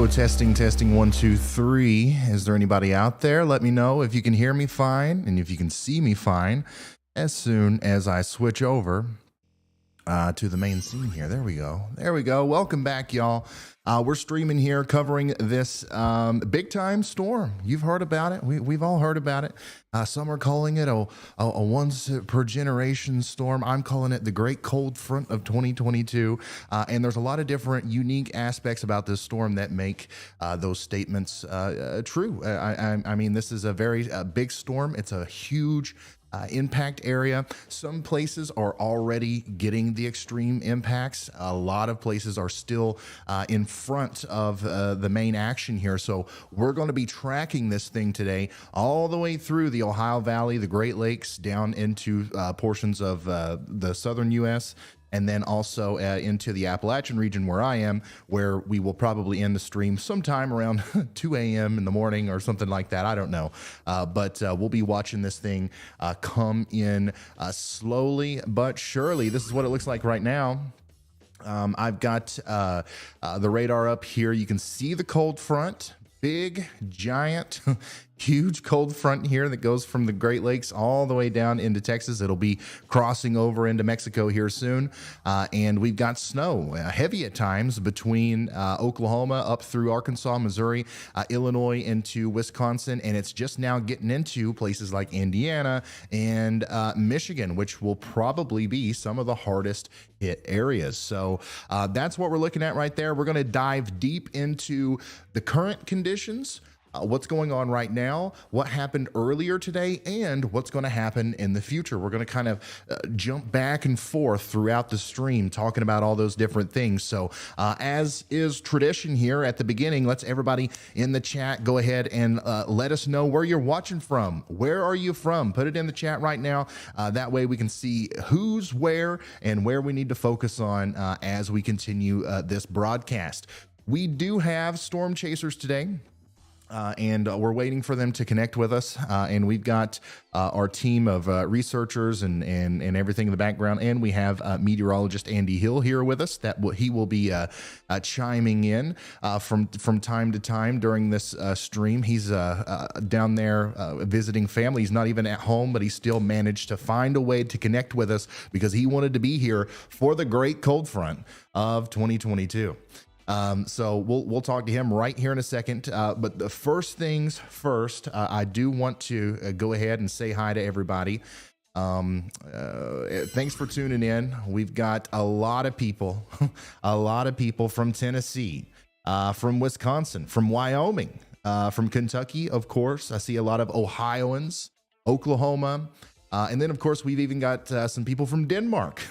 Testing 1 2 3. Is there anybody out there? Let me know if you can hear me fine and if you can see me fine as soon as I switch over to the main scene here. There we go. Welcome back, y'all. We're streaming here covering this big time storm. You've heard about it. We've all heard about it. Some are calling it a once per generation storm. I'm calling it the Great Cold Front of 2022. And there's a lot of different unique aspects about this storm that make those statements true. I mean, this is a very big storm. It's a huge impact area. Some places are already getting the extreme impacts. A lot of places are still in front of the main action here. So we're going to be tracking this thing today all the way through the Ohio Valley, the Great Lakes, down into portions of the southern U.S., and then also into the Appalachian region where I am, where we will probably end the stream sometime around 2 a.m. in the morning or something like that. I don't know. But we'll be watching this thing come in slowly but surely. This is what it looks like right now. I've got the radar up here. You can see the cold front. Big, giant, huge cold front here that goes from the Great Lakes all the way down into Texas. It'll be crossing over into Mexico here soon. And we've got snow, heavy at times, between Oklahoma up through Arkansas, Missouri, Illinois into Wisconsin. And it's just now getting into places like Indiana and Michigan, which will probably be some of the hardest hit areas. So that's what we're looking at right there. We're going to dive deep into the current conditions, what's going on right now, what happened earlier today, and what's going to happen in the future. We're going to kind of jump back and forth throughout the stream talking about all those different things. So as is tradition here at the beginning, let's everybody in the chat go ahead and let us know where you're watching from. Where are you from? Put it in the chat right now. That way we can see who's where and where we need to focus on as we continue this broadcast. We do have storm chasers today. And we're waiting for them to connect with us. And we've got our team of researchers and everything in the background. And we have meteorologist Andy Hill here with us. He will be chiming in from time to time during this stream. He's down there visiting family. He's not even at home, but he still managed to find a way to connect with us because he wanted to be here for the Great Cold Front of 2022. So we'll talk to him right here in a second. But the first things first, I do want to go ahead and say hi to everybody. Thanks for tuning in. We've got a lot of people, from Tennessee, from Wisconsin, from Wyoming, from Kentucky, of course. I see a lot of Ohioans, Oklahoma. And then, of course, we've even got some people from Denmark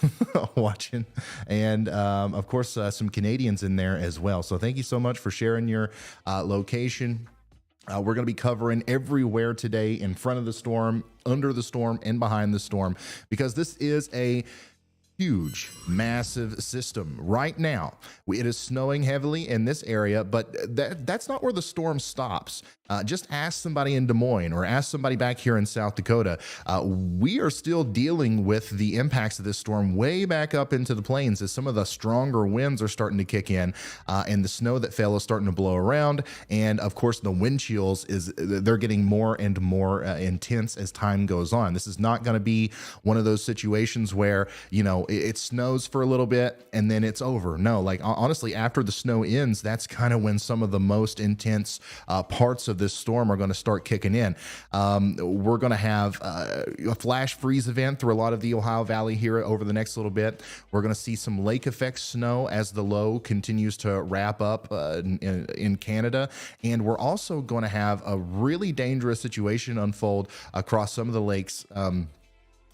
watching, and of course, some Canadians in there as well. So thank you so much for sharing your location. We're going to be covering everywhere today, in front of the storm, under the storm, and behind the storm, because this is a huge, massive system. Right now, it is snowing heavily in this area, but that's not where the storm stops. Just ask somebody in Des Moines or ask somebody back here in South Dakota. We are still dealing with the impacts of this storm way back up into the plains as some of the stronger winds are starting to kick in, and the snow that fell is starting to blow around. And of course, the wind chills they're getting more and more intense as time goes on. This is not going to be one of those situations where, it snows for a little bit and then it's over. No, like honestly, after the snow ends, that's kind of when some of the most intense parts of this storm are going to start kicking in. We're going to have a flash freeze event through a lot of the Ohio Valley here over the next little bit. We're going to see some lake effect snow as the low continues to wrap up in Canada. And we're also going to have a really dangerous situation unfold across some of the lakes,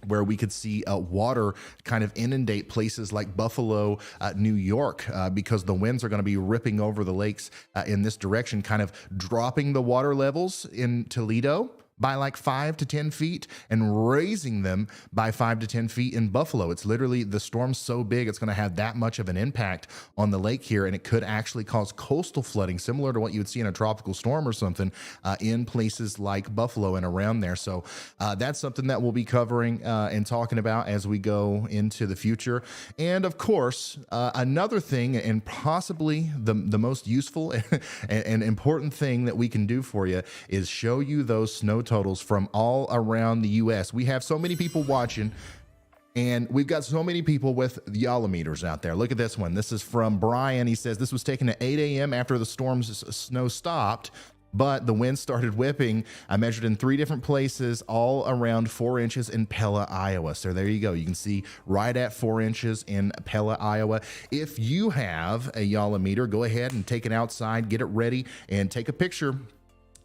where we could see water kind of inundate places like Buffalo, New York, because the winds are going to be ripping over the lakes in this direction, kind of dropping the water levels in Toledo, by like 5 to 10 feet and raising them by 5 to 10 feet in Buffalo. It's literally, the storm's so big, it's going to have that much of an impact on the lake here, and it could actually cause coastal flooding, similar to what you would see in a tropical storm or something, in places like Buffalo and around there. So that's something that we'll be covering and talking about as we go into the future. And of course, another thing, and possibly the most useful and important thing that we can do for you, is show you those snow totals from all around the U.S. We have so many people watching, and we've got so many people with yolometers out there. Look at this one. This is from Brian. He says this was taken at 8 a.m. after the storm's snow stopped, but the wind started whipping. I measured in 3 different places, all around 4 inches in Pella, Iowa. So there you go. You can see right at 4 inches in Pella, Iowa. If you have a yolometer, go ahead and take it outside, get it ready, and take a picture.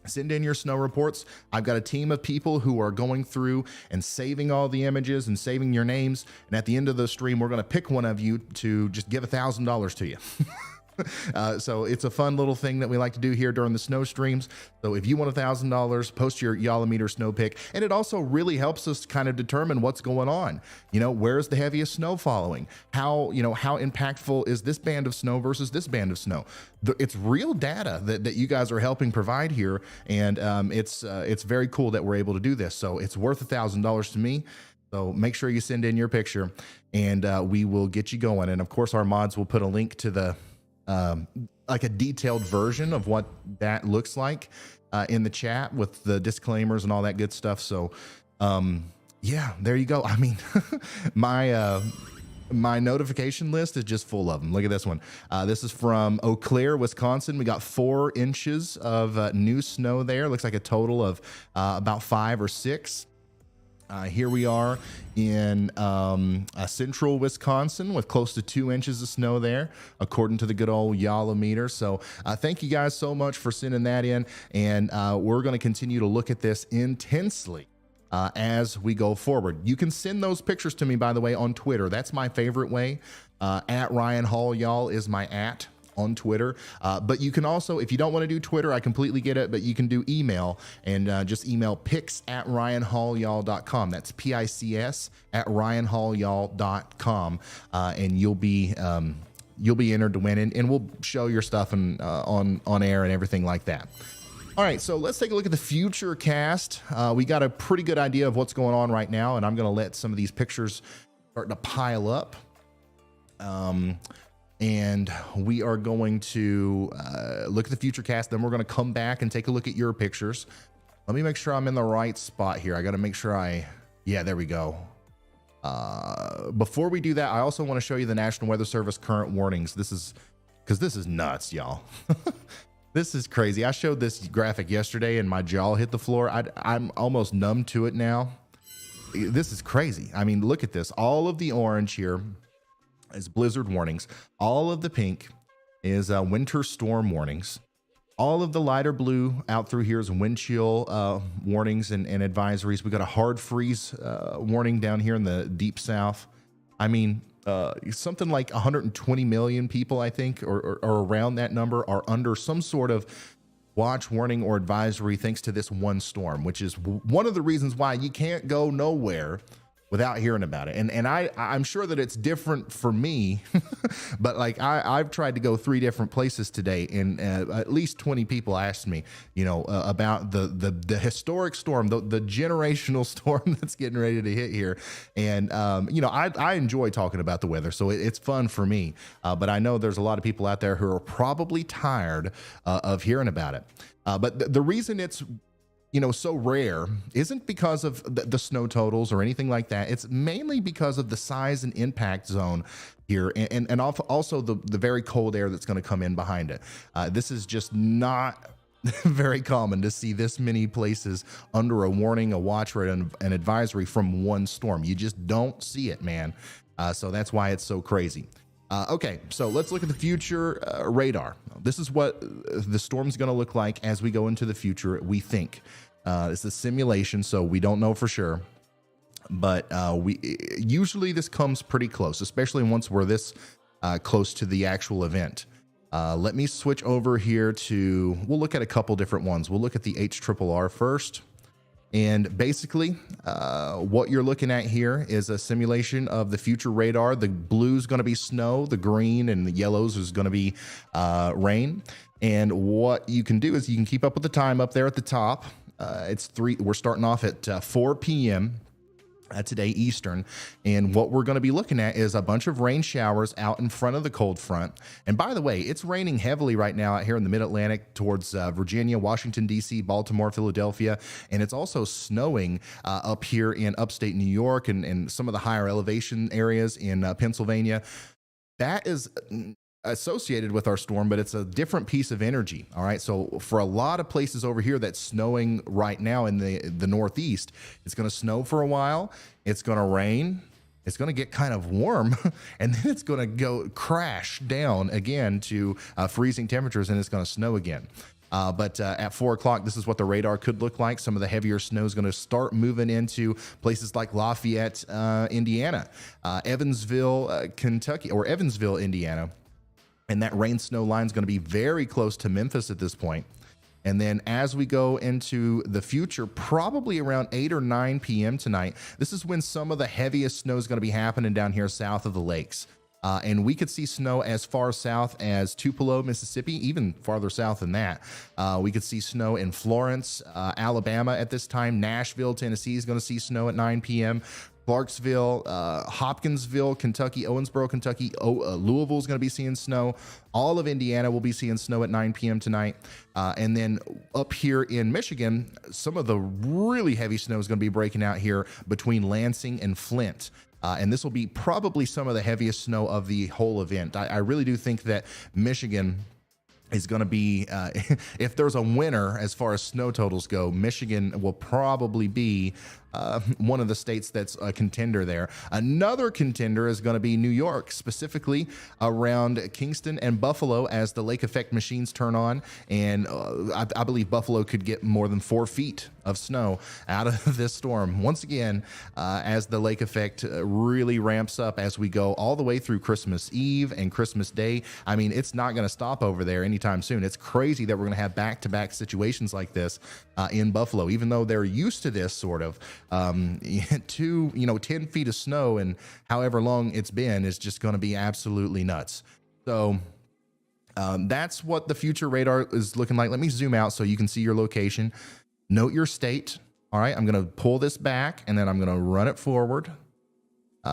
Send in your snow reports. I've got a team of people who are going through and saving all the images and saving your names. And at the end of the stream, we're going to pick one of you to just give $1,000 to you. So it's a fun little thing that we like to do here during the snow streams. So if you want $1,000, post your yolometer snow pic. And it also really helps us kind of determine what's going on. You know, where's the heaviest snow following? How impactful is this band of snow versus this band of snow? It's real data that you guys are helping provide here. And it's very cool that we're able to do this. So it's worth $1,000 to me. So make sure you send in your picture, and we will get you going. And of course, our mods will put a link to the like a detailed version of what that looks like in the chat with the disclaimers and all that good stuff. So yeah, there you go. I mean, my notification list is just full of them. Look at this one. This is from Eau Claire, Wisconsin. We got 4 inches of new snow there. Looks like a total of about 5 or 6. Here we are in central Wisconsin with close to 2 inches of snow there, according to the good old yolometer. So thank you guys so much for sending that in. And we're going to continue to look at this intensely as we go forward. You can send those pictures to me, by the way, on Twitter. That's my favorite way. At Ryan Hall, y'all, is my @ on Twitter. But you can also, if you don't want to do Twitter, I completely get it, but you can do email, and just email pics@ryanhallyall.com. That's pics@ryanhallyall.com. And you'll be entered to win, and we'll show your stuff and on air and everything like that. All right, so let's take a look at the Futurecast. We got a pretty good idea of what's going on right now, and I'm going to let some of these pictures start to pile up. And we are going to look at the Futurecast. Then we're going to come back and take a look at your pictures. Let me make sure I'm in the right spot here. I got to make sure yeah, there we go. Before we do that, I also want to show you the National Weather Service current warnings. This is nuts, y'all. This is crazy. I showed this graphic yesterday and my jaw hit the floor. I'm almost numb to it now. This is crazy. I mean, look at this. All of the orange here is blizzard warnings. All of the pink is winter storm warnings. All of the lighter blue out through here is wind chill warnings and advisories. We got a hard freeze warning down here in the deep south. I mean, something like 120 million people, I think, or around that number, are under some sort of watch, warning, or advisory thanks to this one storm, which is one of the reasons why you can't go nowhere without hearing about it. And I'm sure that it's different for me, but like I've tried to go 3 different places today, and at least 20 people asked me, about the historic storm, the generational storm that's getting ready to hit here. And, I enjoy talking about the weather, so it's fun for me. But I know there's a lot of people out there who are probably tired of hearing about it. But the reason it's so rare isn't because of the snow totals or anything like that. It's mainly because of the size and impact zone here, and also the very cold air that's going to come in behind it. This is just not very common to see this many places under a warning, a watch, or an advisory from one storm. You just don't see it, man. So that's why it's so crazy. Okay, so let's look at the future radar. This is what the storm's going to look like as we go into the future, we think. It's a simulation, so we don't know for sure. But usually this comes pretty close, especially once we're this close to the actual event. Let me switch over here we'll look at a couple different ones. We'll look at the HRRR first. And basically, what you're looking at here is a simulation of the future radar. The blue is going to be snow, the green and the yellows is going to be rain. And what you can do is you can keep up with the time up there at the top. We're starting off at 4 p.m. Today Eastern, and what we're going to be looking at is a bunch of rain showers out in front of the cold front. And by the way, it's raining heavily right now out here in the mid-Atlantic towards Virginia, Washington, D.C., Baltimore, Philadelphia, and it's also snowing up here in upstate New York and some of the higher elevation areas in Pennsylvania. That is associated with our storm, but it's a different piece of energy. All right. So for a lot of places over here that's snowing right now in the Northeast, it's going to snow for a while. It's going to rain. It's going to get kind of warm, and then it's going to go crash down again to freezing temperatures, and it's going to snow again. But at 4 o'clock, this is what the radar could look like. Some of the heavier snow is going to start moving into places like Lafayette, Indiana, Evansville, Kentucky, or Evansville, Indiana. And that rain snow line is going to be very close to Memphis at this point. And then as we go into the future, probably around 8 or 9 p.m. tonight, this is when some of the heaviest snow is going to be happening down here south of the lakes. And we could see snow as far south as Tupelo, Mississippi, even farther south than that. We could see snow in Florence, Alabama at this time. Nashville, Tennessee is going to see snow at 9 p.m. Clarksville, Hopkinsville, Kentucky, Owensboro, Kentucky, Louisville is going to be seeing snow. All of Indiana will be seeing snow at 9 p.m. tonight. And then up here in Michigan, some of the really heavy snow is going to be breaking out here between Lansing and Flint. And this will be probably some of the heaviest snow of the whole event. I really do think that Michigan is going to be, if there's a winner as far as snow totals go, Michigan will probably be one of the states that's a contender there. Another contender is going to be New York, specifically around Kingston and Buffalo as the lake effect machines turn on. And I believe Buffalo could get more than 4 feet of snow out of this storm. Once again, as the lake effect really ramps up as we go all the way through Christmas Eve and Christmas Day. I mean, it's not going to stop over there anytime soon. It's crazy that we're going to have back-to-back situations like this in Buffalo, even though they're used to this sort of 10 feet of snow and however long it's been is just going to be absolutely nuts. So that's what the future radar is looking like. Let me zoom out so you can see your location. Note your state. All right, I'm going to pull this back and then I'm going to run it forward.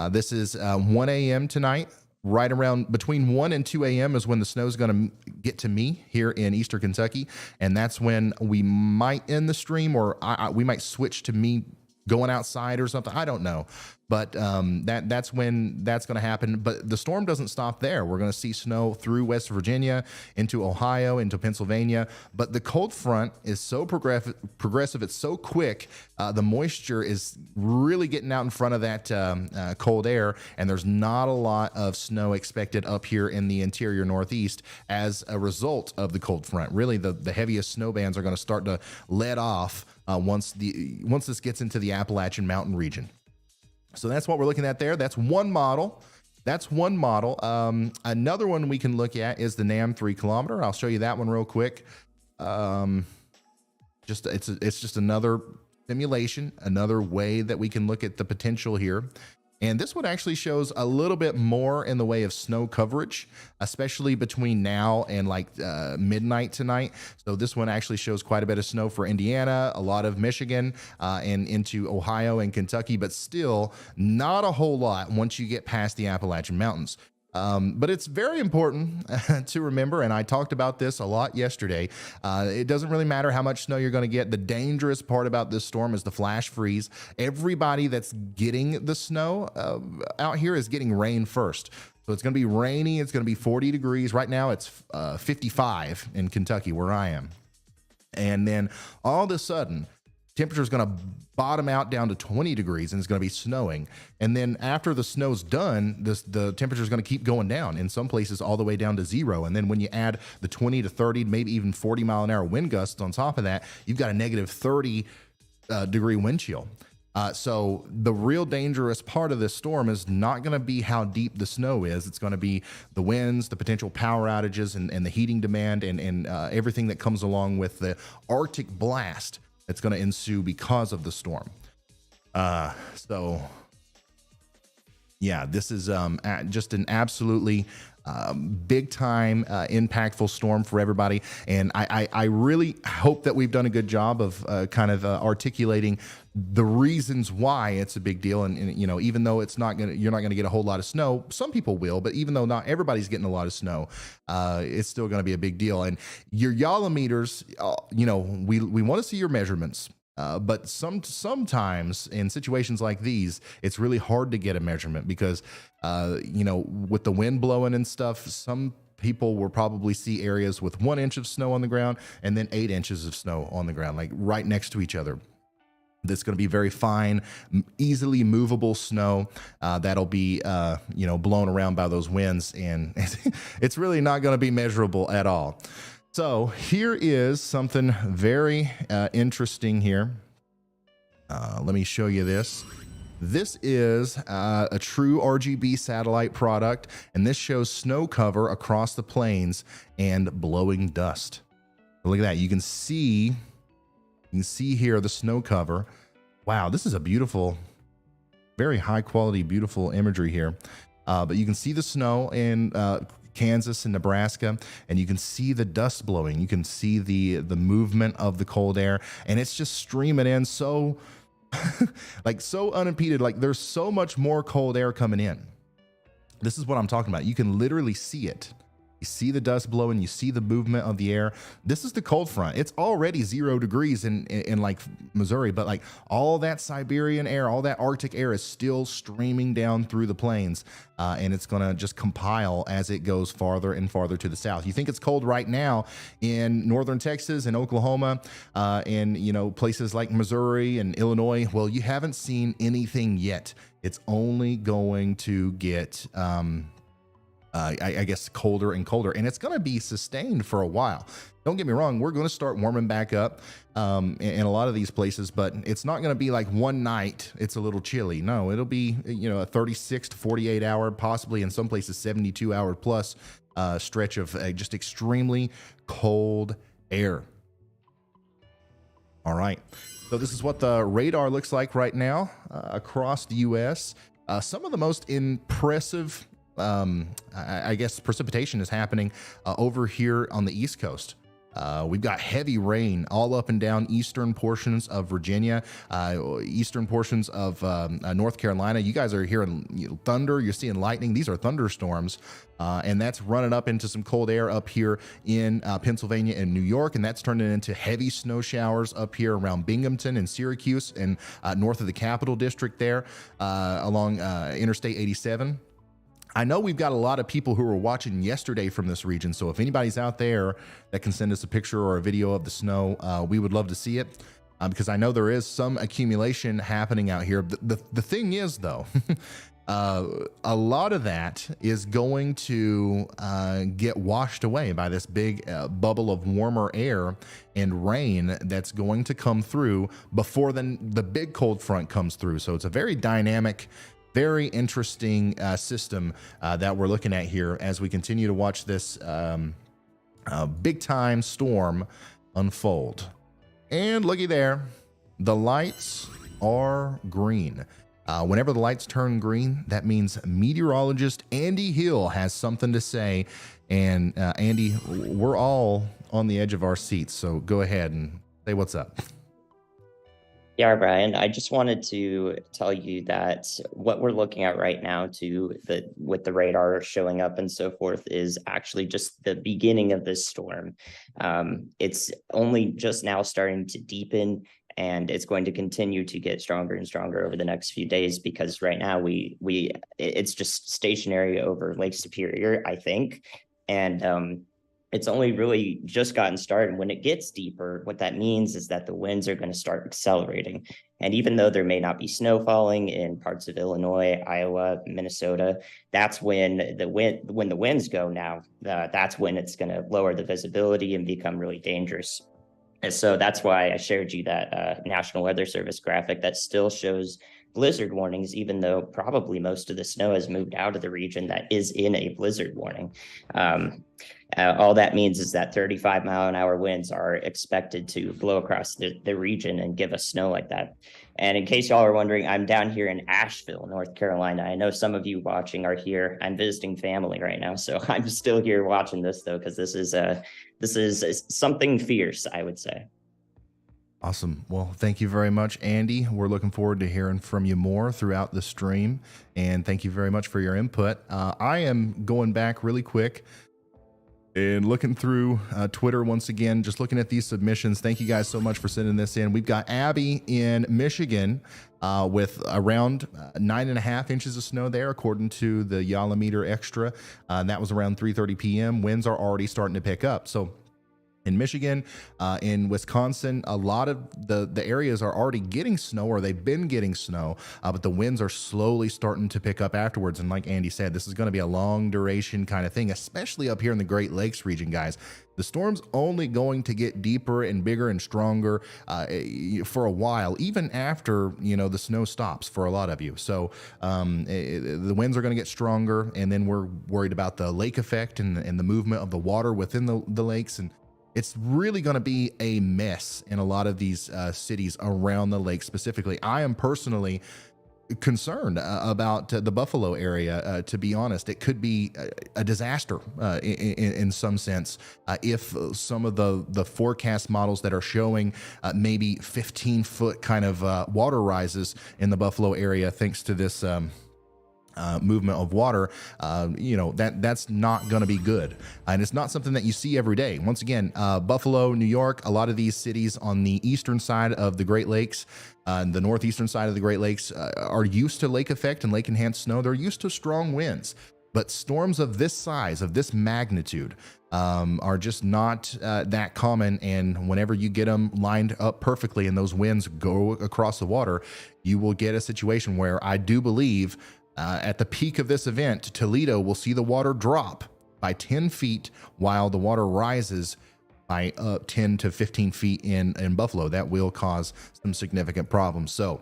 This is 1 a.m. tonight. Right around between 1 and 2 a.m. is when the snow is going to get to me here in Eastern Kentucky. And that's when we might end the stream, or we might switch to me going outside or something. I don't know. But that's when that's going to happen. But the storm doesn't stop there. We're going to see snow through West Virginia, into Ohio, into Pennsylvania. But the cold front is so progressive. It's so quick. The moisture is really getting out in front of that cold air. And there's not a lot of snow expected up here in the interior Northeast as a result of the cold front. Really, the heaviest snow bands are going to start to let off once this gets into the Appalachian Mountain region. So that's what we're looking at there. That's one model. Another one we can look at is the NAM 3 kilometer. I'll show you that one real quick. It's just another simulation, another way that we can look at the potential here. And this one actually shows a little bit more in the way of snow coverage, especially between now and like midnight tonight. So this one actually shows quite a bit of snow for Indiana, a lot of Michigan, and into Ohio and Kentucky, but still not a whole lot once you get past the Appalachian Mountains. But it's very important to remember, and I talked about this a lot yesterday. It doesn't really matter how much snow you're going to get. The dangerous part about this storm is the flash freeze. Everybody that's getting the snow out here is getting rain first. So it's going to be rainy. It's going to be 40 degrees. Right now it's 55 in Kentucky where I am. And then all of a sudden, temperature is going to bottom out down to 20 degrees and it's going to be snowing. And then after the snow's done, the temperature is going to keep going down in some places all the way down to 0. And then when you add the 20 to 30, maybe even 40 mile an hour wind gusts on top of that, you've got a negative 30 degree wind chill. So the real dangerous part of this storm is not going to be how deep the snow is. It's going to be the winds, the potential power outages, and the heating demand and everything that comes along with the Arctic blast. that's going to ensue because of the storm. So yeah, this is just an absolutely big time impactful storm for everybody. And I really hope that we've done a good job of kind of articulating the reasons why it's a big deal. And you know, even though you're not going to get a whole lot of snow, some people will, but even though not everybody's getting a lot of snow, it's still going to be a big deal. And your YALA meters, you know, we want to see your measurements. But sometimes in situations like these, it's really hard to get a measurement because, you know, with the wind blowing and stuff, some people will probably see areas with 1 inch of snow on the ground and then 8 inches of snow on the ground, like right next to each other. That's going to be very fine, easily movable snow that'll be, you know, blown around by those winds. And it's really not going to be measurable at all. So here is something very interesting here. Let me show you this. This is a true RGB satellite product, and this shows snow cover across the plains and blowing dust. Look at that. You can see here the snow cover. Wow, this is a beautiful, very high quality, beautiful imagery here. But you can see the snow in Kansas and Nebraska, and you can see the dust blowing. You can see the movement of the cold air, and it's just streaming in so like so unimpeded. Like there's so much more cold air coming in. This is what I'm talking about. You can literally see it. You see the dust blowing, you see the movement of the air. This is the cold front. It's already 0 degrees in like Missouri, but like all that Siberian air, all that Arctic air is still streaming down through the plains, and it's going to just compile as it goes farther and farther to the south. You think it's cold right now in northern Texas and Oklahoma, and you know, places like Missouri and Illinois. Well, you haven't seen anything yet. It's only going to get I guess colder and colder, and it's going to be sustained for a while. Don't get me wrong, we're going to start warming back up in a lot of these places, but it's not going to be like one night it's a little chilly. No, it'll be, you know, a 36 to 48 hour, possibly in some places 72 hour plus stretch of just extremely cold air. All right, so this is what the radar looks like right now across the U.S. Some of the most impressive I guess precipitation is happening over here on the East Coast. We've got heavy rain all up and down eastern portions of Virginia, eastern portions of North Carolina. You guys are hearing thunder, you're seeing lightning. These are thunderstorms, and that's running up into some cold air up here in Pennsylvania and New York, and that's turning into heavy snow showers up here around Binghamton and Syracuse and north of the Capital District there along Interstate 87. I know we've got a lot of people who were watching yesterday from this region, so if anybody's out there that can send us a picture or a video of the snow, we would love to see it, because I know there is some accumulation happening out here. The thing is, though, a lot of that is going to get washed away by this big bubble of warmer air and rain that's going to come through before then the big cold front comes through. So it's a very dynamic, very interesting system that we're looking at here as we continue to watch this big time storm unfold. And looky there, the lights are green. Whenever the lights turn green, that means meteorologist Andy Hill has something to say. And Andy, we're all on the edge of our seats, so go ahead and say what's up. Yeah, Brian, I just wanted to tell you that what we're looking at right now with the radar showing up and so forth is actually just the beginning of this storm. It's only just now starting to deepen, and it's going to continue to get stronger and stronger over the next few days, because right now it's just stationary over Lake Superior, I think. And it's only really just gotten started. When it gets deeper, what that means is that the winds are going to start accelerating. And even though there may not be snow falling in parts of Illinois, Iowa, Minnesota, that's when the winds go now. That's when it's going to lower the visibility and become really dangerous. And so that's why I shared you that National Weather Service graphic that still shows blizzard warnings, even though probably most of the snow has moved out of the region that is in a blizzard warning. All that means is that 35-mile-an-hour winds are expected to blow across the region and give us snow like that. And in case y'all are wondering, I'm down here in Asheville, North Carolina. I know some of you watching are here. I'm visiting family right now, so I'm still here watching this though, because this is something fierce, I would say. Awesome. Well, thank you very much, Andy. We're looking forward to hearing from you more throughout the stream, and thank you very much for your input. I am going back really quick and looking through Twitter once again, just looking at these submissions. Thank you guys so much for sending this in. We've got Abby in Michigan with around 9.5 inches of snow there, according to the Yalameter Extra. That was around 3:30 p.m. Winds are already starting to pick up. So in Michigan, in Wisconsin, a lot of the areas are already getting snow, or they've been getting snow, but the winds are slowly starting to pick up afterwards. And like Andy said, this is going to be a long duration kind of thing, especially up here in the Great Lakes region, guys. The storm's only going to get deeper and bigger and stronger for a while, even after, the snow stops for a lot of you. So the winds are going to get stronger, and then we're worried about the lake effect and the movement of the water within the lakes. And it's really going to be a mess in a lot of these cities around the lake specifically. I am personally concerned about the Buffalo area. To be honest, it could be a disaster in some sense if some of the forecast models that are showing maybe 15-foot kind of water rises in the Buffalo area thanks to this movement of water, that's not going to be good. And it's not something that you see every day. Once again, Buffalo, New York, a lot of these cities on the eastern side of the Great Lakes, the northeastern side of the Great Lakes, are used to lake effect and lake enhanced snow. They're used to strong winds. But storms of this size, of this magnitude, are just not that common. And whenever you get them lined up perfectly and those winds go across the water, you will get a situation where I do believe at the peak of this event, Toledo will see the water drop by 10 feet while the water rises by 10 to 15 feet in Buffalo. That will cause some significant problems. So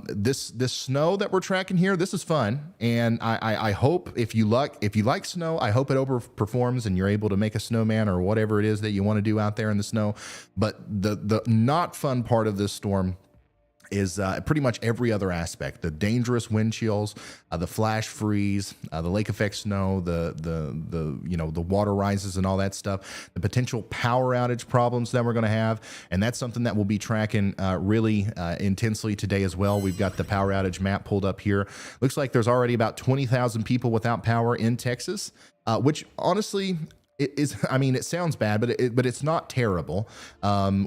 this snow that we're tracking here, this is fun. And I hope if you like snow, I hope it overperforms and you're able to make a snowman or whatever it is that you want to do out there in the snow. But the not fun part of this storm is pretty much every other aspect: the dangerous wind chills, the flash freeze, the lake effect snow, the water rises and all that stuff, the potential power outage problems that we're going to have. And that's something that we'll be tracking really intensely today as well. We've got the power outage map pulled up here. Looks like there's already about 20,000 people without power in Texas, which honestly, it sounds bad, but it's not terrible.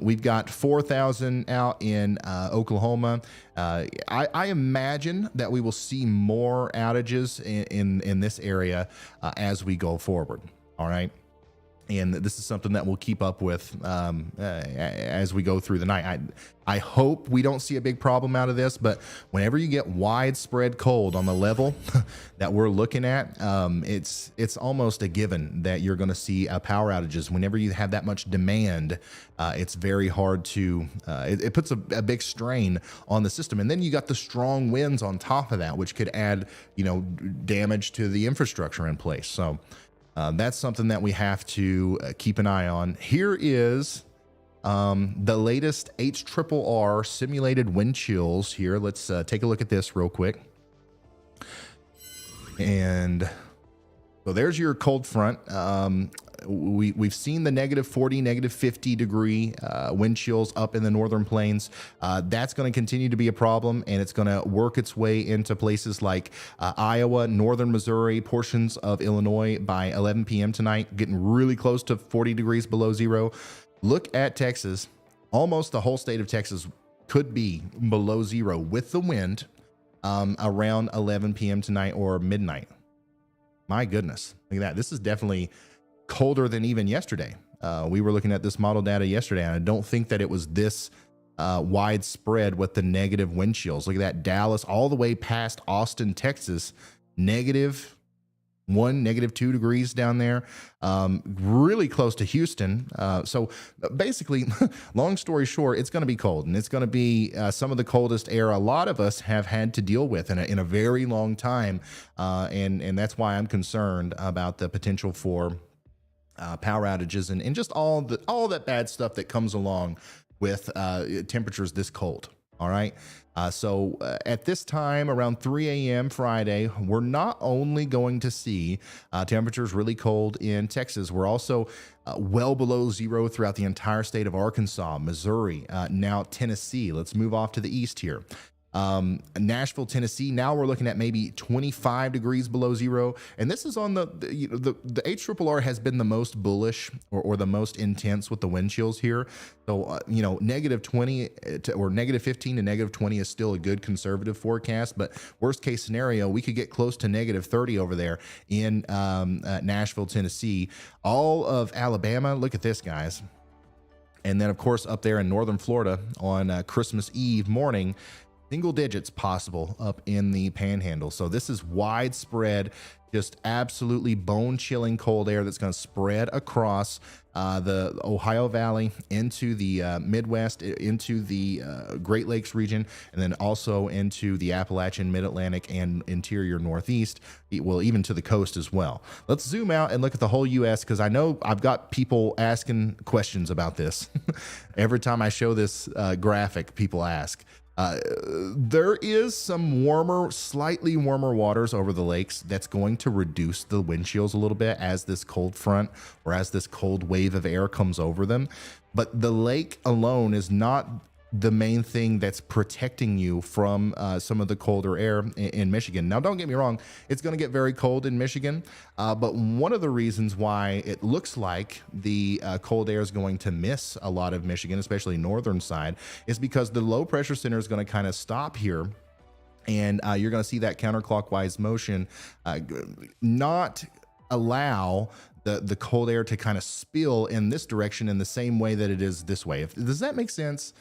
We've got 4,000 out in Oklahoma. I imagine that we will see more outages in this area as we go forward. All right. And this is something that we'll keep up with as we go through the night. I hope we don't see a big problem out of this, but whenever you get widespread cold on the level that we're looking at, it's almost a given that you're going to see power outages. Whenever you have that much demand, it's very hard to, it puts a big strain on the system. And then you got the strong winds on top of that, which could add, damage to the infrastructure in place. So that's something that we have to keep an eye on. Here is the latest HRRR simulated wind chills here. Let's take a look at this real quick. And so there's your cold front. We've seen the -40, -50 degree wind chills up in the northern plains. That's going to continue to be a problem, and it's going to work its way into places like Iowa, northern Missouri, portions of Illinois by 11 p.m. tonight, getting really close to 40 degrees below zero. Look at Texas. Almost the whole state of Texas could be below zero with the wind around 11 p.m. tonight or midnight. My goodness. Look at that. This is definitely colder than even yesterday. We were looking at this model data yesterday, and I don't think that it was this widespread with the negative wind chills. Look at that. Dallas all the way past Austin, Texas, negative -2 degrees down there, really close to Houston. So basically, long story short, it's going to be cold, and it's going to be some of the coldest air a lot of us have had to deal with in a very long time, and that's why I'm concerned about the potential for power outages and just all that bad stuff that comes along with temperatures this cold. All right. So at this time, around 3 a.m. Friday, we're not only going to see temperatures really cold in Texas, we're also well below zero throughout the entire state of Arkansas, Missouri, now Tennessee. Let's move off to the east here. Nashville, Tennessee. Now we're looking at maybe 25 degrees below zero. And this is on the HRRR has been the most bullish or the most intense with the wind chills here. So, -20 or -15 to -20 is still a good conservative forecast. But worst case scenario, we could get close to -30 over there in Nashville, Tennessee. All of Alabama. Look at this, guys. And then, of course, up there in northern Florida on Christmas Eve morning, single digits possible up in the panhandle. So this is widespread, just absolutely bone-chilling cold air that's going to spread across the Ohio Valley into the Midwest, into the Great Lakes region, and then also into the Appalachian, Mid-Atlantic, and interior Northeast, well, even to the coast as well. Let's zoom out and look at the whole U.S. because I know I've got people asking questions about this. Every time I show this graphic, people ask. There is some slightly warmer waters over the lakes that's going to reduce the wind chills a little bit as this cold front or as this cold wave of air comes over them. But the lake alone is not the main thing that's protecting you from some of the colder air in Michigan. Now, don't get me wrong, it's going to get very cold in Michigan, but one of the reasons why it looks like the cold air is going to miss a lot of Michigan, especially northern side, is because the low pressure center is going to kind of stop here. And you're going to see that counterclockwise motion not allow the cold air to kind of spill in this direction in the same way that it is this way. Does that make sense?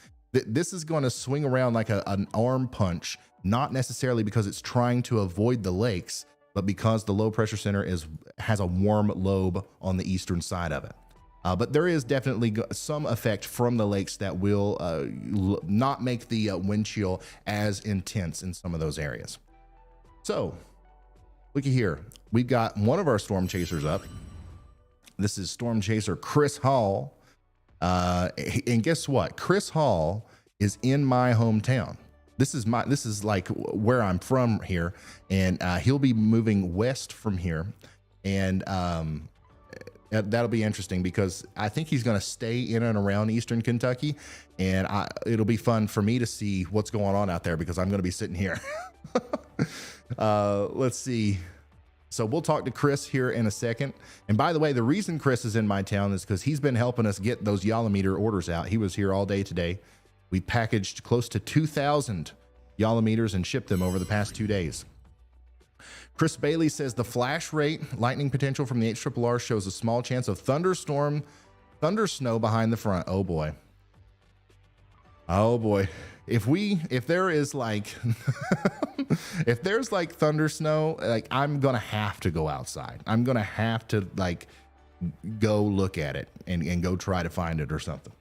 This is going to swing around like an arm punch, not necessarily because it's trying to avoid the lakes, but because the low pressure center has a warm lobe on the eastern side of it. But there is definitely some effect from the lakes that will not make the wind chill as intense in some of those areas. So looky here. We've got one of our storm chasers up. This is storm chaser Chris Hall. And guess what? Chris Hall is in my hometown. This is like where I'm from here, and he'll be moving west from here, and that'll be interesting because I think he's going to stay in and around Eastern Kentucky, and it'll be fun for me to see what's going on out there because I'm going to be sitting here. Let's see. So we'll talk to Chris here in a second. And by the way, the reason Chris is in my town is because he's been helping us get those Yalameter orders out. He was here all day today. We packaged close to 2,000 Yalameters and shipped them over the past 2 days. Chris Bailey says the flash rate lightning potential from the HRRR shows a small chance of thunder snow behind the front. Oh boy. Oh boy. If there is like if there's like thunder snow, like I'm gonna have to go outside. I'm gonna have to like go look at it and go try to find it or something.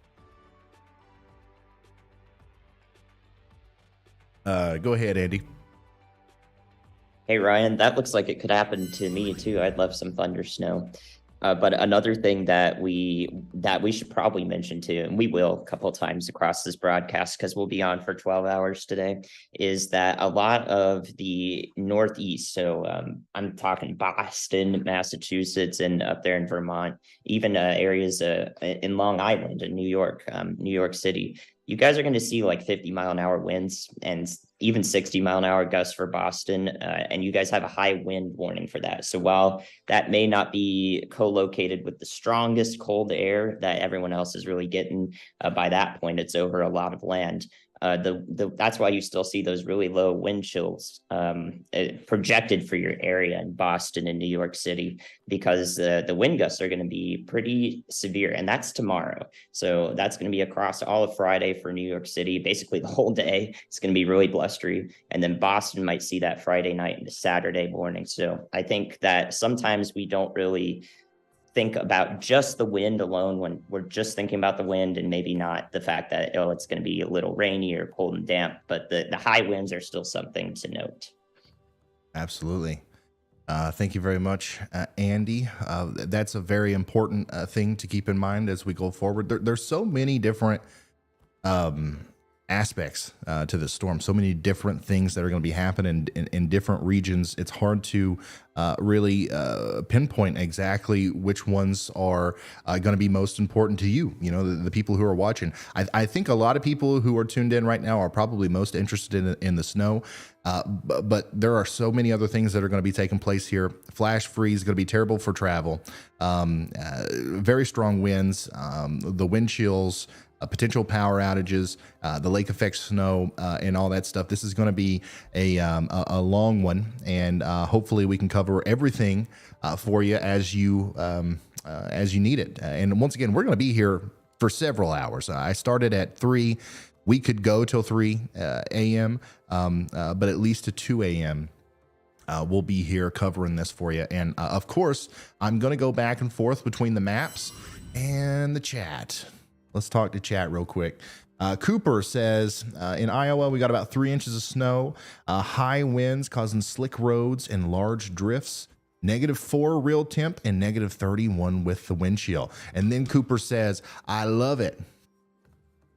Go ahead, Andy. Hey, Ryan, that looks like it could happen to me too. I'd love some thunder snow. But another thing that we should probably mention too, and we will a couple of times across this broadcast because we'll be on for 12 hours today, is that a lot of the Northeast, so I'm talking Boston, Massachusetts, and up there in Vermont, even areas in Long Island and New York City, you guys are going to see like 50-mile-an-hour winds and even 60-mile-an-hour gusts for Boston, and you guys have a high wind warning for that. So while that may not be co-located with the strongest cold air that everyone else is really getting, by that point, it's over a lot of land. That's why you still see those really low wind chills projected for your area in Boston and New York City, because the wind gusts are going to be pretty severe, and that's tomorrow. So that's going to be across all of Friday for New York City. Basically, the whole day it's going to be really blustery, and then Boston might see that Friday night into Saturday morning. So I think that sometimes we don't really think about just the wind alone when we're just thinking about the wind, and maybe not the fact that, oh, it's going to be a little rainy or cold and damp, but the high winds are still something to note. Absolutely. Thank you very much, Andy. That's a very important thing to keep in mind as we go forward. There's so many different aspects to the storm, so many different things that are going to be happening in different regions. It's hard to really pinpoint exactly which ones are going to be most important to you, the people who are watching. I think a lot of people who are tuned in right now are probably most interested in the snow, but there are so many other things that are going to be taking place here. Flash freeze is going to be terrible for travel, very strong winds, the wind chills, potential power outages, the lake effect snow, and all that stuff. This is going to be a long one, and hopefully we can cover everything for you as you need it. And once again, we're going to be here for several hours. I started at 3. We could go till 3 a.m., but at least to 2 a.m. We'll be here covering this for you. And of course, I'm going to go back and forth between the maps and the chat. Let's talk to chat real quick. Cooper says, in Iowa, we got about 3 inches of snow, high winds causing slick roads and large drifts, -4 real temp and -31 with the wind chill. And then Cooper says, I love it.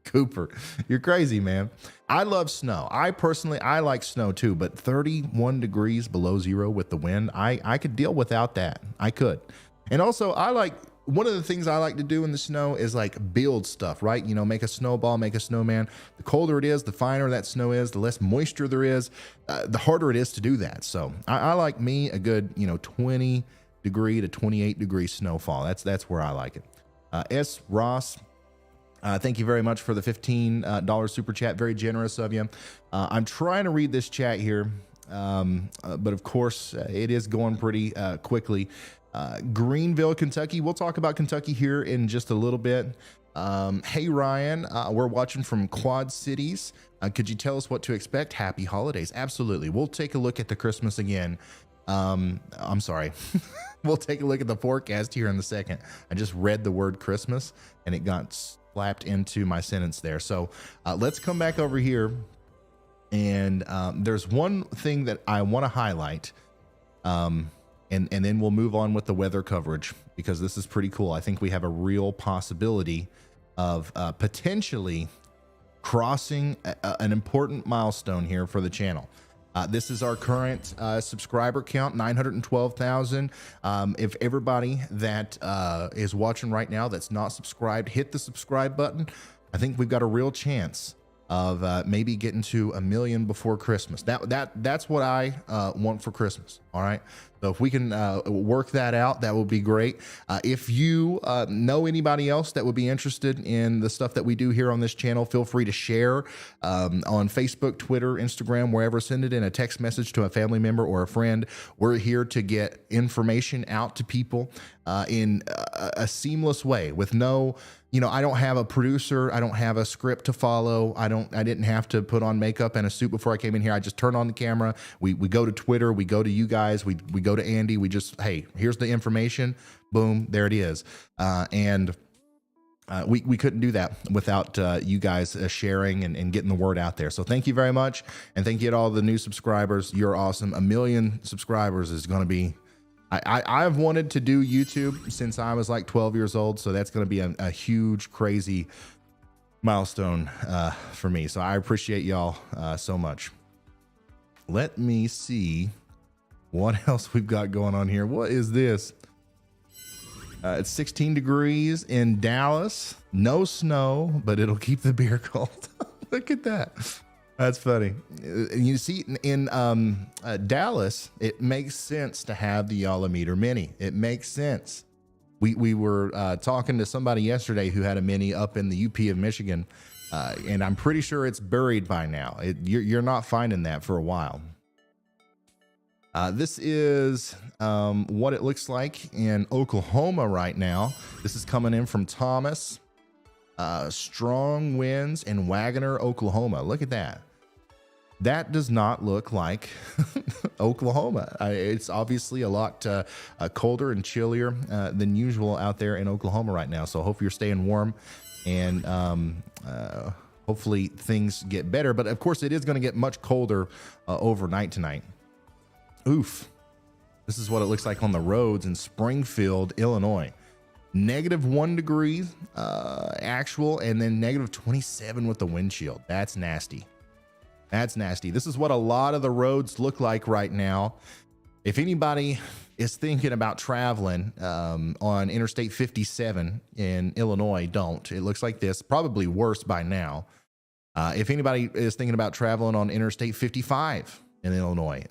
Cooper, you're crazy, man. I love snow. I like snow too, but 31 degrees below zero with the wind, I could deal without that. I could. And also, one of the things I like to do in the snow is like build stuff, right? Make a snowball, make a snowman. The colder it is, the finer that snow is, the less moisture there is, the harder it is to do that. So I like me a good, 20 degree to 28 degree snowfall. That's where I like it. S. Ross, thank you very much for the $15 super chat. Very generous of you. I'm trying to read this chat here, but of course it is going pretty quickly. Greenville, Kentucky. We'll talk about Kentucky here in just a little bit. Hey, Ryan, we're watching from Quad Cities. Could you tell us what to expect? Happy holidays. Absolutely. We'll take a look at the Christmas again. I'm sorry. We'll take a look at the forecast here in a second. I just read the word Christmas and it got slapped into my sentence there. So let's come back over here. And there's one thing that I want to highlight. And then we'll move on with the weather coverage, because this is pretty cool. I think we have a real possibility of potentially crossing an important milestone here for the channel. This is our current subscriber count, 912,000. If everybody that is watching right now that's not subscribed, hit the subscribe button. I think we've got a real chance of maybe getting to 1 million before Christmas. That's what I want for Christmas. All right. So if we can work that out, that would be great. If you know anybody else that would be interested in the stuff that we do here on this channel, feel free to share on Facebook, Twitter, Instagram, wherever. Send it in a text message to a family member or a friend. We're here to get information out to people in a seamless way with no, I don't have a producer. I don't have a script to follow. I didn't have to put on makeup and a suit before I came in here. I just turned on the camera. We go to Twitter. We go to you guys. We go to Andy. We just, hey, here's the information. Boom, there it is. We couldn't do that without you guys sharing and getting the word out there. So thank you very much. And thank you to all the new subscribers. You're awesome. 1 million subscribers is going to be, I've wanted to do YouTube since I was like 12 years old. So that's going to be a huge, crazy milestone for me. So I appreciate y'all so much. Let me see what else we've got going on here. What is this? It's 16 degrees in Dallas. No snow, but it'll keep the beer cold. Look at that. That's funny. You see, in Dallas, it makes sense to have the Yalameter Mini. It makes sense. We were talking to somebody yesterday who had a Mini up in the UP of Michigan, And I'm pretty sure it's buried by now. You're not finding that for a while. This is what it looks like in Oklahoma right now. This is coming in from Thomas. Strong winds in Wagoner, Oklahoma. Look at that. That does not look like Oklahoma. It's obviously a lot colder and chillier than usual out there in Oklahoma right now. So I hope you're staying warm, and hopefully things get better. But of course, it is going to get much colder overnight tonight. Oof. This is what it looks like on the roads in Springfield, Illinois. -1 degree actual, and then -27 with the wind chill. That's nasty. That's nasty. This is what a lot of the roads look like right now. If anybody is thinking about traveling on Interstate 57 in Illinois, don't. It looks like this, probably worse by now. If anybody is thinking about traveling on Interstate 55 in Illinois,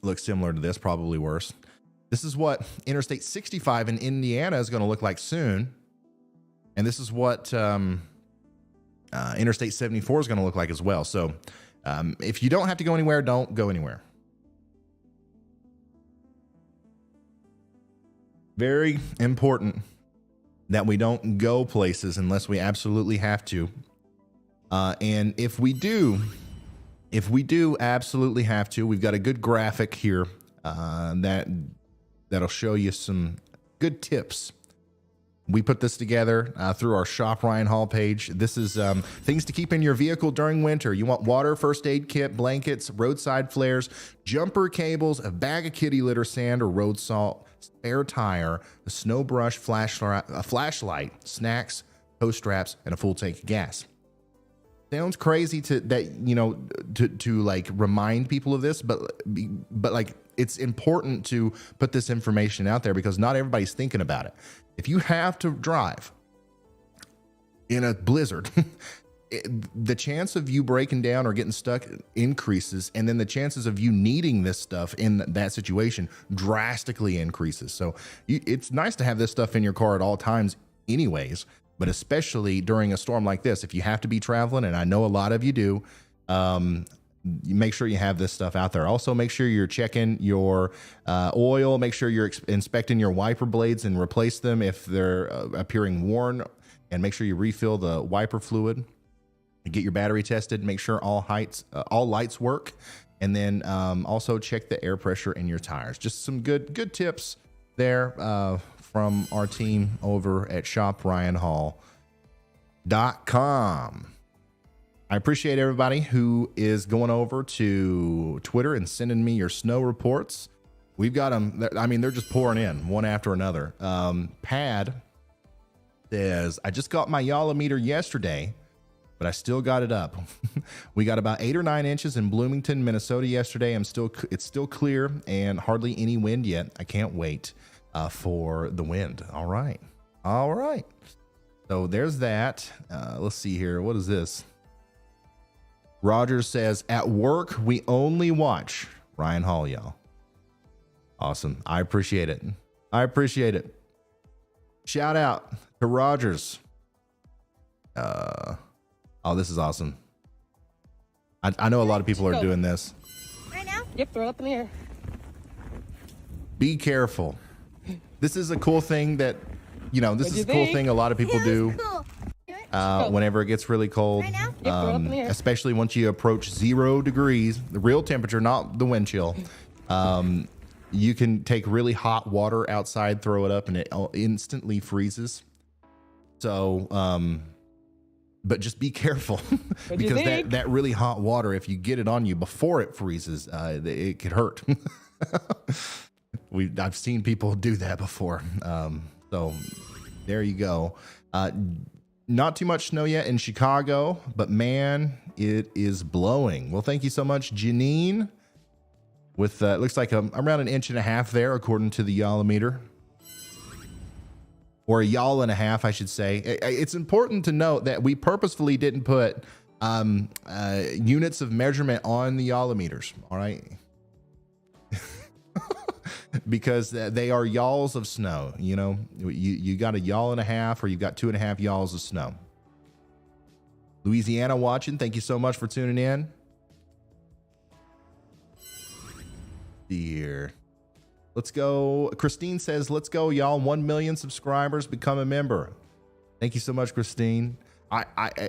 looks similar to this, probably worse. This is what Interstate 65 in Indiana is going to look like soon. And this is what Interstate 74 is going to look like as well. So if you don't have to go anywhere, don't go anywhere. Very important that we don't go places unless we absolutely have to. And if we do absolutely have to, we've got a good graphic here that'll show you some good tips. We put this together through our Shop Ryan Hall page. This is things to keep in your vehicle during winter. You want water, first aid kit, blankets, roadside flares, jumper cables, a bag of kitty litter sand or road salt, spare tire, a snow brush, a flashlight, snacks, tow straps, and a full tank of gas. Sounds crazy to like remind people of this, but like it's important to put this information out there because not everybody's thinking about it. If you have to drive in a blizzard, the chance of you breaking down or getting stuck increases, and then the chances of you needing this stuff in that situation drastically increases. So it's nice to have this stuff in your car at all times anyways, but especially during a storm like this, if you have to be traveling, and I know a lot of you do, you make sure you have this stuff out there. Also, make sure you're checking your oil. Make sure you're inspecting your wiper blades and replace them if they're appearing worn, and make sure you refill the wiper fluid. Get your battery tested. Make sure all lights work, and then also check the air pressure in your tires. Just some good tips there from our team over at shopryanhall.com. I appreciate everybody who is going over to Twitter and sending me your snow reports. We've got them. I mean, they're just pouring in one after another. Pad says, I just got my Yolometer yesterday, but I still got it up. We got about 8 or 9 inches in Bloomington, Minnesota yesterday. It's still clear and hardly any wind yet. I can't wait for the wind. All right. So there's that. Let's see here. What is this? Rogers says, at work, we only watch Ryan Hall, y'all. Awesome. I appreciate it. Shout out to Rogers. Oh, this is awesome. I know a lot of people are doing this. Right now? Yep, throw it up in the air. Be careful. This is a cool thing that, this is a cool thing a lot of people do. Cool. Whenever it gets really cold, Right now? especially once you approach 0 degrees, the real temperature, not the wind chill, you can take really hot water outside, throw it up, and it instantly freezes. So, but just be careful because that really hot water, if you get it on you before it freezes, it could hurt. I've seen people do that before. So there you go. Not too much snow yet in Chicago, but man, it is blowing. Well, thank you so much, Janine. With it looks like around 1.5 inches there, according to the Yolometer, or 1.5 yards, I should say. It's important to note that we purposefully didn't put units of measurement on the Yolometers. All right. Because they are yalls of snow. You got 1.5 yards or you've got 2.5 yards of snow. Louisiana watching. Thank you so much for tuning in. Here. Let's go. Christine says, let's go, y'all. 1 million subscribers. Become a member. Thank you so much, Christine.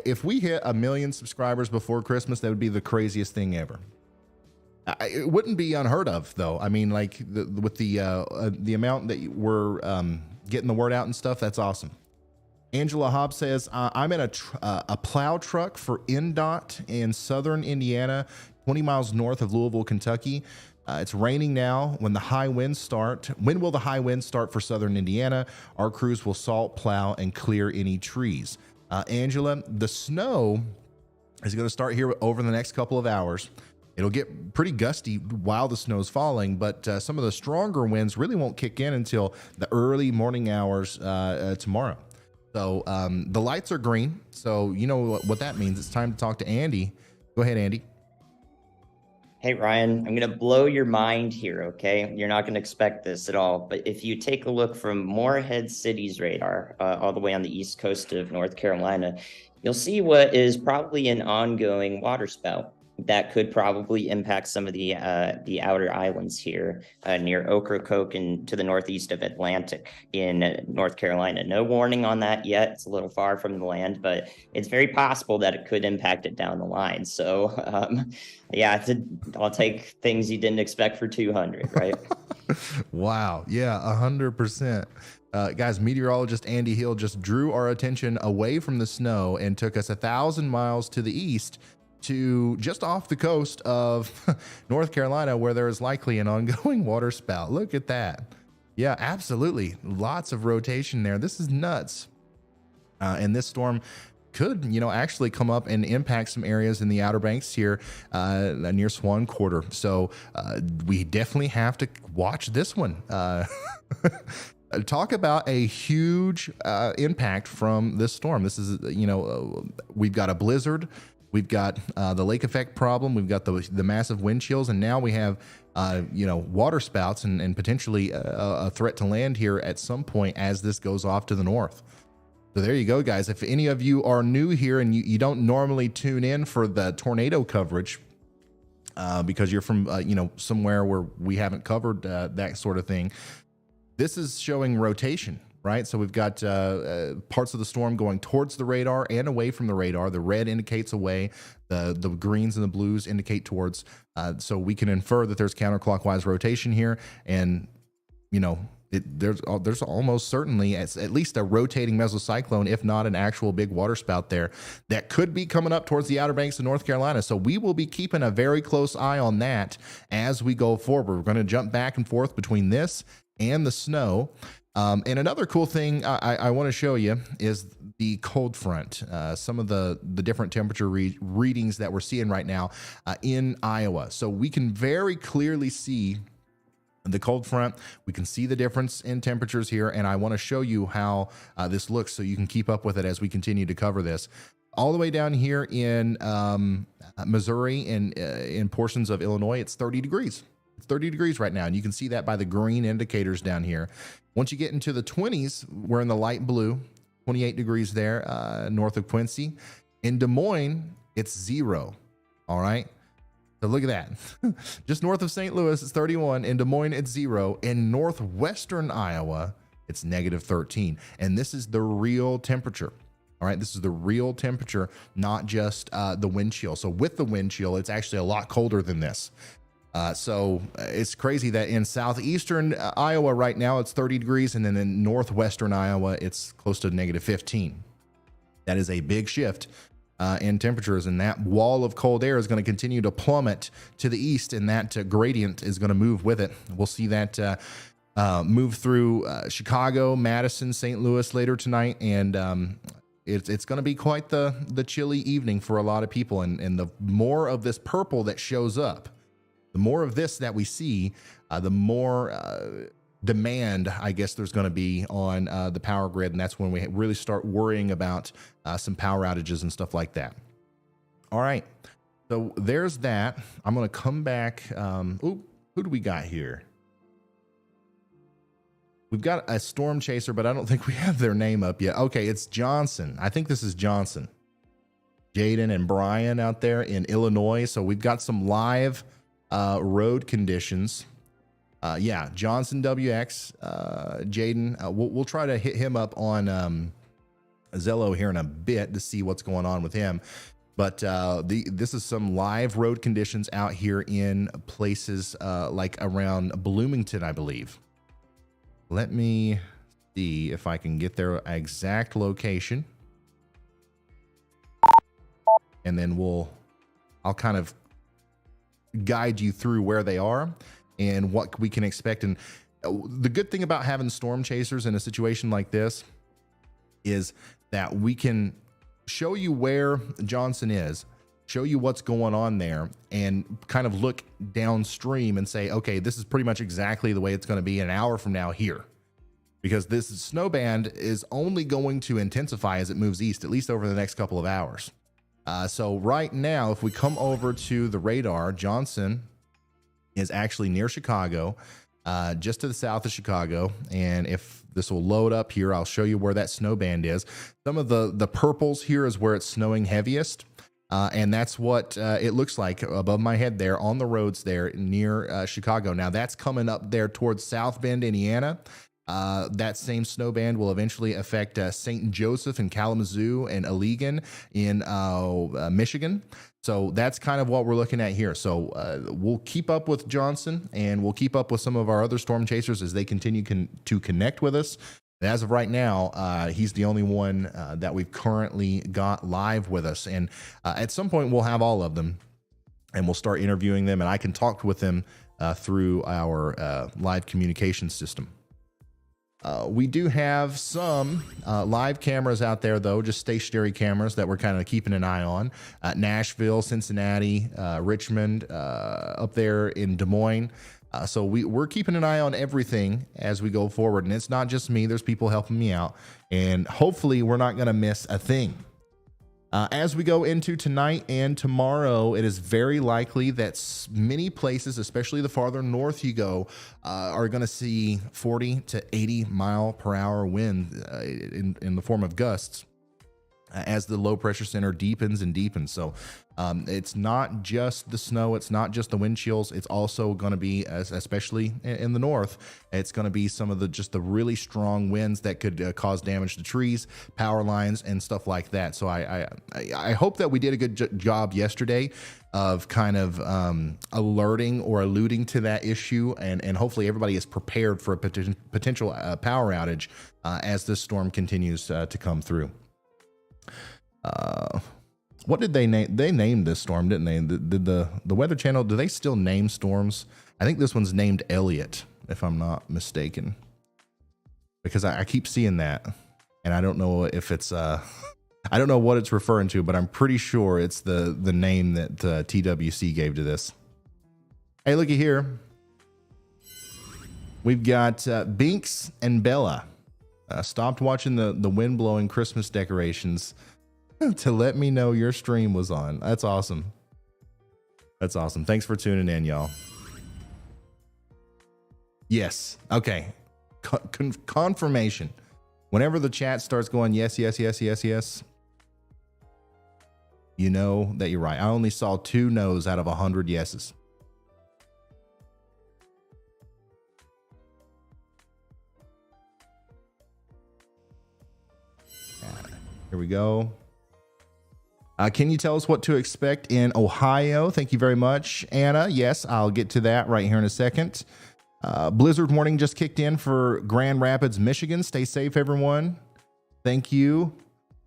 If we hit 1 million subscribers before Christmas, that would be the craziest thing ever. It wouldn't be unheard of, though. I mean, like with the amount that we're getting the word out and stuff, that's awesome. Angela Hobbs says, I'm in a plow truck for NDOT in southern Indiana, 20 miles north of Louisville, Kentucky. It's raining now. When the high winds start, when will the high winds start for southern Indiana? Our crews will salt, plow, and clear any trees. Angela, the snow is going to start here over the next couple of hours. It'll get pretty gusty while the snow's falling, but some of the stronger winds really won't kick in until the early morning hours tomorrow. So the lights are green. So you know what that means. It's time to talk to Andy. Go ahead, Andy. Hey, Ryan, I'm going to blow your mind here, okay? You're not going to expect this at all, but if you take a look from Morehead City's radar, all the way on the east coast of North Carolina, you'll see what is probably an ongoing waterspout that could probably impact some of the outer islands here near Ocracoke and to the northeast of Atlantic in North Carolina. No warning on that yet. It's a little far from the land, but it's very possible that it could impact it down the line. So, yeah, I'll take things you didn't expect for 200, right? Wow. Yeah, 100%. Guys, meteorologist Andy Hill just drew our attention away from the snow and took us 1,000 miles to the east to just off the coast of North Carolina, where there is likely an ongoing water spout. Look at that. Yeah, absolutely. Lots of rotation there. This is nuts. And this storm could, actually come up and impact some areas in the Outer Banks here near Swan Quarter. So we definitely have to watch this one. Talk about a huge impact from this storm. This is, we've got a blizzard. We've got the lake effect problem. We've got the massive wind chills, and now we have water spouts and potentially a threat to land here at some point as this goes off to the north. So there you go, guys. If any of you are new here and you don't normally tune in for the tornado coverage because you're from somewhere where we haven't covered that sort of thing, this is showing rotation. Right. So we've got parts of the storm going towards the radar and away from the radar. The red indicates away. The greens and the blues indicate towards. So we can infer that there's counterclockwise rotation here. And, there's almost certainly at least a rotating mesocyclone, if not an actual big water spout there that could be coming up towards the Outer Banks of North Carolina. So we will be keeping a very close eye on that as we go forward. We're going to jump back and forth between this and the snow. And another cool thing I want to show you is the cold front, some of the different temperature readings that we're seeing right now in Iowa. So we can very clearly see the cold front. We can see the difference in temperatures here, and I want to show you how this looks so you can keep up with it as we continue to cover this. All the way down here in Missouri and in portions of Illinois, it's 30 degrees. It's 30 degrees right now, and you can see that by the green indicators down here. Once you get into the 20s, we're in the light blue, 28 degrees there, north of Quincy. In Des Moines, it's 0. All right. So look at that. Just north of St. Louis, it's 31. In Des Moines, it's 0. In northwestern Iowa, it's negative 13. And this is the real temperature. All right. This is the real temperature, not just the wind chill. So with the wind chill, it's actually a lot colder than this. So it's crazy that in southeastern Iowa right now, it's 30 degrees. And then in northwestern Iowa, it's close to negative 15. That is a big shift in temperatures. And that wall of cold air is going to continue to plummet to the east. And that gradient is going to move with it. We'll see that move through Chicago, Madison, St. Louis later tonight. And it's going to be quite the chilly evening for a lot of people. And the more of this purple that shows up, the more of this that we see, the more demand, I guess, there's going to be on the power grid. And that's when we really start worrying about some power outages and stuff like that. All right. So there's that. I'm going to come back. Who do we got here? We've got a storm chaser, but I don't think we have their name up yet. Okay, it's Johnson. I think this is Johnson. Jaden and Brian out there in Illinois. So we've got some live road conditions. Yeah, Johnson WX, Jaden. We'll try to hit him up on Zello here in a bit to see what's going on with him. But this is some live road conditions out here in places like around Bloomington, I believe. Let me see if I can get their exact location. And then I'll kind of guide you through where they are and what we can expect. And the good thing about having storm chasers in a situation like this is that we can show you where Johnson is, show you what's going on there, and kind of look downstream and say, okay, this is pretty much exactly the way it's going to be an hour from now here. Because this snow band is only going to intensify as it moves east, at least over the next couple of hours. So right now, if we come over to the radar, Johnson is actually near Chicago, just to the south of Chicago. And if this will load up here, I'll show you where that snow band is. Some of the purples here is where it's snowing heaviest. And that's what it looks like above my head there on the roads there near Chicago. Now that's coming up there towards South Bend, Indiana. That same snow band will eventually affect St. Joseph and Kalamazoo and Allegan in Michigan. So that's kind of what we're looking at here. So we'll keep up with Johnson, and we'll keep up with some of our other storm chasers as they continue to connect with us. As of right now, he's the only one that we've currently got live with us. And at some point, we'll have all of them, and we'll start interviewing them, and I can talk with them through our live communication system. We do have some live cameras out there, though, just stationary cameras that we're kind of keeping an eye on. Nashville, Cincinnati, Richmond, up there in Des Moines. So we're keeping an eye on everything as we go forward. And it's not just me. There's people helping me out. And hopefully we're not going to miss a thing. As we go into tonight and tomorrow, it is very likely that many places, especially the farther north you go, are going to see 40 to 80 mile per hour wind in the form of gusts as the low pressure center deepens and deepens. So it's not just the snow, it's not just the wind chills, it's also going to be, especially in the north, it's going to be some of the really strong winds that could cause damage to trees, power lines, and stuff like that. So I hope that we did a good job yesterday of kind of alerting or alluding to that issue, and hopefully everybody is prepared for a potential power outage as this storm continues to come through. What did they name? They named this storm, didn't they? Did the Weather Channel, do they still name storms? I think this one's named Elliott, if I'm not mistaken, because I keep seeing that, and I don't know if it's I don't know what it's referring to, but I'm pretty sure it's the name that TWC gave to this. Hey, looky here. We've got Binks and Bella stopped watching the wind blowing Christmas decorations to let me know your stream was on. That's awesome. That's awesome. Thanks for tuning in, y'all. Yes. Okay. Confirmation. Whenever the chat starts going, yes, yes, yes, yes, yes, you know that you're right. I only saw 2 no's out of 100 yeses. Here we go. Can you tell us what to expect in Ohio? Thank you very much, Anna. Yes, I'll get to that right here in a second. Blizzard warning just kicked in for Grand Rapids, Michigan. Stay safe, everyone. Thank you.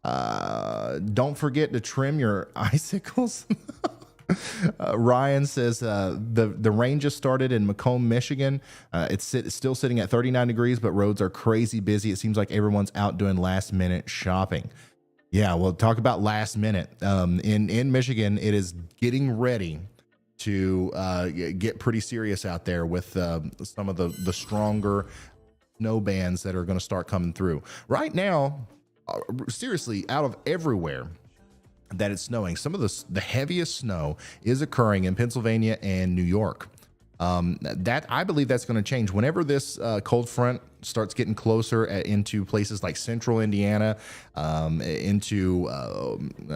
Don't forget to trim your icicles. Ryan says the rain just started in Macomb, Michigan. It's still sitting at 39 degrees, but roads are crazy busy. It seems like everyone's out doing last minute shopping. Yeah, well, talk about last minute. In Michigan, it is getting ready to get pretty serious out there with some of the stronger snow bands that are going to start coming through. Right now, seriously, out of everywhere that it's snowing, some of the heaviest snow is occurring in Pennsylvania and New York. That I believe that's going to change whenever this cold front starts getting closer into places like central Indiana, into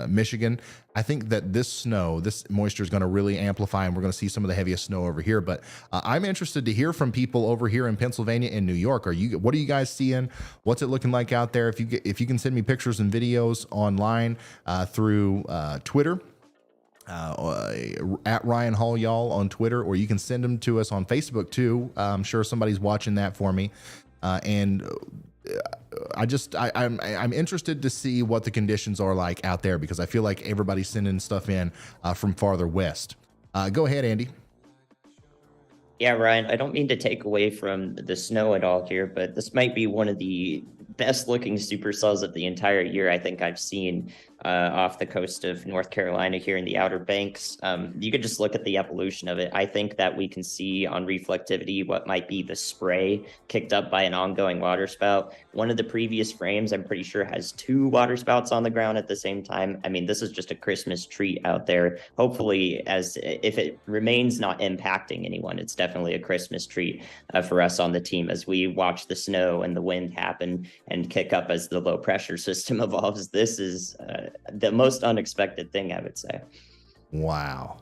Michigan. I think that this moisture is going to really amplify, and we're going to see some of the heaviest snow over here. But I'm interested to hear from people over here in Pennsylvania and New York. What are you guys seeing? What's it looking like out there? If you can send me pictures and videos online through Twitter. At Ryan Hall y'all on Twitter, or you can send them to us on Facebook too. I'm sure somebody's watching that for me. I'm interested to see what the conditions are like out there, because I feel like everybody's sending stuff in from farther west. Go ahead, Andy. Yeah, Ryan, I don't mean to take away from the snow at all here, but this might be one of the best looking supercells of the entire year I think I've seen off the coast of North Carolina here in the Outer Banks. You could just look at the evolution of it. I think that we can see on reflectivity what might be the spray kicked up by an ongoing waterspout. One of the previous frames, I'm pretty sure, has 2 waterspouts on the ground at the same time. I mean, this is just a Christmas treat out there. Hopefully, if it remains not impacting anyone, it's definitely a Christmas treat for us on the team as we watch the snow and the wind happen and kick up as the low pressure system evolves. This is the most unexpected thing, I would say. Wow,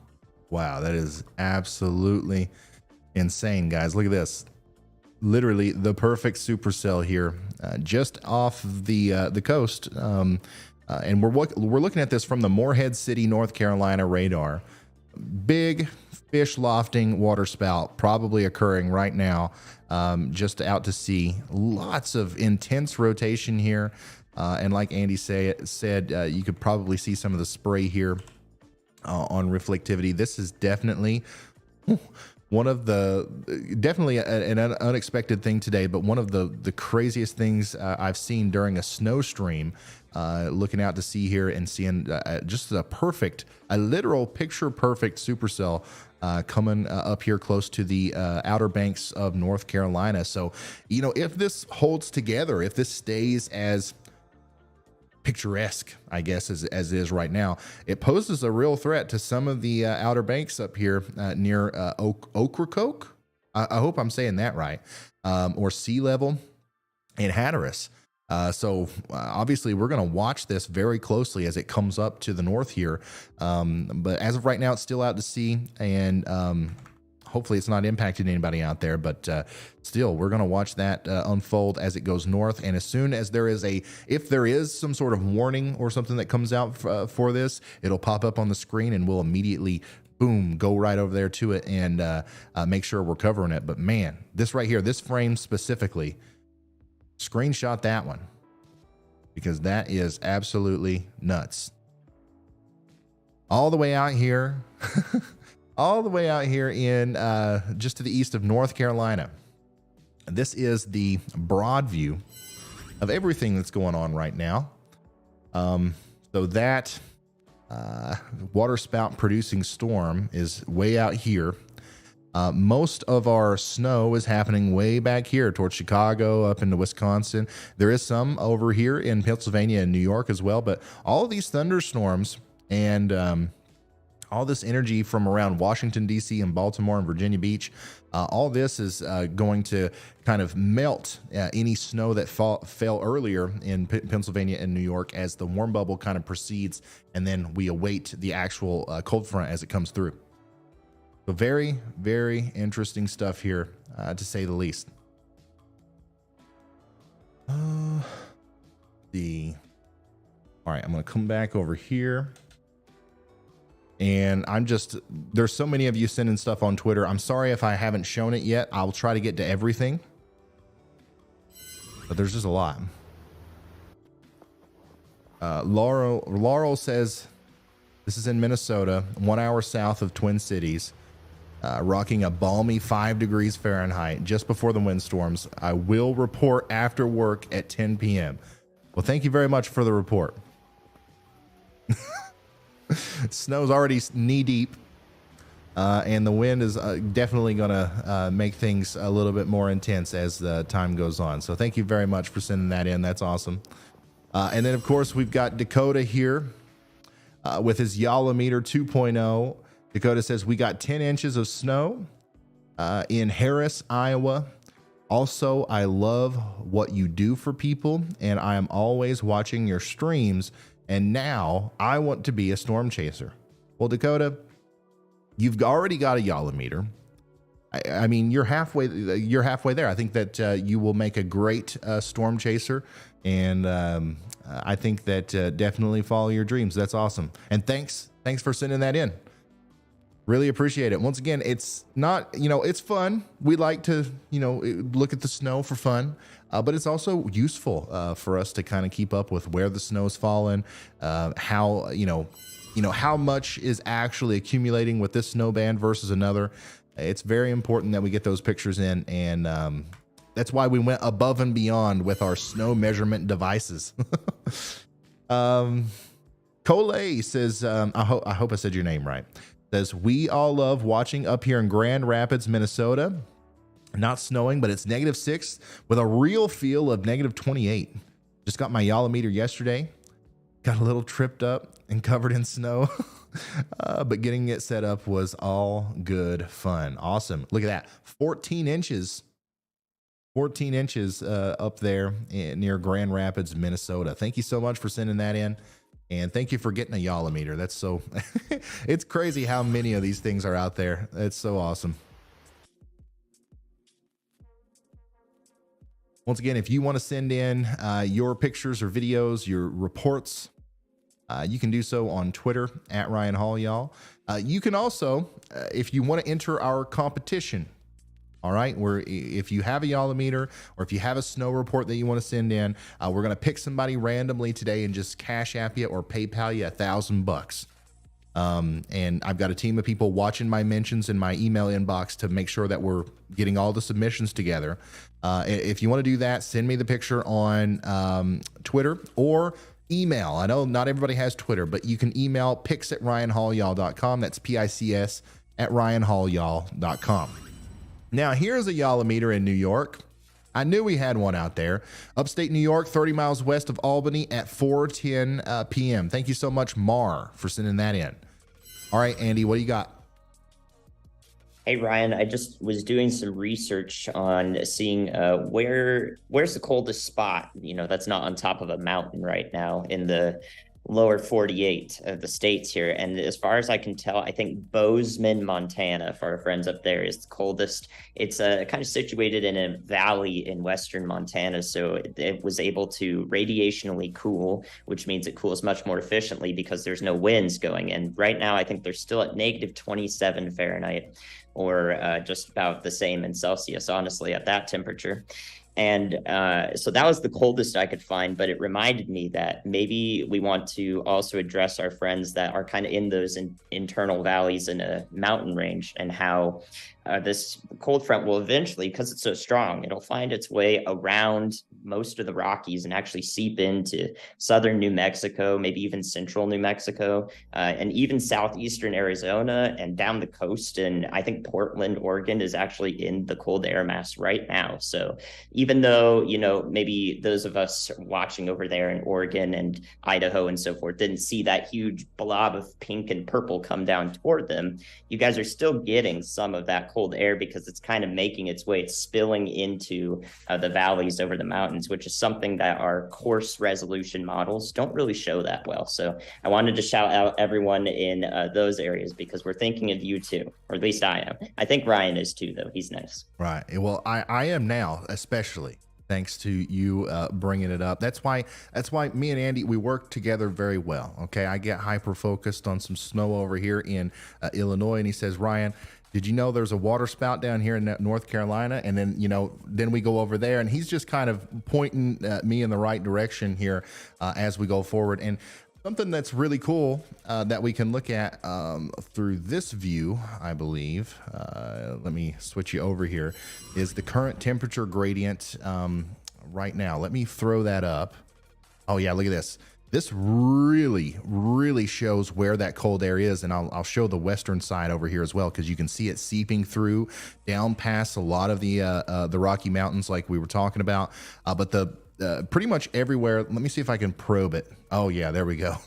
that is absolutely insane, guys. Look at this. Literally the perfect supercell here, just off the coast. And we're looking at this from the Morehead City, North Carolina radar. Big fish lofting waterspout probably occurring right now, just out to sea. Lots of intense rotation here. And like Andy said, you could probably see some of the spray here on reflectivity. This is definitely definitely an unexpected thing today, but one of the craziest things I've seen during a snow stream, looking out to sea here and seeing just a literal picture perfect supercell coming up here close to the Outer Banks of North Carolina. So, if this holds together, if this stays as picturesque, I guess, as it is right now, it poses a real threat to some of the Outer Banks up here near Ocracoke. I hope I'm saying that right, or sea level in Hatteras. So obviously we're going to watch this very closely as it comes up to the north here. But as of right now, it's still out to sea, and hopefully it's not impacting anybody out there, but still, we're going to watch that unfold as it goes north. And as soon as if there is some sort of warning or something that comes out for this, it'll pop up on the screen, and we'll immediately, boom, go right over there to it and make sure we're covering it. But man, this right here, this frame specifically, screenshot that one, because that is absolutely nuts. All the way out here. All the way out here in just to the east of North Carolina. This is the broad view of everything that's going on right now. So that waterspout producing storm is way out here. Most of our snow is happening way back here towards Chicago, up into Wisconsin. There is some over here in Pennsylvania and New York as well, but all of these thunderstorms and all this energy from around Washington, D.C. and Baltimore and Virginia Beach, all this is going to kind of melt any snow that fell earlier in Pennsylvania and New York as the warm bubble kind of proceeds, and then we await the actual cold front as it comes through. So very, very interesting stuff here, to say the least. All right, I'm going to come back over here. And there's so many of you sending stuff on Twitter. I'm sorry if I haven't shown it yet. I'll try to get to everything, but there's just a lot. Laurel says this is in Minnesota, 1 hour south of Twin Cities, rocking a balmy 5 degrees Fahrenheit just before the windstorms. I will report after work at 10 p.m. Well, thank you very much for the report. Snow's already knee deep, and the wind is definitely going to make things a little bit more intense as the time goes on. So thank you very much for sending that in. That's awesome. And then, of course, we've got Dakota here with his Yalometer 2.0. Dakota says we got 10 inches of snow. in Harris, Iowa. Also, I love what you do for people, and I am always watching your streams, and now I want to be a storm chaser. Well, Dakota, you've already got a Yala meter. I mean, you're halfway there. I think that you will make a great storm chaser, and I think that definitely follow your dreams. That's awesome. And thanks for sending that in. Really appreciate it. Once again, it's not, it's fun. We like to, look at the snow for fun, but it's also useful for us to kind of keep up with where the snow's fallen, how, how much is actually accumulating with this snow band versus another. It's very important that we get those pictures in, and that's why we went above and beyond with our snow measurement devices. Cole says, I hope I said your name right. Says, we all love watching up here in Grand Rapids, Minnesota. Not snowing, but it's -6 with a real feel of -28. Just got my Yala meter yesterday. Got a little tripped up and covered in snow. But getting it set up was all good fun. Awesome. Look at that. 14 inches. 14 inches up there near Grand Rapids, Minnesota. Thank you so much for sending that in. And thank you for getting a Yala meter. That's so, it's crazy how many of these things are out there. It's so awesome. Once again, if you want to send in your pictures or videos, your reports, you can do so on Twitter at Ryan Hall, y'all. You can also, if you want to enter our competition, all right, where if you have a Yala meter or if you have a snow report that you want to send in, we're going to pick somebody randomly today and just Cash App you or PayPal you $1,000. And I've got a team of people watching my mentions in my email inbox to make sure that we're getting all the submissions together. If you want to do that, send me the picture on Twitter or email. I know not everybody has Twitter, but you can email pics@ryanhallyall.com. That's PICS at ryanhallyall.com. Now, here's a Yala meter in New York. I knew we had one out there. Upstate New York, 30 miles west of Albany at 4:10 p.m. Thank you so much, Mar, for sending that in. All right, Andy, what do you got? Hey, Ryan, I just was doing some research on seeing where's the coldest spot, that's not on top of a mountain right now in the lower 48 of the states here. And as far as I can tell, I think Bozeman, Montana, for our friends up there, is the coldest. It's kind of situated in a valley in western Montana, so it was able to radiationally cool, which means it cools much more efficiently because there's no winds going. And right now, I think they're still at -27 Fahrenheit, or just about the same in Celsius, honestly, at that temperature. And so that was the coldest I could find, but it reminded me that maybe we want to also address our friends that are kind of in those internal valleys in a mountain range, and how this cold front will eventually, because it's so strong, it'll find its way around most of the Rockies and actually seep into southern New Mexico, maybe even central New Mexico, and even southeastern Arizona and down the coast. And I think Portland, Oregon is actually in the cold air mass right now. So even though, maybe those of us watching over there in Oregon and Idaho and so forth didn't see that huge blob of pink and purple come down toward them, you guys are still getting some of that cold air because it's kind of making its way, it's spilling into the valleys over the mountains, which is something that our coarse resolution models don't really show that well. So I wanted to shout out everyone in those areas because we're thinking of you too, or at least I am. I think Ryan is too, though. He's nice. Right. Well, I am now, especially thanks to you bringing it up. That's why me and Andy, we work together very well. Okay. I get hyper focused on some snow over here in Illinois. And he says, Ryan, did you know there's a water spout down here in North Carolina? And then, then we go over there, and he's just kind of pointing me in the right direction here as we go forward. And something that's really cool that we can look at through this view, I believe, let me switch you over here, is the current temperature gradient right now. Let me throw that up. Oh yeah, look at this. This really, really shows where that cold air is, and I'll show the western side over here as well, because you can see it seeping through down past a lot of the Rocky Mountains, like we were talking about. But pretty much everywhere. Let me see if I can probe it. Oh yeah, there we go.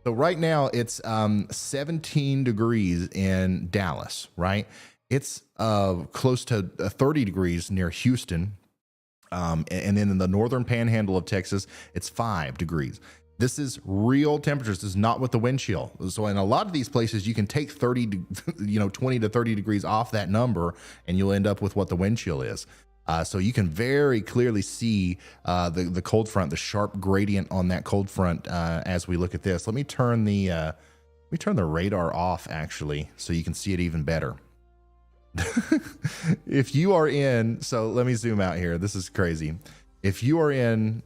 So right now it's 17 degrees in Dallas, right? It's close to 30 degrees near Houston. And then in the northern panhandle of Texas, it's 5 degrees. This is real temperatures. This is not with the wind chill. So in a lot of these places, you can take 20 to 30 degrees off that number, and you'll end up with what the wind chill is. So you can very clearly see the cold front, the sharp gradient on that cold front as we look at this. Let me turn the radar off, actually, so you can see it even better. If you are in, so let me zoom out here. This is crazy. If you are in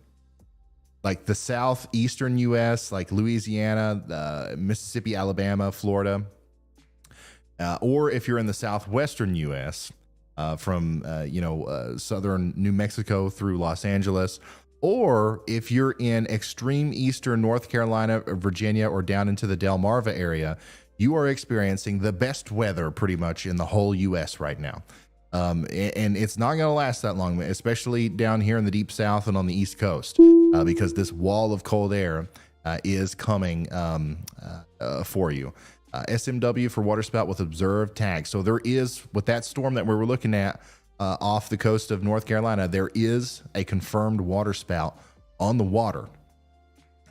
like the southeastern U.S., like Louisiana, Mississippi, Alabama, Florida, or if you're in the southwestern U.S., from southern New Mexico through Los Angeles, or if you're in extreme eastern North Carolina, Virginia, or down into the Delmarva area, you are experiencing the best weather pretty much in the whole U.S. right now. And it's not going to last that long, especially down here in the deep south and on the East Coast, because this wall of cold air is coming for you. SMW for waterspout with observed tag. So there is, with that storm that we were looking at off the coast of North Carolina, there is a confirmed waterspout on the water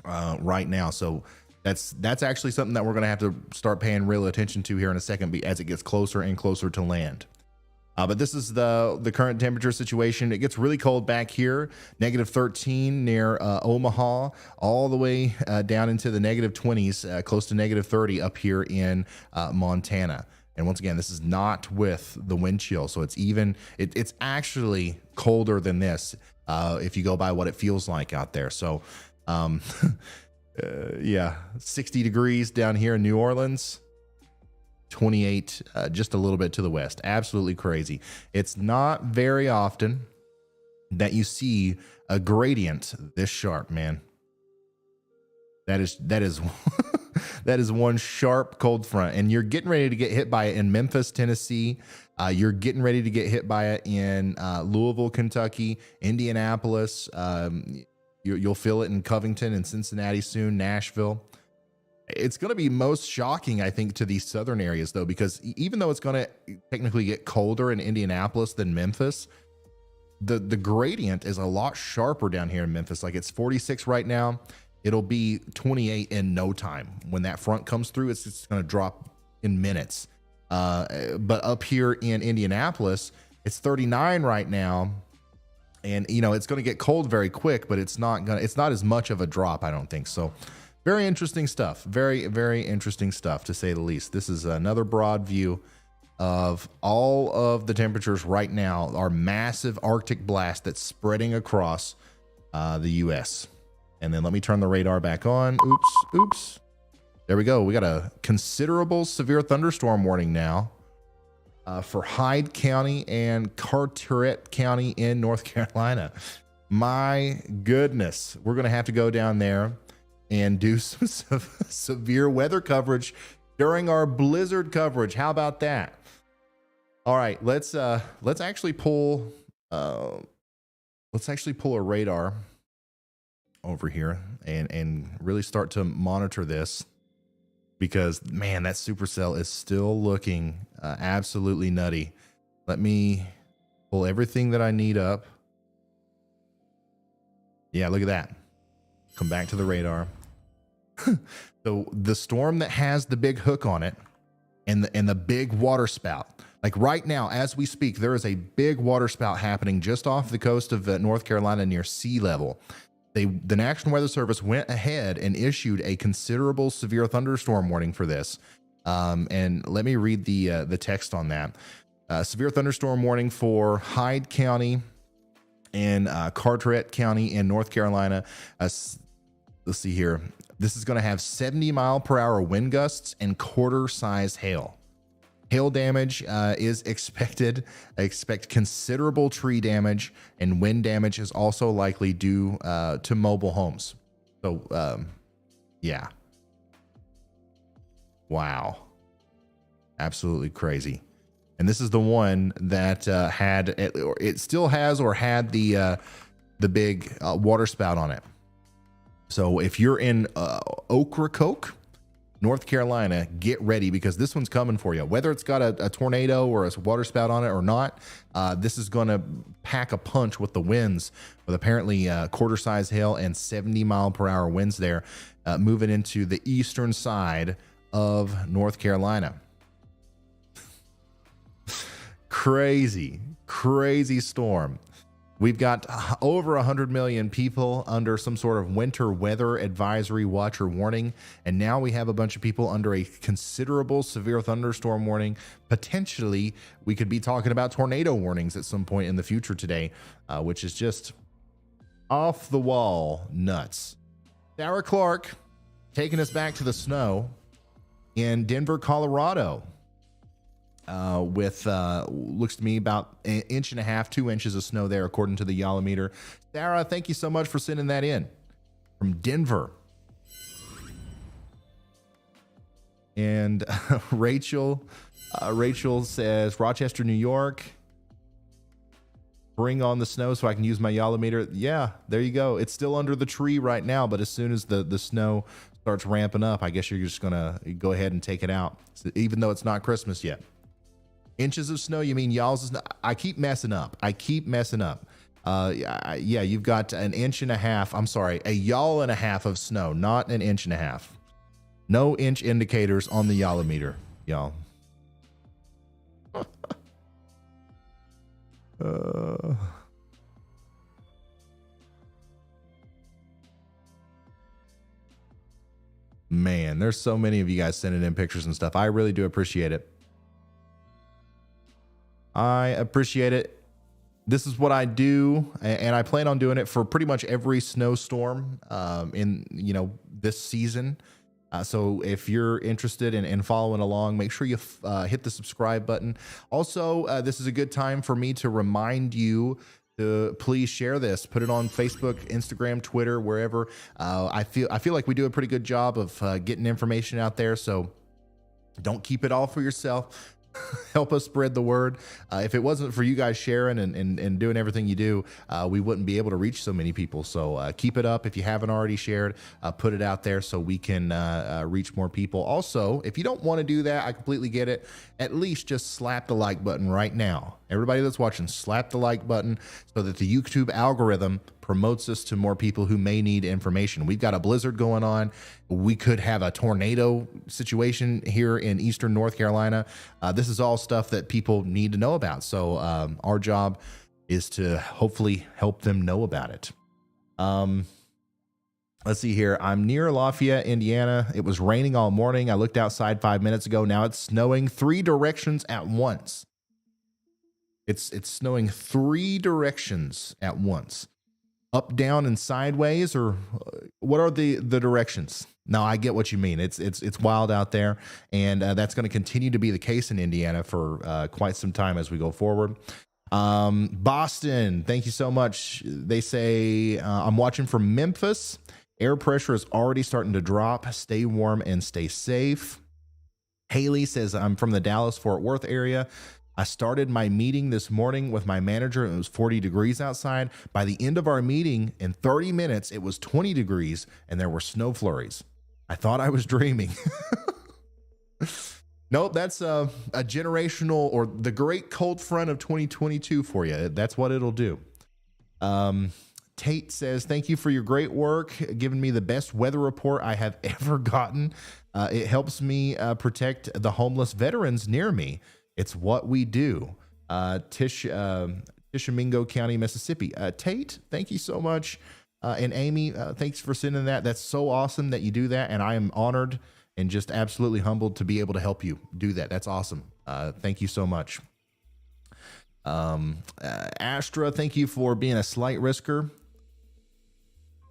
right now. So that's actually something that we're going to have to start paying real attention to here in a second as it gets closer and closer to land. But this is the current temperature situation. It gets really cold back here, -13 near Omaha, all the way down into the -20s, close to -30 up here in Montana. And once again, this is not with the wind chill, so it's actually colder than this if you go by what it feels like out there. So yeah, 60 degrees down here in New Orleans. 28 just a little bit to the west. Absolutely crazy. It's not very often that you see a gradient this sharp, man. That is that is one sharp cold front, and you're getting ready to get hit by it in Memphis, Tennessee. You're getting ready to get hit by it in Louisville, Kentucky, Indianapolis. You'll feel it in Covington and Cincinnati soon, Nashville. It's going to be most shocking, I think, to these southern areas, though, because even though it's going to technically get colder in Indianapolis than Memphis, the gradient is a lot sharper down here in Memphis. Like, it's 46 right now. It'll be 28 in no time. When that front comes through, it's just going to drop in minutes. But up here in Indianapolis, it's 39 right now. And, it's going to get cold very quick, but it's not as much of a drop, I don't think. So very interesting stuff. Very, very interesting stuff, to say the least. This is another broad view of all of the temperatures right now, our massive Arctic blast that's spreading across the U.S. And then let me turn the radar back on. Oops. There we go. We got a considerable severe thunderstorm warning now for Hyde County and Carteret County in North Carolina. My goodness. We're going to have to go down there and do some severe weather coverage during our blizzard coverage. How about that? All right, let's actually pull a radar over here and really start to monitor this, because man, that supercell is still looking absolutely nutty. Let me pull everything that I need up. Yeah, look at that. Come back to the radar. So the storm that has the big hook on it and the big water spout, like right now as we speak, there is a big water spout happening just off the coast of North Carolina near sea level. The National Weather Service went ahead and issued a considerable severe thunderstorm warning for this. And let me read the text on that. Severe thunderstorm warning for Hyde County and Carteret County in North Carolina. Let's see here. This is going to have 70-mile-per-hour wind gusts and quarter-sized hail. Hail damage is expected. Expect considerable tree damage, and wind damage is also likely due to mobile homes. So, yeah. Wow. Absolutely crazy. And this is the one that it still has or had the big water spout on it. So if you're in Ocracoke, North Carolina, get ready because this one's coming for you. Whether it's got a tornado or a water spout on it or not, this is going to pack a punch with the winds, with apparently quarter-size hail and 70-mile-per-hour winds there, moving into the eastern side of North Carolina. Crazy storm. We've got over 100 million people under some sort of winter weather advisory watch or warning. And now we have a bunch of people under a considerable severe thunderstorm warning. Potentially, we could be talking about tornado warnings at some point in the future today, which is just off the wall nuts. Sarah Clark taking us back to the snow in Denver, Colorado. With looks to me about an inch and a half, 2 inches of snow there, according to the Yolometer. Sarah, thank you so much for sending that in from Denver. And Rachel says Rochester, New York. Bring on the snow so I can use my Yolometer. Yeah, there you go. It's still under the tree right now, but as soon as the snow starts ramping up, I guess you're just gonna go ahead and take it out, even though it's not Christmas yet. Inches of snow, you mean y'all's? I keep messing up. Yeah, you've got an inch and a half. I'm sorry, a y'all and a half of snow, not an inch and a half. No inch indicators on the Yolometer, y'all. Man, there's so many of you guys sending in pictures and stuff. I really do appreciate it. I appreciate it. This is what I do, and I plan on doing it for pretty much every snowstorm in this season. So if you're interested in following along, make sure you hit the subscribe button. Also, this is a good time for me to remind you to please share this, put it on Facebook, Instagram, Twitter, wherever. I feel like we do a pretty good job of getting information out there. So don't keep it all for yourself. Help us spread the word. If it wasn't for you guys sharing and doing everything you do, we wouldn't be able to reach so many people. So keep it up. If you haven't already shared, put it out there so we can reach more people. Also, if you don't want to do that, I completely get it. At least just slap the like button right now. Everybody that's watching, slap the like button so that the YouTube algorithm promotes us to more people who may need information. We've got a blizzard going on. We could have a tornado situation here in eastern North Carolina. This is all stuff that people need to know about. So our job is to hopefully help them know about it. Let's see here. I'm near Lafayette, Indiana. It was raining all morning. I looked outside 5 minutes ago. Now it's snowing 3 directions at once. It's snowing 3 directions at once. Up, down, and sideways, or what are the directions? No, I get what you mean. It's wild out there, and that's going to continue to be the case in Indiana for quite some time as we go forward. Boston, thank you so much. They say, I'm watching from Memphis. Air pressure is already starting to drop. Stay warm and stay safe. Haley says, I'm from the Dallas-Fort Worth area. I started my meeting this morning with my manager, and it was 40 degrees outside. By the end of our meeting, in 30 minutes, it was 20 degrees, and there were snow flurries. I thought I was dreaming. Nope, that's a generational, or the great cold front of 2022 for you. That's what it'll do. Tate says, thank you for your great work, giving me the best weather report I have ever gotten. It helps me protect the homeless veterans near me. It's what we do. Tishomingo County, Mississippi. Tate, thank you so much. And Amy, thanks for sending that. That's so awesome that you do that. And I am honored and just absolutely humbled to be able to help you do that. That's awesome. Thank you so much. Astra, thank you for being a slight risker.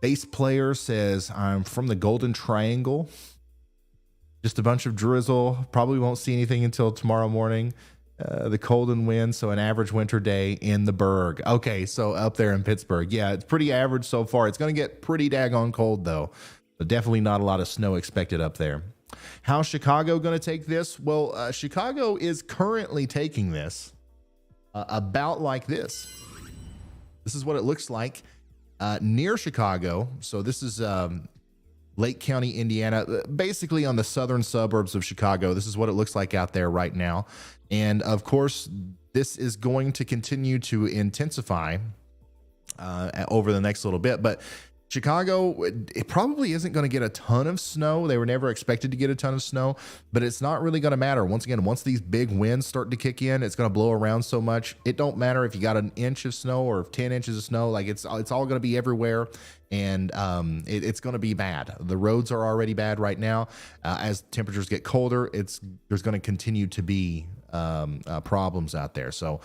Bass player says, I'm from the Golden Triangle. Just a bunch of drizzle. Probably won't see anything until tomorrow morning. The cold and wind, so an average winter day in the Berg. Okay, so up there in Pittsburgh. Yeah, it's pretty average so far. It's going to get pretty daggone cold, though. But definitely not a lot of snow expected up there. How's Chicago going to take this? Well, Chicago is currently taking this about like this. This is what it looks like near Chicago. So this is Lake County, Indiana, basically on the southern suburbs of Chicago. This is what it looks like out there right now. And of course, this is going to continue to intensify over the next little bit. But Chicago, it probably isn't going to get a ton of snow. They were never expected to get a ton of snow, but it's not really going to matter. Once again, once these big winds start to kick in, it's going to blow around so much. It don't matter if you got an inch of snow or 10 inches of snow. Like it's all going to be everywhere, and it's going to be bad. The roads are already bad right now. As temperatures get colder, there's going to continue to be problems out there. So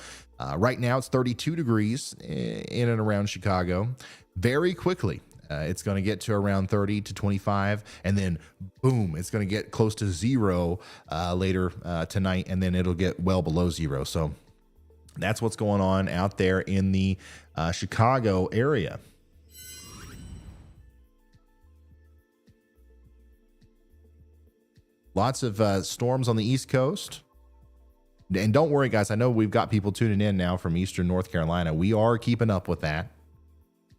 right now it's 32 degrees in and around Chicago. Very quickly, it's going to get to around 30 to 25, and then boom, it's going to get close to zero later tonight, and then it'll get well below zero. So that's what's going on out there in the Chicago area. Lots of storms on the East Coast. And don't worry, guys. I know we've got people tuning in now from Eastern North Carolina. We are keeping up with that.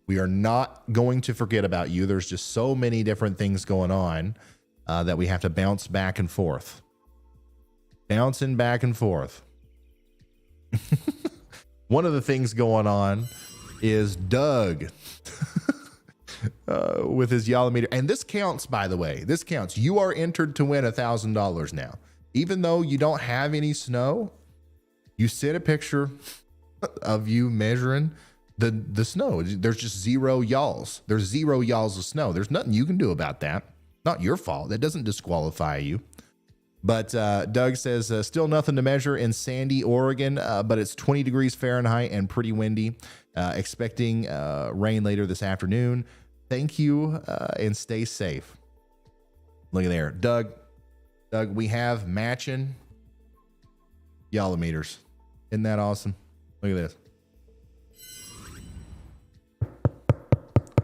We are not going to forget about you. There's just so many different things going on that we have to bounce back and forth. Bouncing back and forth. One of the things going on is Doug with his Yolometer. And this counts, by the way. This counts. You are entered to win $1,000 now. Even though you don't have any snow, you sent a picture of you measuring the snow. There's just zero y'alls. There's 0 y'alls of snow. There's nothing you can do about that. Not your fault. That doesn't disqualify you. But Doug says still nothing to measure in Sandy, Oregon, but it's 20 degrees Fahrenheit and pretty windy. Expecting rain later this afternoon. Thank you and stay safe. Look at there. Doug, we have matching Yolometers. Isn't that awesome? Look at this.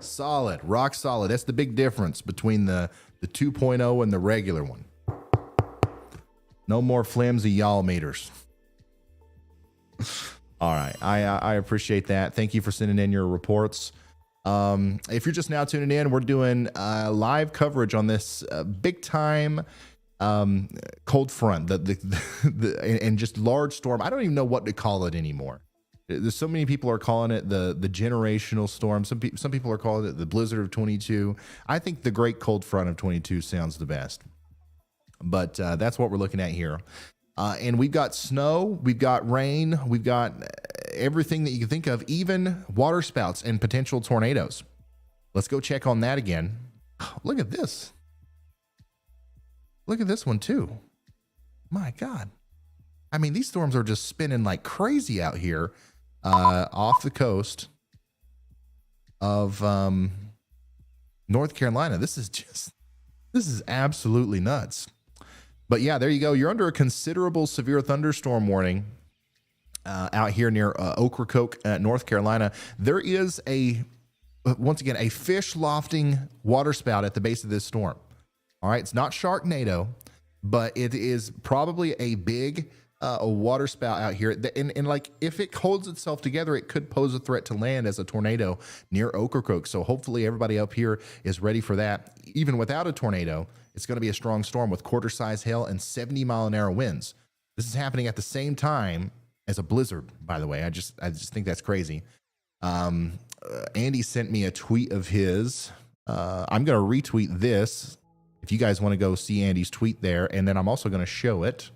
Solid, rock solid. That's the big difference between the 2.0 and the regular one. No more flimsy Yolometers. All right, I appreciate that. Thank you for sending in your reports. If you're just now tuning in, we're doing live coverage on this big time cold front, and just large storm. I don't even know what to call it anymore. There's so many people are calling it the generational storm. Some people are calling it the blizzard of 22. I think the great cold front of 22 sounds the best. But that's what we're looking at here. And we've got snow, we've got rain, we've got everything that you can think of, even water spouts and potential tornadoes. Let's go check on that again. Look at this. Look at this one too. My God. I mean, these storms are just spinning like crazy out here off the coast of North Carolina. This is absolutely nuts. But yeah, there you go. You're under a considerable severe thunderstorm warning out here near Ocracoke, North Carolina. There is once again, a fish lofting waterspout at the base of this storm. All right. It's not Sharknado, but it is probably a big a water spout out here. And like, if it holds itself together, it could pose a threat to land as a tornado near Ocracoke. So hopefully everybody up here is ready for that. Even without a tornado, it's going to be a strong storm with quarter-size hail and 70-mile-an-hour winds. This is happening at the same time as a blizzard, by the way. I just think that's crazy. Andy sent me a tweet of his. I'm going to retweet this if you guys want to go see Andy's tweet there, and then I'm also going to show it.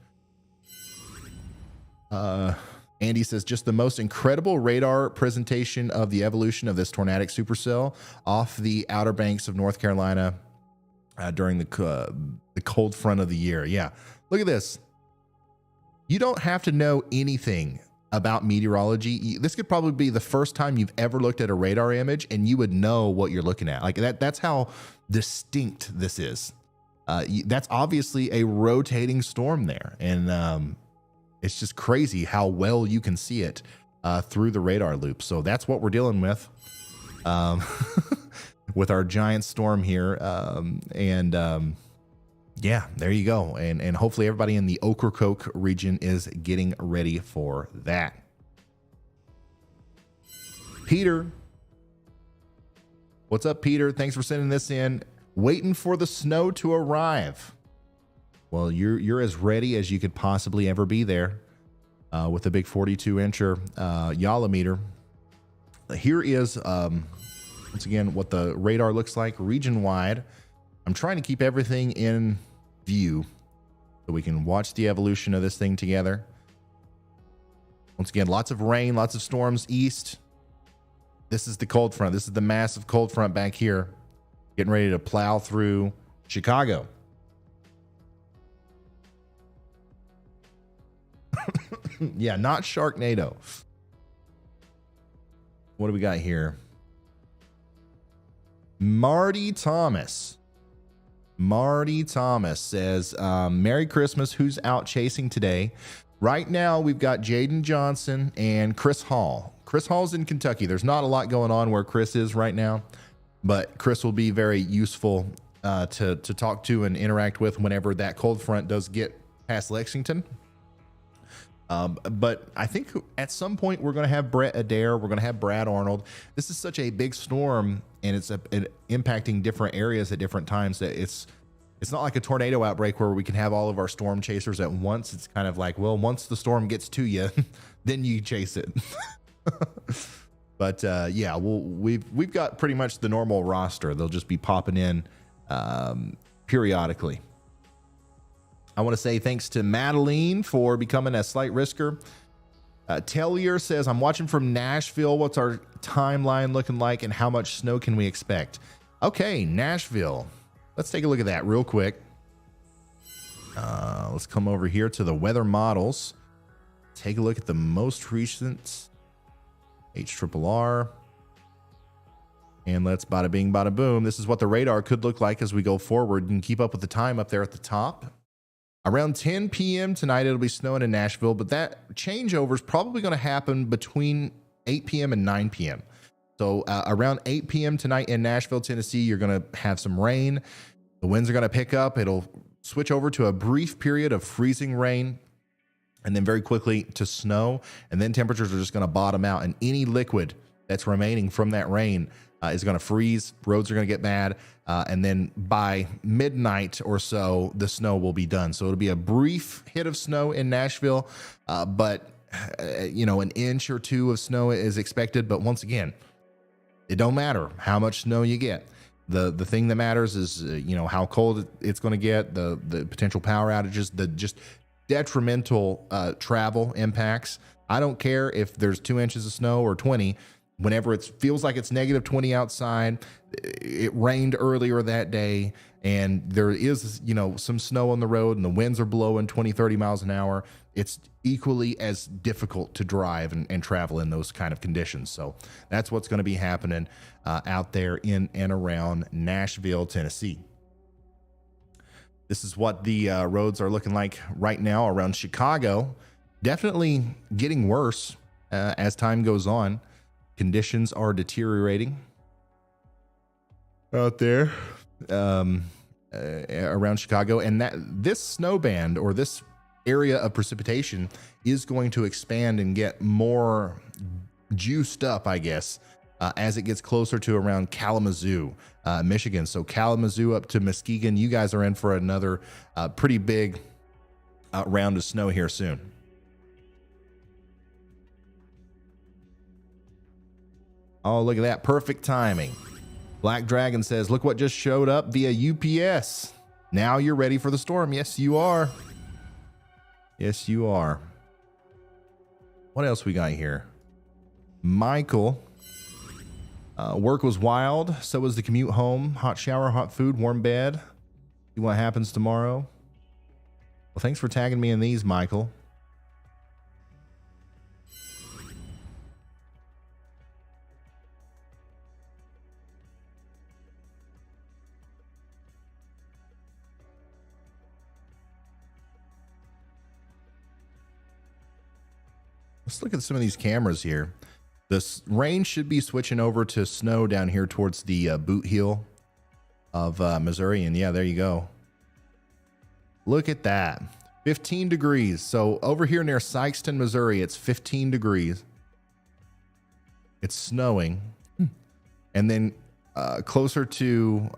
Andy says, just the most incredible radar presentation of the evolution of this tornadic supercell off the Outer Banks of North Carolina during the cold front of the year. Yeah, look at this. You don't have to know anything about meteorology. This could probably be the first time you've ever looked at a radar image and you would know what you're looking at. Like that's how distinct this is. That's obviously a rotating storm there. And it's just crazy how well you can see it through the radar loop. So that's what we're dealing with with our giant storm here. Yeah, there you go. And hopefully everybody in the Ocracoke region is getting ready for that. Peter. What's up, Peter? Thanks for sending this in. waiting for the snow to arrive. Well, you're as ready as you could possibly ever be there with a big 42-incher Yalameter. Here is, once again, what the radar looks like region-wide. I'm trying to keep everything in view so we can watch the evolution of this thing together. Once again, lots of rain, lots of storms east. This is the cold front. This is the massive cold front back here, getting ready to plow through Chicago. Yeah, not Sharknado. What do we got here? Marty Thomas. Marty Thomas says, Merry Christmas. Who's out chasing today? Right now, we've got Jaden Johnson and Chris Hall. Chris Hall's in Kentucky. There's not a lot going on where Chris is right now, but Chris will be very useful to talk to and interact with whenever that cold front does get past Lexington. But I think at some point we're going to have Brett Adair. We're going to have Brad Arnold. This is such a big storm, and it's impacting different areas at different times that it's not like a tornado outbreak where we can have all of our storm chasers at once. It's kind of like, well, once the storm gets to you, then you chase it. But yeah, we've got pretty much the normal roster. They'll just be popping in periodically. I want to say thanks to Madeline for becoming a slight risker. Tellier says, I'm watching from Nashville. What's our timeline looking like and how much snow can we expect? Okay, Nashville. Let's take a look at that real quick. Let's come over here to the weather models. Take a look at the most recent HRRR. And let's bada bing, bada boom. This is what the radar could look like as we go forward. You can keep up with the time up there at the top. Around 10 p.m. tonight, it'll be snowing in Nashville, but that changeover is probably going to happen between 8 p.m. and 9 p.m. So around 8 p.m. tonight in Nashville, Tennessee, you're going to have some rain. The winds are going to pick up. It'll switch over to a brief period of freezing rain and then very quickly to snow. And then temperatures are just going to bottom out. And any liquid that's remaining from that rain is going to freeze. Roads are going to get bad. And then by midnight or so, the snow will be done. So it'll be a brief hit of snow in Nashville, but an inch or two of snow is expected. But once again, it don't matter how much snow you get. The thing that matters is how cold it's going to get, the potential power outages, the just detrimental travel impacts. I don't care if there's 2 inches of snow or 20. Whenever it feels like it's negative 20 outside, it rained earlier that day, and there is, some snow on the road and the winds are blowing 20, 30 miles an hour, it's equally as difficult to drive and travel in those kind of conditions. So that's what's going to be happening out there in and around Nashville, Tennessee. This is what the roads are looking like right now around Chicago. Definitely getting worse as time goes on. Conditions are deteriorating out there around Chicago, and that this snow band or this area of precipitation is going to expand and get more juiced up, I guess, as it gets closer to around Kalamazoo, Michigan. So Kalamazoo up to Muskegon, you guys are in for another pretty big round of snow here soon. Oh, look at that. Perfect timing. Black Dragon says, look what just showed up via UPS. Now you're ready for the storm. Yes, you are. Yes, you are. What else we got here? Michael. Work was wild. So was the commute home. Hot shower, hot food, warm bed. See what happens tomorrow. Well, thanks for tagging me in these, Michael. Let's look at some of these cameras here. This rain should be switching over to snow down here towards the boot heel of Missouri. And yeah, there you go. Look at that. 15 degrees. So over here near Sykeston, Missouri, it's 15 degrees. It's snowing. And then closer to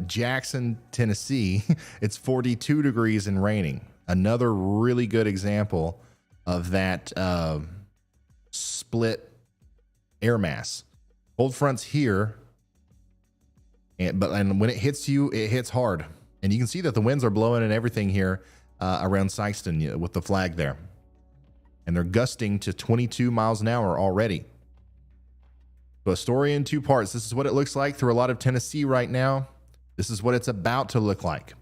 Jackson, Tennessee, it's 42 degrees and raining. Another really good example of that split air mass. Cold fronts here, and when it hits you, it hits hard. And you can see that the winds are blowing and everything here around Sykeston with the flag there. And they're gusting to 22 miles an hour already. So a story in two parts. This is what it looks like through a lot of Tennessee right now. This is what it's about to look like.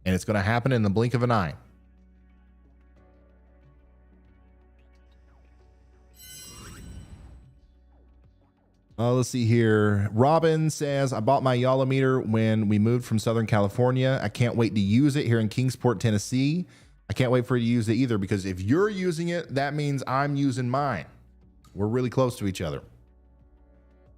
And it's going to happen in the blink of an eye. Let's see here. Robin says, I bought my Yala meter when we moved from Southern California. I can't wait to use it here in Kingsport, Tennessee. I can't wait for you to use it either, because if you're using it, that means I'm using mine. We're really close to each other.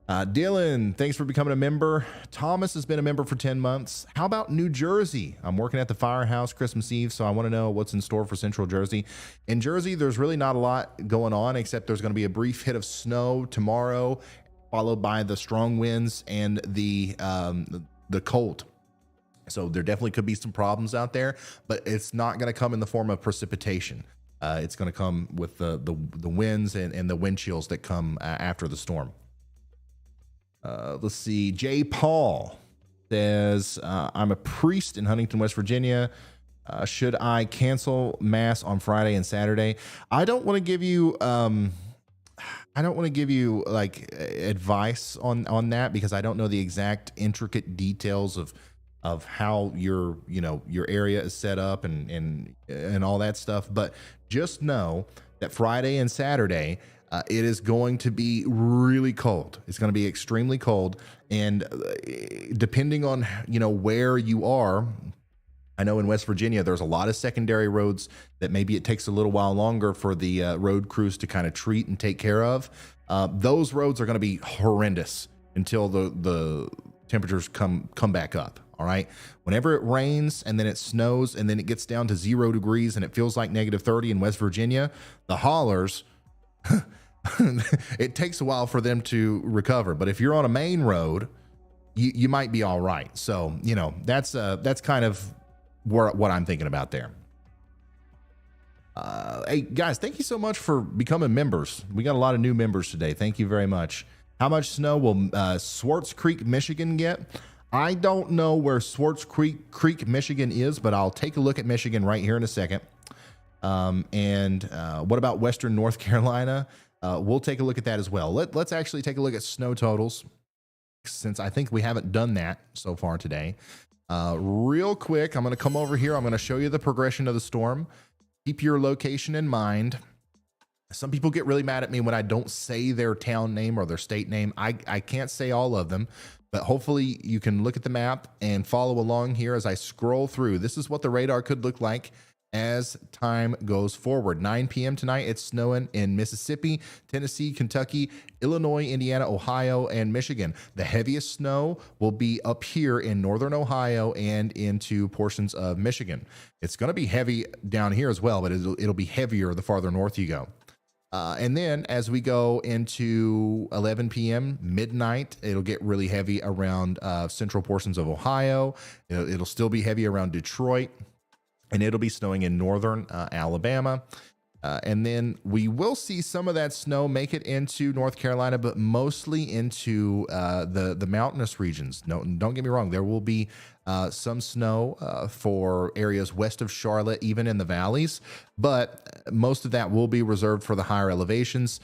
Dylan, thanks for becoming a member. Thomas has been a member for 10 months. How about New Jersey? I'm working at the firehouse Christmas Eve, so I want to know what's in store for Central Jersey. In Jersey, there's really not a lot going on, except there's going to be a brief hit of snow tomorrow, followed by the strong winds and the cold. So there definitely could be some problems out there, but it's not going to come in the form of precipitation. It's going to come with the winds and the wind chills that come after the storm. Let's see. Jay Paul says, I'm a priest in Huntington, West Virginia. Should I cancel mass on Friday and Saturday? I don't want to give you like advice on that, because I don't know the exact intricate details of how your area is set up and all that stuff. But just know that Friday and Saturday, it is going to be really cold. It's going to be extremely cold. And depending on, where you are, I know in West Virginia, there's a lot of secondary roads that maybe it takes a little while longer for the road crews to kind of treat and take care of. Those roads are going to be horrendous until the temperatures come back up. All right. Whenever it rains and then it snows and then it gets down to 0 degrees and it feels like -30 in West Virginia, the haulers, it takes a while for them to recover. But if you're on a main road, you might be all right. So, that's kind of what I'm thinking about there. Hey guys, thank you so much for becoming members. We got a lot of new members today. Thank you very much. How much snow will Swartz Creek, Michigan get? I don't know where Swartz Creek, Michigan is, but I'll take a look at Michigan right here in a second. And what about Western North Carolina? We'll take a look at that as well. Let's actually take a look at snow totals, since I think we haven't done that so far today. Real quick, I'm going to come over here. I'm going to show you the progression of the storm. Keep your location in mind. Some people get really mad at me when I don't say their town name or their state name. I can't say all of them, but hopefully you can look at the map and follow along here as I scroll through. This is what the radar could look like as time goes forward. 9 p.m. tonight, it's snowing in Mississippi, Tennessee, Kentucky, Illinois, Indiana, Ohio, and Michigan. The heaviest snow will be up here in northern Ohio and into portions of Michigan. It's going to be heavy down here as well, but it'll be heavier the farther north you go. And then as we go into 11 p.m., midnight, it'll get really heavy around central portions of Ohio. It'll still be heavy around Detroit, and it'll be snowing in northern Alabama. And then we will see some of that snow make it into North Carolina, but mostly into the mountainous regions. No, don't get me wrong. There will be some snow for areas west of Charlotte, even in the valleys, but most of that will be reserved for the higher elevations.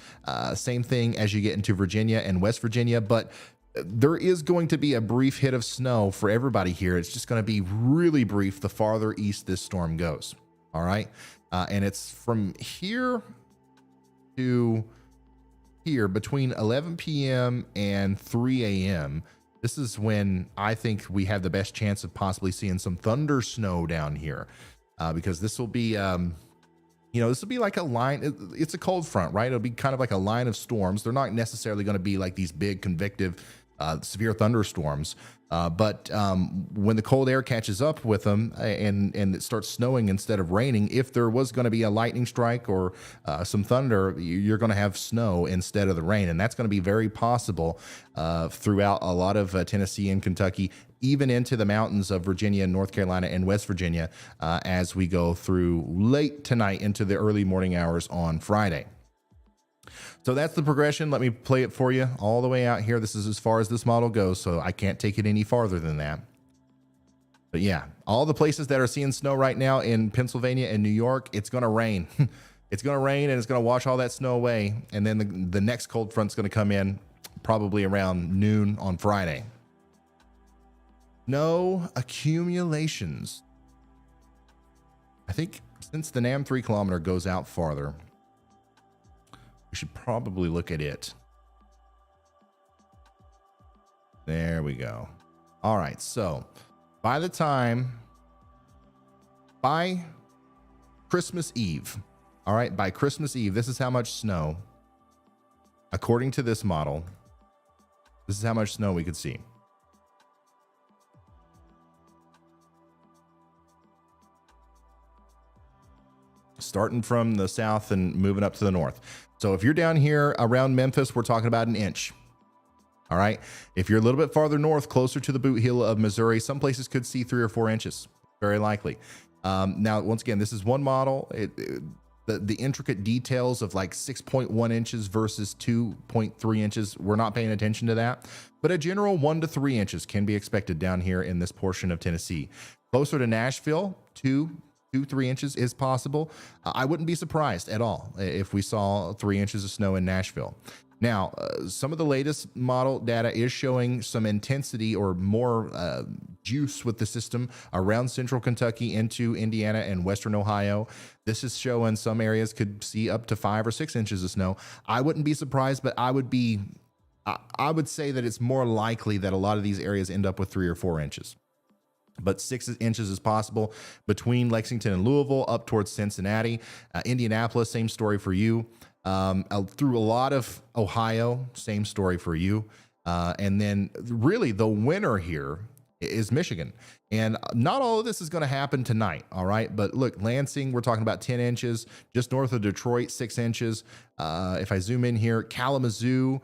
Same thing as you get into Virginia and West Virginia, but there is going to be a brief hit of snow for everybody here. It's just going to be really brief the farther east this storm goes. All right. And it's from here to here between 11 p.m. and 3 a.m. This is when I think we have the best chance of possibly seeing some thunder snow down here, because this will be, this will be like a line. It's a cold front, right? It'll be kind of like a line of storms. They're not necessarily going to be like these big convective severe thunderstorms. But when the cold air catches up with them and it starts snowing instead of raining, if there was going to be a lightning strike or some thunder, you're going to have snow instead of the rain. And that's going to be very possible throughout a lot of Tennessee and Kentucky, even into the mountains of Virginia, North Carolina, and West Virginia as we go through late tonight into the early morning hours on Friday. So that's the progression. Let me play it for you all the way out here. This is as far as this model goes, so I can't take it any farther than that. But yeah, all the places that are seeing snow right now in Pennsylvania and New York, it's going to rain. It's going to rain and it's going to wash all that snow away. And then the next cold front's going to come in probably around noon on Friday. Snow accumulations. I think since the NAM 3 kilometer goes out farther, we should probably look at it. There we go. All right. So by Christmas Eve, all right, by Christmas Eve, this is how much snow, according to this model, this is how much snow we could see. Starting from the south and moving up to the north. So if you're down here around Memphis, we're talking about an inch. All right. If you're a little bit farther north, closer to the boot heel of Missouri, some places could see 3 or 4 inches, very likely. Now, once again, this is one model. The intricate details of like 6.1 inches versus 2.3 inches, we're not paying attention to that. But a general 1 to 3 inches can be expected down here in this portion of Tennessee. Closer to Nashville, 2-3 inches is possible. I wouldn't be surprised at all if we saw 3 inches of snow in Nashville. Now, some of the latest model data is showing some intensity or more juice with the system around central Kentucky into Indiana and western Ohio. This is showing some areas could see up to 5 or 6 inches of snow. I wouldn't be surprised, but I would say that it's more likely that a lot of these areas end up with 3 or 4 inches. But 6 inches is possible between Lexington and Louisville up towards Cincinnati. Indianapolis, same story for you. Through a lot of Ohio, same story for you. And then really the winner here is Michigan. And not all of this is going to happen tonight. All right. But look, Lansing, we're talking about 10 inches, just north of Detroit, 6 inches. If I zoom in here, Kalamazoo,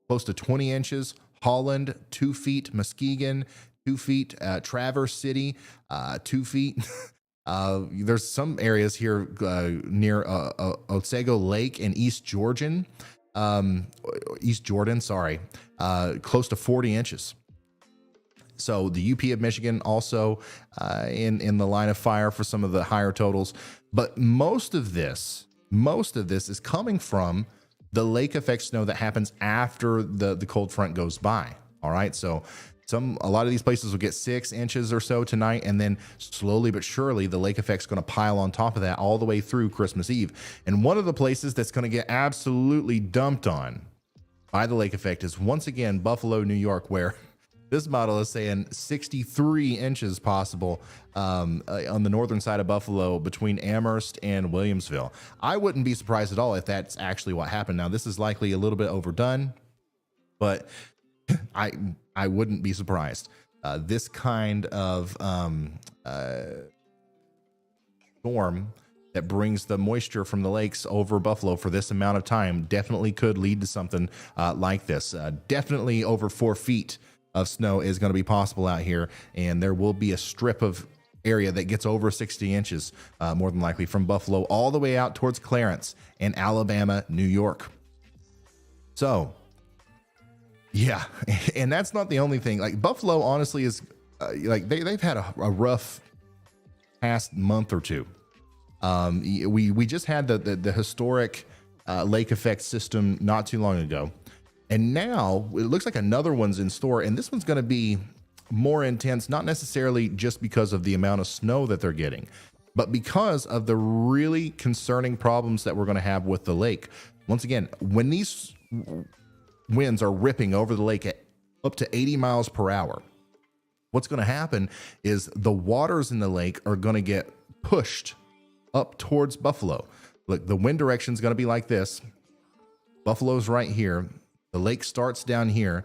close to 20 inches, Holland, 2 feet, Muskegon, 2 feet, Traverse City, 2 feet. There's some areas here near Otsego Lake and East Jordan, sorry, close to 40 inches. So the UP of Michigan also in the line of fire for some of the higher totals. But most of this is coming from the lake effect snow that happens after the cold front goes by. All right, so a lot of these places will get 6 inches or so tonight, and then slowly but surely the lake effect's going to pile on top of that all the way through Christmas Eve. And one of the places that's going to get absolutely dumped on by the lake effect is once again Buffalo, New York, where this model is saying 63 inches possible on the northern side of Buffalo between Amherst and Williamsville. I wouldn't be surprised at all if that's actually what happened. Now, this is likely a little bit overdone, but I wouldn't be surprised. This kind of storm that brings the moisture from the lakes over Buffalo for this amount of time definitely could lead to something like this. Definitely over 4 feet of snow is going to be possible out here, and there will be a strip of area that gets over 60 inches, more than likely, from Buffalo all the way out towards Clarence and Alabama, New York. So yeah, and that's not the only thing. Like Buffalo, honestly, is like they've had a rough past month or two. We just had the historic lake effect system not too long ago, and now it looks like another one's in store, and this one's going to be more intense, not necessarily just because of the amount of snow that they're getting, but because of the really concerning problems that we're going to have with the lake. Once again, when these winds are ripping over the lake at up to 80 miles per hour, what's going to happen is the waters in the lake are going to get pushed up towards Buffalo. Look, the wind direction is going to be like this. Buffalo's right here. The lake starts down here.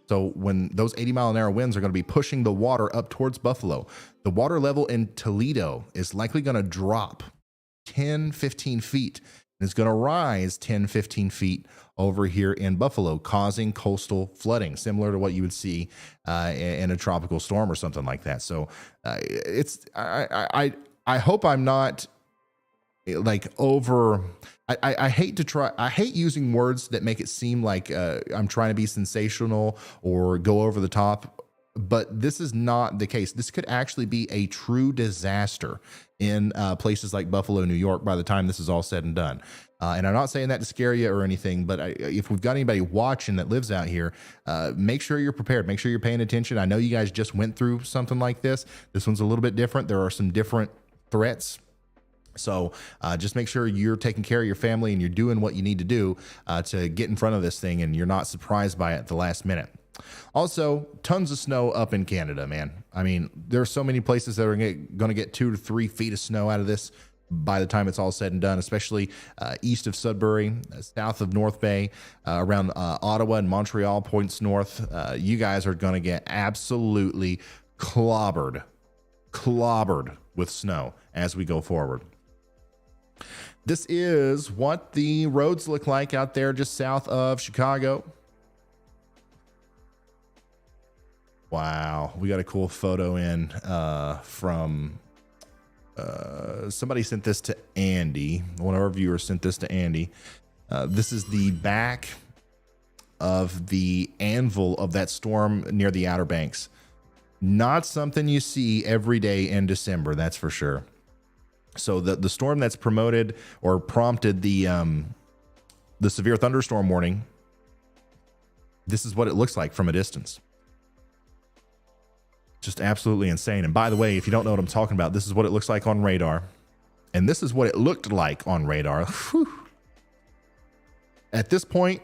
So when those 80-mile-an-hour winds are going to be pushing the water up towards Buffalo, the water level in Toledo is likely going to drop 10, 15 feet. And it's going to rise 10, 15 feet over here in Buffalo, causing coastal flooding, similar to what you would see in a tropical storm or something like that. So I hope I'm not like over. I hate using words that make it seem like I'm trying to be sensational or go over the top, but this is not the case. This could actually be a true disaster in places like Buffalo, New York, by the time this is all said and done. And I'm not saying that to scare you or anything, but if we've got anybody watching that lives out here, make sure you're prepared. Make sure you're paying attention. I know you guys just went through something like this. This one's a little bit different. There are some different threats. So just make sure you're taking care of your family and you're doing what you need to do to get in front of this thing and you're not surprised by it at the last minute. Also, tons of snow up in Canada, man. I mean, there are so many places that are going to get 2 to 3 feet of snow out of this by the time it's all said and done, especially east of Sudbury, south of North Bay, around Ottawa and Montreal, points north. You guys are going to get absolutely clobbered with snow as we go forward. This is what the roads look like out there just south of Chicago. Wow, we got a cool photo in from somebody sent this to Andy. One of our viewers sent this to Andy. This is the back of the anvil of that storm near the Outer Banks. Not something you see every day in December, that's for sure. So the storm that's promoted or prompted the severe thunderstorm warning, this is what it looks like from a distance. Just absolutely insane. And by the way, if you don't know what I'm talking about, this is what it looks like on radar. And this is what it looked like on radar. Whew. At this point,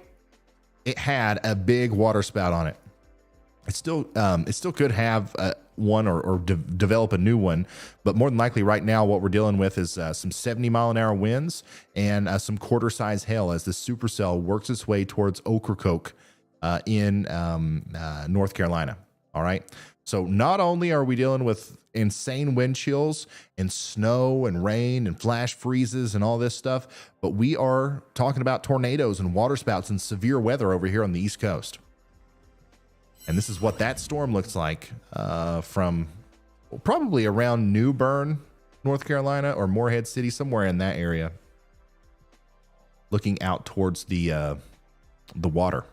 it had a big water spout on it. It still could have one or develop a new one, but more than likely right now what we're dealing with is some 70-mile-an-hour winds and some quarter-size hail as the supercell works its way towards Ocracoke in North Carolina. All right. So not only are we dealing with insane wind chills and snow and rain and flash freezes and all this stuff, but we are talking about tornadoes and waterspouts and severe weather over here on the East Coast. And this is what that storm looks like from probably around New Bern, North Carolina, or Morehead City, somewhere in that area, looking out towards the water.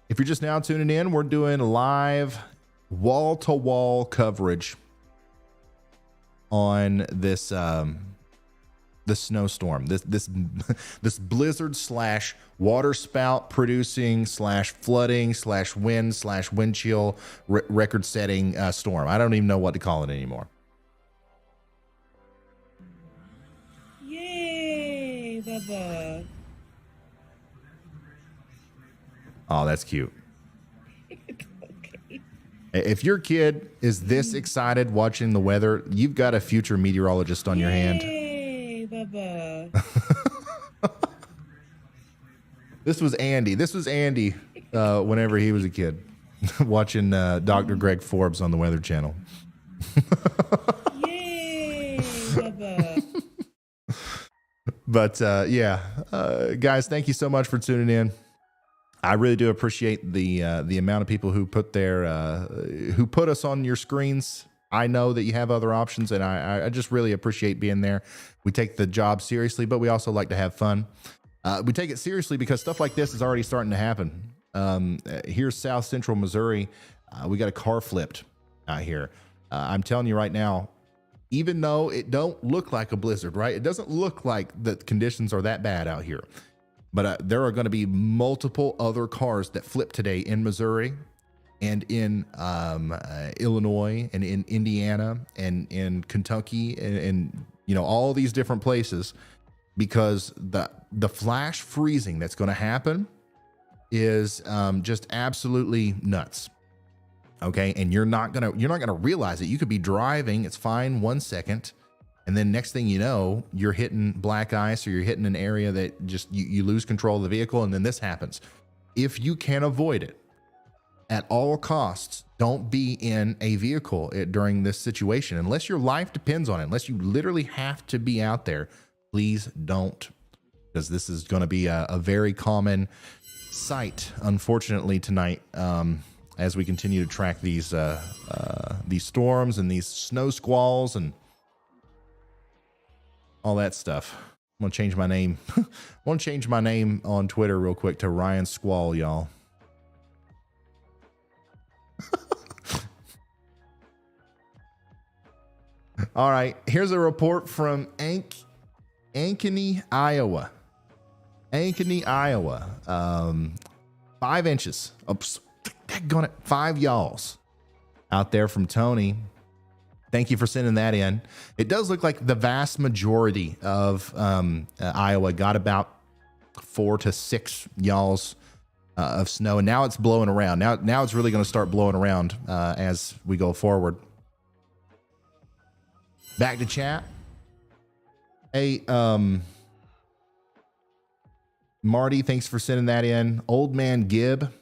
If you're just now tuning in, we're doing live wall-to-wall coverage on this the snowstorm, this blizzard slash water spout producing slash flooding slash wind chill record setting storm. I don't even know what to call it anymore. Yay, Bubba. Oh, that's cute. Okay. If your kid is this excited watching the weather, you've got a future meteorologist on your hand. Yay, Bubba. This was Andy whenever he was a kid watching Dr. Greg Forbes on the Weather Channel. Yay, Bubba. But guys, thank you so much for tuning in. I really do appreciate the amount of people who put us on your screens. I know that you have other options, and I just really appreciate being there. We take the job seriously, but we also like to have fun. We take it seriously because stuff like this is already starting to happen. Here's South Central Missouri. We got a car flipped out here. I'm telling you right now, even though it don't look like a blizzard, right? It doesn't look like the conditions are that bad out here. But there are going to be multiple other cars that flip today in Missouri and in Illinois and in Indiana and in Kentucky and all these different places, because the flash freezing that's going to happen is just absolutely nuts. Okay, and you're not gonna realize it. You could be driving, it's fine 1 second, And then next thing you know, you're hitting black ice or you're hitting an area that just you lose control of the vehicle. And then this happens. If you can avoid it at all costs, don't be in a vehicle during this situation unless your life depends on it, unless you literally have to be out there. Please don't, because this is going to be a very common sight, unfortunately, tonight, as we continue to track these storms and these snow squalls and all that stuff. I'm gonna change my name. I want to change my name on Twitter real quick to Ryan Squall, y'all. All right, here's a report from Ankeny, Iowa. Ankeny, Iowa. 5 inches. Oops, 5 y'alls out there from Tony. Thank you for sending that in. It does look like the vast majority of Iowa got about 4 to 6 y'alls of snow, and now it's blowing around. Now it's really going to start blowing around as we go forward. Back to chat. Hey, Marty, thanks for sending that in. Old Man Gibb,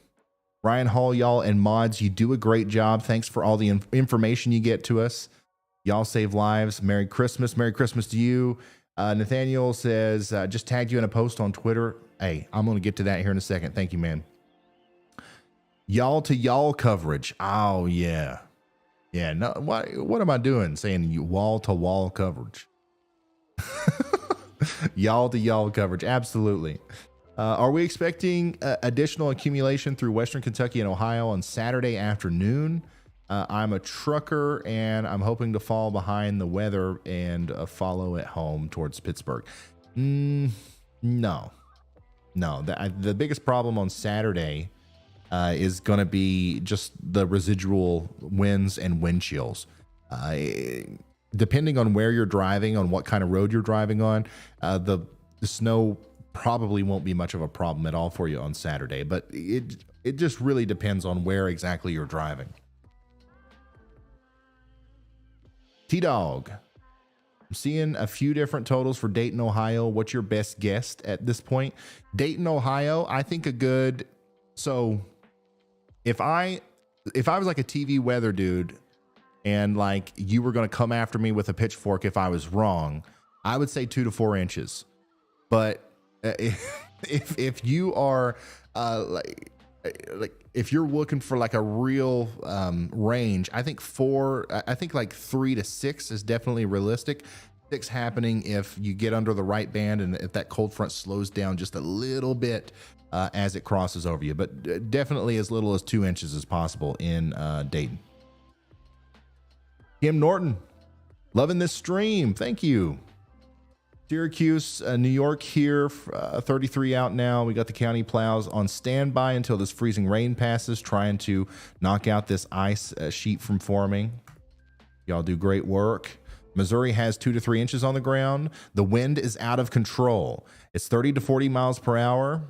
Ryan Hall, y'all, and mods, you do a great job. Thanks for all the information you get to us. Y'all save lives. Merry Christmas. Merry Christmas to you. Nathaniel says, just tagged you in a post on Twitter. Hey, I'm going to get to that here in a second. Thank you, man. Y'all to y'all coverage. Oh, yeah. Yeah. No, what am I doing? Saying you wall to wall coverage. Y'all to y'all coverage. Absolutely. Are we expecting additional accumulation through Western Kentucky and Ohio on Saturday afternoon? I'm a trucker and I'm hoping to fall behind the weather and follow it home towards Pittsburgh. No. The biggest problem on Saturday is going to be just the residual winds and wind chills. Depending on where you're driving, on what kind of road you're driving on, the snow probably won't be much of a problem at all for you on Saturday, but it just really depends on where exactly you're driving. T-Dog, I'm seeing a few different totals for Dayton, Ohio. What's your best guess at this point? Dayton, Ohio, I think so if I was like a TV weather dude and like you were going to come after me with a pitchfork if I was wrong, I would say 2 to 4 inches. But if you are like if you're looking for like a real range, I think like 3 to 6 is definitely realistic. 6 happening if you get under the right band and if that cold front slows down just a little bit as it crosses over you, but definitely as little as 2 inches as possible in Dayton. Kim Norton, loving this stream. Thank you. Syracuse, New York here, 33 out now. We got the county plows on standby until this freezing rain passes, trying to knock out this ice sheet from forming. Y'all do great work. Missouri has 2 to 3 inches on the ground. The wind is out of control. It's 30 to 40 miles per hour.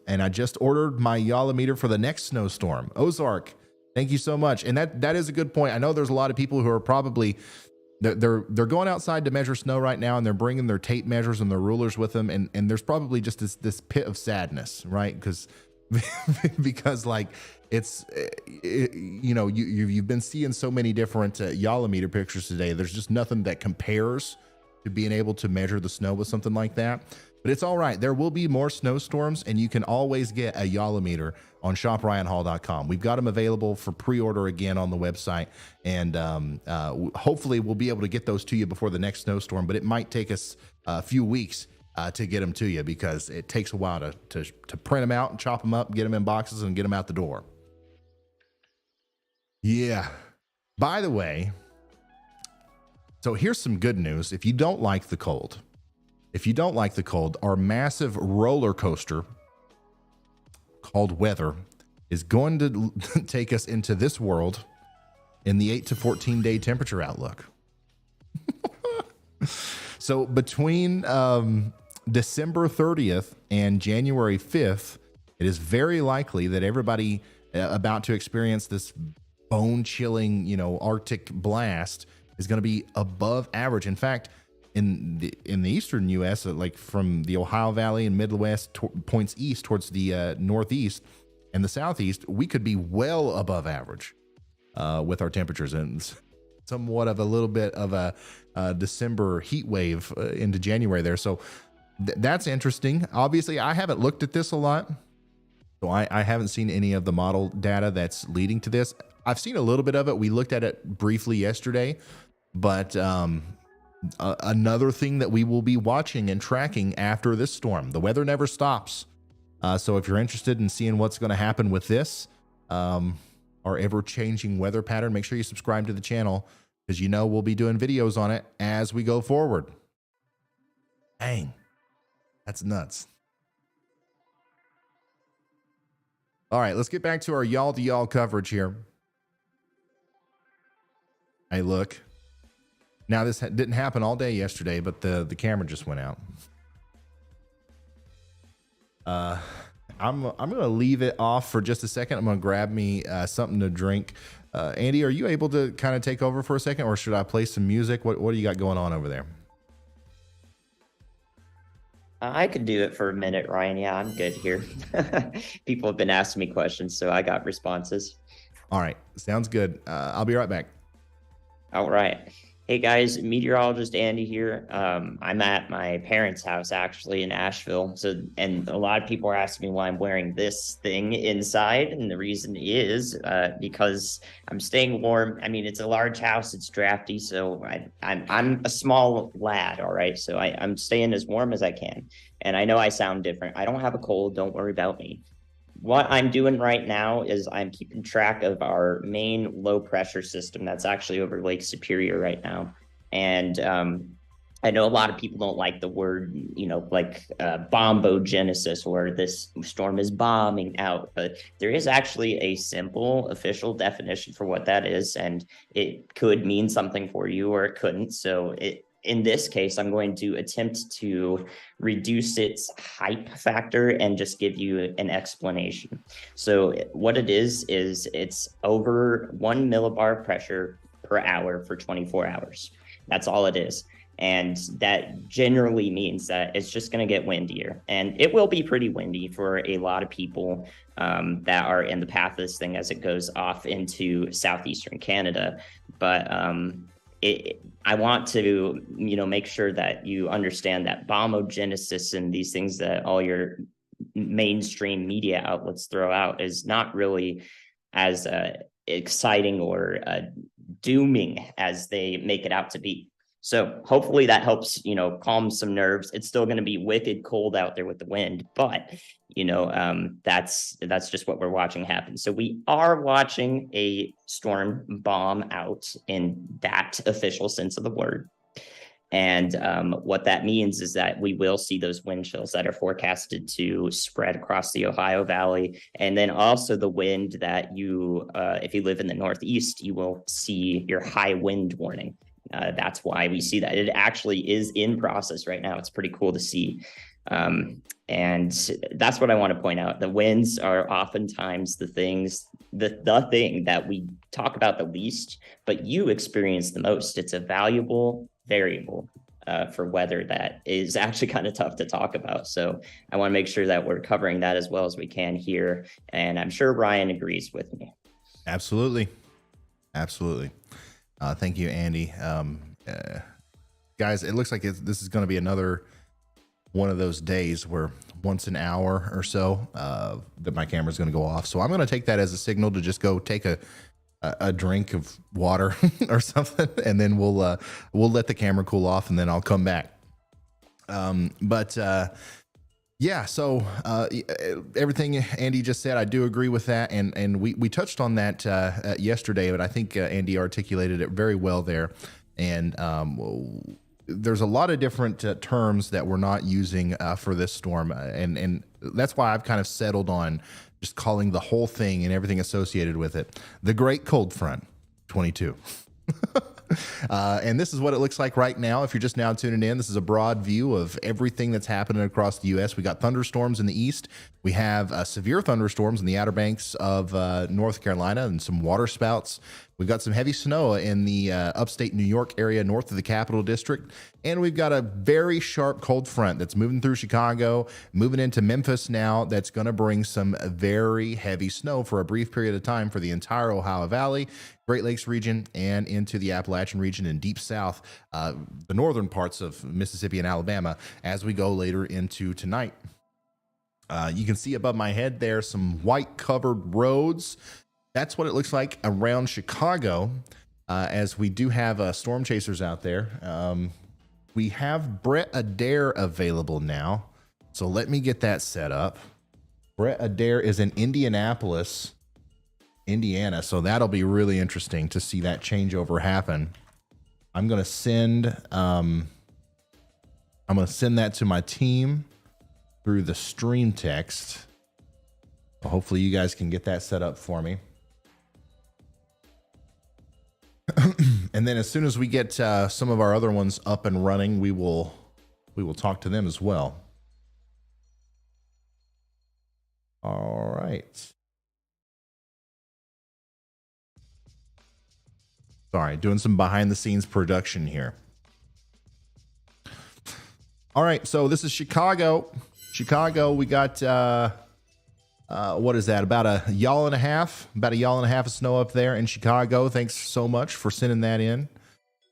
And I just ordered my Yolometer for the next snowstorm. Ozark, thank you so much. And that is a good point. I know there's a lot of people who are probably they're going outside to measure snow right now, and they're bringing their tape measures and their rulers with them, and there's probably just this pit of sadness, right? Because like you've been seeing so many different Yolometer pictures today. There's just nothing that compares to being able to measure the snow with something like that. But it's all right. There will be more snowstorms, and you can always get a Yolometer on shopryanhall.com. We've got them available for pre-order again on the website, and hopefully we'll be able to get those to you before the next snowstorm, but it might take us a few weeks to get them to you because it takes a while to print them out and chop them up, get them in boxes, and get them out the door. Yeah. By the way, so here's some good news. If you don't like the cold, our massive roller coaster called weather is going to take us into this world in the 8 to 14 day temperature outlook. So between December 30th and January 5th, it is very likely that everybody about to experience this bone chilling, Arctic blast is going to be above average. In fact, in the eastern U.S., like from the Ohio Valley and Midwest points east towards the northeast and the southeast, we could be well above average with our temperatures, and somewhat of a little bit of a December heat wave into January there. So that's interesting. Obviously, I haven't looked at this a lot, so I haven't seen any of the model data that's leading to this. I've seen a little bit of it. We looked at it briefly yesterday, but another thing that we will be watching and tracking after this storm. The weather never stops. So if you're interested in seeing what's going to happen with this, our ever-changing weather pattern, make sure you subscribe to the channel, because we'll be doing videos on it as we go forward. Dang, that's nuts. All right, let's get back to our y'all to y'all coverage here. Hey, look. Now, this didn't happen all day yesterday, but the camera just went out. I'm going to leave it off for just a second. I'm going to grab me something to drink. Andy, are you able to kind of take over for a second, or should I play some music? What do you got going on over there? I could do it for a minute, Ryan. Yeah, I'm good here. People have been asking me questions, so I got responses. All right. Sounds good. I'll be right back. All right. Hey guys, meteorologist Andy here. I'm at my parents' house actually in Nashville. And a lot of people are asking me why I'm wearing this thing inside. And the reason is because I'm staying warm. I mean, it's a large house, it's drafty. So I'm a small lad. All right. So I'm staying as warm as I can. And I know I sound different. I don't have a cold. Don't worry about me. What I'm doing right now is I'm keeping track of our main low pressure system that's actually over Lake Superior right now. And I know a lot of people don't like the word, like bombogenesis, where this storm is bombing out, but there is actually a simple official definition for what that is. And it could mean something for you or it couldn't. So in this case, I'm going to attempt to reduce its hype factor and just give you an explanation. So what it is it's over 1 millibar pressure per hour for 24 hours. That's all it is. And that generally means that it's just going to get windier. And it will be pretty windy for a lot of people that are in the path of this thing as it goes off into southeastern Canada. But I want to, make sure that you understand that bombogenesis and these things that all your mainstream media outlets throw out is not really as exciting or dooming as they make it out to be. So hopefully that helps, calm some nerves. It's still going to be wicked cold out there with the wind, but that's just what we're watching happen. So we are watching a storm bomb out in that official sense of the word. And what that means is that we will see those wind chills that are forecasted to spread across the Ohio Valley. And then also the wind that if you live in the Northeast, you will see your high wind warning. That's why we see that. It actually is in process right now. It's pretty cool to see. And that's what I want to point out. The winds are oftentimes the thing that we talk about the least, but you experience the most. It's a valuable variable for weather that is actually kind of tough to talk about. So I want to make sure that we're covering that as well as we can here. And I'm sure Ryan agrees with me. Absolutely. Thank you, Andy. Guys, it looks like this is going to be another one of those days where once an hour or so that my camera's going to go off. So I'm going to take that as a signal to just go take a drink of water or something, and then we'll let the camera cool off, and then I'll come back. Yeah, so everything Andy just said, I do agree with that, and we touched on that yesterday, but I think Andy articulated it very well there. And there's a lot of different terms that we're not using for this storm, and that's why I've kind of settled on just calling the whole thing and everything associated with it the Great Cold Front 22. And this is what it looks like right now. If you're just now tuning in, this is a broad view of everything that's happening across the U.S. We got thunderstorms in the east. We have severe thunderstorms in the Outer Banks of North Carolina and some water spouts. We've got some heavy snow in the upstate New York area north of the Capital District. And we've got a very sharp cold front that's moving through Chicago, moving into Memphis now. That's going to bring some very heavy snow for a brief period of time for the entire Ohio Valley, Great Lakes region, and into the Appalachian region and deep south, the northern parts of Mississippi and Alabama as we go later into tonight. You can see above my head there some white covered roads. That's what it looks like around Chicago, as we do have storm chasers out there. We have Brett Adair available now, so let me get that set up. Brett Adair is in Indianapolis, Indiana, so that'll be really interesting to see that changeover happen. I'm gonna send that to my team through the stream text. So hopefully you guys can get that set up for me. And then as soon as we get some of our other ones up and running, we will talk to them as well. All right. Sorry, doing some behind the scenes production here. All right, so this is Chicago. We got what is that? About a y'all and a half of snow up there in Chicago. Thanks so much for sending that in.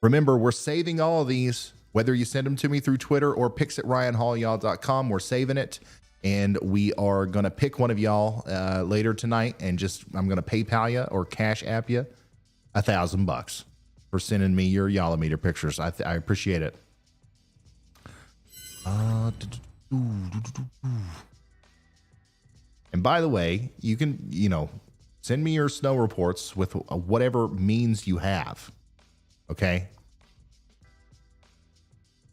Remember, we're saving all of these, whether you send them to me through Twitter or pics@ryanhaulyall.com. We're saving it, and we are going to pick one of y'all later tonight, and I'm going to PayPal you or Cash App you $1,000 for sending me your Yallometer pictures. I appreciate it. And by the way, you can, send me your snow reports with whatever means you have. Okay.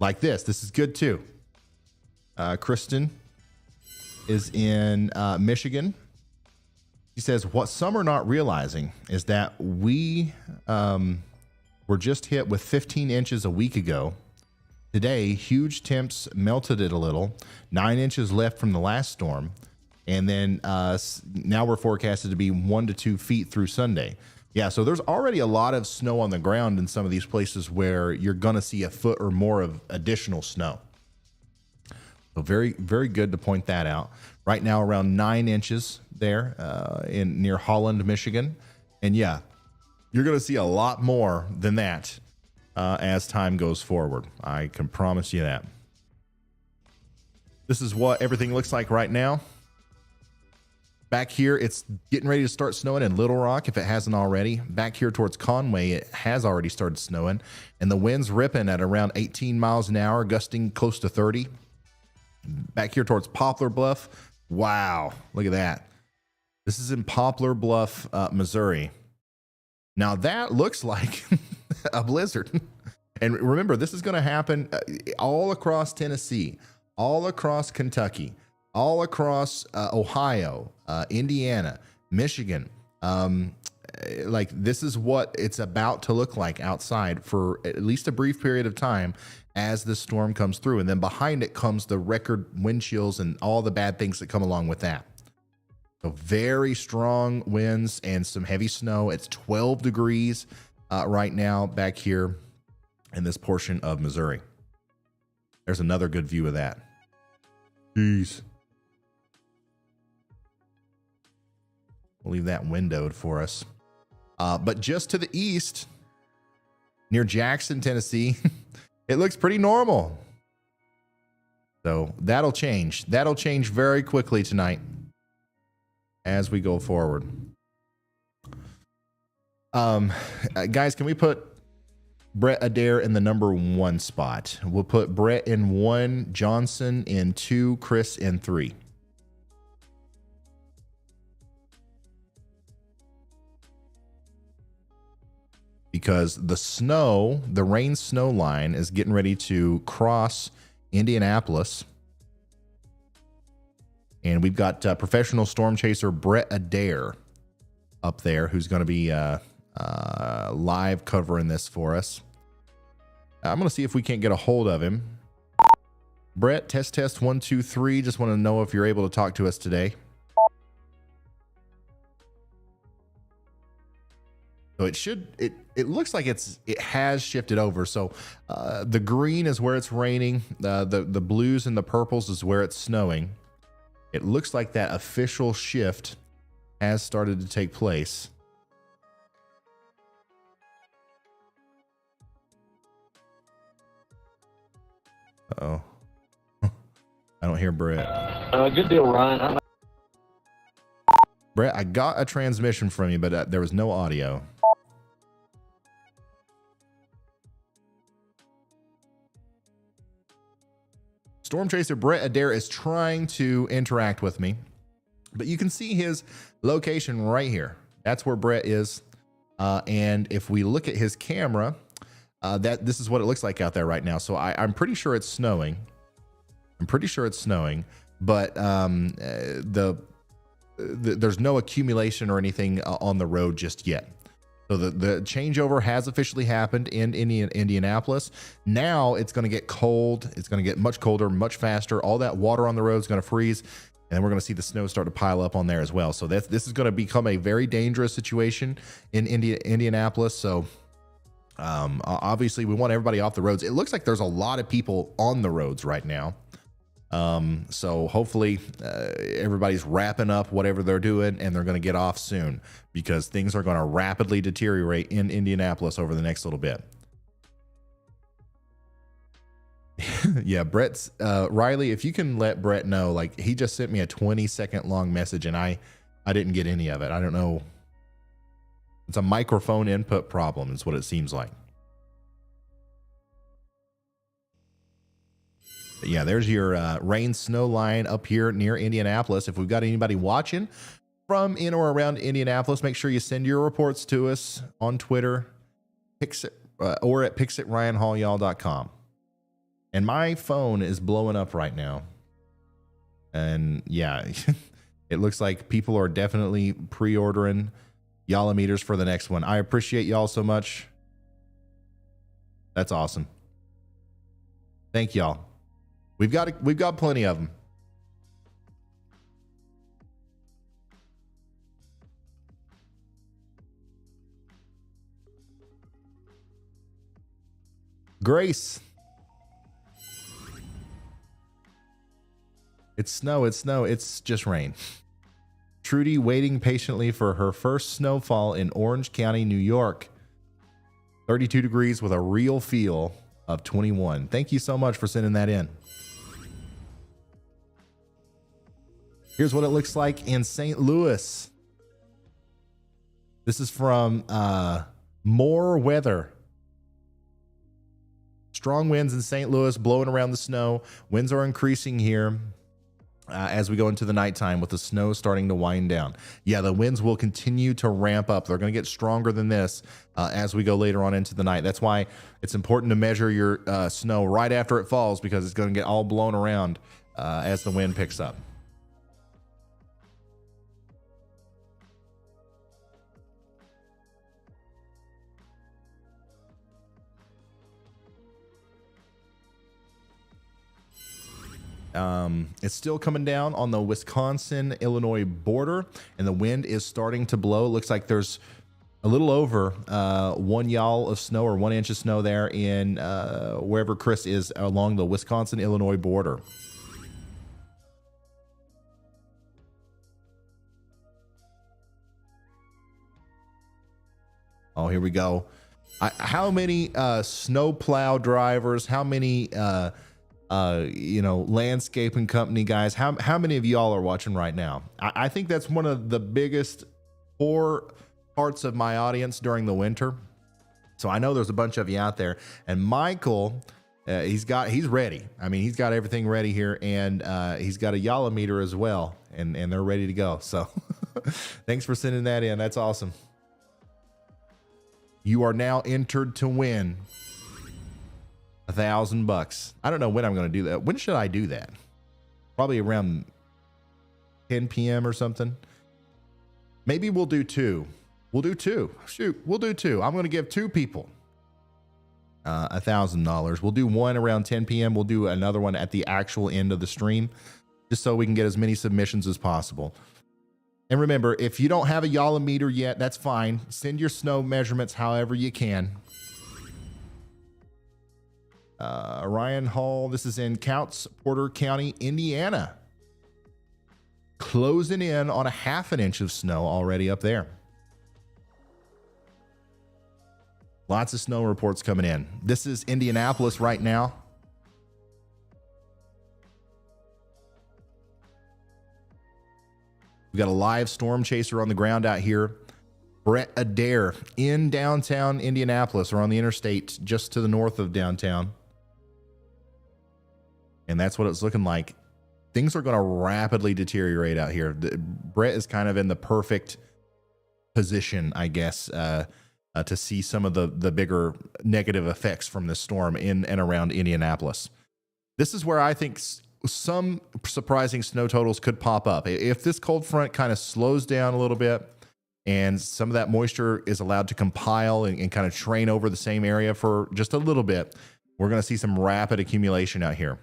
Like this. This is good too. Kristen is in Michigan. She says, what some are not realizing is that we were just hit with 15 inches a week ago. Today, huge temps melted it a little. 9 inches left from the last storm. And then now we're forecasted to be 1 to 2 feet through Sunday. Yeah, so there's already a lot of snow on the ground in some of these places where you're going to see a foot or more of additional snow. So very, very good to point that out. Right now, around 9 inches there near Holland, Michigan. And yeah, you're going to see a lot more than that as time goes forward. I can promise you that. This is what everything looks like right now. Back here, it's getting ready to start snowing in Little Rock, if it hasn't already. Back here towards Conway, it has already started snowing. And the wind's ripping at around 18 miles an hour, gusting close to 30. Back here towards Poplar Bluff, wow, look at that. This is in Poplar Bluff, Missouri. Now that looks like a blizzard. And remember, this is going to happen all across Tennessee, all across Kentucky, all across Ohio, Indiana, Michigan. Like this is what it's about to look like outside for at least a brief period of time as the storm comes through. And then behind it comes the record wind chills and all the bad things that come along with that. So very strong winds and some heavy snow. It's 12 degrees right now back here in this portion of Missouri. There's another good view of that. Jeez. We'll leave that windowed for us. But just to the east, near Jackson, Tennessee, it looks pretty normal. So that'll change. That'll change very quickly tonight as we go forward. Guys, can we put Brett Adair in the number 1 spot? We'll put Brett in 1, Johnson in 2, Chris in 3. Because the rain snow line is getting ready to cross Indianapolis. And we've got professional storm chaser Brett Adair up there, who's going to be live covering this for us. I'm going to see if we can't get a hold of him. Brett, test 1 2 3. Just want to know if you're able to talk to us today. So it looks like it has shifted over. So the green is where it's raining. The blues and the purples is where it's snowing. It looks like that official shift has started to take place. Uh-oh. I don't hear Brett. Good deal, Ryan. Brett, I got a transmission from you, but there was no audio. Storm Chaser Brett Adair is trying to interact with me, but you can see his location right here. That's where Brett is. And if we look at his camera, this is what it looks like out there right now. So I'm pretty sure it's snowing. But there's no accumulation or anything on the road just yet. So the changeover has officially happened in Indianapolis. Now it's going to get cold. It's going to get much colder, much faster. All that water on the road is going to freeze, and then we're going to see the snow start to pile up on there as well. So this is going to become a very dangerous situation in Indianapolis. So obviously we want everybody off the roads. It looks like there's a lot of people on the roads right now. So hopefully everybody's wrapping up whatever they're doing and they're going to get off soon, because things are going to rapidly deteriorate in Indianapolis over the next little bit. Yeah, Brett's Riley, if you can let Brett know, like, he just sent me a 20-second long message and I didn't get any of it. I don't know. It's a microphone input problem is what it seems like. But yeah, there's your rain snow line up here near Indianapolis. If we've got anybody watching from in or around Indianapolis, make sure you send your reports to us on Twitter, or at pix@ryanhallyall.com. And my phone is blowing up right now. And yeah, it looks like people are definitely pre-ordering Yalla meters for the next one. I appreciate y'all so much. That's awesome. Thank y'all. We've got plenty of them. Grace. It's snow. It's just rain. Trudy waiting patiently for her first snowfall in Orange County, New York. 32 degrees with a real feel of 21. Thank you so much for sending that in. Here's what it looks like in St. Louis. This is from More Weather. Strong winds in St. Louis blowing around the snow. Winds are increasing here as we go into the nighttime with the snow starting to wind down. Yeah, the winds will continue to ramp up. They're going to get stronger than this as we go later on into the night. That's why it's important to measure your snow right after it falls, because it's going to get all blown around as the wind picks up. It's still coming down on the Wisconsin-Illinois border, and the wind is starting to blow. It looks like there's a little over 1 yawl of snow, or 1 inch of snow there in wherever Chris is along the Wisconsin-Illinois border. Oh, here we go. How many snowplow drivers, how many landscaping company guys, how many of y'all are watching right now? I think that's one of the biggest poor parts of my audience during the winter. So I know there's a bunch of you out there, and Michael, he's ready. I mean, he's got everything ready here, and he's got a Yalla meter as well, and they're ready to go. So thanks for sending that in. That's awesome. You are now entered to win $1,000. I don't know when I'm going to do that. When should I do that? Probably around 10 p.m. or something. Maybe we'll do two. We'll do two. Shoot, we'll do two. I'm going to give two people $1,000. We'll do one around 10 p.m. We'll do another one at the actual end of the stream, just so we can get as many submissions as possible. And remember, if you don't have a Yala meter yet, that's fine. Send your snow measurements however you can. Ryan Hall, this is in Counts, Porter County, Indiana. Closing in on a 1/2 inch of snow already up there. Lots of snow reports coming in. This is Indianapolis right now. We got a live storm chaser on the ground out here. Brett Adair in downtown Indianapolis, or on the interstate just to the north of downtown. And that's what it's looking like. Things are going to rapidly deteriorate out here. Brett is kind of in the perfect position, I guess, to see some of the bigger negative effects from this storm in and around Indianapolis. This is where I think some surprising snow totals could pop up. If this cold front kind of slows down a little bit and some of that moisture is allowed to compile and kind of train over the same area for just a little bit, we're going to see some rapid accumulation out here.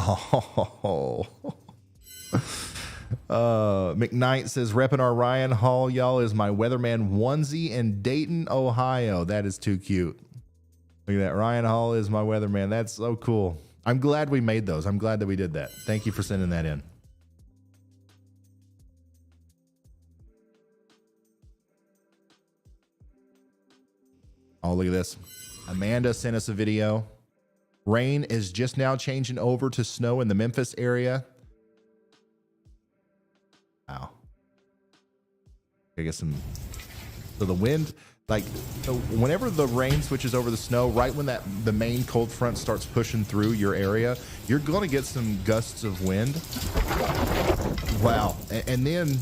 Oh, McKnight says, repping our Ryan Hall, y'all, is my weatherman onesie in Dayton, Ohio. That is too cute. Look at that. Ryan Hall is my weatherman. That's so cool. I'm glad we made those. I'm glad that we did that. Thank you for sending that in. Oh, look at this. Amanda sent us a video. Rain is just now changing over to snow in the Memphis area. Wow. I guess some. So the wind, so whenever the rain switches over the snow, right when the main cold front starts pushing through your area, you're going to get some gusts of wind. Wow. And then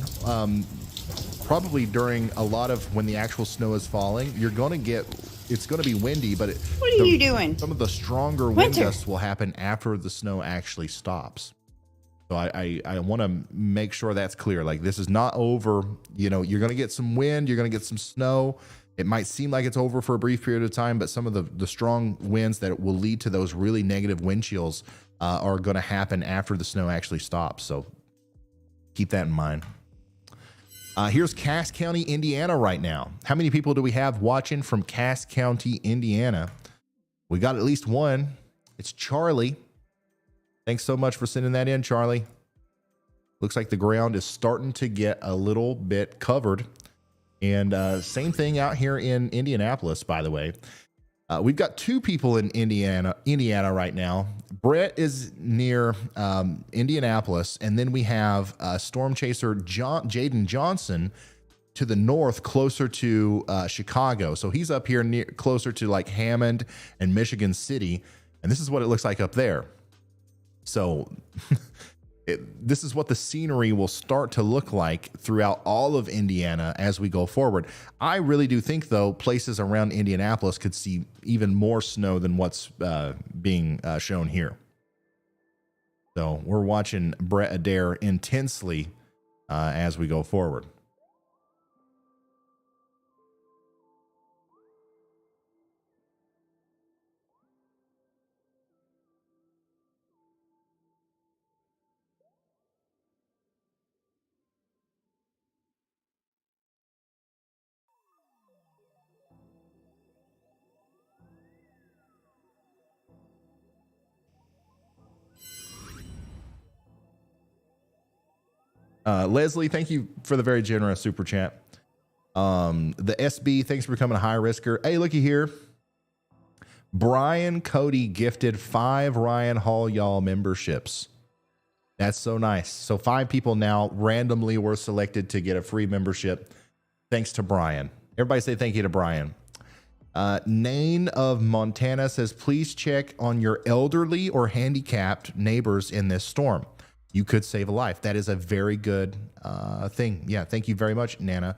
probably during a lot of when the actual snow is falling, you're going to get. It's going to be windy, but what are you doing? Some of the stronger wind gusts will happen after the snow actually stops. So I want to make sure that's clear. Like, this is not over. You know, you're going to get some wind. You're going to get some snow. It might seem like it's over for a brief period of time, but some of the strong winds that will lead to those really negative wind chills are going to happen after the snow actually stops. So keep that in mind. Here's Cass County, Indiana right now. How many people do we have watching from Cass County, Indiana? We got at least one. It's Charlie. Thanks so much for sending that in, Charlie. Looks like the ground is starting to get a little bit covered. And same thing out here in Indianapolis, by the way. We've got two people in Indiana right now. Brett is near Indianapolis, and then we have storm chaser Jaden Johnson to the north, closer to Chicago. So he's up here closer to like Hammond and Michigan City, and this is what it looks like up there. So this is what the scenery will start to look like throughout all of Indiana as we go forward. I really do think, though, places around Indianapolis could see even more snow than what's being shown here. So we're watching Brett Adair intensely as we go forward. Leslie, thank you for the very generous super chat. The SB, thanks for becoming a high risker. Hey, looky here. Brian Cody gifted 5 Ryan Hall y'all memberships. That's so nice. So 5 people now randomly were selected to get a free membership. Thanks to Brian. Everybody say thank you to Brian. Nain of Montana says, please check on your elderly or handicapped neighbors in this storm. You could save a life. That is a very good thing. Yeah, thank you very much, Nana.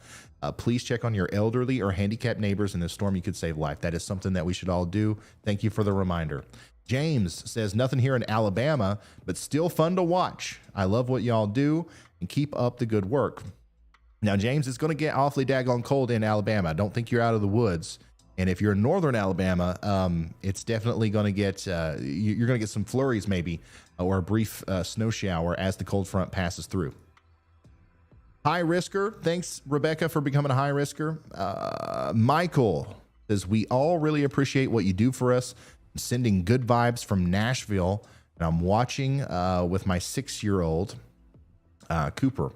Please check on your elderly or handicapped neighbors in this storm. You could save life. That is something that we should all do. Thank you for the reminder. James says, nothing here in Alabama, but still fun to watch. I love what y'all do and keep up the good work. Now, James, it's going to get awfully daggone cold in Alabama. I don't think you're out of the woods. And if you're in northern Alabama, it's definitely going to get, you're going to get some flurries maybe, or a brief snow shower as the cold front passes through. High risker. Thanks, Rebecca, for becoming a high risker. Michael says, we all really appreciate what you do for us. I'm sending good vibes from Nashville, and I'm watching with my 6-year-old, Cooper.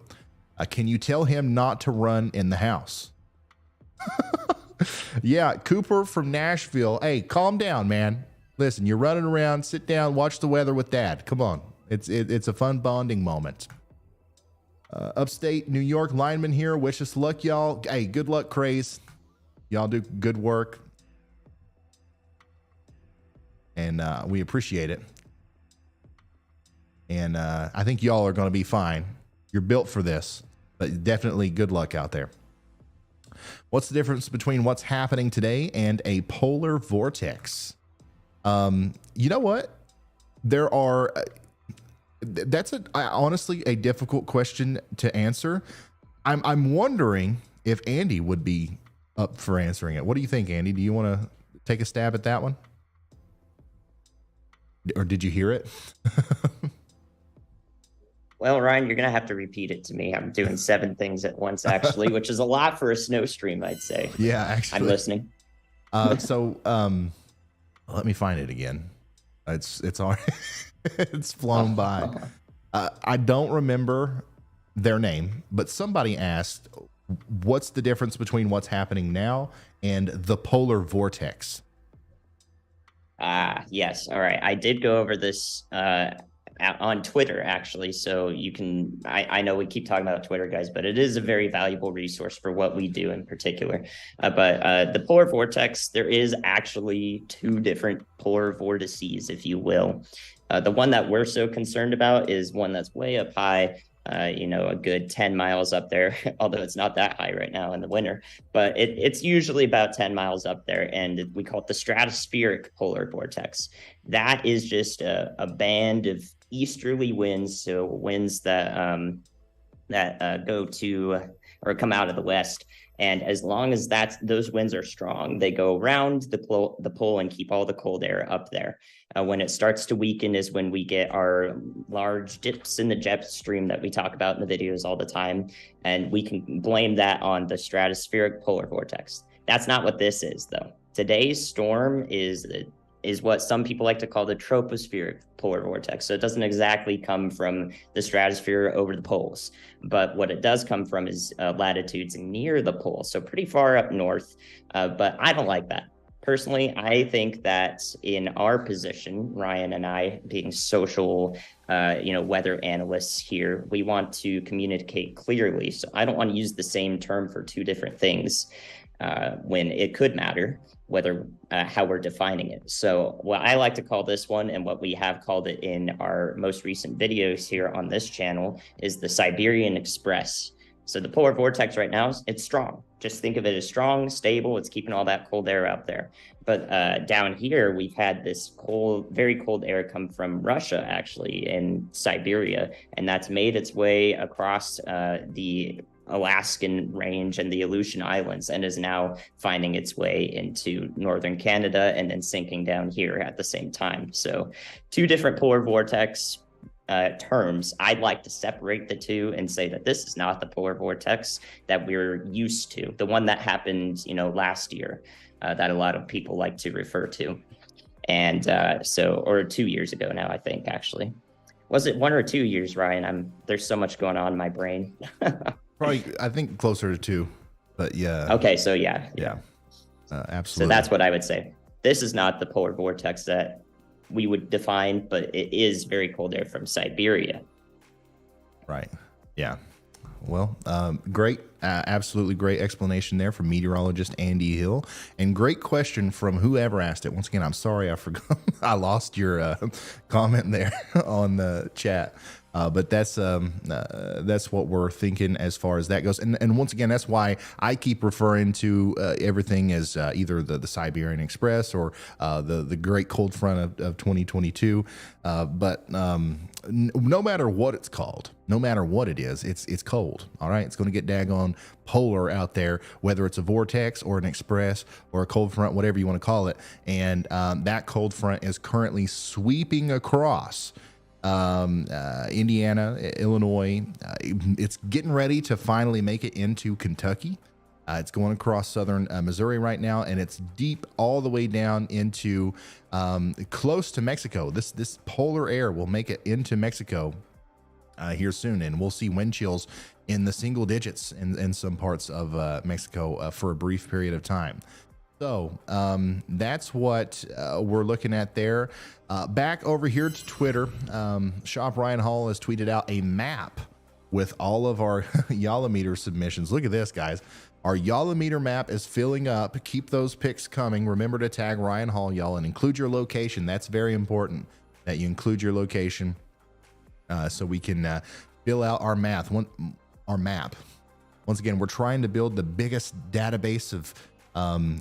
Can you tell him not to run in the house? Yeah, Cooper from Nashville. Hey, calm down, man. Listen, you're running around. Sit down, watch the weather with Dad. Come on. It's a fun bonding moment. Upstate New York lineman here. Wish us luck, y'all. Hey, good luck, Craze. Y'all do good work. And we appreciate it. And I think y'all are going to be fine. You're built for this. But definitely good luck out there. What's the difference between what's happening today and a polar vortex? You know what? There are... That's honestly a difficult question to answer. I'm wondering if Andy would be up for answering it. What do you think, Andy? Do you want to take a stab at that one? Or did you hear it? Well, Ryan, you're going to have to repeat it to me. I'm doing 7 things at once, actually, which is a lot for a snow stream, I'd say. Yeah, actually. I'm listening. So let me find it again. It's already it's flown by. I don't remember their name, but somebody asked, what's the difference between what's happening now and the polar vortex? Yes. All right. I did go over this on Twitter, actually. So you can, I know we keep talking about Twitter, guys, but it is a very valuable resource for what we do in particular. But the polar vortex, there is actually 2 different polar vortices, if you will. The one that we're so concerned about is one that's way up high, a good 10 miles up there, although it's not that high right now in the winter, but it's usually about 10 miles up there. And we call it the stratospheric polar vortex. That is just a band of easterly winds. So winds that go to or come out of the west. And as long as those winds are strong, they go around the pole and keep all the cold air up there. When it starts to weaken is when we get our large dips in the jet stream that we talk about in the videos all the time. And we can blame that on the stratospheric polar vortex. That's not what this is, though. Today's storm is what some people like to call the tropospheric polar vortex. So it doesn't exactly come from the stratosphere over the poles, but what it does come from is latitudes near the pole. So pretty far up north, but I don't like that. Personally, I think that in our position, Ryan and I being social, weather analysts here, we want to communicate clearly. So I don't want to use the same term for 2 different things when it could matter whether how we're defining it. So what I like to call this one, and what we have called it in our most recent videos here on this channel, is the Siberian Express. So the polar vortex right now, it's strong. Just think of it as strong, stable. It's keeping all that cold air out there. But down here, we've had this very cold air come from Russia, actually, in Siberia. And that's made its way across the Alaskan range and the Aleutian Islands, and is now finding its way into northern Canada and then sinking down here at the same time. So 2 different polar vortex terms. I'd like to separate the 2 and say that this is not the polar vortex that we're used to, the one that happened, last year, that a lot of people like to refer to. And or 2 years ago now, I think, actually. Was it 1 or 2 years, Ryan? There's so much going on in my brain. Probably, I think closer to 2, but yeah. Okay, so yeah. Absolutely. So that's what I would say. This is not the polar vortex that we would define, but it is very cold air from Siberia. Right. Yeah. Well, great, absolutely great explanation there from meteorologist Andy Hill, and great question from whoever asked it. Once again, I'm sorry I forgot. I lost your comment there on the chat. But that's what we're thinking as far as that goes. And once again, that's why I keep referring to everything as either the Siberian Express or the Great Cold Front of 2022. But no matter what it's called, no matter what it is, it's cold. All right. It's going to get daggone polar out there, whether it's a vortex or an express or a cold front, whatever you want to call it. And that cold front is currently sweeping across Indiana, Illinois. It's getting ready to finally make it into Kentucky. It's going across southern Missouri right now, and it's deep all the way down into close to Mexico. This polar air will make it into Mexico here soon, and we'll see wind chills in the single digits in some parts of Mexico for a brief period of time. So that's what we're looking at there. Back over here to Twitter, Shop Ryan Hall has tweeted out a map with all of our Yalameter submissions. Look at this, guys. Our Yalameter map is filling up. Keep those pics coming. Remember to tag Ryan Hall, y'all, and include your location. That's very important that you include your location so we can fill out our map. Once again, we're trying to build the biggest database of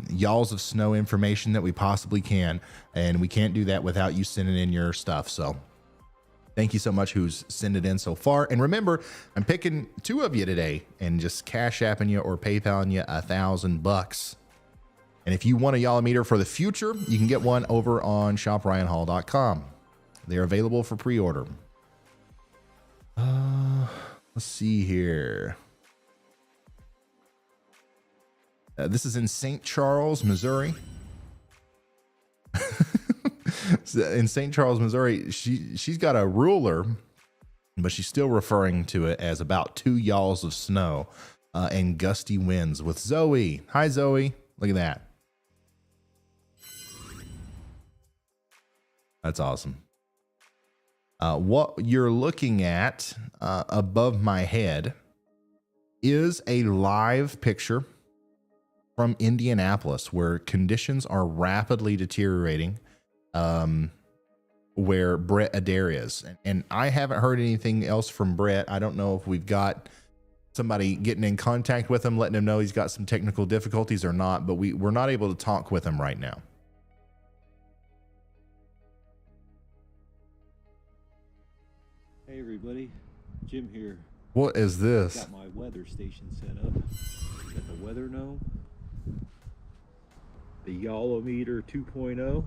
y'alls of snow information that we possibly can, and we can't do that without you sending in your stuff. So thank you so much who's sent it in so far. And remember, I'm picking 2 of you today and just cash apping you or PayPaling you $1,000. And if you want a Yalameter for the future, you can get one over on shopryanhall.com. They're available for pre-order. Let's see here. This is in St. Charles, Missouri. In St. Charles, Missouri, she's got a ruler, but she's still referring to it as about 2 yalls of snow and gusty winds with Zoe. Hi, Zoe. Look at that. That's awesome. What you're looking at above my head is a live picture from Indianapolis where conditions are rapidly deteriorating, where Brett Adair is. And I haven't heard anything else from Brett. I don't know if we've got somebody getting in contact with him, letting him know he's got some technical difficulties or not, but we're not able to talk with him right now. Hey everybody, Jim here. What is this? Got my weather station set up. Got the weather gnome, the Yalameter 2.0.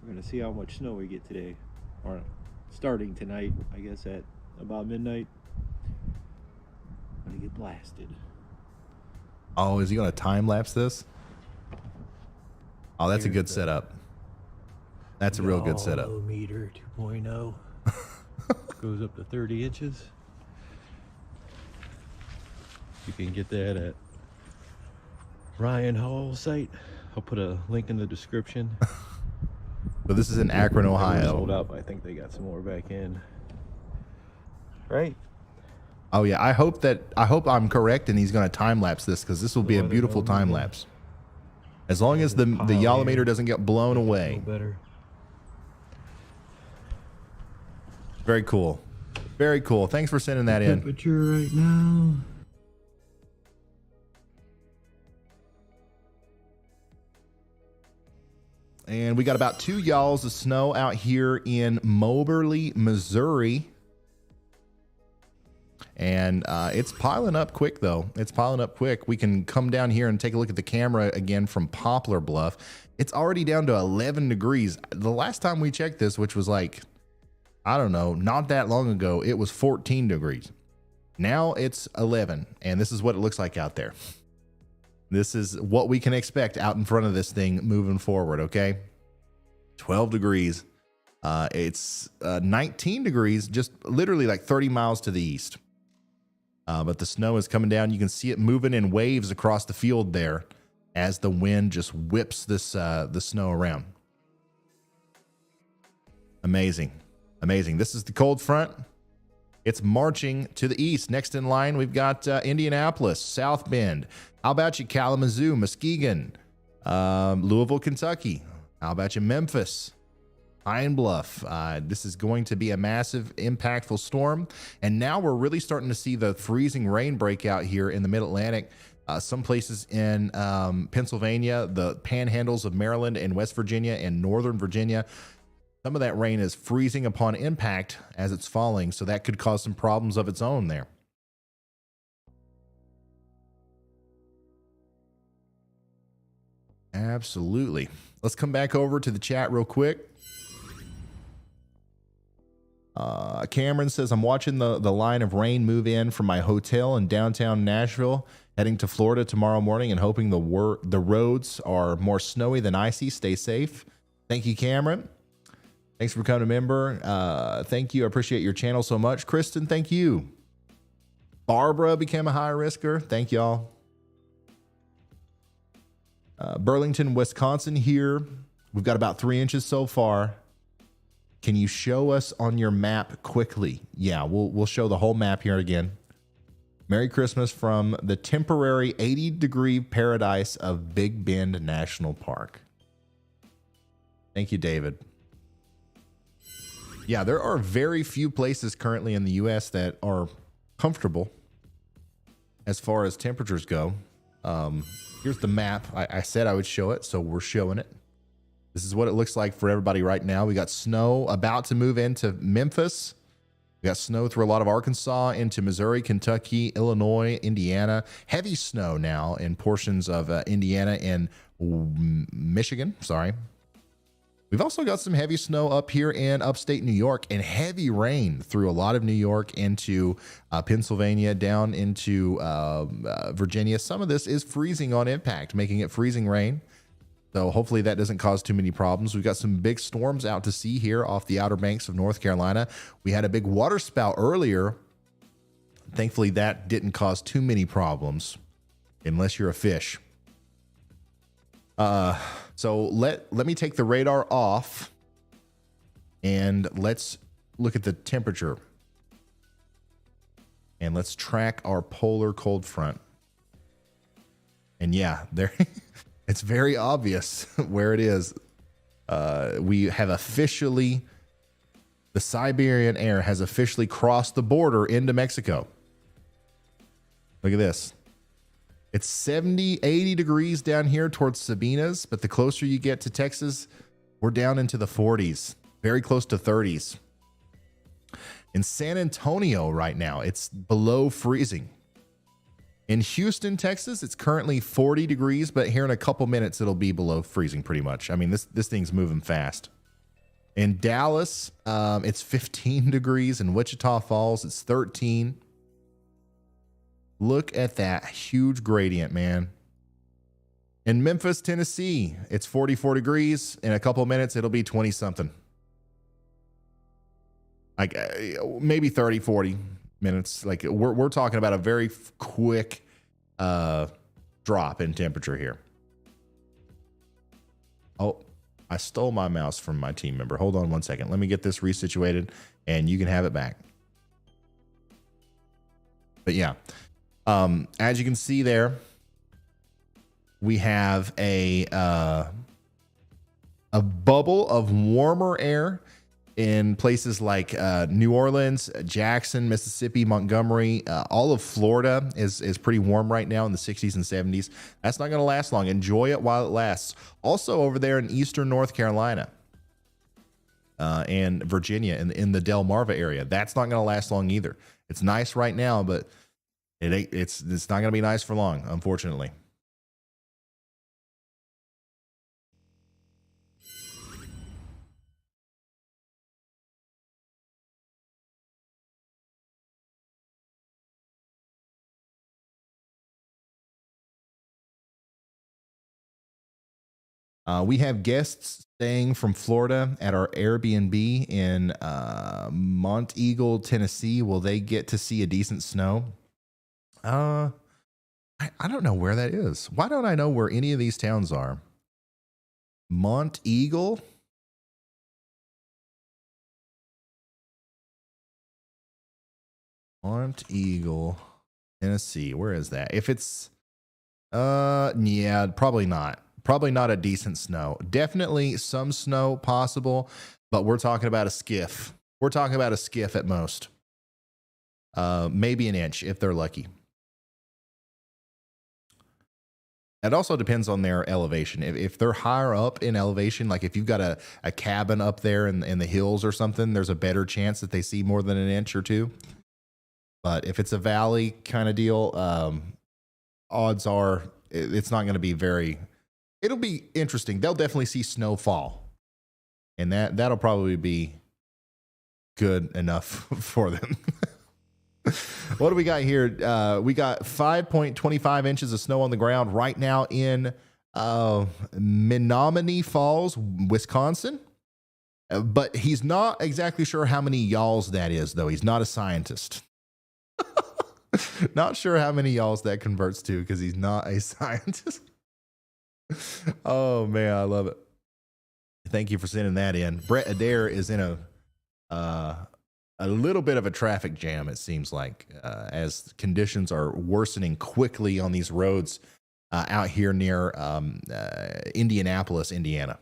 We're gonna see how much snow we get today, or starting tonight, I guess at about midnight. I'm gonna get blasted. Oh, is he gonna time lapse this? Oh, that's a good setup. That's a real good setup. Yalameter 2.0 goes up to 30 inches. You can get that at Ryan Hall's site. I'll put a link in the description. So this is in Akron, Ohio. Sold out, but I think they got some more back in. Right? Oh yeah, I hope I'm correct and he's going to time lapse this, because this will be a beautiful time lapse. As long as the Yalameter doesn't get blown away. Better. Very cool. Very cool. Thanks for sending that in. Temperature right now. And we got about 2 yalls of snow out here in Moberly, Missouri. And it's piling up quick, though. It's piling up quick. We can come down here and take a look at the camera again from Poplar Bluff. It's already down to 11 degrees. The last time we checked this, which was like, I don't know, not that long ago, it was 14 degrees. Now it's 11, and this is what it looks like out there. This is what we can expect out in front of this thing moving forward, okay? 12 degrees. It's 19 degrees, just literally like 30 miles to the east. But the snow is coming down. You can see it moving in waves across the field there as the wind just whips this the snow around. Amazing. Amazing. This is the cold front. It's marching to the east. Next in line, we've got Indianapolis, South Bend. How about you, Kalamazoo, Muskegon, Louisville, Kentucky? How about you, Memphis, Pine Bluff? This is going to be a massive, impactful storm. And now we're really starting to see the freezing rain break out here in the Mid-Atlantic. Some places in Pennsylvania, the panhandles of Maryland and West Virginia and Northern Virginia. Some of that rain is freezing upon impact as it's falling, so that could cause some problems of its own there. Absolutely. Let's come back over to the chat real quick. Cameron says, I'm watching the line of rain move in from my hotel in downtown Nashville, heading to Florida tomorrow morning and hoping the roads are more snowy than icy. Stay safe. Thank you, Cameron. Thanks for becoming a member. Thank you. I appreciate your channel so much. Kristen, thank you. Barbara became a high risker. Thank y'all. Burlington, Wisconsin here. We've got about 3 inches so far. Can you show us on your map quickly? Yeah, we'll show the whole map here again. Merry Christmas from the temporary 80-degree paradise of Big Bend National Park. Thank you, David. Yeah, there are very few places currently in the U.S. that are comfortable as far as temperatures go. Here's the map. I said I would show it, so we're showing it. This is what it looks like for everybody right now. We got snow about to move into Memphis. We got snow through a lot of Arkansas into Missouri, Kentucky, Illinois, Indiana. Heavy snow now in portions of Indiana and Michigan. Sorry. We've also got some heavy snow up here in upstate New York and heavy rain through a lot of New York into Pennsylvania, down into Virginia. Some of this is freezing on impact, making it freezing rain. So hopefully that doesn't cause too many problems. We've got some big storms out to sea here off the Outer Banks of North Carolina. We had a big water spout earlier. Thankfully, that didn't cause too many problems, unless you're a fish. So let me take the radar off and let's look at the temperature. And let's track our polar cold front. And yeah, there it's very obvious where it is. We have officially, the Siberian air has officially crossed the border into Mexico. Look at this. It's 70, 80 degrees down here towards Sabinas, but the closer you get to Texas, we're down into the 40s, very close to 30s. In San Antonio right now, it's below freezing. In Houston, Texas, it's currently 40 degrees, but here in a couple minutes, it'll be below freezing pretty much. I mean, this thing's moving fast. In Dallas, it's 15 degrees. In Wichita Falls, it's 13. Look at that huge gradient, man. In Memphis, Tennessee, it's 44 degrees. In a couple minutes, it'll be 20 something. Like maybe 30, 40 minutes. Like we're talking about a very quick drop in temperature here. Oh, I stole my mouse from my team member. Hold on one second. Let me get this resituated and you can have it back. But yeah, as you can see there, we have a bubble of warmer air in places like New Orleans, Jackson, Mississippi, Montgomery. All of Florida is pretty warm right now in the 60s and 70s. That's not going to last long. Enjoy it while it lasts. Also over there in eastern North Carolina and Virginia in the Delmarva area. That's not going to last long either. It's nice right now, but it's not going to be nice for long, unfortunately. We have guests staying from Florida at our Airbnb in Monteagle, Tennessee. Will they get to see a decent snow? I don't know where that is. Why don't I know where any of these towns are? Monteagle? Monteagle, Tennessee. Where is that? If it's yeah, probably not. Probably not a decent snow. Definitely some snow possible, but we're talking about a skiff. We're talking about a skiff at most. Maybe an inch if they're lucky. It also depends on their elevation. If they're higher up in elevation, like if you've got a cabin up there in the hills or something, there's a better chance that they see more than an inch or two. But if it's a valley kind of deal, odds are it's not going to be very. It'll be interesting. They'll definitely see snowfall, and that'll probably be good enough for them. What do we got here? We got 5.25 inches of snow on the ground right now in Menominee Falls, Wisconsin. But he's not exactly sure how many y'alls that is, though. He's not a scientist. Not sure how many y'alls that converts to because he's not a scientist. Oh, man, I love it. Thank you for sending that in. Brett Adair is in a little bit of a traffic jam, it seems like, as conditions are worsening quickly on these roads out here near Indianapolis, Indiana.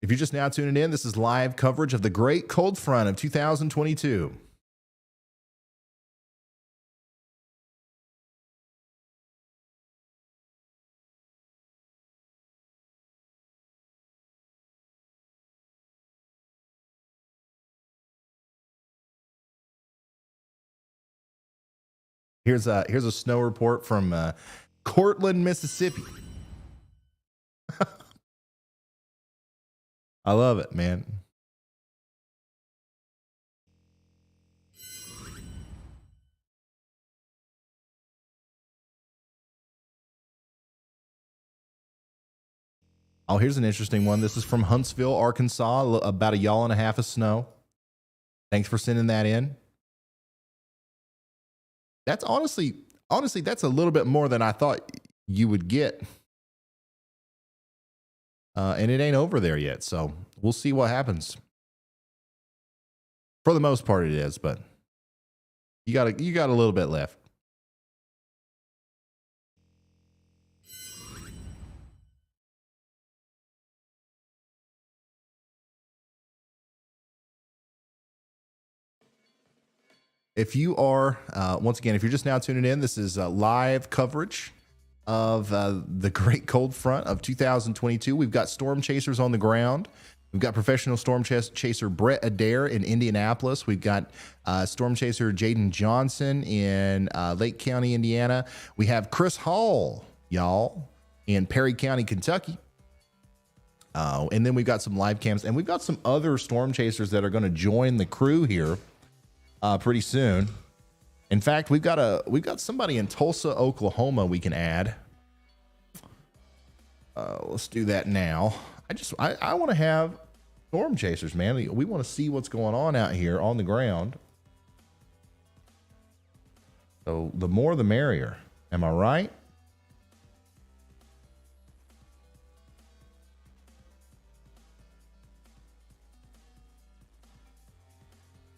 If you're just now tuning in, this is live coverage of the Great Cold Front of 2022. Here's a snow report from Cortland, Mississippi. I love it, man. Oh, here's an interesting one. This is from Huntsville, Arkansas, about a y'all and a half of snow. Thanks for sending that in. That's honestly, that's a little bit more than I thought you would get. And it ain't over there yet, so we'll see what happens. For the most part, it is, but you got a little bit left. If you are, once again, if you're just now tuning in, this is live coverage of the Great Cold Front of 2022. We've got storm chasers on the ground. We've got professional storm chaser Brett Adair in Indianapolis. We've got storm chaser Jaden Johnson in Lake County, Indiana. We have Chris Hall, y'all, in Perry County, Kentucky. And then we've got some live cams, and we've got some other storm chasers that are going to join the crew here pretty soon. In fact, we've got somebody in Tulsa, Oklahoma we can add. Let's do that now. I want to have storm chasers, man. We want to see what's going on out here on the ground. So the more the merrier. Am I right?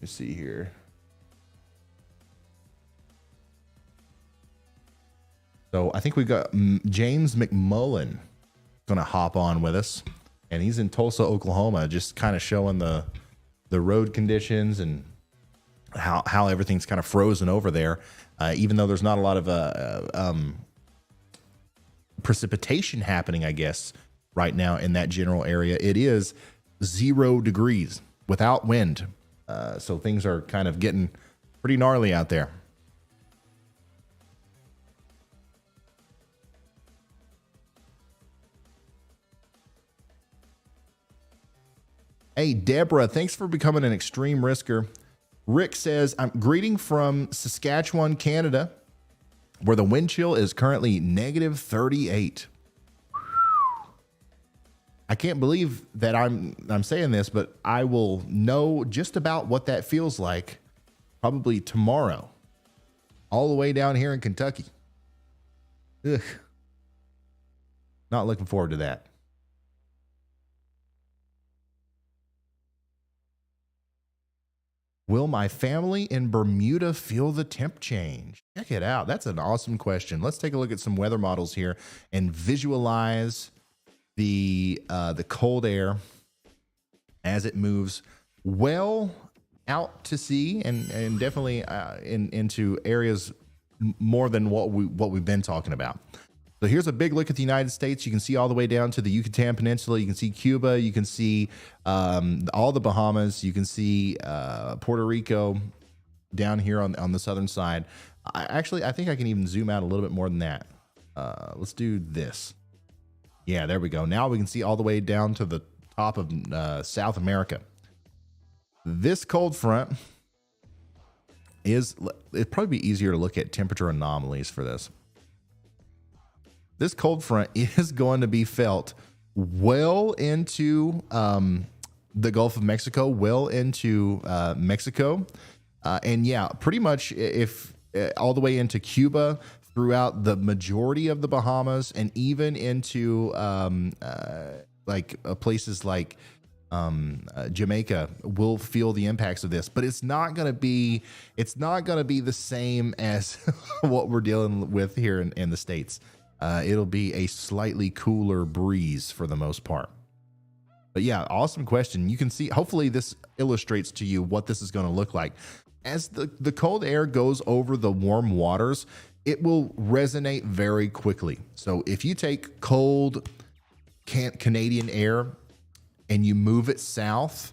Let's see here. So I think we've got James McMullen going to hop on with us, and he's in Tulsa, Oklahoma, just kind of showing the road conditions and how everything's kind of frozen over there. Even though there's not a lot of precipitation happening, I guess, right now in that general area, it is 0 degrees without wind. So things are kind of getting pretty gnarly out there. Hey, Deborah, thanks for becoming an extreme risker. Rick says, I'm greeting from Saskatchewan, Canada, where the wind chill is currently negative 38. I can't believe that I'm saying this, but I will know just about what that feels like probably tomorrow, all the way down here in Kentucky. Ugh. Not looking forward to that. Will my family in Bermuda feel the temp change? Check it out. That's an awesome question. Let's take a look at some weather models here and visualize the cold air as it moves well out to sea and definitely into areas more than what we've been talking about. So here's a big look at the United States. You can see all the way down to the Yucatan Peninsula. You can see Cuba. You can see all the Bahamas. You can see Puerto Rico down here on the southern side. I think I can even zoom out a little bit more than that. Let's do this. Yeah, there we go. Now we can see all the way down to the top of South America. This cold front it'd probably be easier to look at temperature anomalies for this. This cold front is going to be felt well into the Gulf of Mexico, well into Mexico. And yeah, pretty much if all the way into Cuba, throughout the majority of the Bahamas, and even into places like Jamaica will feel the impacts of this, but it's not going to be the same as what we're dealing with here in the States. It'll be a slightly cooler breeze for the most part. But yeah, awesome question. You can see, hopefully this illustrates to you what this is going to look like. As the cold air goes over the warm waters, it will resonate very quickly. So if you take cold Canadian air and you move it south,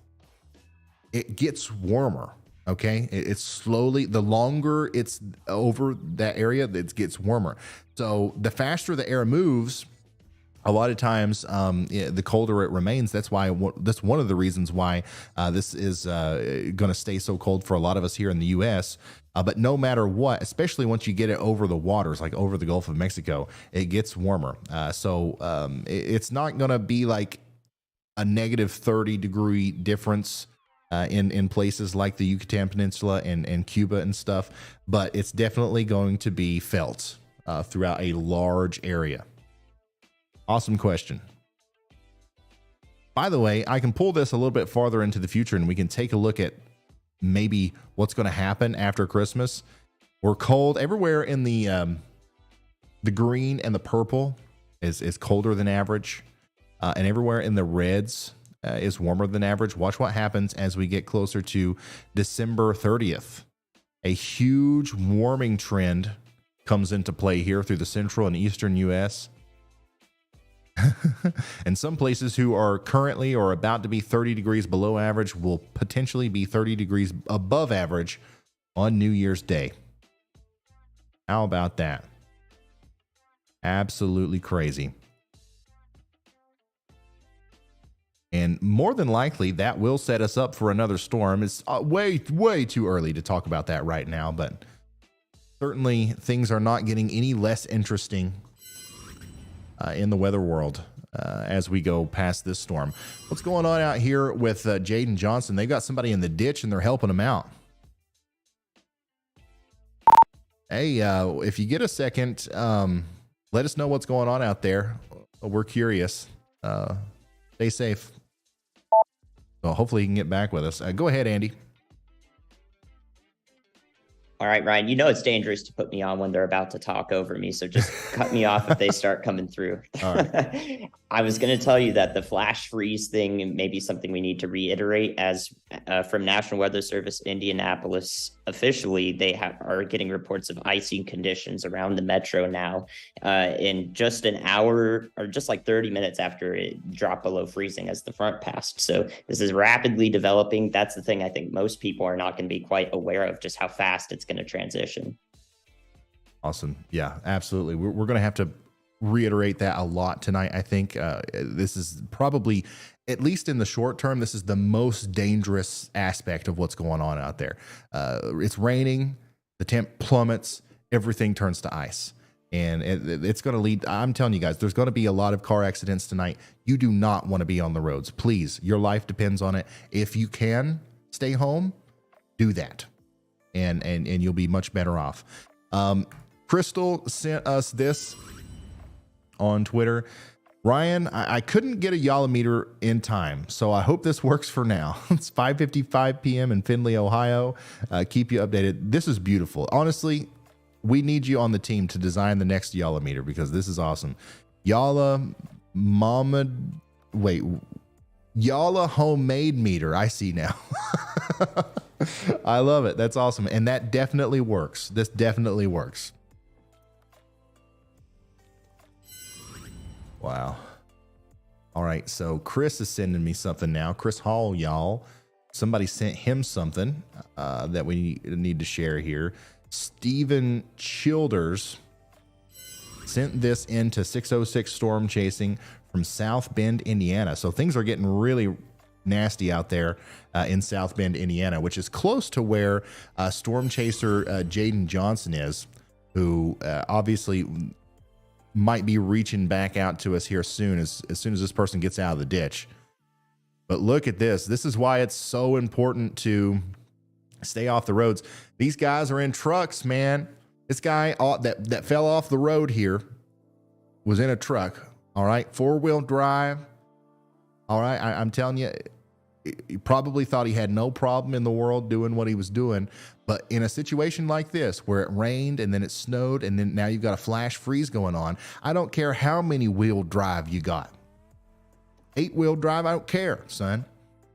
it gets warmer. Okay, it's slowly, the longer it's over that area, it gets warmer. So the faster the air moves, a lot of times the colder it remains. That's one of the reasons why this is going to stay so cold for a lot of us here in the U.S. But no matter what, especially once you get it over the waters, like over the Gulf of Mexico, it gets warmer. So it's not going to be like a negative 30-degree difference in places like the Yucatan Peninsula and Cuba and stuff, but it's definitely going to be felt throughout a large area. Awesome question. By the way, I can pull this a little bit farther into the future and we can take a look at maybe what's going to happen after Christmas. We're cold everywhere in the green and the purple is colder than average, and everywhere in the reds is warmer than average. Watch what happens as we get closer to December 30th. A huge warming trend comes into play here through the central and eastern U.S. And some places who are currently or about to be 30 degrees below average will potentially be 30 degrees above average on New Year's Day. How about that? Absolutely crazy. And more than likely, that will set us up for another storm. It's way too early to talk about that right now, but certainly things are not getting any less interesting in the weather world as we go past this storm. What's going on out here with Jaden Johnson? They've got somebody in the ditch and they're helping him out. Hey, if you get a second, let us know what's going on out there. We're curious. Stay safe. So hopefully he can get back with us. Go ahead, Andy. All right, Ryan, you know it's dangerous to put me on when they're about to talk over me, so just cut me off if they start coming through. All right. I was going to tell you that the flash freeze thing may be something we need to reiterate, as from National Weather Service Indianapolis, officially they are getting reports of icy conditions around the metro now in just an hour or just like 30 minutes after it dropped below freezing as the front passed. So this is rapidly developing. That's the thing I think most people are not going to be quite aware of, just how fast it's going to transition. Awesome. Yeah, absolutely. We're going to have to reiterate that a lot tonight. I think this is probably, at least in the short term, this is the most dangerous aspect of what's going on out there. It's raining, the temp plummets, everything turns to ice. And it's going to lead, I'm telling you guys, there's going to be a lot of car accidents tonight. You do not want to be on the roads. Please, your life depends on it. If you can stay home, do that. And you'll be much better off. Crystal sent us this on Twitter. Ryan, I couldn't get a Yolometer in time, so I hope this works for now. It's 5:55 p.m. in Findlay, Ohio. Keep you updated. This is beautiful. Honestly, we need you on the team to design the next Yolometer because this is awesome. Yala Mama, wait, Y'all a homemade meter. I see now. I love it. That's awesome. And that definitely works. This definitely works. Wow. All right. So Chris is sending me something now. Chris Hall, y'all. Somebody sent him something that we need to share here. Steven Childers sent this into 606 Storm Chasing from South Bend, Indiana. So things are getting really nasty out there in South Bend, Indiana, which is close to where Storm Chaser Jaden Johnson is, who obviously might be reaching back out to us here soon as soon as this person gets out of the ditch. But look at this. This is why it's so important to stay off the roads. These guys are in trucks, man. This guy that fell off the road here was in a truck. All right. 4-wheel drive. All right. I'm telling you, he probably thought he had no problem in the world doing what he was doing. But in a situation like this, where it rained and then it snowed and then now you've got a flash freeze going on, I don't care how many wheel drive you got. 8-wheel drive, I don't care, son.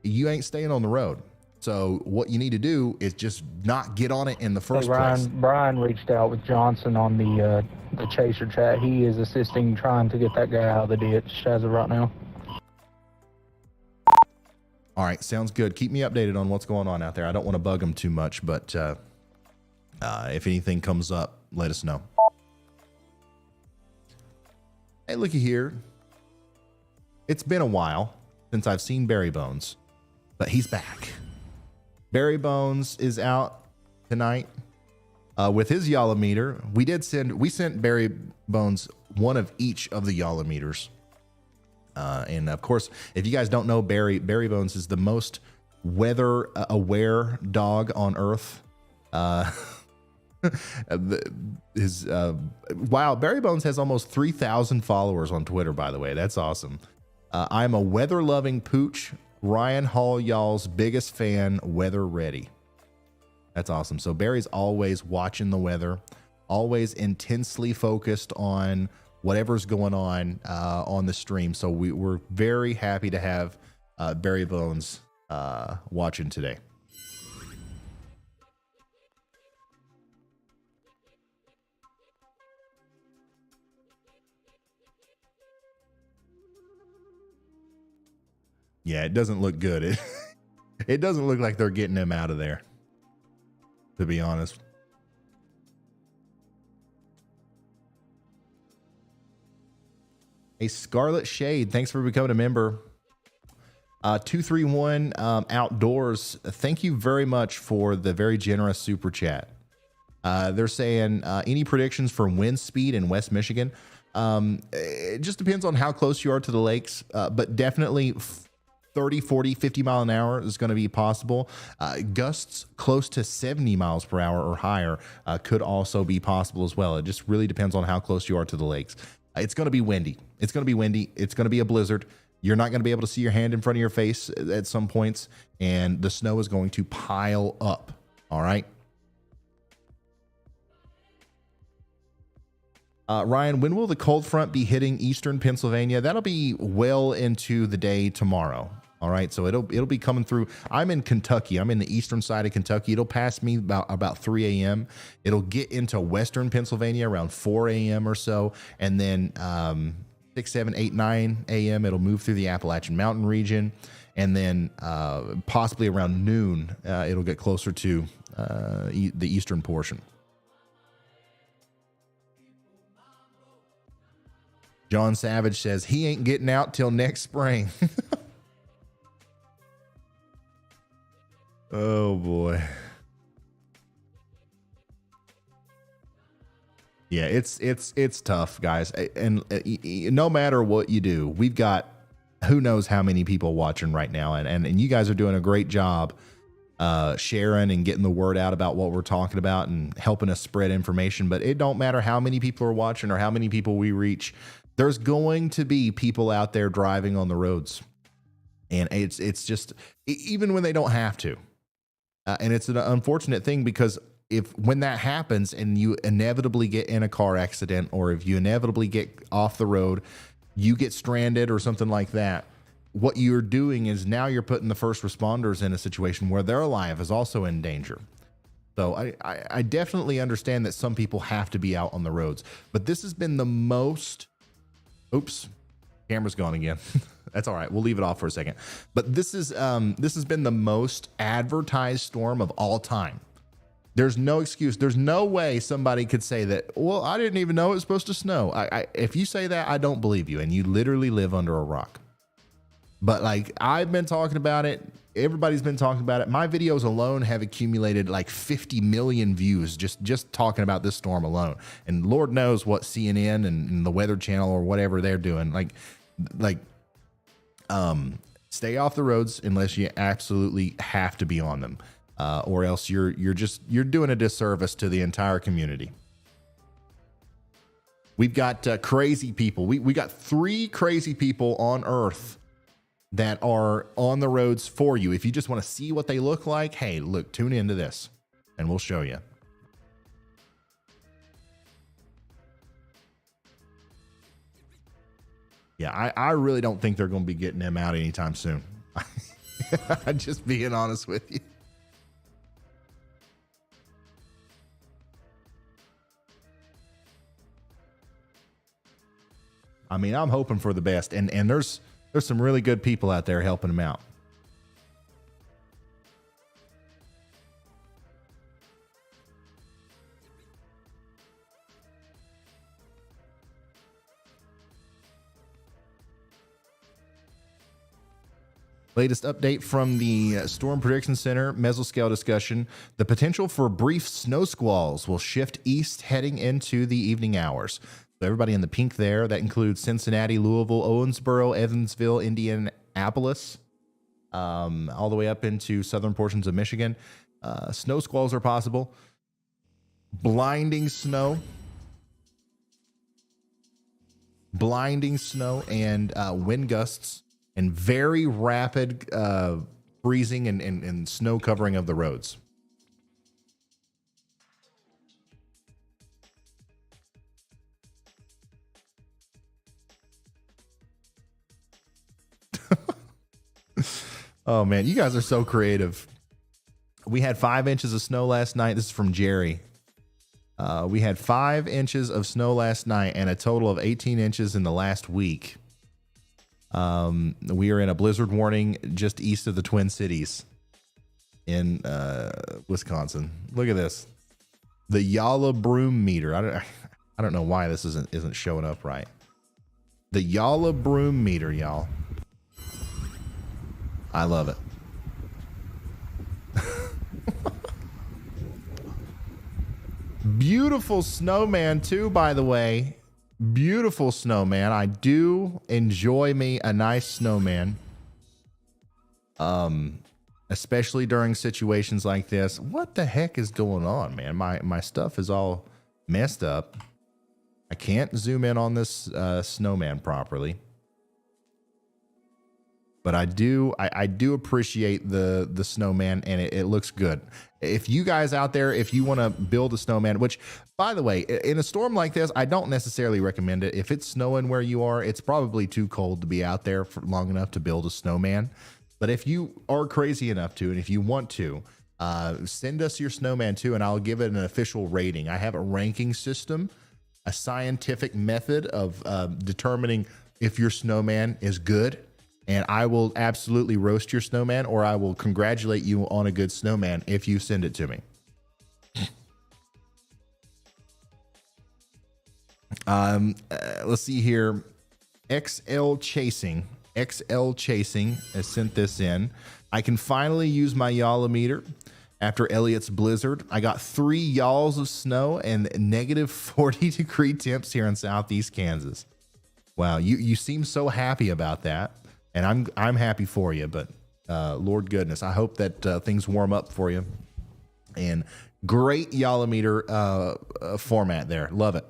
You ain't staying on the road. So what you need to do is just not get on it in the first place. Brian reached out with Johnson on the Chaser chat. He is assisting trying to get that guy out of the ditch as of right now. All right, sounds good. Keep me updated on what's going on out there. I don't want to bug him too much, but if anything comes up, let us know. Hey, looky here. It's been a while since I've seen Barry Bones, but he's back. Barry Bones is out tonight with his Yalla meter. We sent Barry Bones one of each of the Yalla meters. And of course, if you guys don't know, Barry Bones is the most weather aware dog on earth. Wow, Barry Bones has almost 3,000 followers on Twitter, by the way. That's awesome. I'm a weather loving pooch. Ryan Hall, y'all's biggest fan, weather ready. That's awesome. So Barry's always watching the weather, always intensely focused on whatever's going on the stream. So we're very happy to have Barry Bones watching today. Yeah, it doesn't look good. It doesn't look like they're getting him out of there, to be honest. Hey, Scarlet Shade, thanks for becoming a member. 231 Outdoors, thank you very much for the very generous super chat. They're saying any predictions for wind speed in West Michigan? It just depends on how close you are to the lakes, but definitely 30, 40, 50 mile an hour is going to be possible. Gusts close to 70 miles per hour or higher could also be possible as well. It just really depends on how close you are to the lakes. It's going to be windy. It's going to be windy. It's going to be a blizzard. You're not going to be able to see your hand in front of your face at some points, and the snow is going to pile up. All right. Ryan, when will the cold front be hitting eastern Pennsylvania? That'll be well into the day tomorrow. All right, so it'll be coming through. I'm in Kentucky. I'm in the eastern side of Kentucky. It'll pass me about 3 a.m. It'll get into western Pennsylvania around 4 a.m. or so, and then 6, 7, 8, 9 a.m. it'll move through the Appalachian Mountain region, and then possibly around noon it'll get closer to the eastern portion. John Savage says he ain't getting out till next spring. Oh boy. Yeah, it's tough, guys. And no matter what you do, we've got who knows how many people watching right now, and you guys are doing a great job sharing and getting the word out about what we're talking about and helping us spread information. But it don't matter how many people are watching or how many people we reach. There's going to be people out there driving on the roads, and it's just, even when they don't have to. And it's an unfortunate thing, because when that happens and you inevitably get in a car accident, or if you inevitably get off the road, you get stranded or something like that, what you're doing is now you're putting the first responders in a situation where their life is also in danger. So I definitely understand that some people have to be out on the roads, but this has been the most, oops, camera's gone again. That's all right. We'll leave it off for a second. But this has been the most advertised storm of all time. There's no excuse. There's no way somebody could say that, well, I didn't even know it was supposed to snow. If you say that, I don't believe you, and you literally live under a rock. But like, I've been talking about it. Everybody's been talking about it. My videos alone have accumulated like 50 million views just talking about this storm alone. And Lord knows what CNN and the Weather Channel or whatever they're doing. Stay off the roads unless you absolutely have to be on them, or else you're doing a disservice to the entire community. We've got crazy people. We got 3 crazy people on Earth that are on the roads for you. If you just want to see what they look like, hey, look, tune into this and we'll show you. Yeah, I really don't think they're going to be getting them out anytime soon. I'm just being honest with you. I mean, I'm hoping for the best, and there's some really good people out there helping them out. Latest update from the Storm Prediction Center mesoscale discussion. The potential for brief snow squalls will shift east heading into the evening hours. So everybody in the pink there, that includes Cincinnati, Louisville, Owensboro, Evansville, Indianapolis, all the way up into southern portions of Michigan. Snow squalls are possible. Blinding snow and wind gusts and very rapid freezing and snow covering of the roads. Oh man, you guys are so creative. We had 5 inches of snow last night. This is from Jerry. We had 5 inches of snow last night and a total of 18 inches in the last week. We are in a blizzard warning just east of the Twin Cities in Wisconsin. Look at this. The Yalla Broom meter. I don't know why this isn't showing up right. The Yalla Broom meter, y'all. I love it. Beautiful snowman too, by the way. Beautiful snowman. I do enjoy me a nice snowman. Especially during situations like this. What the heck is going on, man? My stuff is all messed up. I can't zoom in on this snowman properly. But I do appreciate the snowman, and it looks good. If you guys out there, if you want to build a snowman, which, by the way, in a storm like this, I don't necessarily recommend it. If it's snowing where you are, it's probably too cold to be out there for long enough to build a snowman. But if you are crazy enough to, and if you want to, send us your snowman too, and I'll give it an official rating. I have a ranking system, a scientific method of determining if your snowman is good. And I will absolutely roast your snowman, or I will congratulate you on a good snowman if you send it to me. Let's see here. XL Chasing has sent this in. I can finally use my Yalla meter after Elliot's blizzard. I got 3 yalls of snow and negative 40-degree temps here in southeast Kansas. Wow, you seem so happy about that. And I'm happy for you, but Lord goodness, I hope that things warm up for you. And great Yalla meter format there. Love it.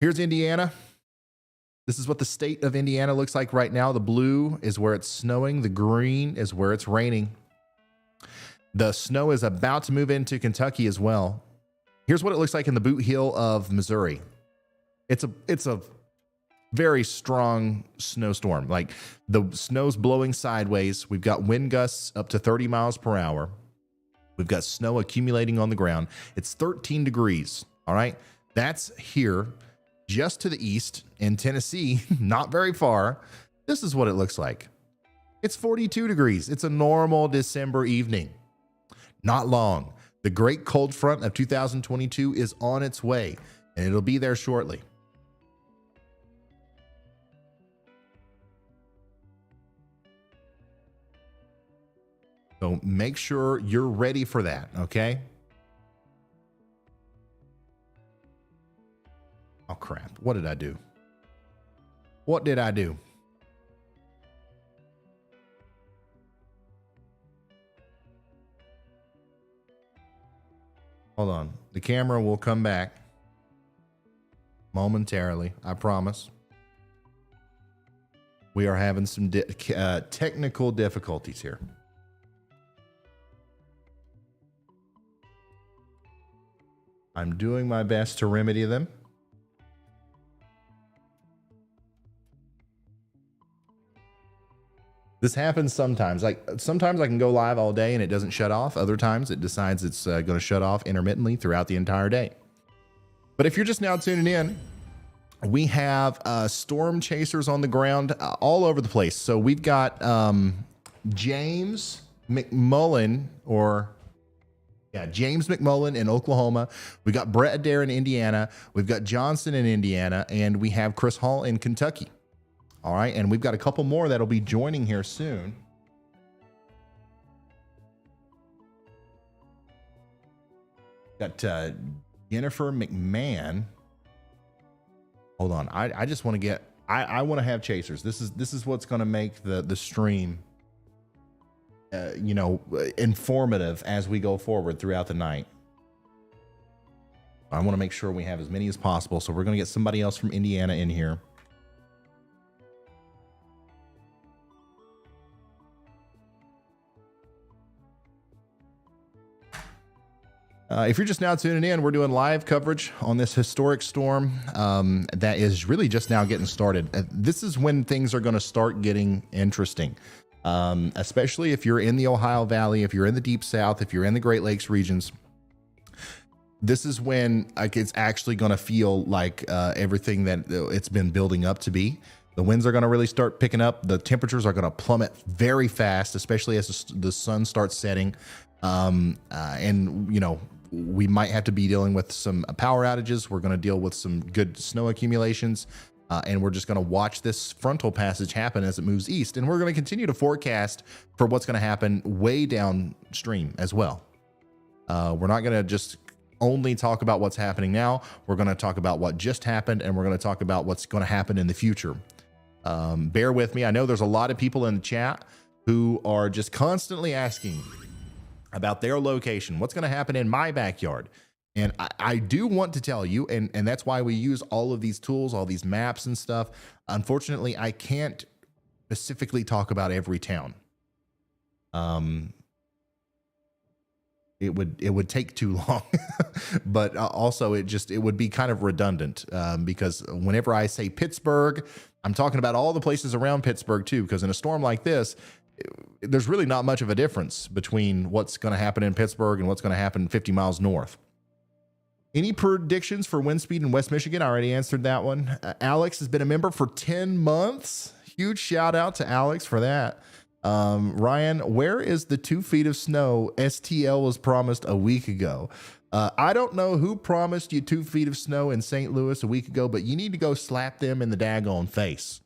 Here's Indiana. This is what the state of Indiana looks like right now. The blue is where it's snowing. The green is where it's raining. The snow is about to move into Kentucky as well. Here's what it looks like in the Boot Heel of Missouri. It's a very strong snowstorm. Like the snow's blowing sideways. We've got wind gusts up to 30 miles per hour. We've got snow accumulating on the ground. It's 13 degrees. All right. That's here just to the east in Tennessee, not very far. This is what it looks like. It's 42 degrees. It's a normal December evening. Not long. The great cold front of 2022 is on its way, and it'll be there shortly. So make sure you're ready for that, okay? Oh, crap. What did I do? What did I do? Hold on. The camera will come back momentarily, I promise. We are having some technical difficulties here. I'm doing my best to remedy them. This happens sometimes. Like sometimes I can go live all day and it doesn't shut off. Other times it decides it's going to shut off intermittently throughout the entire day. But if you're just now tuning in, we have storm chasers on the ground all over the place. So we've got James McMullen James McMullen in Oklahoma. We got Brett Adair in Indiana. We've got Johnson in Indiana, and we have Chris Hall in Kentucky. All right, and we've got a couple more that'll be joining here soon. Got Jennifer McMahon. Hold on, I just want to get. I want to have chasers. This is what's going to make the stream. Informative as we go forward throughout the night. I want to make sure we have as many as possible. So we're going to get somebody else from Indiana in here. If you're just now tuning in, we're doing live coverage on this historic storm that is really just now getting started. This is when things are going to start getting interesting. Especially if you're in the Ohio Valley, if you're in the Deep South, if you're in the Great Lakes regions. This is when it's actually going to feel like everything that it's been building up to be. The winds are going to really start picking up. The temperatures are going to plummet very fast, especially as the sun starts setting. We might have to be dealing with some power outages. We're going to deal with some good snow accumulations. And we're just going to watch this frontal passage happen as it moves east. And we're going to continue to forecast for what's going to happen way downstream as well. We're not going to just only talk about what's happening now. We're going to talk about what just happened, and we're going to talk about what's going to happen in the future. Bear with me. I know there's a lot of people in the chat who are just constantly asking about their location. What's going to happen in my backyard? And I do want to tell you, and that's why we use all of these tools, all these maps and stuff. Unfortunately, I can't specifically talk about every town. It would take too long, but also it would be kind of redundant because whenever I say Pittsburgh, I'm talking about all the places around Pittsburgh too, because in a storm like this, there's really not much of a difference between what's going to happen in Pittsburgh and what's going to happen 50 miles north. Any predictions for wind speed in West Michigan? I already answered that one. Alex has been a member for 10 months. Huge shout out to Alex for that. Ryan, where is the 2 feet of snow STL was promised a week ago? I don't know who promised you 2 feet of snow in St. Louis a week ago, but you need to go slap them in the daggone face.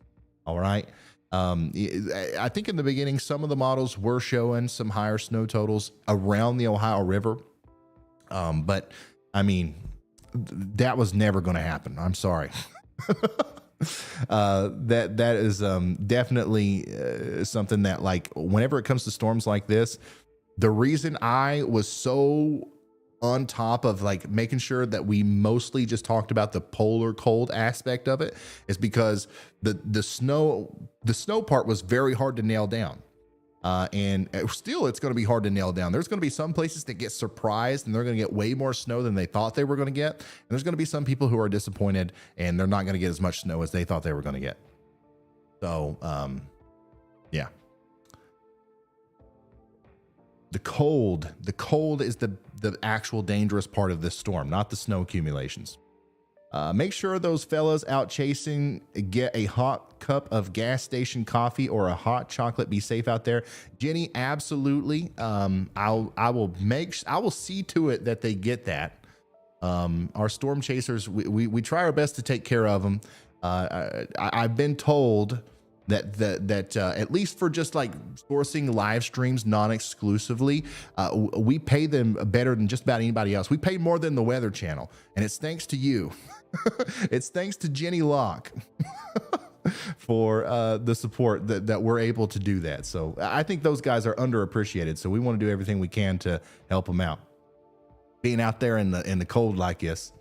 All right. I think in the beginning, some of the models were showing some higher snow totals around the Ohio River. But I mean, that was never going to happen. I'm sorry. That is definitely something that, like, whenever it comes to storms like this, the reason I was so on top of like making sure that we mostly just talked about the polar cold aspect of it is because the snow part was very hard to nail down. And still, it's going to be hard to nail down. There's going to be some places that get surprised and they're going to get way more snow than they thought they were going to get. And there's going to be some people who are disappointed and they're not going to get as much snow as they thought they were going to get. So, yeah. The cold is the actual dangerous part of this storm, not the snow accumulations. Make sure those fellas out chasing get a hot cup of gas station coffee or a hot chocolate. Be safe out there, Jenny. Absolutely. I will see to it that they get that. Our storm chasers, we try our best to take care of them. I've been told that at least for just like sourcing live streams non-exclusively, we pay them better than just about anybody else. We pay more than the Weather Channel, and it's thanks to you. It's thanks to Jenny Locke for the support that we're able to do that. So I think those guys are underappreciated. So we want to do everything we can to help them out. Being out there in the cold like this.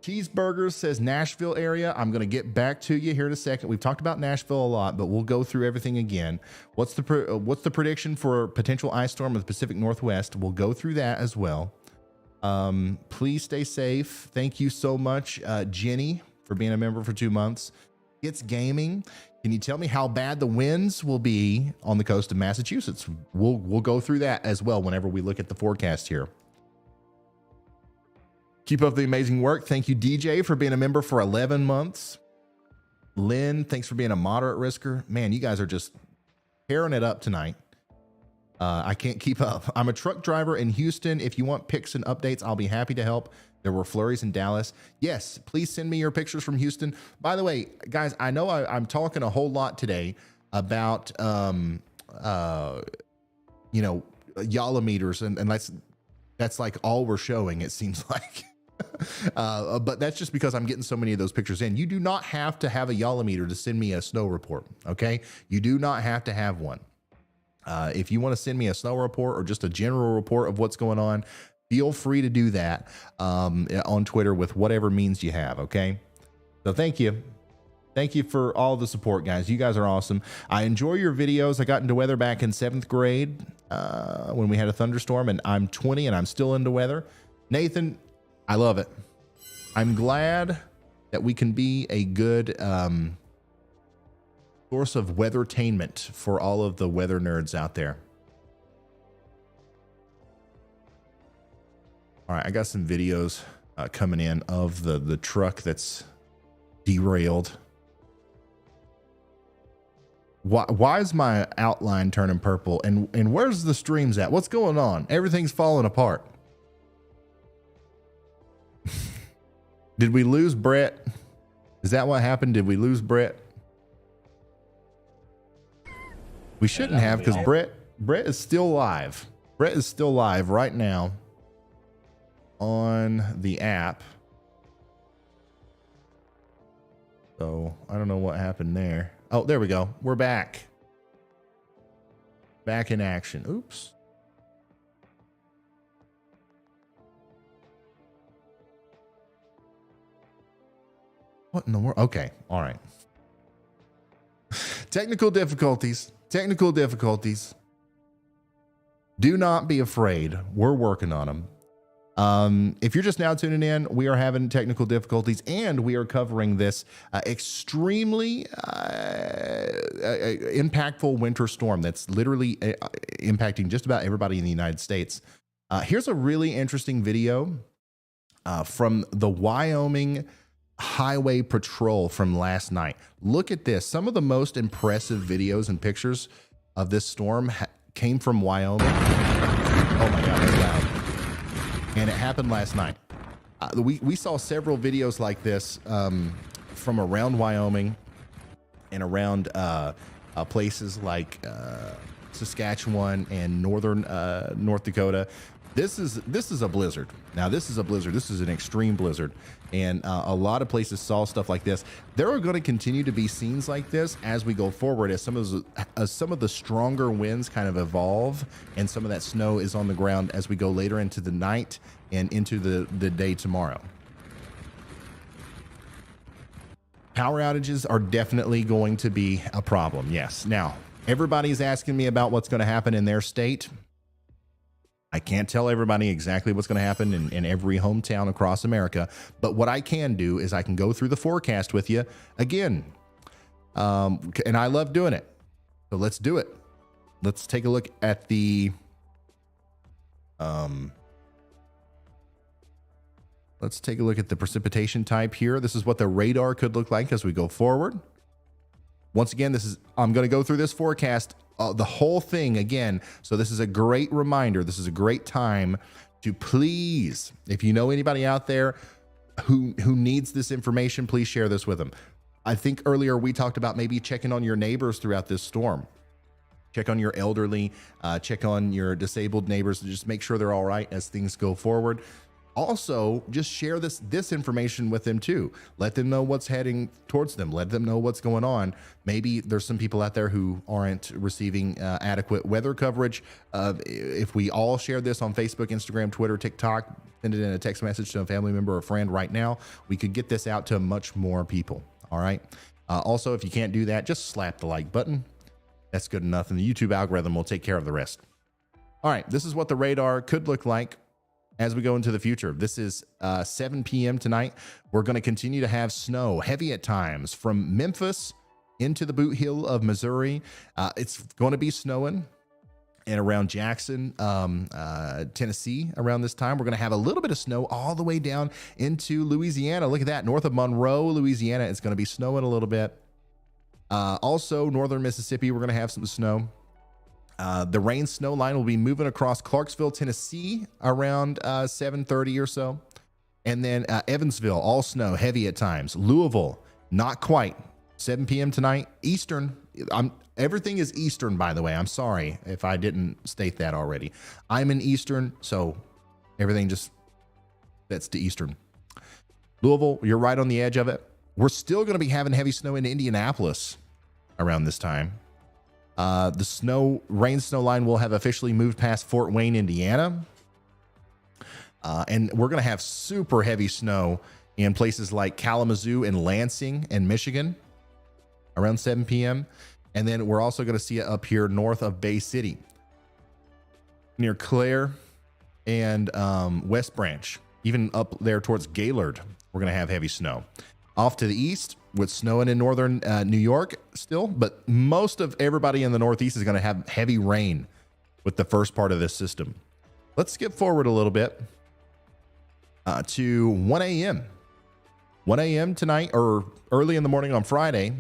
Cheeseburgers says Nashville area. I'm going to get back to you here in a second. We've talked about Nashville a lot, but we'll go through everything again. What's the prediction for potential ice storm in the Pacific Northwest? We'll go through that as well. Please stay safe. Thank you so much, Jenny, for being a member for 2 months. It's gaming. Can you tell me how bad the winds will be on the coast of Massachusetts? We'll go through that as well whenever we look at the forecast here. Keep up the amazing work. Thank you, DJ, for being a member for 11 months. Lynn, thanks for being a moderate risker. Man, you guys are just tearing it up tonight. I can't keep up. I'm a truck driver in Houston. If you want pics and updates, I'll be happy to help. There were flurries in Dallas. Yes, please send me your pictures from Houston. By the way, guys, I know I'm talking a whole lot today about, yolometers, and that's like all we're showing, it seems like. But that's just because I'm getting so many of those pictures in. You do not have to have a yolometer to send me a snow report, okay? You do not have to have one. If you want to send me a snow report or just a general report of what's going on, feel free to do that on Twitter with whatever means you have, okay? So thank you. Thank you for all the support, guys. You guys are awesome. I enjoy your videos. I got into weather back in 7th grade when we had a thunderstorm, and I'm 20 and I'm still into weather. Nathan, I love it. I'm glad that we can be a good source of weathertainment for all of the weather nerds out there. All right, I got some videos coming in of the truck that's derailed. Why is my outline turning purple? And where's the streams at? What's going on? Everything's falling apart. Did we lose Brett? Is that what happened? Did we lose Brett? We shouldn't have, because Brett is still live. Brett is still live right now on the app. So I don't know what happened there. Oh, there we go. We're back. Back in action. Oops. What in the world? Okay. All right. Technical difficulties. Technical difficulties. Do not be afraid. We're working on them. If you're just now tuning in, we are having technical difficulties, and we are covering this extremely impactful winter storm that's literally impacting just about everybody in the United States. Here's a really interesting video from the Wyoming Highway Patrol from last night. Look at this. Some of the most impressive videos and pictures of this storm came from Wyoming. Oh my God, that's loud. And it happened last night. We saw several videos like this from around Wyoming and around places like Saskatchewan and northern North Dakota. This is a blizzard. Now this is a blizzard. This is an extreme blizzard, and a lot of places saw stuff like this. There are going to continue to be scenes like this as we go forward, as some of the stronger winds kind of evolve, and some of that snow is on the ground as we go later into the night and into the day tomorrow. Power outages are definitely going to be a problem. Yes. Now, Everybody's asking me about what's going to happen in their state. I can't tell everybody exactly what's going to happen in every hometown across America, but what I can do is I can go through the forecast with you again. And I love doing it. So let's do it. Let's take a look at the precipitation type here. This is what the radar could look like as we go forward. Once again, I'm going to go through this forecast, the whole thing again. So this is a great reminder. This is a great time to please, if you know anybody out there who needs this information, please share this with them. I think earlier we talked about maybe checking on your neighbors throughout this storm. Check on your elderly, check on your disabled neighbors to just make sure they're all right as things go forward. Also, just share this information with them too. Let them know what's heading towards them. Let them know what's going on. Maybe there's some people out there who aren't receiving adequate weather coverage. If we all share this on Facebook, Instagram, Twitter, TikTok, send it in a text message to a family member or a friend right now, we could get this out to much more people. All right. Also, if you can't do that, just slap the like button. That's good enough. And the YouTube algorithm will take care of the rest. All right. This is what the radar could look like as we go into the future. This is 7 p.m. tonight. We're going to continue to have snow, heavy at times, from Memphis into the Boot Heel of Missouri. It's going to be snowing and around Jackson, Tennessee around this time. We're going to have a little bit of snow all the way down into Louisiana. Look at that. North of Monroe, Louisiana, it's going to be snowing a little bit. Also, northern Mississippi, we're going to have some snow. The rain snow line will be moving across Clarksville, Tennessee around 7:30 or so. And then Evansville, all snow, heavy at times. Louisville, not quite. 7 p.m. tonight. Eastern, everything is Eastern, by the way. I'm sorry if I didn't state that already. I'm in Eastern, so everything just that's to Eastern. Louisville, you're right on the edge of it. We're still going to be having heavy snow in Indianapolis around this time. The rain snow line will have officially moved past Fort Wayne, Indiana. And we're going to have super heavy snow in places like Kalamazoo and Lansing and Michigan around 7 p.m. And then we're also going to see it up here north of Bay City near Clare and West Branch, even up there towards Gaylord. We're going to have heavy snow. Off to the east, with snowing in northern New York still, but most of everybody in the Northeast is going to have heavy rain with the first part of this system. Let's skip forward a little bit to 1 a.m. 1 a.m. tonight or early in the morning on Friday.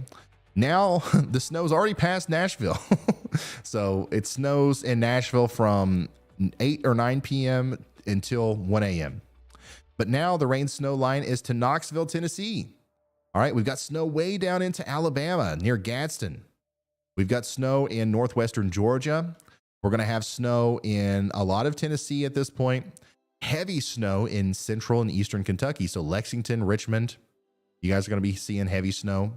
Now the snow's already past Nashville. So it snows in Nashville from 8 or 9 p.m. until 1 a.m. But now the rain snow line is to Knoxville, Tennessee. All right, we've got snow way down into Alabama near Gadsden. We've got snow in northwestern Georgia. We're going to have snow in a lot of Tennessee at this point. Heavy snow in central and eastern Kentucky. So Lexington, Richmond, you guys are going to be seeing heavy snow.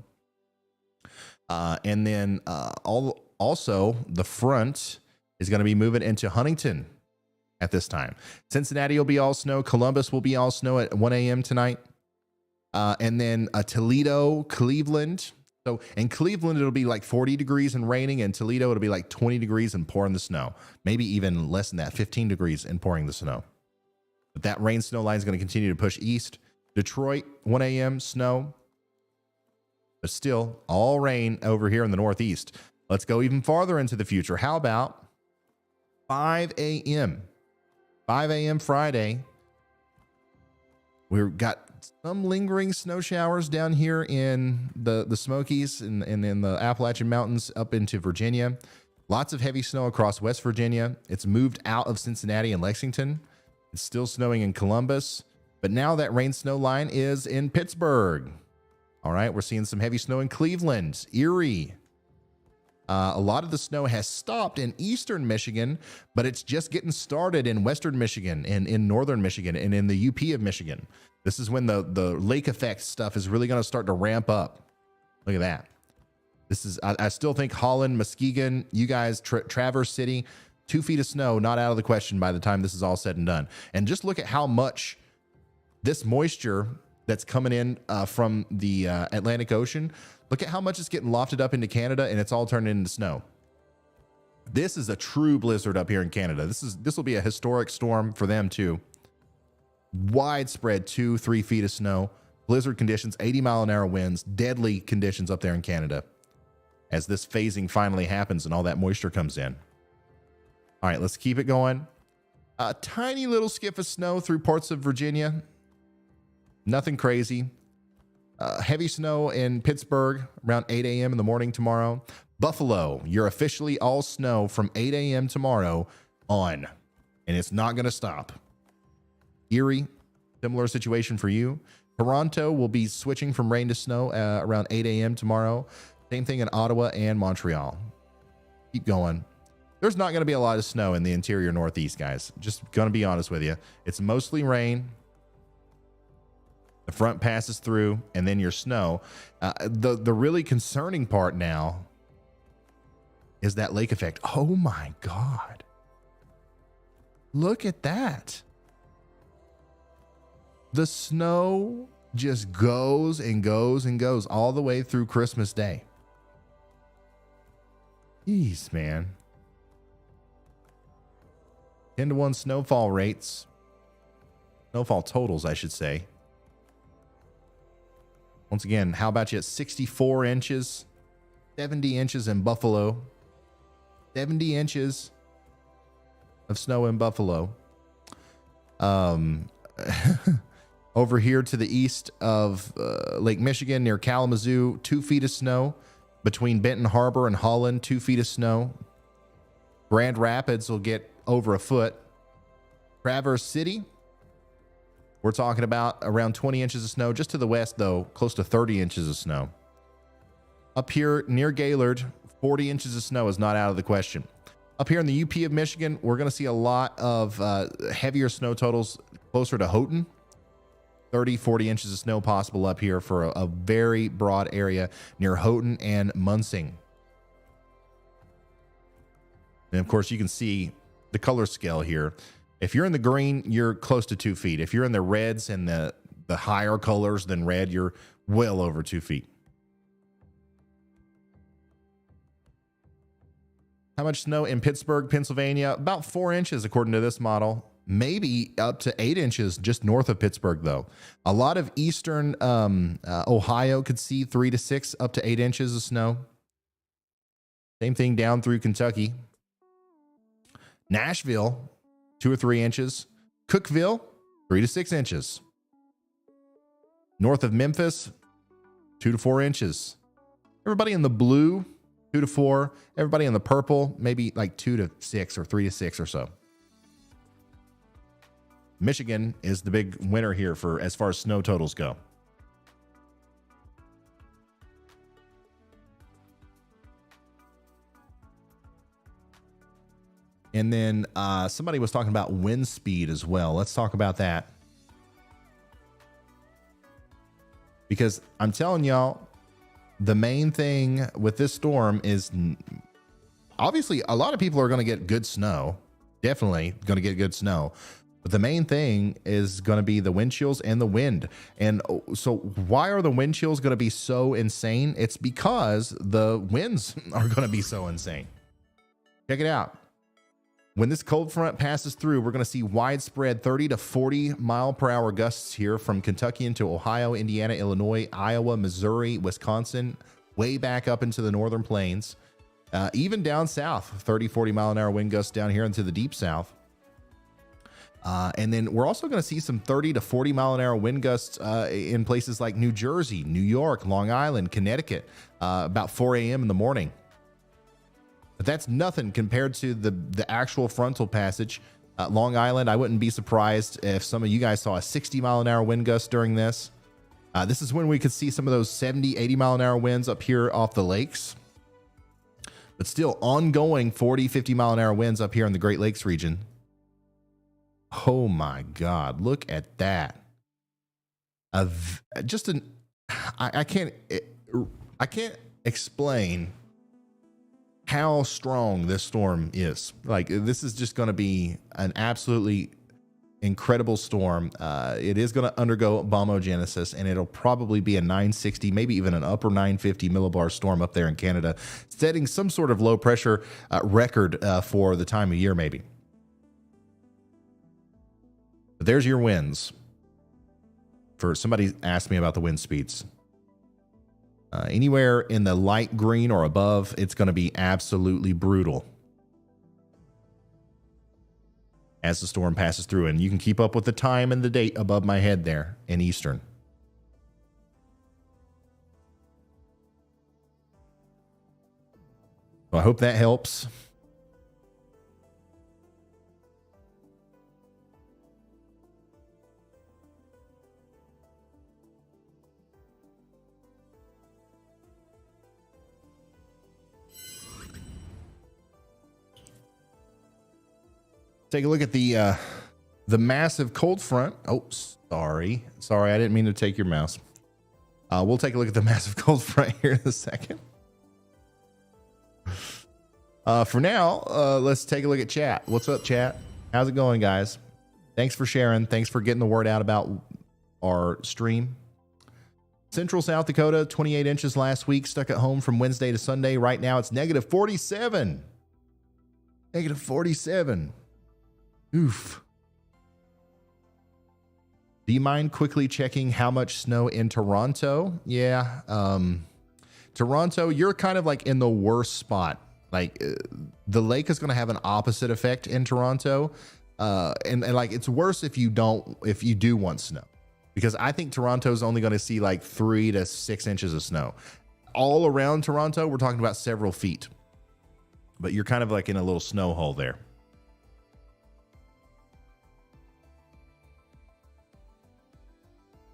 And then also the front is going to be moving into Huntington at this time. Cincinnati will be all snow. Columbus will be all snow at 1 a.m. tonight. And then Toledo, Cleveland. So in Cleveland, it'll be like 40 degrees and raining. In Toledo, it'll be like 20 degrees and pouring the snow. Maybe even less than that, 15 degrees and pouring the snow. But that rain snow line is going to continue to push east. Detroit, 1 a.m. snow. But still, all rain over here in the Northeast. Let's go even farther into the future. How about 5 a.m.? 5 a.m. Friday. We've got some lingering snow showers down here in the Smokies and in the Appalachian Mountains up into Virginia. Lots of heavy snow across West Virginia. It's moved out of Cincinnati and Lexington. It's still snowing in Columbus. But now that rain snow line is in Pittsburgh. All right, we're seeing some heavy snow in Cleveland, Erie. A lot of the snow has stopped in eastern Michigan, but it's just getting started in western Michigan and in northern Michigan and in the UP of Michigan. This is when the lake effect stuff is really going to start to ramp up. Look at that. This is, I still think Holland, Muskegon, you guys, Traverse City, 2 feet of snow, not out of the question by the time this is all said and done. And just look at how much this moisture that's coming in from the Atlantic Ocean, look at how much it's getting lofted up into Canada and it's all turning into snow. This is a true blizzard up here in Canada. This will be a historic storm for them too. Widespread 2-3 feet of snow, blizzard conditions, 80-mile-an-hour winds, deadly conditions up there in Canada as this phasing finally happens and all that moisture comes in. All right, let's keep it going. A tiny little skiff of snow through parts of Virginia. Nothing crazy. Heavy snow in Pittsburgh around 8 a.m. in the morning tomorrow. Buffalo, you're officially all snow from 8 a.m. tomorrow on, and it's not going to stop. Erie, similar situation for you. Toronto will be switching from rain to snow around 8 a.m. tomorrow. Same thing in Ottawa and Montreal. Keep going. There's not going to be a lot of snow in the interior Northeast, guys. Just going to be honest with you. It's mostly rain. The front passes through, and then your snow. The really concerning part now is that lake effect. Oh my God. Look at that. The snow just goes and goes and goes all the way through Christmas Day. Jeez, man. 10-to-1 snowfall rates. Snowfall totals, I should say. Once again, how about you at 64 inches? 70 inches in Buffalo. 70 inches of snow in Buffalo. Over here to the east of Lake Michigan near Kalamazoo, 2 feet of snow. Between Benton Harbor and Holland, 2 feet of snow. Grand Rapids will get over a foot. Traverse City, we're talking about around 20 inches of snow. Just to the west, though, close to 30 inches of snow. Up here near Gaylord, 40 inches of snow is not out of the question. Up here in the UP of Michigan, we're going to see a lot of heavier snow totals closer to Houghton. 30, 40 inches of snow possible up here for a very broad area near Houghton and Munsing. And of course, you can see the color scale here. If you're in the green, you're close to 2 feet. If you're in the reds and the higher colors than red, you're well over 2 feet. How much snow in Pittsburgh, Pennsylvania? About 4 inches, according to this model. Maybe up to 8 inches just north of Pittsburgh, though. A lot of eastern Ohio could see 3 to 6, up to 8 inches of snow. Same thing down through Kentucky. Nashville, 2 or 3 inches. Cookeville, 3 to 6 inches. North of Memphis, 2 to 4 inches. Everybody in the blue, 2 to 4. Everybody in the purple, maybe like 2 to 6 or 3 to 6 or so. Michigan is the big winner here for as far as snow totals go. And then somebody was talking about wind speed as well. Let's talk about that. Because I'm telling y'all, the main thing with this storm is obviously a lot of people are going to get good snow. Definitely going to get good snow. But the main thing is going to be the wind chills and the wind. And so why are the wind chills going to be so insane? It's because the winds are going to be so insane. Check it out. When this cold front passes through, we're going to see widespread 30 to 40 mile per hour gusts here from Kentucky into Ohio, Indiana, Illinois, Iowa, Missouri, Wisconsin, way back up into the northern plains. Even down south, 30, 40 mile an hour wind gusts down here into the deep south. And then we're also going to see some 30 to 40 mile an hour wind gusts in places like New Jersey, New York, Long Island, Connecticut, about 4 a.m. in the morning. But that's nothing compared to the actual frontal passage. Long Island, I wouldn't be surprised if some of you guys saw a 60 mile an hour wind gust during this. This is when we could see some of those 70, 80 mile an hour winds up here off the lakes. But still ongoing 40, 50 mile an hour winds up here in the Great Lakes region. Oh my God, look at that. I can't explain how strong this storm is. Like, this is just going to be an absolutely incredible storm. It is going to undergo bombogenesis, and it'll probably be a 960, maybe even an upper 950 millibar storm up there in Canada, setting some sort of low pressure record for the time of year, maybe. But there's your winds. For somebody asked me about the wind speeds. Anywhere in the light green or above, it's going to be absolutely brutal as the storm passes through. And you can keep up with the time and the date above my head there in Eastern. So I hope that helps. Take a look at the massive cold front. Oh, sorry, I didn't mean to take your mouse. We'll take a look at the massive cold front here in a second. For now, let's take a look at chat. What's up, chat? How's it going, guys? Thanks for sharing. Thanks for getting the word out about our stream. Central South Dakota, 28 inches last week. Stuck at home from Wednesday to Sunday. Right now, it's negative 47. Negative 47. Oof. Do you mind quickly checking how much snow in Toronto? Yeah. Toronto, you're kind of like in the worst spot. Like the lake is going to have an opposite effect in Toronto. And like it's worse if you do want snow, because I think Toronto's only going to see like 3 to 6 inches of snow. All around Toronto, we're talking about several feet, but you're kind of like in a little snow hole there.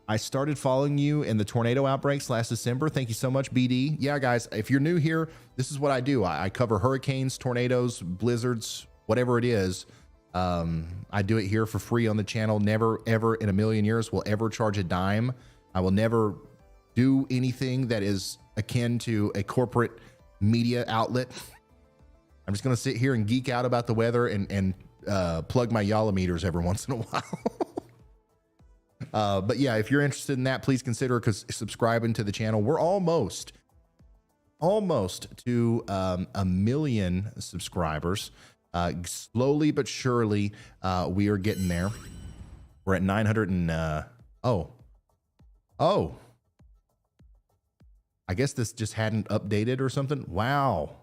I started following you in the tornado outbreaks last December. Thank you so much, BD. Yeah, guys, if you're new here, this is what I do. I cover hurricanes, tornadoes, blizzards, whatever it is. I do it here for free on the channel. Never, ever in a million years will ever charge a dime. I will never do anything that is akin to a corporate media outlet. I'm just going to sit here and geek out about the weather and plug my Yalla meters every once in a while. But yeah, if you're interested in that, please consider subscribing to the channel. We're almost to 1 million subscribers. Slowly but surely, we are getting there. We're at 900 and oh, I guess this just hadn't updated or something. Wow.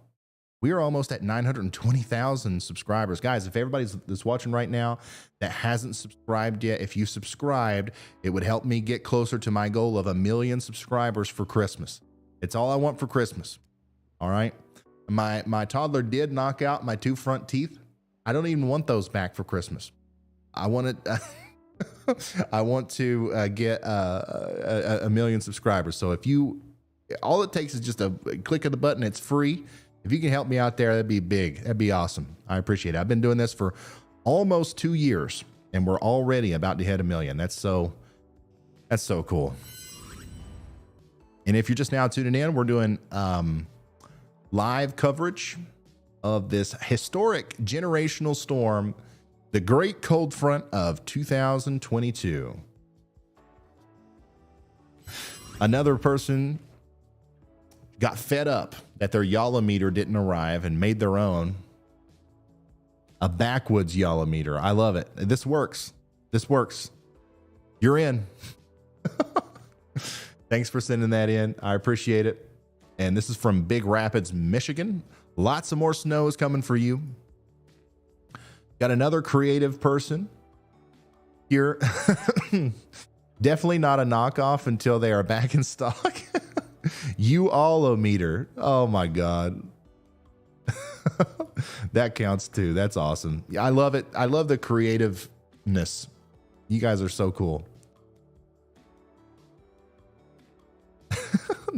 We are almost at 920,000 subscribers. Guys, if everybody's that's watching right now that hasn't subscribed yet, if you subscribed, it would help me get closer to my goal of 1 million subscribers for Christmas. It's all I want for Christmas. All right. My toddler did knock out my 2 front teeth. I don't even want those back for Christmas. I want it. I want to get 1 million subscribers. So if you, all it takes is just a click of the button. It's free. If you can help me out there, that'd be big. That'd be awesome. I appreciate it. I've been doing this for almost 2 years, and we're already about to hit 1 million. That's so cool. And if you're just now tuning in, we're doing live coverage of this historic generational storm, the Great Cold Front of 2022. Another person got fed up that their Yalla meter didn't arrive and made their own. A backwoods Yalla meter. I love it. This works. This works. You're in. Thanks for sending that in. I appreciate it. And this is from Big Rapids, Michigan. Lots of more snow is coming for you. Got another creative person here. Definitely not a knockoff until they are back in stock. You all meter. Oh my God. That counts too. That's awesome. I love it. I love the creativeness. You guys are so cool.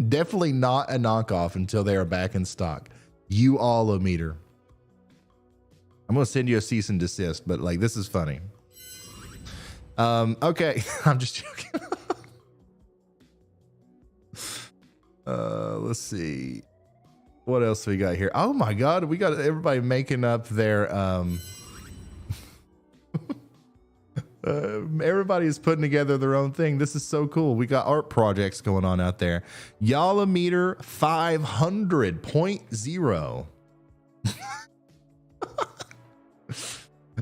Definitely not a knockoff until they are back in stock. You all meter. I'm going to send you a cease and desist, but like, this is funny. Okay. I'm just joking. Let's see. What else we got here? Oh my God. We got everybody making up their, Everybody is putting together their own thing. This is so cool. We got art projects going on out there. Yalameter 500.0.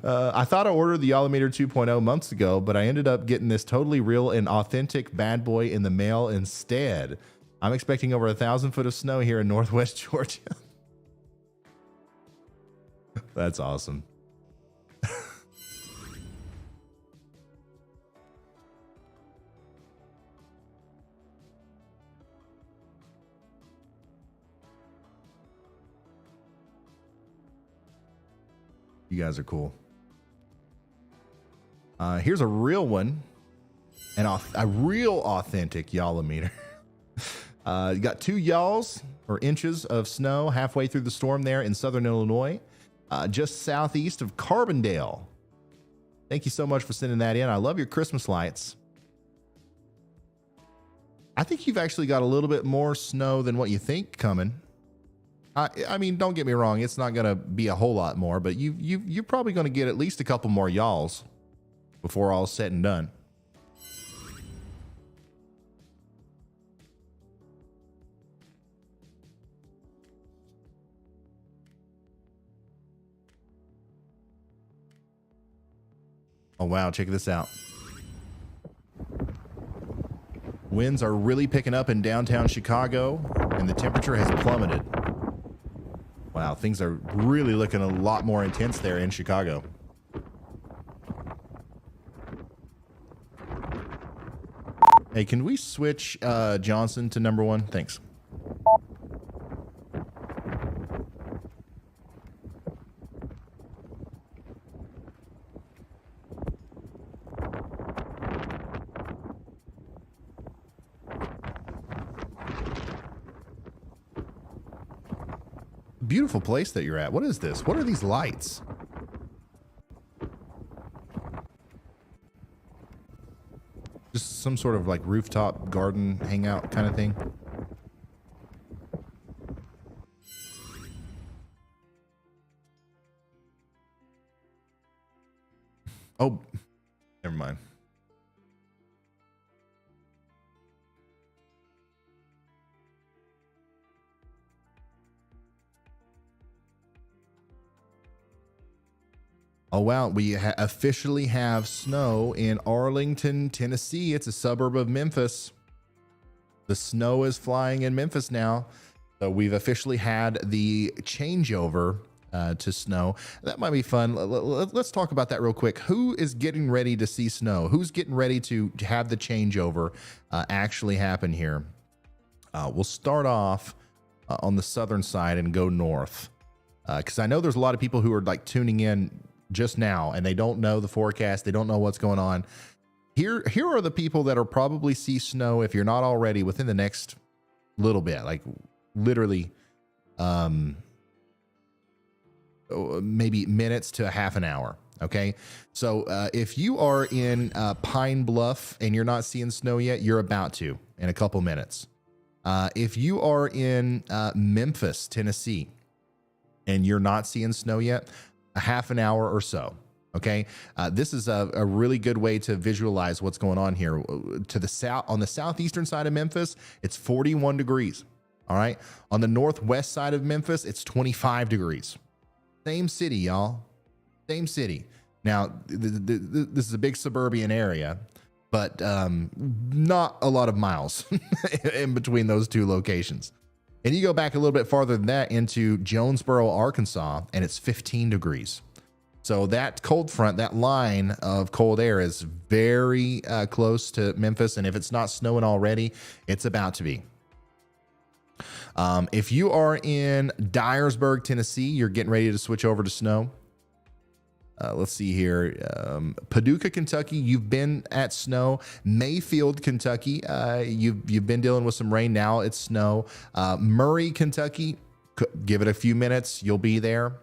I thought I ordered the Yalameter 2.0 months ago, but I ended up getting this totally real and authentic bad boy in the mail instead. I'm expecting over 1,000 foot of snow here in Northwest Georgia. That's awesome. You guys are cool. Here's a real one, and a real authentic Yalameter. You got 2 yalls or inches of snow halfway through the storm there in southern Illinois, just southeast of Carbondale. Thank you so much for sending that in. I love your Christmas lights. I think you've actually got a little bit more snow than what you think coming. I mean, don't get me wrong. It's not going to be a whole lot more, but you're probably going to get at least a couple more yalls before all's said and done. Oh, wow. Check this out. Winds are really picking up in downtown Chicago, and the temperature has plummeted. Wow, things are really looking a lot more intense there in Chicago. Hey, can we switch Johnson to number 1? Thanks. Beautiful place that you're at. What is this? What are these lights? Just some sort of like rooftop garden hangout kind of thing. Oh, never mind. Oh, wow. We officially have snow in Arlington, Tennessee. It's a suburb of Memphis. The snow is flying in Memphis now. So we've officially had the changeover to snow. That might be fun. Let's talk about that real quick. Who is getting ready to see snow? Who's getting ready to have the changeover actually happen here? We'll start off on the southern side and go north. Because I know there's a lot of people who are like tuning in just now and they don't know the forecast. They don't know what's going on. Here are the people that will probably see snow, if you're not already, within the next little bit, like literally maybe minutes to a half an hour. Okay. So if you are in Pine Bluff and you're not seeing snow yet, you're about to in a couple minutes. If you are in Memphis, Tennessee, and you're not seeing snow yet, a half an hour or so. Okay. This is a really good way to visualize what's going on here. To the south, on the southeastern side of Memphis, it's 41 degrees. All right. On the northwest side of Memphis, it's 25 degrees. Same city, y'all. Same city. Now, this is a big suburban area, but not a lot of miles in between those two locations. And you go back a little bit farther than that into Jonesboro, Arkansas, and it's 15 degrees. So that cold front, that line of cold air is very close to Memphis. And if it's not snowing already, it's about to be. If you are in Dyersburg, Tennessee, you're getting ready to switch over to snow. Let's see here. Paducah, Kentucky, you've been at snow. Mayfield, Kentucky, you've been dealing with some rain. Now it's snow. Murray, Kentucky, give it a few minutes. You'll be there.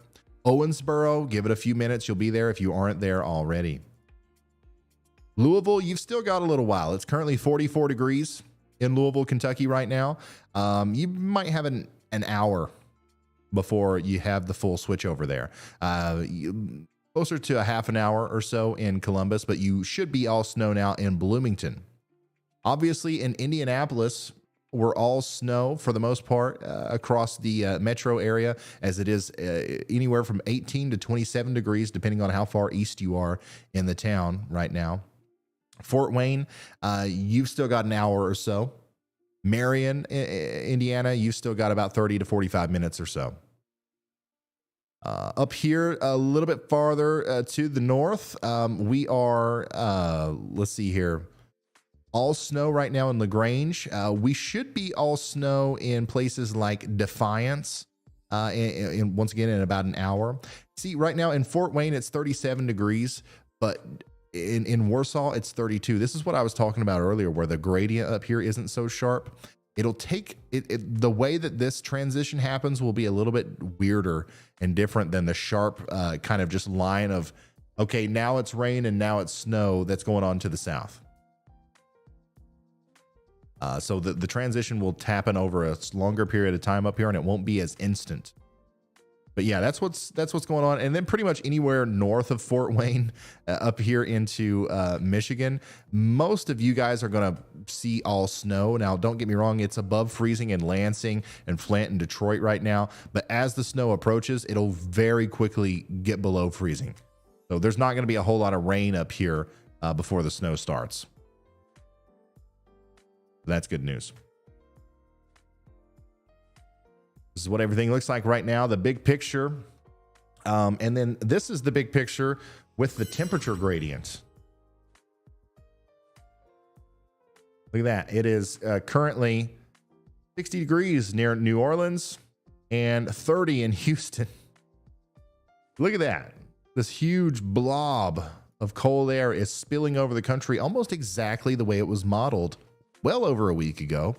Owensboro, give it a few minutes. You'll be there if you aren't there already. Louisville, you've still got a little while. It's currently 44 degrees in Louisville, Kentucky right now. You might have an hour before you have the full switch over there. closer to a half an hour or so in Columbus, but you should be all snow now in Bloomington. Obviously, in Indianapolis, we're all snow for the most part across the metro area, as it is anywhere from 18 to 27 degrees, depending on how far east you are in the town right now. Fort Wayne, you've still got an hour or so. Marion, Indiana, you've still got about 30 to 45 minutes or so. Up here, a little bit farther to the north, we are, let's see here, all snow right now in LaGrange. We should be all snow in places like Defiance, once again, in about an hour. See, right now in Fort Wayne, it's 37 degrees, but in Warsaw, it's 32. This is what I was talking about earlier, where the gradient up here isn't so sharp. It'll take the way that this transition happens will be a little bit weirder and different than the sharp kind of just line of, okay, now it's rain and now it's snow that's going on to the south. So the transition will happen over a longer period of time up here, and it won't be as instant. But yeah, that's what's going on. And then pretty much anywhere north of Fort Wayne, up here into Michigan, most of you guys are going to see all snow. Now, don't get me wrong, it's above freezing in Lansing and Flint and Detroit right now. But as the snow approaches, it'll very quickly get below freezing. So there's not going to be a whole lot of rain up here before the snow starts. That's good news. This is what everything looks like right now, the big picture. And then this is the big picture with the temperature gradient. Look at that. It is currently 60 degrees near New Orleans and 30 in Houston. Look at that. This huge blob of cold air is spilling over the country almost exactly the way it was modeled well over a week ago.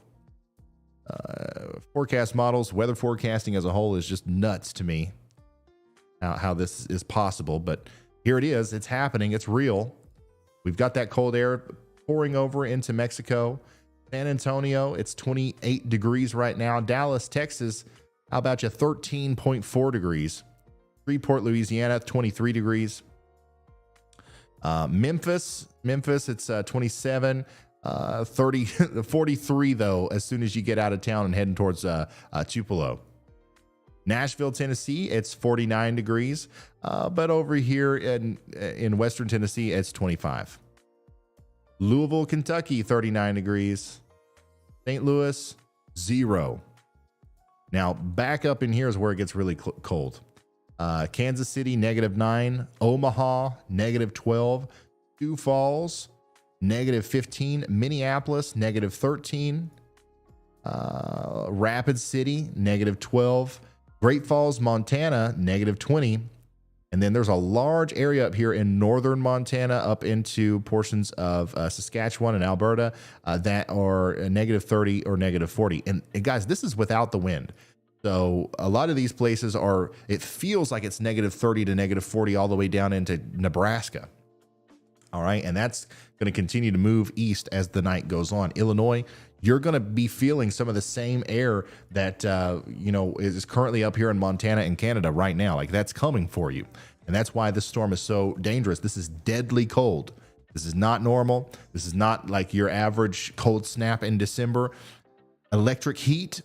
Forecast models, weather forecasting as a whole is just nuts to me how this is possible, but here it is. It's happening. It's real. We've got that cold air pouring over into Mexico. San Antonio, it's 28 degrees right now. Dallas, Texas, how about you, 13.4 degrees. Freeport, Louisiana, 23 degrees. Memphis, it's 27. 43 though, as soon as you get out of town and heading towards Tupelo. Nashville, Tennessee, it's 49 degrees. But over here in Western Tennessee, it's 25. Louisville, Kentucky, 39 degrees. St. Louis, 0. Now, back up in here is where it gets really cold. Kansas City, -9. Omaha, -12. Sioux Falls, -15. Minneapolis, -13. Rapid City, -12. Great Falls, Montana, -20. And then there's a large area up here in northern Montana up into portions of Saskatchewan and Alberta that are -30 or -40. And guys, this is without the wind. So a lot of these places are, it feels like it's -30 to -40 all the way down into Nebraska. All right. And that's going to continue to move east as the night goes on. Illinois, you're going to be feeling some of the same air that, is currently up here in Montana and Canada right now. Like, that's coming for you. And that's why this storm is so dangerous. This is deadly cold. This is not normal. This is not like your average cold snap in December. Electric heat.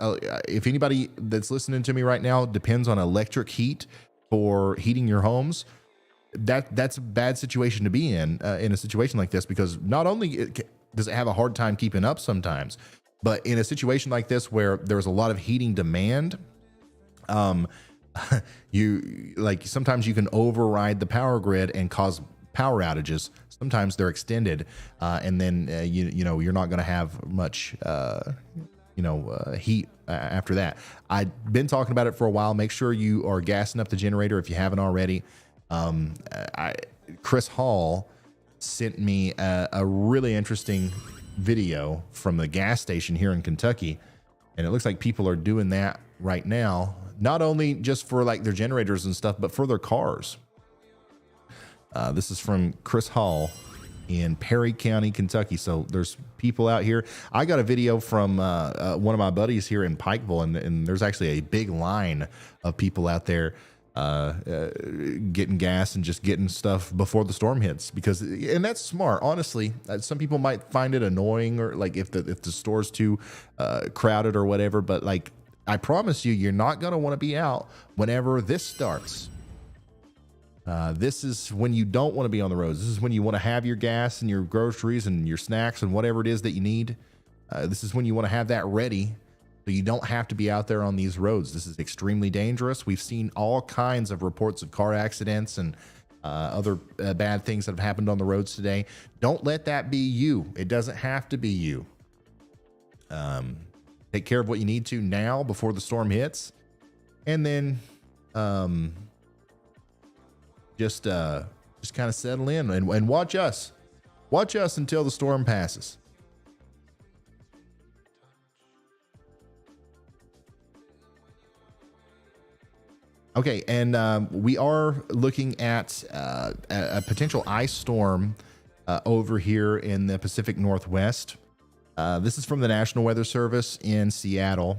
If anybody that's listening to me right now depends on electric heat for heating your homes, that's a bad situation to be in a situation like this, because not only does it have a hard time keeping up sometimes, but in a situation like this where there's a lot of heating demand, sometimes you can override the power grid and cause power outages. Sometimes they're extended, and then you're not going to have much heat after that. I've been talking about it for a while. Make sure you are gassing up the generator if you haven't already. Chris Hall sent me a really interesting video from the gas station here in Kentucky, and it looks like people are doing that right now, not only just for like their generators and stuff, but for their cars. This is from Chris Hall in Perry County, Kentucky. So there's people out here. I got a video from one of my buddies here in Pikeville, and there's actually a big line of people out there getting gas and just getting stuff before the storm hits, and that's smart. Honestly, some people might find it annoying, or like if the store's too crowded or whatever, but like I promise you, you're not going to want to be out whenever this starts. This is when you don't want to be on the roads. This is when you want to have your gas and your groceries and your snacks and whatever it is that you need. This is when you want to have that ready, so you don't have to be out there on these roads. This is extremely dangerous. We've seen all kinds of reports of car accidents and other bad things that have happened on the roads today. Don't let that be you. It doesn't have to be you. Take care of what you need to now before the storm hits, and then just kind of settle in and watch us until the storm passes. Okay, and we are looking at a potential ice storm over here in the Pacific Northwest. This is from the National Weather Service in Seattle.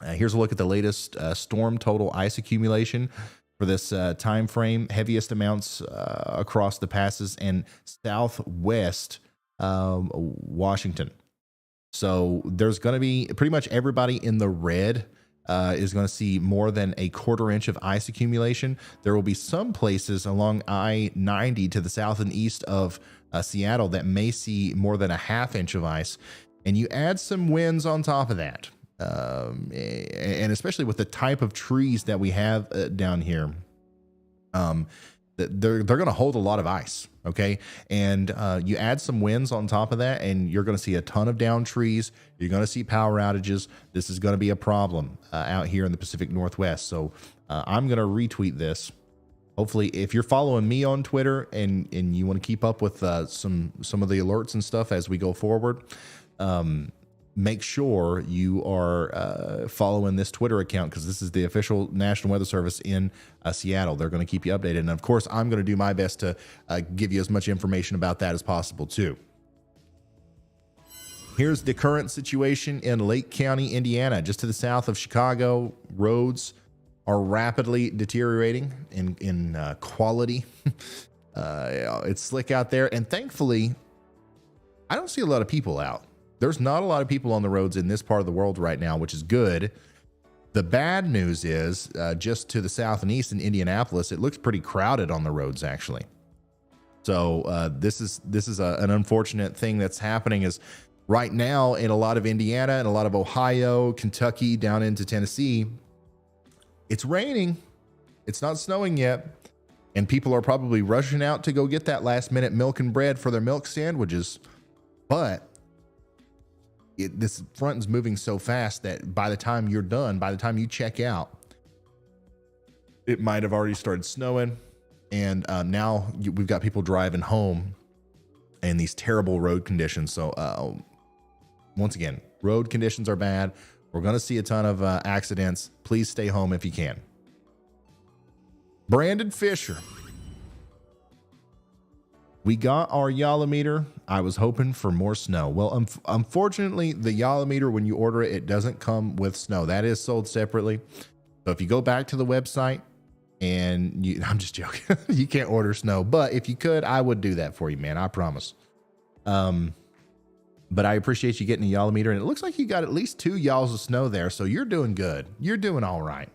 Here's a look at the latest storm total ice accumulation for this time frame. Heaviest amounts across the passes in southwest Washington. So there's going to be pretty much everybody in the red is going to see more than a quarter inch of ice accumulation. There will be some places along I-90 to the south and east of Seattle that may see more than a half inch of ice. And you add some winds on top of that. And especially with the type of trees that we have down here, they're going to hold a lot of ice. Okay. And you add some winds on top of that, and you're going to see a ton of down trees. You're going to see power outages. This is going to be a problem out here in the Pacific Northwest. So I'm going to retweet this. Hopefully, if you're following me on Twitter and you want to keep up with some of the alerts and stuff as we go forward, make sure you are following this Twitter account, because this is the official National Weather Service in Seattle. They're going to keep you updated. And of course, I'm going to do my best to give you as much information about that as possible too. Here's the current situation in Lake County, Indiana, just to the south of Chicago. Roads are rapidly deteriorating in quality. It's slick out there. And thankfully, I don't see a lot of people out. There's not a lot of people on the roads in this part of the world right now, which is good. The bad news is just to the south and east in Indianapolis, it looks pretty crowded on the roads, actually. So this is an unfortunate thing that's happening is right now in a lot of Indiana and a lot of Ohio, Kentucky, down into Tennessee, it's raining. It's not snowing yet. And people are probably rushing out to go get that last minute milk and bread for their milk sandwiches. But this front is moving so fast that by the time you're done, by the time you check out, it might have already started snowing. And now we've got people driving home in these terrible road conditions. So once again, road conditions are bad. We're going to see a ton of accidents. Please stay home if you can. Brandon Fisher. We got our Yolometer. I was hoping for more snow. Well, unfortunately, the Yolometer, when you order it, it doesn't come with snow. That is sold separately. So if you go back to the website and I'm just joking, you can't order snow. But if you could, I would do that for you, man. I promise. But I appreciate you getting a Yolometer. And it looks like you got at least 2 yalls of snow there. So you're doing good. You're doing all right.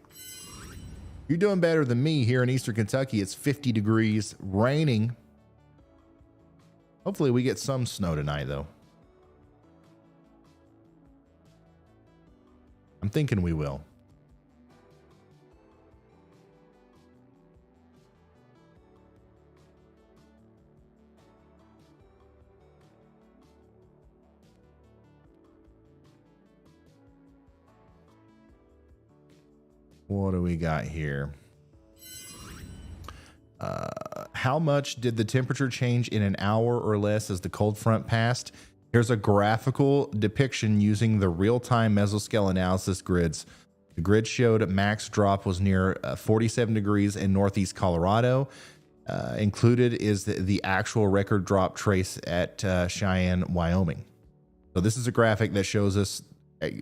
You're doing better than me here in Eastern Kentucky. It's 50 degrees, raining. Hopefully we get some snow tonight, though. I'm thinking we will. What do we got here? How much did the temperature change in an hour or less as the cold front passed? Here's a graphical depiction using the real-time mesoscale analysis grids. The grid showed max drop was near 47 degrees in northeast Colorado. Included is the actual record drop trace at Cheyenne, Wyoming. So this is a graphic that shows us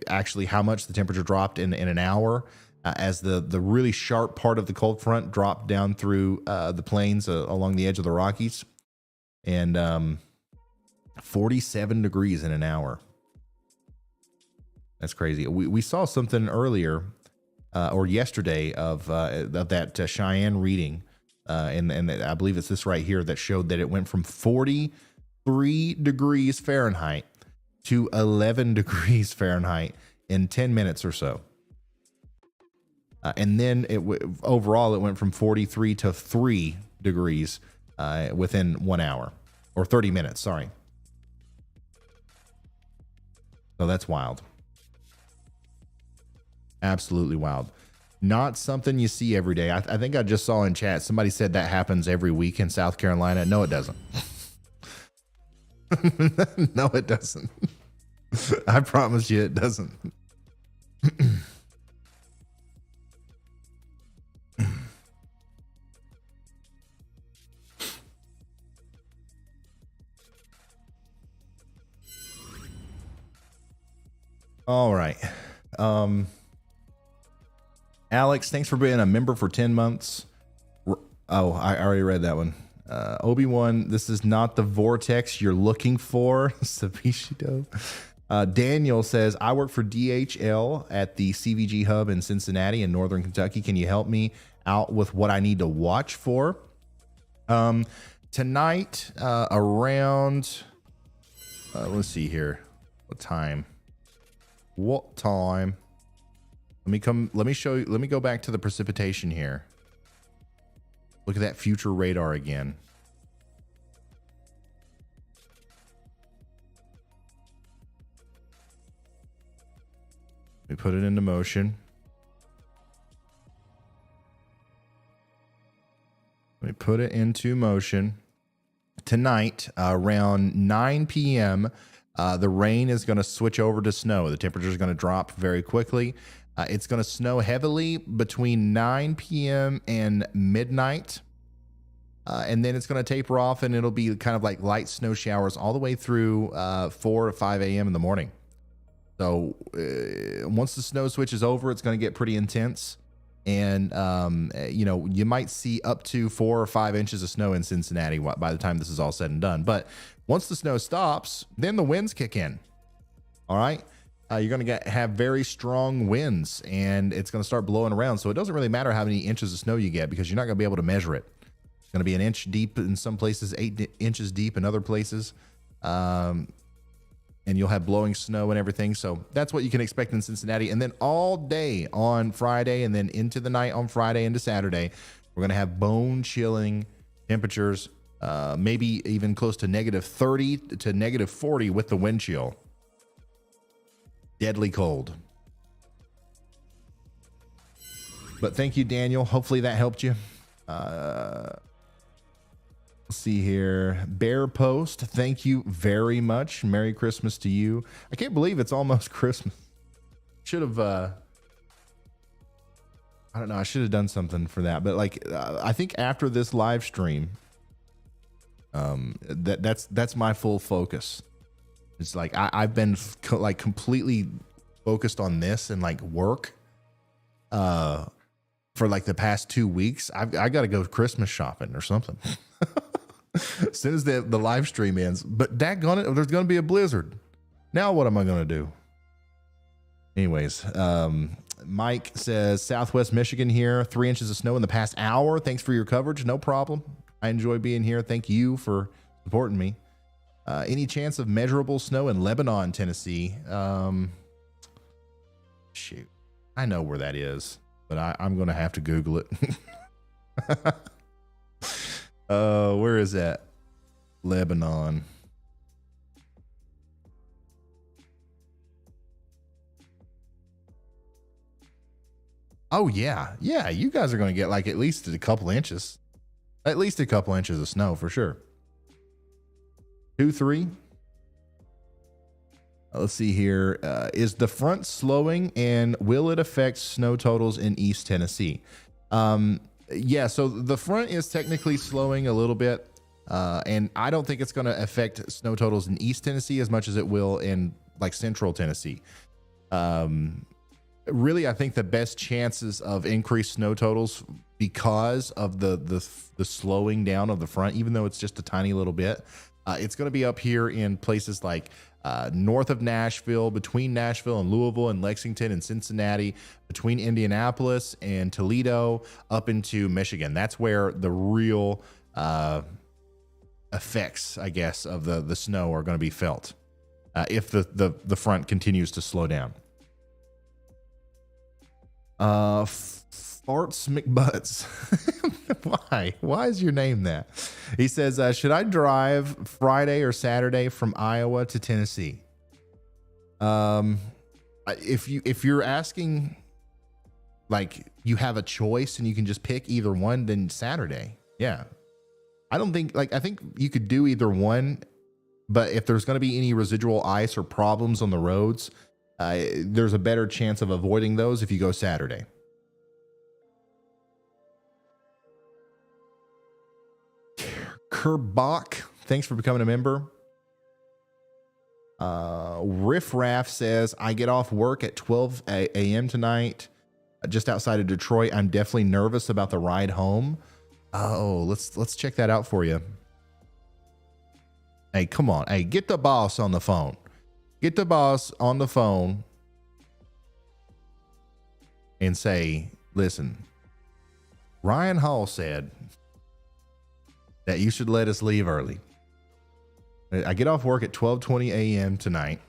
actually how much the temperature dropped in an hour. as the really sharp part of the cold front dropped down through the plains along the edge of the Rockies. And 47 degrees in an hour. That's crazy. We saw something earlier or yesterday of that Cheyenne reading. And I believe it's this right here that showed that it went from 43 degrees Fahrenheit to 11 degrees Fahrenheit in 10 minutes or so. And then overall, it went from 43 to 3 degrees within 1 hour or 30 minutes. Sorry. So that's wild. Absolutely wild. Not something you see every day. I think I just saw in chat, somebody said that happens every week in South Carolina. No, it doesn't. No, it doesn't. I promise you it doesn't. All right. Alex, thanks for being a member for 10 months. Oh, I already read that one. Obi-Wan, this is not the vortex you're looking for. Sabishido. Daniel says, I work for DHL at the CVG hub in Cincinnati in Northern Kentucky. Can you help me out with what I need to watch for? Tonight, around, let's see here. What time? Let me show you. Let me go back to the precipitation here. Look at that future radar again. Let me put it into motion. Let me put it into motion. Tonight, around 9 p.m., the rain is going to switch over to snow. The temperature is going to drop very quickly. It's going to snow heavily between 9 p.m. and midnight. And then it's going to taper off, and it'll be kind of like light snow showers all the way through 4 or 5 a.m. in the morning. So once the snow switches over, it's going to get pretty intense. And, you might see up to 4 or 5 inches of snow in Cincinnati by the time this is all said and done. But once the snow stops, then the winds kick in. All right. You're going to have very strong winds, and it's going to start blowing around. So it doesn't really matter how many inches of snow you get, because you're not going to be able to measure it. It's going to be an inch deep in some places, 8 inches deep in other places. And you'll have blowing snow and everything. So that's what you can expect in Cincinnati. And then all day on Friday, and then into the night on Friday into Saturday, we're going to have bone chilling temperatures, maybe even close to -30 to -40 with the wind chill. Deadly cold. But thank you, Daniel. Hopefully that helped you. Let's see here. Bear Post, thank you very much. Merry Christmas to you. I can't believe it's almost Christmas. Should have, I don't know. I should have done something for that. But I think after this live stream, that's my full focus. It's like I've been completely focused on this and work for the past 2 weeks. I got to go Christmas shopping or something as soon as the live stream ends. But daggone it, there's going to be a blizzard. Now what am I going to do? Anyways, Mike says Southwest Michigan here, 3 inches of snow in the past hour. Thanks for your coverage. No problem. I enjoy being here. Thank you for supporting me. Any chance of measurable snow in Lebanon, Tennessee? Shoot, I know where that is, but I'm going to have to Google it. Where is that? Lebanon. Oh, yeah. Yeah, you guys are going to get at least a couple inches. At least a couple inches of snow for sure. 2, 3. Let's see here. Is the front slowing, and will it affect snow totals in East Tennessee? Yeah, so the front is technically slowing a little bit, and I don't think it's going to affect snow totals in East Tennessee as much as it will in Central Tennessee. really, I think the best chances of increased snow totals because of the slowing down of the front, even though it's just a tiny little bit, it's going to be up here in places like north of Nashville, between Nashville and Louisville and Lexington and Cincinnati, between Indianapolis and Toledo, up into Michigan. That's where the real effects, I guess, of the snow are going to be felt if the front continues to slow down. Farts McButts. Why is your name that? He says, should I drive Friday or Saturday from Iowa to Tennessee? If you're asking, like, you have a choice and you can just pick either one, then Saturday. Yeah. I think you could do either one, but if there's going to be any residual ice or problems on the roads, there's a better chance of avoiding those if you go Saturday. Kerbach, thanks for becoming a member. Riff Raff says, I get off work at 12 a.m. tonight, just outside of Detroit. I'm definitely nervous about the ride home. Oh, let's check that out for you. Hey, come on. Hey, get the boss on the phone. Get the boss on the phone and say, listen, Ryan Hall said that you should let us leave early. I get off work at 12:20 a.m. tonight.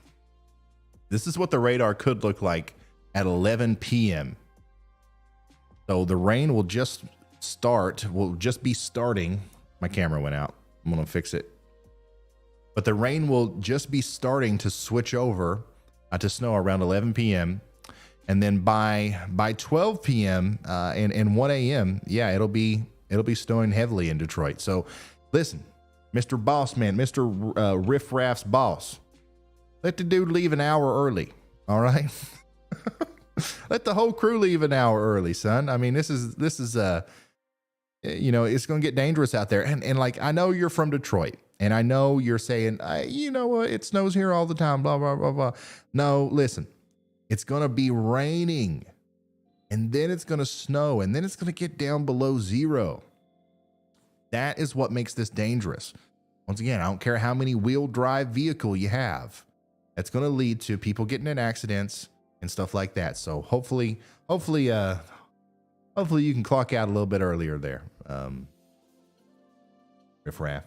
This is what the radar could look like at 11 p.m. So the rain will just be starting. My camera went out. I'm going to fix it. But the rain will just be starting to switch over to snow around 11 p.m. And then by 12 p.m. And 1 a.m., yeah, it'll be snowing heavily in Detroit. So listen, Mr. Boss Man, Mr. Riff Raff's boss, let the dude leave an hour early. All right. Let the whole crew leave an hour early, son. I mean, this is it's going to get dangerous out there. And like, I know you're from Detroit and I know you're saying, you know what? It snows here all the time, blah, blah, blah, blah. No, listen, it's going to be raining. And then it's going to snow, and then it's going to get down below zero. That is what makes this dangerous. Once again, I don't care how many wheel drive vehicle you have. That's going to lead to people getting in accidents and stuff like that. So hopefully you can clock out a little bit earlier there. Riff Raff.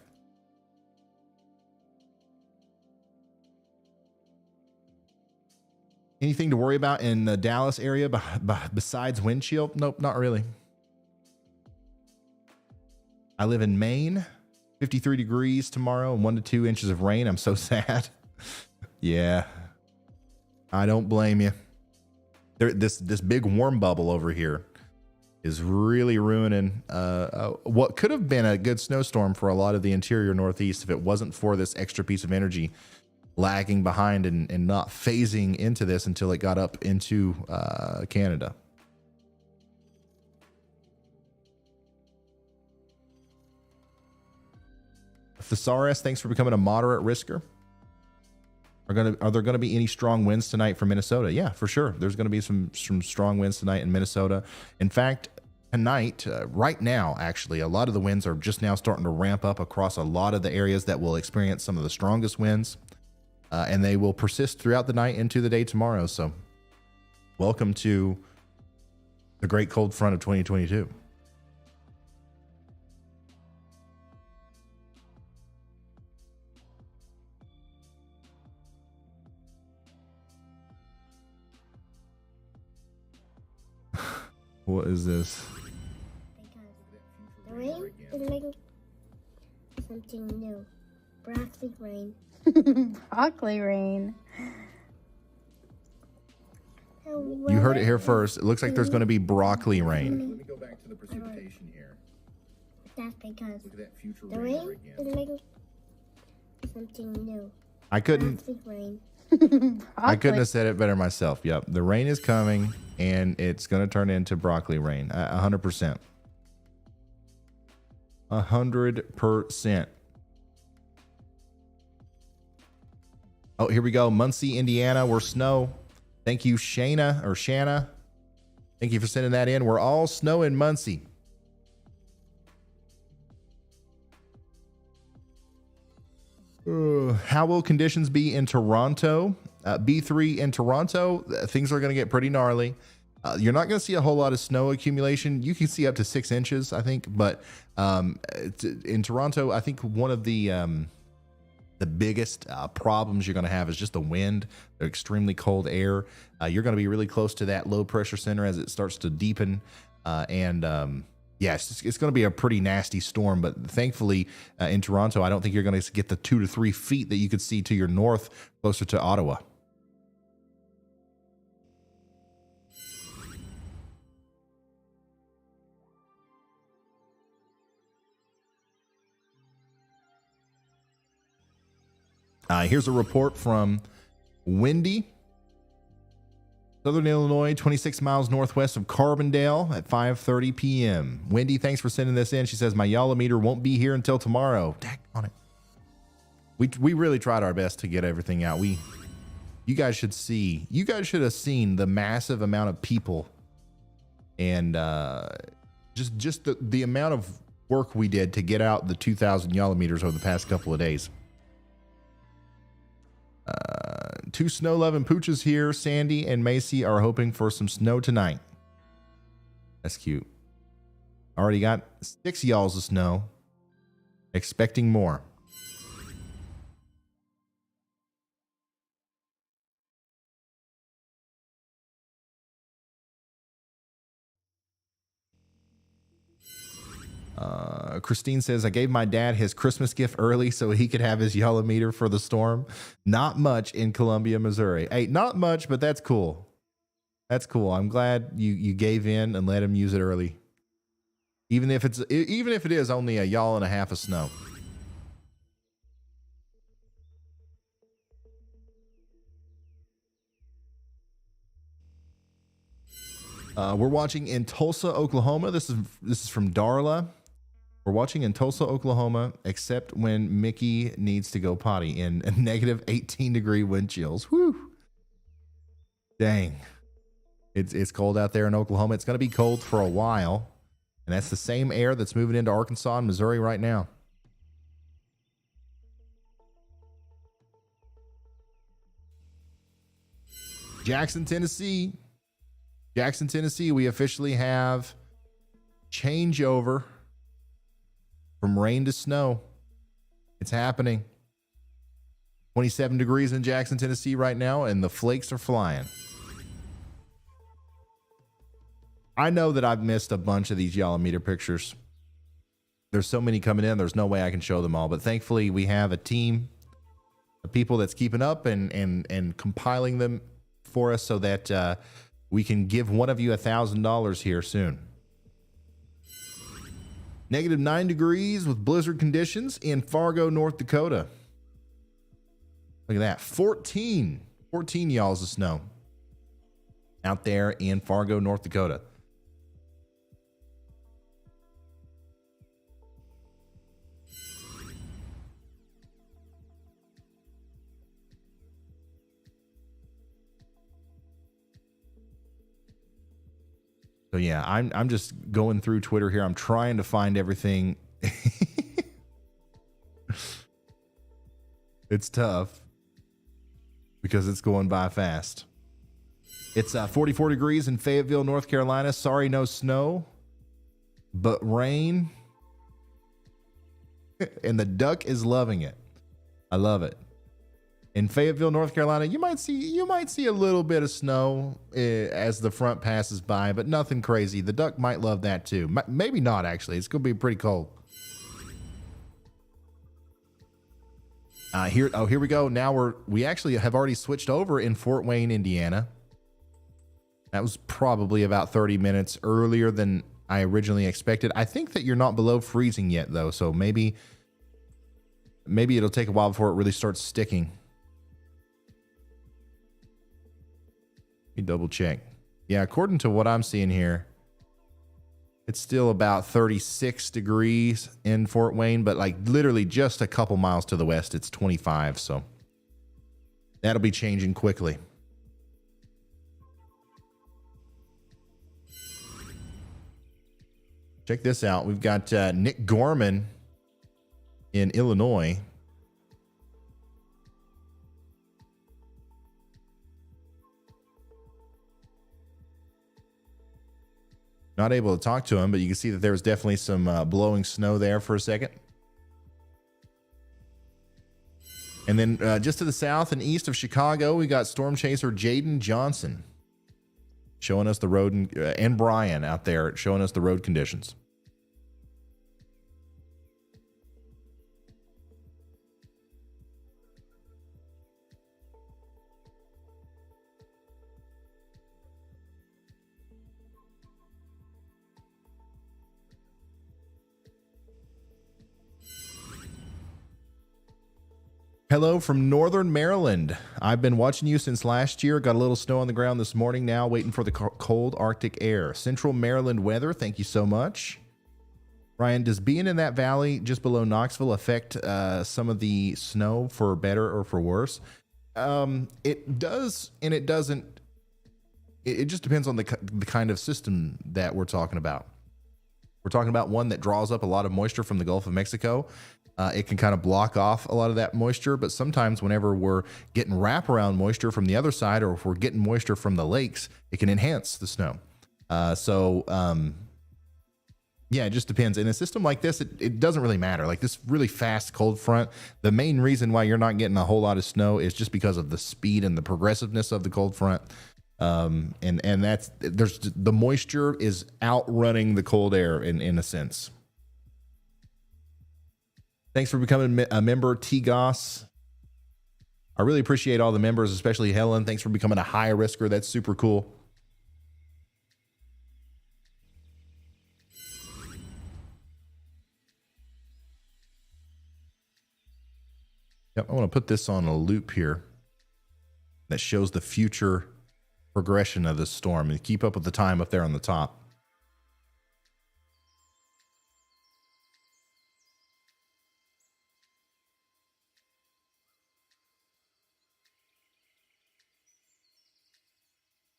Anything to worry about in the Dallas area besides windshield? Nope, not really. I live in Maine, 53 degrees tomorrow and 1 to 2 inches of rain. I'm so sad. Yeah, I don't blame you. This big warm bubble over here is really ruining what could have been a good snowstorm for a lot of the interior Northeast if it wasn't for this extra piece of energy lagging behind and not phasing into this until it got up into Canada. Thesaurus, thanks for becoming a moderate risker. Are there gonna be any strong winds tonight for Minnesota? Yeah, for sure. There's gonna be some strong winds tonight in Minnesota. In fact, tonight, right now, actually, a lot of the winds are just now starting to ramp up across a lot of the areas that will experience some of the strongest winds. And they will persist throughout the night into the day tomorrow. So welcome to the great cold front of 2022. What is this? Because the rain is making something new. Broccoli rain. Broccoli rain. You heard it here first. It looks like there's going to be broccoli rain. Let me go back to the precipitation here. That's because the rain is making something new. I couldn't have said it better myself. Yep. The rain is coming and it's going to turn into broccoli rain. 100%. 100%. Oh, here we go. Muncie, Indiana, where snow Thank you, Shanna. Thank you for sending that in. We're all snow in Muncie. How will conditions be in Toronto? B3 in Toronto, things are going to get pretty gnarly. You're not going to see a whole lot of snow accumulation. You can see up to 6 inches, I think. But in Toronto, I think one of the biggest problems you're going to have is just the wind, the extremely cold air. You're going to be really close to that low pressure center as it starts to deepen. Yes, it's going to be a pretty nasty storm, but thankfully in Toronto, I don't think you're going to get the 2 to 3 feet that you could see to your north, closer to Ottawa. Here's a report from Windy. Southern Illinois, 26 miles northwest of Carbondale at 5:30 p.m. Wendy, thanks for sending this in. She says, my Yalla meter won't be here until tomorrow. Dang on it. We really tried our best to get everything out. You guys should have seen the massive amount of people and just the amount of work we did to get out the 2,000 Yalla meters over the past couple of days. 2 snow-loving pooches here. Sandy and Macy are hoping for some snow tonight. That's cute. Already got 6 y'alls of snow. Expecting more. Christine says, I gave my dad his Christmas gift early so he could have his yellow meter for the storm. Not much in Columbia, Missouri. Hey, not much, but that's cool. That's cool. I'm glad you gave in and let him use it early. Even if it is only a y'all and a half of snow. We're watching in Tulsa, Oklahoma. This is from Darla. We're watching in Tulsa, Oklahoma, except when Mickey needs to go potty in a negative 18-degree wind chills. Whew. Dang. It's cold out there in Oklahoma. It's going to be cold for a while. And that's the same air that's moving into Arkansas and Missouri right now. Jackson, Tennessee. We officially have changeover from rain to snow. It's happening. 27 degrees in Jackson, Tennessee right now, and the flakes are flying. I know that I've missed a bunch of these Yalla meter pictures. There's so many coming in, there's no way I can show them all, but thankfully we have a team of people that's keeping up and compiling them for us so that we can give one of you $1,000 here soon. Negative 9 degrees with blizzard conditions in Fargo, North Dakota. Look at that. 14 y'alls of snow out there in Fargo, North Dakota. So yeah, I'm just going through Twitter here. I'm trying to find everything. It's tough because it's going by fast. It's 44 degrees in Fayetteville, North Carolina. Sorry, no snow, but rain. And the duck is loving it. I love it. In Fayetteville, North Carolina, you might see a little bit of snow as the front passes by, but nothing crazy. The duck might love that too. Maybe not, actually. It's going to be pretty cold. Here we go. Now we actually have already switched over in Fort Wayne, Indiana. That was probably about 30 minutes earlier than I originally expected. I think that you're not below freezing yet, though, so maybe it'll take a while before it really starts sticking. Let me double check. Yeah, according to what I'm seeing here, it's still about 36 degrees in Fort Wayne, but like literally just a couple miles to the west, it's 25. So that'll be changing quickly. Check this out. We've got Nick Gorman in Illinois. Not able to talk to him, but you can see that there was definitely some blowing snow there for a second. And then just to the south and east of Chicago, we got storm chaser Jaden Johnson showing us the road, and Brian out there showing us the road conditions. Hello from Northern Maryland. I've been watching you since last year. Got a little snow on the ground this morning now, waiting for the cold Arctic air. Central Maryland weather, thank you so much. Ryan, does being in that valley just below Knoxville affect some of the snow for better or for worse? It does, and it doesn't. It just depends on the kind of system that we're talking about. We're talking about one that draws up a lot of moisture from the Gulf of Mexico. It can kind of block off a lot of that moisture, but sometimes whenever we're getting wraparound moisture from the other side, or if we're getting moisture from the lakes, it can enhance the snow. Yeah, it just depends. In a system like this, it doesn't really matter. Like this really fast cold front, the main reason why you're not getting a whole lot of snow is just because of the speed and the progressiveness of the cold front. And that's, the moisture is outrunning the cold air in a sense. Thanks for becoming a member, T. Goss. I really appreciate all the members, especially Helen. Thanks for becoming a high risker. That's super cool. Yep, I want to put this on a loop here that shows the future progression of this storm and keep up with the time up there on the top.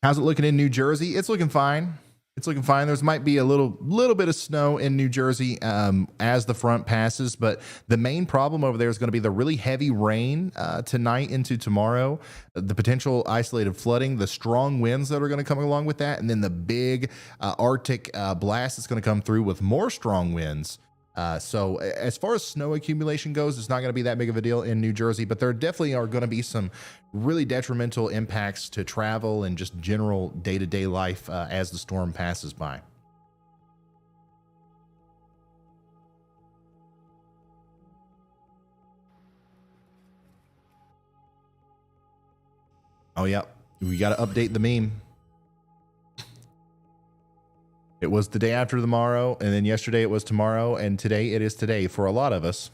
How's it looking in New Jersey? It's looking fine. It's looking fine. There's might be a little bit of snow in New Jersey as the front passes, but the main problem over there is going to be the really heavy rain tonight into tomorrow, the potential isolated flooding, the strong winds that are going to come along with that, and then the big Arctic blast that's going to come through with more strong winds. So as far as snow accumulation goes, it's not going to be that big of a deal in New Jersey, but there definitely are going to be some really detrimental impacts to travel and just general day-to-day life as the storm passes by. Oh yeah, we got to update the meme. It was the day after tomorrow, and then yesterday it was tomorrow, and today it is today for a lot of us.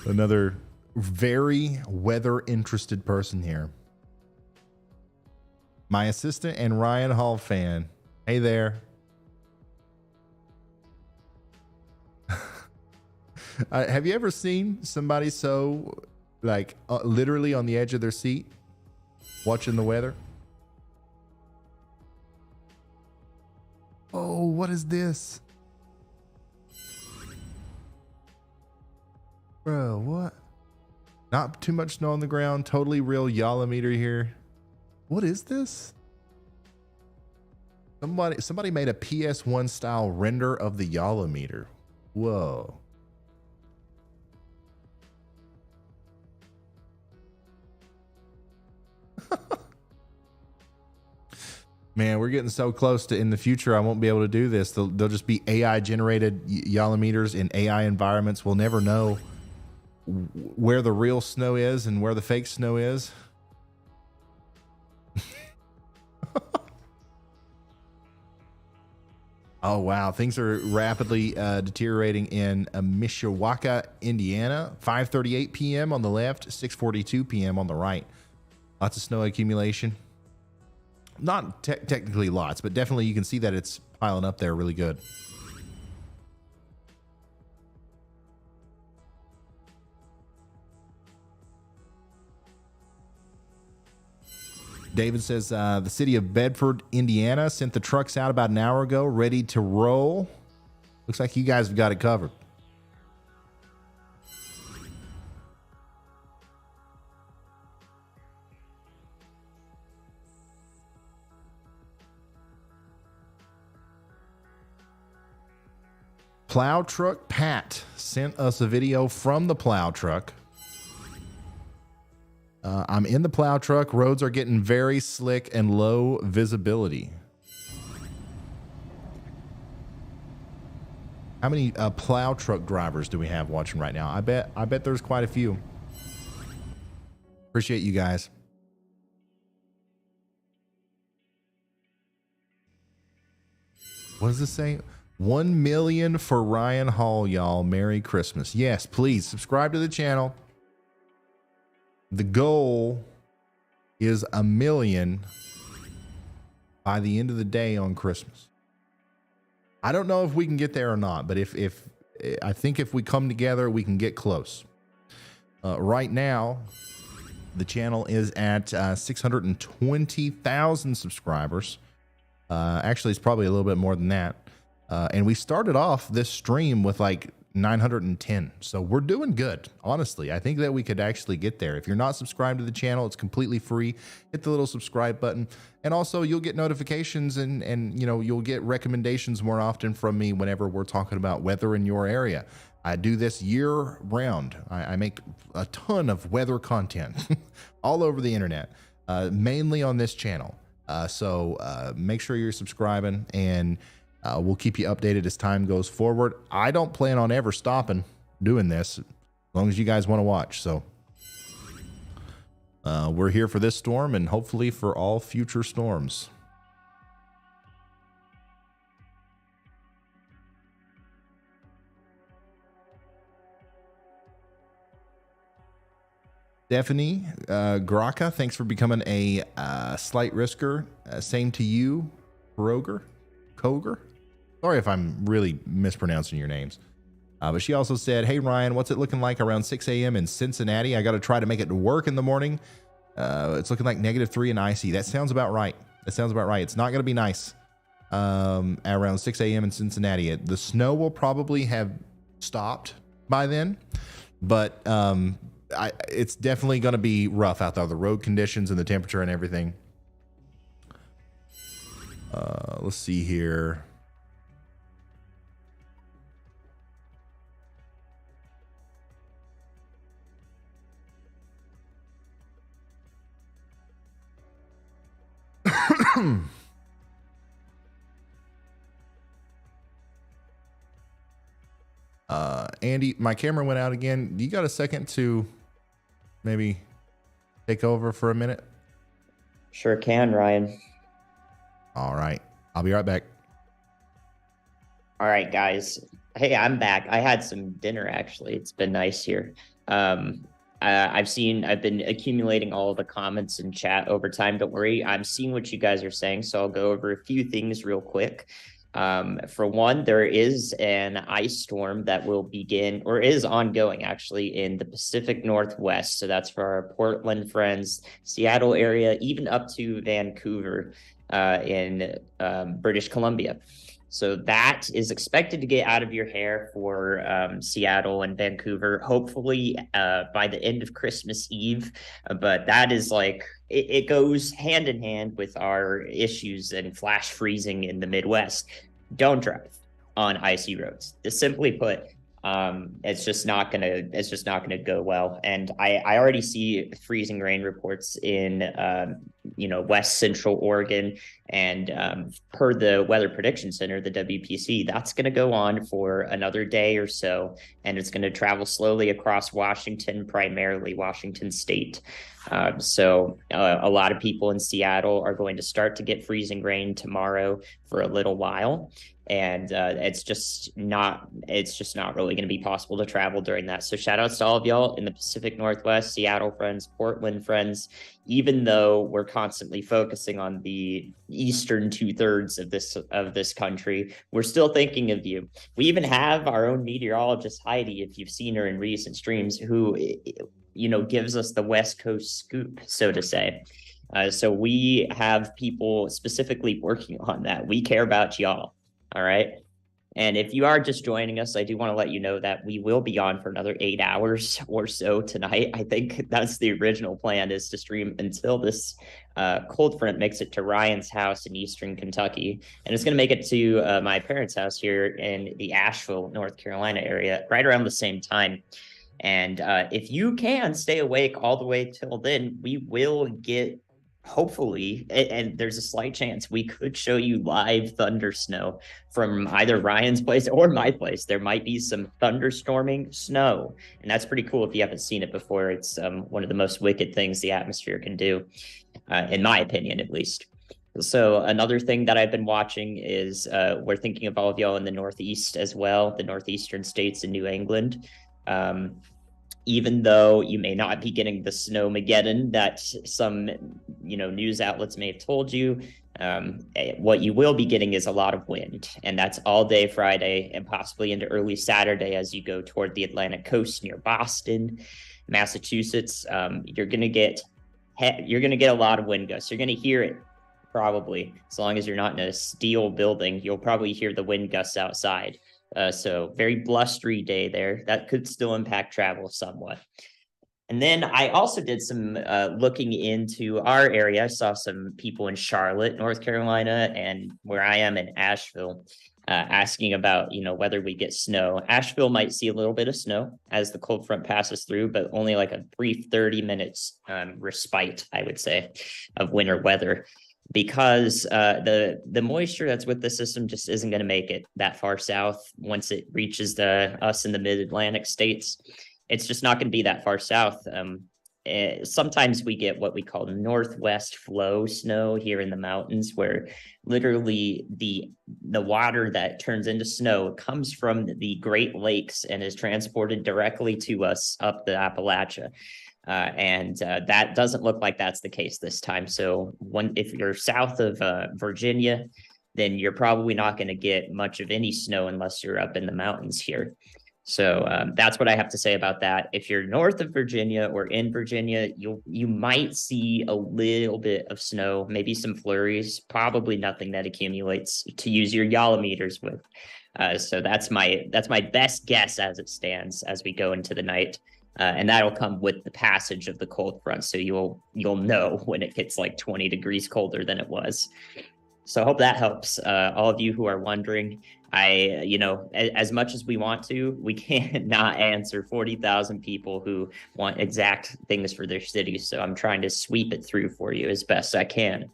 Another very weather interested person here. My assistant and Ryan Hall fan. Hey there. Have you ever seen somebody so like literally on the edge of their seat watching the weather? Oh, what is this? Bro, what? Not too much snow on the ground. Totally real Yalameter here. What is this? Somebody made a PS1 style render of the Yalameter. Whoa. Man, we're getting so close to in the future, I won't be able to do this. They'll just be AI generated Yalameters in AI environments. We'll never know where the real snow is and where the fake snow is. Oh, wow. Things are rapidly deteriorating in Mishawaka, Indiana. 5:38 p.m. on the left, 6:42 p.m. on the right. Lots of snow accumulation. Not technically lots, but definitely you can see that it's piling up there really good. David says the city of Bedford, Indiana, sent the trucks out about an hour ago, ready to roll. Looks like you guys have got it covered. Plow Truck Pat sent us a video from the plow truck. I'm in the plow truck. Roads are getting very slick and low visibility. How many plow truck drivers do we have watching right now? I bet there's quite a few. Appreciate you guys. What does this say? 1 million for Ryan Hall, y'all. Merry Christmas. Yes, please subscribe to the channel. The goal is 1 million by the end of the day on Christmas. I don't know if we can get there or not, but if I think if we come together, we can get close. Right now, the channel is at 620,000 subscribers. Actually, it's probably a little bit more than that. And we started off this stream with like 910. So we're doing good. Honestly, I think that we could actually get there. If you're not subscribed to the channel, it's completely free. Hit the little subscribe button. And also you'll get notifications and you know, you'll get recommendations more often from me whenever we're talking about weather in your area. I do this year round. I make a ton of weather content all over the internet, mainly on this channel. So make sure you're subscribing, and we'll keep you updated as time goes forward. I don't plan on ever stopping doing this as long as you guys want to watch. So we're here for this storm and hopefully for all future storms. Stephanie Graka, thanks for becoming a slight risker. Same to you, Kroger. Sorry if I'm really mispronouncing your names. But she also said, hey, Ryan, what's it looking like around 6 a.m. in Cincinnati? I got to try to make it to work in the morning. It's looking like -3 and icy. That sounds about right. It's not going to be nice around 6 a.m. in Cincinnati. The snow will probably have stopped by then, but it's definitely going to be rough out there. The road conditions and the temperature and everything. Let's see here. Andy, my camera went out again. You got a second to maybe take over for a minute? Sure can, Ryan. All right. I'll be right back. All right, guys. Hey, I'm back. I had some dinner, actually. It's been nice here. I've been accumulating all of the comments in chat over time. Don't worry. I'm seeing what you guys are saying, so I'll go over a few things real quick. For one, there is an ice storm that will begin, or is ongoing actually, in the Pacific Northwest. So that's for our Portland friends, Seattle area, even up to Vancouver in British Columbia. So that is expected to get out of your hair for Seattle and Vancouver, hopefully by the end of Christmas Eve. But that is like, it goes hand in hand with our issues and flash freezing in the Midwest. Don't drive on icy roads. Just simply put, it's just not gonna go well. And I already see freezing rain reports in West Central Oregon, and per the Weather Prediction Center, the WPC, that's gonna go on for another day or so, and it's gonna travel slowly across Washington, primarily Washington State. So a lot of people in Seattle are going to start to get freezing rain tomorrow for a little while. And it's just not really going to be possible to travel during that. So shout outs to all of y'all in the Pacific Northwest, Seattle friends, Portland friends. Even though we're constantly focusing on the eastern 2/3 of this country, we're still thinking of you. We even have our own meteorologist, Heidi, if you've seen her in recent streams, who gives us the West Coast scoop, so to say. So we have people specifically working on that. We care about y'all. All right. And if you are just joining us, I do want to let you know that we will be on for another 8 hours or so tonight. I think that's the original plan, is to stream until this cold front makes it to Ryan's house in Eastern Kentucky. And it's going to make it to my parents' house here in the Asheville, North Carolina area right around the same time. And if you can stay awake all the way till then, we will get, hopefully, and there's a slight chance we could show you live thunder snow from either Ryan's place or my place. There might be some thunderstorming snow, and that's pretty cool if you haven't seen it before. It's one of the most wicked things the atmosphere can do, in my opinion, at least. So another thing that I've been watching is we're thinking of all of y'all in the Northeast as well, the Northeastern states in New England. Even though you may not be getting the snowmageddon that some, news outlets may have told you, what you will be getting is a lot of wind, and that's all day Friday and possibly into early Saturday as you go toward the Atlantic coast near Boston, Massachusetts. You're gonna get a lot of wind gusts. You're gonna hear it probably, as long as you're not in a steel building. You'll probably hear the wind gusts outside. So very blustery day there. That could still impact travel somewhat. And then I also did some looking into our area. I saw some people in Charlotte, North Carolina, and where I am in Asheville, asking about, whether we get snow. Asheville might see a little bit of snow as the cold front passes through, but only like a brief 30 minutes respite, I would say, of winter weather, because the moisture that's with the system just isn't going to make it that far south. Once it reaches us in the mid-Atlantic states, it's just not going to be that far south. Sometimes we get what we call northwest flow snow here in the mountains, where literally the water that turns into snow comes from the Great Lakes and is transported directly to us up the Appalachia. And that doesn't look like that's the case this time. So if you're south of Virginia, then you're probably not going to get much of any snow unless you're up in the mountains here. So that's what I have to say about that. If you're north of Virginia or in Virginia, you might see a little bit of snow, maybe some flurries, probably nothing that accumulates to use your yallometers with. So that's my best guess as it stands as we go into the night. And that'll come with the passage of the cold front. So you'll know when it gets like 20 degrees colder than it was. So I hope that helps all of you who are wondering. As much as we want to, we can't not answer 40,000 people who want exact things for their cities. So I'm trying to sweep it through for you as best I can.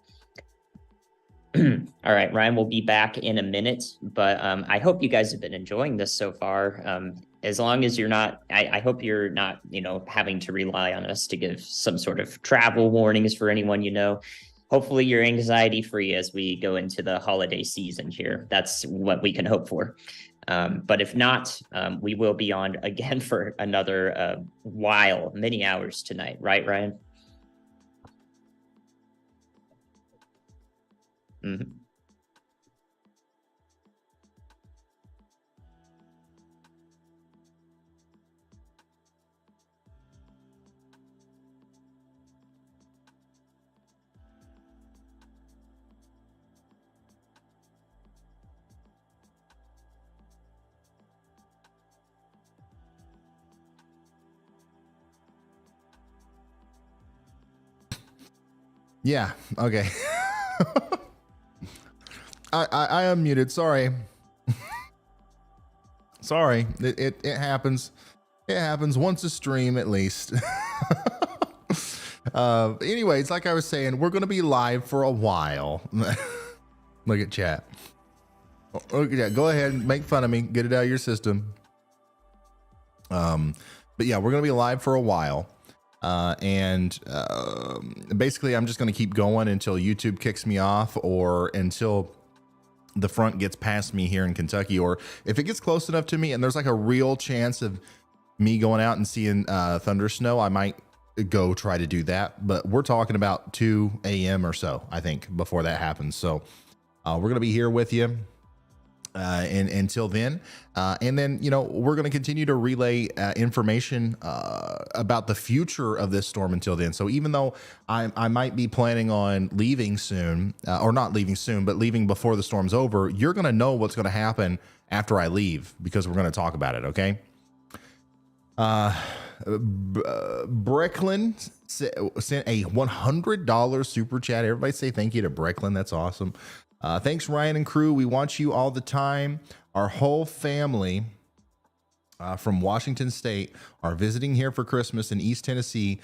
All right, Ryan will be back in a minute, but I hope you guys have been enjoying this so far. As long as you're not, I hope you're not, having to rely on us to give some sort of travel warnings for anyone. Hopefully you're anxiety free as we go into the holiday season here. That's what we can hope for. But if not, we will be on again for another while, many hours tonight. Right, Ryan? Mm-hmm. Yeah. Okay. I unmuted. Sorry. Sorry. It happens. It happens once a stream at least. Anyways, like I was saying, we're going to be live for a while. Look at chat. Look at that. Go ahead and make fun of me. Get it out of your system. But yeah, we're going to be live for a while. Basically I'm just going to keep going until YouTube kicks me off, or until the front gets past me here in Kentucky, or if it gets close enough to me and there's like a real chance of me going out and seeing thunder snow, I might go try to do that. But we're talking about 2 a.m. or so, I think, before that happens. So we're going to be here with you. and until then, and then we're going to continue to relay information about the future of this storm until then. So even though I might be planning on leaving soon, or not leaving soon, but leaving before the storm's over, you're going to know what's going to happen after I leave, because we're going to talk about it. Okay. Brecklin sent a $100 super chat. Everybody say thank you to Brecklin. That's awesome. Thanks, Ryan and crew. We want you all the time. Our whole family from Washington State are visiting here for Christmas in East Tennessee,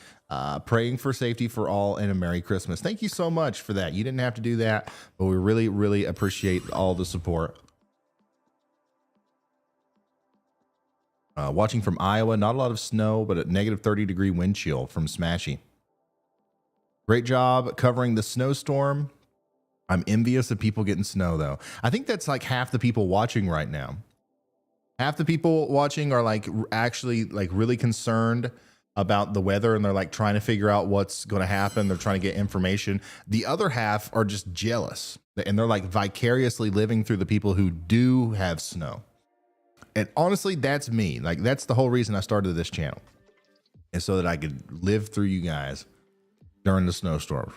praying for safety for all and a Merry Christmas. Thank you so much for that. You didn't have to do that, but we really, really appreciate all the support. Watching from Iowa, not a lot of snow, but a negative 30-degree wind chill from Smashy. Great job covering the snowstorm. I'm envious of people getting snow, though. I think that's like half the people watching right now. Half the people watching are like actually like really concerned about the weather, and they're like trying to figure out what's going to happen. They're trying to get information. The other half are just jealous, and they're like vicariously living through the people who do have snow. And honestly, that's me. Like, that's the whole reason I started this channel, is so that I could live through you guys during the snowstorm.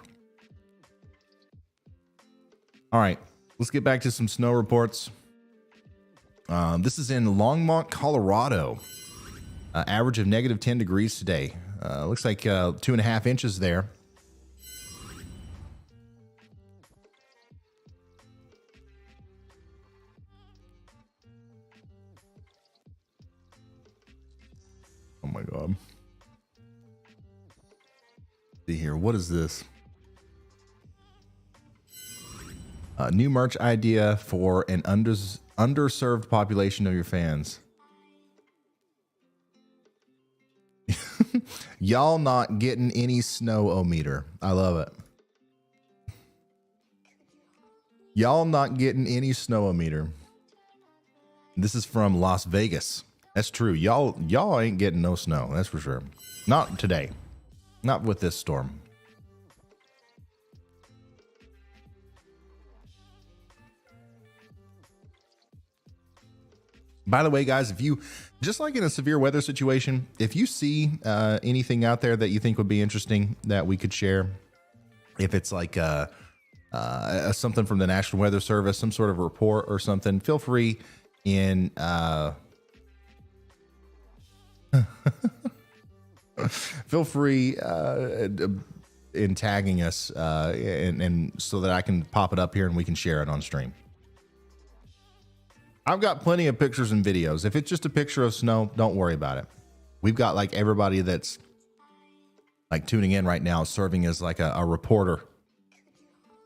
All right, let's get back to some snow reports. This is in Longmont, Colorado. Average of negative 10 degrees today. Looks like 2.5 inches there. Oh my God. Let's see here. What is this? New merch idea for an underserved population of your fans. Y'all not getting any snow-o-meter. I love it. Y'all not getting any snow-o-meter. This is from Las Vegas. That's true. Y'all ain't getting no snow. That's for sure. Not today. Not with this storm. By the way, guys, if you, just like in a severe weather situation, if you see anything out there that you think would be interesting that we could share, if it's like something from the National Weather Service, some sort of report or something, feel free in feel free in tagging us and so that I can pop it up here and we can share it on stream. I've got plenty of pictures and videos. If it's just a picture of snow, don't worry about it. We've got like everybody that's like tuning in right now serving as like a reporter,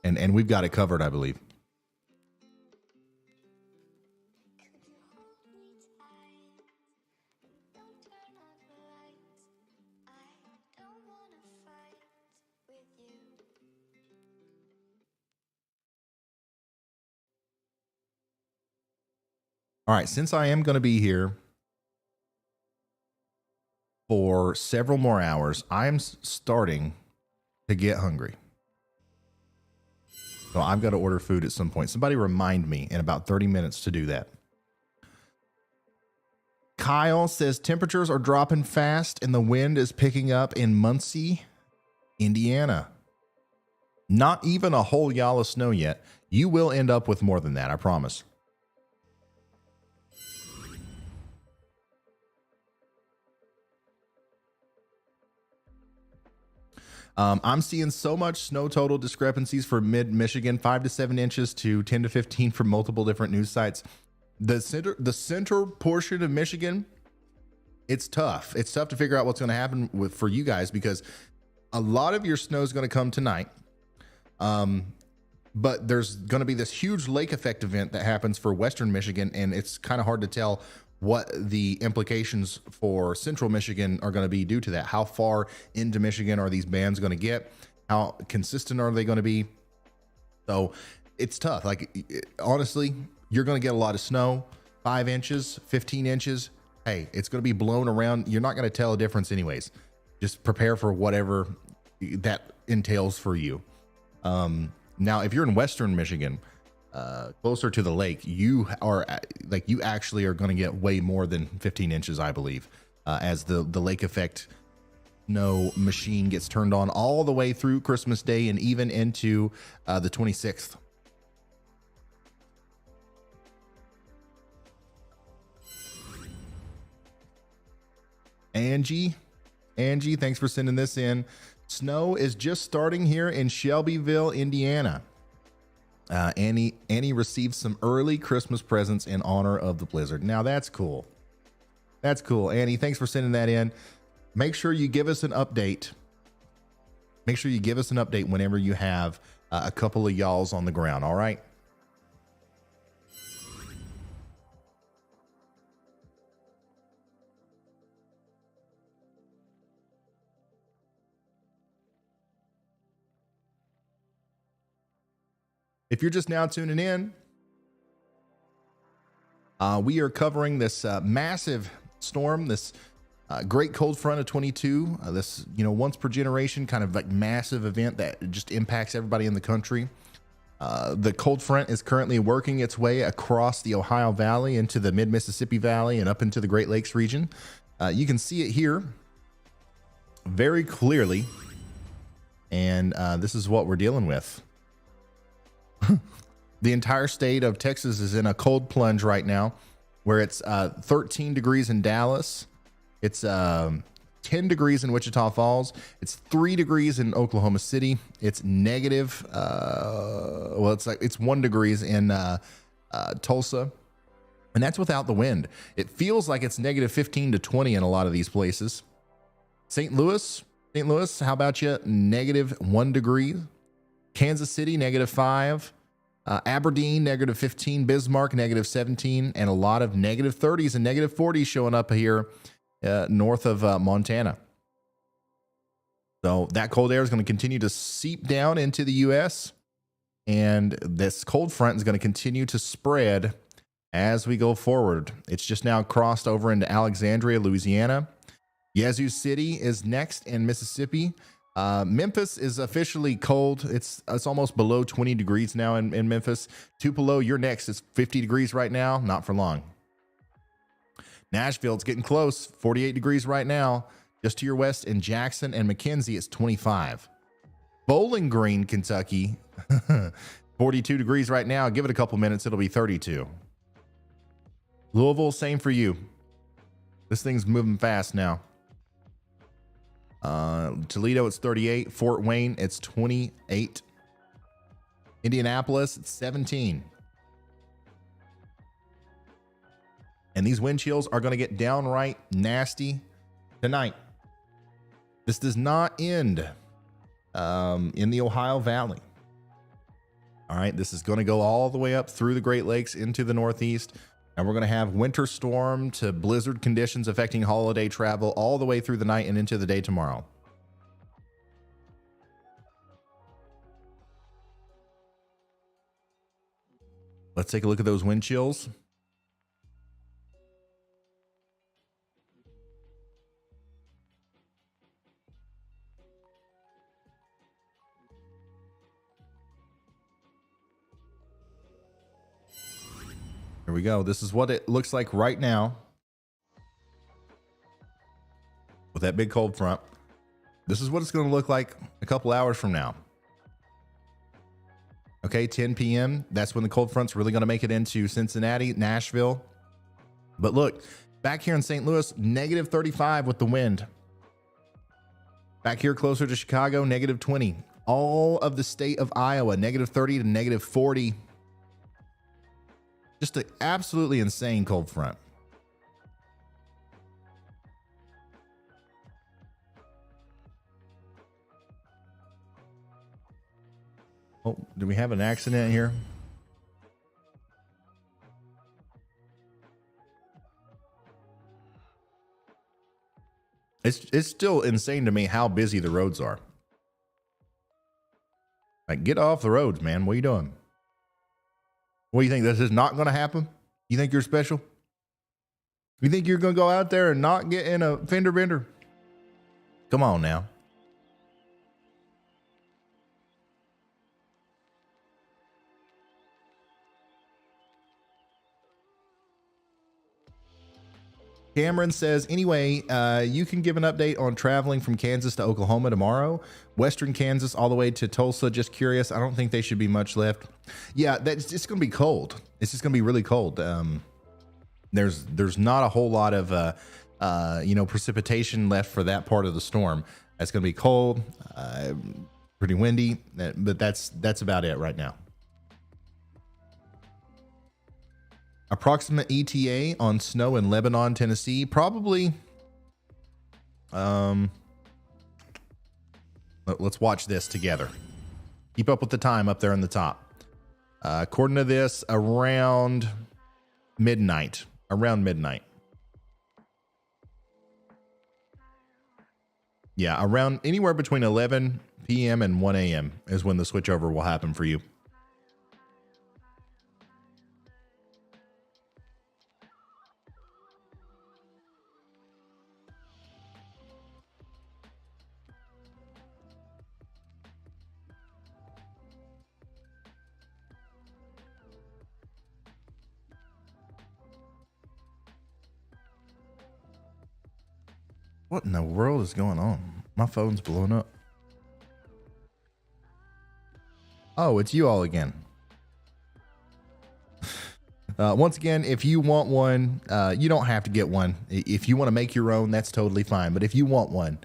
and we've got it covered, I believe. All right, since I am going to be here for several more hours, I'm starting to get hungry. So I've got to order food at some point. Somebody remind me in about 30 minutes to do that. Kyle says temperatures are dropping fast and the wind is picking up in Muncie, Indiana. Not even a whole y'all of snow yet. You will end up with more than that, I promise. I'm seeing so much snow total discrepancies for mid-Michigan, 5 to 7 inches to 10 to 15 from multiple different news sites. The center portion of Michigan, it's tough. It's tough to figure out what's going to happen for you guys, because a lot of your snow is going to come tonight. But there's going to be this huge lake effect event that happens for Western Michigan, and it's kind of hard to tell what the implications for Central Michigan are going to be due to that. How far into Michigan are these bands going to get? How consistent are they going to be? So it's tough. Like, honestly, you're going to get a lot of snow, 5 inches, 15 inches. Hey, it's going to be blown around. You're not going to tell a difference anyways. Just prepare for whatever that entails for you. Now, if you're in Western Michigan, closer to the lake, you are like, you actually are going to get way more than 15 inches, I believe, as the lake effect snow machine gets turned on all the way through Christmas Day and even into the 26th. Angie, thanks for sending this in. Snow is just starting here in Shelbyville, Indiana. Annie received some early Christmas presents in honor of the blizzard. Now that's cool. That's cool. Annie, thanks for sending that in. Make sure you give us an update. Make sure you give us an update whenever you have a couple of y'alls on the ground. All right. If you're just now tuning in, we are covering this massive storm, this great cold front of 22, this, once per generation kind of like massive event that just impacts everybody in the country. The cold front is currently working its way across the Ohio Valley into the mid-Mississippi Valley and up into the Great Lakes region. You can see it here very clearly. And this is what we're dealing with. The entire state of Texas is in a cold plunge right now, where it's 13 degrees in Dallas. It's 10 degrees in Wichita Falls. It's 3 degrees in Oklahoma City. It's negative. It's 1 degrees in Tulsa. And that's without the wind. It feels like it's negative 15 to 20 in a lot of these places. St. Louis, how about you? Negative 1 degree. Kansas City, negative 5. Aberdeen, negative 15. Bismarck, negative 17. And a lot of negative 30s and negative 40s showing up here north of Montana. So that cold air is going to continue to seep down into the U.S. And this cold front is going to continue to spread as we go forward. It's just now crossed over into Alexandria, Louisiana. Yazoo City is next in Mississippi. Memphis is officially cold. It's almost below 20 degrees now in Memphis. Tupelo, you're next. It's 50 degrees right now. Not for long. Nashville, it's getting close. 48 degrees right now. Just to your west in Jackson and McKenzie, it's 25. Bowling Green, Kentucky, 42 degrees right now. Give it a couple minutes. It'll be 32. Louisville, same for you. This thing's moving fast now. Toledo, it's 38. Fort Wayne, it's 28. Indianapolis, it's 17. And these wind chills are going to get downright nasty tonight. This does not end in the Ohio Valley. All right, this is going to go all the way up through the Great Lakes into the Northeast. And we're going to have winter storm to blizzard conditions affecting holiday travel all the way through the night and into the day tomorrow. Let's take a look at those wind chills. Here we go. This is what it looks like right now with that big cold front. This is what it's going to look like a couple hours from now. Okay, 10 p.m. That's when the cold front's really going to make it into Cincinnati, Nashville. But look, back here in St. Louis, negative 35 with the wind. Back here closer to Chicago, negative 20. All of the state of Iowa, negative 30 to negative 40. Just an absolutely insane cold front. Oh, do we have an accident here? It's still insane to me how busy the roads are. Like, get off the roads, man. What are you doing? What do you think? This is not going to happen? You think you're special? You think you're going to go out there and not get in a fender bender? Come on now. Cameron says, anyway, you can give an update on traveling from Kansas to Oklahoma tomorrow. Western Kansas all the way to Tulsa. Just curious. I don't think they should be much left. Yeah, that's just going to be cold. It's just going to be really cold. There's not a whole lot of precipitation left for that part of the storm. It's going to be cold, pretty windy, but that's about it right now. Approximate ETA on snow in Lebanon, Tennessee, probably. Let's watch this together. Keep up with the time up there in the top. According to this, around midnight. Yeah, around anywhere between 11 p.m. and 1 a.m. is when the switchover will happen for you. What in the world is going on? My phone's blowing up. Oh, it's you all again. Once again, if you want one, you don't have to get one. If you want to make your own, that's totally fine. But if you want one,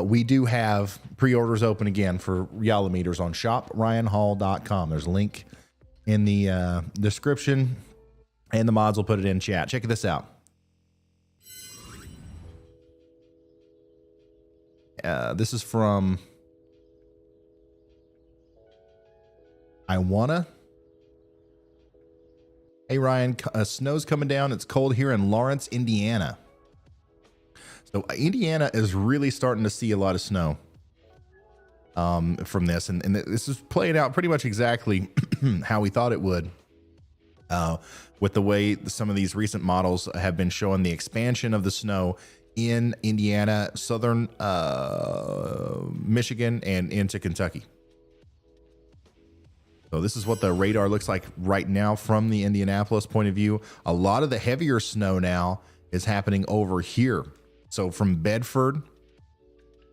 we do have pre-orders open again for Yalameters on shopryanhall.com. There's a link in the description, and the mods will put it in chat. Check this out. This is from Iwana. Hey Ryan, snow's coming down. It's cold here in Lawrence, Indiana. So Indiana is really starting to see a lot of snow from this, and this is playing out pretty much exactly how we thought it would. With the way some of these recent models have been showing the expansion of the snow in Indiana, southern Michigan, and into Kentucky. So this is what the radar looks like right now from the Indianapolis point of view. A lot of the heavier snow now is happening over here. So from Bedford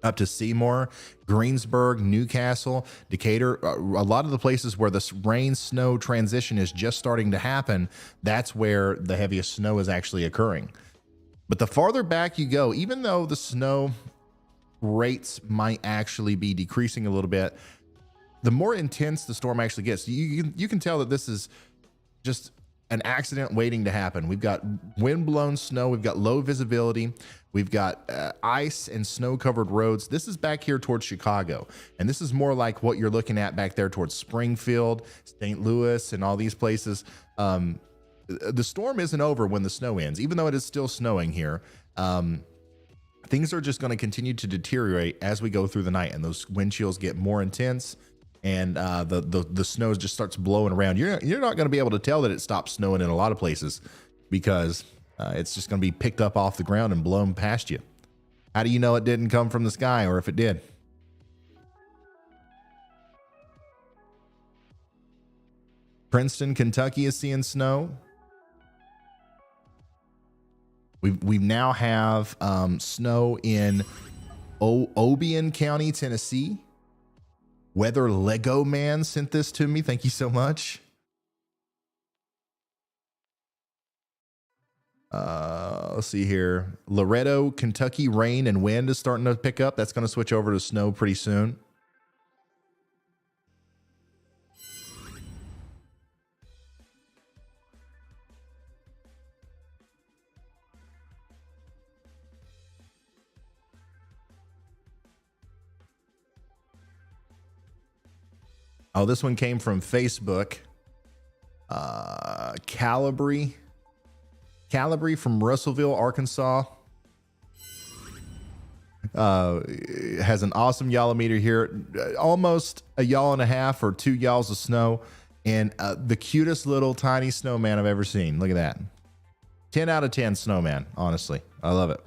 up to Seymour, Greensburg, Newcastle, Decatur, a lot of the places where the rain snow transition is just starting to happen, that's where the heaviest snow is actually occurring. But the farther back you go, even though the snow rates might actually be decreasing a little bit, the more intense the storm actually gets. You can tell that this is just an accident waiting to happen. We've got wind-blown snow. We've got low visibility. We've got ice and snow-covered roads. This is back here towards Chicago. And this is more like what you're looking at back there towards Springfield, St. Louis, and all these places. The storm isn't over when the snow ends, even though it is still snowing here. Things are just going to continue to deteriorate as we go through the night, and those wind chills get more intense, and the snow just starts blowing around. You're not going to be able to tell that it stopped snowing in a lot of places because it's just going to be picked up off the ground and blown past you. How do you know it didn't come from the sky, or if it did? Princeton, Kentucky is seeing snow. We now have snow in Obion County, Tennessee. Weather Lego Man sent this to me. Thank you so much. Let's see here. Loretto, Kentucky, rain and wind is starting to pick up. That's going to switch over to snow pretty soon. Oh, this one came from Facebook. Calibri from Russellville, Arkansas. Has an awesome Yalameter here. Almost a yaw and a half or 2 yaws of snow. And the cutest little tiny snowman I've ever seen. Look at that. 10 out of 10 snowman, honestly. I love it.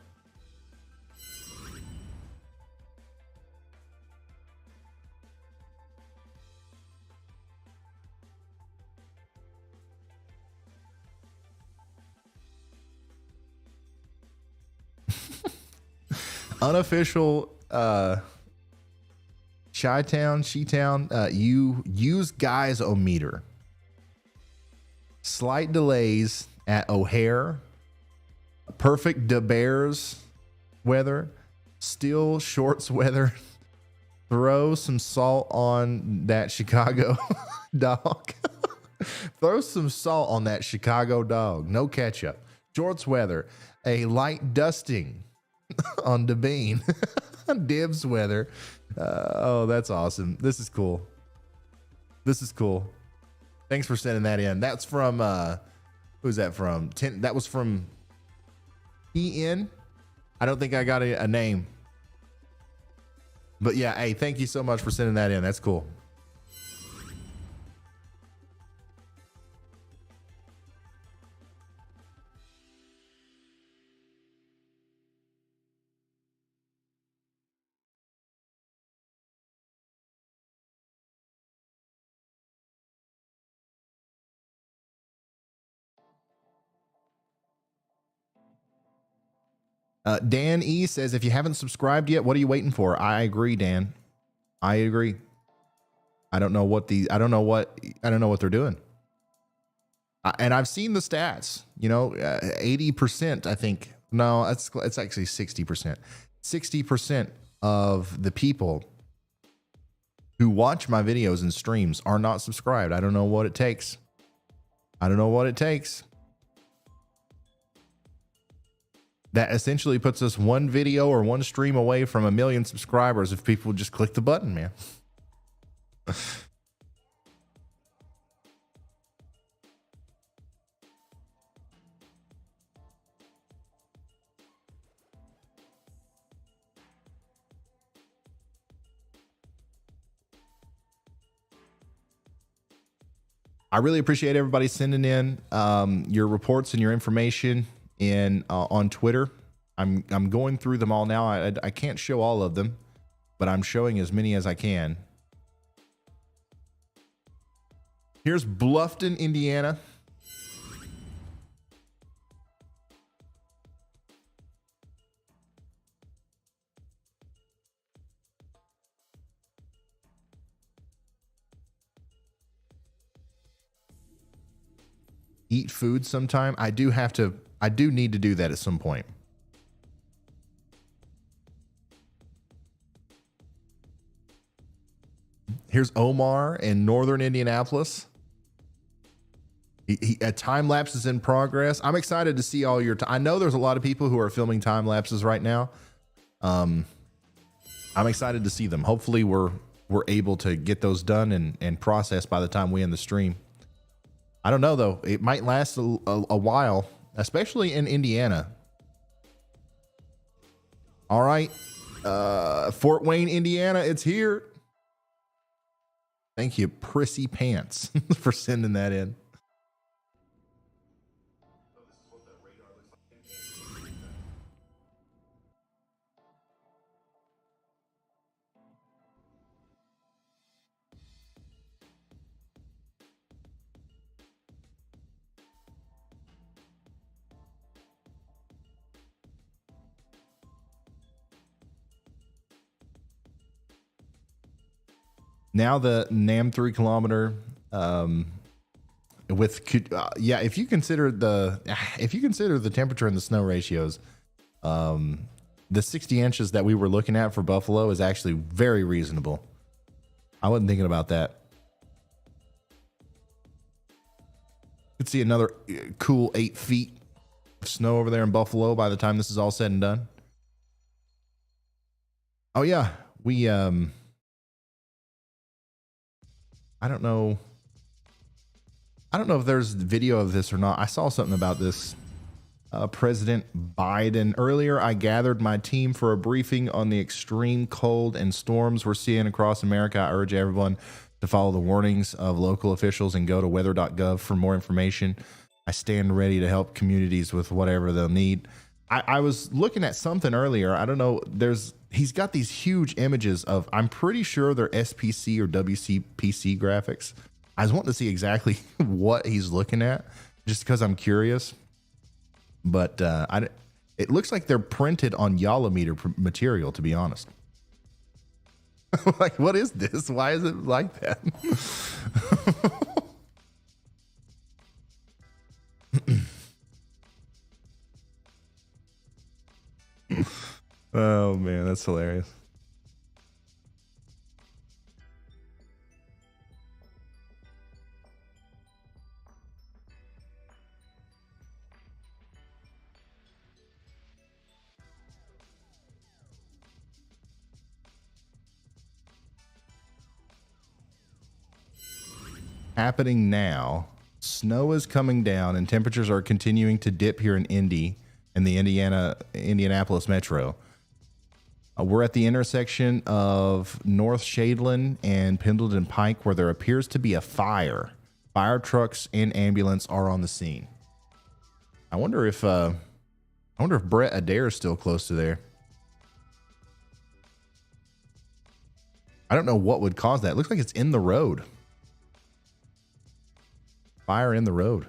unofficial Chi-Town, you use guys-o-meter. Slight delays at O'Hare. Perfect de Bears weather. Still shorts weather. Throw some salt on that Chicago dog. Throw some salt on that Chicago dog. No ketchup. Shorts weather. A light dusting on Devine. Dibs weather. Oh, that's awesome. This is cool. This is cool. Thanks for sending that in. That's from who's that from? That was from EN. I don't think I got a name. But yeah, hey, thank you so much for sending that in. That's cool. Dan E says, if you haven't subscribed yet, what are you waiting for? I agree, Dan. I agree. I don't know what they're doing. And I've seen the stats, 80%, I think. No, it's actually 60%. 60% of the people who watch my videos and streams are not subscribed. I don't know what it takes. That essentially puts us one video or one stream away from 1 million subscribers if people just click the button, man. I really appreciate everybody sending in your reports and your information on Twitter. I'm going through them all now. I can't show all of them, but I'm showing as many as I can. Here's Bluffton, Indiana. Eat food sometime. I do need to do that at some point. Here's Omar in northern Indianapolis. A time lapse is in progress. I'm excited to see all your I know there's a lot of people who are filming time lapses right now. I'm excited to see them. Hopefully we're able to get those done and processed by the time we end the stream. I don't know though. It might last a while, especially in Indiana. All right. Fort Wayne, Indiana, it's here. Thank you, Prissy Pants, for sending that in. Now the NAM 3 kilometer, if you consider the temperature and the snow ratios, the 60 inches that we were looking at for Buffalo is actually very reasonable. I wasn't thinking about that. Could see another cool 8 feet of snow over there in Buffalo by the time this is all said and done. Oh yeah, we I don't know if there's video of this or not. I saw something about this. President Biden. Earlier, I gathered my team for a briefing on the extreme cold and storms we're seeing across America. I urge everyone to follow the warnings of local officials and go to weather.gov for more information. I stand ready to help communities with whatever they'll need. I was looking at something earlier. I don't know. He's got these huge images of, I'm pretty sure they're SPC or WCPC graphics. I was wanting to see exactly what he's looking at just because I'm curious. But It looks like they're printed on Yalameter material, to be honest. Like, what is this? Why is it like that? Oh man, that's hilarious. Happening now. Snow is coming down and temperatures are continuing to dip here in Indy and the Indianapolis metro. We're at the intersection of North Shadeland and Pendleton Pike where there appears to be a fire. Fire trucks and ambulance are on the scene. I wonder if Brett Adair is still close to there. I don't know what would cause that. It looks like it's in the road. Fire in the road.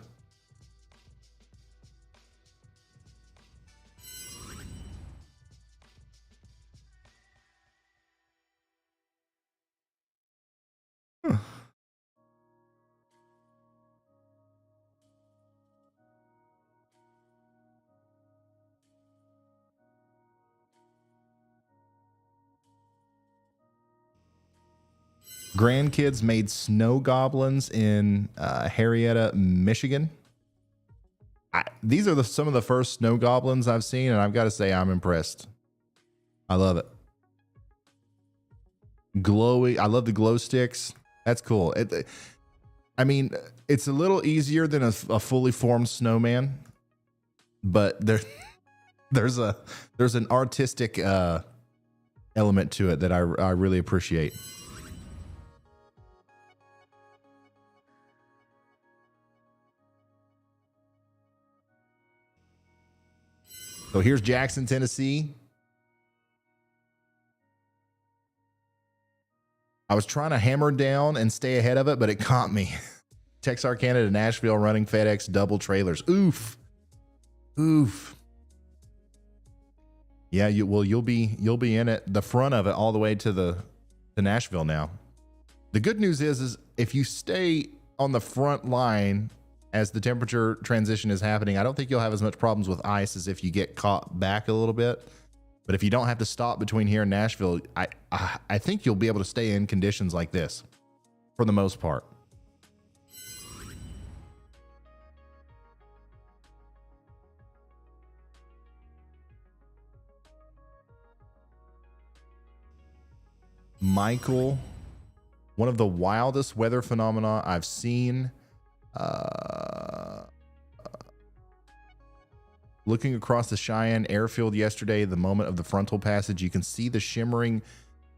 Huh. Grandkids made snow goblins in Harrietta, Michigan. These are some of the first snow goblins I've seen, and I've got to say I'm impressed. I love it. Glowy. I love the glow sticks. That's cool. I mean, it's a little easier than a fully formed snowman, but there's an artistic element to it that I really appreciate. So here's Jackson, Tennessee. I was trying to hammer down and stay ahead of it, but it caught me. Texarkana to Nashville running FedEx double trailers. Oof. Oof. Yeah, you'll be in it, the front of it all the way to Nashville now. The good news is if you stay on the front line as the temperature transition is happening, I don't think you'll have as much problems with ice as if you get caught back a little bit. But if you don't have to stop between here and Nashville, I think you'll be able to stay in conditions like this for the most part. Michael, one of the wildest weather phenomena I've seen. Looking across the Cheyenne airfield yesterday, the moment of the frontal passage, you can see the shimmering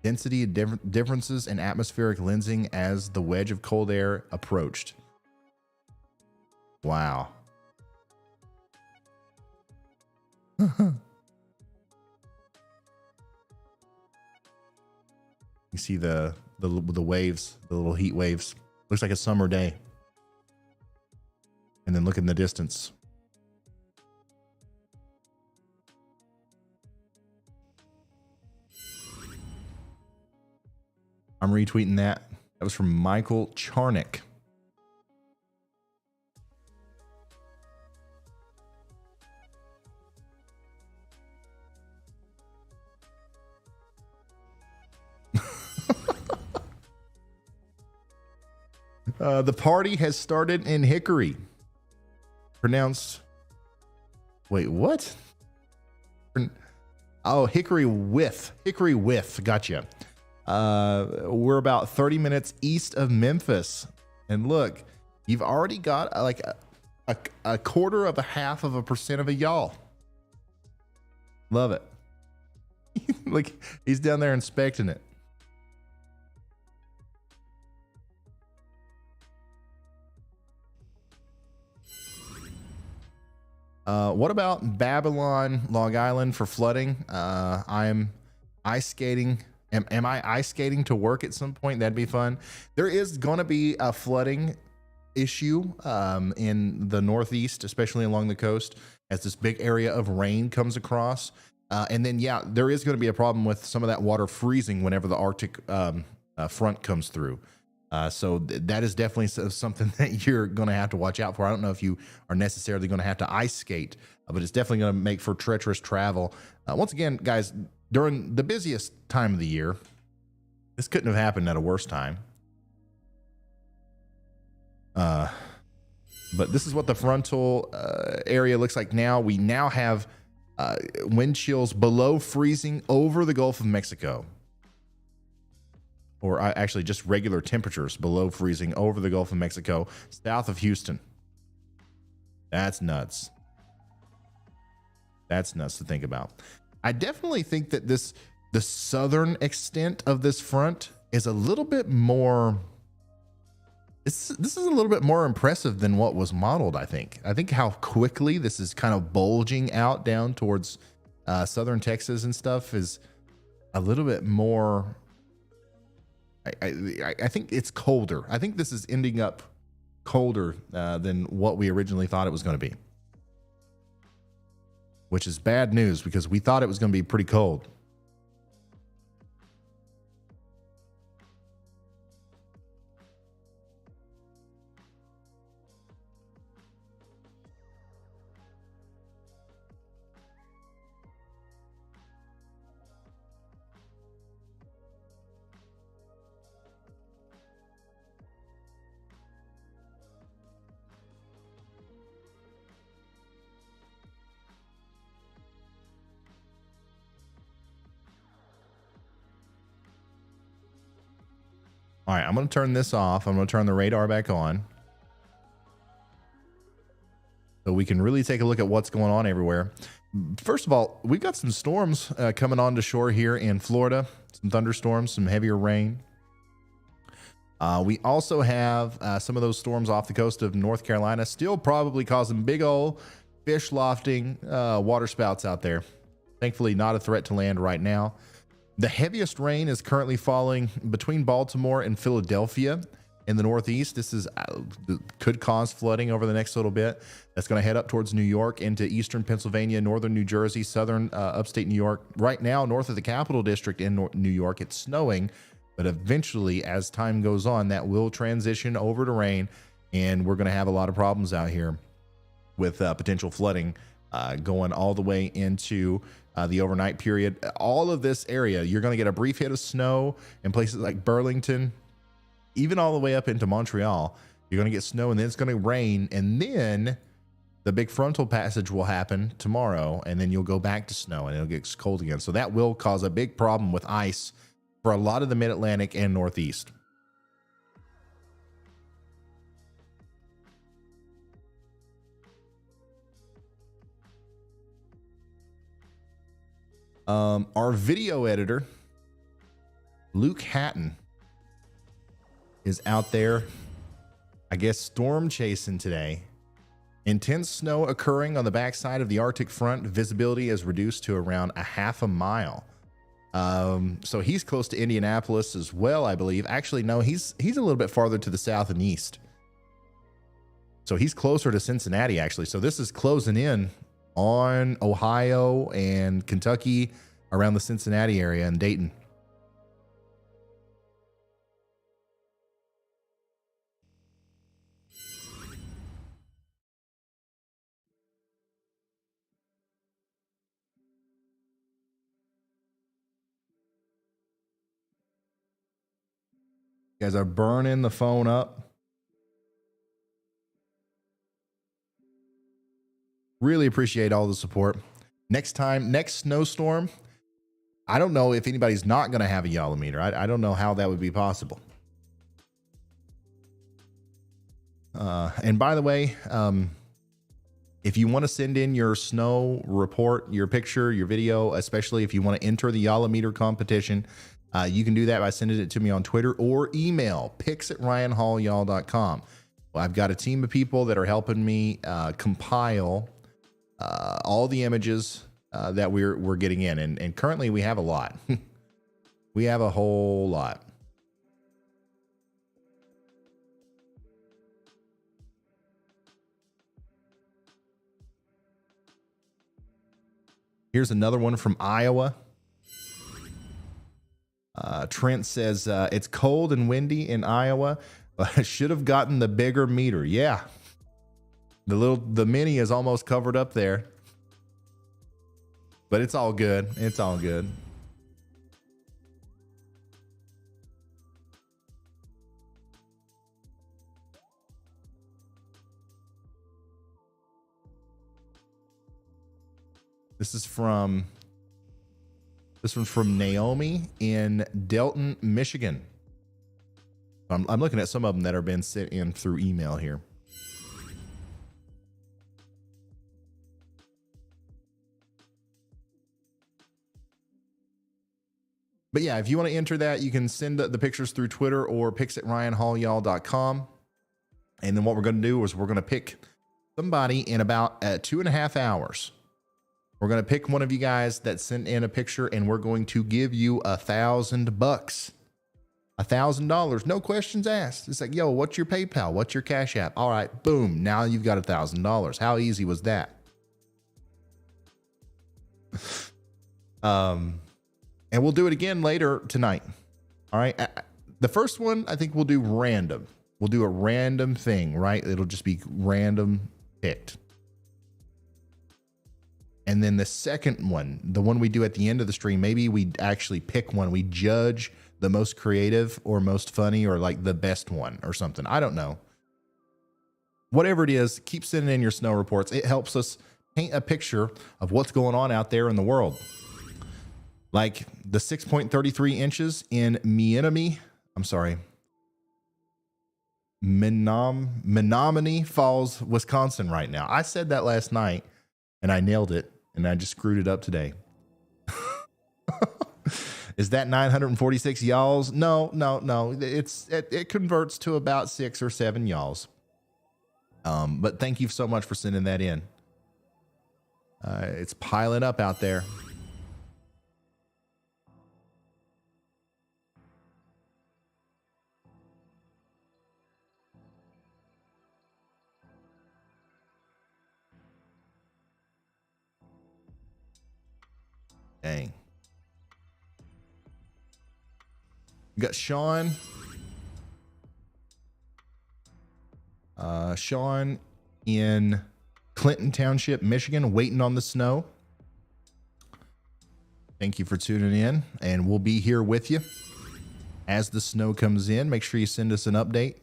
density differences in atmospheric lensing as the wedge of cold air approached. Wow. You see the waves, the little heat waves. Looks like a summer day. And then look in the distance. I'm retweeting that. That was from Michael Charnick. The party has started in Hickory. Pronounced. Wait, what? Oh, Hickory With. Hickory With. Gotcha. We're about 30 minutes east of Memphis. And look, you've already got like a quarter of a half of a percent of a y'all. Love it. Like he's down there inspecting it. What about Babylon, Long Island for flooding? I'm ice skating. Am I ice skating to work at some point? That'd be fun. There is going to be a flooding issue in the Northeast, especially along the coast, as this big area of rain comes across. And then, yeah, there is going to be a problem with some of that water freezing whenever the Arctic front comes through. So that is definitely something that you're going to have to watch out for. I don't know if you are necessarily going to have to ice skate, but it's definitely going to make for treacherous travel. Once again, guys, during the busiest time of the year, this couldn't have happened at a worse time. But this is what the frontal area looks like now. We now have wind chills below freezing over the Gulf of Mexico. Or actually just regular temperatures below freezing over the Gulf of Mexico, south of Houston. That's nuts. That's nuts to think about. I definitely think that the southern extent of this front is a little bit more... This is a little bit more impressive than what was modeled, I think. I think how quickly this is kind of bulging out down towards southern Texas and stuff is a little bit more... I think it's colder. I think this is ending up colder than what we originally thought it was going to be. Which is bad news because we thought it was going to be pretty cold. All right, I'm going to turn this off. I'm going to turn the radar back on so we can really take a look at what's going on everywhere. First of all, we've got some storms coming onto shore here in Florida, some thunderstorms, some heavier rain. We also have some of those storms off the coast of North Carolina, still probably causing big old fish lofting water spouts out there. Thankfully, not a threat to land right now. The heaviest rain is currently falling between Baltimore and Philadelphia in the Northeast. This is could cause flooding over the next little bit. That's going to head up towards New York into eastern Pennsylvania, northern New Jersey, southern upstate New York. Right now, north of the Capital District in New York, it's snowing, but eventually, as time goes on, that will transition over to rain, and we're going to have a lot of problems out here with potential flooding going all the way into the overnight period. All of this area, you're going to get a brief hit of snow in places like Burlington, even all the way up into Montreal. You're going to get snow, and then it's going to rain, and then the big frontal passage will happen tomorrow, and then you'll go back to snow, and it'll get cold again. So that will cause a big problem with ice for a lot of the Mid-Atlantic and Northeast. Our video editor, Luke Hatton, is out there, I guess, storm chasing today. Intense snow occurring on the backside of the Arctic front. Visibility is reduced to around a half a mile. So he's close to Indianapolis as well, I believe. Actually, no, he's a little bit farther to the south and east. So he's closer to Cincinnati, actually. So this is closing in on Ohio and Kentucky, around the Cincinnati area and Dayton. You guys are burning the phone up. Really appreciate all the support. Next snowstorm, I don't know if anybody's not going to have a yolometer. I don't know how that would be possible. And by the way, if you want to send in your snow report, your picture, your video, especially if you want to enter the yolometer competition, you can do that by sending it to me on Twitter or email pics@ryanhallyall.com. Well, I've got a team of people that are helping me compile all the images that we're getting in, and currently we have a lot. We have a whole lot. Here's another one from Iowa. Trent says it's cold and windy in Iowa. I should have gotten the bigger meter. Yeah. The mini is almost covered up there. But it's all good. It's all good. This one's from Naomi in Delton, Michigan. I'm looking at some of them that are being sent in through email here. But yeah, if you want to enter that, you can send the pictures through Twitter or pics@ryanhallyall.com. And then what we're going to do is we're going to pick somebody in about 2.5 hours. We're going to pick one of you guys that sent in a picture, and we're going to give you $1,000. $1,000, no questions asked. It's like, yo, what's your PayPal? What's your Cash App? All right, boom. Now you've got $1,000. How easy was that? And we'll do it again later tonight. All right. The first one, I think we'll do random. We'll do a random thing, right? It'll just be random picked. And then the second one, the one we do at the end of the stream, maybe we actually pick one. We judge the most creative or most funny or like the best one or something. I don't know. Whatever it is, keep sending in your snow reports. It helps us paint a picture of what's going on out there in the world. Like the 6.33 inches in Menominee Falls, Wisconsin right now. I said that last night and I nailed it, and I just screwed it up today. Is that 946 y'alls? No. It converts to about 6 or 7 y'alls. But thank you so much for sending that in. It's piling up out there. Dang. We got Sean. Sean in Clinton Township, Michigan, waiting on the snow. Thank you for tuning in, and we'll be here with you as the snow comes in. Make sure you send us an update.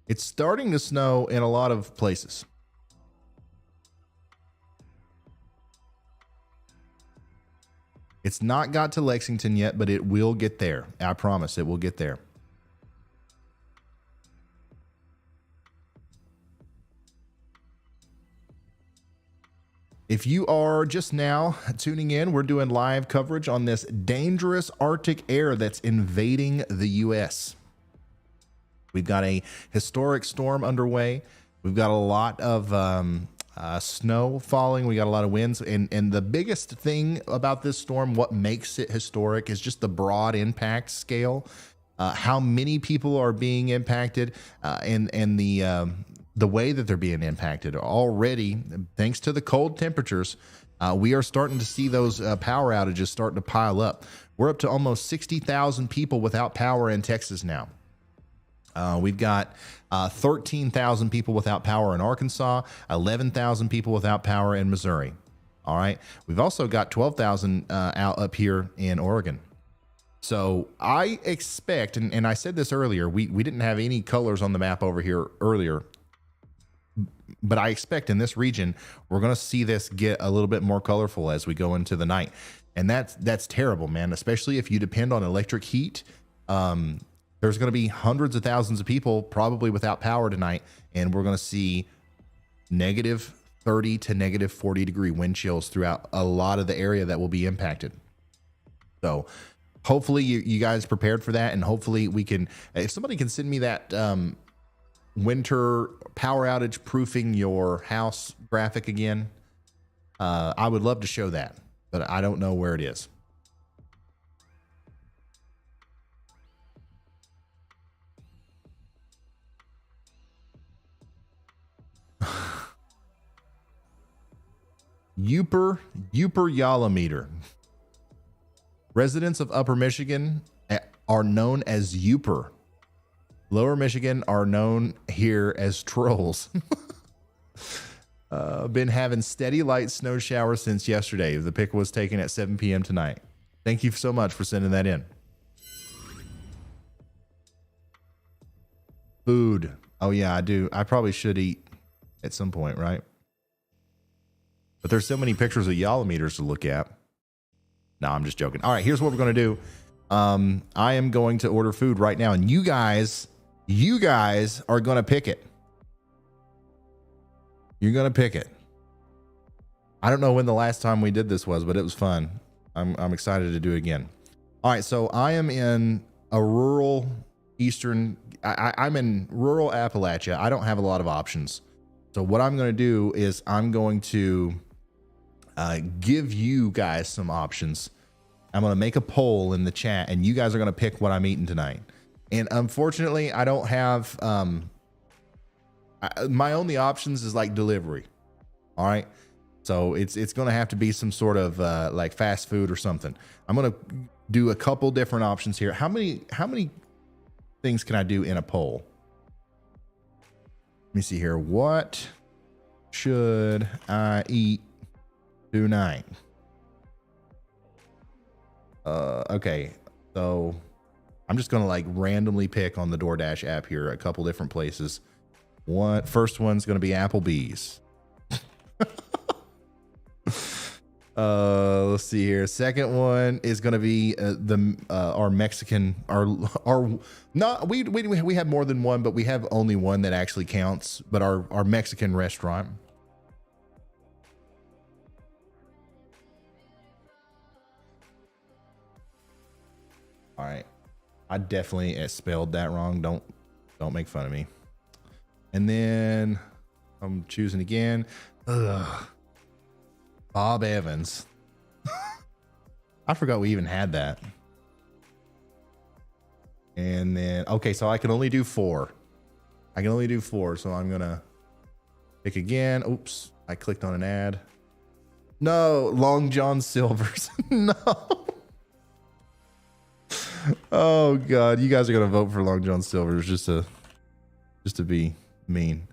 It's starting to snow in a lot of places. It's not got to Lexington yet, but it will get there. I promise it will get there. If you are just now tuning in, we're doing live coverage on this dangerous Arctic air that's invading the U.S. We've got a historic storm underway. We've got a lot of snow falling. We got a lot of winds. And the biggest thing about this storm, what makes it historic, is just the broad impact scale. How many people are being impacted, and the way that they're being impacted. Already, thanks to the cold temperatures, we are starting to see those power outages starting to pile up. We're up to almost 60,000 people without power in Texas now. We've got 13,000 people without power in Arkansas, 11,000 people without power in Missouri. All right. We've also got 12,000 out up here in Oregon. So I expect, and I said this earlier, we didn't have any colors on the map over here earlier, but I expect in this region, we're going to see this get a little bit more colorful as we go into the night. And that's terrible, man, especially if you depend on electric heat. There's going to be hundreds of thousands of people probably without power tonight, and we're going to see negative 30 to negative 40 degree wind chills throughout a lot of the area that will be impacted. So hopefully you guys prepared for that, and hopefully we can, if somebody can send me that winter power outage proofing your house graphic again, I would love to show that, but I don't know where it is. Uper Yalameter. Residents of Upper Michigan are known as Uper. Lower Michigan are known here as trolls. Been having steady light snow showers since yesterday. The pic was taken at 7 p.m. tonight. Thank you so much for sending that in. Food. Oh yeah, I do. I probably should eat at some point, right? But there's so many pictures of Yalameters to look at. No, I'm just joking. All right, here's what we're going to do. I am going to order food right now, and you guys are going to pick it. You're going to pick it. I don't know when the last time we did this was, but it was fun. I'm excited to do it again. All right, so I am in a rural eastern, I'm in rural Appalachia. I don't have a lot of options. So what I'm going to do is I'm going to give you guys some options. I'm going to make a poll in the chat, and you guys are going to pick what I'm eating tonight. And unfortunately, I don't have, my only options is like delivery. All right. So it's going to have to be some sort of like fast food or something. I'm going to do a couple different options here. How many things can I do in a poll? Let me see here. What should I eat tonight? Okay. So I'm just going to like randomly pick on the DoorDash app here, a couple different places. First one's going to be Applebee's. Let's see here. Second one is going to be our Mexican, we have more than one, but we have only one that actually counts, but our Mexican restaurant. All right. I definitely spelled that wrong. Don't make fun of me. And then I'm choosing again. Ugh. Bob Evans. I forgot we even had that. And then, okay, so I can only do 4. So I'm going to pick again. Oops, I clicked on an ad. No, Long John Silver's. No. Oh God, you guys are going to vote for Long John Silver's just to be mean.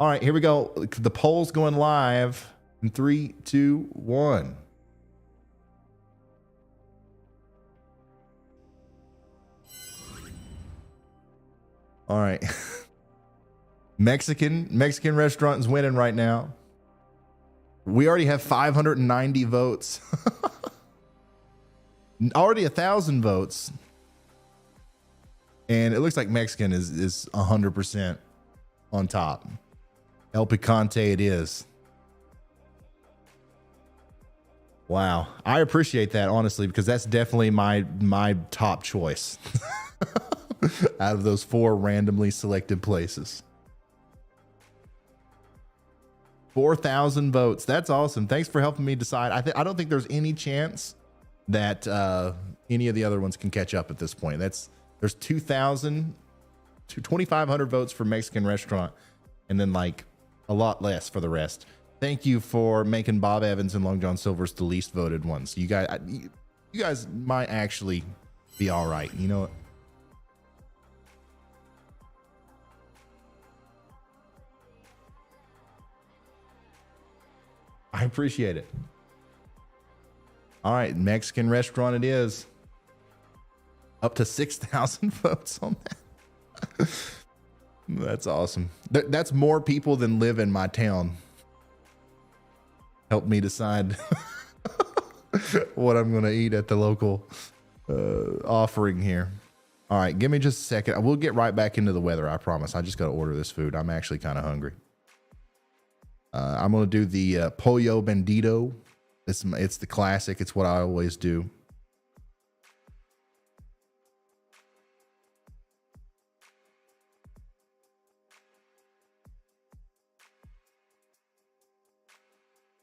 All right, here we go. The poll's going live in 3, 2, 1. All right. Mexican restaurant is winning right now. We already have 590 votes. Already 1,000 votes. And it looks like Mexican is 100% on top. El Picante it is. Wow. I appreciate that, honestly, because that's definitely my top choice out of those 4 randomly selected places. 4,000 votes. That's awesome. Thanks for helping me decide. I don't think there's any chance that any of the other ones can catch up at this point. There's 2,500 votes for Mexican restaurant, and then like a lot less for the rest. Thank you for making Bob Evans and Long John Silver's the least voted ones. You guys might actually be all right. You know what? I appreciate it. All right, Mexican restaurant it is. Up to 6,000 votes on that. That's awesome. That's more people than live in my town. Help me decide what I'm going to eat at the local offering here. All right, give me just a second. We'll get right back into the weather, I promise. I just got to order this food. I'm actually kind of hungry. I'm going to do the Pollo Bandito. It's the classic. It's what I always do.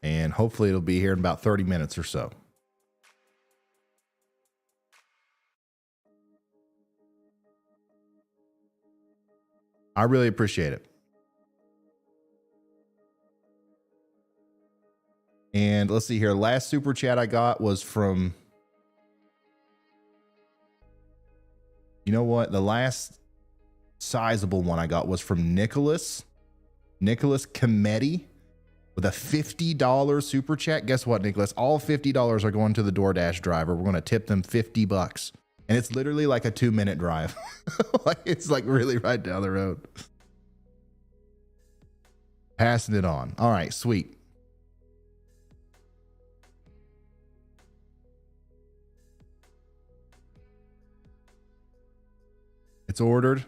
And hopefully it'll be here in about 30 minutes or so. I really appreciate it. And let's see here. Last super chat I got was from, you know what? The last sizable one I got was from Nicholas Cometti with a $50 super chat. Guess what, Nicholas? All $50 are going to the DoorDash driver. We're going to tip them $50. And it's literally like a 2-minute drive. Like it's like really right down the road. Passing it on. All right, sweet. It's ordered.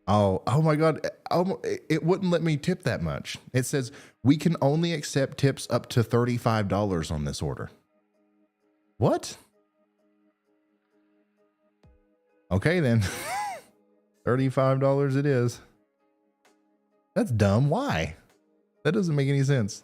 Oh my God. It wouldn't let me tip that much. It says we can only accept tips up to $35 on this order. What? Okay, then. $35 it is. That's dumb. Why? That doesn't make any sense.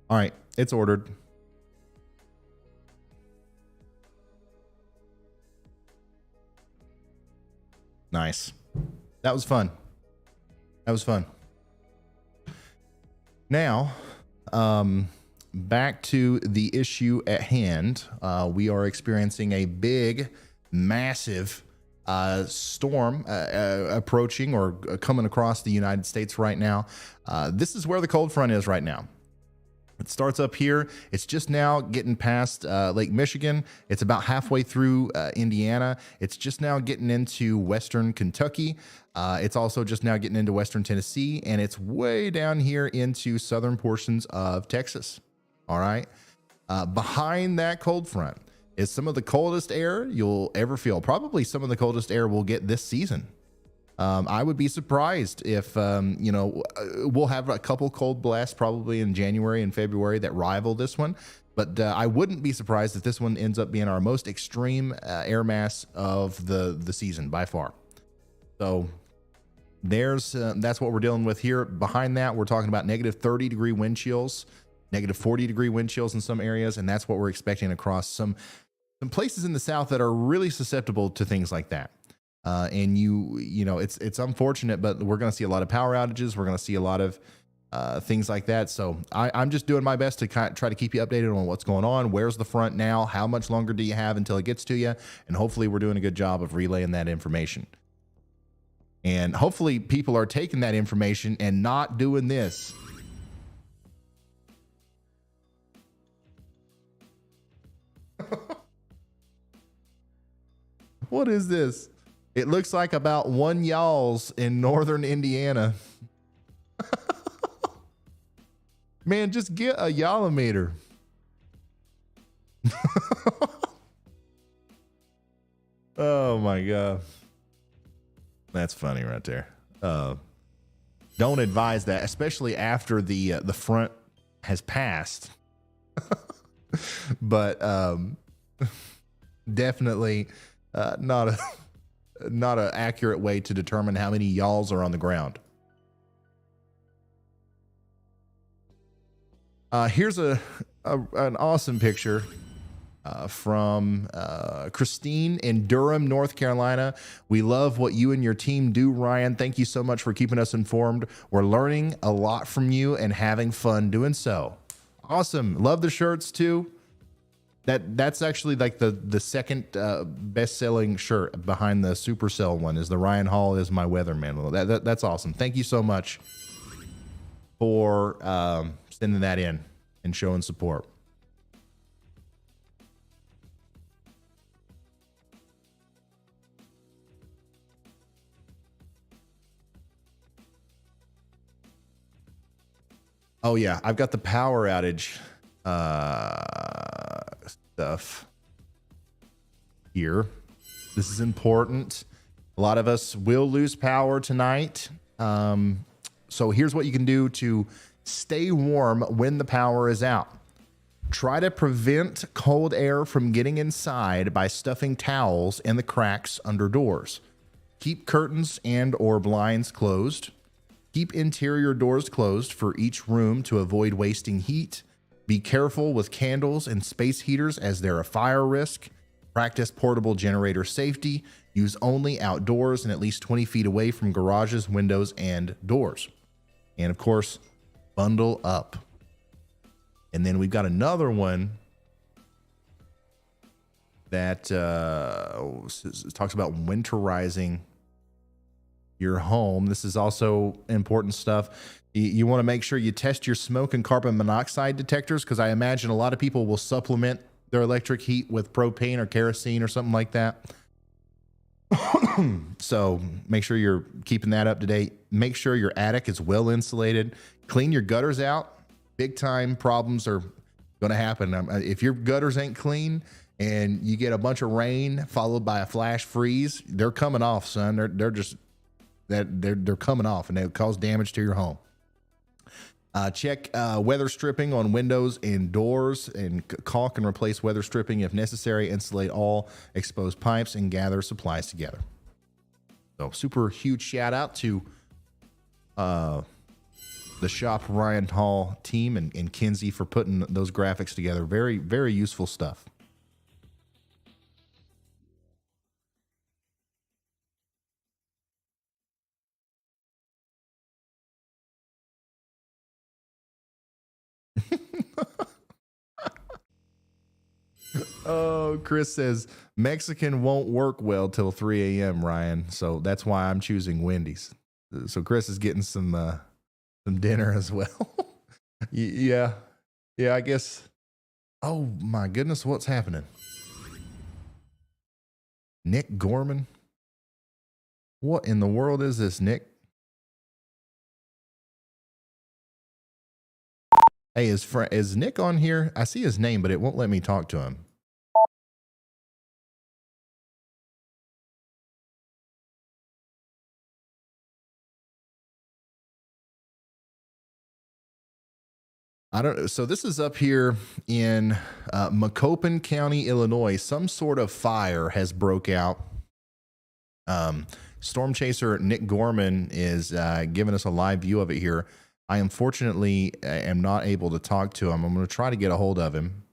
All right, it's ordered. Nice. That was fun. That was fun. Now, back to the issue at hand. We are experiencing a big, massive storm approaching or coming across the United States right now. This is where the cold front is right now. It starts up here. It's just now getting past Lake Michigan. It's about halfway through Indiana. It's just now getting into western Kentucky. It's also just now getting into western Tennessee, and it's way down here into southern portions of Texas. All right. Behind that cold front is some of the coldest air you'll ever feel. Probably some of the coldest air we'll get this season. I would be surprised if, we'll have a couple cold blasts probably in January and February that rival this one. But I wouldn't be surprised if this one ends up being our most extreme air mass of the season by far. So that's what we're dealing with here. Behind that, we're talking about negative 30-degree wind chills, negative 40-degree wind chills in some areas. And that's what we're expecting across some places in the South that are really susceptible to things like that. And it's unfortunate, but we're going to see a lot of power outages. We're going to see a lot of things like that. So I'm just doing my best to try to keep you updated on what's going on. Where's the front now? How much longer do you have until it gets to you? And hopefully we're doing a good job of relaying that information. And hopefully people are taking that information and not doing this. What is this? It looks like about 1 y'alls in northern Indiana. Man, just get a yallometer. Oh my God. That's funny right there. Don't advise that, especially after the front has passed. But definitely not an accurate way to determine how many y'alls are on the ground. Here's an awesome picture from Christine in Durham, North Carolina. We love what you and your team do, Ryan. Thank you so much for keeping us informed. We're learning a lot from you and having fun doing so. Awesome. Love the shirts too. That's actually like the second best-selling shirt behind the Supercell one is the Ryan Hall is my weatherman. That's awesome. Thank you so much for sending that in and showing support. Oh yeah, I've got the power outage stuff here. This is important. A lot of us will lose power tonight. So here's what you can do to Stay warm when the power is out. Try to prevent cold air from getting inside by stuffing towels in the cracks under doors. Keep curtains and or blinds closed. Keep interior doors closed for each room to avoid wasting heat. Be careful with candles and space heaters as they're a fire risk. Practice portable generator safety. Use only outdoors and at least 20 feet away from garages, windows, and doors. And of course, bundle up. And then we've got another one that talks about winterizing your home. This is also important stuff. You want to make sure you test your smoke and carbon monoxide detectors, because I imagine a lot of people will supplement their electric heat with propane or kerosene or something like that. So make sure you're keeping that up to date. Make sure your attic is well insulated. Clean your gutters out. Big time problems are going to happen. If your gutters ain't clean and you get a bunch of rain followed by a flash freeze, they're coming off, son. They're coming off, and they'll cause damage to your home. Check weather stripping on windows and doors, and caulk and replace weather stripping if necessary. Insulate all exposed pipes and gather supplies together. So super huge shout out to the Shop Ryan Hall team and Kinsey for putting those graphics together. Very, very useful stuff. Oh, Chris says Mexican won't work well till 3 a.m., Ryan. So that's why I'm choosing Wendy's. So Chris is getting some dinner as well. Yeah, I guess. Oh my goodness, what's happening? Nick Gorman? What in the world is this, Nick? Hey, is Nick on here? I see his name, but it won't let me talk to him. So this is up here in Macoupin County, Illinois. Some sort of fire has broke out. Storm chaser Nick Gorman is giving us a live view of it here. I unfortunately am not able to talk to him. I'm going to try to get a hold of him.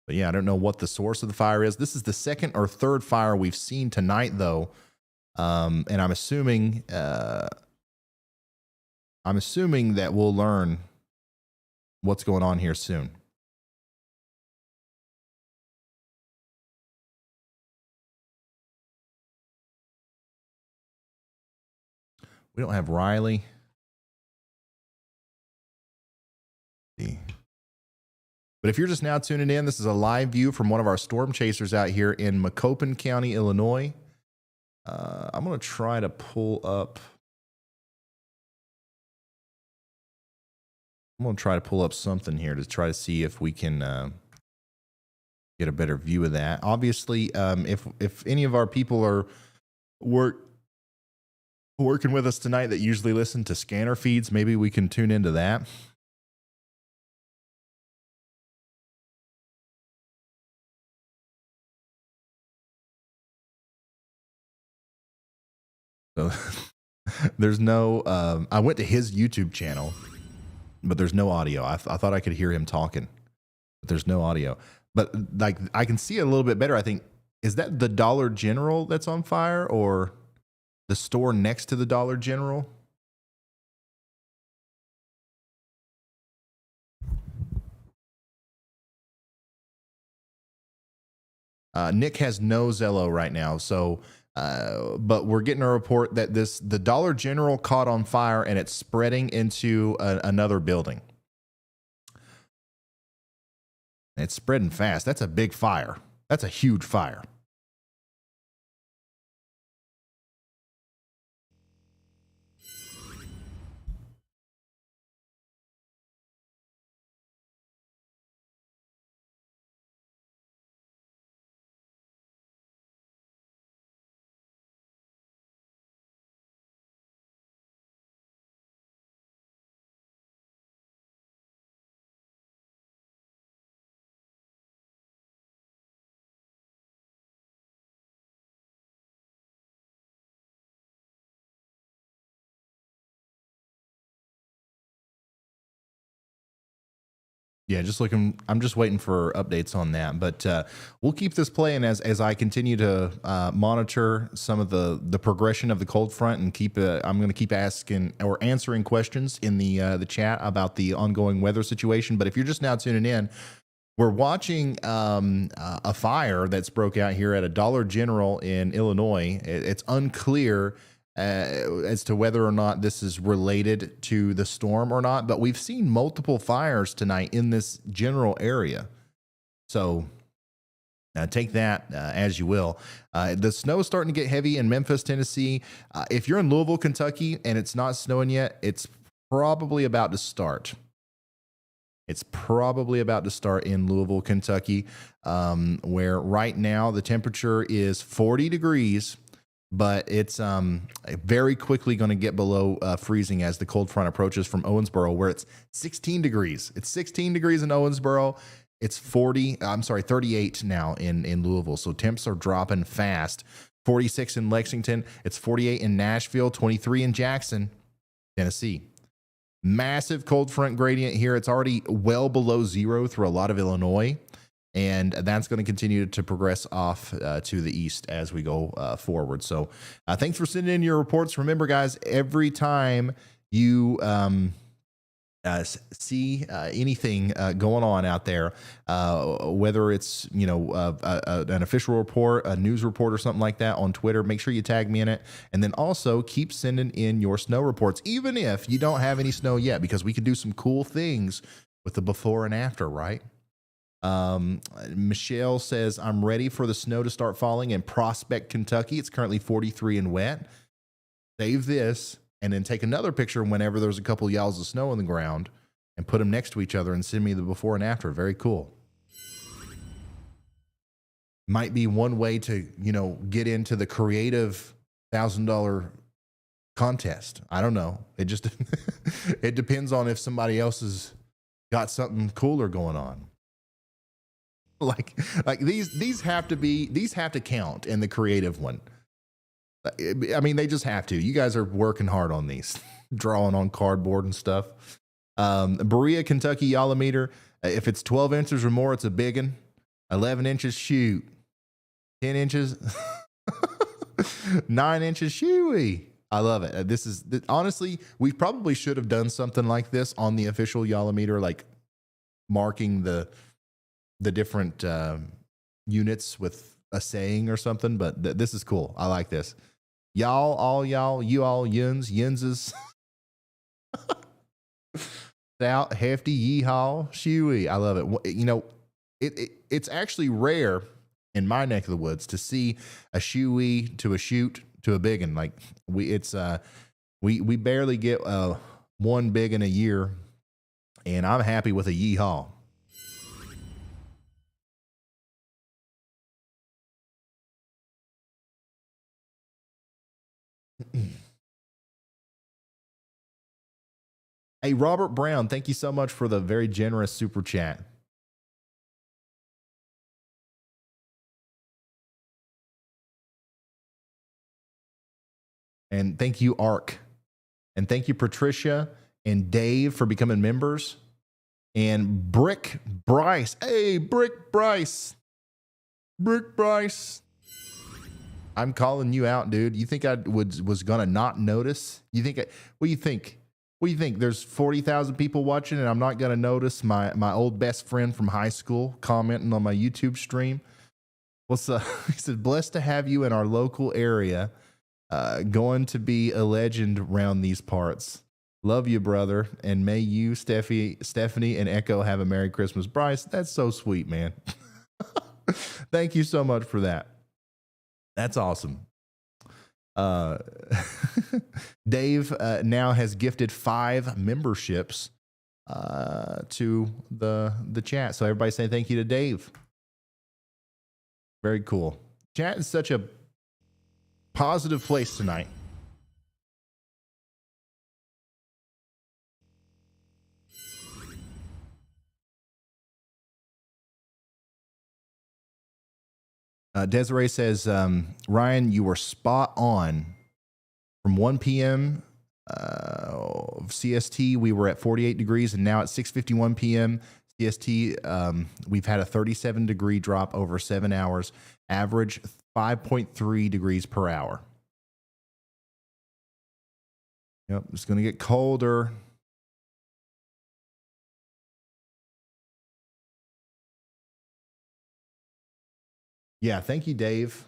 But yeah, I don't know what the source of the fire is. This is the second or third fire we've seen tonight, though. And I'm assuming that we'll learn what's going on here soon. We don't have Riley. But if you're just now tuning in, this is a live view from one of our storm chasers out here in Macoupin County, Illinois. I'm going to try to pull up. Something here to try to see if we can get a better view of that. Obviously, if any of our people are working with us tonight that usually listen to scanner feeds, maybe we can tune into that. So there's no, I went to his YouTube channel, but there's no audio. I thought I could hear him talking, but there's no audio. But like I can see it a little bit better. I think, is that the Dollar General that's on fire, or the store next to the Dollar General? Nick has no Zello right now, so but we're getting a report that the Dollar General caught on fire and it's spreading into another building. It's spreading fast. That's a big fire. That's a huge fire. Yeah, just looking. I'm just waiting for updates on that, but we'll keep this playing as I continue to monitor some of the progression of the cold front and keep. I'm going to keep asking or answering questions in the chat about the ongoing weather situation. But if you're just now tuning in, we're watching a fire that's broke out here at a Dollar General in Illinois. It's unclear as to whether or not this is related to the storm or not, but we've seen multiple fires tonight in this general area. So take that as you will. The snow is starting to get heavy in Memphis, Tennessee. If you're in Louisville, Kentucky, and it's not snowing yet, it's probably about to start. It's probably about to start in Louisville, Kentucky, where right now the temperature is 40 degrees. But it's very quickly going to get below freezing as the cold front approaches from Owensboro, where it's 16 degrees. It's 16 degrees in Owensboro. It's 38 now in Louisville. So temps are dropping fast. 46 in Lexington. It's 48 in Nashville, 23 in Jackson, Tennessee. Massive cold front gradient here. It's already well below zero through a lot of Illinois. And that's going to continue to progress off to the east as we go forward. So thanks for sending in your reports. Remember, guys, every time you see anything going on out there, whether it's an official report, a news report, or something like that on Twitter, make sure you tag me in it. And then also keep sending in your snow reports, even if you don't have any snow yet, because we can do some cool things with the before and after, right? Michelle says, I'm ready for the snow to start falling in Prospect, Kentucky. It's currently 43 and wet. Save this and then take another picture whenever there's a couple yalls of snow on the ground and put them next to each other and send me the before and after. Very cool. Might be one way to, get into the creative $1,000 contest. I don't know. It just, it depends on if somebody else has got something cooler going on. Like these have to count in the creative one. I mean, they just have to. You guys are working hard on these, drawing on cardboard and stuff. Berea, Kentucky Yalameter. If it's 12 inches or more, it's a big one. 11 inches, shoot. 10 inches, 9 inches, shooey. I love it. Honestly, we probably should have done something like this on the official Yalameter, like marking the different units with a saying or something, but this is cool. I like this. Y'all, all y'all, you all, yinses. Stout, hefty, yeehaw, shooey. I love it. It's actually rare in my neck of the woods to see a shooey to a shoot to a biggin. Like we barely get one biggin a year, and I'm happy with a yeehaw. Hey, Robert Brown, thank you so much for the very generous super chat. And thank you, Ark. And thank you, Patricia and Dave, for becoming members. And Brick Bryce. Hey, Brick Bryce. Brick Bryce. I'm calling you out, dude. You think I was going to not notice? What do you think? What do you think? There's 40,000 people watching and I'm not going to notice my old best friend from high school commenting on my YouTube stream? What's up? He said, blessed to have you in our local area. Going to be a legend around these parts. Love you, brother. And may you, Stephanie, and Echo have a Merry Christmas. Bryce, that's so sweet, man. Thank you so much for that. That's awesome. Dave now has gifted 5 memberships to the chat. So everybody say thank you to Dave. Very cool. Chat is such a positive place tonight. Desiree says, Ryan, you were spot on. From 1 p.m. CST, we were at 48 degrees, and now at 6:51 p.m. PST, we've had a 37-degree drop over 7 hours, average 5.3 degrees per hour. Yep, it's going to get colder. Yeah, thank you, Dave.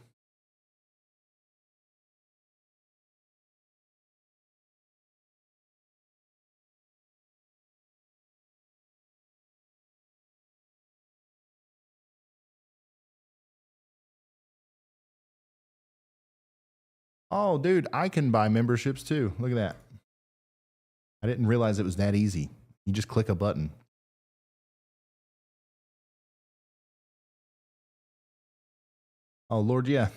Oh, dude, I can buy memberships too. Look at that. I didn't realize it was that easy. You just click a button. Oh, Lord, yeah.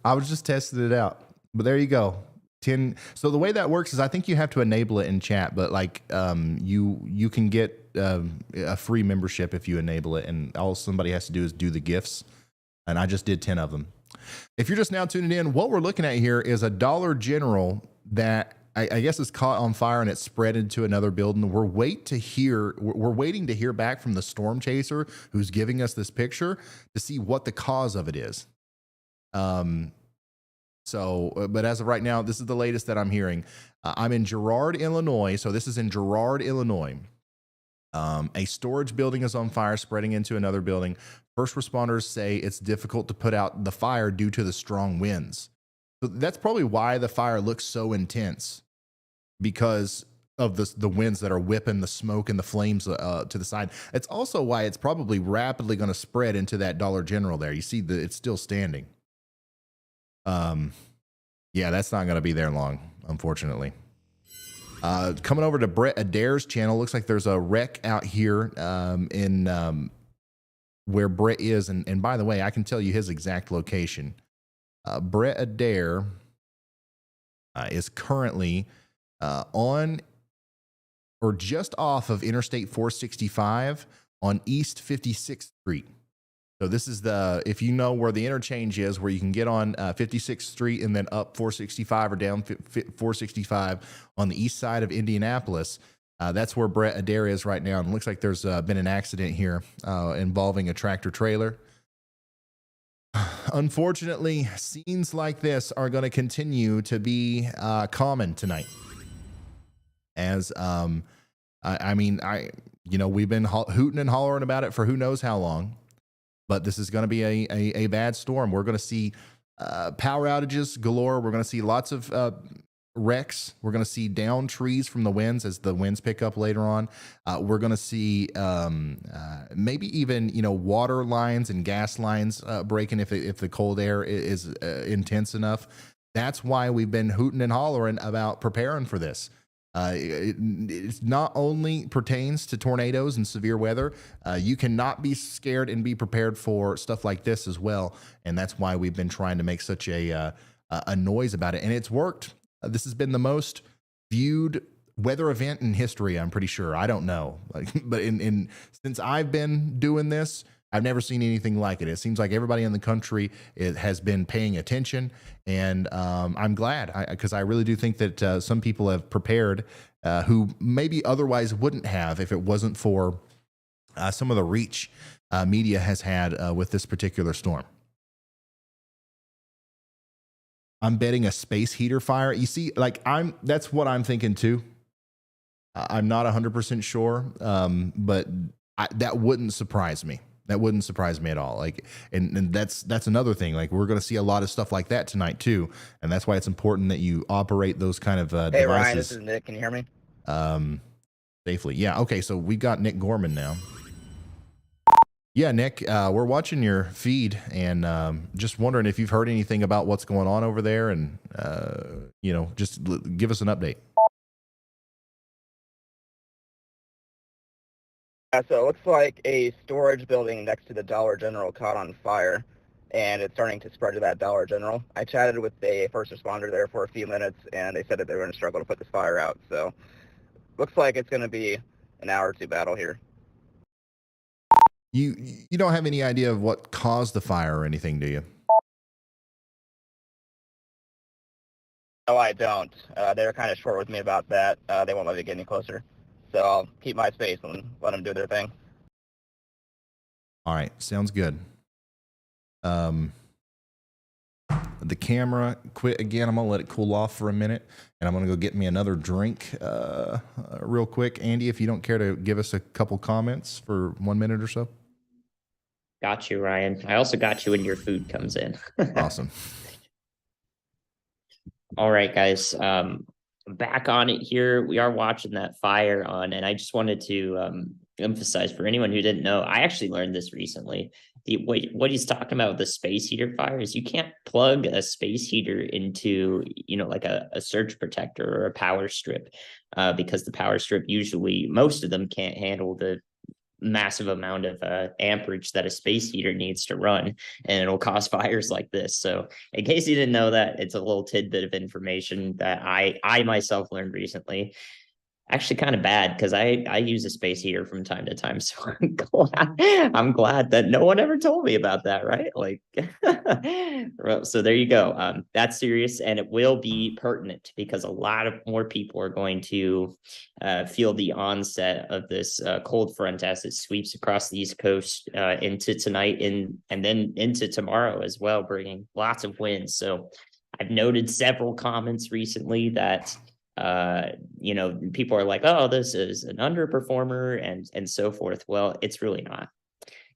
I was just testing it out. But there you go. 10. So the way that works is I think you have to enable it in chat, but like you can get a free membership if you enable it, and all somebody has to do is do the gifts. And I just did 10 of them. If you're just now tuning in, what we're looking at here is a Dollar General that I guess is caught on fire and it's spread into another building. We're waiting to hear back from the storm chaser who's giving us this picture to see what the cause of it is. But as of right now, this is the latest that I'm hearing. I'm in Girard, Illinois. So this is in Girard, Illinois. A storage building is on fire, spreading into another building. First responders say it's difficult to put out the fire due to the strong winds. So that's probably why the fire looks so intense, because of the winds that are whipping the smoke and the flames to the side. It's also why it's probably rapidly going to spread into that Dollar General there. You see that it's still standing. Yeah, that's not going to be there long, unfortunately. Coming over to Brett Adair's channel, looks like there's a wreck out here in where Brett is. And by the way, I can tell you his exact location. Brett Adair is currently on or just off of Interstate 465 on East 56th Street. So this is if you know where the interchange is, where you can get on 56th Street and then up 465 or down 465 on the east side of Indianapolis. That's where Brett Adair is right now. And it looks like there's been an accident here involving a tractor trailer. Unfortunately, scenes like this are going to continue to be common tonight. As we've been hooting and hollering about it for who knows how long. But this is going to be a bad storm. We're going to see power outages galore. We're going to see lots of wrecks. We're going to see down trees from the winds as the winds pick up later on. We're going to see maybe even water lines and gas lines breaking if the cold air is intense enough. That's why we've been hooting and hollering about preparing for this. It not only pertains to tornadoes and severe weather, you cannot be scared and be prepared for stuff like this as well. And that's why we've been trying to make such a noise about it. And it's worked. This has been the most viewed weather event in history, I'm pretty sure. I don't know. But since I've been doing this, I've never seen anything like it. It seems like everybody in the country has been paying attention, and I'm glad because I really do think that some people have prepared who maybe otherwise wouldn't have if it wasn't for some of the reach media has had with this particular storm. I'm betting a space heater fire. You see, that's what I'm thinking too. I'm not 100% sure, but that wouldn't surprise me. That wouldn't surprise me at all. And that's another thing. We're going to see a lot of stuff like that tonight too, and that's why it's important that you operate those kind of devices. Hey Ryan, this is Nick. Can you hear me? Safely. Yeah. Okay. So we got Nick Gorman now. Yeah, Nick. We're watching your feed and just wondering if you've heard anything about what's going on over there, and just give us an update. So it looks like a storage building next to the Dollar General caught on fire, and it's starting to spread to that Dollar General. I chatted with a first responder there for a few minutes, and they said that they were going to struggle to put this fire out. So looks like it's going to be an hour or two battle here. You don't have any idea of what caused the fire or anything, do you? No, I don't. They're kind of short with me about that. They won't let me get any closer. So I'll keep my space and let them do their thing. All right, sounds good. The camera quit again. I'm gonna let it cool off for a minute, and I'm gonna go get me another drink real quick. Andy, if you don't care to give us a couple comments for 1 minute or so. Got you, Ryan. I also got you when your food comes in. Awesome. All right, guys. Back on it here. We are watching that fire on, and I just wanted to emphasize for anyone who didn't know, I actually learned this recently. What he's talking about with the space heater fire is you can't plug a space heater into, like a surge protector or a power strip, because the power strip usually, most of them can't handle the massive amount of amperage that a space heater needs to run, and it'll cause fires like this. So in case you didn't know that, it's a little tidbit of information that I myself learned recently. Actually kind of bad, because I use a space heater from time to time, so I'm glad that no one ever told me about that, right? Like, so there you go. That's serious, and it will be pertinent because a lot of more people are going to feel the onset of this cold front as it sweeps across the East Coast into tonight and then into tomorrow as well, bringing lots of winds. So I've noted several comments recently that people are like, oh, this is an underperformer and so forth. Well, it's really not.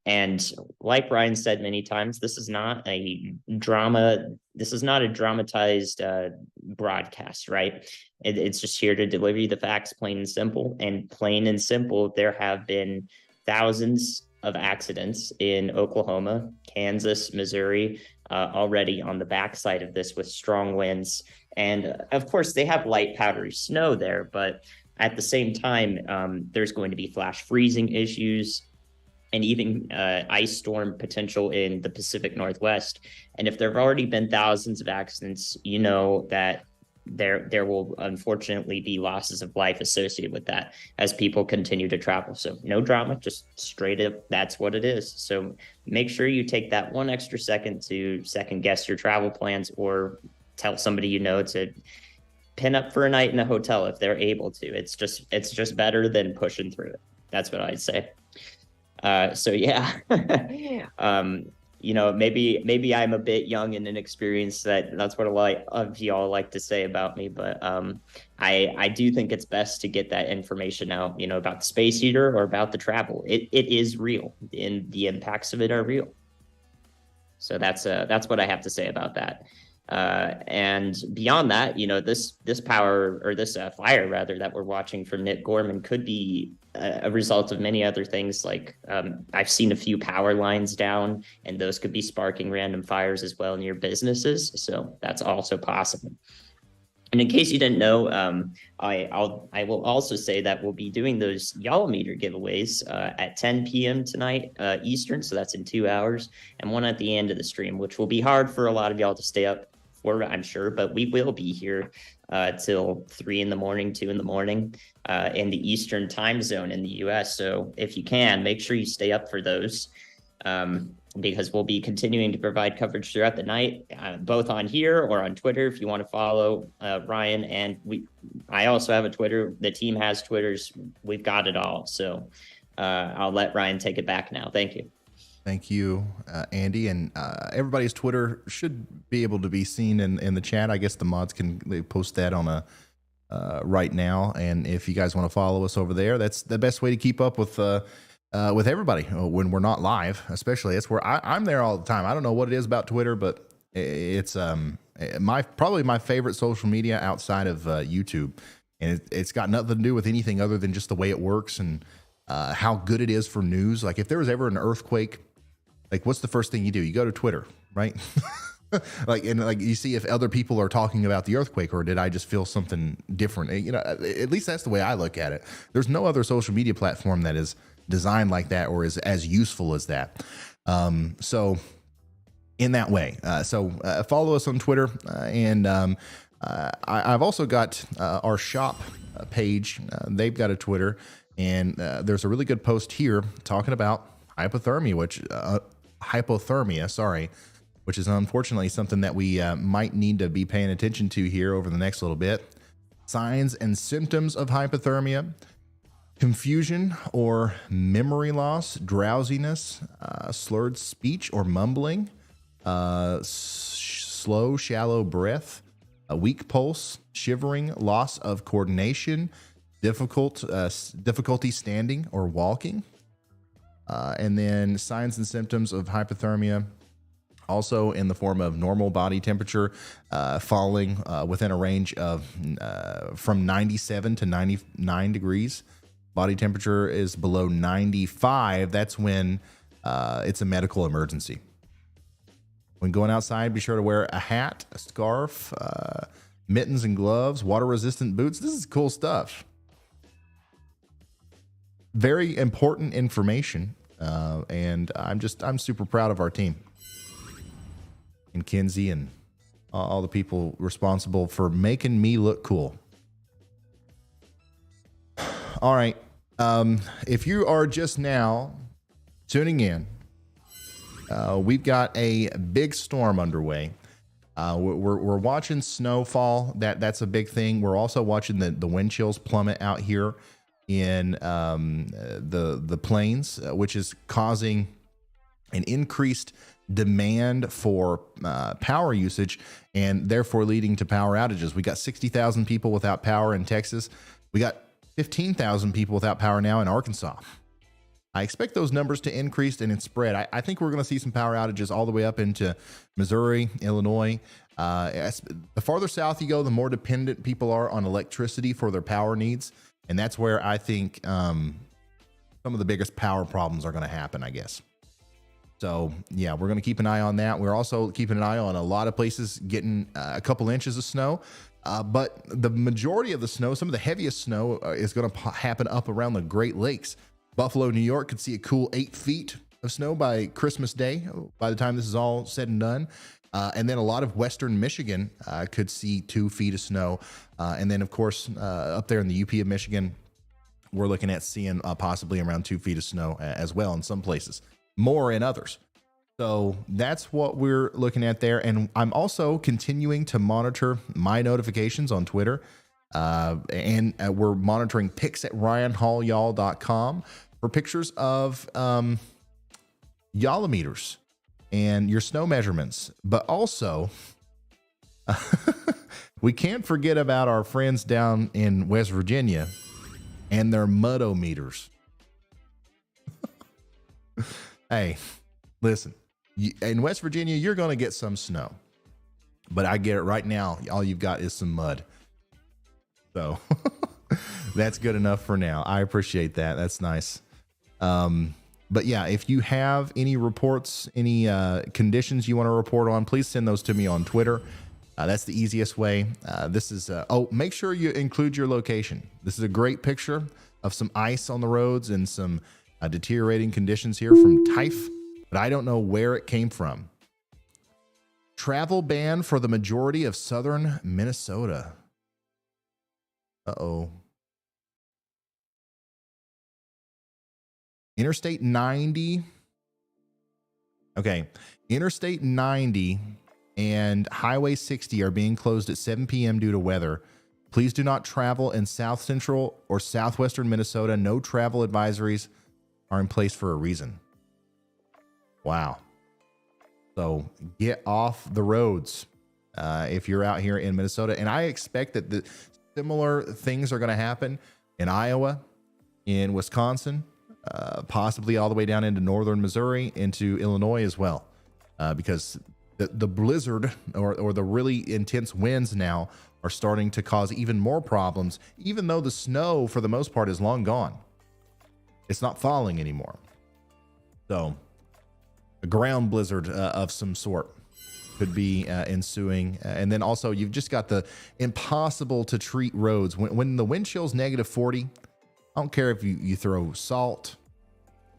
And like Ryan said many times, this is not a drama. This is not a dramatized broadcast, right? It's just here to deliver you the facts, plain and simple. And plain and simple, there have been thousands of accidents in Oklahoma, Kansas, Missouri, already on the backside of this with strong winds. And of course, they have light powdery snow there, but at the same time, there's going to be flash freezing issues and even ice storm potential in the Pacific Northwest. And if there have already been thousands of accidents, you know that there will unfortunately be losses of life associated with that as people continue to travel. So no drama, just straight up, that's what it is. So make sure you take that one extra second to second guess your travel plans, or tell somebody to pin up for a night in a hotel if they're able to. It's just better than pushing through it. That's what I'd say. So yeah, maybe I'm a bit young and inexperienced. That's what a lot of y'all like to say about me. But I do think it's best to get that information out, about the space heater or about the travel. It is real, and the impacts of it are real. So that's what I have to say about that. And beyond that, this power, or this fire rather, that we're watching from Nick Gorman could be a result of many other things. Like I've seen a few power lines down, and those could be sparking random fires as well near businesses. So that's also possible. And in case you didn't know, I will also say that we'll be doing those Y'all Meter giveaways at 10 p.m. tonight Eastern. So that's in 2 hours, and one at the end of the stream, which will be hard for a lot of y'all to stay up for, I'm sure, but we will be here till 3 in the morning, 2 in the morning in the Eastern time zone in the US. So if you can, make sure you stay up for those, because we'll be continuing to provide coverage throughout the night, both on here or on Twitter if you want to follow Ryan. And I also have a Twitter. The team has Twitters. We've got it all. So I'll let Ryan take it back now. Thank you. Thank you, Andy. And everybody's Twitter should be able to be seen in the chat. I guess the mods they post that on right now. And if you guys want to follow us over there, that's the best way to keep up with everybody when we're not live. Especially, it's where I'm there all the time. I don't know what it is about Twitter, but it's probably my favorite social media outside of YouTube. And it's got nothing to do with anything other than just the way it works and how good it is for news. Like if there was ever an earthquake, like what's the first thing you do? You go to Twitter, right? like you see if other people are talking about the earthquake, or did I just feel something different? At least that's the way I look at it. There's no other social media platform that is designed like that or is as useful as that. So in that way, follow us on Twitter, and I've also got our shop page. They've got a Twitter, and there's a really good post here talking about hypothermia, which is unfortunately something that we might need to be paying attention to here over the next little bit. Signs and symptoms of hypothermia. confusion or memory loss, drowsiness, slurred speech or mumbling, slow, shallow breath, a weak pulse, shivering, loss of coordination, difficulty standing or walking, and then signs and symptoms of hypothermia, also in the form of normal body temperature falling within a range of from 97 to 99 degrees. Body temperature is below 95. That's when it's a medical emergency. When going outside, be sure to wear a hat, a scarf, mittens and gloves, water-resistant boots. This is cool stuff. Very important information, and I'm super proud of our team. And Kinsey and all the people responsible for making me look cool. All right. If you are just now tuning in, we've got a big storm underway. We're watching snowfall. That's a big thing. We're also watching the wind chills plummet out here in the plains, which is causing an increased demand for power usage and therefore leading to power outages. We got 60,000 people without power in Texas. We got 15,000 people without power now in Arkansas. I expect those numbers to increase and spread. I think we're going to see some power outages all the way up into Missouri, Illinois. The farther south you go, the more dependent people are on electricity for their power needs. And that's where I think some of the biggest power problems are going to happen, I guess. So, yeah, we're going to keep an eye on that. We're also keeping an eye on a lot of places getting a couple inches of snow. But the majority of the snow, some of the heaviest snow is going to happen up around the Great Lakes. Buffalo, New York could see a cool 8 feet of snow by Christmas Day, by the time this is all said and done. And then a lot of Western Michigan could see 2 feet of snow. And then, of course, up there in the UP of Michigan, we're looking at seeing possibly around 2 feet of snow as well in some places, more in others. So that's what we're looking at there. And I'm also continuing to monitor my notifications on Twitter. And we're monitoring pics at ryanhallyall.com for pictures of yallometers and your snow measurements. But also, we can't forget about our friends down in West Virginia and their mudometers. Hey, listen, in West Virginia, you're going to get some snow. But I get it right now. All you've got is some mud. So that's good enough for now. I appreciate that. That's nice. But yeah, if you have any reports, any conditions you want to report on, please send those to me on Twitter. That's the easiest way. This is, make sure you include your location. This is a great picture of some ice on the roads and some deteriorating conditions here from Typh, but I don't know where it came from. Travel ban for the majority of southern Minnesota. Uh-oh. Interstate 90. Okay. Interstate 90 and Highway 60 are being closed at 7 p.m. due to weather. Please do not travel in south central or southwestern Minnesota. No travel advisories are in place for a reason. Wow. So get off the roads if you're out here in Minnesota. And I expect that the similar things are going to happen in Iowa, in Wisconsin, possibly all the way down into northern Missouri, into Illinois as well, because the blizzard or the really intense winds now are starting to cause even more problems, even though the snow for the most part is long gone. It's not falling anymore. So a ground blizzard of some sort could be ensuing. And then also you've just got the impossible to treat roads. When the wind chill's -40, I don't care if you throw salt,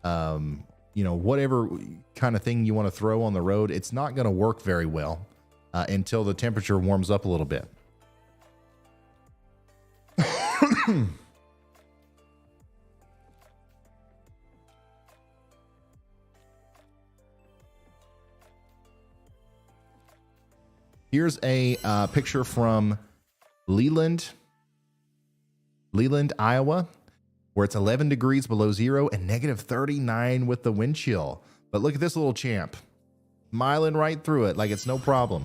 whatever kind of thing you want to throw on the road, it's not going to work very well until the temperature warms up a little bit. Here's a picture from Leland, Iowa. where it's 11 degrees below zero and negative 39 with the wind chill. But look at this little champ, smiling right through it like it's no problem.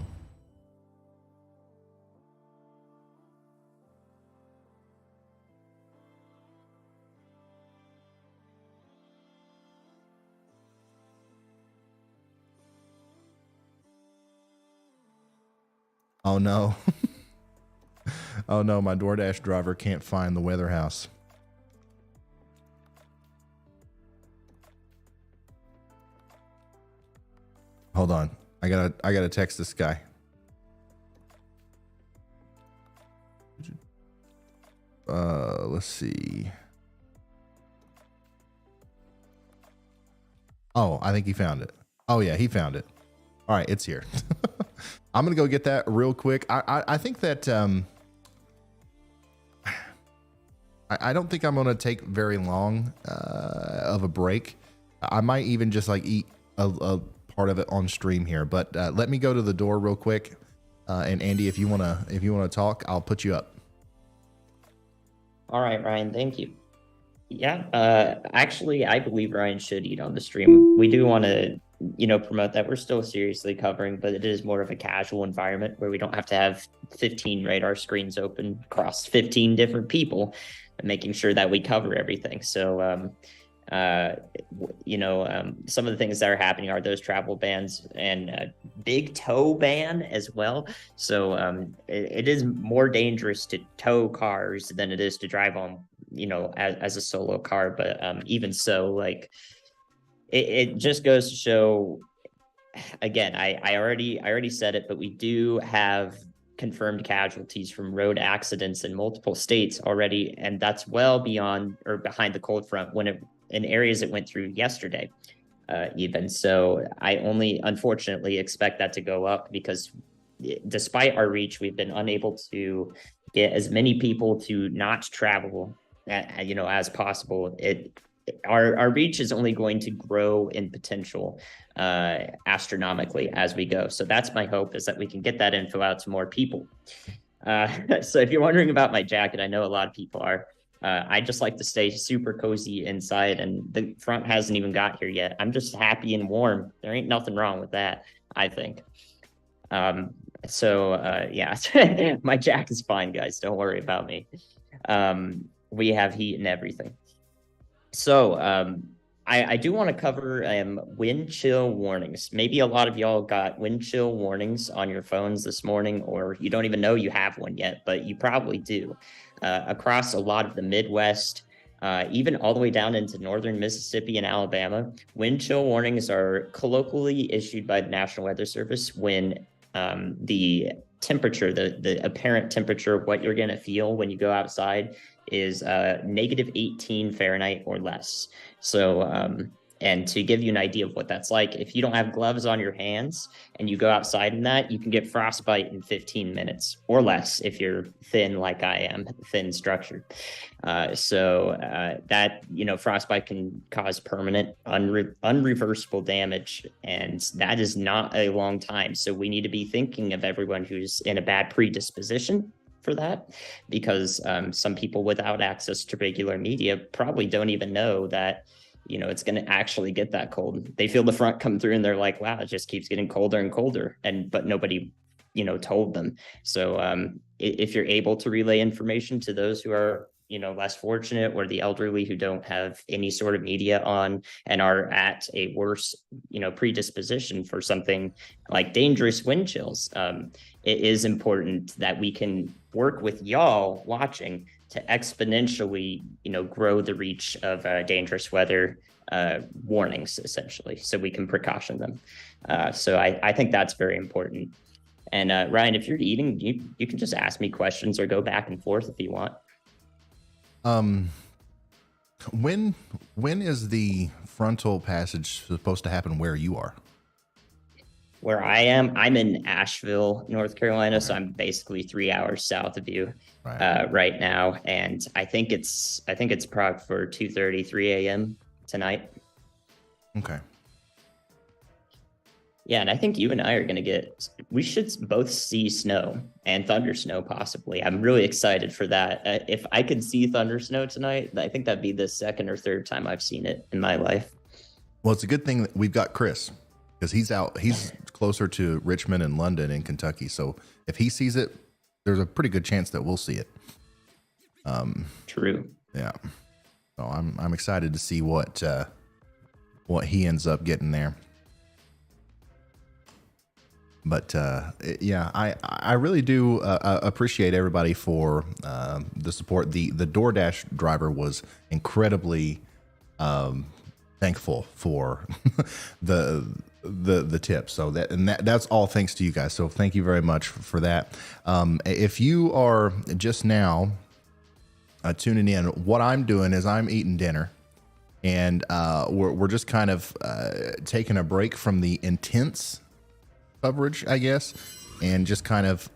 Oh no. Oh no, my DoorDash driver can't find the weather house. Hold on. I gotta text this guy. Let's see. Oh, I think he found it. Oh yeah, he found it. All right, it's here. I'm gonna go get that real quick. I think that I don't think I'm gonna take very long of a break. I might even just like eat a part of it on stream here. But let me go to the door real quick. And Andy, if you wanna talk, I'll put you up. All right, Ryan, thank you. Yeah, actually, I believe Ryan should eat on the stream. We do want to, promote that. We're still seriously covering, but it is more of a casual environment where we don't have to have 15 radar screens open across 15 different people and making sure that we cover everything. So, some of the things that are happening are those travel bans and big tow ban as well. So it is more dangerous to tow cars than it is to drive on, as a solo car. But even so, like it just goes to show, again, I already said it, but we do have confirmed casualties from road accidents in multiple states already, and that's well beyond or behind the cold front in areas it went through yesterday, even. So I only unfortunately expect that to go up because despite our reach, we've been unable to get as many people to not travel, as possible. Our reach is only going to grow in potential astronomically as we go. So that's my hope, is that we can get that info out to more people. So if you're wondering about my jacket, I know a lot of people are. I just like to stay super cozy inside, and the front hasn't even got here yet. I'm just happy and warm. There ain't nothing wrong with that, I think. Yeah, my jacket's fine, guys. Don't worry about me. We have heat and everything. So I do want to cover wind chill warnings. Maybe a lot of y'all got wind chill warnings on your phones this morning, or you don't even know you have one yet, but you probably do. Across a lot of the Midwest, even all the way down into northern Mississippi and Alabama, wind chill warnings are colloquially issued by the National Weather Service when the temperature, the apparent temperature of what you're going to feel when you go outside is negative 18 Fahrenheit or less. So, and to give you an idea of what that's like, if you don't have gloves on your hands and you go outside in that, you can get frostbite in 15 minutes or less if you're thin like I am, thin structured. That, frostbite can cause permanent, unreversible damage, and that is not a long time. So we need to be thinking of everyone who's in a bad predisposition for that, because some people without access to regular media probably don't even know that it's going to actually get that cold. They feel the front come through and they're like, wow, it just keeps getting colder and colder, but nobody told them. So if you're able to relay information to those who are less fortunate, or the elderly who don't have any sort of media on and are at a worse predisposition for something like dangerous wind chills, it is important that we can work with y'all watching to exponentially grow the reach of dangerous weather warnings, essentially, so we can precaution them. So I think that's very important. And Ryan, if you're eating, you can just ask me questions or go back and forth if you want. When is the frontal passage supposed to happen where you are? Where I am, I'm in Asheville, North Carolina, so I'm basically 3 hours south of you right now, and I think it's prog for 2:30, 3 a.m. tonight. Okay. Yeah, and I think you and I are going to we should both see snow and thunder snow possibly. I'm really excited for that. If I could see thunder snow tonight, I think that'd be the second or third time I've seen it in my life. Well, it's a good thing that we've got Chris, because he's closer to Richmond and London in Kentucky. So if he sees it, there's a pretty good chance that we'll see it. True. Yeah. So I'm excited to see what he ends up getting there. But yeah, I really do appreciate everybody for the support. The DoorDash driver was incredibly thankful for the tip. So that's all thanks to you guys. So thank you very much for that. If you are just now tuning in, what I'm doing is I'm eating dinner, and we're just kind of taking a break from the intense coverage, I guess, and just kind of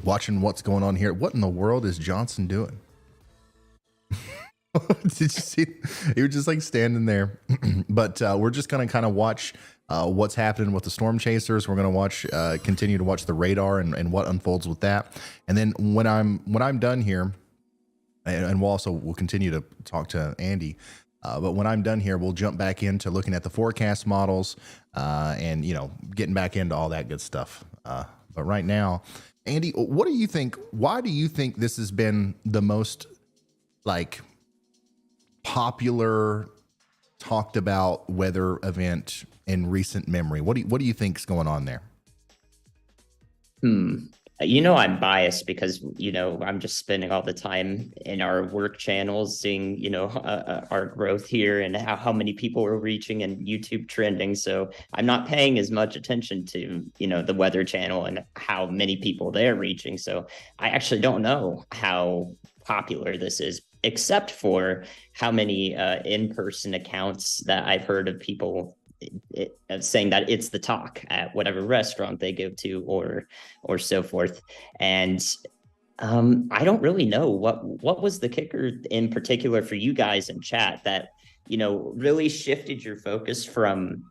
watching what's going on here. What in the world is Johnson doing? Did you see? He was just like standing there. But we're just gonna kind of watch what's happening with the storm chasers. We're gonna continue to watch the radar and what unfolds with that. And then when I'm done here, and we'll continue to talk to Andy. But when I'm done here, we'll jump back into looking at the forecast models and, getting back into all that good stuff. But right now, Andy, what do you think? Why do you think this has been the most popular, talked about weather event in recent memory? What do you think's going on there? I'm biased because, I'm just spending all the time in our work channels seeing, our growth here and how many people we're reaching and YouTube trending. So I'm not paying as much attention to, the weather channel and how many people they're reaching. So I actually don't know how popular this is, except for how many in-person accounts that I've heard of people saying that it's the talk at whatever restaurant they go to or so forth. And I don't really know what was the kicker in particular for you guys in chat that, really shifted your focus from,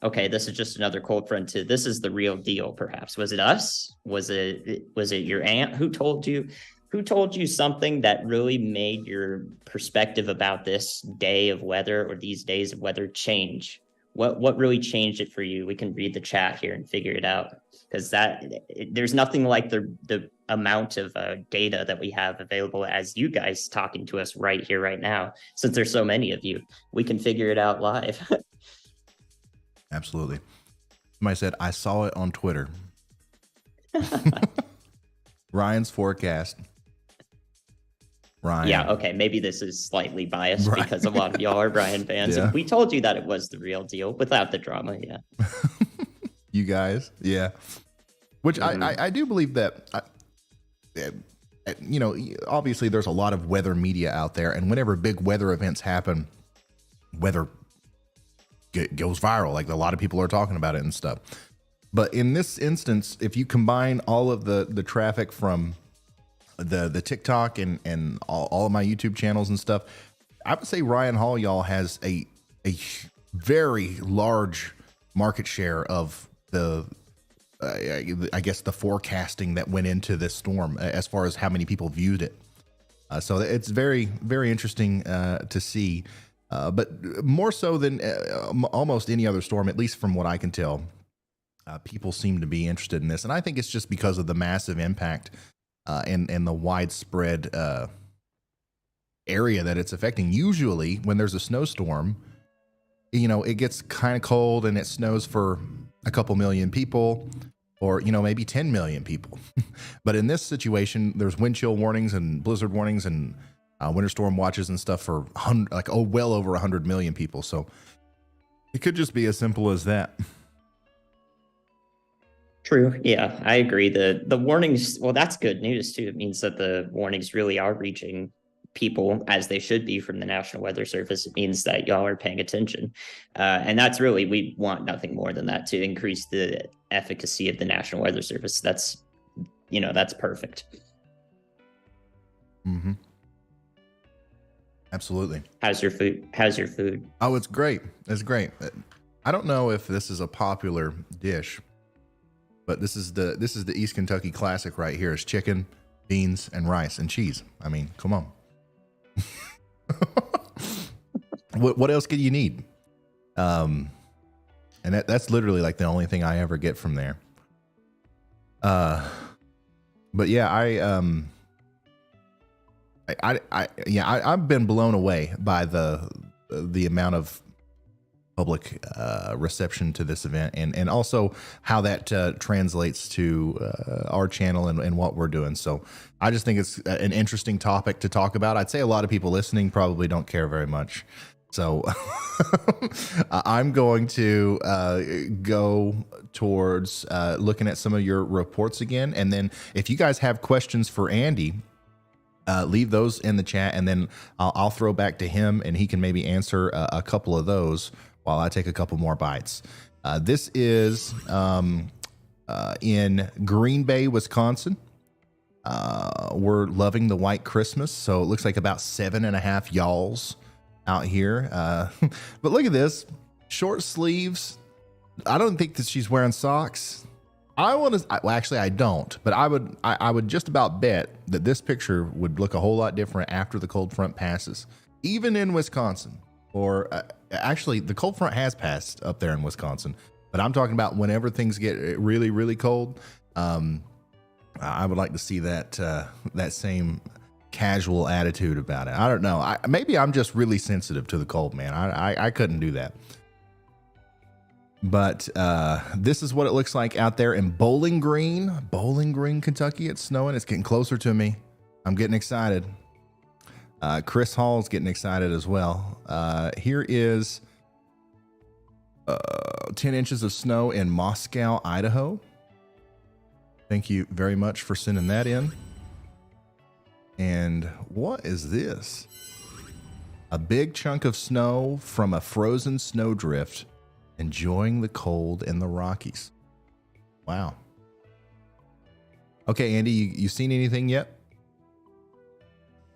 okay, this is just another cold front to this is the real deal. Perhaps was it us? Was it your aunt who told you? Who told you something that really made your perspective about this day of weather or these days of weather change? What really changed it for you? We can read the chat here and figure it out, because there's nothing like the amount of data that we have available as you guys talking to us right here, right now. Since there's so many of you, we can figure it out live. Absolutely. Somebody said, I saw it on Twitter. Ryan's forecast. Ryan. Yeah, okay, maybe this is slightly biased because a lot of y'all are Brian fans. Yeah. And we told you that it was the real deal without the drama, yeah. You guys, yeah. Which I do believe that, obviously there's a lot of weather media out there, and whenever big weather events happen, weather goes viral. Like a lot of people are talking about it and stuff. But in this instance, if you combine all of the traffic from the TikTok and all of my YouTube channels and stuff, I would say Ryan Hall, y'all, has a very large market share of the I guess the forecasting that went into this storm as far as how many people viewed it. So it's very, very interesting to see. But more so than almost any other storm, at least from what I can tell, people seem to be interested in this. And I think it's just because of the massive impact and the widespread area that it's affecting. Usually when there's a snowstorm, it gets kind of cold and it snows for a couple million people, or, maybe 10 million people. But in this situation, there's wind chill warnings and blizzard warnings and winter storm watches and stuff for well over 100 million people. So it could just be as simple as that. True. Yeah, I agree. The warnings, well, that's good news too. It means that the warnings really are reaching people as they should be from the National Weather Service. It means that y'all are paying attention. And that's really, we want nothing more than that, to increase the efficacy of the National Weather Service. That's perfect. Mm-hmm. Absolutely. How's your food? Oh, it's great. It's great. I don't know if this is a popular dish, but this is the East Kentucky classic right here. It's chicken, beans, and rice and cheese. I mean, come on. What else could you need? And that's literally like the only thing I ever get from there. But yeah, I've been blown away by the amount of public reception to this event, and also how that translates to our channel and what we're doing. So I just think it's an interesting topic to talk about. I'd say a lot of people listening probably don't care very much. So I'm going to go towards looking at some of your reports again. And then if you guys have questions for Andy, leave those in the chat, and then I'll throw back to him and he can maybe answer a couple of those while I take a couple more bites. This is in Green Bay, Wisconsin. We're loving the white Christmas. So it looks like about 7.5 y'alls out here. But look at this, short sleeves. I don't think that she's wearing socks. Well, actually I don't, but I would just about bet that this picture would look a whole lot different after the cold front passes, even in Wisconsin. Or actually the cold front has passed up there in Wisconsin, but I'm talking about whenever things get really, really cold. I would like to see that same casual attitude about it. I don't know. Maybe I'm just really sensitive to the cold, man. I couldn't do that. But this is what it looks like out there in Bowling Green, Kentucky. It's snowing. It's getting closer to me. I'm getting excited. Chris Hall's getting excited as well. Here is 10 inches of snow in Moscow, Idaho. Thank you very much for sending that in. And what is this? A big chunk of snow from a frozen snowdrift, enjoying the cold in the Rockies. Wow. Okay, Andy, you seen anything yet?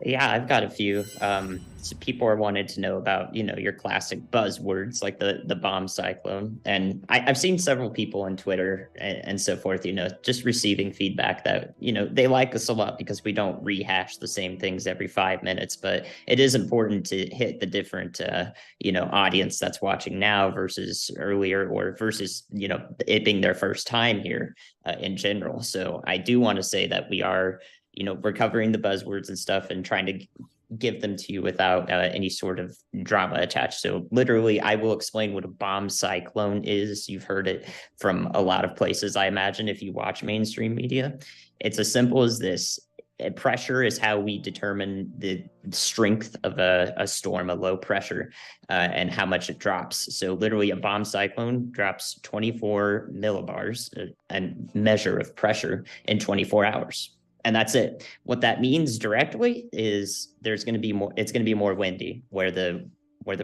Yeah, I've got a few. So people are wanting to know about, your classic buzzwords like the bomb cyclone. And I've seen several people on Twitter and so forth, just receiving feedback that, they like us a lot because we don't rehash the same things every 5 minutes. But it is important to hit the different, audience that's watching now versus earlier, or versus, it being their first time here in general. So I do want to say that we are, we're covering the buzzwords and stuff and trying to give them to you without any sort of drama attached. So literally, I will explain what a bomb cyclone is. You've heard it from a lot of places, I imagine, if you watch mainstream media. It's as simple as this. Pressure is how we determine the strength of a storm, a low pressure, and how much it drops. So literally, a bomb cyclone drops 24 millibars, a measure of pressure, in 24 hours. And that's it. What that means directly is it's going to be more windy where the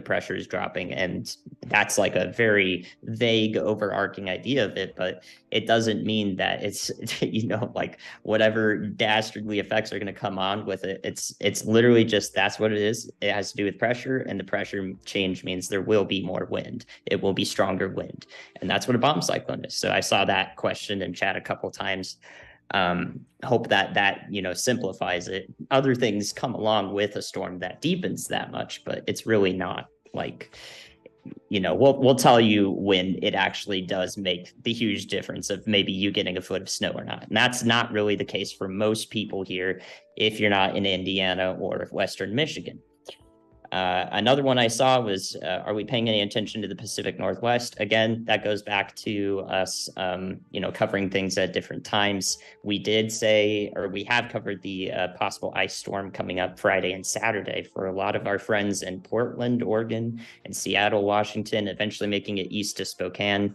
pressure is dropping. And that's like a very vague, overarching idea of it, but it doesn't mean that it's, like whatever dastardly effects are going to come on with it. It's literally just, that's what it is. It has to do with pressure, and the pressure change means there will be more wind. It will be stronger wind. And that's what a bomb cyclone is. So I saw that question in chat a couple times. Hope that simplifies it. Other things come along with a storm that deepens that much, but it's really not like, we'll tell you when it actually does make the huge difference of maybe you getting a foot of snow or not. And that's not really the case for most people here if you're not in Indiana or Western Michigan. Another one I saw was, are we paying any attention to the Pacific Northwest? Again, that goes back to us, covering things at different times. We did say, or we have covered the possible ice storm coming up Friday and Saturday for a lot of our friends in Portland, Oregon, and Seattle, Washington, eventually making it east to Spokane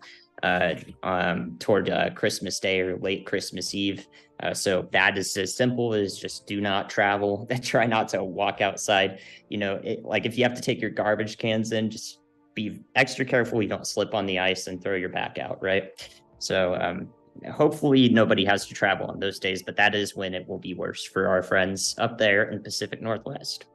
toward Christmas Day or late Christmas Eve. So that is as simple as just do not travel and try not to walk outside. Like if you have to take your garbage cans in, just be extra careful you don't slip on the ice and throw your back out, right? So hopefully nobody has to travel on those days, but that is when it will be worse for our friends up there in Pacific Northwest.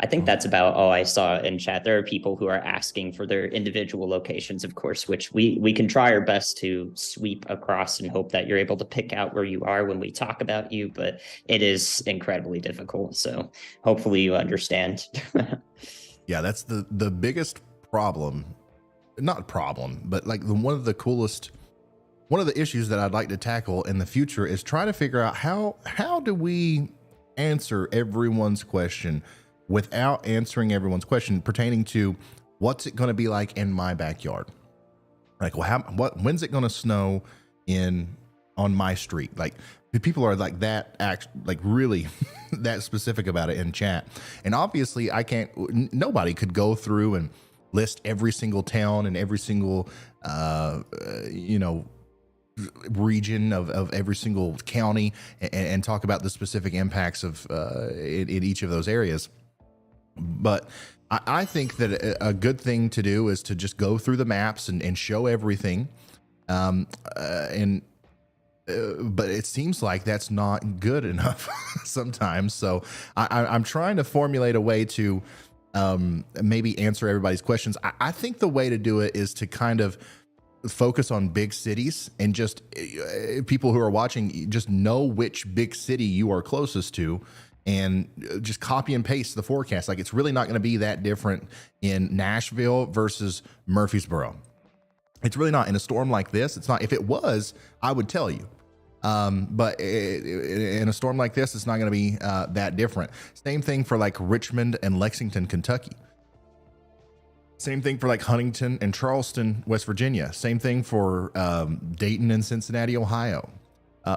I think that's about all I saw in chat. There are people who are asking for their individual locations, of course, which we can try our best to sweep across and hope that you're able to pick out where you are when we talk about you, but it is incredibly difficult. So hopefully you understand. Yeah, that's the biggest problem. Not problem, but like one of the issues that I'd like to tackle in the future is try to figure out how do we answer everyone's question without answering everyone's question pertaining to what's it going to be like in my backyard. Like, well, when's it going to snow on my street? Like, people are like that, like really that specific about it in chat. And obviously nobody could go through and list every single town and every single, region of every single county and talk about the specific impacts of in each of those areas. But I think that a good thing to do is to just go through the maps and show everything. But it seems like that's not good enough sometimes. So I'm trying to formulate a way to maybe answer everybody's questions. I think the way to do it is to kind of focus on big cities and just people who are watching just know which big city you are closest to and just copy and paste the forecast. Like, it's really not going to be that different in Nashville versus Murfreesboro. It's really not. In a storm like this, it's not. If it was, I would tell you. But in a storm like this, it's not going to be that different. Same thing for like Richmond and Lexington, Kentucky. Same thing for like Huntington and Charleston, West Virginia. Same thing for Dayton and Cincinnati, Ohio.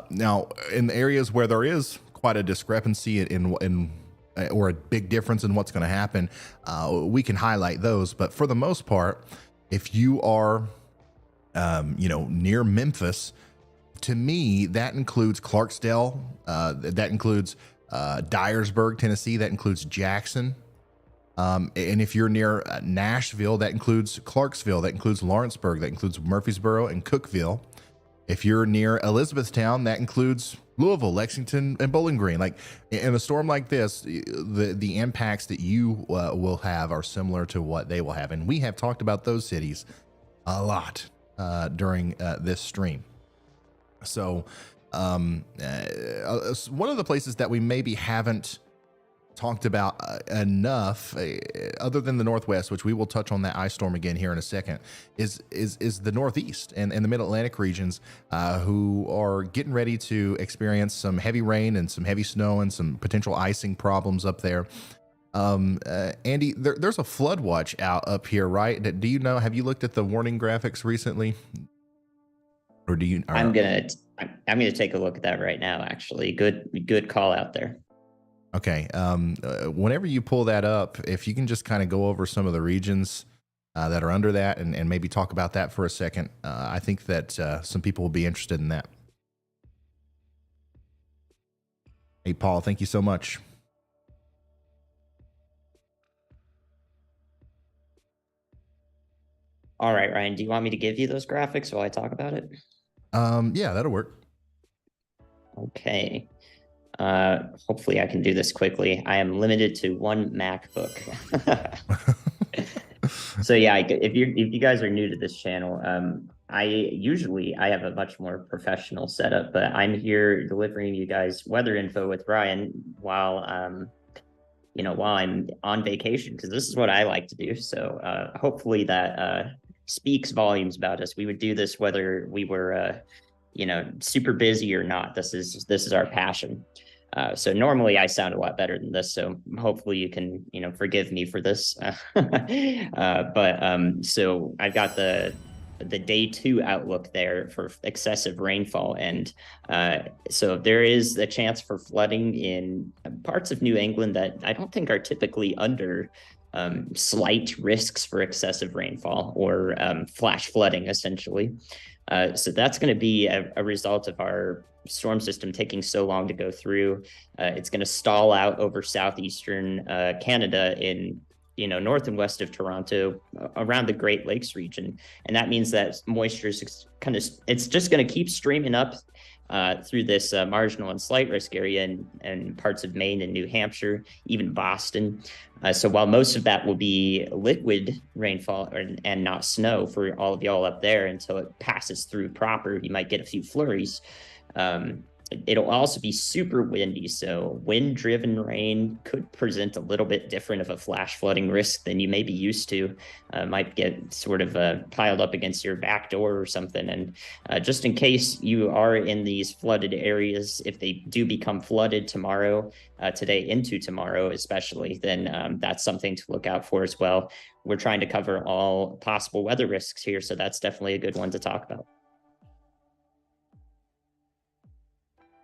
Now, in the areas where there is quite a discrepancy in or a big difference in what's going to happen, we can highlight those. But for the most part, if you are, near Memphis, to me, that includes Clarksdale, that includes Dyersburg, Tennessee, that includes Jackson. And if you're near Nashville, that includes Clarksville, that includes Lawrenceburg, that includes Murfreesboro and Cookeville. If you're near Elizabethtown, that includes Louisville, Lexington, and Bowling Green. Like, in a storm like this, the impacts that you will have are similar to what they will have. And we have talked about those cities a lot during this stream. So one of the places that we maybe haven't talked about enough, other than the Northwest, which we will touch on that ice storm again here in a second, is the Northeast and the Mid-Atlantic regions, who are getting ready to experience some heavy rain and some heavy snow and some potential icing problems up there. Andy, there's a flood watch out up here, right? Do you know? Have you looked at the warning graphics recently? Or do you? I'm gonna take a look at that right now. Actually, good call out there. Okay. Whenever you pull that up, if you can just kind of go over some of the regions that are under that and maybe talk about that for a second, I think that some people will be interested in that. Hey, Paul, thank you so much. All right, Ryan, do you want me to give you those graphics while I talk about it? Yeah, that'll work. Okay. Hopefully I can do this quickly. I am limited to one MacBook. So yeah, if you guys are new to this channel, I have a much more professional setup, but I'm here delivering you guys weather info with Ryan while I'm on vacation, because this is what I like to do. So hopefully that speaks volumes about us. We would do this whether we were super busy or not. This is our passion. So normally I sound a lot better than this, so hopefully you can, forgive me for this. But so I've got the day 2 outlook there for excessive rainfall. And so there is a chance for flooding in parts of New England that I don't think are typically under slight risks for excessive rainfall or flash flooding, essentially. So that's going to be a result of our storm system taking so long to go through. It's going to stall out over southeastern Canada in north and west of Toronto, around the Great Lakes region, and that means that moisture is it's just going to keep streaming up through this marginal and slight risk area in parts of Maine and New Hampshire, even Boston. So while most of that will be liquid rainfall and not snow for all of y'all up there until it passes through proper, you might get a few flurries. It'll also be super windy, so wind-driven rain could present a little bit different of a flash flooding risk than you may be used to. Might get sort of piled up against your back door or something. And just in case you are in these flooded areas, if they do become flooded tomorrow, today into tomorrow especially, then that's something to look out for as well. We're trying to cover all possible weather risks here, so that's definitely a good one to talk about.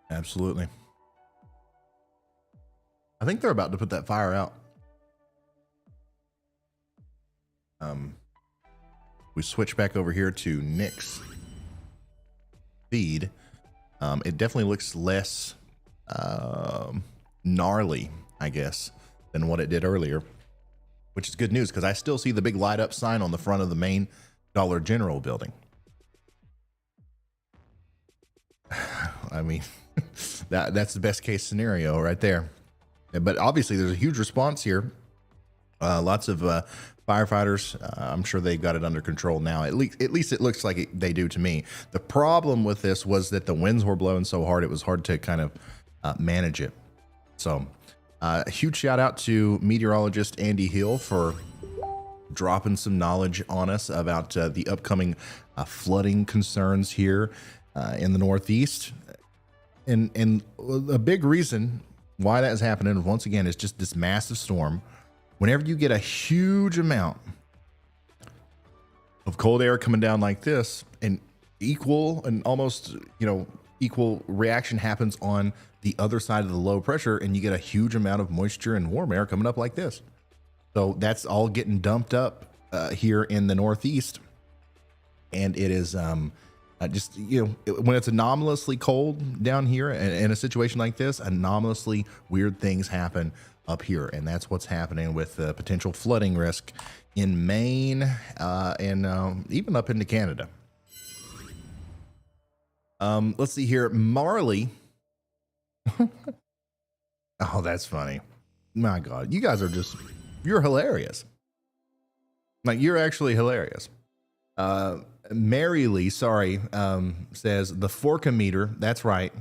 Absolutely. I think they're about to put that fire out. We switch back over here to Nick's feed. It definitely looks less gnarly, I guess, than what it did earlier, which is good news because I still see the big light up sign on the front of the main Dollar General building. I mean, that's the best case scenario right there. But obviously there's a huge response here. Lots of firefighters. I'm sure they've got it under control now. At least it looks like they do to me. The problem with this was that the winds were blowing so hard, it was hard to kind of manage it. So a huge shout out to meteorologist Andy Hill for dropping some knowledge on us about the upcoming flooding concerns here in the Northeast. And a big reason why that is happening, once again, is just this massive storm. Whenever you get a huge amount of cold air coming down like this, an equal and almost, equal reaction happens on the other side of the low pressure, and you get a huge amount of moisture and warm air coming up like this. So that's all getting dumped up here in the Northeast. And it is just, when it's anomalously cold down here in a situation like this, anomalously weird things happen up here. And that's what's happening with the potential flooding risk in Maine and even up into Canada. Let's see here. Marley. Oh, that's funny. My God, you guys are you're hilarious. Like, you're actually hilarious. Mary Lee, sorry, says the forkometer. That's right.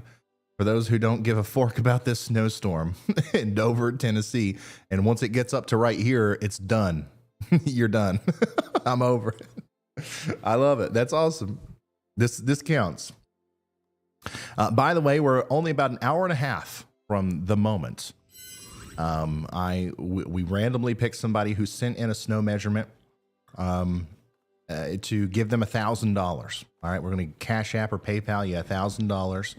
For those who don't give a fork about this snowstorm in Dover, Tennessee. And once it gets up to right here, it's done. You're done. I'm over it. I love it. That's awesome. This counts. By the way, we're only about an hour and a half from the moment. We randomly picked somebody who sent in a snow measurement to give them $1,000. All right, we're going to Cash App or PayPal you $1,000.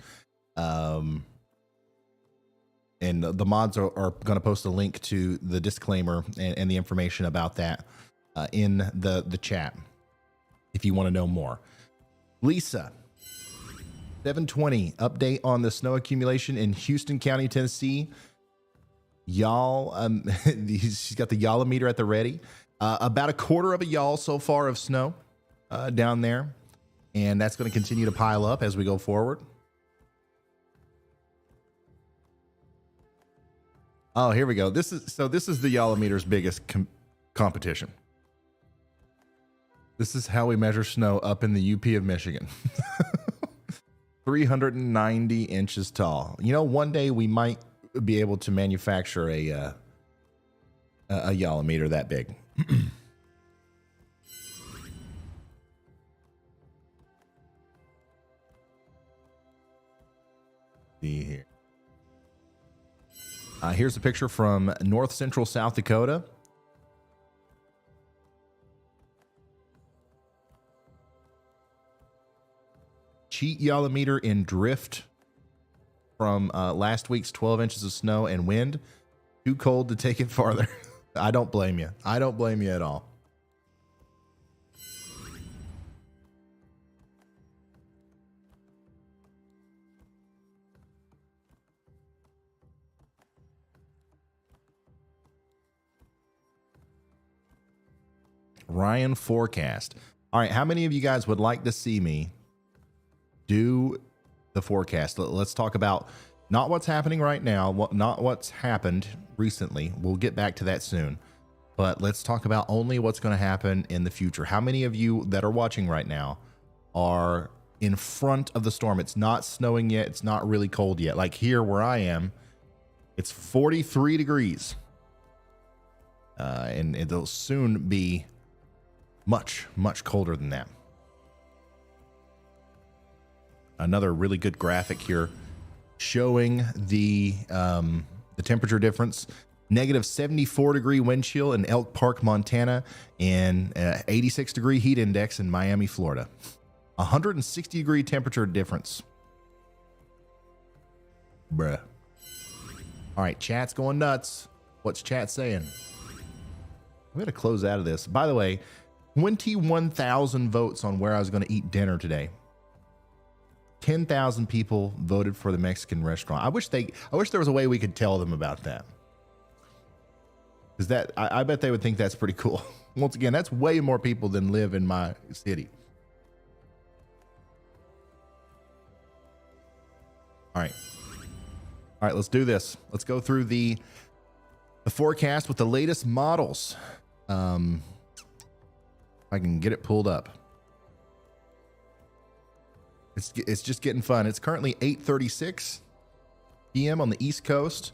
And the mods are going to post a link to the disclaimer and the information about that in the chat if you want to know more. Lisa, 720 update on the snow accumulation in Houston County, Tennessee. Y'all, she's got the Yallometer at the ready. About a quarter of a yawl so far of snow down there, and that's going to continue to pile up as we go forward. Oh, here we go. This is the Yallometer's biggest competition. This is how we measure snow up in the UP of Michigan. 390 inches tall. One day we might be able to manufacture a Yallometer that big. See here. Here's a picture from north central South Dakota. Cheat Yallometer in drift from last week's 12 inches of snow and wind. Too cold to take it farther. I don't blame you. I don't blame you at all. Ryan Forecast. All right, how many of you guys would like to see me do the forecast. Let's talk about not what's happening right now, not what's happened recently. We'll get back to that soon. But let's talk about only what's going to happen in the future. How many of you that are watching right now are in front of the storm? It's not snowing yet. It's not really cold yet. Like here where I am, it's 43 degrees. And it'll soon be much, much colder than that. Another really good graphic here showing the temperature difference. Negative 74 degree wind chill in Elk Park, Montana, and 86 degree heat index in Miami, Florida. 160 degree temperature difference. Bruh. All right, chat's going nuts. What's chat saying? I'm going to close out of this. By the way, 21,000 votes on where I was going to eat dinner today. 10,000 people voted for the Mexican restaurant. I wish there was a way we could tell them about that. Because that, I bet they would think that's pretty cool. Once again, that's way more people than live in my city. All right, let's do this. Let's go through the forecast with the latest models. If I can get it pulled up. It's just getting fun. It's currently 8:36 p.m. on the East Coast.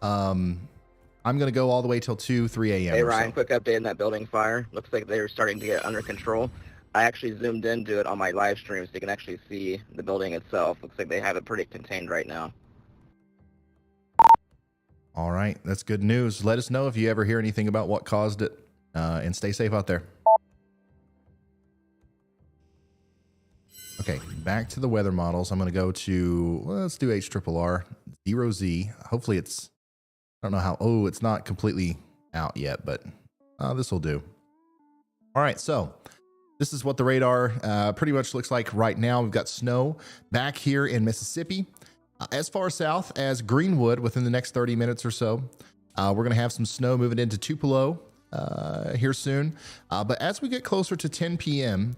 I'm going to go all the way till 3 a.m. Hey, Ryan, quick update on that building fire. Looks like they're starting to get under control. I actually zoomed into it on my live stream so you can actually see the building itself. Looks like they have it pretty contained right now. All right, that's good news. Let us know if you ever hear anything about what caused it, and stay safe out there. Okay, back to the weather models. I'm going to go to, let's do HRRR 0Z. Hopefully it's, I don't know how, oh, it's not completely out yet, but this will do. All right, so this is what the radar pretty much looks like right now. We've got snow back here in Mississippi, as far south as Greenwood within the next 30 minutes or so. We're going to have some snow moving into Tupelo here soon. But as we get closer to 10 p.m.,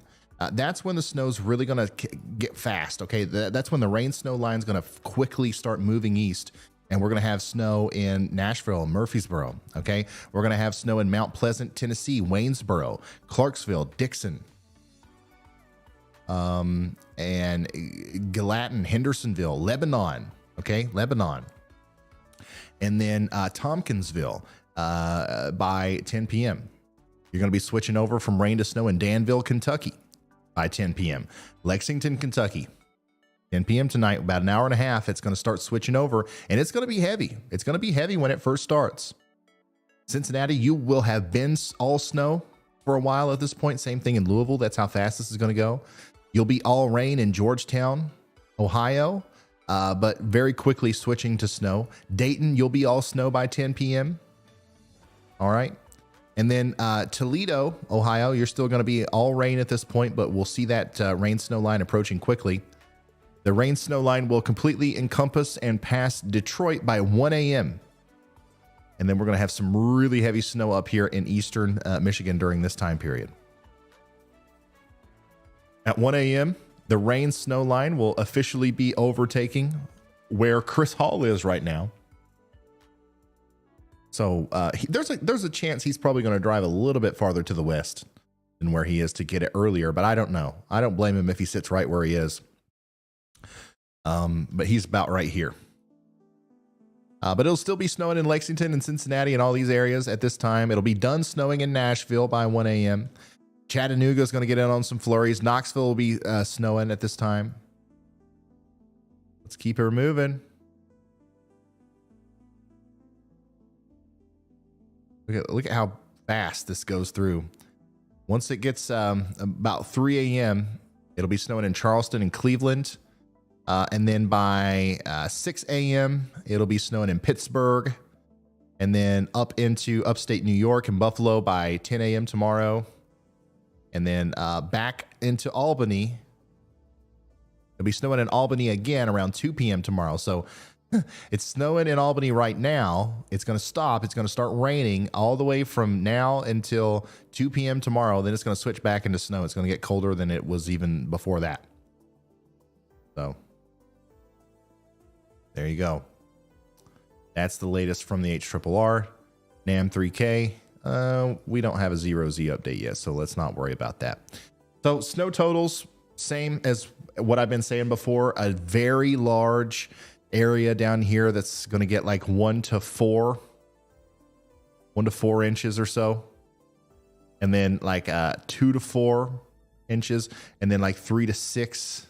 that's when the snow's really going to get fast. Okay, that's when the rain snow line is going to quickly start moving east. And we're going to have snow in Nashville, Murfreesboro. Okay, we're going to have snow in Mount Pleasant, Tennessee, Waynesboro, Clarksville, Dixon, and Gallatin, Hendersonville, Lebanon. Okay, Lebanon. And then Tompkinsville by 10 p.m. You're going to be switching over from rain to snow in Danville, Kentucky by 10 p.m. Lexington, Kentucky. 10 p.m. tonight, about an hour and a half, it's going to start switching over, and it's going to be heavy. It's going to be heavy when it first starts. Cincinnati, you will have been all snow for a while at this point. Same thing in Louisville. That's how fast this is going to go. You'll be all rain in Georgetown, Ohio, but very quickly switching to snow. Dayton, you'll be all snow by 10 p.m. All right. And then Toledo, Ohio, you're still going to be all rain at this point, but we'll see that rain snow line approaching quickly. The rain snow line will completely encompass and pass Detroit by 1 a.m. And then we're going to have some really heavy snow up here in eastern Michigan during this time period. At 1 a.m., the rain snow line will officially be overtaking where Chris Hall is right now. So there's a chance he's probably going to drive a little bit farther to the west than where he is to get it earlier, but I don't know. I don't blame him if he sits right where he is. But he's about right here. But it'll still be snowing in Lexington and Cincinnati and all these areas at this time. It'll be done snowing in Nashville by 1 a.m. Chattanooga is going to get in on some flurries. Knoxville will be snowing at this time. Let's keep her moving. Look at how fast this goes through. Once it gets about 3 a.m., it'll be snowing in Charleston and Cleveland. And then by 6 a.m., it'll be snowing in Pittsburgh. And then up into upstate New York and Buffalo by 10 a.m. tomorrow. And then back into Albany. It'll be snowing in Albany again around 2 p.m. tomorrow. So it's snowing in Albany right now. It's going to stop. It's going to start raining all the way from now until 2 p.m. tomorrow. Then it's going to switch back into snow. It's going to get colder than it was even before that. So There you go. That's the latest from the HRRR. NAM 3K. We don't have a 0Z update yet, so let's not worry about that. So snow totals, same as what I've been saying before. A very large area down here that's going to get like 1 to 4 inches or so. And then like 2 to 4 inches, and then like 3 to 6.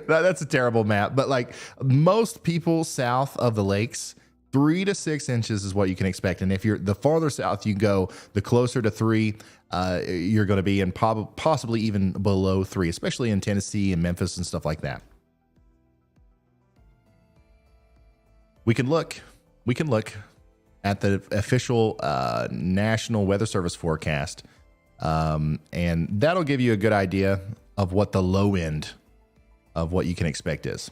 That's a terrible map, but like most people south of the lakes, 3 to 6 inches is what you can expect. And if you're the farther south you go, the closer to 3 you're going to be, and possibly even below 3, especially in Tennessee and Memphis and stuff like that. We can look at the official National Weather Service forecast, and that'll give you a good idea of what the low end of what you can expect is.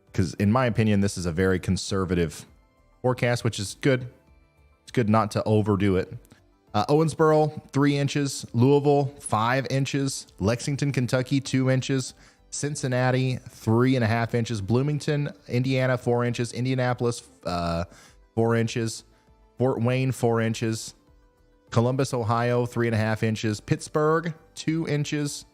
Because in my opinion, this is a very conservative forecast, which is good. It's good not to overdo it. Owensboro, 3 inches. Louisville, 5 inches. Lexington, Kentucky, 2 inches. Cincinnati, 3.5 inches. Bloomington, Indiana, 4 inches. Indianapolis, 4 inches. Fort Wayne, 4 inches. Columbus, Ohio, 3.5 inches. Pittsburgh, 2 inches.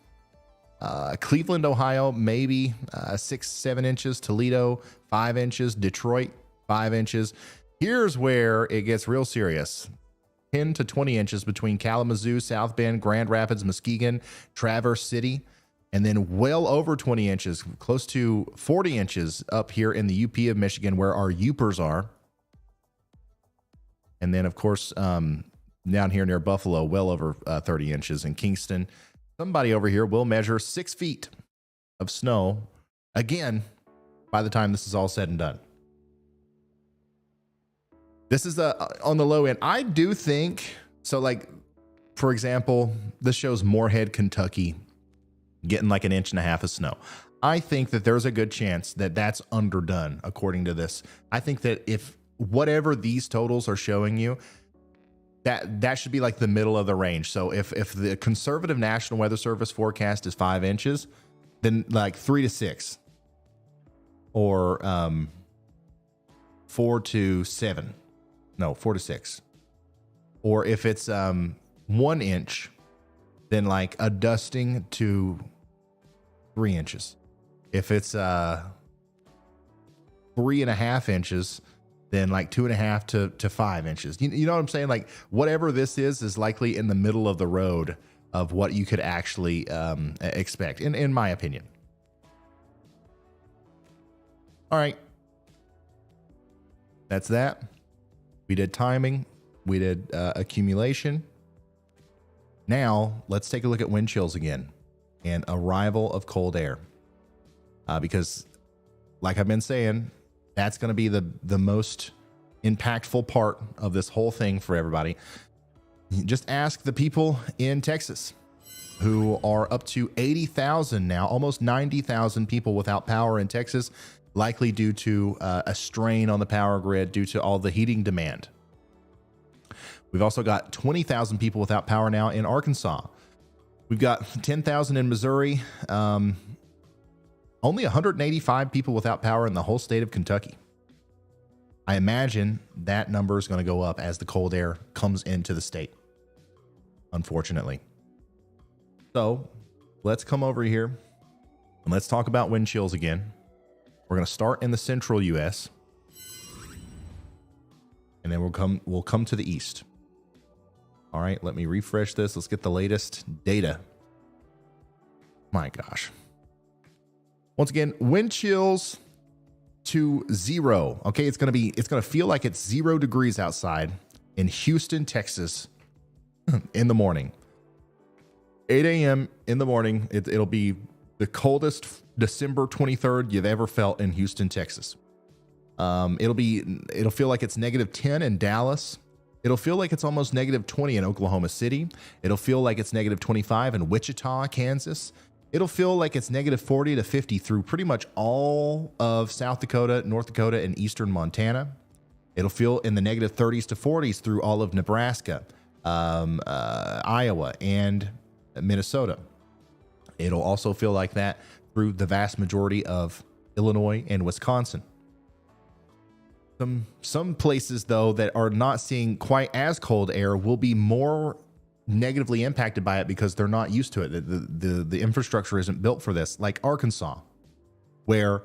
Cleveland, Ohio, maybe 6-7 inches. Toledo, 5 inches. Detroit, 5 inches. Here's where it gets real serious. 10 to 20 inches between Kalamazoo, South Bend, Grand Rapids, Muskegon, Traverse City, and then well over 20 inches, close to 40 inches up here in the UP of Michigan, where our Upers are. And then, of course, down here near Buffalo, well over 30 inches. In Kingston, somebody over here will measure 6 feet of snow again by the time this is all said and done. This is on the low end. I do think so. Like, for example, this shows Moorhead, Kentucky, getting like 1.5 inches of snow. I think that there's a good chance that that's underdone according to this. I think that if whatever these totals are showing you, that should be like the middle of the range. So if the conservative National Weather Service forecast is 5 inches, then like 3 to 6 or 4 to 7. No, 4 to 6. Or if it's 1 inch, then like a dusting to 3 inches. If it's 3.5 inches, then like 2.5 to 5 inches. You know what I'm saying? Like whatever this is likely in the middle of the road of what you could actually expect, in my opinion. All right. That's that. We did timing. We did accumulation. Now let's take a look at wind chills again and arrival of cold air. Because like I've been saying, that's going to be the most impactful part of this whole thing for everybody. Just ask the people in Texas, who are up to 80,000 now, almost 90,000 people without power in Texas, likely due to a strain on the power grid due to all the heating demand. We've also got 20,000 people without power now in Arkansas. We've got 10,000 in Missouri. Only 185 people without power in the whole state of Kentucky. I imagine that number is going to go up as the cold air comes into the state, unfortunately. So let's come over here and let's talk about wind chills again. We're going to start in the central U.S. and then we'll come to the east. All right, let me refresh this. Let's get the latest data. My gosh. Once again, wind chills to 0. Okay, it's going to feel like it's 0 degrees outside in Houston, Texas in the morning. 8 a.m. in the morning. It'll be the coldest December 23rd you've ever felt in Houston, Texas. It'll feel like it's -10 in Dallas. It'll feel like it's almost -20 in Oklahoma City. It'll feel like it's -25 in Wichita, Kansas. It'll feel like it's -40 to 50 through pretty much all of South Dakota, North Dakota, and eastern Montana. It'll feel in the -30s to 40s through all of Nebraska, Iowa, and Minnesota. It'll also feel like that through the vast majority of Illinois and Wisconsin. Some places, though, that are not seeing quite as cold air will be more negatively impacted by it because they're not used to it. The infrastructure isn't built for this, like Arkansas, where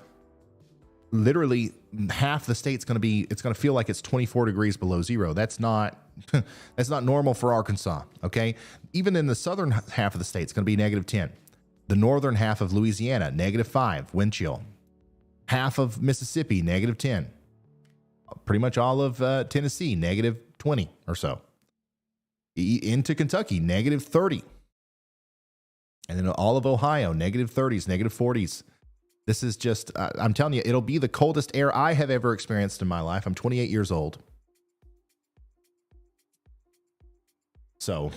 literally half the state's going to feel like it's 24 degrees below zero. That's not normal for Arkansas. Okay. Even in the southern half of the state, it's going to be -10. The northern half of Louisiana, -5 wind chill. Half of Mississippi, -10. Pretty much all of Tennessee, -20 or so. Into Kentucky, -30. And then all of Ohio, -30s, -40s. This is just, I'm telling you, it'll be the coldest air I have ever experienced in my life. I'm 28 years old. So,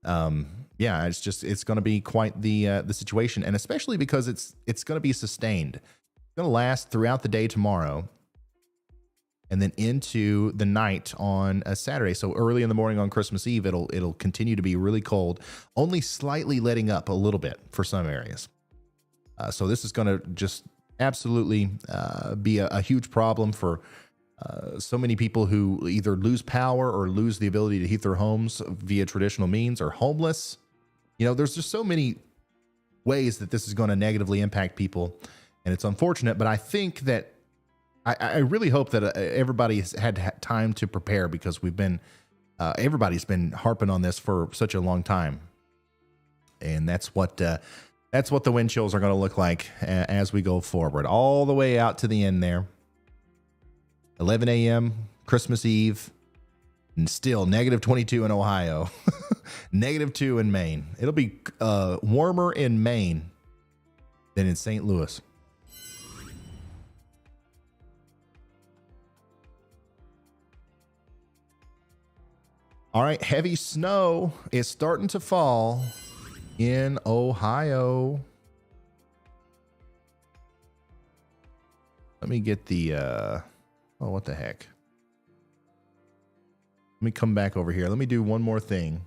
yeah, it's going to be quite the situation. And especially because it's going to be sustained. It's going to last throughout the day tomorrow and then into the night on a Saturday. So early in the morning on Christmas Eve, it'll continue to be really cold, only slightly letting up a little bit for some areas. So this is going to just absolutely be a huge problem for so many people who either lose power or lose the ability to heat their homes via traditional means or homeless. You know, there's just so many ways that this is going to negatively impact people. And it's unfortunate, but I think that I really hope that everybody has had time to prepare because everybody's been harping on this for such a long time. And that's what the wind chills are going to look like as we go forward, all the way out to the end there. 11 a.m., Christmas Eve, and still -22 in Ohio, -2 in Maine. It'll be warmer in Maine than in St. Louis. All right, heavy snow is starting to fall in Ohio. Let me get the oh, what the heck? Let me come back over here. Let me do one more thing.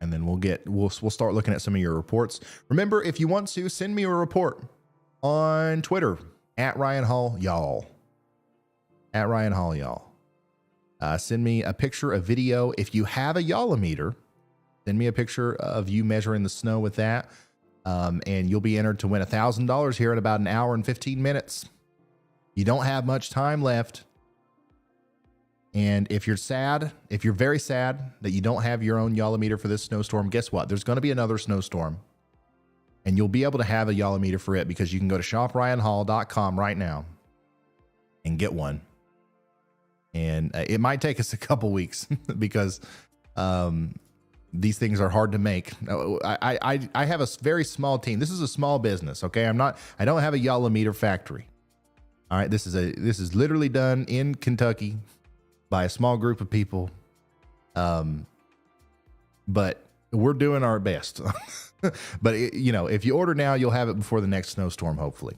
And then we'll start looking at some of your reports. Remember, if you want to, send me a report on Twitter at Ryan Hall Y'all. At Ryan Hall Y'all. Send me a picture, a video. If you have a Y'all-o-meter, send me a picture of you measuring the snow with that. And you'll be entered to win $1,000 here in about an hour and 15 minutes. You don't have much time left. And if you're very sad that you don't have your own Y'all-o-meter for this snowstorm, guess what? There's going to be another snowstorm. And you'll be able to have a Y'all-o-meter for it because you can go to shopryanhall.com right now and get one. And it might take us a couple weeks because these things are hard to make. I have a very small team. This is a small business. Okay. I don't have a Y'all-o-meter factory. All right. This is literally done in Kentucky by a small group of people. But we're doing our best. But if you order now, you'll have it before the next snowstorm, hopefully.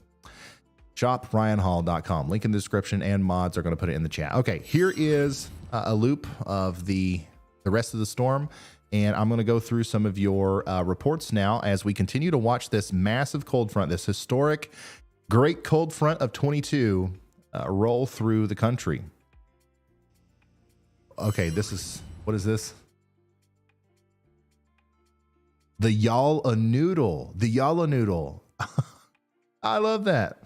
ShopRyanHall.com. Link in the description, and mods are going to put it in the chat. Okay, here is a loop of the rest of the storm, and I'm going to go through some of your reports now as we continue to watch this massive cold front, this historic great cold front of 22 roll through the country. Okay, what is this? The Y'all-o-noodle. The Y'all-o-noodle. I love that.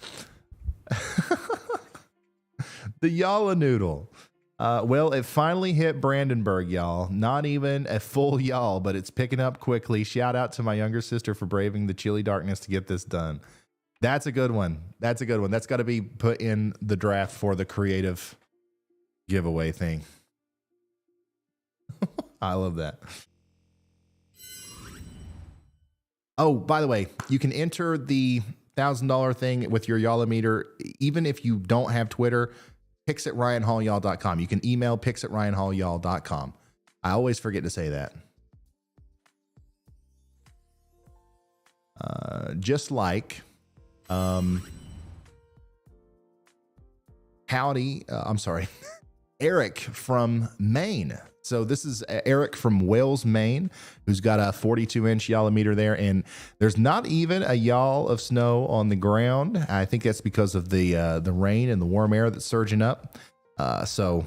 The Y'all-o-noodle. Well, it finally hit Brandenburg, y'all. Not even a full y'all, but it's picking up quickly. Shout out to my younger sister for braving the chilly darkness to get this done. That's a good one. That's got to be put in the draft for the creative giveaway thing. I love that. Oh, by the way, you can enter the $1,000 thing with your Y'all-o-meter, even if you don't have Twitter. Pix@RyanHallYall.com. You can email pix@RyanHallYall.com. I always forget to say that. Just like Eric from Maine So this is Eric from Wales, Maine, who's got a 42-inch yallometer there, and there's not even a yawl of snow on the ground. I think that's because of the rain and the warm air that's surging up. So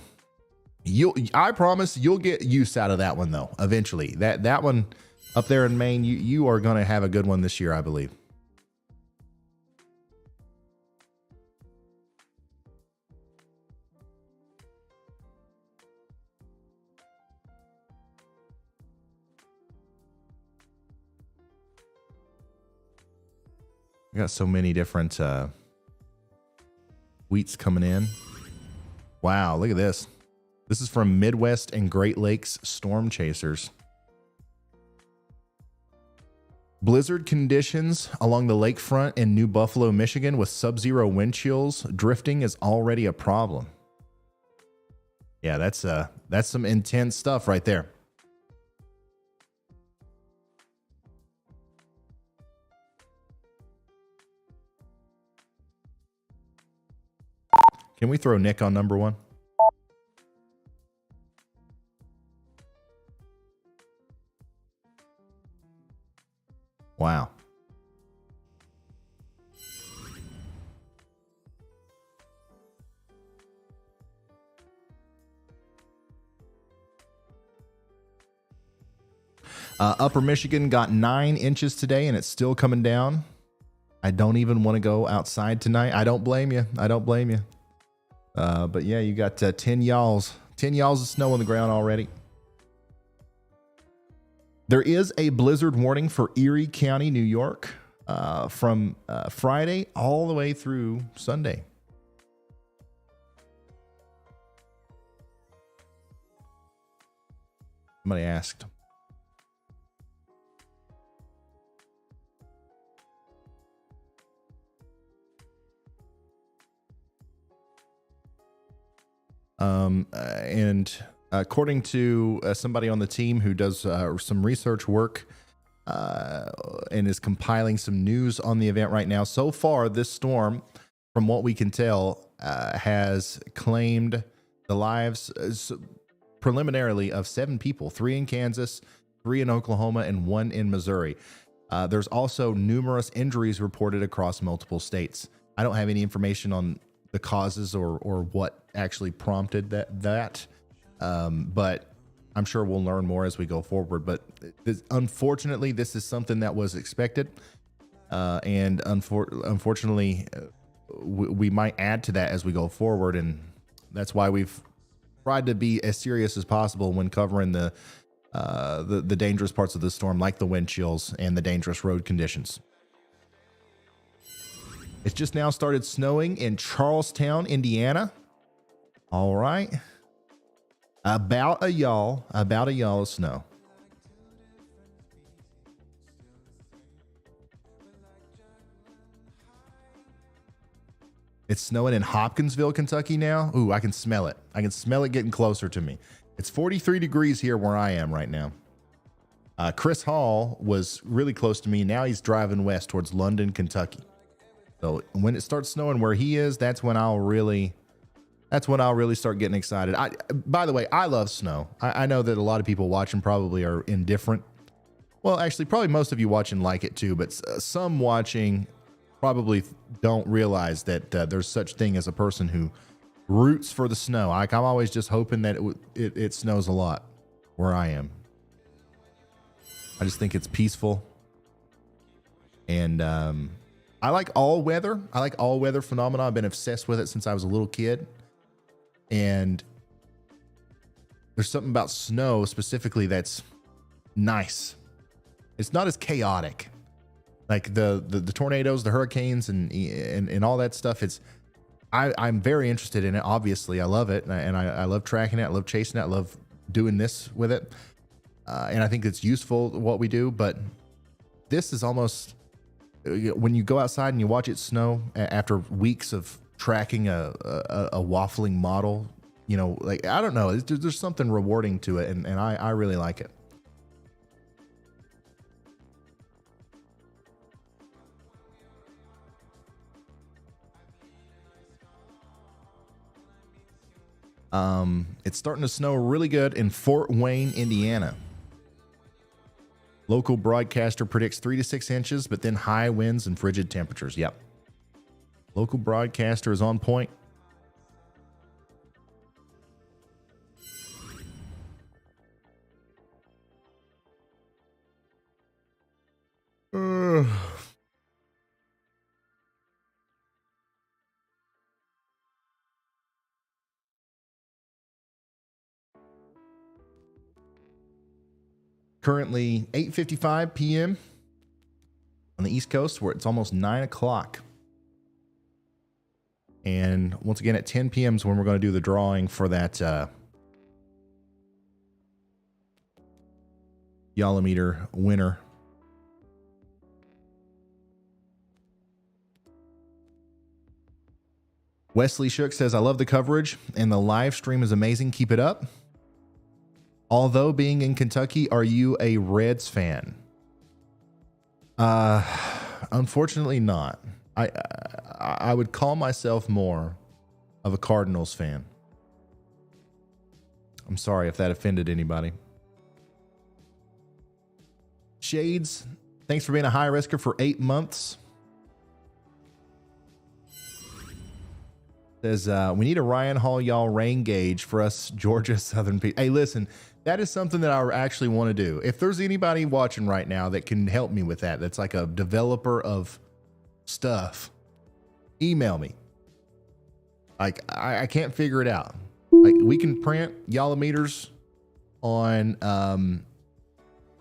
I promise you'll get use out of that one though. Eventually, that one up there in Maine, you are going to have a good one this year, I believe. We got so many different tweets coming in. Wow, look at this. This is from Midwest and Great Lakes Storm Chasers. Blizzard conditions along the lakefront in New Buffalo, Michigan with sub-zero wind chills. Drifting is already a problem. Yeah, that's some intense stuff right there. Can we throw Nick on number one? Wow. Upper Michigan got 9 inches today, and it's still coming down. I don't even want to go outside tonight. I don't blame you. I don't blame you. But yeah, you got 10 yalls of snow on the ground already. There is a blizzard warning for Erie County, New York, from Friday all the way through Sunday. Somebody asked. And according to somebody on the team who does some research work and is compiling some news on the event right now, so far this storm, from what we can tell, has claimed the lives preliminarily of 7 people, 3 in Kansas, 3 in Oklahoma, and 1 in Missouri. There's also numerous injuries reported across multiple states. I don't have any information on the causes or what actually prompted that. But I'm sure we'll learn more as we go forward. But unfortunately, this is something that was expected. And unfortunately, we might add to that as we go forward. And that's why we've tried to be as serious as possible when covering the dangerous parts of the storm, like the wind chills and the dangerous road conditions. It's just now started snowing in Charlestown, Indiana. All right. About a yawl of snow. It's snowing in Hopkinsville, Kentucky now. Ooh, I can smell it. I can smell it getting closer to me. It's 43 degrees here where I am right now. Chris Hall was really close to me. Now he's driving west towards London, Kentucky. So when it starts snowing where he is, that's when I'll really start getting excited. By the way, I love snow. I know that a lot of people watching probably are indifferent. Well, actually, probably most of you watching like it too, but some watching probably don't realize that there's such thing as a person who roots for the snow. I'm always just hoping that it snows a lot where I am. I just think it's peaceful. And I like all weather. I like all weather phenomena. I've been obsessed with it since I was a little kid. And there's something about snow specifically that's nice. It's not as chaotic. Like the tornadoes, the hurricanes, and all that stuff. I'm very interested in it. Obviously, I love it, and I love tracking it. I love chasing it. I love doing this with it, and I think it's useful what we do. But this is almost when you go outside and you watch it snow after weeks of tracking a waffling model. You know, like I don't know. There's something rewarding to it, and I really like it. It's starting to snow really good in Fort Wayne, Indiana. Local broadcaster predicts 3 to 6 inches, but then high winds and frigid temperatures. Yep. Local broadcaster is on point. Currently 8:55 p.m. on the East Coast, where it's almost 9 o'clock. And once again, at 10 p.m. is when we're going to do the drawing for that Yalameter winner. Wesley Shook says, I love the coverage and the live stream is amazing. Keep it up. Although being in Kentucky, are you a Reds fan? Unfortunately not. I would call myself more of a Cardinals fan. I'm sorry if that offended anybody. Shades, thanks for being a high risker for 8 months. Says, we need a Ryan Hall, y'all, rain gauge for us Georgia Southern people. Hey, listen, that is something that I actually want to do. If there's anybody watching right now that can help me with that, that's like a developer of stuff, email me. Like, I can't figure it out. Like, we can print Yalameters on,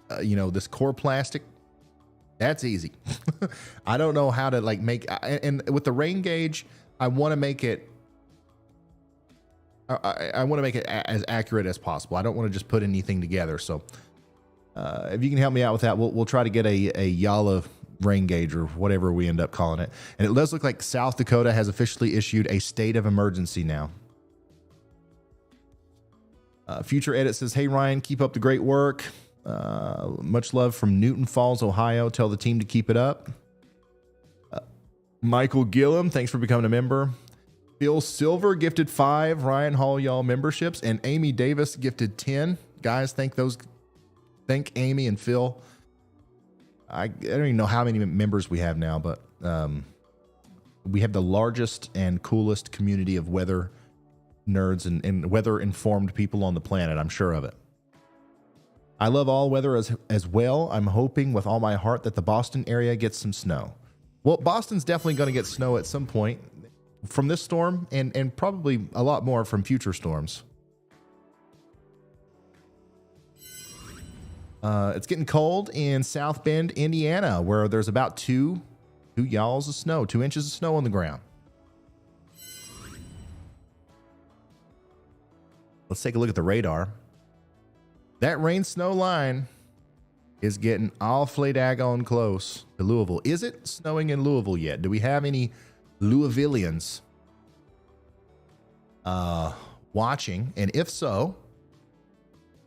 this core plastic. That's easy. I don't know how to like make, and with the rain gauge, I want to make it, I want to make it as accurate as possible. I don't want to just put anything together. So if you can help me out with that, we'll try to get a Yala rain gauge or whatever we end up calling it. And it does look like South Dakota has officially issued a state of emergency now. Future Edit says, hey, Ryan, keep up the great work. Much love from Newton Falls, Ohio. Tell the team to keep it up. Michael Gillum, thanks for becoming a member. Phil Silver gifted 5 Ryan Hall y'all memberships, and Amy Davis gifted 10. Guys, thank Amy and Phil. I don't even know how many members we have now, but we have the largest and coolest community of weather nerds and weather informed people on the planet. I'm sure of it. I love all weather as well. I'm hoping with all my heart that the Boston area gets some snow. Well, Boston's definitely going to get snow at some point from this storm and probably a lot more from future storms. It's getting cold in South Bend, Indiana, where there's about 2 y'alls of snow, 2 inches of snow on the ground. Let's take a look at the radar. That rain snow line is getting awfully daggone close to Louisville. Is it snowing in Louisville yet? Do we have any Louisvillians watching? And if so,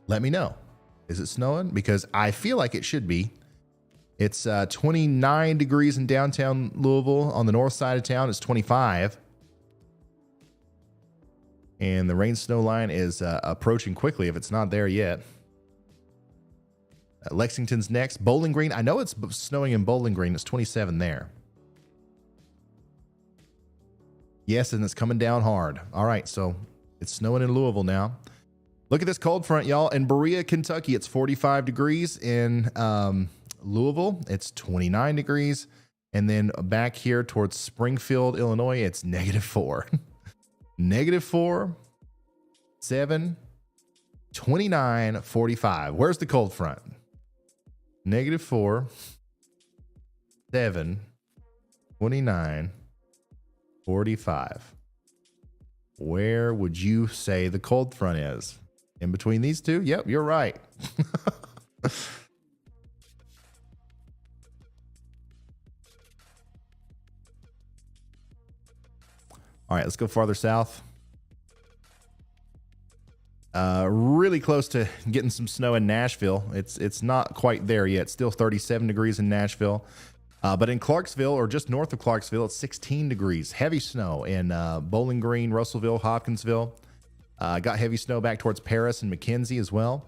let me know. Is it snowing? Because I feel like it should be. It's 29 degrees in downtown Louisville. On the north side of town, it's 25. And the rain snow line is approaching quickly if it's not there yet. Lexington's next. Bowling Green. I know it's snowing in Bowling Green. It's 27 there. Yes, and it's coming down hard. All right, so it's snowing in Louisville now. Look at this cold front, y'all. In Berea, Kentucky, it's 45 degrees. In Louisville, it's 29 degrees. And then back here towards Springfield, Illinois, it's -4. -4, 7, 29, 45. Where's the cold front? -4, 7, 29, 45. Where would you say the cold front is? In between these two? Yep, you're right. All right, let's go farther south. Really close to getting some snow in Nashville. It's not quite there yet. Still 37 degrees in Nashville. But in Clarksville, or just north of Clarksville, it's 16 degrees. Heavy snow in Bowling Green, Russellville, Hopkinsville. Got heavy snow back towards Paris and McKenzie as well.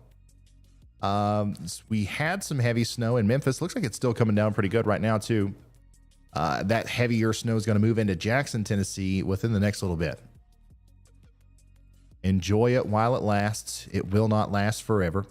We had some heavy snow in Memphis. Looks like it's still coming down pretty good right now too. That heavier snow is going to move into Jackson, Tennessee within the next little bit. Enjoy it while it lasts. It will not last forever.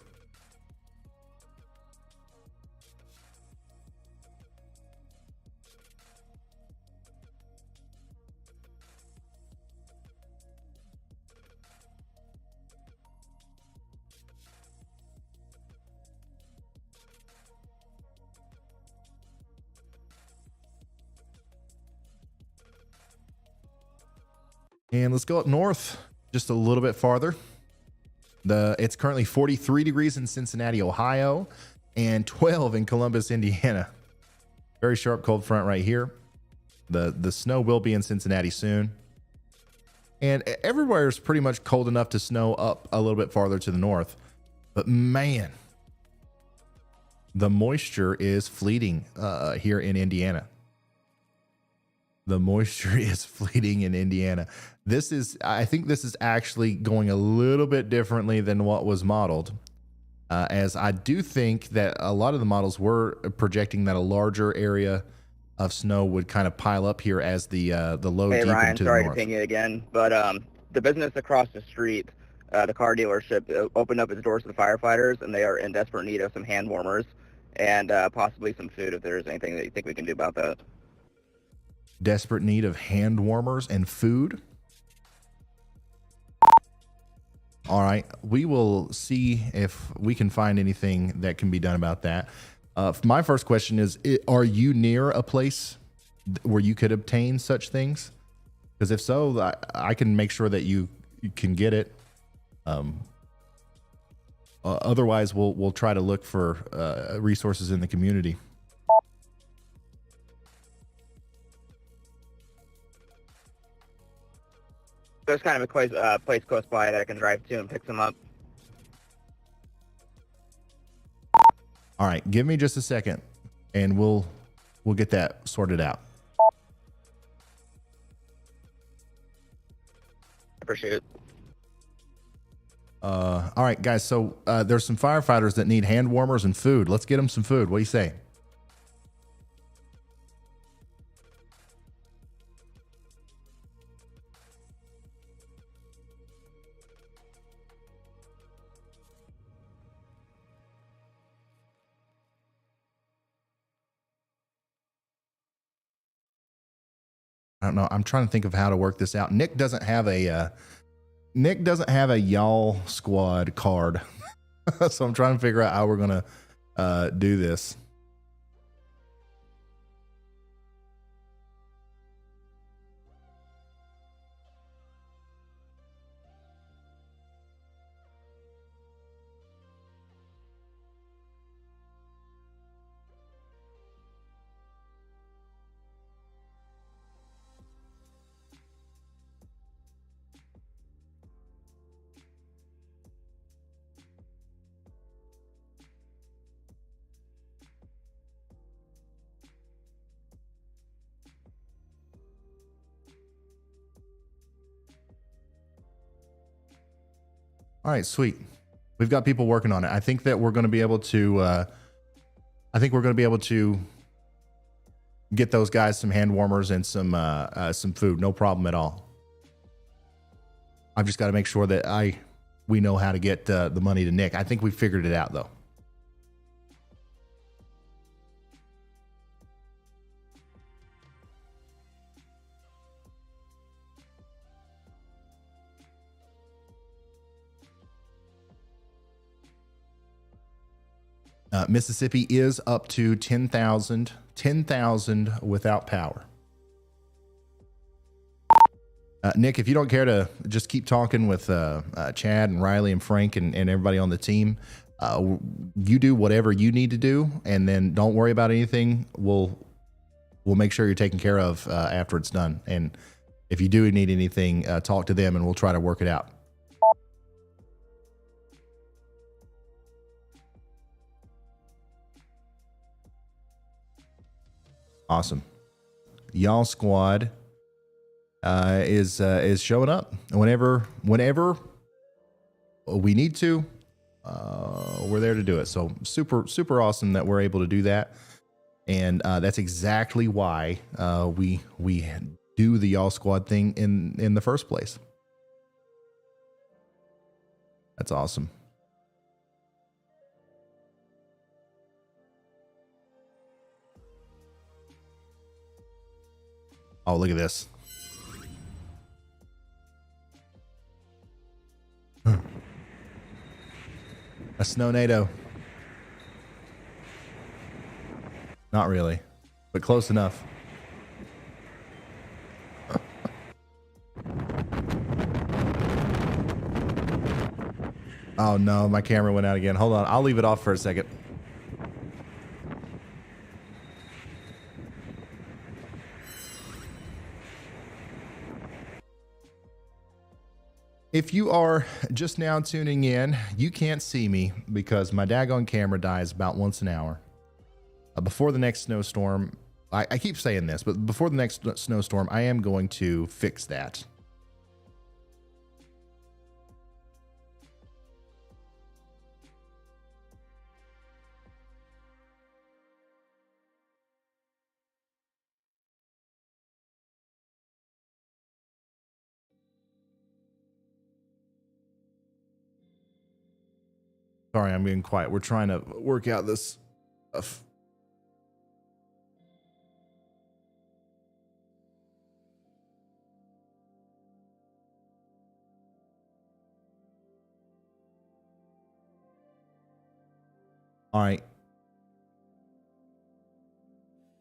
And let's go up north just a little bit farther. It's currently 43 degrees in Cincinnati, Ohio, and 12 in Columbus, Indiana. Very sharp cold front right here. The snow will be in Cincinnati soon. And everywhere is pretty much cold enough to snow up a little bit farther to the north. But man, the moisture is fleeting here in Indiana. The moisture is fleeting in Indiana. I think this is actually going a little bit differently than what was modeled. As I do think that a lot of the models were projecting that a larger area of snow would kind of pile up here as the low Hey deepened Ryan, to the sorry to north. ping you again, but the business across the street, the car dealership, opened up its doors to the firefighters, and they are in desperate need of some hand warmers and possibly some food if there's anything that you think we can do about that. Desperate need of hand warmers and food. All right, we will see if we can find anything that can be done about that. My first question is, are you near a place where you could obtain such things? Because if so, I can make sure that you can get it. Otherwise, we'll try to look for resources in the community. There's kind of a place close by that I can drive to and pick them up. All right, give me just a second, and we'll get that sorted out. Appreciate it. All right, guys. So there's some firefighters that need hand warmers and food. Let's get them some food. What do you say? I don't know. I'm trying to think of how to work this out. Nick doesn't have a y'all squad card. So I'm trying to figure out how we're going to do this. All right, sweet. We've got people working on it. I think that we're going to be able to. Get those guys some hand warmers and some food. No problem at all. I've just got to make sure that we know how to get the money to Nick. I think we figured it out though. Mississippi is up to 10,000 without power. Nick, if you don't care to just keep talking with Chad and Riley and Frank and everybody on the team, you do whatever you need to do, and then don't worry about anything. We'll make sure you're taken care of after it's done. And if you do need anything, talk to them, and we'll try to work it out. Awesome. Y'all squad is showing up whenever we need to, we're there to do it. So super awesome that we're able to do that. And that's exactly why we do the Y'all Squad thing in the first place. That's awesome. Oh, look at this. A snow NATO. Not really, but close enough. Oh no, my camera went out again. Hold on, I'll leave it off for a second. If you are just now tuning in, you can't see me because my daggone camera dies about once an hour. Before the next snowstorm, I keep saying this, but before the next snowstorm, I am going to fix that. Sorry, I'm being quiet. We're trying to work out this stuff. All right.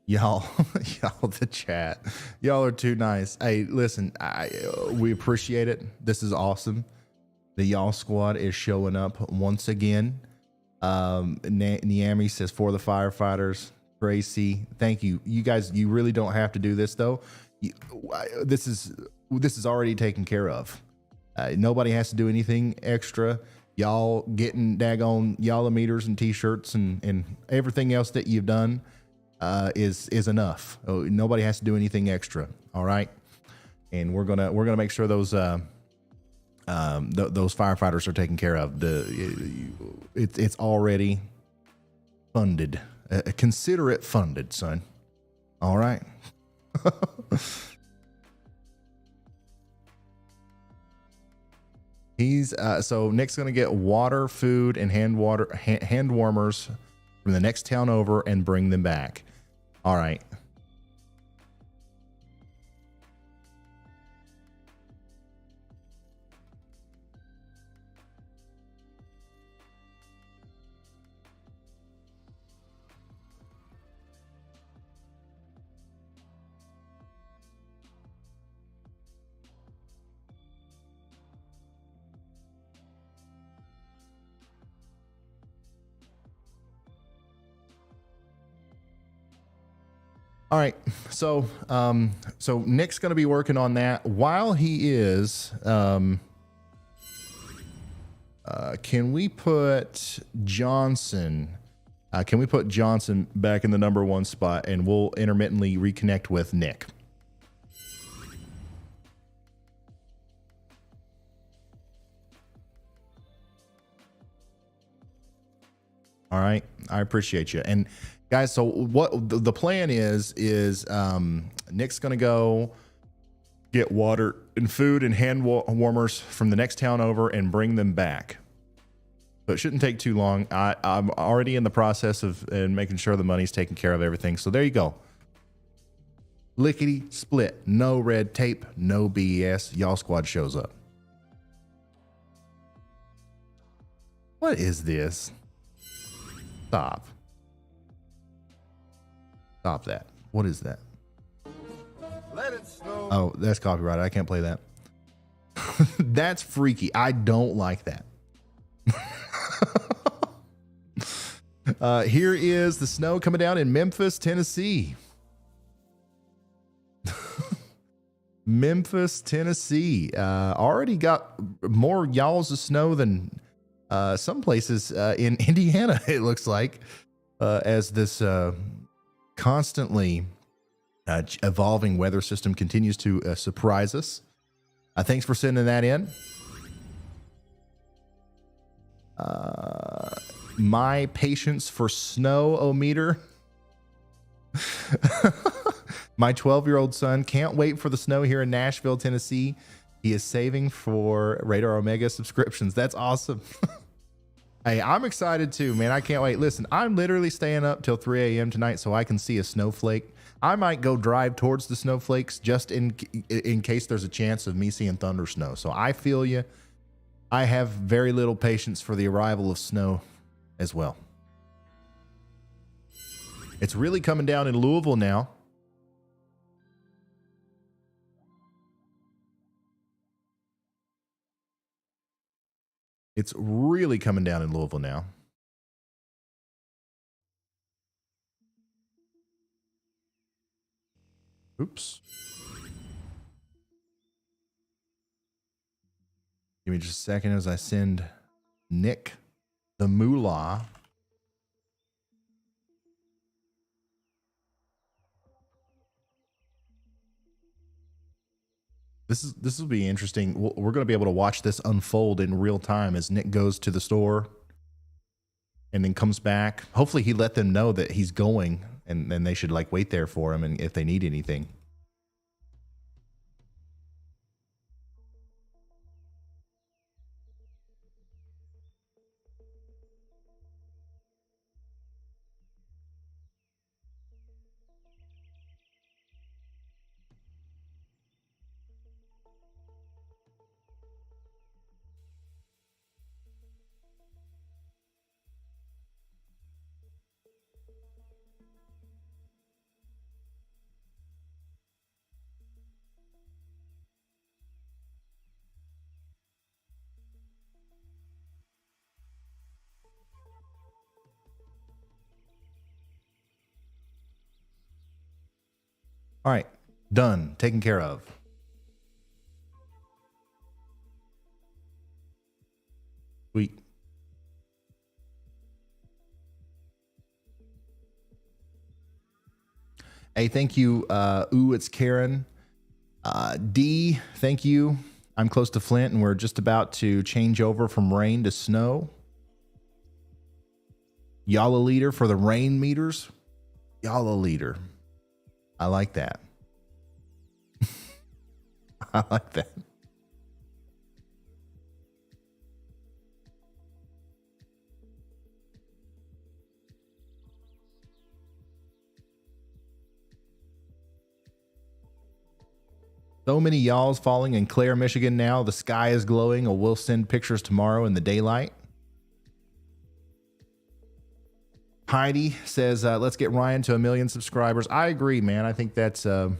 Y'all, the chat. Y'all are too nice. Hey, listen, we appreciate it. This is awesome. The Y'all Squad is showing up once again. Niami says, for the firefighters. Tracy, thank you. You guys, you really don't have to do this though. This is already taken care of. Nobody has to do anything extra. Y'all getting daggone Y'all meters and t-shirts and everything else that you've done is enough. Nobody has to do anything extra. All right. And we're gonna make sure those firefighters are taken care of. It's already funded. Consider it funded, son. All right. He's so Nick's gonna get water, food, and hand warmers from the next town over and bring them back. All right. All right, so Nick's going to be working on that while he is. Can we put Johnson? Can we put Johnson back in the number one spot, and we'll intermittently reconnect with Nick. All right, I appreciate you. And guys, so what the plan is Nick's going to go get water and food and hand warmers from the next town over and bring them back. So it shouldn't take too long. I'm already in the process of making sure the money's taken care of everything. So there you go. Lickety split. No red tape. No BS. Y'all Squad shows up. What is this? Stop. Stop that. What is that? Let it snow. Oh, that's copyrighted. I can't play that. That's freaky. I don't like that. Here is the snow coming down in Memphis, Tennessee. Memphis, Tennessee. Already got more y'alls of snow than some places in Indiana, it looks like, as this constantly evolving weather system continues to surprise us. Thanks for sending that in. My patience for snow-o-meter. My 12-year-old son can't wait for the snow here in Nashville, Tennessee. He is saving for Radar Omega subscriptions. That's awesome. Hey, I'm excited too, man. I can't wait. Listen, I'm literally staying up till 3 a.m. tonight so I can see a snowflake. I might go drive towards the snowflakes just in case there's a chance of me seeing thunder snow. So I feel you. I have very little patience for the arrival of snow as well. It's really coming down in Louisville now. It's really coming down in Louisville now. Oops. Give me just a second as I send Nick the moolah. This will be interesting. We're going to be able to watch this unfold in real time as Nick goes to the store and then comes back. Hopefully he let them know that he's going and they should like wait there for him and if they need anything. All right, done, taken care of. Sweet. Hey, thank you. Ooh, it's Karen. D, thank you. I'm close to Flint and we're just about to change over from rain to snow. Y'all a leader for the rain meters. Y'all a leader. I like that. I like that. So many y'alls falling in Clare, Michigan now. The sky is glowing, or we'll send pictures tomorrow in the daylight. Heidi says, let's get Ryan to 1 million subscribers. I agree, man. I think that's, I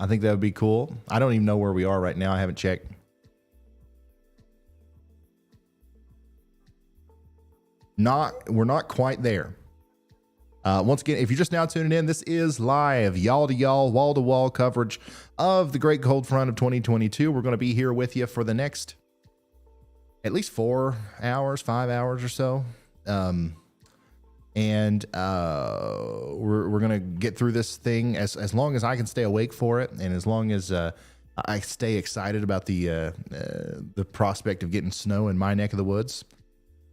think that would be cool. I don't even know where we are right now. I haven't checked. We're not quite there. Once again, if you're just now tuning in, this is live, y'all to y'all, wall to wall coverage of the Great Cold Front of 2022. We're going to be here with you for the next at least 4 hours, 5 hours or so. We're gonna get through this thing as long as I can stay awake for it, and as long as I stay excited about the prospect of getting snow in my neck of the woods.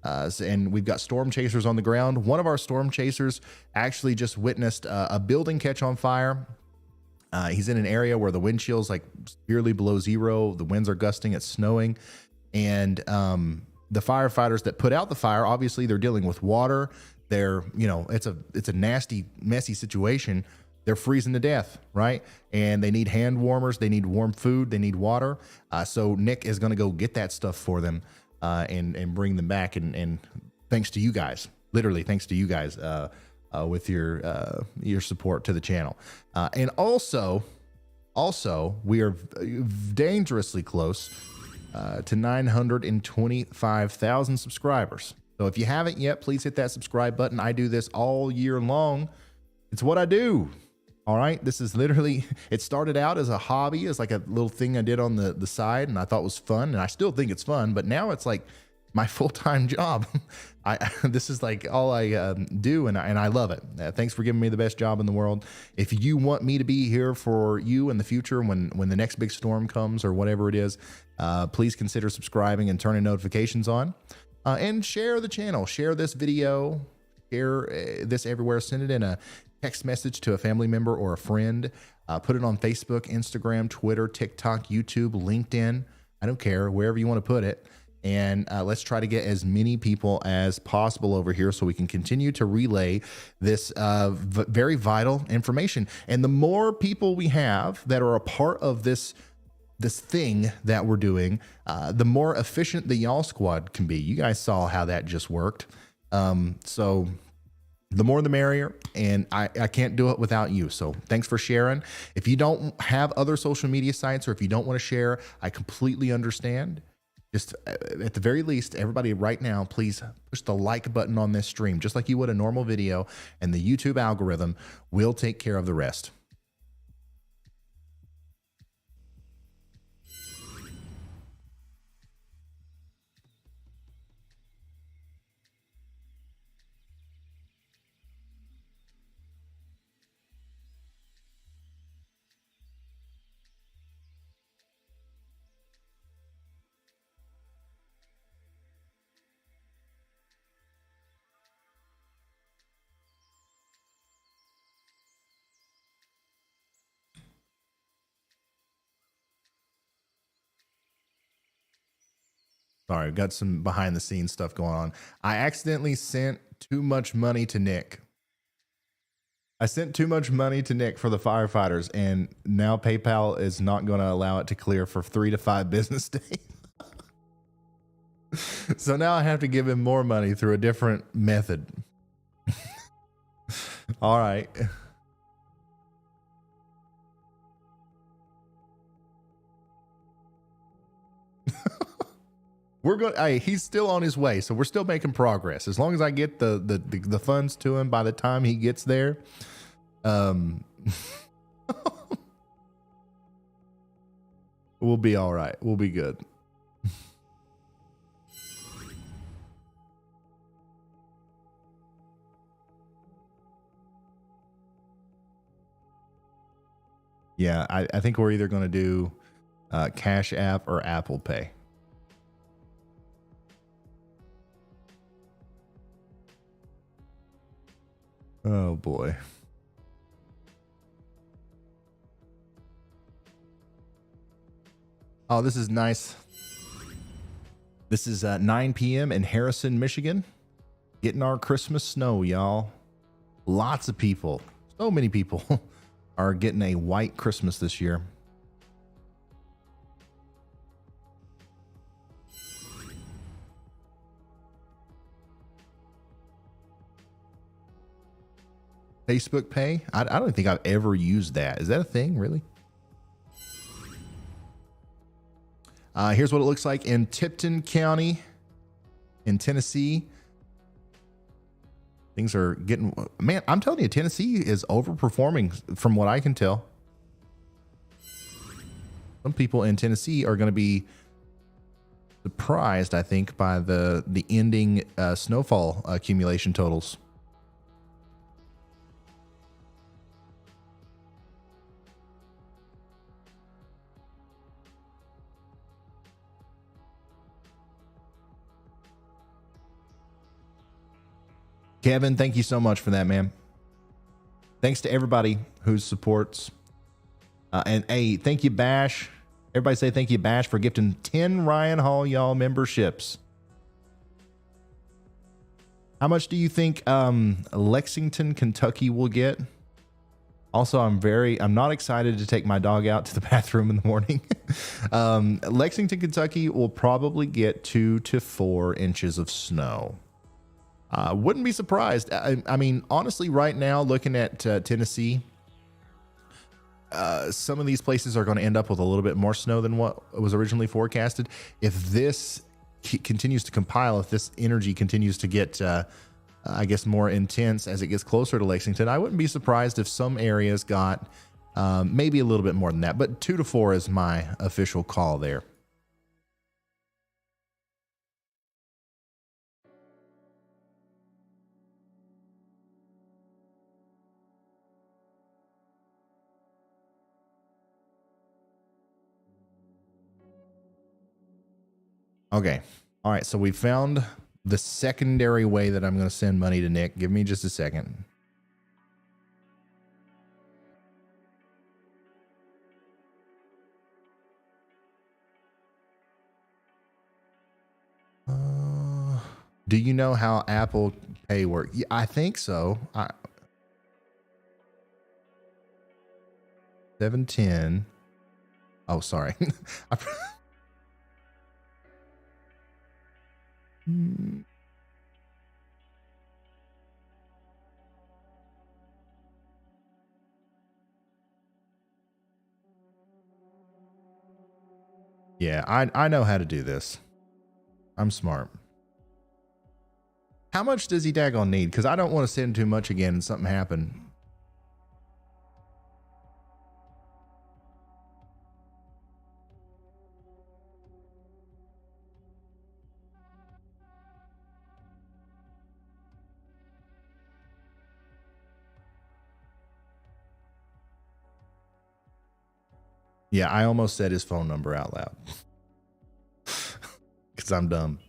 And we've got storm chasers on the ground. One of our storm chasers actually just witnessed a building catch on fire. He's in an area where the wind chill's like severely below zero. The winds are gusting, it's snowing, and the firefighters that put out the fire, obviously they're dealing with water. They're, it's a nasty, messy situation. They're freezing to death, right? And they need hand warmers. They need warm food. They need water. So Nick is going to go get that stuff for them and bring them back. And thanks to you guys, literally thanks to you guys with your support to the channel. And also we are dangerously close to 925,000 subscribers. So if you haven't yet, please hit that subscribe button. I do this all year long. It's what I do. All right. This is literally, it started out as a hobby, as like a little thing I did on the side and I thought was fun. And I still think it's fun, but now it's like my full-time job. This is like all I do, and I love it. Thanks for giving me the best job in the world. If you want me to be here for you in the future when the next big storm comes or whatever it is, please consider subscribing and turning notifications on, and share the channel. Share this video. Share this everywhere. Send it in a text message to a family member or a friend. Put it on Facebook, Instagram, Twitter, TikTok, YouTube, LinkedIn. I don't care, wherever you want to put it. And let's try to get as many people as possible over here so we can continue to relay this very vital information. And the more people we have that are a part of this thing that we're doing, the more efficient the Y'all Squad can be. You guys saw how that just worked. So the more the merrier, and I can't do it without you. So thanks for sharing. If you don't have other social media sites, or if you don't want to share, I completely understand. Just at the very least, everybody right now, please push the like button on this stream, just like you would a normal video, and the YouTube algorithm will take care of the rest. Sorry, I've got some behind the scenes stuff going on. I accidentally sent too much money to Nick. I sent too much money to Nick for the firefighters, and now PayPal is not going to allow it to clear for 3 to 5 business days. So now I have to give him more money through a different method. All right. We're going. Hey, he's still on his way, so we're still making progress. As long as I get the funds to him by the time he gets there, we'll be all right. We'll be good. Yeah, I think we're either going to do Cash App or Apple Pay. Oh boy. Oh, this is nice. This is 9 p.m. in Harrison, Michigan. Getting our Christmas snow, y'all. Lots of people, so many people are getting a white Christmas this year. Facebook Pay? I don't think I've ever used that. Is that a thing, really? Here's what it looks like in Tipton County in Tennessee. Things are getting... Man, I'm telling you, Tennessee is overperforming from what I can tell. Some people in Tennessee are going to be surprised, I think, by the ending snowfall accumulation totals. Kevin, thank you so much for that, man. Thanks to everybody who supports. And hey, thank you, Bash. Everybody say thank you, Bash, for gifting 10 Ryan Hall y'all memberships. How much do you think Lexington, Kentucky will get? Also, I'm not excited to take my dog out to the bathroom in the morning. Lexington, Kentucky will probably get 2 to 4 inches of snow. Wouldn't be surprised. I mean, honestly, right now, looking at Tennessee, some of these places are going to end up with a little bit more snow than what was originally forecasted. If this continues to compile, if this energy continues to get, I guess, more intense as it gets closer to Lexington, I wouldn't be surprised if some areas got maybe a little bit more than that. But 2 to 4 is my official call there. Okay. All right. So we found the secondary way that I'm going to send money to Nick. Give me just a second. Do you know how Apple Pay works? Yeah, I think so. 710. Oh, sorry. Yeah, I know how to do this. I'm smart. How much does he daggone need? Because I don't want to send too much again and something happen. Yeah, I almost said his phone number out loud. Because I'm dumb.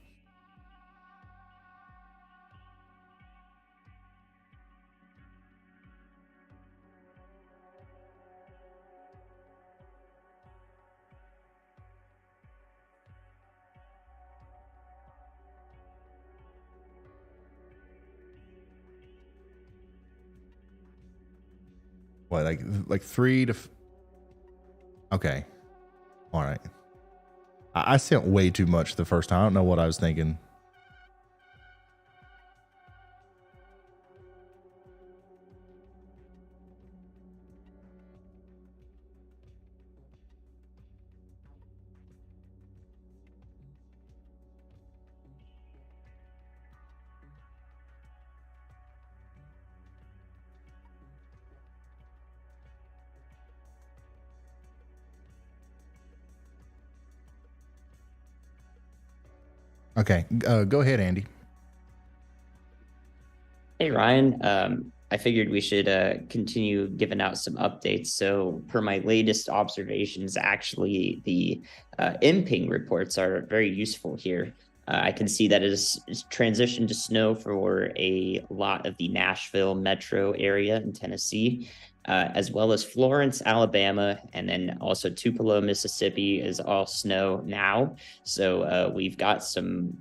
What, like 3 to... Okay. All right. I sent way too much the first time. I don't know what I was thinking. Okay, go ahead, Andy. Hey, Ryan. I figured we should continue giving out some updates. So per my latest observations, actually, the MPing reports are very useful here. I can see that it is transitioned to snow for a lot of the Nashville metro area in Tennessee, as well as Florence, Alabama, and then also Tupelo, Mississippi is all snow now. So we've got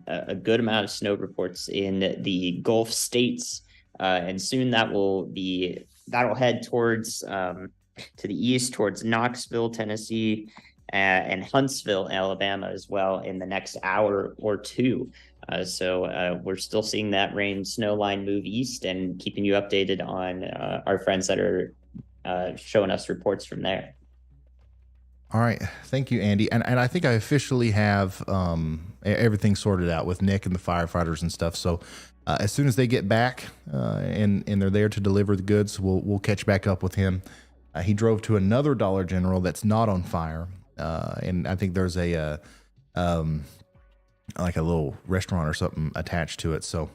a good amount of snow reports in the Gulf states. And soon that'll head towards to the east towards Knoxville, Tennessee, and Huntsville, Alabama as well in the next hour or two. So we're still seeing that rain snow line move east and keeping you updated on our friends that are showing us reports from there. All right. Thank you, Andy. And I think I officially have everything sorted out with Nick and the firefighters and stuff. So as soon as they get back and they're there to deliver the goods, we'll catch back up with him. He drove to another Dollar General that's not on fire. And I think there's a like a little restaurant or something attached to it. So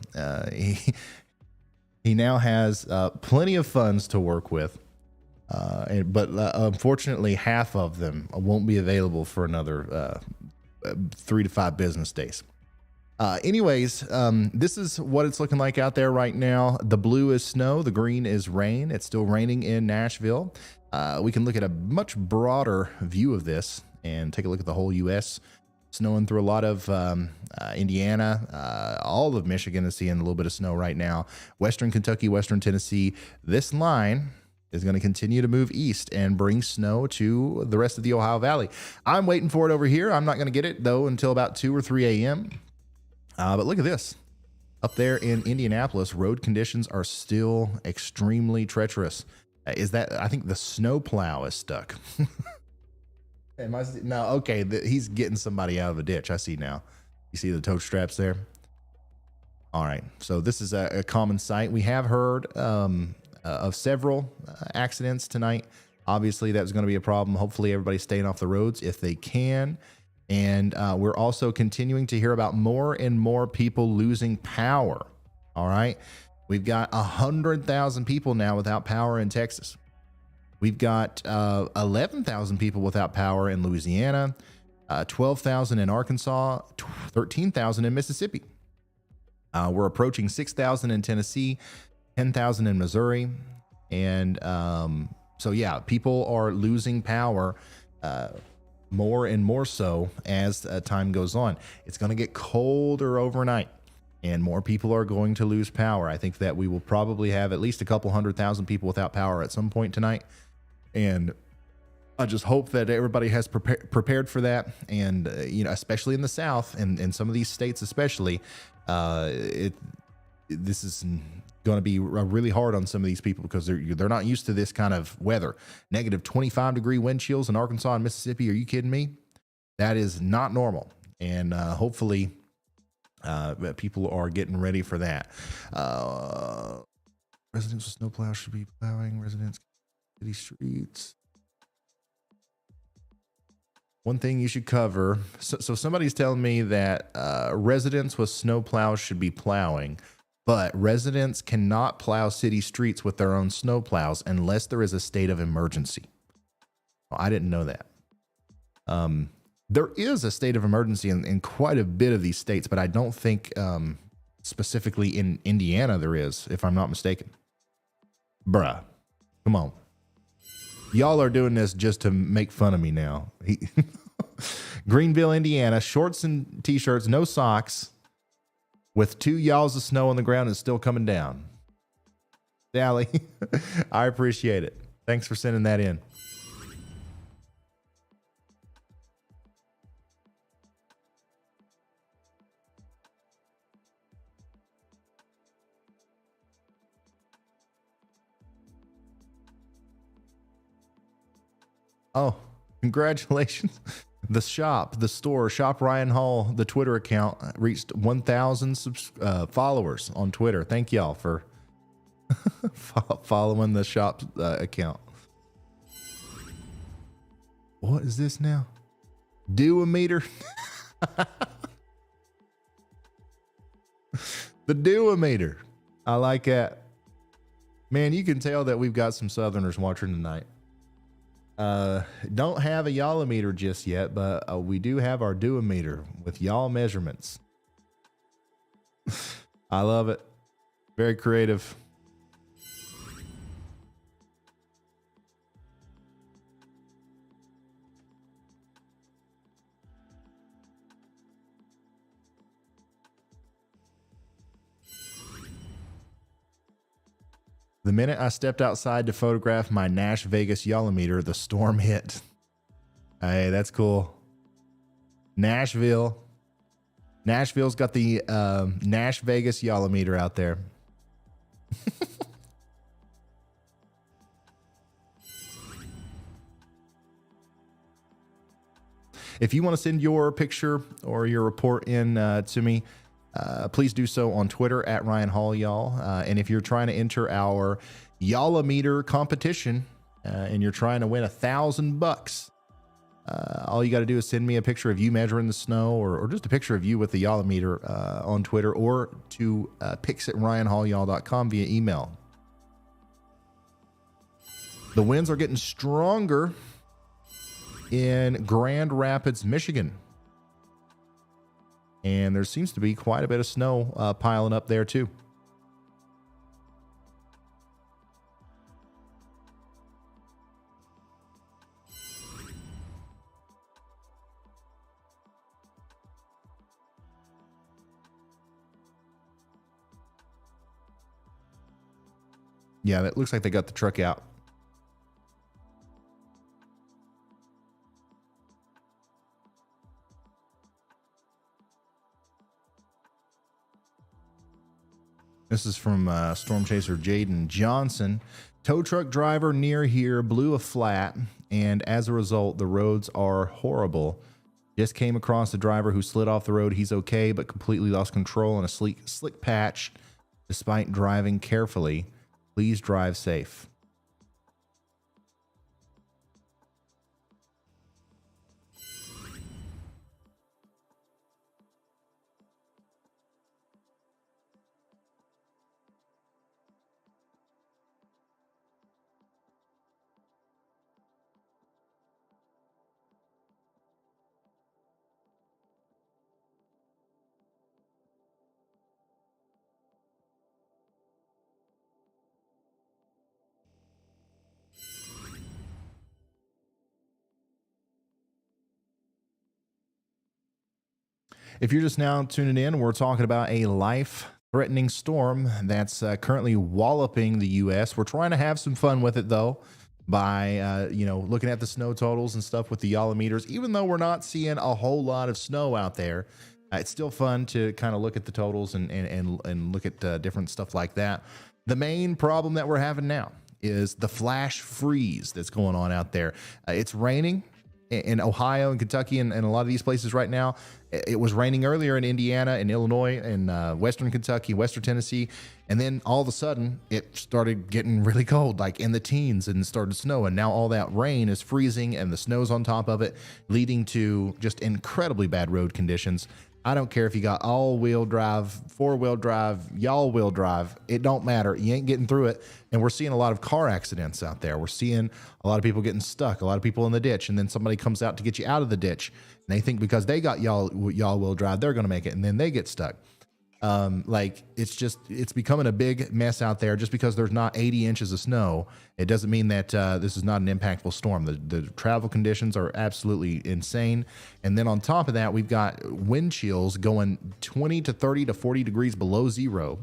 he now has plenty of funds to work with. But unfortunately, half of them won't be available for another 3 to 5 business days. Anyways, this is what it's looking like out there right now. The blue is snow. The green is rain. It's still raining in Nashville. We can look at a much broader view of this and take a look at the whole U.S. Snowing through a lot of Indiana. All of Michigan is seeing a little bit of snow right now. Western Kentucky, Western Tennessee. This line is going to continue to move east and bring snow to the rest of the Ohio Valley. I'm waiting for it over here. I'm not going to get it, though, until about 2 or 3 a.m. But look at this. Up there in Indianapolis, road conditions are still extremely treacherous. I think the snow plow is stuck. No, okay, he's getting somebody out of a ditch. I see now. You see the tow straps there? All right, so this is a common sight. We have heard of several accidents tonight. Obviously, that's going to be a problem. Hopefully, everybody's staying off the roads if they can. And we're also continuing to hear about more and more people losing power. All right. We've got 100,000 people now without power in Texas. We've got 11,000 people without power in Louisiana. 12,000 in Arkansas, 13,000 in Mississippi. We're approaching 6,000 in Tennessee, 10,000 in Missouri. And so, yeah, people are losing power more and more so as time goes on. It's going to get colder overnight, and more people are going to lose power. I think that we will probably have at least a couple 100,000 people without power at some point tonight. And I just hope that everybody has prepared for that. And, especially in the South and some of these states, especially, this is going to be really hard on some of these people because they're not used to this kind of weather. Negative 25-degree wind chills in Arkansas and Mississippi. Are you kidding me? That is not normal. And hopefully people are getting ready for that. Residents with snowplow should be plowing residents city streets. One thing you should cover. So somebody's telling me that residents with snowplows should be plowing, but residents cannot plow city streets with their own snowplows unless there is a state of emergency. Well, I didn't know that. There is a state of emergency in quite a bit of these states, but I don't think specifically in Indiana there is, if I'm not mistaken. Bruh, come on. Y'all are doing this just to make fun of me now. Greenville, Indiana, shorts and t-shirts, no socks, with 2 yalls of snow on the ground and still coming down. Sally, I appreciate it. Thanks for sending that in. Oh, congratulations. The store, Shop Ryan Hall, the Twitter account reached 1,000 followers on Twitter. Thank y'all for following the shop account. What is this now? Dew-o-meter? The dew-o-meter. I like that. Man, you can tell that we've got some Southerners watching tonight. Don't have a yalometer just yet, but we do have our dew-o-meter with y'all measurements. I love it. Very creative. The minute I stepped outside to photograph my Nash Vegas yalometer, the storm hit. Hey, that's cool. Nashville's got the Nash Vegas yalometer out there. If you want to send your picture or your report in to me, please do so on Twitter at Ryan Hall, y'all. And if you're trying to enter our Yalometer competition and you're trying to win $1,000, all you got to do is send me a picture of you measuring the snow or just a picture of you with the Yalometer on Twitter or to pics@ryanhallyall.com via email. The winds are getting stronger in Grand Rapids, Michigan. And there seems to be quite a bit of snow piling up there too. Yeah, it looks like they got the truck out. This is from Storm Chaser Jaden Johnson. Tow truck driver near here blew a flat, and as a result, the roads are horrible. Just came across a driver who slid off the road. He's okay, but completely lost control in a slick patch despite driving carefully. Please drive safe. If you're just now tuning in, we're talking about a life-threatening storm that's currently walloping the U.S. We're trying to have some fun with it, though, by looking at the snow totals and stuff with the yallometers. Even though we're not seeing a whole lot of snow out there, it's still fun to kind of look at the totals and look at different stuff like that. The main problem that we're having now is the flash freeze that's going on out there. It's raining in Ohio and Kentucky and a lot of these places right now. It was raining earlier in Indiana and Illinois and Western Kentucky, Western Tennessee. And then all of a sudden it started getting really cold, like in the teens, and started snowing. Now all that rain is freezing and the snow's on top of it, leading to just incredibly bad road conditions. I don't care if you got all-wheel drive, four-wheel drive, y'all-wheel drive. It don't matter. You ain't getting through it. And we're seeing a lot of car accidents out there. We're seeing a lot of people getting stuck, a lot of people in the ditch, and then somebody comes out to get you out of the ditch. And they think because they got y'all-wheel drive, they're going to make it, and then they get stuck. It's becoming a big mess out there. Just because there's not 80 inches of snow, it doesn't mean that this is not an impactful storm. The travel conditions are absolutely insane. And then on top of that, we've got wind chills going 20 to 30 to 40 degrees below zero.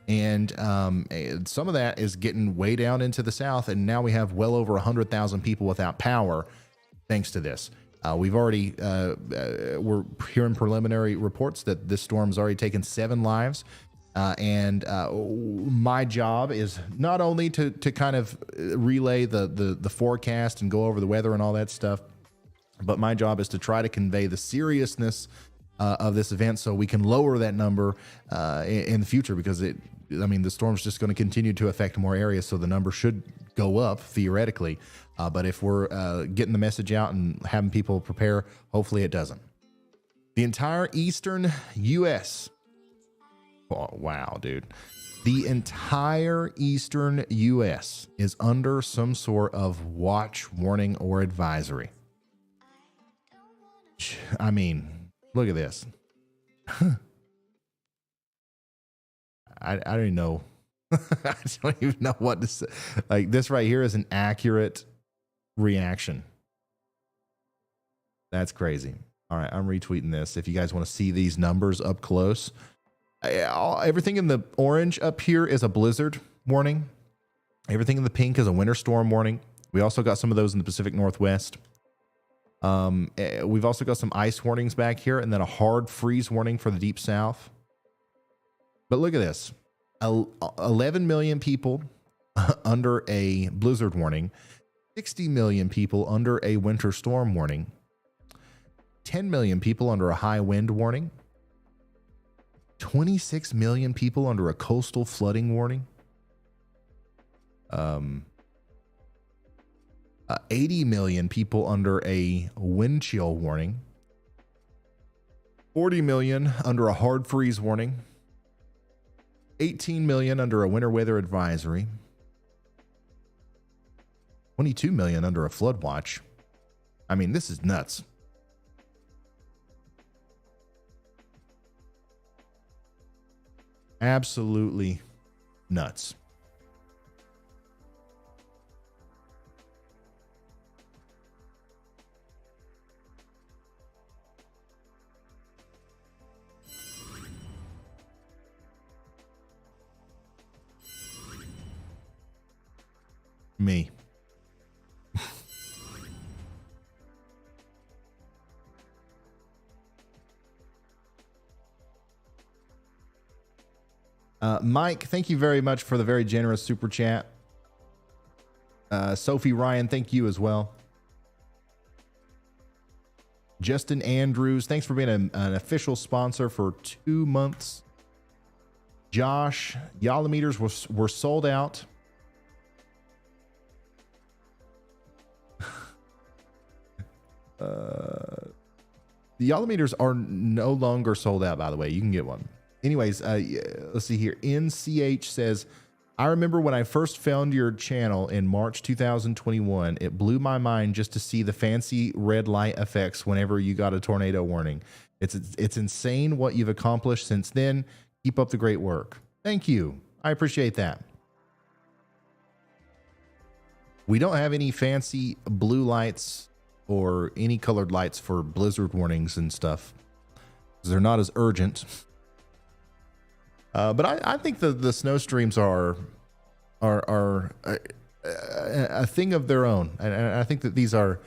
And some of that is getting way down into the south. And now we have well over 100,000 people without power thanks to this. We've already, we're hearing preliminary reports that this storm's already taken 7 lives. And my job is not only to kind of relay the forecast and go over the weather and all that stuff, but my job is to try to convey the seriousness of this event so we can lower that number in the future, because the storm's just going to continue to affect more areas. So the number should go up theoretically. But if we're getting the message out and having people prepare, hopefully it doesn't. The entire eastern U.S. Oh, wow, dude. The entire eastern U.S. is under some sort of watch, warning, or advisory. I mean, look at this. I don't even know. I don't even know what to say. Like, this right here is an accurate reaction. That's crazy. All right, I'm retweeting this. If you guys want to see these numbers up close, everything in the orange up here is a blizzard warning. Everything in the pink is a winter storm warning. We also got some of those in the Pacific Northwest. We've also got some ice warnings back here, and then a hard freeze warning for the deep south. But look at this. 11 million people under a blizzard warning, 60 million people under a winter storm warning, 10 million people under a high wind warning, 26 million people under a coastal flooding warning, 80 million people under a wind chill warning, 40 million under a hard freeze warning, 18 million under a winter weather advisory, 22 million under a flood watch. I mean, this is nuts. Absolutely nuts. Me. Mike, thank you very much for the very generous super chat. Sophie Ryan, thank you as well. Justin Andrews, thanks for being an official sponsor for 2 months. Josh, Yallometers were sold out. The Yallometers are no longer sold out, by the way. You can get one. Anyways, let's see here. NCH says, I remember when I first found your channel in March 2021, it blew my mind just to see the fancy red light effects whenever you got a tornado warning. It's insane what you've accomplished since then. Keep up the great work. Thank you. I appreciate that. We don't have any fancy blue lights or any colored lights for blizzard warnings and stuff. They're not as urgent. But I think the snow streams are a thing of their own. And I think that these are,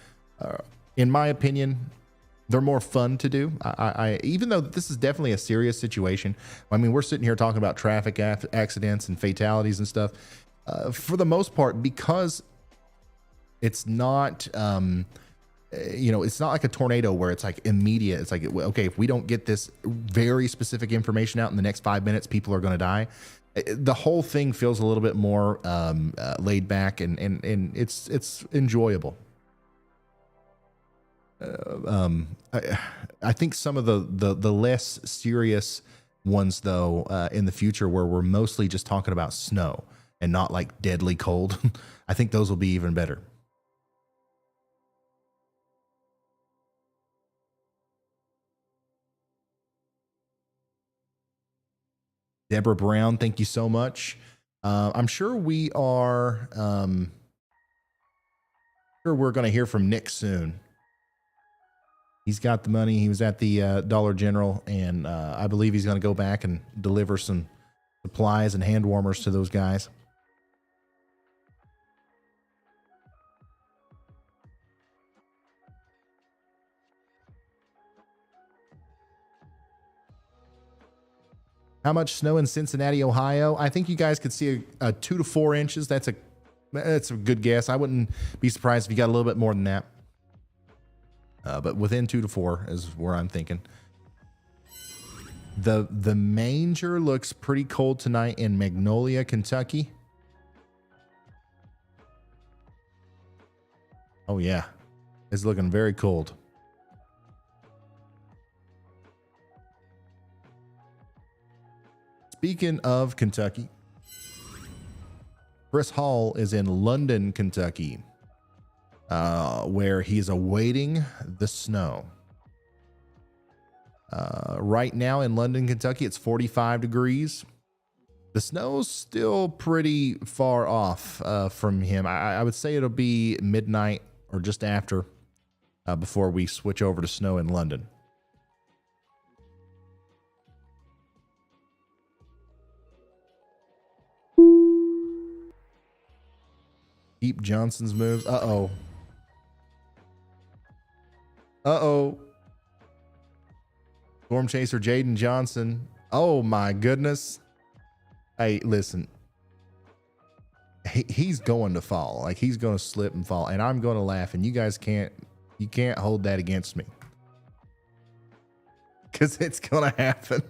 in my opinion, they're more fun to do. I even though this is definitely a serious situation. I mean, we're sitting here talking about traffic accidents and fatalities and stuff. For the most part, because it's not, it's not like a tornado where it's like immediate. It's like, okay, if we don't get this very specific information out in the next 5 minutes, people are going to die. The whole thing feels a little bit more laid back, and it's enjoyable. I think some of the less serious ones, though, in the future, where we're mostly just talking about snow and not like deadly cold, I think those will be even better. Deborah Brown, thank you so much. I'm sure we are. Sure, we're going to hear from Nick soon. He's got the money. He was at the Dollar General, and I believe he's going to go back and deliver some supplies and hand warmers to those guys. How much snow in Cincinnati, Ohio? I think you guys could see a 2 to 4 inches. That's a good guess. I wouldn't be surprised if you got a little bit more than that. But within 2 to 4 is where I'm thinking. The manger looks pretty cold tonight in Magnolia, Kentucky. Oh yeah, it's looking very cold. Speaking of Kentucky, Chris Hall is in London, Kentucky, where he's awaiting the snow. Right now in London, Kentucky, it's 45 degrees. The snow's still pretty far off from him. I would say it'll be midnight or just after before we switch over to snow in London. Keep Johnson's moves. Uh-oh. Uh-oh. Storm Chaser Jaden Johnson. Oh, my goodness. Hey, listen. He's going to fall. Like, he's going to slip and fall. And I'm going to laugh. And you guys can't hold that against me. Because it's going to happen.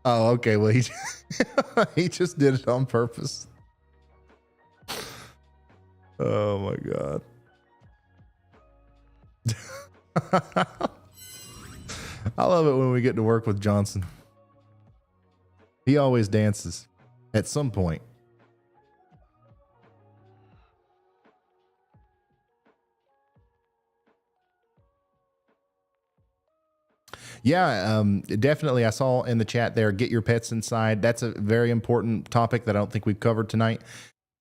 Oh, okay. Well, he just did it on purpose. Oh my God. I love it when we get to work with Johnson. He always dances at some point. Yeah, definitely. I saw in the chat there, get your pets inside. That's a very important topic that I don't think we've covered tonight.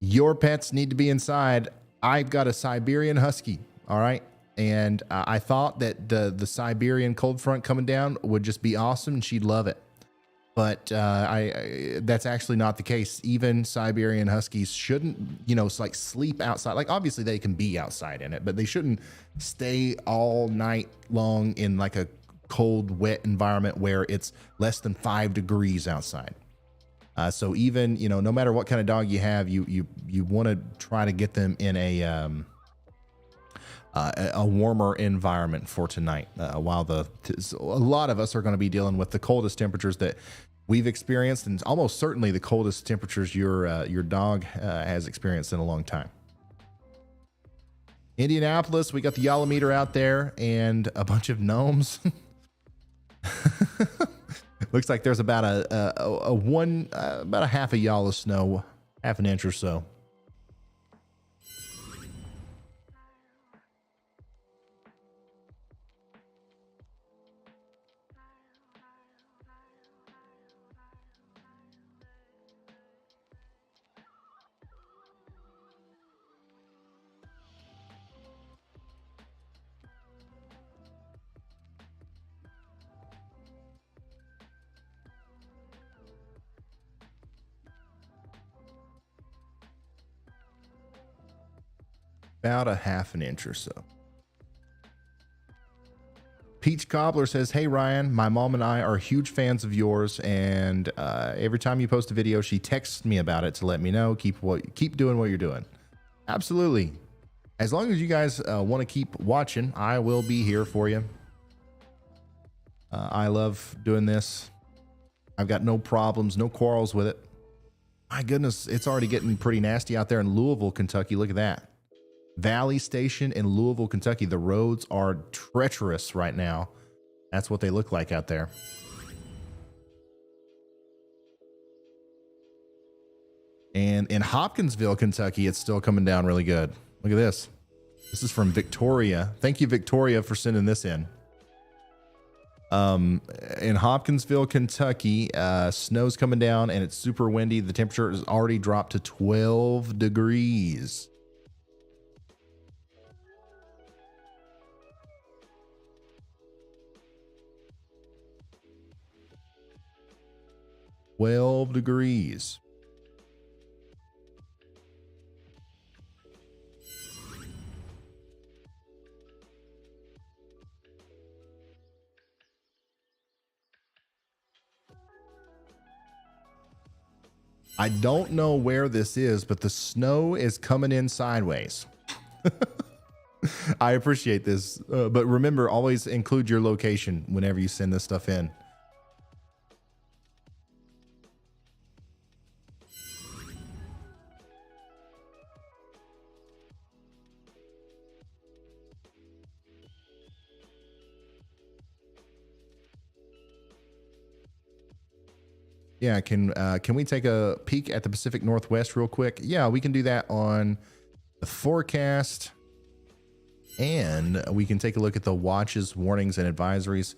Your pets need to be inside. I've got a Siberian Husky, all right? And I thought that the Siberian cold front coming down would just be awesome and she'd love it. But that's actually not the case. Even Siberian Huskies shouldn't, like sleep outside. Like obviously they can be outside in it, but they shouldn't stay all night long in like a cold, wet environment where it's less than 5 degrees outside. So even, no matter what kind of dog you have, you want to try to get them in a warmer environment for tonight. While a lot of us are going to be dealing with the coldest temperatures that we've experienced, and almost certainly the coldest temperatures your dog has experienced in a long time. Indianapolis, we got the Yalameter out there and a bunch of gnomes. Looks like there's about about a half a yawl of snow, half an inch or so. about a half an inch or so. Peach Cobbler says, hey, Ryan, my mom and I are huge fans of yours, and every time you post a video, she texts me about it to let me know. Keep doing what you're doing. Absolutely. As long as you guys want to keep watching, I will be here for you. I love doing this. I've got no problems, no quarrels with it. My goodness, it's already getting pretty nasty out there in Louisville, Kentucky. Look at that. Valley Station in Louisville, Kentucky. The roads are treacherous right now. That's what they look like out there. And in Hopkinsville, Kentucky, it's still coming down really good. Look at this. This is from Victoria. Thank you, Victoria, for sending this in. In Hopkinsville, Kentucky, snow's coming down and it's super windy. The temperature has already dropped to 12 degrees. Degrees. I don't know where this is, but the snow is coming in sideways. I appreciate this, but remember, always include your location whenever you send this stuff in. Yeah, can we take a peek at the Pacific Northwest real quick? Yeah, we can do that on the forecast, and we can take a look at the watches, warnings, and advisories,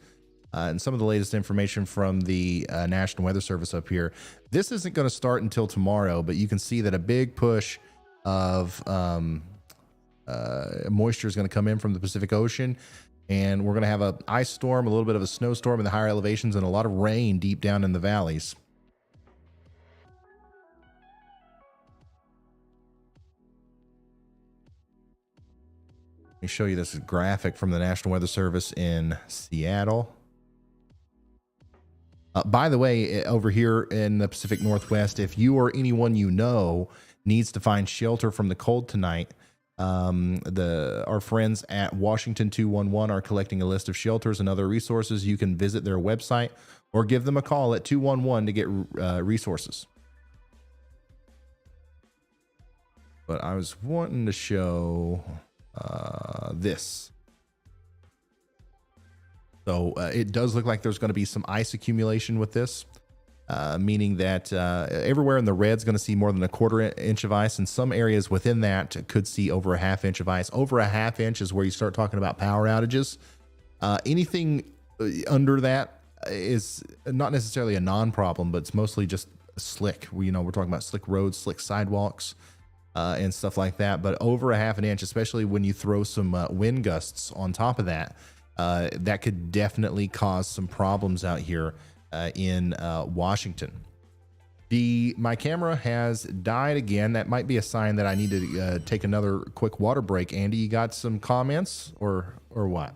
and some of the latest information from the National Weather Service up here. This isn't going to start until tomorrow, but you can see that a big push of moisture is going to come in from the Pacific Ocean, and we're going to have an ice storm, a little bit of a snowstorm in the higher elevations, and a lot of rain deep down in the valleys. Let me show you this graphic from the National Weather Service in Seattle. By the way, over here in the Pacific Northwest, if you or anyone you know needs to find shelter from the cold tonight, our friends at Washington 211 are collecting a list of shelters and other resources. You can visit their website or give them a call at 211 to get resources. But I was wanting to show this. So it does look like there's going to be some ice accumulation with this, meaning that everywhere in the red is going to see more than a quarter-inch of ice, and some areas within that could see over a half-inch of ice. Over a half-inch is where you start talking about power outages. Anything under that is not necessarily a non-problem, but it's mostly just slick. We're talking about slick roads, slick sidewalks, and stuff like that. But over a half an inch, especially when you throw some wind gusts on top of that, that could definitely cause some problems out here in Washington. My camera has died again. That might be a sign that I need to take another quick water break. Andy, you got some comments or what?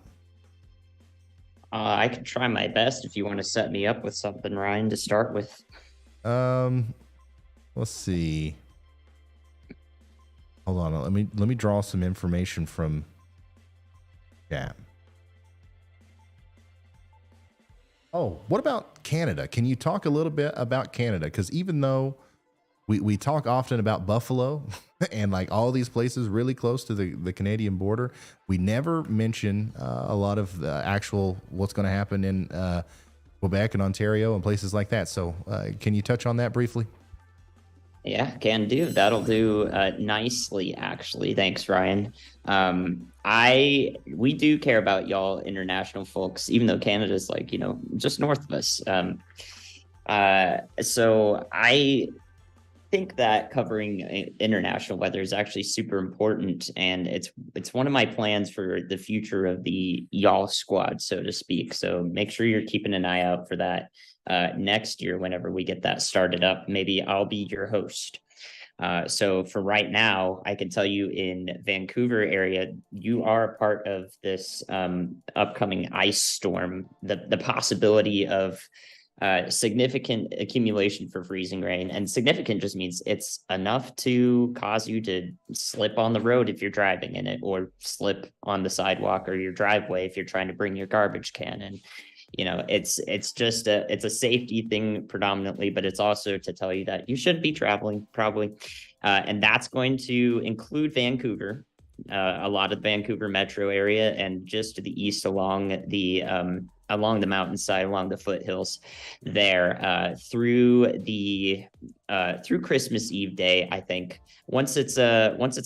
I can try my best if you want to set me up with something, Ryan, to start with. Let's see. Hold on. Let me draw some information from chat. Oh, what about Canada? Can you talk a little bit about Canada? Because even though we talk often about Buffalo and like all these places really close to the Canadian border, we never mention a lot of the actual what's going to happen in Quebec and Ontario and places like that. So can you touch on that briefly? Yeah, can do. That'll do nicely, actually. Thanks, Ryan. We do care about y'all international folks, even though Canada's like, just north of us. So I think that covering international weather is actually super important, and it's one of my plans for the future of the y'all squad, so to speak. So make sure you're keeping an eye out for that next year whenever we get that started up. Maybe I'll be your host. So for right now, I can tell you in Vancouver area, you are a part of this upcoming ice storm. The possibility of significant accumulation for freezing rain, and significant just means it's enough to cause you to slip on the road if you're driving in it, or slip on the sidewalk or your driveway if you're trying to bring your garbage can in. It's just it's a safety thing predominantly, but it's also to tell you that you shouldn't be traveling probably. And that's going to include Vancouver, a lot of the Vancouver metro area, and just to the east along the mountainside, along the foothills there, through Christmas Eve day. I think once it's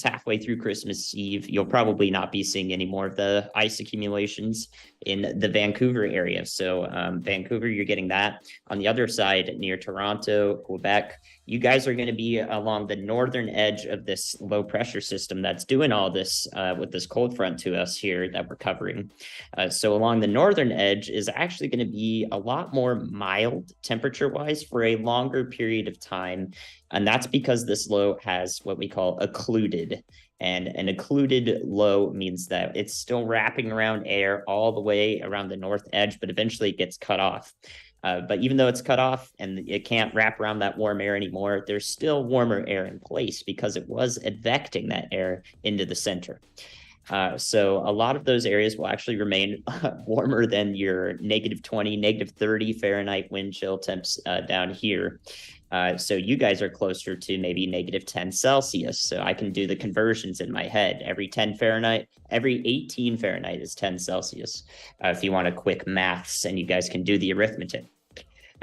halfway through Christmas Eve, you'll probably not be seeing any more of the ice accumulations in the Vancouver area. So Vancouver, you're getting that. On the other side, near Toronto, Quebec, you guys are going to be along the northern edge of this low pressure system that's doing all this with this cold front to us here that we're covering. So along the northern edge is actually going to be a lot more mild temperature wise for a longer period of time. And that's because this low has what we call occluded. And an occluded low means that it's still wrapping around air all the way around the north edge, but eventually it gets cut off. But even though it's cut off and it can't wrap around that warm air anymore, there's still warmer air in place because it was advecting that air into the center. So a lot of those areas will actually remain warmer than your -20, -30 Fahrenheit wind chill temps down here. So you guys are closer to maybe -10 Celsius. So I can do the conversions in my head. Every 18 Fahrenheit is 10 Celsius. If you want a quick maths, and you guys can do the arithmetic.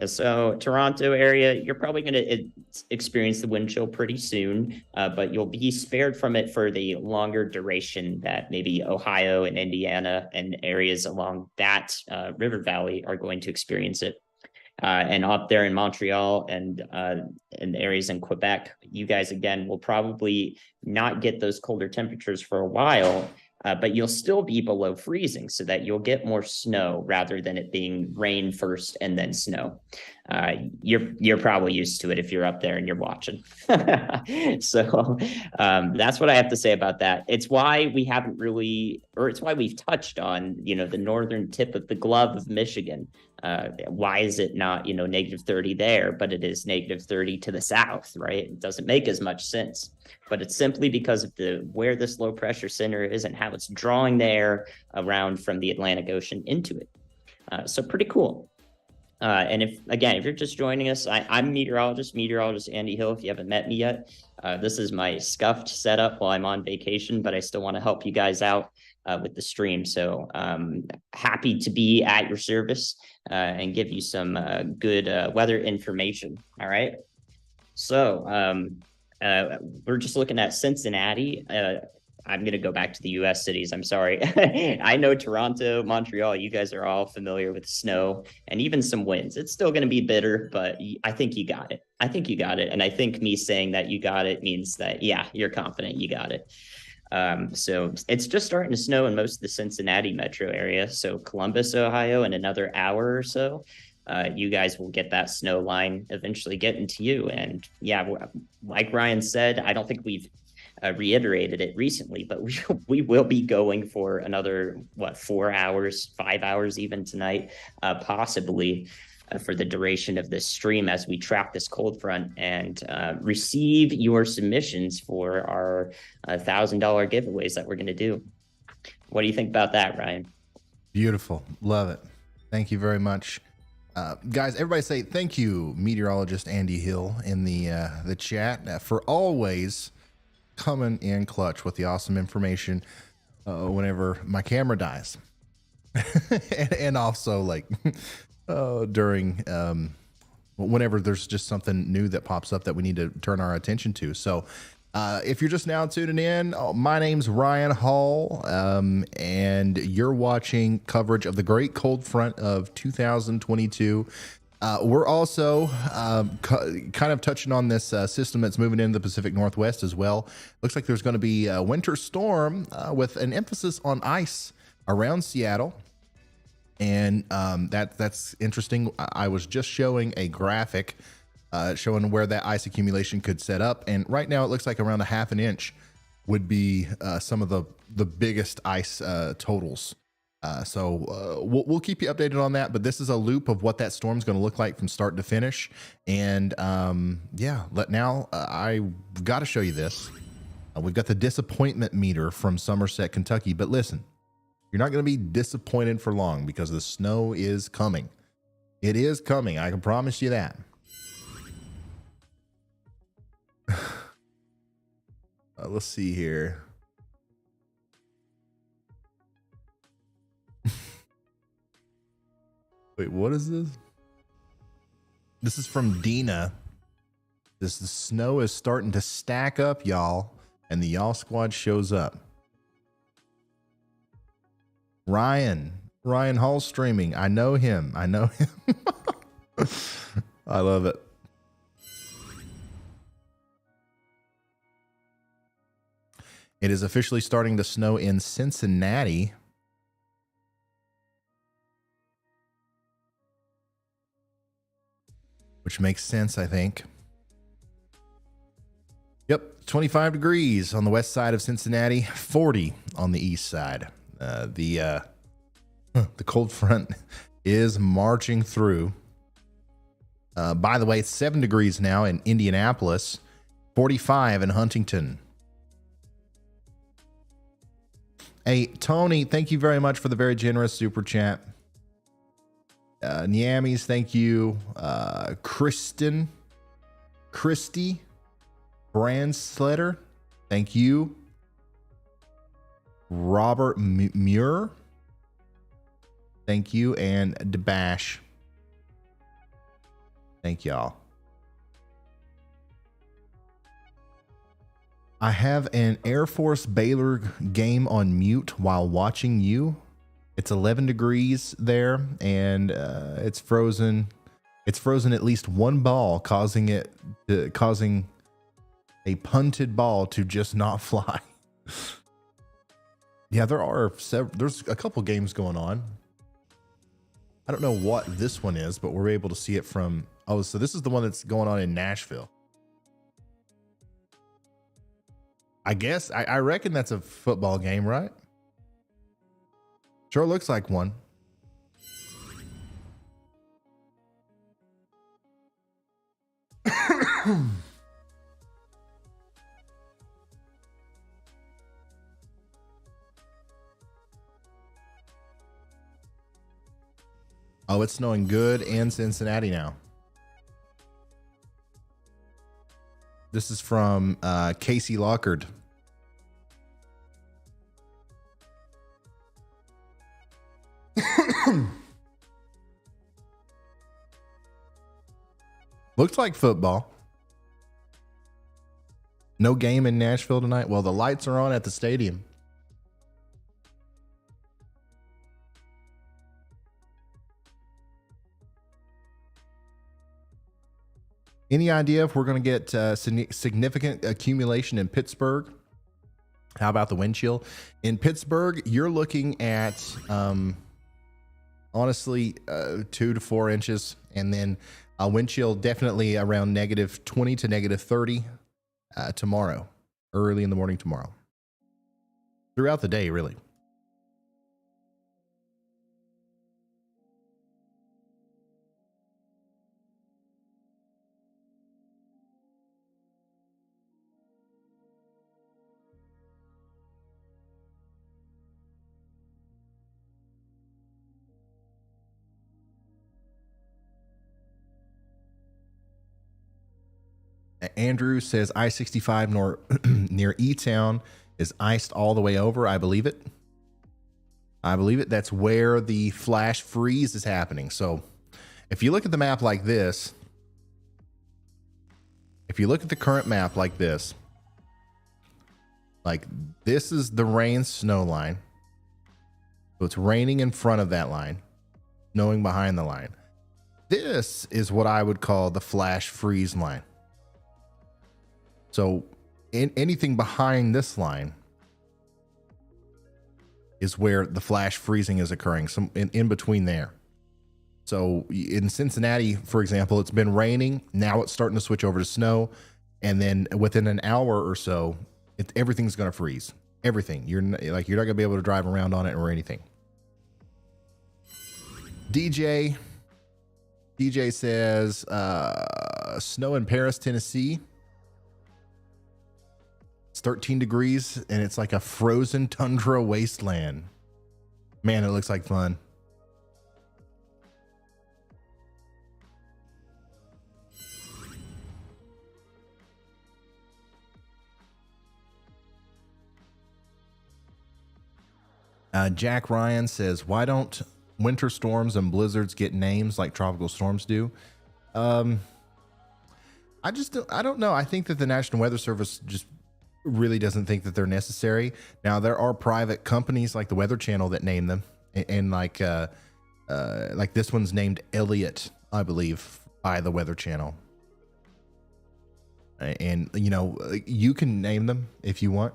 So Toronto area, you're probably going to experience the wind chill pretty soon, but you'll be spared from it for the longer duration that maybe Ohio and Indiana and areas along that river valley are going to experience it. And up there in Montreal and areas in Quebec, you guys, again, will probably not get those colder temperatures for a while, but you'll still be below freezing, so that you'll get more snow rather than it being rain first and then snow. You're probably used to it if you're up there and you're watching. So that's what I have to say about that. It's why we haven't really, or it's why we've touched on, the northern tip of the glove of Michigan. Why is it not, -30 there, but it is -30 to the south, right? It doesn't make as much sense, but it's simply because of where this low pressure center is and how it's drawing the air around from the Atlantic Ocean into it. So pretty cool. And if you're just joining us, I'm meteorologist Andy Hill. If you haven't met me yet, this is my scuffed setup while I'm on vacation, but I still want to help you guys out with the stream. So happy to be at your service and give you some good weather information. All right. So we're just looking at Cincinnati. I'm going to go back to the U.S. cities. I'm sorry. I know Toronto, Montreal, you guys are all familiar with snow and even some winds. It's still going to be bitter, but I think you got it. And I think me saying that you got it means that, yeah, you're confident you got it. So it's just starting to snow in most of the Cincinnati metro area. So Columbus, Ohio, in another hour or so, you guys will get that snow line eventually getting to you. And yeah, like Ryan said, I don't think we've reiterated it recently, but we will be going for another 4 hours, 5 hours even tonight, possibly for the duration of this stream as we track this cold front and receive your submissions for our $1,000 giveaways that we're going to do. What do you think about that, Ryan? Beautiful. Love it. Thank you very much. Guys, everybody say thank you, meteorologist Andy Hill, in the chat for always coming in clutch with the awesome information whenever my camera dies. and also during whenever there's just something new that pops up that we need to turn our attention to. So if you're just now tuning in, my name's Ryan Hall, and you're watching coverage of the Great Cold Front of 2022. We're also kind of touching on this system that's moving into the Pacific Northwest as well. Looks like there's going to be a winter storm with an emphasis on ice around Seattle. And that's interesting. I was just showing a graphic showing where that ice accumulation could set up. And right now it looks like around a half an inch would be some of the biggest ice totals. So we'll keep you updated on that, but this is a loop of what that storm's going to look like from start to finish. And yeah, I've got to show you this. We've got the disappointment meter from Somerset, Kentucky, but listen, you're not going to be disappointed for long because the snow is coming. It is coming. I can promise you that. Let's see here. Wait, what is this? This is from Dina. The snow is starting to stack up, y'all, and the y'all squad shows up. Ryan Hall streaming. I know him. I love it. It is officially starting to snow in Cincinnati. Which makes sense, I think. Yep, 25 degrees on the west side of Cincinnati, 40 on the east side. The cold front is marching through. By the way, it's 7 degrees now in Indianapolis, 45 in Huntington. Hey, Tony, thank you very much for the very generous super chat. Nyamis, thank you. Christy Brandsletter, thank you. Robert Muir, thank you. And Debash, thank y'all. I have an Air Force Baylor game on mute while watching you. It's 11 degrees there, and it's frozen. It's frozen at least one ball, causing a punted ball to just not fly. Yeah, there's a couple games going on. I don't know what this one is, but we're able to see it from. Oh, so this is the one that's going on in Nashville. I guess I reckon that's a football game, right? Sure looks like one. Oh, it's snowing good in Cincinnati now. This is from Casey Lockard. Looks like football. No game in Nashville tonight. Well, the lights are on at the stadium. Any idea if we're going to get significant accumulation in Pittsburgh? How about the wind chill? In Pittsburgh, you're looking at, honestly, 2 to 4 inches. And then wind chill definitely around -20 to -30 tomorrow, early in the morning tomorrow. Throughout the day, really. Andrew says I-65 near E-Town is iced all the way over. I believe it. That's where the flash freeze is happening. So if you look at the map like this, if you look at the current map like this is the rain snow line. So it's raining in front of that line, snowing behind the line. This is what I would call the flash freeze line. So anything behind this line is where the flash freezing is occurring, some in between there. So in Cincinnati, for example, it's been raining. Now it's starting to switch over to snow. And then within an hour or so, everything's going to freeze. Everything. You're not going to be able to drive around on it or anything. DJ says, snow in Paris, Tennessee. It's 13 degrees and it's like a frozen tundra wasteland. Man, it looks like fun. Jack Ryan says, why don't winter storms and blizzards get names like tropical storms do? I don't know. I think that the National Weather Service just really doesn't think that they're necessary. Now, there are private companies like the Weather Channel that name them, and like this one's named Elliott, I believe, by the Weather Channel. And you know, you can name them if you want.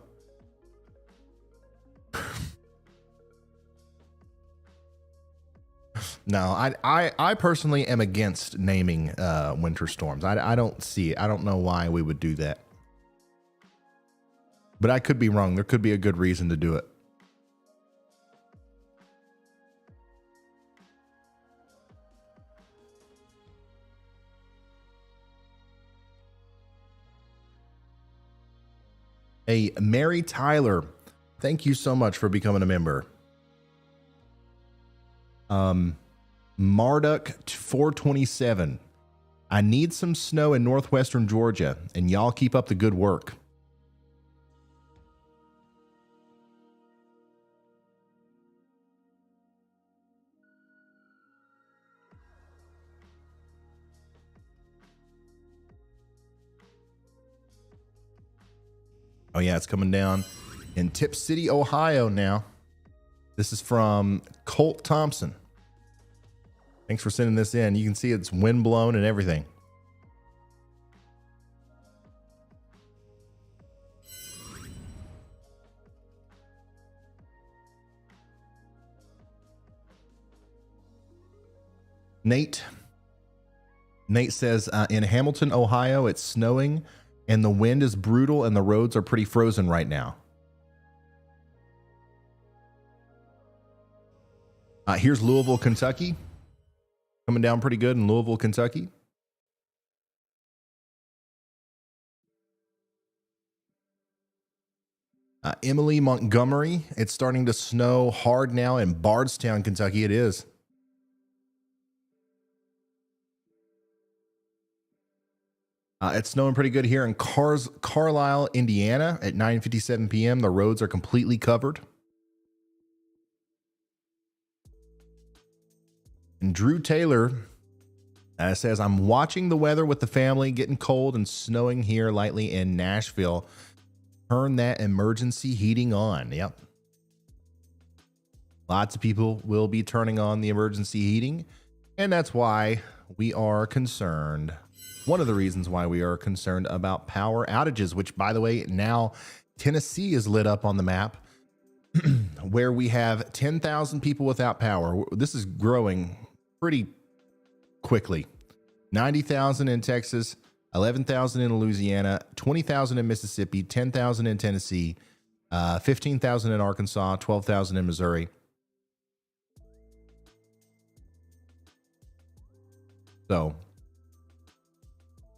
No, I personally am against naming winter storms. I don't see it. I don't know why we would do that. But I could be wrong. There could be a good reason to do it. Hey, Mary Tyler, thank you so much for becoming a member. Marduk 427. I need some snow in northwestern Georgia, and y'all keep up the good work. Oh yeah, it's coming down in Tip City, Ohio now. This is from Colt Thompson. Thanks for sending this in. You can see it's wind blown and everything. Nate says, in Hamilton, Ohio, it's snowing and the wind is brutal and the roads are pretty frozen right now. Here's Louisville, Kentucky. Coming down pretty good in Louisville, Kentucky. Emily, Montgomery. It's starting to snow hard now in Bardstown, Kentucky. It is. It's snowing pretty good here in Carlisle, Indiana at 9:57 p.m. The roads are completely covered. And Drew Taylor says, I'm watching the weather with the family, getting cold and snowing here lightly in Nashville. Turn that emergency heating on. Yep. Lots of people will be turning on the emergency heating, and that's why we are concerned. One of the reasons why we are concerned about power outages, which, by the way, now Tennessee is lit up on the map where we have 10,000 people without power. This is growing pretty quickly. 90,000 in Texas, 11,000 in Louisiana, 20,000 in Mississippi, 10,000 in Tennessee, 15,000 in Arkansas, 12,000 in Missouri. So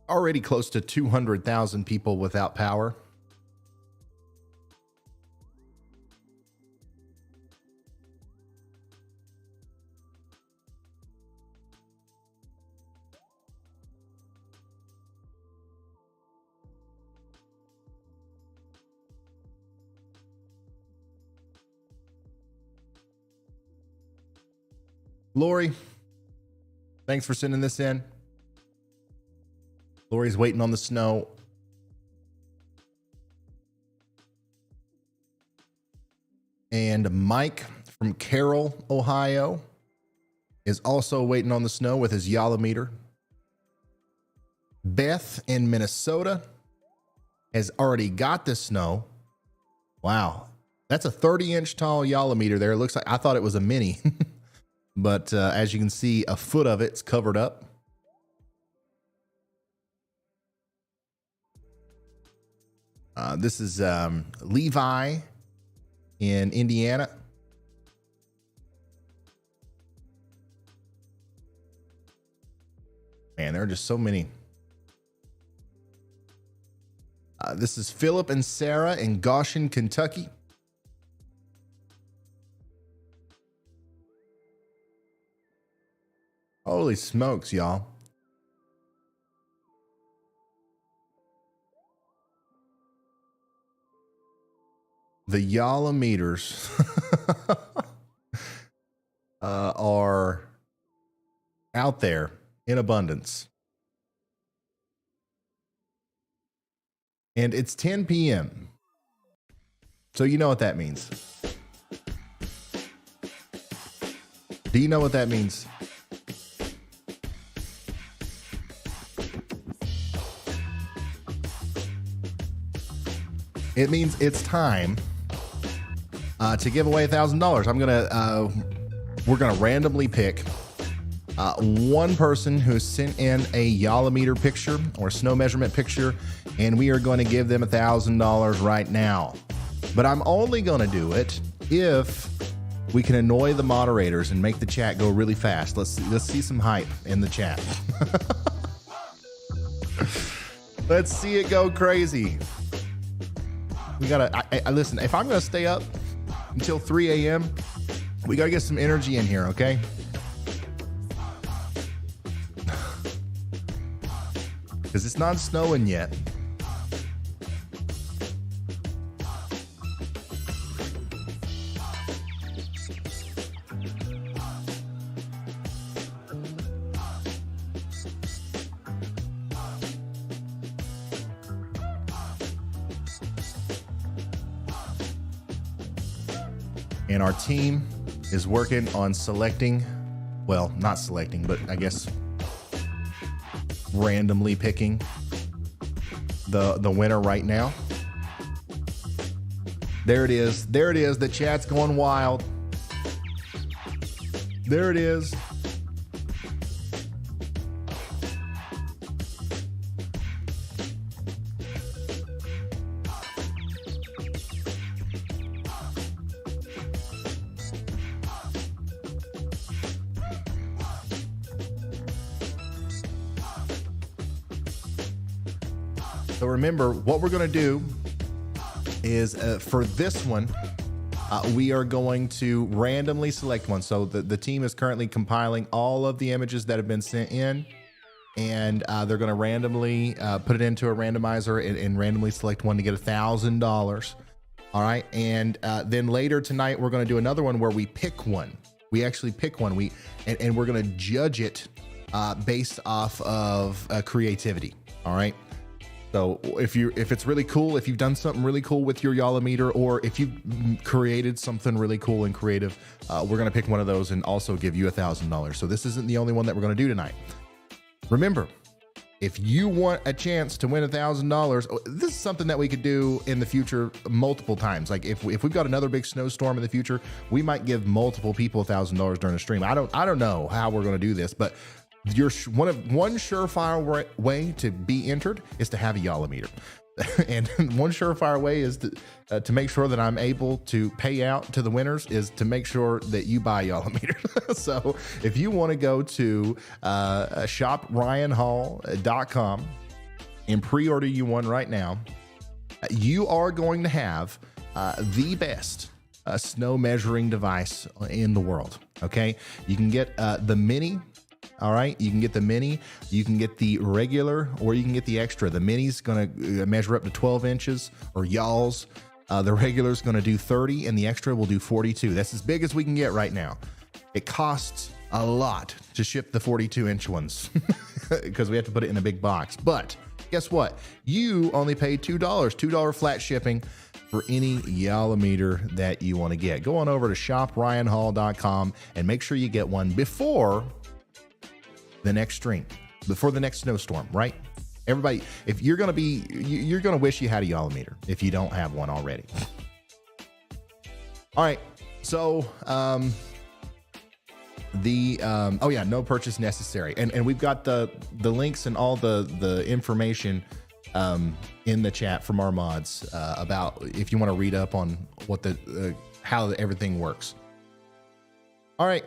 already close to 200,000 people without power. Lori, thanks for sending this in. Lori's waiting on the snow. And Mike from Carroll, Ohio, is also waiting on the snow with his Yolometer. Beth in Minnesota has already got the snow. Wow. That's a 30-inch tall Yolometer there. It looks like, I thought it was a mini. but as you can see, a foot of it's covered up. This is Levi in Indiana. Man, there are just so many. This is Philip and Sarah in Goshen, Kentucky. Holy smokes, y'all. The Yala meters are out there in abundance. And it's 10 p.m. So you know what that means. Do you know what that means? It means it's time to give away $1,000. We're gonna randomly pick one person who sent in a Yalameter picture or snow measurement picture, and we are going to give them $1,000 right now. But I'm only going to do it if we can annoy the moderators and make the chat go really fast. Let's see some hype in the chat. Let's see it go crazy. We gotta. Listen. If I'm gonna stay up until 3 a.m., we gotta get some energy in here, okay? Because it's not snowing yet. And our team is working on selecting, well, not selecting, but I guess randomly picking the winner right now. There it is. There it is. The chat's going wild. There it is. So remember, what we're going to do is for this one, we are going to randomly select one. So the team is currently compiling all of the images that have been sent in, and they're going to randomly put it into a randomizer and randomly select one to get $1,000. All right. And then later tonight, we're going to do another one where we pick one. We actually pick one. And we're going to judge it based off of creativity. All right. So if it's really cool, if you've done something really cool with your Yalameter, or if you've created something really cool and creative, we're going to pick one of those and also give you $1,000. So this isn't the only one that we're going to do tonight. Remember, if you want a chance to win $1,000, this is something that we could do in the future multiple times. Like if we've got another big snowstorm in the future, we might give multiple people $1,000 during a stream. I don't know how we're going to do this, but one surefire way to be entered is to have a Yalameter. And one surefire way is to make sure that I'm able to pay out to the winners is to make sure that you buy Yalameter. So if you want to go to shopryanhall.com and pre-order you one right now, you are going to have the best snow measuring device in the world. Okay, you can get the mini. All right, you can get the mini, you can get the regular, or you can get the extra. The mini's going to measure up to 12 inches, or y'all's. The regular's going to do 30, and the extra will do 42. That's as big as we can get right now. It costs a lot to ship the 42-inch ones because we have to put it in a big box. But guess what? You only pay $2 flat shipping for any Yalameter that you want to get. Go on over to shopryanhall.com and make sure you get one before the next stream, before the next snowstorm, right? Everybody, if you're going to wish you had a Yalameter if you don't have one already. All right. So, The oh yeah, no purchase necessary, and we've got the links and all the information in the chat from our mods about if you want to read up on what the how everything works. All right,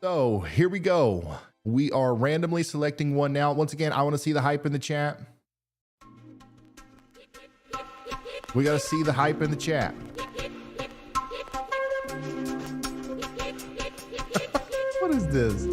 so here we go. We are randomly selecting one now. Once again, I want to see the hype in the chat. We got to see the hype in the chat. What is this?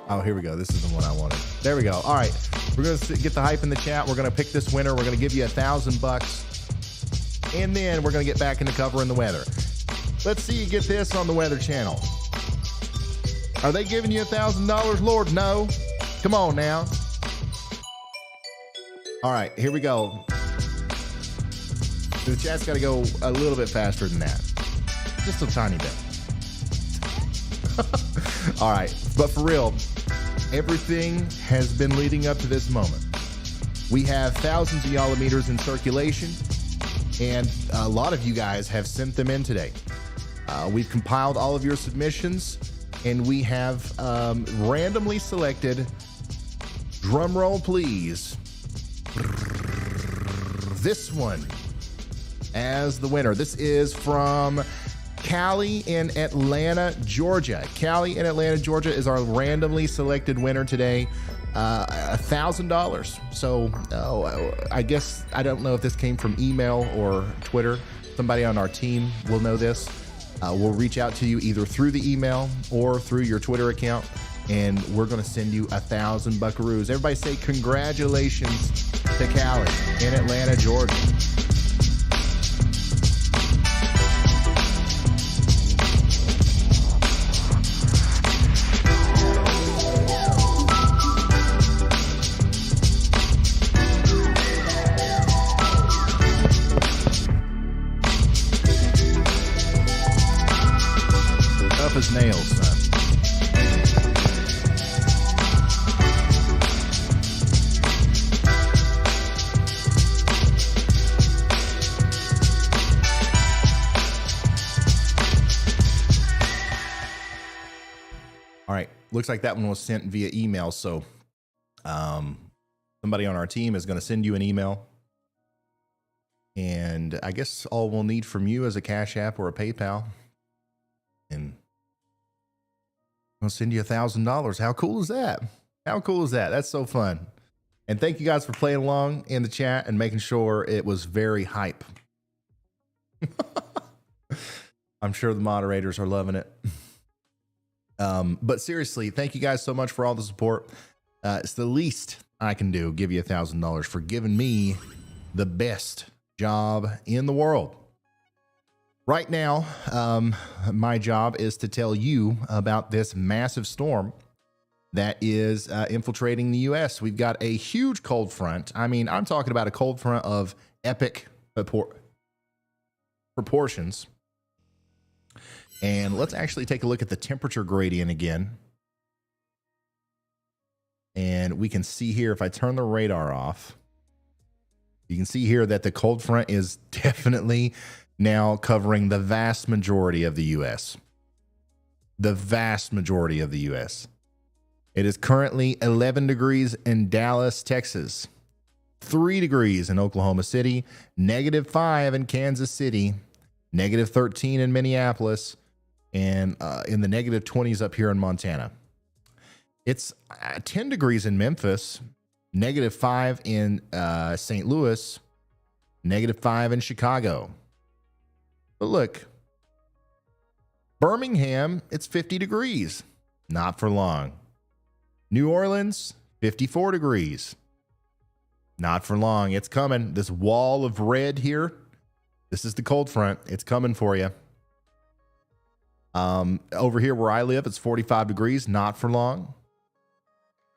Oh, here we go. This is the one I wanted. There we go. All right. We're going to get the hype in the chat. We're going to pick this winner. We're going to give you $1,000. And then we're going to get back into covering the weather. Let's see you get this on the Weather Channel. Are they giving you $1,000? Lord, no. Come on now. All right. Here we go. The chat's got to go a little bit faster than that. Just a tiny bit. All right. But for real, everything has been leading up to this moment. We have thousands of YOLOmeters in circulation, and a lot of you guys have sent them in today. We've compiled all of your submissions, and we have randomly selected, drum roll please, this one as the winner. This is from Callie in Atlanta, Georgia. Callie in Atlanta, Georgia is our randomly selected winner today. $1,000. So I guess, I don't know if this came from email or Twitter. Somebody on our team will know this. We'll reach out to you either through the email or through your Twitter account, and we're going to send you 1,000 buckaroos. Everybody say congratulations to Callie in Atlanta, Georgia. Tough as nails, son. All right, looks like that one was sent via email, so somebody on our team is going to send you an email, and I guess all we'll need from you is a Cash App or a PayPal, and I'll send you $1,000. How cool is that? How cool is that? That's so fun. And thank you guys for playing along in the chat and making sure it was very hype. I'm sure the moderators are loving it. But seriously, thank you guys so much for all the support. It's the least I can do, give you $1,000 for giving me the best job in the world. Right now, my job is to tell you about this massive storm that is infiltrating the U.S. We've got a huge cold front. I mean, I'm talking about a cold front of epic proportions. And let's actually take a look at the temperature gradient again. And we can see here, if I turn the radar off, you can see here that the cold front is definitely now covering the vast majority of the U.S. The vast majority of the U.S. It is currently 11 degrees in Dallas, Texas, 3 degrees in Oklahoma City, -5 in Kansas City, -13 in Minneapolis, and in the -20s up here in Montana. It's 10 degrees in Memphis, -5 in St. Louis, -5 in Chicago. But look, Birmingham, it's 50 degrees. Not for long. New Orleans, 54 degrees. Not for long. It's coming. This wall of red here, this is the cold front. It's coming for you. Over here where I live, it's 45 degrees. Not for long.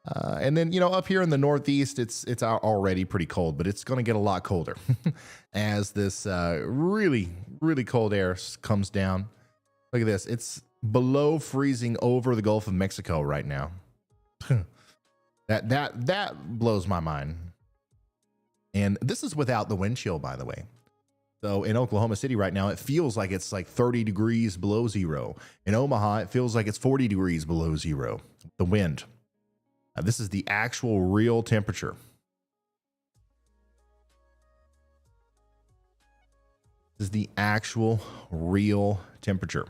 And then, you know, up here in the Northeast, it's already pretty cold, but it's going to get a lot colder as this really, really cold air comes down. Look at this. It's below freezing over the Gulf of Mexico right now. That blows my mind. And this is without the wind chill, by the way. So in Oklahoma City right now, it feels like it's like 30 degrees below zero. In Omaha, it feels like it's 40 degrees below zero. The wind. This is the actual real temperature. This is the actual real temperature.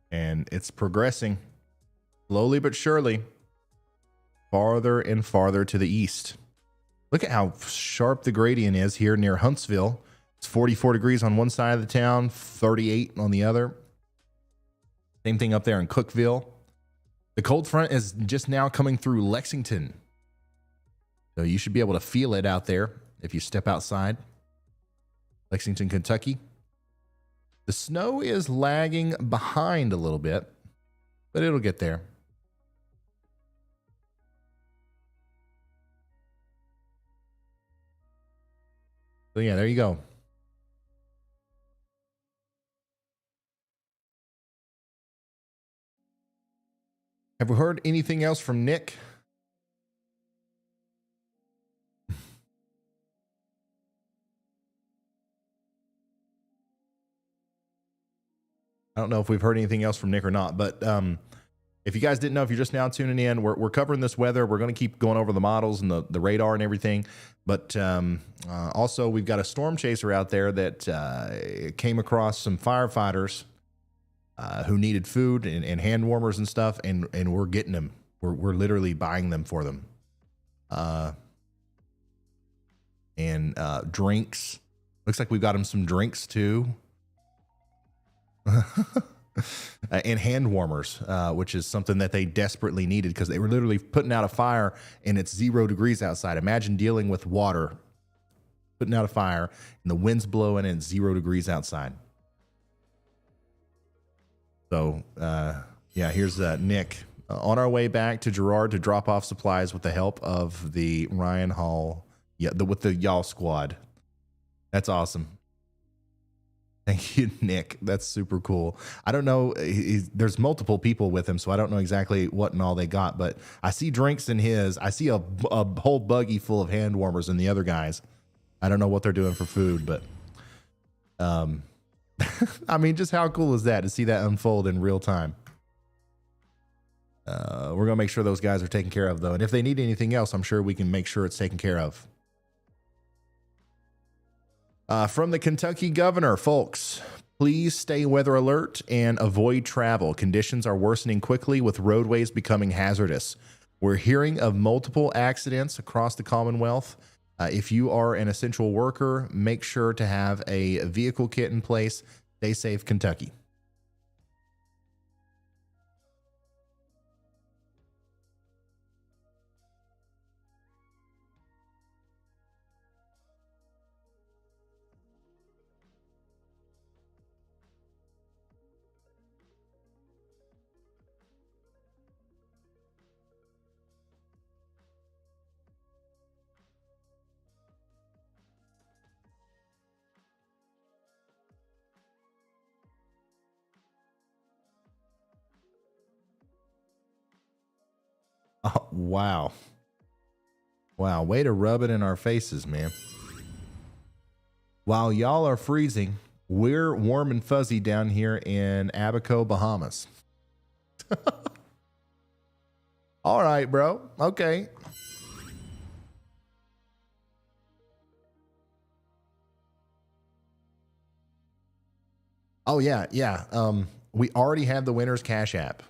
And it's progressing slowly but surely farther and farther to the east. Look at how sharp the gradient is here near Huntsville. It's 44 degrees on one side of the town, 38 on the other. Same thing up there in Cookeville. The cold front is just now coming through Lexington. So you should be able to feel it out there if you step outside. Lexington, Kentucky. The snow is lagging behind a little bit, but it'll get there. So yeah, there you go. Have we heard anything else from Nick? I don't know if we've heard anything else from Nick or not, but if you guys didn't know, if you're just now tuning in, we're covering this weather. We're going to keep going over the models and the radar and everything. But also, we've got a storm chaser out there that came across some firefighters who needed food and hand warmers and stuff, and we're getting them. We're literally buying them for them. And drinks. Looks like we've got them some drinks too. And hand warmers, which is something that they desperately needed because they were literally putting out a fire and it's 0 degrees outside. Imagine dealing with water, putting out a fire and the wind's blowing and it's 0 degrees outside. So, yeah, here's Nick on our way back to Girard to drop off supplies with the help of the Ryan Hall, with the Y'all Squad. That's awesome. Thank you, Nick. That's super cool. I don't know. There's multiple people with him, so I don't know exactly what and all they got, but I see drinks in his. I see a whole buggy full of hand warmers in the other guys. I don't know what they're doing for food, but I mean, just how cool is that to see that unfold in real time? We're going to make sure those guys are taken care of, though. And if they need anything else, I'm sure we can make sure it's taken care of. From the Kentucky governor, folks, please stay weather alert and avoid travel. Conditions are worsening quickly with roadways becoming hazardous. We're hearing of multiple accidents across the Commonwealth. If you are an essential worker, make sure to have a vehicle kit in place. Stay safe, Kentucky. Oh, wow. Wow. Way to rub it in our faces, man. While y'all are freezing, we're warm and fuzzy down here in Abaco, Bahamas. All right, bro. Okay. Oh, yeah. Yeah. We already have the winner's Cash App.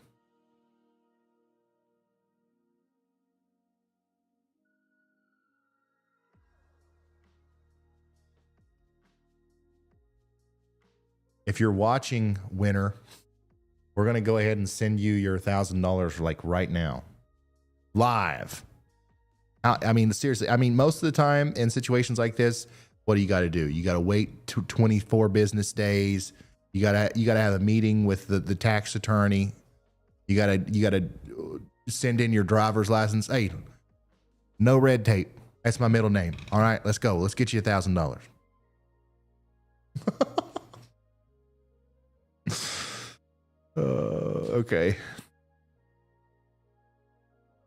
If you're watching, winner, we're going to go ahead and send you your $1,000 like right now. Live. I mean, seriously, I mean, most of the time in situations like this, what do you got to do? You got to wait 24 business days. You got to have a meeting with the tax attorney. You got to send in your driver's license. Hey, no red tape. That's my middle name. All right, let's go. Let's get you $1,000. Okay.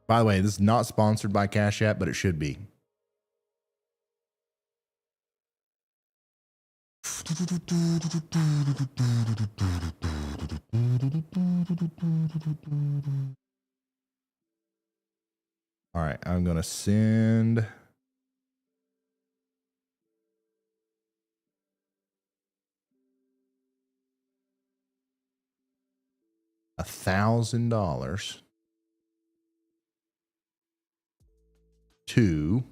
By the way, this is not sponsored by Cash App, but it should be. All right, I'm going to send $1,000 to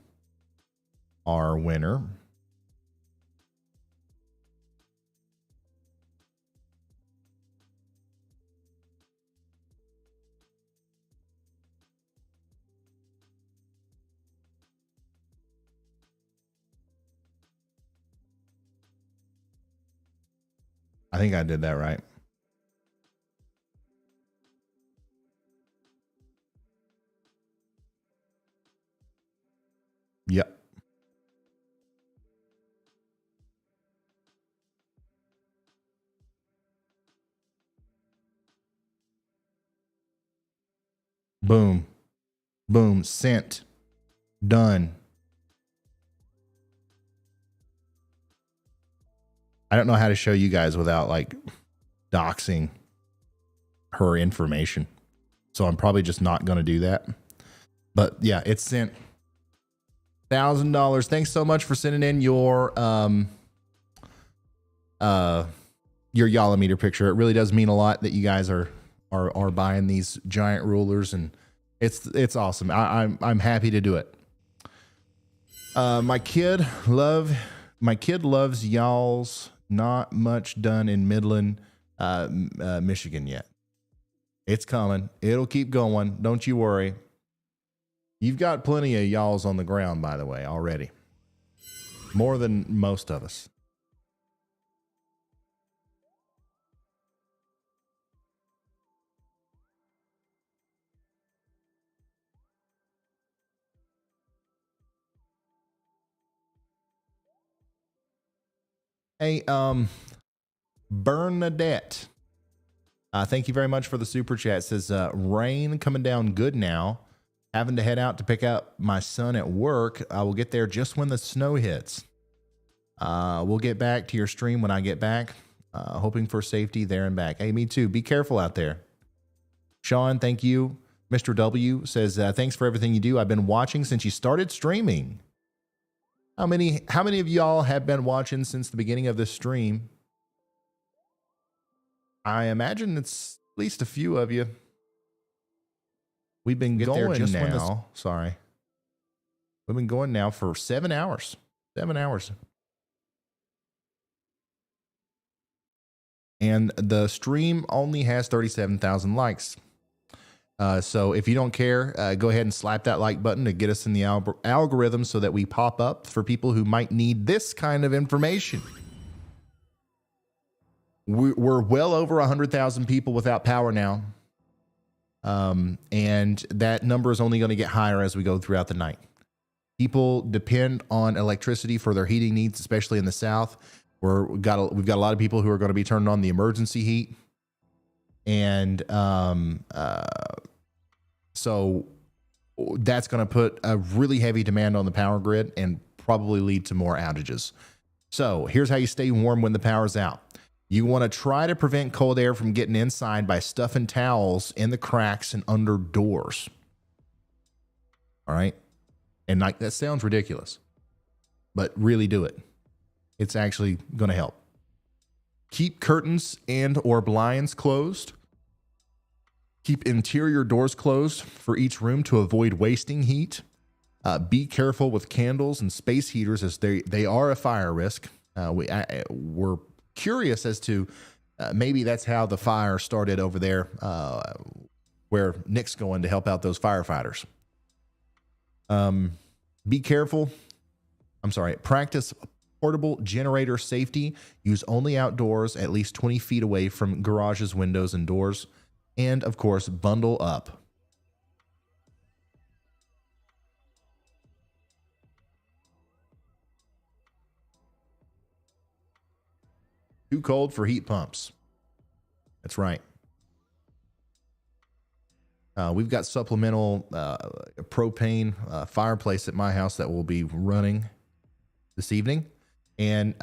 our winner. I think I did that right. Yep. Boom. Boom. Sent. Done. I don't know how to show you guys without like doxing her information. So I'm probably just not going to do that. But yeah, it's sent. $1,000. Thanks so much for sending in your Yalameter picture. It really does mean a lot that you guys are buying these giant rulers, and it's awesome. I'm happy to do it. My kid loves y'all's. Not much done in Midland, Michigan yet. It's coming. It'll keep going. Don't you worry. You've got plenty of y'alls on the ground, by the way, already. More than most of us. Hey, Bernadette. Thank you very much for the super chat. It says, rain coming down good now. Having to head out to pick up my son at work. I will get there just when the snow hits. We'll get back to your stream when I get back. Hoping for safety there and back. Hey, me too. Be careful out there. Sean, thank you. Mr. W says, thanks for everything you do. I've been watching since you started streaming. How many of y'all have been watching since the beginning of this stream? I imagine it's at least a few of you. We've been going just now. Sorry. We've been going now for 7 hours. 7 hours. And the stream only has 37,000 likes. So if you don't care, go ahead and slap that like button to get us in the algorithm so that we pop up for people who might need this kind of information. We're well over 100,000 people without power now. And that number is only going to get higher as we go throughout the night. People depend on electricity for their heating needs, especially in the South, where we've got a lot of people who are going to be turning on the emergency heat. And so that's going to put a really heavy demand on the power grid and probably lead to more outages. So here's how you stay warm when the power's out. You want to try to prevent cold air from getting inside by stuffing towels in the cracks and under doors. All right. And like that sounds ridiculous, but really do it. It's actually going to help. Keep curtains and or blinds closed. Keep interior doors closed for each room to avoid wasting heat. Be careful with candles and space heaters as they are a fire risk. We're curious as to maybe that's how the fire started over there where Nick's going to help out those firefighters. Be careful. Practice portable generator safety. Use only outdoors, at least 20 feet away from garages, windows, and doors. And of course, bundle up. Too cold for heat pumps. That's right. We've got supplemental propane fireplace at my house that will be running this evening. And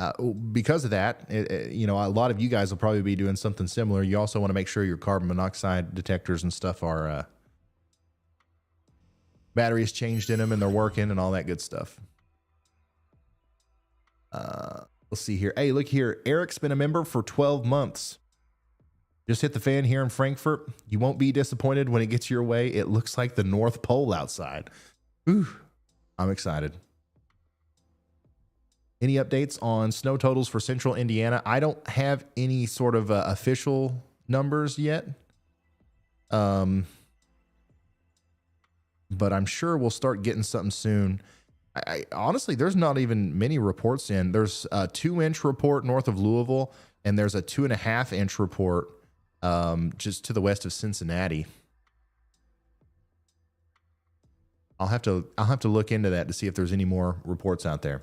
because of that, a lot of you guys will probably be doing something similar. You also want to make sure your carbon monoxide detectors and stuff are batteries changed in them and they're working and all that good stuff. Let's see here. Hey, look here. Eric's been a member for 12 months. Just hit the fan here in Frankfurt. You won't be disappointed when it gets your way. It looks like the North Pole outside. Ooh, I'm excited. Any updates on snow totals for central Indiana? I don't have any sort of official numbers yet. But I'm sure we'll start getting something soon. I honestly, there's not even many reports in. There's a 2-inch report north of Louisville, and there's a 2.5-inch report just to the west of Cincinnati. I'll have to look into that to see if there's any more reports out there.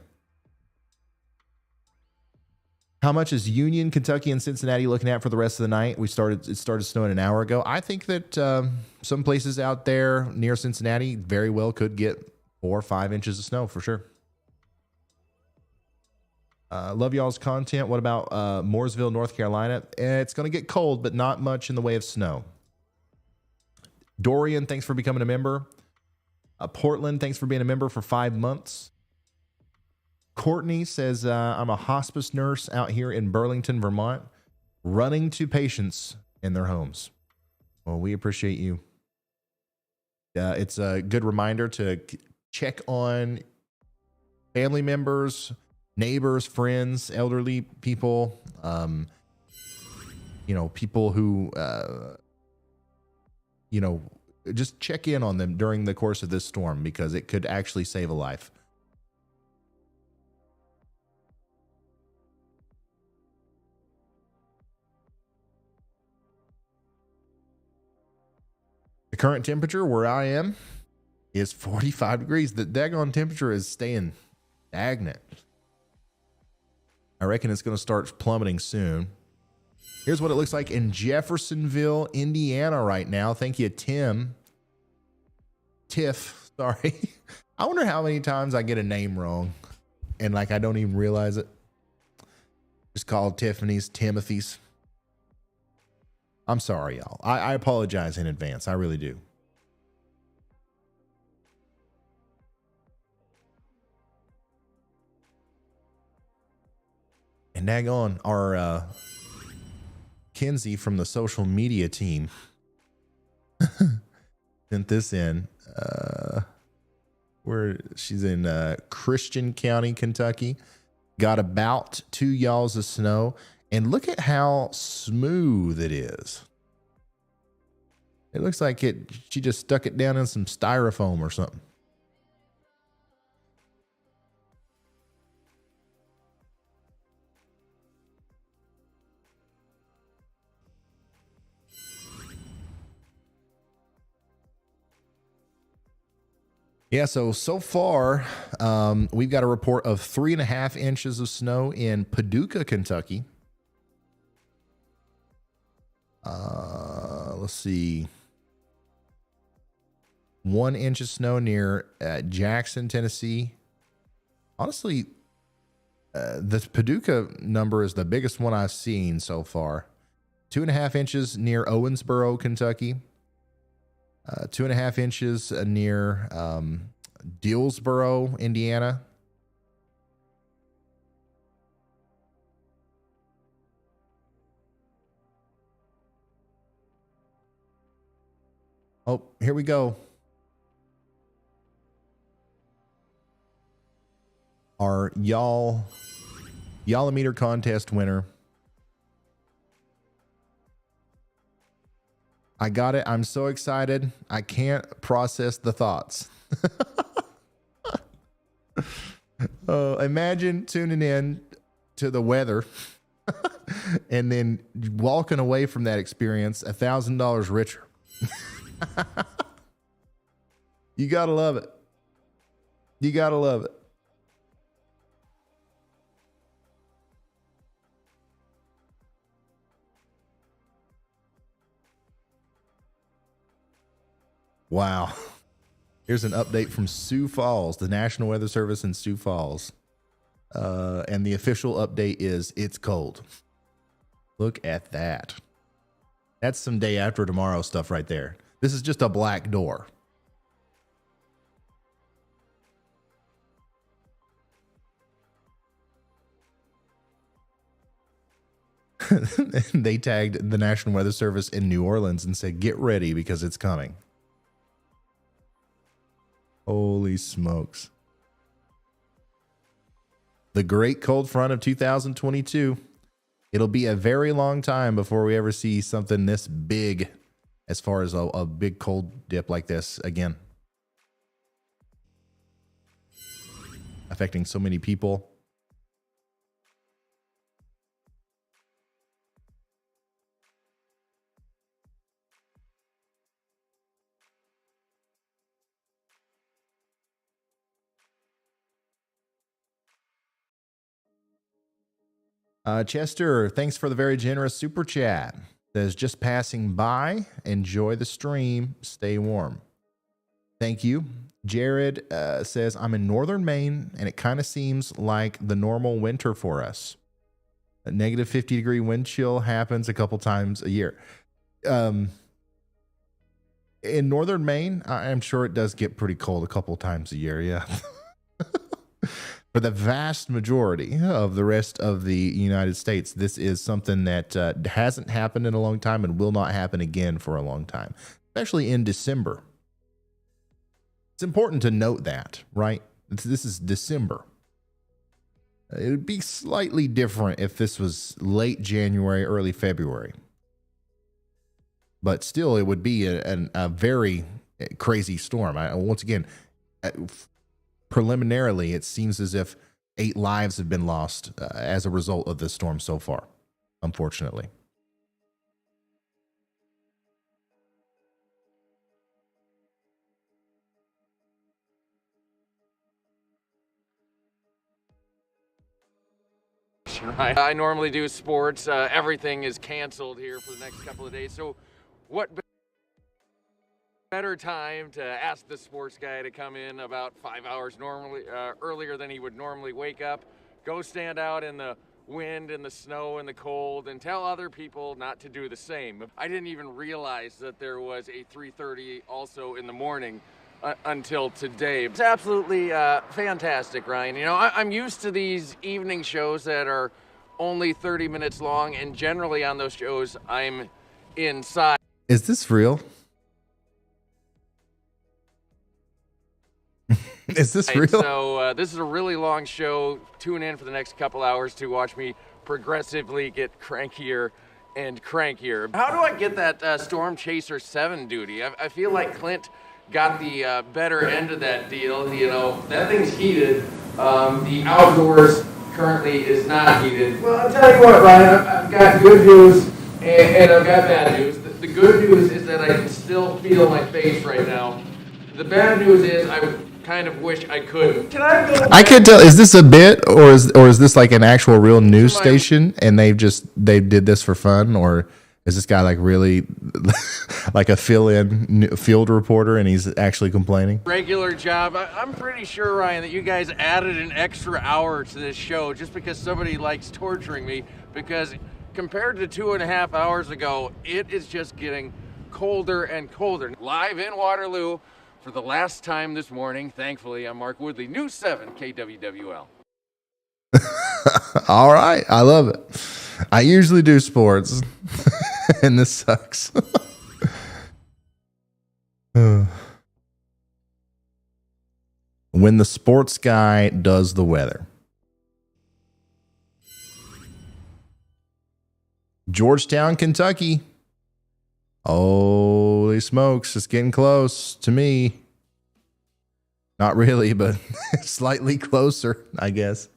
How much is Union, Kentucky, and Cincinnati looking at for the rest of the night? It started snowing an hour ago. I think that some places out there near Cincinnati very well could get 4 or 5 inches of snow for sure. Love y'all's content. What about Mooresville, North Carolina? It's going to get cold, but not much in the way of snow. Dorian, thanks for becoming a member. Portland, thanks for being a member for 5 months. Courtney says, I'm a hospice nurse out here in Burlington, Vermont, running to patients in their homes. Well, we appreciate you. It's a good reminder to check on family members, neighbors, friends, elderly people, people who, just check in on them during the course of this storm because it could actually save a life. The current temperature where I am is 45 degrees. The daggone temperature is staying stagnant. I reckon it's going to start plummeting soon. Here's what it looks like in Jeffersonville, Indiana right now. Thank you, Tiff, sorry. I wonder how many times I get a name wrong and I don't even realize it. Just called Tiffany's, Timothy's. I'm sorry, y'all. I apologize in advance. I really do. And daggone, our Kenzie from the social media team sent this in. Where she's in Christian County, Kentucky. Got about 2 y'alls of snow. And look at how smooth it is. It looks like she just stuck it down in some styrofoam or something. Yeah, so far, we've got a report of 3.5 inches of snow in Paducah, Kentucky. Let's see. 1 inch of snow near Jackson, Tennessee. Honestly, the Paducah number is the biggest one I've seen so far. 2.5 inches near Owensboro, Kentucky. 2.5 inches near Dillsboro, Indiana. Oh, here we go. Our Y'all-a-meter contest winner. I got it. I'm so excited. I can't process the thoughts. Imagine tuning in to the weather and then walking away from that experience $1,000 richer. You gotta love it. You gotta love it. Wow. Here's an update from Sioux Falls, the National Weather Service in Sioux Falls. And the official update is it's cold. Look at that. That's some day after tomorrow stuff right there. This is just a black door. They tagged the National Weather Service in New Orleans and said, get ready because it's coming. Holy smokes. The great cold front of 2022. It'll be a very long time before we ever see something this big as far as a big cold dip like this again. Affecting so many people. Chester, thanks for the very generous super chat. Says, just passing by. Enjoy the stream. Stay warm. Thank you. Jared says, I'm in northern Maine, and it kind of seems like the normal winter for us. A negative 50-degree wind chill happens a couple times a year. In northern Maine, I'm sure it does get pretty cold a couple times a year, yeah. For the vast majority of the rest of the United States, this is something that hasn't happened in a long time and will not happen again for a long time, especially in December. It's important to note that, right? This is December. It would be slightly different if this was late January, early February. But still, it would be a very crazy storm. Once again, preliminarily, it seems as if 8 lives have been lost as a result of this storm so far, unfortunately. I normally do sports. Everything is canceled here for the next couple of days. So what better time to ask the sports guy to come in about 5 hours earlier than he would normally wake up, go stand out in the wind and the snow and the cold and tell other people not to do the same. I didn't even realize that there was a 3:30 also in the morning until today. It's absolutely fantastic, Ryan. You know, I'm used to these evening shows that are only 30 minutes long, and generally on those shows I'm inside. Is this real? Is this real? So this is a really long show. Tune in for the next couple hours to watch me progressively get crankier and crankier. How do I get that Storm Chaser 7 duty? I feel like Clint got the better end of that deal. You know, that thing's heated. The outdoors currently is not heated. Well, I'll tell you what, Ryan, I've got good news and I've got bad news. The good news is that I can still feel my face right now. The bad news is I kind of wish I couldn't. Can I go? I could tell. Is this a bit, or is this like an actual real news station, and they did this for fun, or is this guy like really like a fill-in field reporter, and he's actually complaining? Regular job. I'm pretty sure, Ryan, that you guys added an extra hour to this show just because somebody likes torturing me. Because compared to 2.5 hours ago, it is just getting colder and colder. Live in Waterloo. For the last time this morning, thankfully, I'm Mark Woodley, News 7 KWWL. All right, I love it. I usually do sports, and this sucks. When the sports guy does the weather. Georgetown, Kentucky. Holy smokes, it's getting close to me. Not really, but slightly closer, I guess.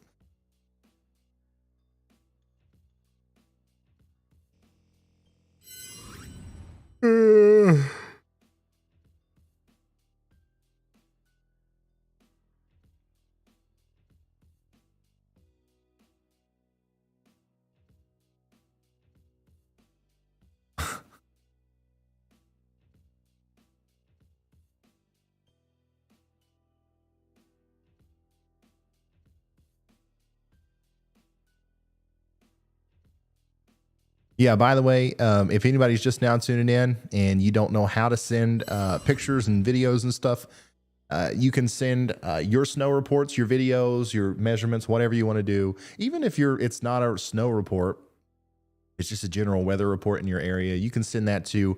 Yeah, by the way, if anybody's just now tuning in and you don't know how to send pictures and videos and stuff, you can send your snow reports, your videos, your measurements, whatever you want to do. Even if it's not a snow report, it's just a general weather report in your area. You can send that to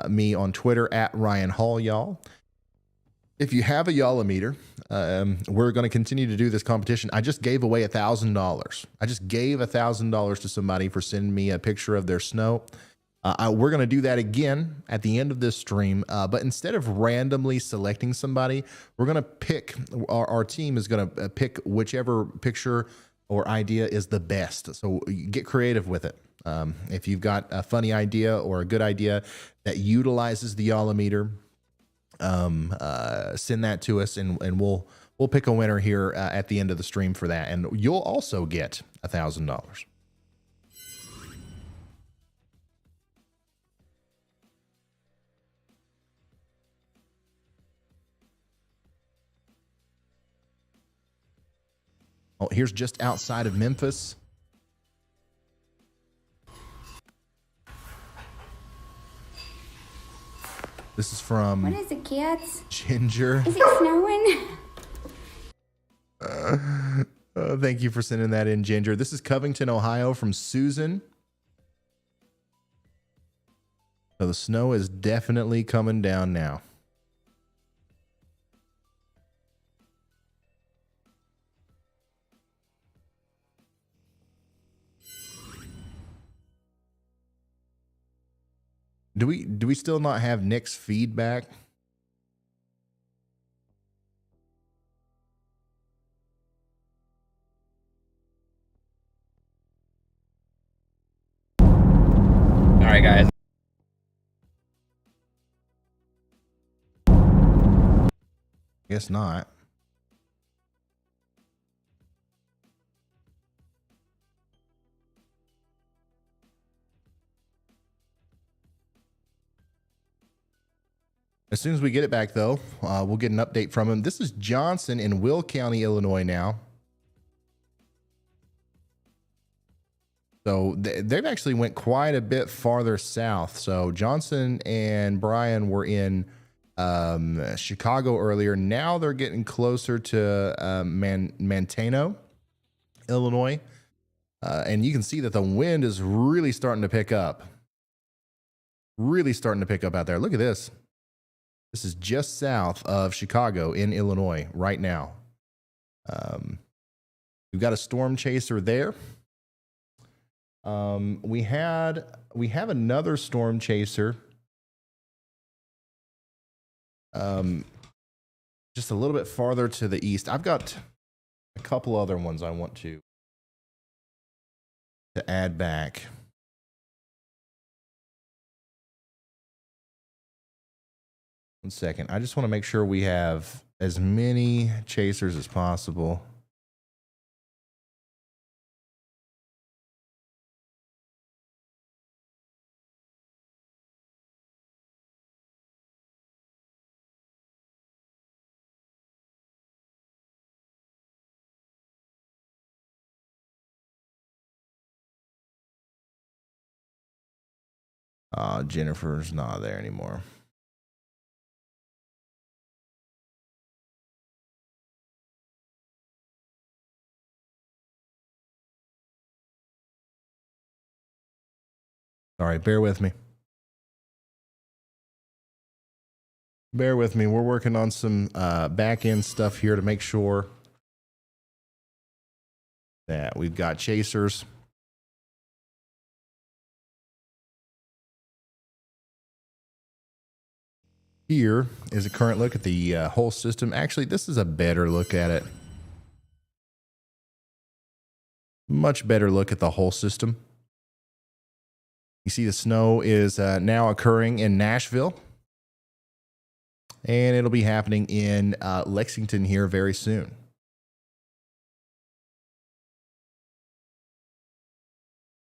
me on Twitter at Ryan Hall, y'all. If you have a Yolometer, we're going to continue to do this competition. I just gave away $1,000. I just gave $1,000 to somebody for sending me a picture of their snow. We're going to do that again at the end of this stream. But instead of randomly selecting somebody, we're going to pick, our team is going to pick whichever picture or idea is the best. So get creative with it. If you've got a funny idea or a good idea that utilizes the Yolometer, send that to us and we'll pick a winner here at the end of the stream for that. And you'll also get $1,000. Oh, here's just outside of Memphis. This is from... What is it, kids? Ginger. Is it snowing? Thank you for sending that in, Ginger. This is Covington, Ohio from Susan. So the snow is definitely coming down now. Do we still not have Nick's feedback? All right, guys. Guess not. As soon as we get it back, though, we'll get an update from him. This is Johnson in Will County, Illinois now. So they've actually went quite a bit farther south. So Johnson and Brian were in Chicago earlier. Now they're getting closer to Manteno, Illinois. And you can see that the wind is really starting to pick up. Really starting to pick up out there. Look at this. This is just south of Chicago in Illinois right now. We've got a storm chaser there. We have another storm chaser. Just a little bit farther to the east. I've got a couple other ones I want to add back. One second. I just want to make sure we have as many chasers as possible. Jennifer's not there anymore. All right, bear with me. Bear with me. We're working on some back end stuff here to make sure that we've got chasers. Here is a current look at the whole system. Actually, this is a better look at it. Much better look at the whole system. You see the snow is now occurring in Nashville. And it'll be happening in Lexington here very soon.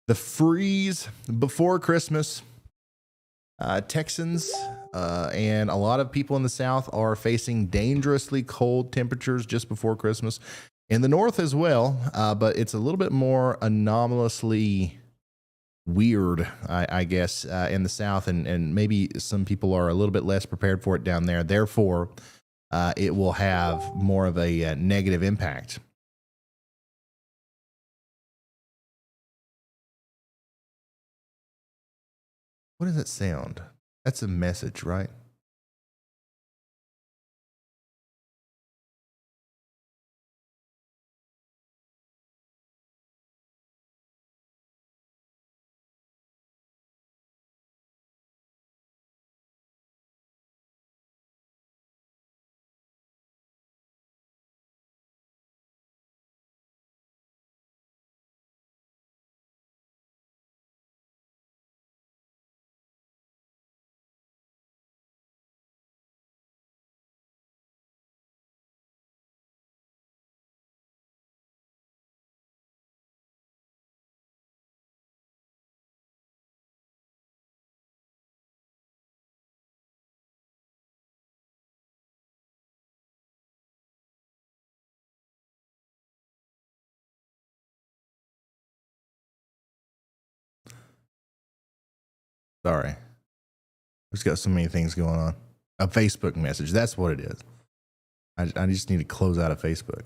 The freeze before Christmas. Texans and a lot of people in the South are facing dangerously cold temperatures just before Christmas. In the North as well, but it's a little bit more anomalously weird, I guess, in the South, and maybe some people are a little bit less prepared for it down there. Therefore, it will have more of a negative impact. What does that sound? That's a message, right? Sorry. There's got so many things going on. A Facebook message. That's what it is. I just need to close out of Facebook.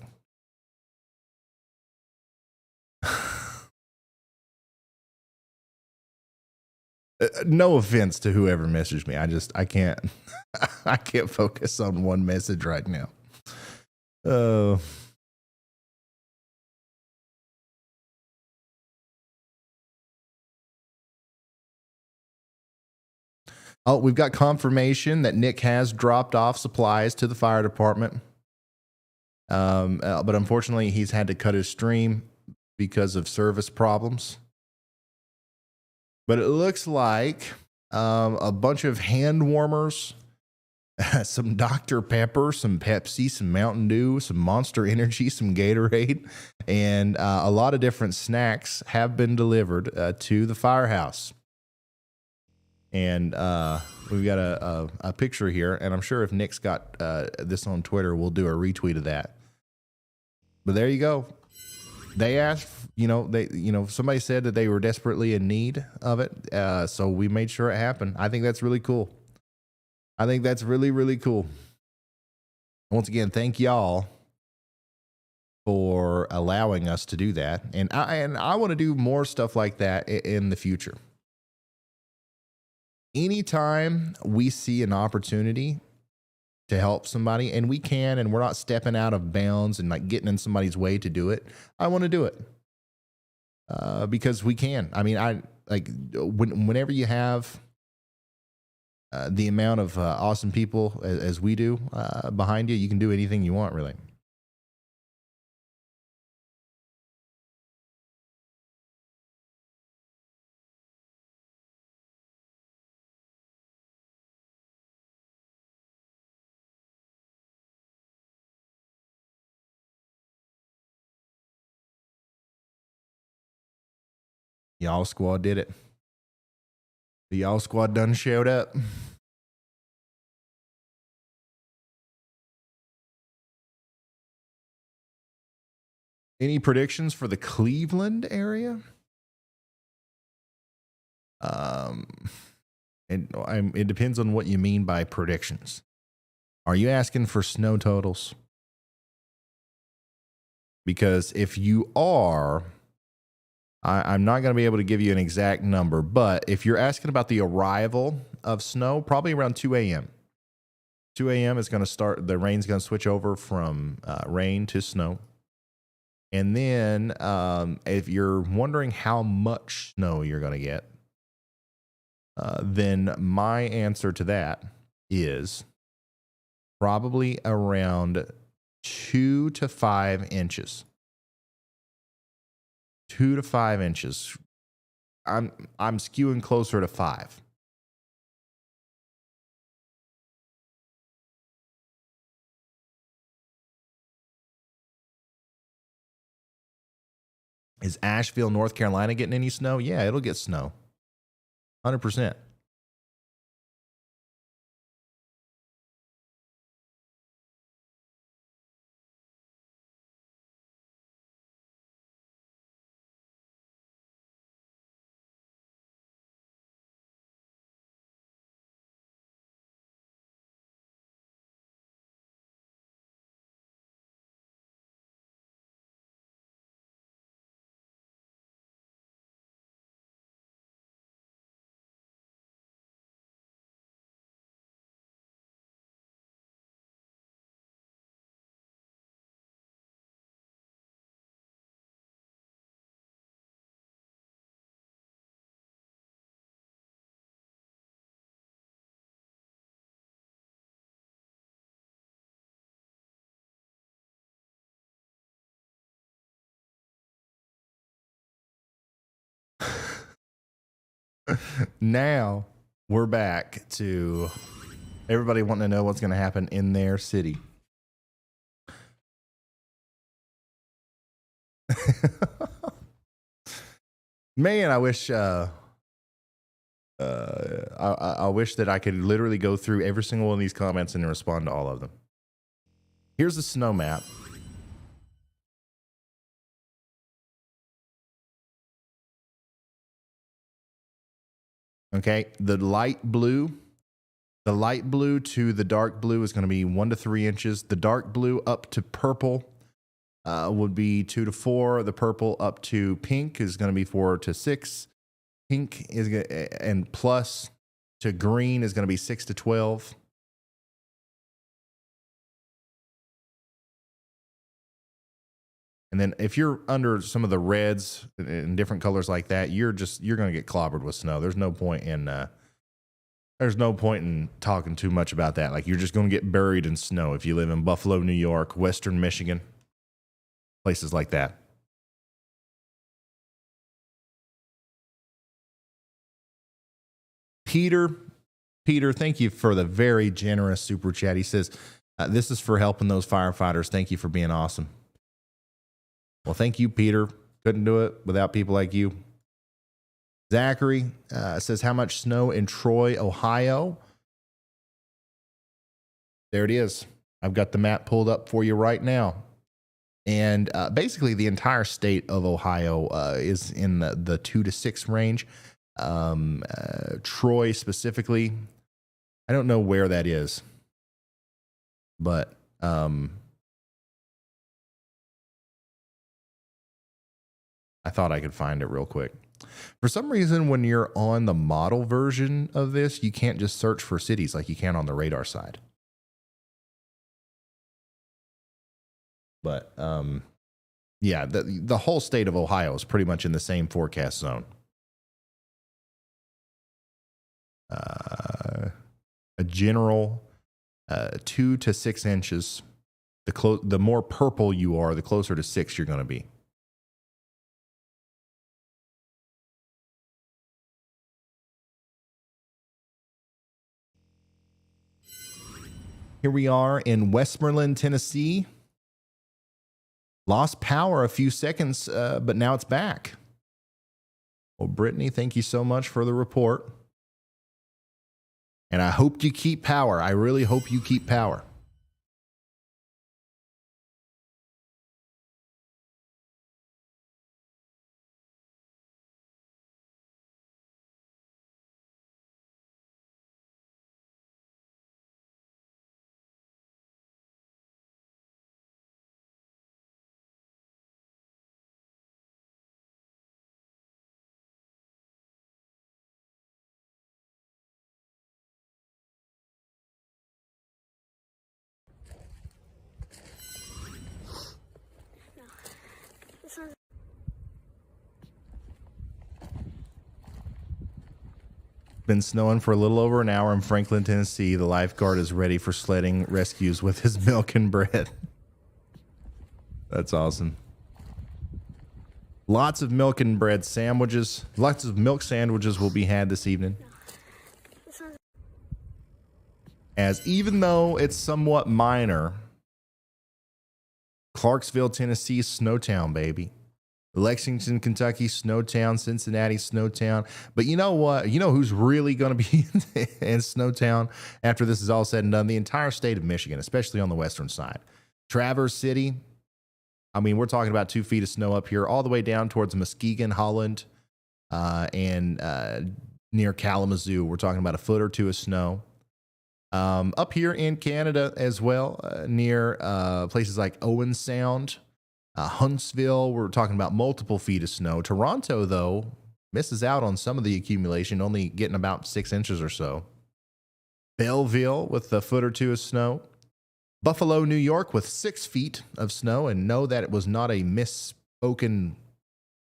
No offense to whoever messaged me. I can't I can't focus on one message right now. Oh. Oh, we've got confirmation that Nick has dropped off supplies to the fire department. But unfortunately, he's had to cut his stream because of service problems. But it looks like a bunch of hand warmers, some Dr. Pepper, some Pepsi, some Mountain Dew, some Monster Energy, some Gatorade, and a lot of different snacks have been delivered to the firehouse. And we've got a picture here, and I'm sure if Nick's got this on Twitter, we'll do a retweet of that. But there you go. They asked, somebody said that they were desperately in need of it, so we made sure it happened. I think that's really cool. I think that's really, really cool. Once again, thank y'all for allowing us to do that, and I want to do more stuff like that in the future. Anytime we see an opportunity to help somebody, and we can, and we're not stepping out of bounds and like getting in somebody's way to do it, I want to do it because we can. I mean, whenever you have the amount of awesome people as we do behind you, you can do anything you want, really. Y'all squad did it. The y'all squad done showed up. Any predictions for the Cleveland area? It depends on what you mean by predictions. Are you asking for snow totals? Because if you are, I'm not going to be able to give you an exact number, but if you're asking about the arrival of snow, probably around 2 a.m. 2 a.m. is going to start, the rain's going to switch over from rain to snow. And then if you're wondering how much snow you're going to get, then my answer to that is probably around 2 to 5 inches. 2 to 5 inches. I'm skewing closer to 5. Is Asheville, North Carolina getting any snow? Yeah, it'll get snow. 100%. Now we're back to everybody wanting to know what's going to happen in their city. Man, I wish I wish that I could literally go through every single one of these comments and respond to all of them. Here's the snow map. Okay, the light blue to the dark blue is going to be 1 to 3 inches. The dark blue up to purple would be 2 to 4. The purple up to pink is going to be 4 to 6. Pink is and plus to green is going to be 6 to 12. And then if you're under some of the reds and different colors like that, you're going to get clobbered with snow. There's no point in talking too much about that. Like, you're just going to get buried in snow if you live in Buffalo, New York, Western Michigan, places like that. Peter, thank you for the very generous super chat. He says, this is for helping those firefighters. Thank you for being awesome. Well, thank you, Peter. Couldn't do it without people like you. Zachary says, how much snow in Troy, Ohio? There it is. I've got the map pulled up for you right now. And basically the entire state of Ohio is in the 2 to 6 range. Troy specifically, I don't know where that is, but I thought I could find it real quick. For some reason, when you're on the model version of this, you can't just search for cities like you can on the radar side. But yeah, the whole state of Ohio is pretty much in the same forecast zone. A general 2 to 6 inches. The more purple you are, the closer to 6 you're going to be. Here we are in Westmoreland, Tennessee. Lost power a few seconds, but now it's back. Well, Brittany, thank you so much for the report. And I hope you keep power. I really hope you keep power. Been snowing for a little over an hour in Franklin, Tennessee. The lifeguard is ready for sledding rescues with his milk and bread. That's awesome. Lots of milk and bread sandwiches. Lots of milk sandwiches will be had this evening. As even though it's somewhat minor, Clarksville, Tennessee, Snowtown, baby. Lexington, Kentucky, Snowtown. Cincinnati, Snowtown. But you know what? You know who's really going to be in Snowtown after this is all said and done? The entire state of Michigan, especially on the western side. Traverse City. I mean, we're talking about 2 feet of snow up here, all the way down towards Muskegon, Holland, and near Kalamazoo. We're talking about 1 foot or 2 of snow. Up here in Canada as well, near places like Owen Sound. Huntsville, we're talking about multiple feet of snow. Toronto, though, misses out on some of the accumulation, only getting about 6 inches or so. Belleville with 1 foot or 2 of snow. Buffalo, New York with 6 feet of snow. And know that it was not a misspoken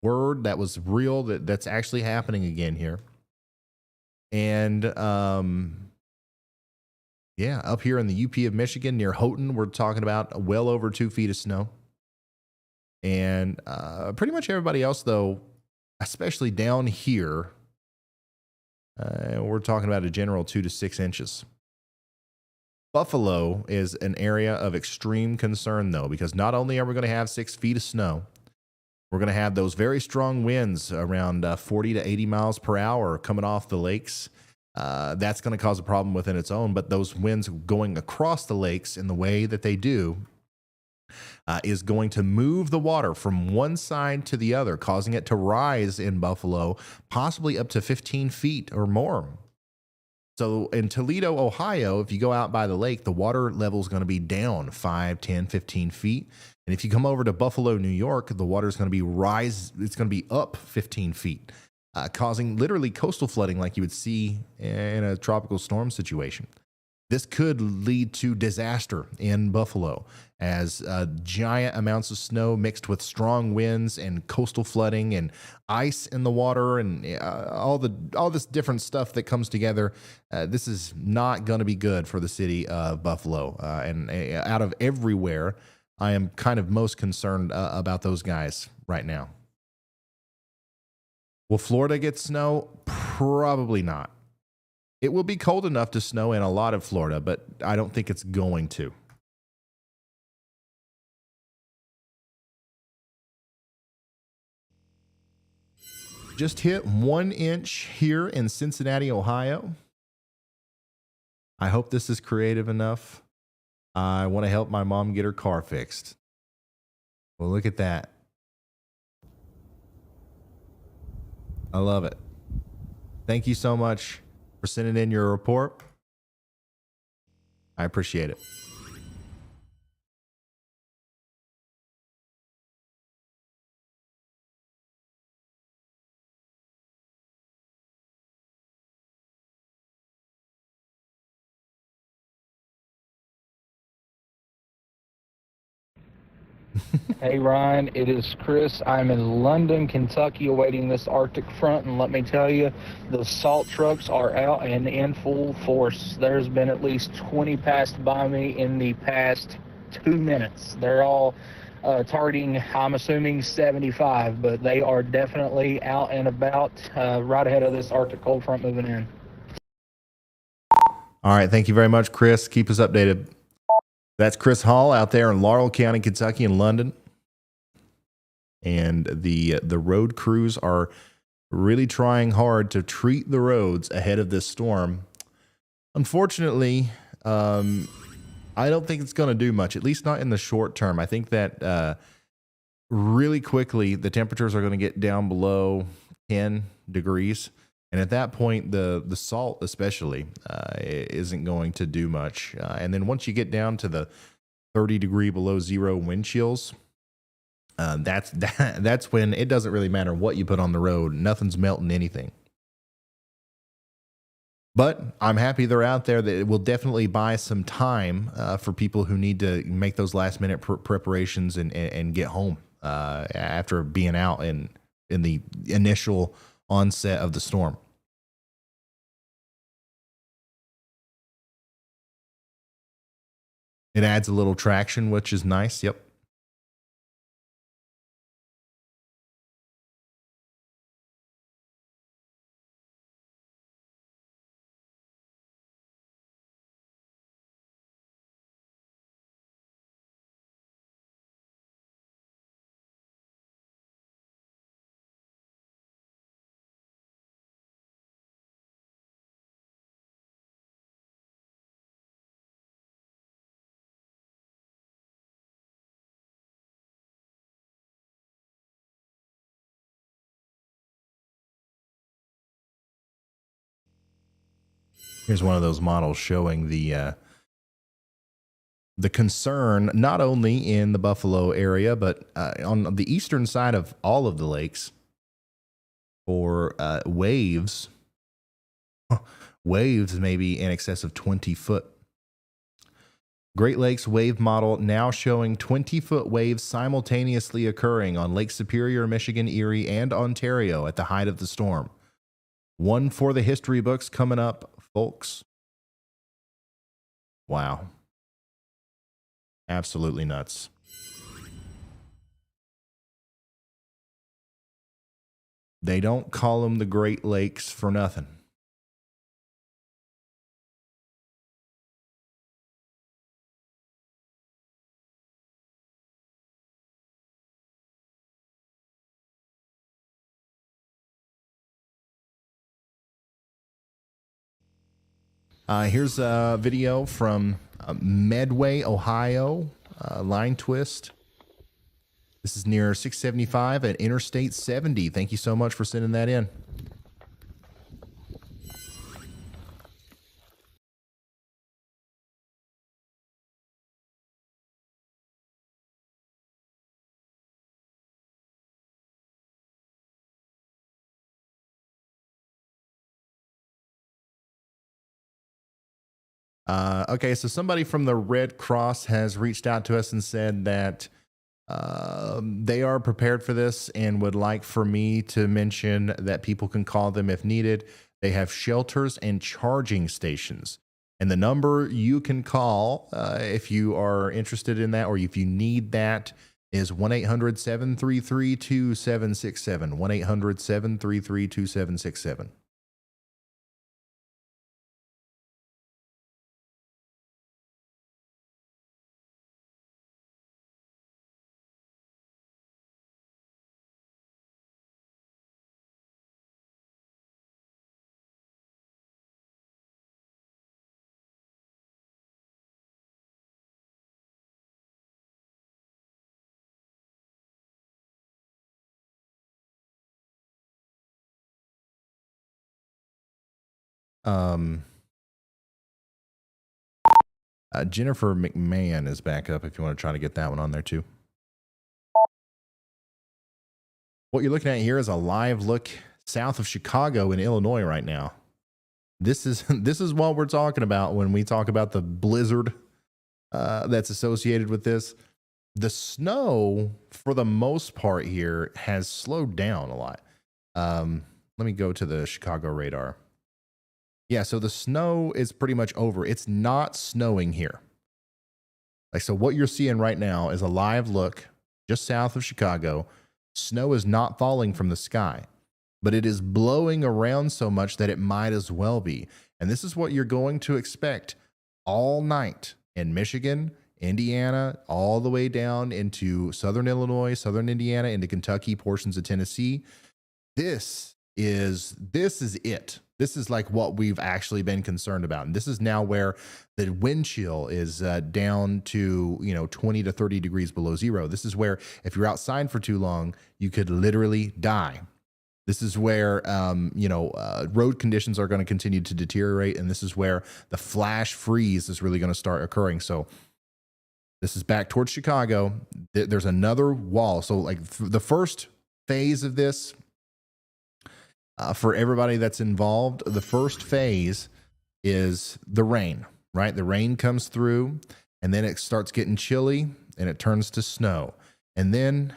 word. That was real. That's actually happening again here. And yeah, up here in the UP of Michigan near Houghton, we're talking about well over 2 feet of snow. And pretty much everybody else, though, especially down here We're talking about a general 2 to 6 inches. Buffalo is an area of extreme concern, though, because not only are we going to have 6 feet of snow, we're going to have those very strong winds around 40 to 80 miles per hour coming off the lakes. That's going to cause a problem within its own, but those winds going across the lakes in the way that they do is going to move the water from one side to the other, causing it to rise in Buffalo, possibly up to 15 feet or more. So in Toledo, Ohio, if you go out by the lake, the water level is going to be down 5, 10, 15 feet. And if you come over to Buffalo, New York, the water is going to be it's going to be up 15 feet, causing literally coastal flooding like you would see in a tropical storm situation. This could lead to disaster in Buffalo as giant amounts of snow mixed with strong winds and coastal flooding and ice in the water and all this different stuff that comes together. This is not going to be good for the city of Buffalo. And out of everywhere, I am kind of most concerned about those guys right now. Will Florida get snow? Probably not. It will be cold enough to snow in a lot of Florida, but I don't think it's going to. Just hit 1 inch here in Cincinnati, Ohio. I hope this is creative enough. I want to help my mom get her car fixed. Well, look at that. I love it. Thank you so much for sending in your report. I appreciate it. Hey Ryan, it is Chris. I'm in London, Kentucky, awaiting this Arctic front, and let me tell you, the salt trucks are out and in full force. There's been at least 20 passed by me in the past 2 minutes. They're all targeting, I'm assuming, 75, but they are definitely out and about right ahead of this Arctic cold front moving in. All right, thank you very much, Chris. Keep us updated. That's Chris Hall out there in Laurel County, Kentucky, in London. And the road crews are really trying hard to treat the roads ahead of this storm. Unfortunately, I don't think it's going to do much, at least not in the short term. I think that really quickly the temperatures are going to get down below 10 degrees. And at that point, the salt especially isn't going to do much. And then once you get down to the 30 degree below zero wind chills, that's when it doesn't really matter what you put on the road. Nothing's melting anything. But I'm happy they're out there. That it will definitely buy some time for people who need to make those last minute preparations and get home after being out in the initial onset of the storm. It adds a little traction, which is nice. Yep. Here's one of those models showing the concern not only in the Buffalo area, but on the eastern side of all of the lakes for waves. Waves maybe in excess of 20 foot. Great Lakes wave model now showing 20-foot waves simultaneously occurring on Lake Superior, Michigan, Erie, and Ontario at the height of the storm. One for the history books coming up, folks. Wow. Absolutely nuts. They don't call them the Great Lakes for nothing. Here's a video from Medway, Ohio, line twist. This is near 675 at Interstate 70. Thank you so much for sending that in. Okay, so somebody from the Red Cross has reached out to us and said that they are prepared for this and would like for me to mention that people can call them if needed. They have shelters and charging stations. And the number you can call if you are interested in that or if you need that is 1-800-733-2767. 1-800-733-2767. Jennifer McMahon is back up if you want to try to get that one on there too. What you're looking at here is a live look south of Chicago in Illinois right now. This is what we're talking about when we talk about the blizzard that's associated with this. The snow, for the most part here, has slowed down a lot. Let me go to the Chicago radar. Yeah, so the snow is pretty much over. It's not snowing here. Like, so what you're seeing right now is a live look just south of Chicago. Snow is not falling from the sky, but it is blowing around so much that it might as well be. And this is what you're going to expect all night in Michigan, Indiana, all the way down into southern Illinois, southern Indiana, into Kentucky, portions of Tennessee. This is it. This is like what we've actually been concerned about. And this is now where the wind chill is down to, 20 to 30 degrees below zero. This is where if you're outside for too long, you could literally die. This is where, road conditions are going to continue to deteriorate. And this is where the flash freeze is really going to start occurring. So this is back towards Chicago. There's another wall. So like the first phase of this, for everybody that's involved, the first phase is the rain, right? The rain comes through and then it starts getting chilly and it turns to snow. And then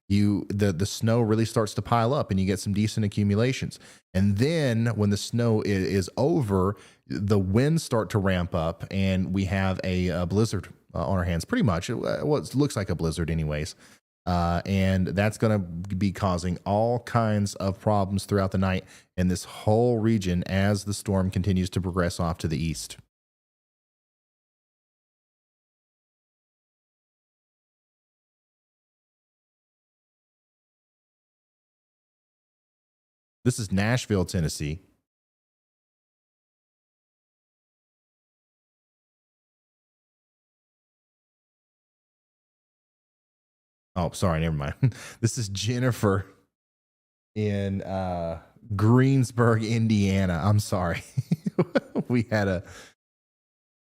the snow really starts to pile up and you get some decent accumulations. And then when the snow is over, the winds start to ramp up and we have a blizzard on our hands, pretty much. It looks like a blizzard anyways. And that's going to be causing all kinds of problems throughout the night in this whole region as the storm continues to progress off to the east. This is Nashville, Tennessee. Oh, sorry, never mind. This is Jennifer in Greensburg, Indiana. I'm sorry.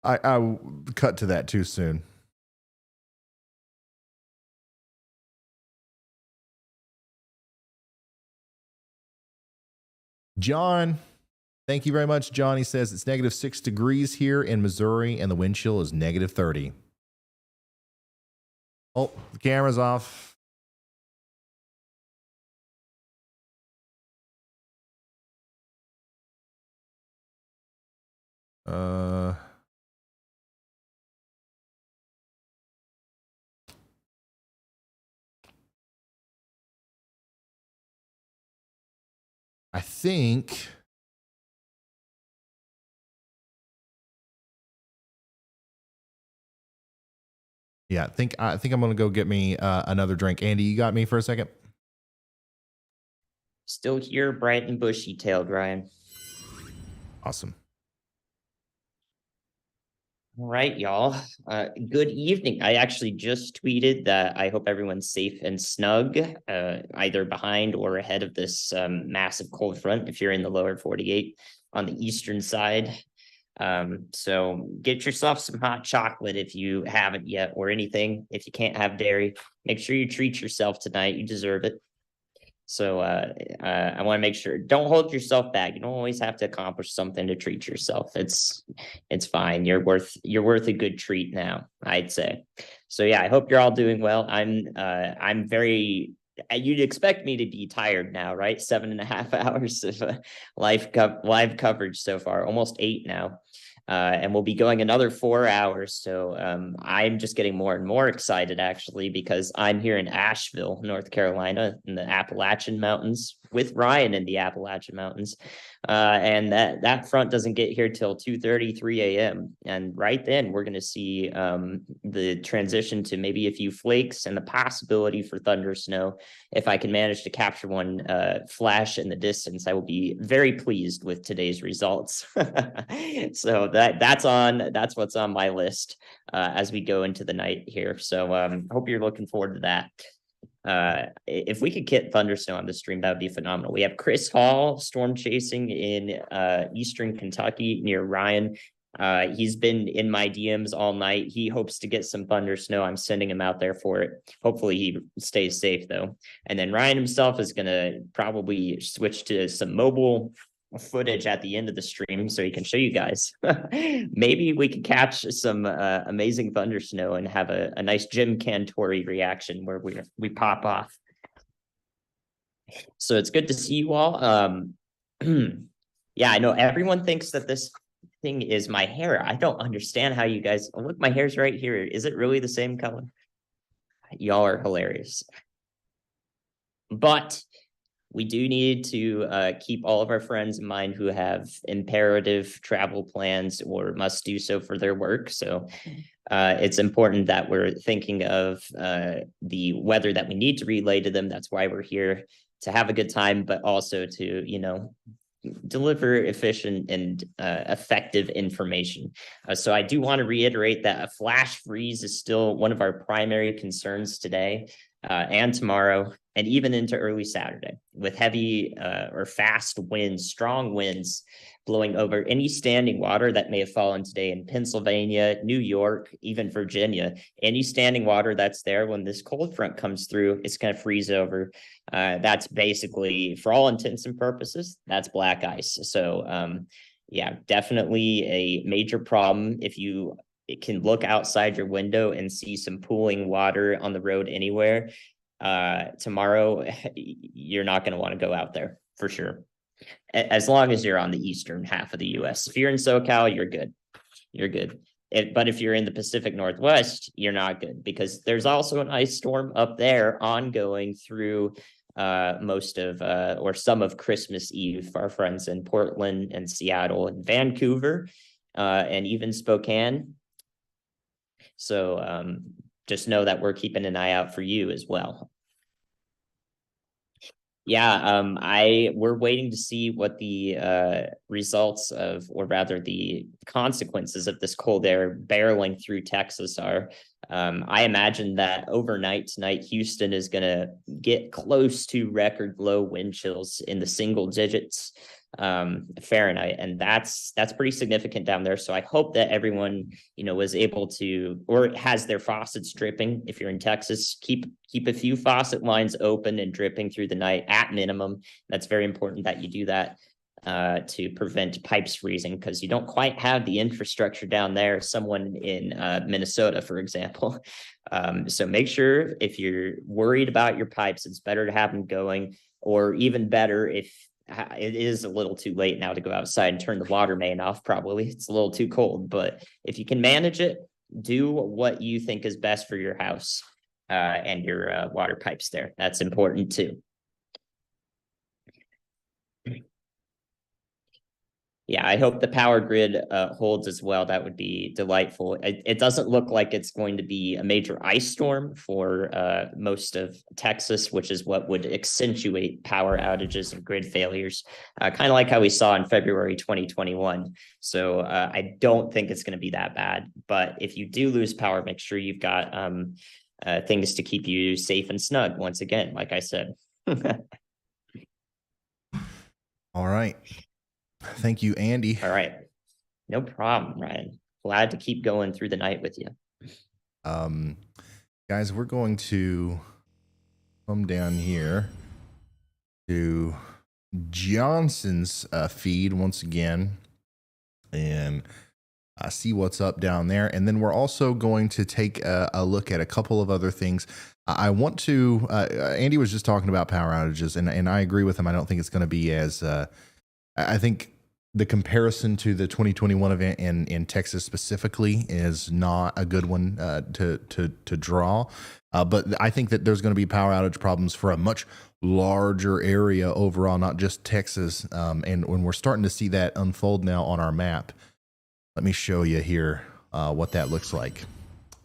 I cut to that too soon. John, thank you very much. John, he says it's -6 degrees here in Missouri and the wind chill is -30. Oh, the camera's off. I think I think I'm gonna go get me another drink. Andy, you got me for a second? Still here, bright and bushy tailed, Ryan. Awesome. All right, y'all. Good evening. I actually just tweeted that I hope everyone's safe and snug, either behind or ahead of this massive cold front if you're in the lower 48 on the eastern side. So get yourself some hot chocolate if you haven't yet, or anything. If you can't have dairy, make sure you treat yourself tonight. You deserve it. So I want to make sure, don't hold yourself back. You don't always have to accomplish something to treat yourself. It's fine. You're worth a good treat now, I'd say. So yeah, I hope you're all doing well. I'm very, you'd expect me to be tired now, right? 7.5 hours of live coverage so far, almost 8 now. And we'll be going another 4 hours. So I'm just getting more and more excited, actually, because I'm here in Asheville, North Carolina, in the Appalachian Mountains, with Ryan in the Appalachian Mountains. And that front doesn't get here till 2:33 a.m. And right then we're going to see the transition to maybe a few flakes and the possibility for thunder snow. If I can manage to capture one flash in the distance, I will be very pleased with today's results. So that's what's on my list as we go into the night here. So I hope you're looking forward to that. If we could get thunder snow on the stream, that would be phenomenal. We have Chris Hall storm chasing in eastern Kentucky near Ryan. He's been in my DMs all night. He hopes to get some thunder snow. I'm sending him out there for it. Hopefully he stays safe though. And then Ryan himself is going to probably switch to some mobile footage at the end of the stream so he can show you guys. Maybe we could catch some amazing thunder snow and have a nice Jim Cantori reaction where we pop off. So it's good to see you all. Yeah, I know everyone thinks that this thing is my hair. I don't understand how you guys look. My hair's right here. Is it really the same color? Y'all are hilarious. But we do need to keep all of our friends in mind who have imperative travel plans or must do so for their work. So it's important that we're thinking of the weather that we need to relay to them. That's why we're here, to have a good time, but also to, deliver efficient and effective information. So I do want to reiterate that a flash freeze is still one of our primary concerns today and tomorrow, and even into early Saturday, with heavy or fast winds, strong winds blowing over any standing water that may have fallen today in Pennsylvania, New York, even Virginia. Any standing water that's there when this cold front comes through, it's going to freeze over. That's basically, for all intents and purposes, that's black ice. So yeah, definitely a major problem. If you can look outside your window and see some pooling water on the road anywhere, tomorrow, you're not going to want to go out there for sure. As long as you're on the eastern half of the US. If you're in SoCal, you're good. You're good. But if you're in the Pacific Northwest, you're not good, because there's also an ice storm up there ongoing through most of or some of Christmas Eve for our friends in Portland and Seattle and Vancouver and even Spokane. So just know that we're keeping an eye out for you as well. Yeah, we're waiting to see what the results of, or rather the consequences of this cold air barreling through Texas are. I imagine that overnight tonight, Houston is going to get close to record low wind chills in the single digits Fahrenheit, and that's pretty significant down there. So I hope that everyone was able to, or has their faucets dripping. If you're in Texas, keep a few faucet lines open and dripping through the night at minimum. That's very important that you do that to prevent pipes freezing, because you don't quite have the infrastructure down there. Someone in Minnesota, for example. So make sure, if you're worried about your pipes, it's better to have them going, or even better, if it is a little too late now to go outside and turn the water main off. Probably it's a little too cold, but if you can manage it, do what you think is best for your house and your water pipes there. That's important too. Yeah, I hope the power grid holds as well. That would be delightful. It doesn't look like it's going to be a major ice storm for most of Texas, which is what would accentuate power outages and grid failures, kind of like how we saw in February 2021. So I don't think it's going to be that bad. But if you do lose power, make sure you've got things to keep you safe and snug. Once again, like I said. All right. Thank you, Andy. All right. No problem, Ryan. Glad to keep going through the night with you. Guys, we're going to come down here to Johnson's feed once again and see what's up down there. And then we're also going to take a look at a couple of other things. I want to, Andy was just talking about power outages, and I agree with him. I don't think it's going to be as, I think the comparison to the 2021 event in Texas specifically is not a good one to draw. But I think that there's going to be power outage problems for a much larger area overall, not just Texas. And when we're starting to see that unfold now on our map, let me show you here what that looks like.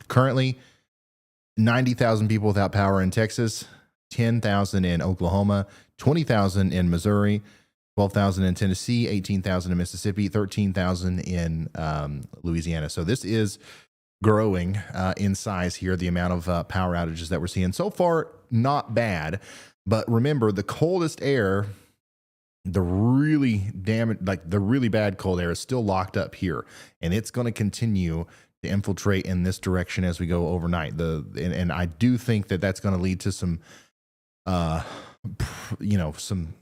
Currently, 90,000 people without power in Texas, 10,000 in Oklahoma, 20,000 in Missouri, 12,000 in Tennessee, 18,000 in Mississippi, 13,000 in Louisiana. So this is growing in size here, the amount of power outages that we're seeing. So far, not bad. But remember, the coldest air, the really bad cold air is still locked up here. And it's going to continue to infiltrate in this direction as we go overnight. And I do think that that's going to lead to some, some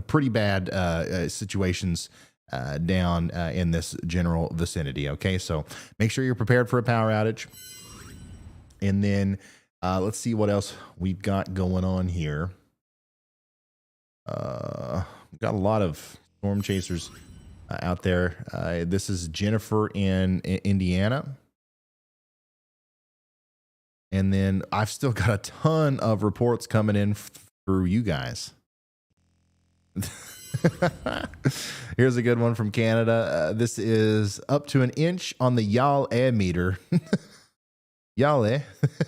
pretty bad situations down in this general vicinity. Okay, so make sure you're prepared for a power outage. And then let's see what else we've got going on here. We've got a lot of storm chasers out there. This is Jennifer in Indiana. And then I've still got a ton of reports coming in through you guys. Here's a good one from Canada. This is up to an inch on the Yale meter. Yale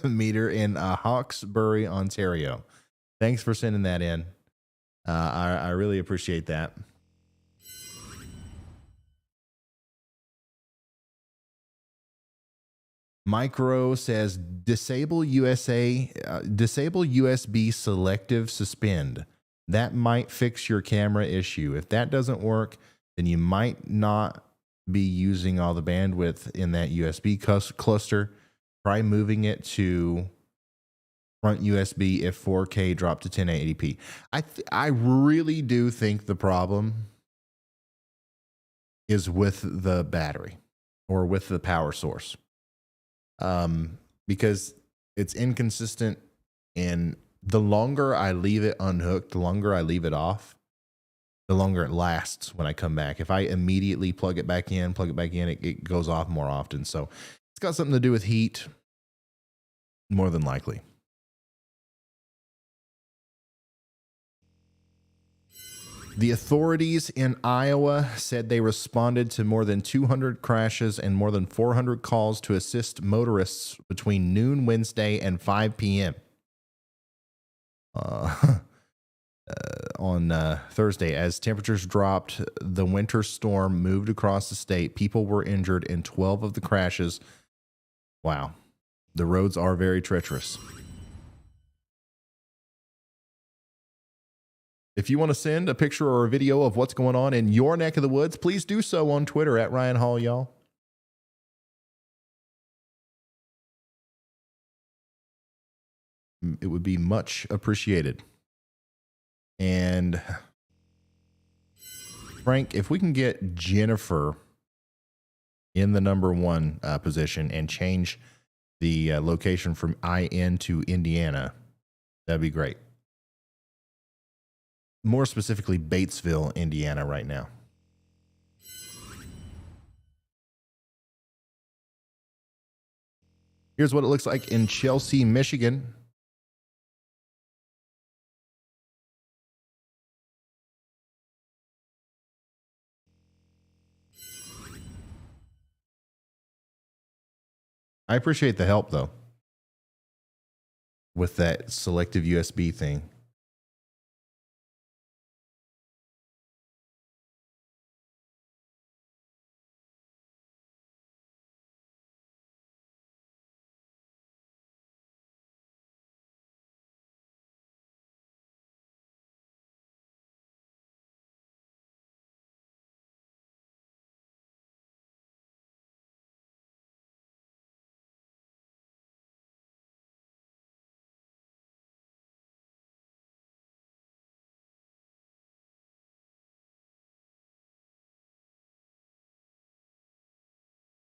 meter in Hawkesbury, Ontario. Thanks for sending that in. I really appreciate that. Micro says disable USB selective suspend. That might fix your camera issue. If that doesn't work, then you might not be using all the bandwidth in that USB cluster. Try moving it to front USB if 4K dropped to 1080p. I really do think the problem is with the battery or with the power source. Because it's inconsistent, and the longer I leave it unhooked, the longer I leave it off, the longer it lasts when I come back. If I immediately plug it back in, it goes off more often. So it's got something to do with heat, more than likely. The authorities in Iowa said they responded to more than 200 crashes and more than 400 calls to assist motorists between noon Wednesday and 5 p.m. On Thursday. As temperatures dropped, the winter storm moved across the state. People were injured in 12 of the crashes. Wow. The roads are very treacherous. If you want to send a picture or a video of what's going on in your neck of the woods, please do so on Twitter at Ryan Hall, y'all. It would be much appreciated. And Frank, if we can get Jennifer in the number 1 position and change the location from IN to Indiana, that'd be great. More specifically, Batesville, Indiana right now. Here's what it looks like in Chelsea, Michigan. I appreciate the help though with that selective USB thing.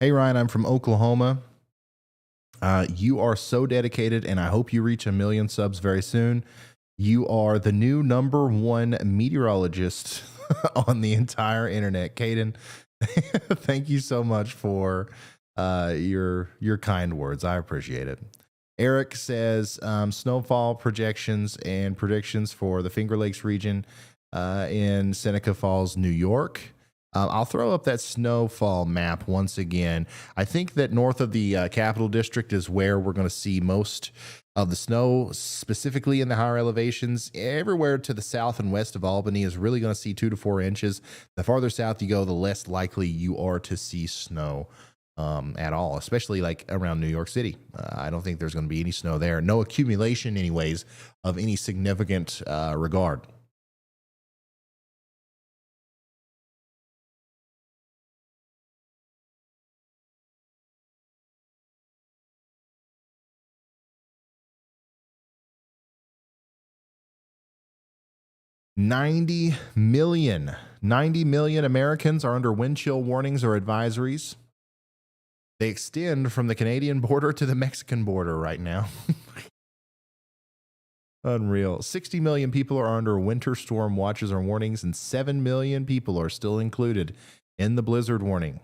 Hey Ryan, I'm from Oklahoma. You are so dedicated, and I hope you reach 1 million subs very soon. You are the new #1 meteorologist on the entire internet. Caden, thank you so much for your kind words. I appreciate it. Eric says snowfall projections and predictions for the Finger Lakes region in Seneca Falls, New York. I'll throw up that snowfall map once again. I think that north of the Capital District is where we're going to see most of the snow, specifically in the higher elevations. Everywhere to the south and west of Albany is really going to see 2 to 4 inches. The farther south you go, the less likely you are to see snow at all, especially like around New York City. I don't think there's going to be any snow there. No accumulation, anyways, of any significant regard. $90 million Americans are under wind chill warnings or advisories. They extend from the Canadian border to the Mexican border right now. Unreal. 60 million people are under winter storm watches or warnings, and 7 million people are still included in the blizzard warning.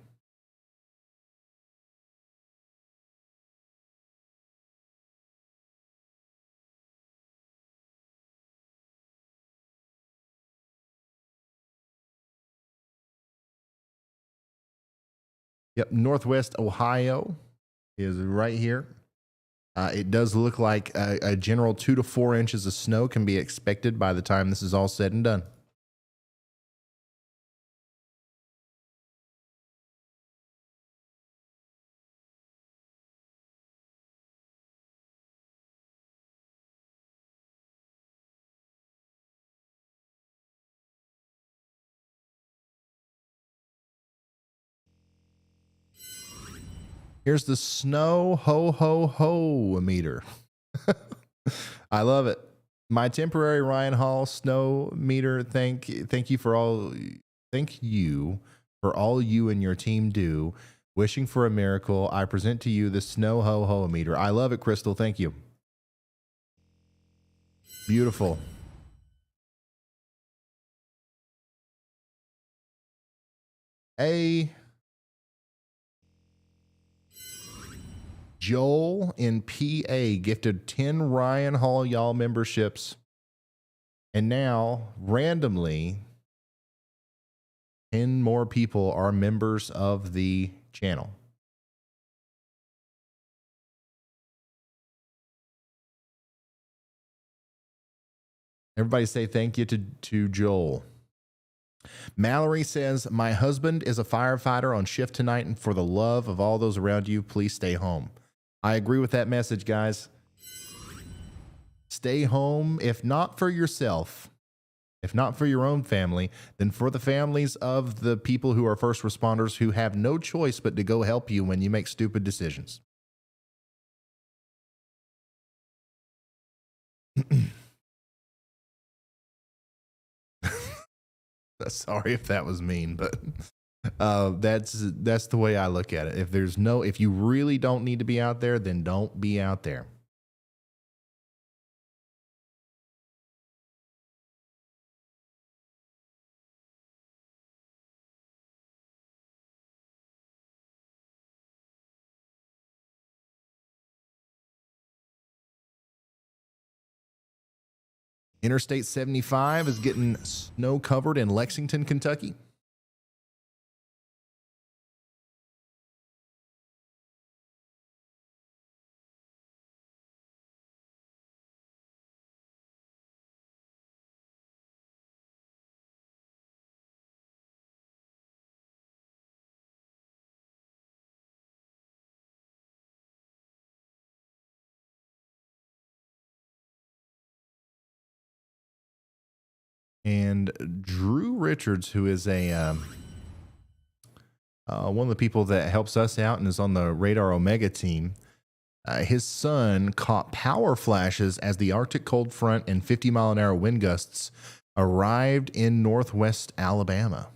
Yep, Northwest Ohio is right here. It does look like a general 2 to 4 inches of snow can be expected by the time this is all said and done. Here's the snow ho ho ho meter. I love it. My temporary Ryan Hall snow meter. Thank you for all. Thank you for all you and your team do. Wishing for a miracle. I present to you the snow ho ho meter. I love it, Crystal. Thank you. Beautiful. Hey. Joel in PA gifted 10 Ryan Hall Y'all memberships. And now, randomly, 10 more people are members of the channel. Everybody say thank you to Joel. Mallory says, my husband is a firefighter on shift tonight, and for the love of all those around you, please stay home. I agree with that message, guys. Stay home, if not for yourself, if not for your own family, then for the families of the people who are first responders who have no choice but to go help you when you make stupid decisions. Sorry if that was mean, but that's the way I look at it. If you really don't need to be out there, then don't be out there. Interstate 75 is getting snow covered in Lexington, Kentucky. And Drew Richards, who is a one of the people that helps us out and is on the Radar Omega team, his son caught power flashes as the Arctic cold front and 50-mile-an-hour wind gusts arrived in northwest Alabama.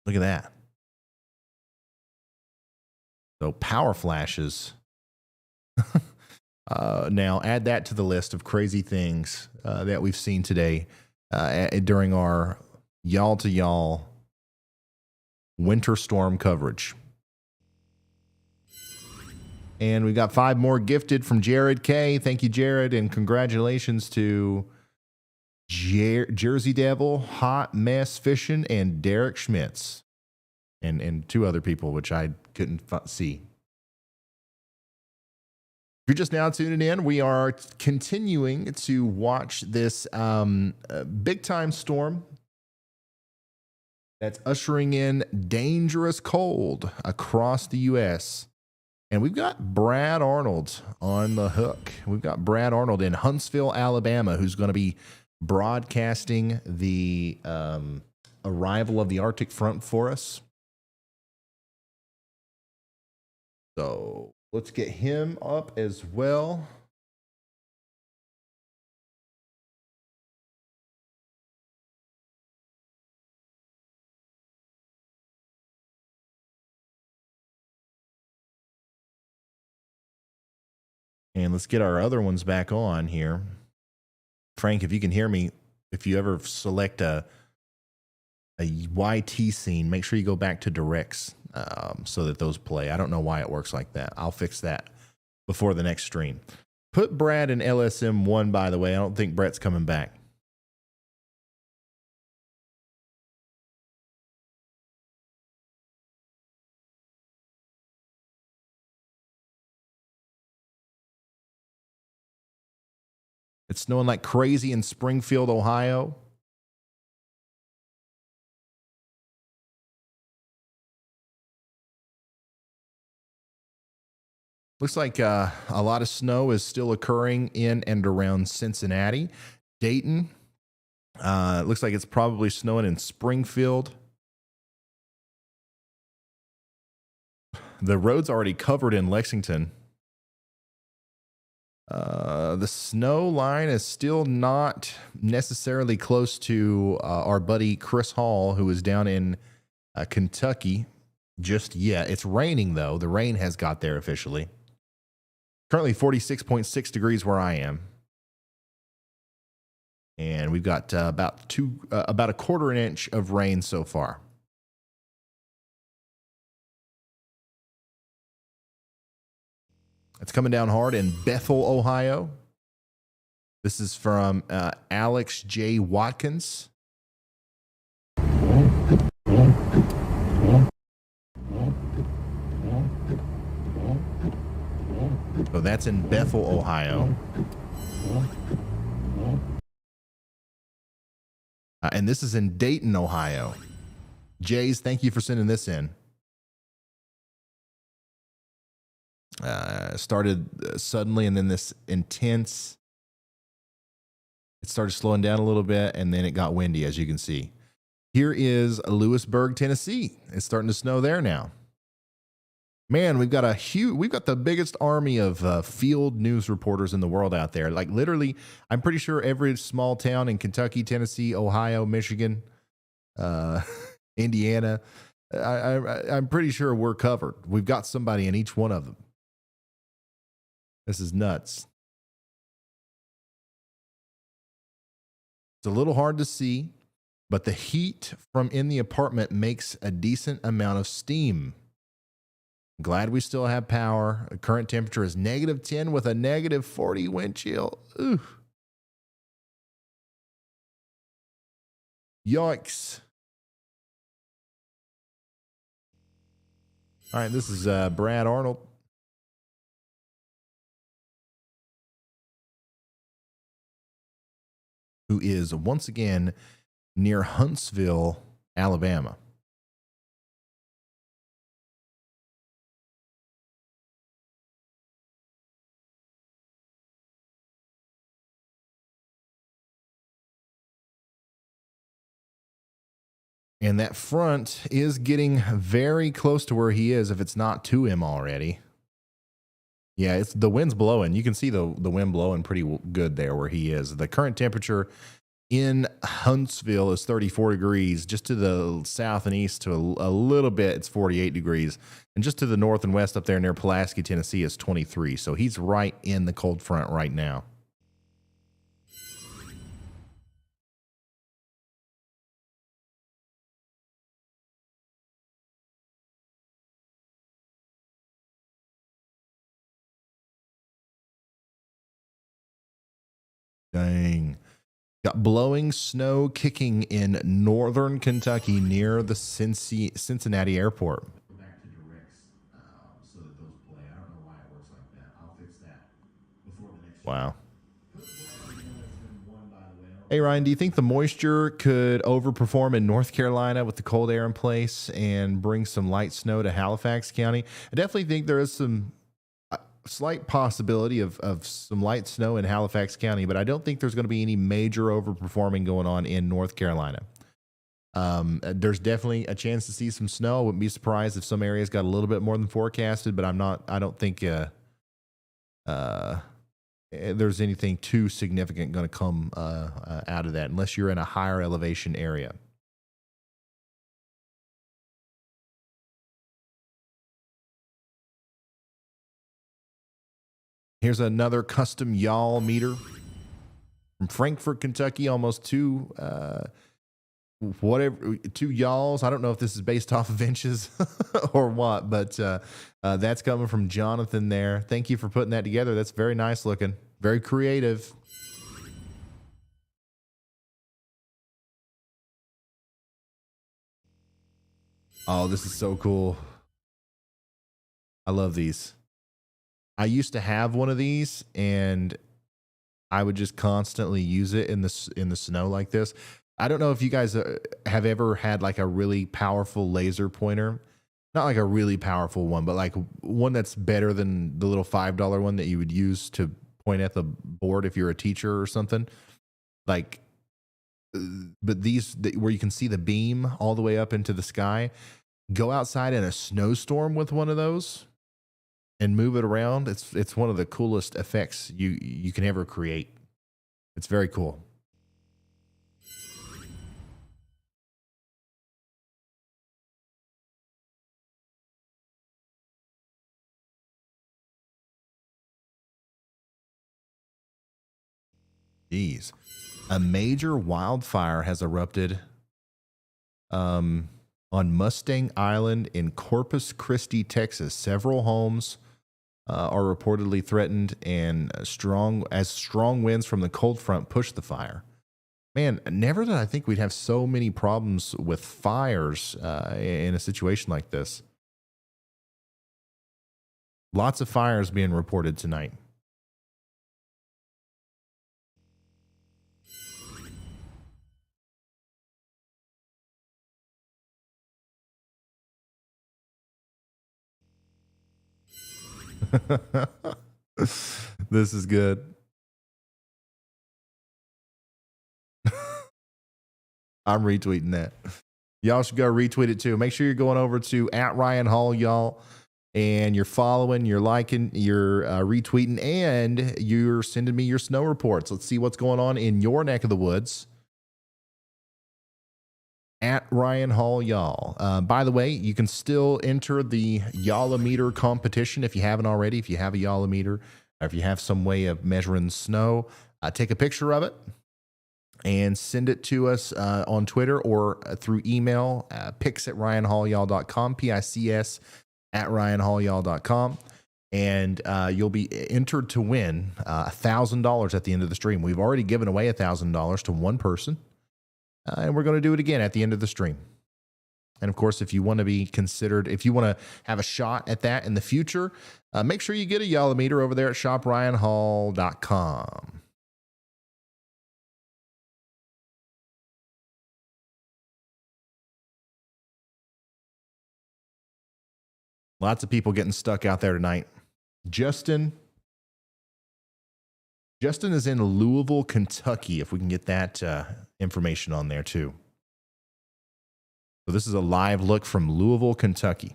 Look at that. So power flashes. Now add that to the list of crazy things that we've seen today during our y'all to y'all winter storm coverage. And we got 5 more gifted from Jared K. Thank you, Jared, and congratulations to Jersey Devil, Hot Mess Fishing, and Derek Schmitz, and 2 other people which I couldn't see. If you're just now tuning in, we are continuing to watch this big time storm that's ushering in dangerous cold across the U.S. And we've got Brad Arnold on the hook. We've got Brad Arnold in Huntsville, Alabama, who's going to be broadcasting the arrival of the Arctic front for us. So let's get him up as well. And let's get our other ones back on here. Frank, if you can hear me, if you ever select a YT scene, make sure you go back to directs so that those play. I don't know why it works like that. I'll fix that before the next stream. Put Brad in LSM 1, by the way. I don't think Brett's coming back. It's snowing like crazy in Springfield, Ohio. Looks like a lot of snow is still occurring in and around Cincinnati. Dayton. Looks like it's probably snowing in Springfield. The road's already covered in Lexington. The snow line is still not necessarily close to our buddy Chris Hall, who is down in Kentucky just yet. It's raining, though. The rain has got there officially. Currently 46.6 degrees where I am. And we've got about a quarter an inch of rain so far. It's coming down hard in Bethel, Ohio. This is from Alex J. Watkins. So that's in Bethel, Ohio. And this is in Dayton, Ohio. Jays, thank you for sending this in. Started suddenly, and then this intense. It started slowing down a little bit, and then it got windy, as you can see. Here is Lewisburg, Tennessee. It's starting to snow there now. Man, we've got the biggest army of field news reporters in the world out there. Like literally, I'm pretty sure every small town in Kentucky, Tennessee, Ohio, Michigan, Indiana, I'm pretty sure we're covered. We've got somebody in each one of them. This is nuts. It's a little hard to see, but the heat from in the apartment makes a decent amount of steam. Glad we still have power. The current temperature is -10 with a -40 wind chill. Ooh. Yikes. All right, this is Brad Arnold. Who is once again near Huntsville, Alabama. And that front is getting very close to where he is, if it's not to him already. Yeah, it's the wind's blowing. You can see the wind blowing pretty good there where he is. The current temperature in Huntsville is 34 degrees. Just to the south and east to a little bit, it's 48 degrees. And just to the north and west up there near Pulaski, Tennessee, is 23. So he's right in the cold front right now. Dang. Got blowing snow kicking in northern Kentucky near the Cincinnati airport. Go back to directs so that those play. I don't know why it works like that. I'll fix that before the next. Wow. Hey, Ryan, do you think the moisture could overperform in North Carolina with the cold air in place and bring some light snow to Halifax County? I definitely think there is some slight possibility of some light snow in Halifax County, but I don't think there's going to be any major overperforming going on in North Carolina. There's definitely a chance to see some snow. I wouldn't be surprised if some areas got a little bit more than forecasted, but I don't think there's anything too significant going to come out of that unless you're in a higher elevation area. Here's another custom yawl meter from Frankfort, Kentucky, almost two yawls. I don't know if this is based off of inches or what, but that's coming from Jonathan there. Thank you for putting that together. That's very nice looking, very creative. Oh, this is so cool. I love these. I used to have one of these, and I would just constantly use it in the snow like this. I don't know if you guys have ever had like a really powerful laser pointer. Not like a really powerful one, but like one that's better than the little $5 one that you would use to point at the board if you're a teacher or something. Like, but these where you can see the beam all the way up into the sky. Go outside in a snowstorm with one of those and move it around. It's one of the coolest effects you can ever create. It's very cool. Jeez. A major wildfire has erupted on Mustang Island in Corpus Christi, Texas. Several homes are reportedly threatened, and strong winds from the cold front push the fire. Man, never did I think we'd have so many problems with fires in a situation like this. Lots of fires being reported tonight. This is good. I'm retweeting that. Y'all should go retweet it too. Make sure you're going over to @RyanHall, y'all, and you're following, you're liking, you're retweeting, and you're sending me your snow reports. Let's see what's going on in your neck of the woods. @RyanHall, y'all. By the way, you can still enter the Yalla-meter competition if you haven't already. If you have a Yalla-meter, or if you have some way of measuring snow, take a picture of it and send it to us on Twitter or through email, pics@ryanhallyall.com, PICS @ryanhallyall.com. And you'll be entered to win $1,000 at the end of the stream. We've already given away $1,000 to one person. And we're going to do it again at the end of the stream. And of course, if you want to be considered, if you want to have a shot at that in the future, make sure you get a Yalla-meter over there at shopryanhall.com. Lots of people getting stuck out there tonight. Justin is in Louisville, Kentucky, if we can get that information on there too. So this is a live look from Louisville, Kentucky.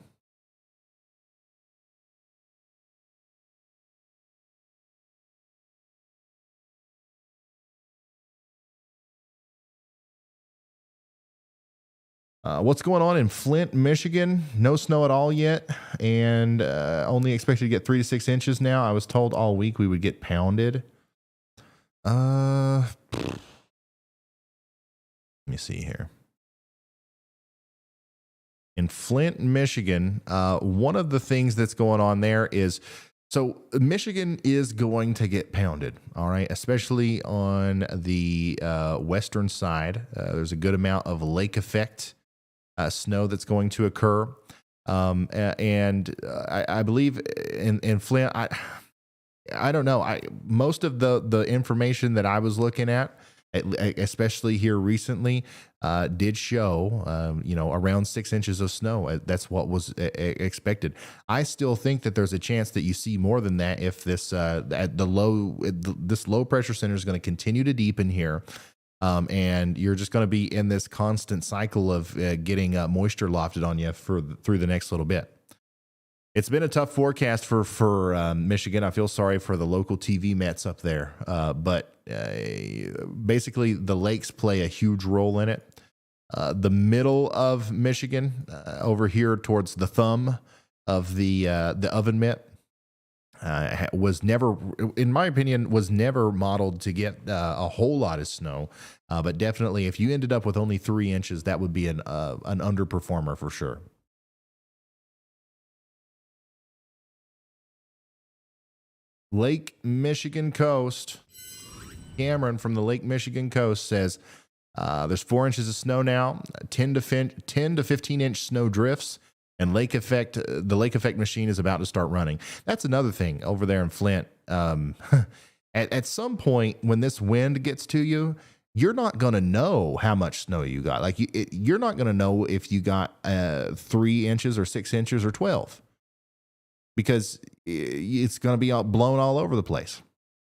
What's going on in Flint, Michigan? No snow at all yet, and only expected to get 3 to 6 inches now. I was told all week we would get pounded. Let me see here. In Flint, Michigan, one of the things that's going on there is, so Michigan is going to get pounded, all right, especially on the western side. There's a good amount of lake effect snow that's going to occur. And I believe in Flint, I don't know. Most of the information that I was looking at, especially here recently, did show, around 6 inches of snow. That's what was expected. I still think that there's a chance that you see more than that if this this low pressure center is going to continue to deepen here. And you're just going to be in this constant cycle of getting moisture lofted on you through the next little bit. It's been a tough forecast for Michigan. I feel sorry for the local TV Mets up there, but basically the lakes play a huge role in it. The middle of Michigan, over here towards the thumb of the oven mitt, was never, in my opinion, was never modeled to get a whole lot of snow. But definitely, if you ended up with only 3 inches, that would be an underperformer for sure. Lake Michigan coast. Cameron from the Lake Michigan coast says there's 4 inches of snow now, 10 to 15 inch snow drifts, and the lake effect machine is about to start running. That's another thing over there in Flint. At some point when this wind gets to you, you're not going to know how much snow you got. Like you're not going to know if you got 3 inches or 6 inches or 12. Because it's going to be blown all over the place.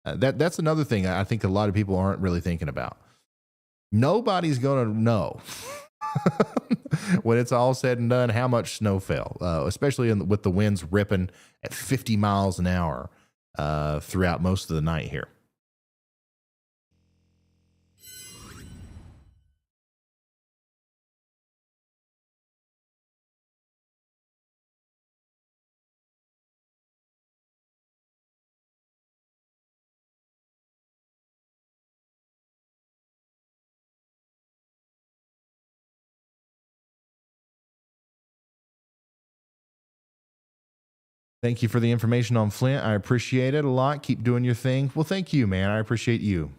That's another thing I think a lot of people aren't really thinking about. Nobody's going to know when it's all said and done how much snow fell, especially with the winds ripping at 50 miles an hour throughout most of the night here. Thank you for the information on Flint. I appreciate it a lot. Keep doing your thing. Well, thank you, man. I appreciate you.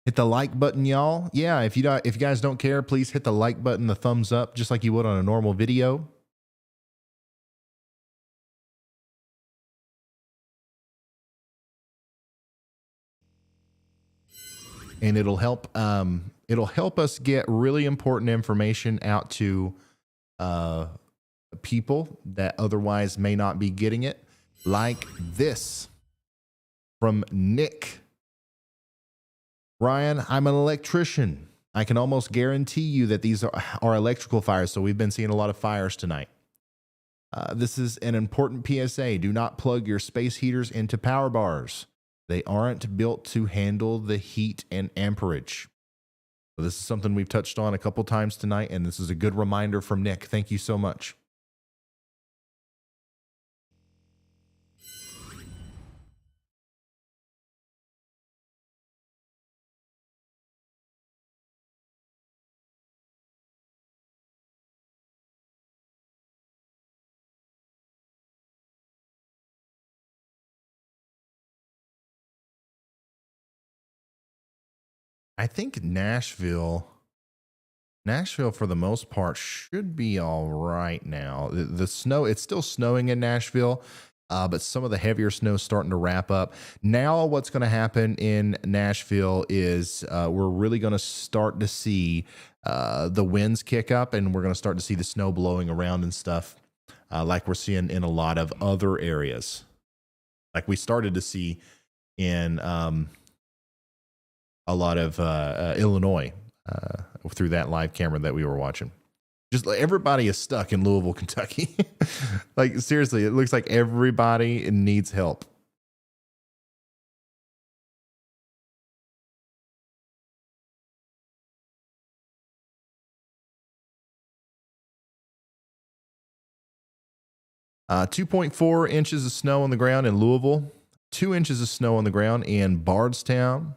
Hit the like button, y'all. Yeah, if you guys don't care, please hit the like button, the thumbs up, just like you would on a normal video. And it'll help us get really important information out to people that otherwise may not be getting it, like this from Nick. Ryan, I'm an electrician. I can almost guarantee you that these are electrical fires, so we've been seeing a lot of fires tonight. This is an important PSA. Do not plug your space heaters into power bars. They aren't built to handle the heat and amperage. So this is something we've touched on a couple times tonight, and this is a good reminder from Nick. Thank you so much. I think Nashville for the most part should be all right now. The snow, it's still snowing in Nashville, but some of the heavier snow is starting to wrap up. Now what's going to happen in Nashville is we're really going to start to see the winds kick up, and we're going to start to see the snow blowing around and stuff like we're seeing in a lot of other areas. Like we started to see in a lot of Illinois through that live camera that we were watching. Just everybody is stuck in Louisville, Kentucky. Like, seriously, it looks like everybody needs help. Uh, 2.4 inches of snow on the ground in Louisville. 2 inches of snow on the ground in Bardstown.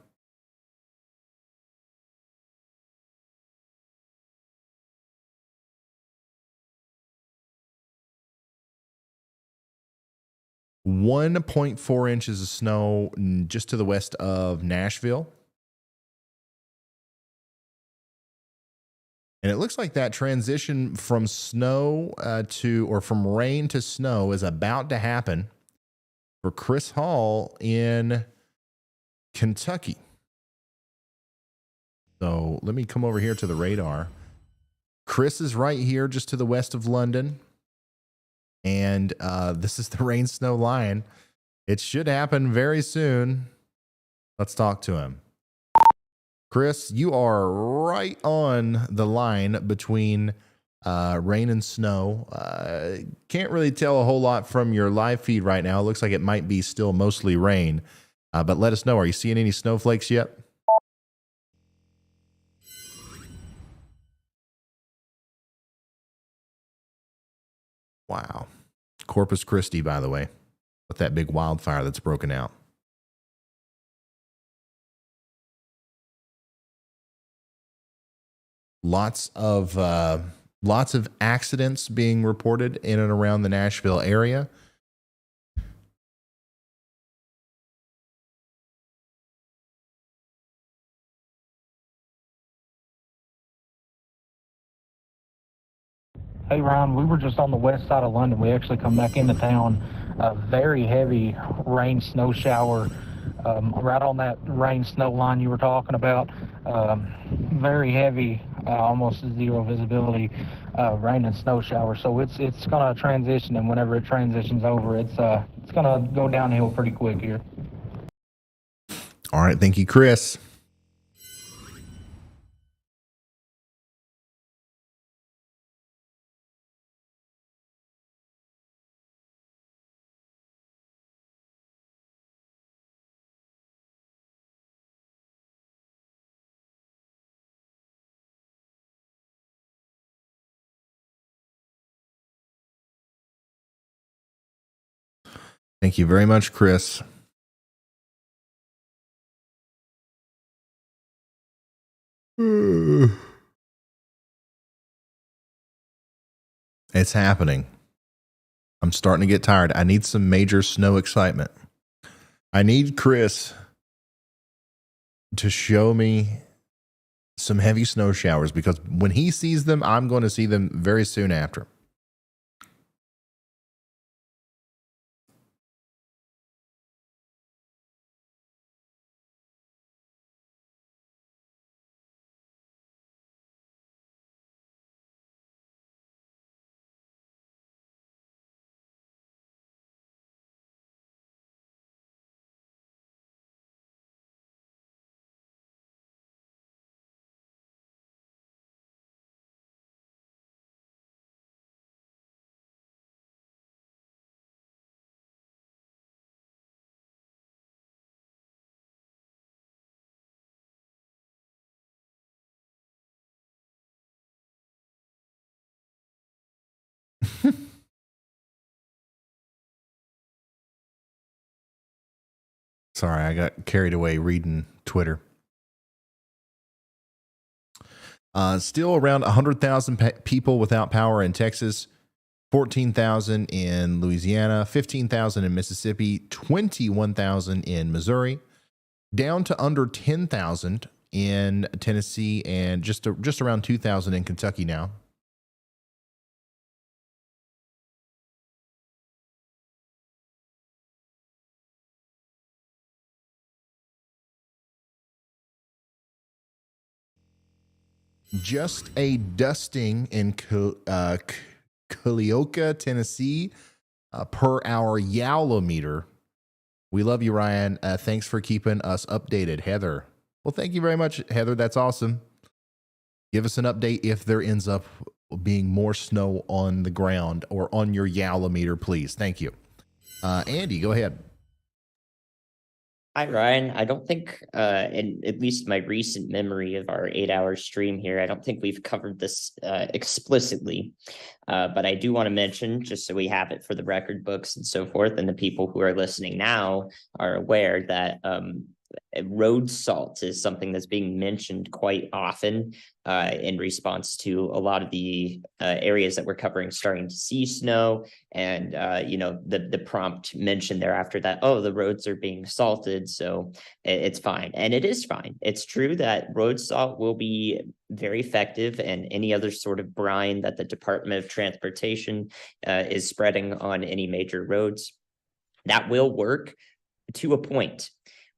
.4 inches of snow just to the west of Nashville. And it looks like that transition from snow from rain to snow is about to happen for Chris Hall in Kentucky. So let me come over here to the radar. Chris is right here just to the west of London. And this is the rain snow line. It should happen very soon. Let's talk to him. Chris, you are right on the line between rain and snow. Can't really tell a whole lot from your live feed right now. It looks like it might be still mostly rain. But let us know. Are you seeing any snowflakes yet? Wow. Corpus Christi, by the way, with that big wildfire that's broken out. Lots of accidents being reported in and around the Nashville area. Hey, Ryan, we were just on the west side of London. We actually come back into town. A very heavy rain snow shower right on that rain snow line you were talking about. Very heavy, almost zero visibility rain and snow shower. So it's going to transition, and whenever it transitions over, it's going to go downhill pretty quick here. All right. Thank you, Chris. Thank you very much, Chris. It's happening. I'm starting to get tired. I need some major snow excitement. I need Chris to show me some heavy snow showers, because when he sees them, I'm going to see them very soon after. Sorry, I got carried away reading Twitter. Still around 100,000 people without power in Texas, 14,000 in Louisiana, 15,000 in Mississippi, 21,000 in Missouri, down to under 10,000 in Tennessee, and just around 2,000 in Kentucky now. Just a dusting in Culleoka, Tennessee, per our Yowlometer. We love you, Ryan. Thanks for keeping us updated, Heather. Well, thank you very much, Heather. That's awesome. Give us an update if there ends up being more snow on the ground or on your Yowlometer, please. Thank you. Andy, go ahead. Hi, Ryan. I don't think, in at least my recent memory of our 8-hour stream here, I don't think we've covered this explicitly. But I do want to mention, just so we have it for the record books and so forth, and the people who are listening now are aware that road salt is something that's being mentioned quite often in response to a lot of the areas that we're covering starting to see snow. And, the prompt mentioned there after that, oh, the roads are being salted, so it's fine. And it is fine. It's true that road salt will be very effective, and any other sort of brine that the Department of Transportation is spreading on any major roads, that will work to a point.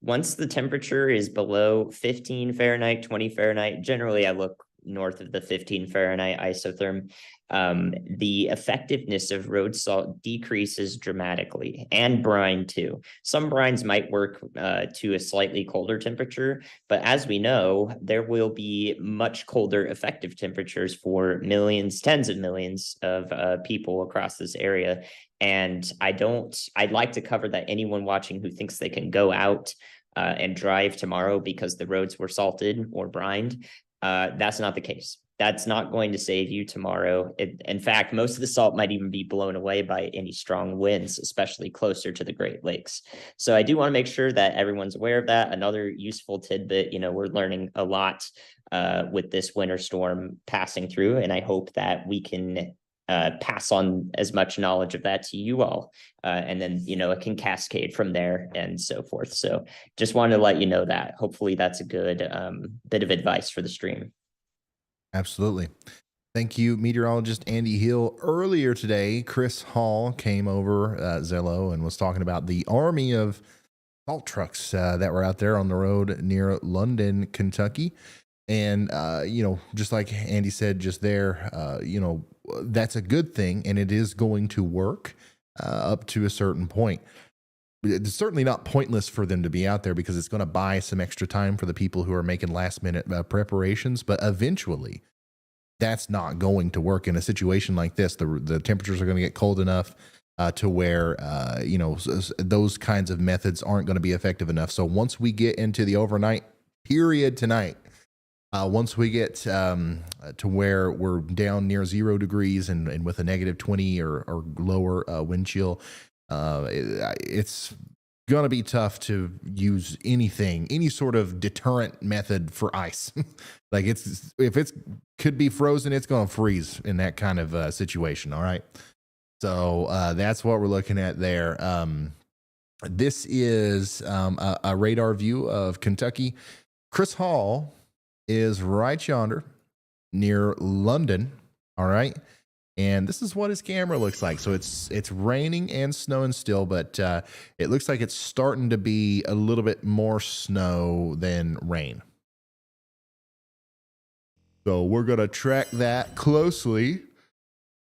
Once the temperature is below 15 Fahrenheit, 20 Fahrenheit, generally I look north of the 15 Fahrenheit isotherm, the effectiveness of road salt decreases dramatically, and brine too. Some brines might work to a slightly colder temperature, but as we know, there will be much colder effective temperatures for millions, tens of millions of people across this area. And I'd like to cover that anyone watching who thinks they can go out and drive tomorrow because the roads were salted or brined, that's not the case. That's not going to save you tomorrow. In fact, most of the salt might even be blown away by any strong winds, especially closer to the Great Lakes. So I do want to make sure that everyone's aware of that. Another useful tidbit, we're learning a lot with this winter storm passing through, and I hope that we can pass on as much knowledge of that to you all. And then, it can cascade from there and so forth. So just wanted to let you know that. Hopefully that's a good bit of advice for the stream. Absolutely. Thank you, meteorologist Andy Hill. Earlier today, Chris Hall came over Zello and was talking about the army of salt trucks that were out there on the road near London, Kentucky. And, just like Andy said just there, that's a good thing, and it is going to work up to a certain point. It's certainly not pointless for them to be out there because it's going to buy some extra time for the people who are making last-minute preparations, but eventually that's not going to work in a situation like this. The temperatures are going to get cold enough to where, those kinds of methods aren't going to be effective enough. So once we get into the overnight period tonight, once we get to where we're down near 0 degrees and with a negative 20 or lower wind chill, it's going to be tough to use any sort of deterrent method for ice. Like if it's could be frozen, it's going to freeze in that kind of situation. All right. So that's what we're looking at there. This is a radar view of Kentucky. Chris Hall is right yonder near London. All right. And this is what his camera looks like. So it's raining and snowing still, but it looks like it's starting to be a little bit more snow than rain. So we're going to track that closely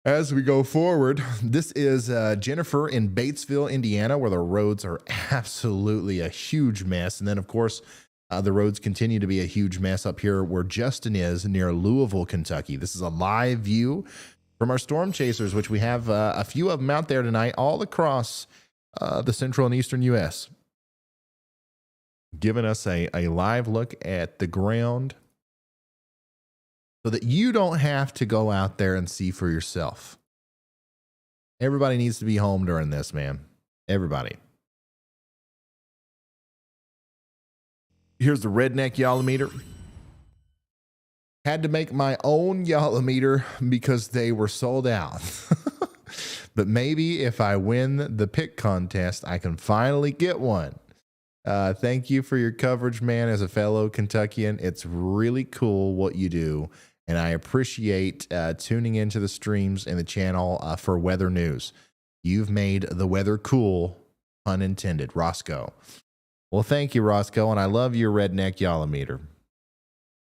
as we go forward. This is Jennifer in Batesville, Indiana, where the roads are absolutely a huge mess. And then, of course, the roads continue to be a huge mess up here where Justin is near Louisville, Kentucky. This is a live view from our storm chasers, which we have a few of them out there tonight, all across the central and eastern U.S., giving us a live look at the ground so that you don't have to go out there and see for yourself. Everybody needs to be home during this, man. Everybody. Here's the redneck Yowlometer. Had to make my own Yowlometer because they were sold out. But maybe if I win the pick contest, I can finally get one. Thank you for your coverage, man. As a fellow Kentuckian, it's really cool what you do. And I appreciate tuning into the streams and the channel for weather news. You've made the weather cool, pun intended, Roscoe. Well, thank you, Roscoe. And I love your redneck Yowlometer.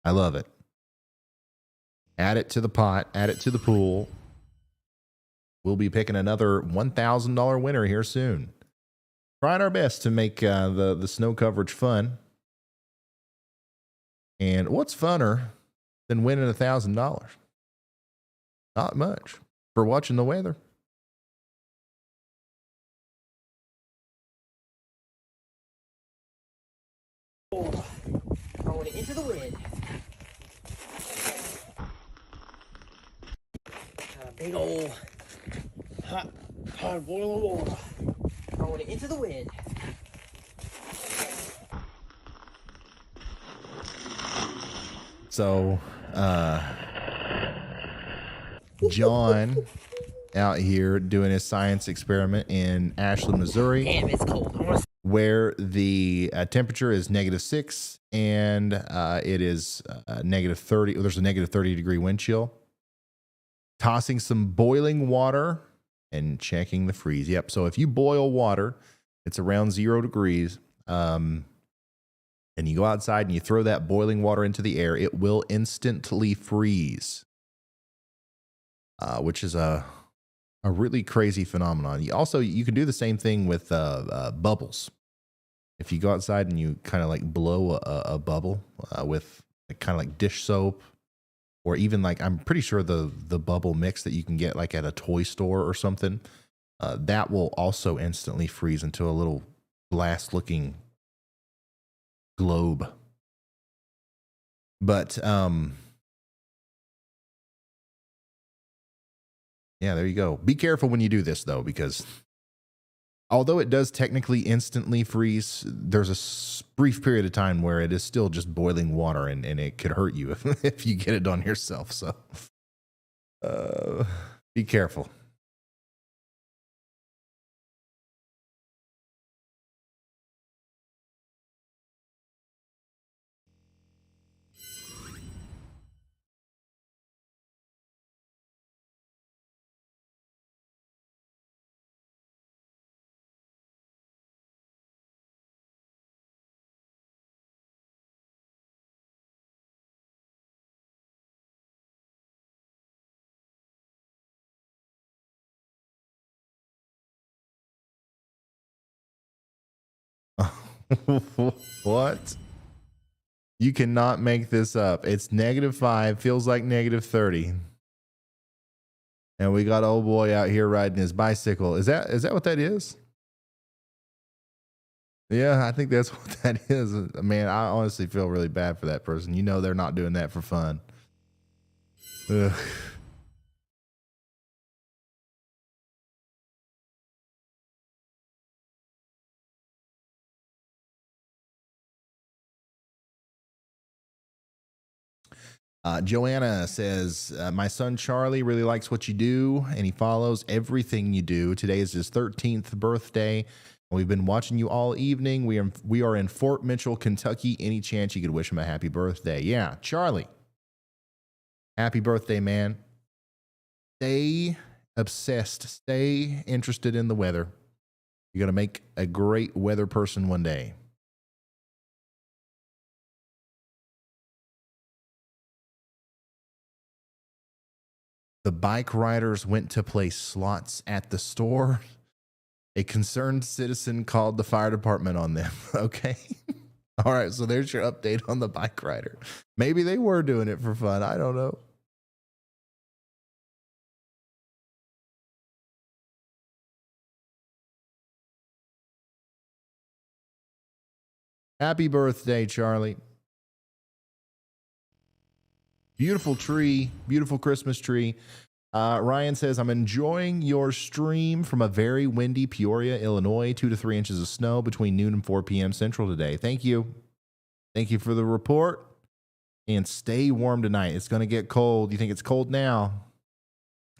I love it. Add it to the pot, add it to the pool. We'll be picking another $1,000 winner here soon. trying our best to make the snow coverage fun. And what's funner than winning $1,000? Not much for watching the weather. Throwing it into the wind. Got a big old hot boiling water. Throwing it into the wind. So, John out here doing his science experiment in Ashland, Missouri. Damn, it's cold. Where the temperature is -6 and it is -30. There's a -30-degree wind chill. Tossing some boiling water and checking the freeze. Yep. So if you boil water, it's around 0 degrees. And you go outside and you throw that boiling water into the air, it will instantly freeze, which is a really crazy phenomenon. You can do the same thing with bubbles. If you go outside and you kind of like blow a bubble with kind of like dish soap, or even like, I'm pretty sure the bubble mix that you can get like at a toy store or something, that will also instantly freeze into a little glass looking globe. But yeah, there you go. Be careful when you do this though, because although it does technically instantly freeze, there's a brief period of time where it is still just boiling water, and it could hurt you if you get it on yourself. So be careful. What? You cannot make this up. It's -5, feels like -30. And we got old boy out here riding his bicycle. Is that what that is? Yeah, I think that's what that is. Man, I honestly feel really bad for that person. You know they're not doing that for fun. Ugh. Joanna says, my son Charlie really likes what you do, and he follows everything you do. Today is his 13th birthday. We've been watching you all evening. We are in Fort Mitchell, Kentucky. Any chance you could wish him a happy birthday? Yeah, Charlie. Happy birthday, man. Stay obsessed. Stay interested in the weather. You're going to make a great weather person one day. The bike riders went to play slots at the store. A concerned citizen called the fire department on them. Okay. All right. So there's your update on the bike rider. Maybe they were doing it for fun. I don't know. Happy birthday, Charlie. Beautiful tree, beautiful Christmas tree. Ryan says, I'm enjoying your stream from a very windy Peoria, Illinois. 2 to 3 inches of snow between noon and 4 p.m. Central today. Thank you. Thank you for the report. And stay warm tonight. It's going to get cold. You think it's cold now?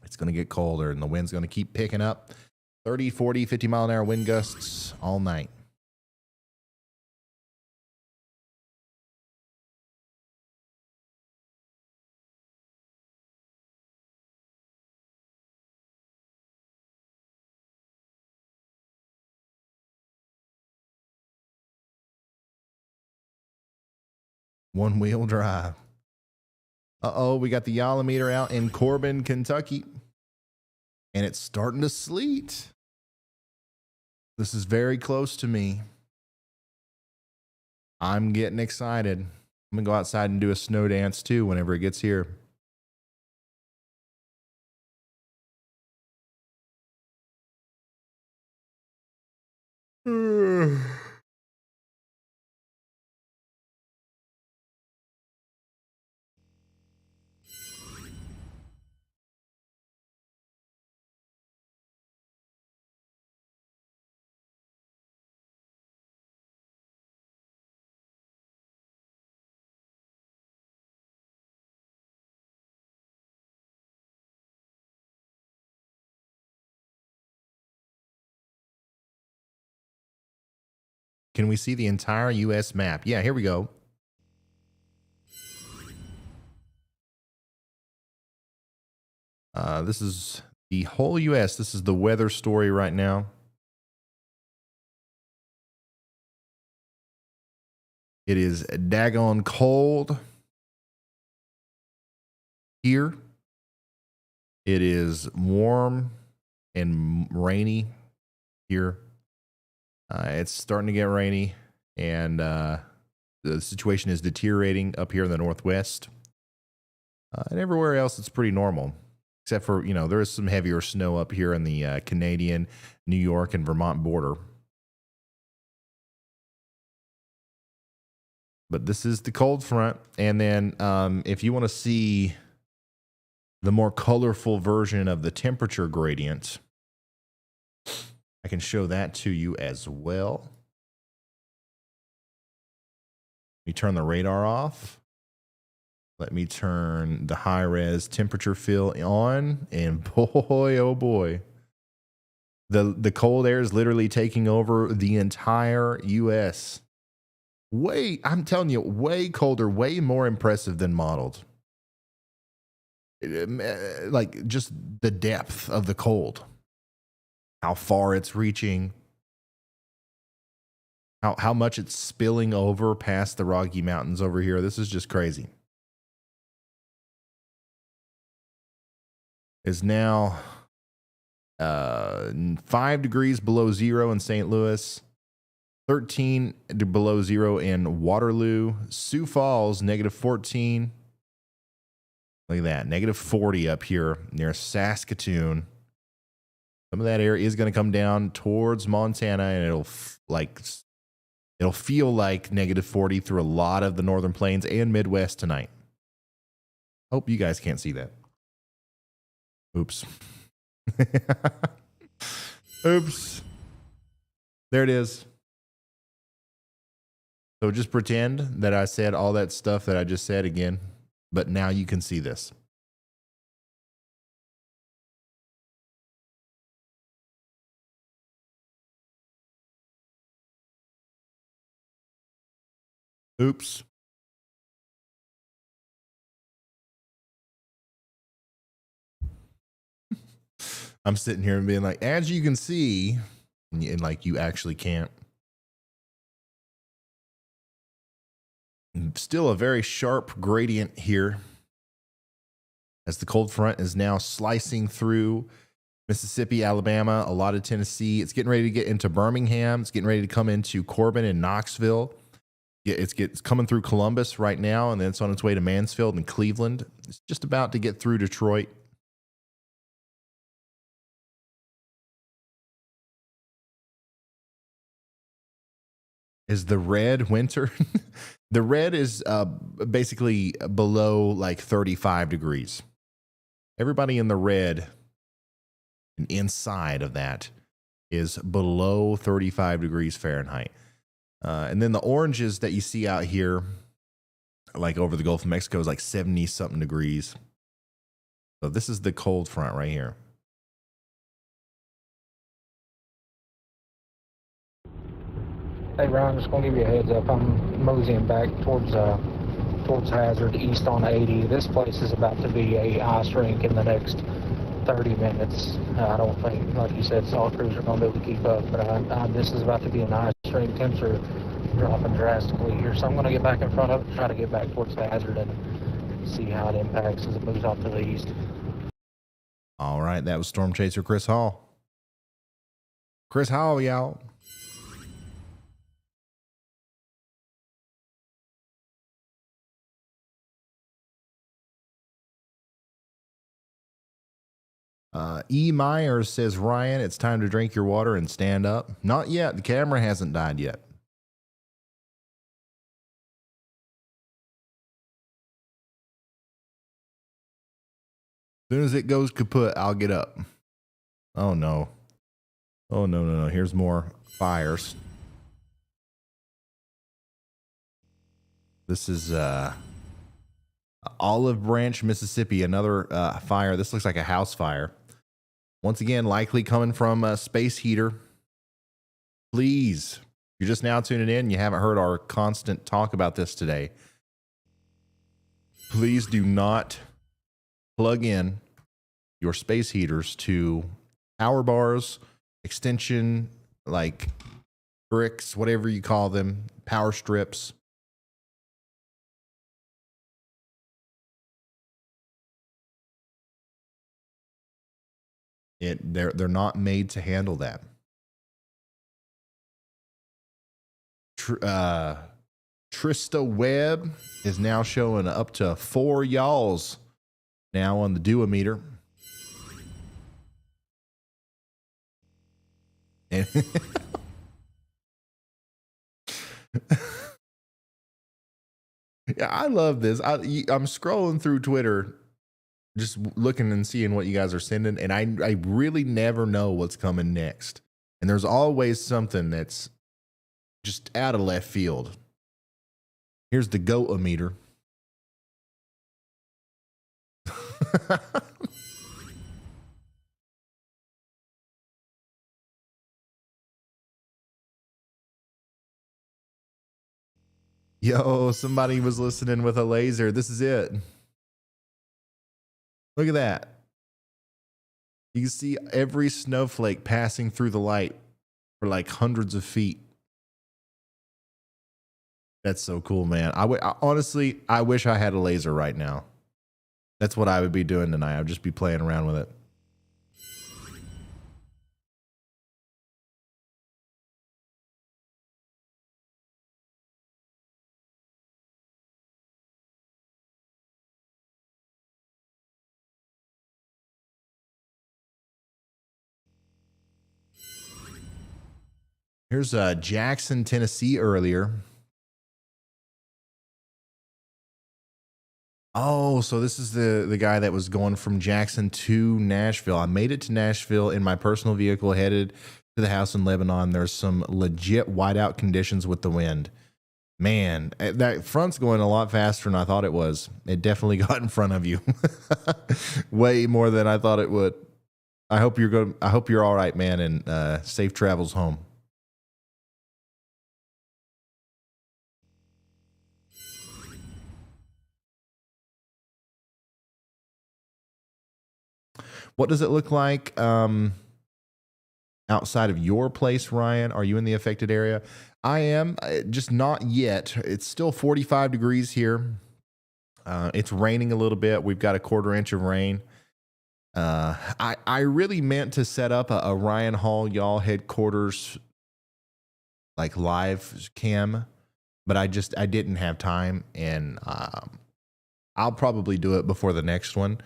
It's going to get colder, and the wind's going to keep picking up. 30, 40, 50 mile an hour wind gusts all night. One-wheel drive. Uh-oh, we got the Yolometer out in Corbin, Kentucky. And it's starting to sleet. This is very close to me. I'm getting excited. I'm going to go outside and do a snow dance too whenever it gets here. Can we see the entire U.S. map? Yeah, here we go. This is the whole U.S. This is the weather story right now. It is daggone cold here. It is warm and rainy here. It's starting to get rainy, and the situation is deteriorating up here in the Northwest. And everywhere else, it's pretty normal, except for, you know, there is some heavier snow up here in the Canadian, New York, and Vermont border. But this is the cold front. And then if you want to see the more colorful version of the temperature gradient, I can show that to you as well. Let me turn the radar off. Let me turn the high-res temperature fill on, and boy, oh boy. The cold air is literally taking over the entire U.S. I'm telling you, way colder, way more impressive than modeled. Like, just the depth of the cold. How far it's reaching, how much it's spilling over past the Rocky Mountains over here. This is just crazy. It's now 5 degrees below zero in St. Louis, 13 below zero in Waterloo, Sioux Falls, -14. Look at that, -40 up here near Saskatoon. Some of that air is going to come down towards Montana, and it'll feel like -40 through a lot of the northern plains and Midwest tonight. Hope you guys can't see that. Oops. Oops. There it is. So just pretend that I said all that stuff that I just said again, but now you can see this. Oops. I'm sitting here and being like, as you can see, and like you actually can't. Still a very sharp gradient here as the cold front is now slicing through Mississippi, Alabama, a lot of Tennessee. It's getting ready to get into Birmingham. It's getting ready to come into Corbin and Knoxville. It's coming through Columbus right now, and then it's on its way to Mansfield and Cleveland. It's just about to get through Detroit. Is the red winter? The red is basically below like 35 degrees. Everybody in the red and inside of that is below 35 degrees Fahrenheit. And then the oranges that you see out here, like over the Gulf of Mexico, is like 70-something degrees. So this is the cold front right here. Hey Ryan, just gonna give you a heads up. I'm moseying back towards Hazard, east on 80. This place is about to be a ice rink in the next 30 minutes. I don't think, like you said, salt crews are gonna be able to keep up, but this is about to be an ice rink. Temps are dropping drastically here, so I'm gonna get back in front of it, try to get back towards Hazard and see how it impacts as it moves off to the east. All right, that was Storm Chaser Chris Hall. Chris Hall, y'all. E. Myers says, Ryan, it's time to drink your water and stand up. Not yet. The camera hasn't died yet. As soon as it goes kaput, I'll get up. Oh, no. Oh, no, no, no. Here's more fires. This is Olive Branch, Mississippi. Another fire. This looks like a house fire. Once again, likely coming from a space heater. Please, if you're just now tuning in, you haven't heard our constant talk about this today. Please do not plug in your space heaters to power bars, extension, like bricks, whatever you call them, power strips. They're not made to handle that. Trista Webb is now showing up to 4 y'alls now on the duometer. And yeah, I love this. I'm scrolling through Twitter, just looking and seeing what you guys are sending, and I really never know what's coming next. And there's always something that's just out of left field. Here's the goat-o-meter. Yo, somebody was listening with a laser. This is it. Look at that. You can see every snowflake passing through the light for like hundreds of feet. That's so cool, man. Honestly, I wish I had a laser right now. That's what I would be doing tonight. I'd just be playing around with it. Here's Jackson, Tennessee earlier. Oh, so this is the guy that was going from Jackson to Nashville. I made it to Nashville in my personal vehicle, headed to the house in Lebanon. There's some legit whiteout conditions with the wind. Man, that front's going a lot faster than I thought it was. It definitely got in front of you. Way more than I thought it would. I hope you're all right, man, and safe travels home. What does it look like outside of your place, Ryan? Are you in the affected area? I am, just not yet. It's still 45 degrees here. It's raining a little bit. We've got a 1/4 inch of rain. I really meant to set up a Ryan Hall y'all headquarters like live cam, but I didn't have time, and I'll probably do it before the next one.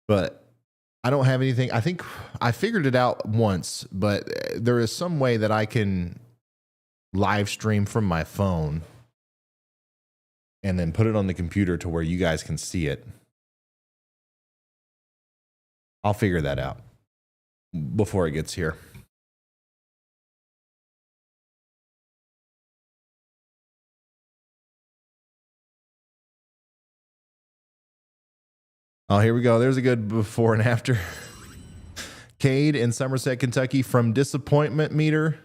But I don't have anything. I think I figured it out once, but there is some way that I can live stream from my phone and then put it on the computer to where you guys can see it. I'll figure that out before it gets here. Oh, here we go. There's a good before and after. Cade in Somerset, Kentucky, from disappointment meter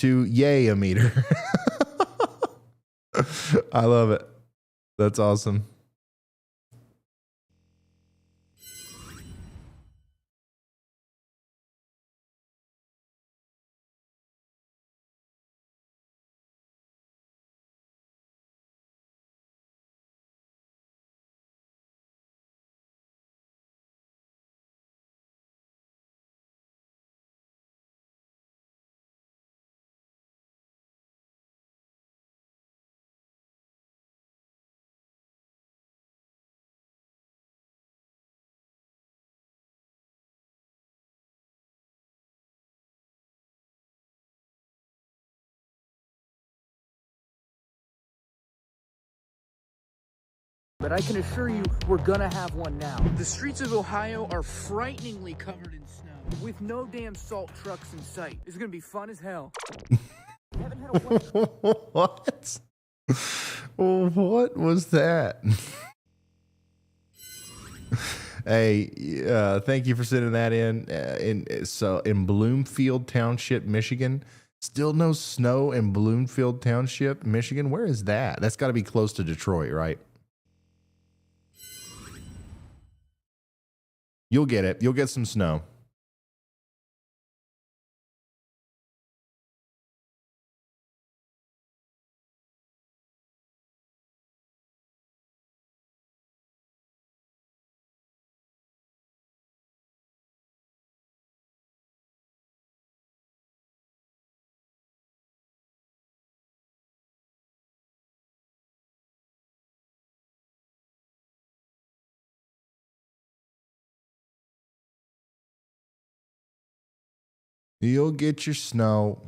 to yay a meter. I love it. That's awesome. but I can assure you we're gonna have one now. The streets of Ohio are frighteningly covered in snow, with no damn salt trucks in sight. It's gonna be fun as hell. What? What was that? Hey, thank you for sending that in. In Bloomfield Township, Michigan, still no snow in Bloomfield Township, Michigan. Where is that? That's got to be close to Detroit, right? You'll get it. You'll get some snow. You'll get your snow.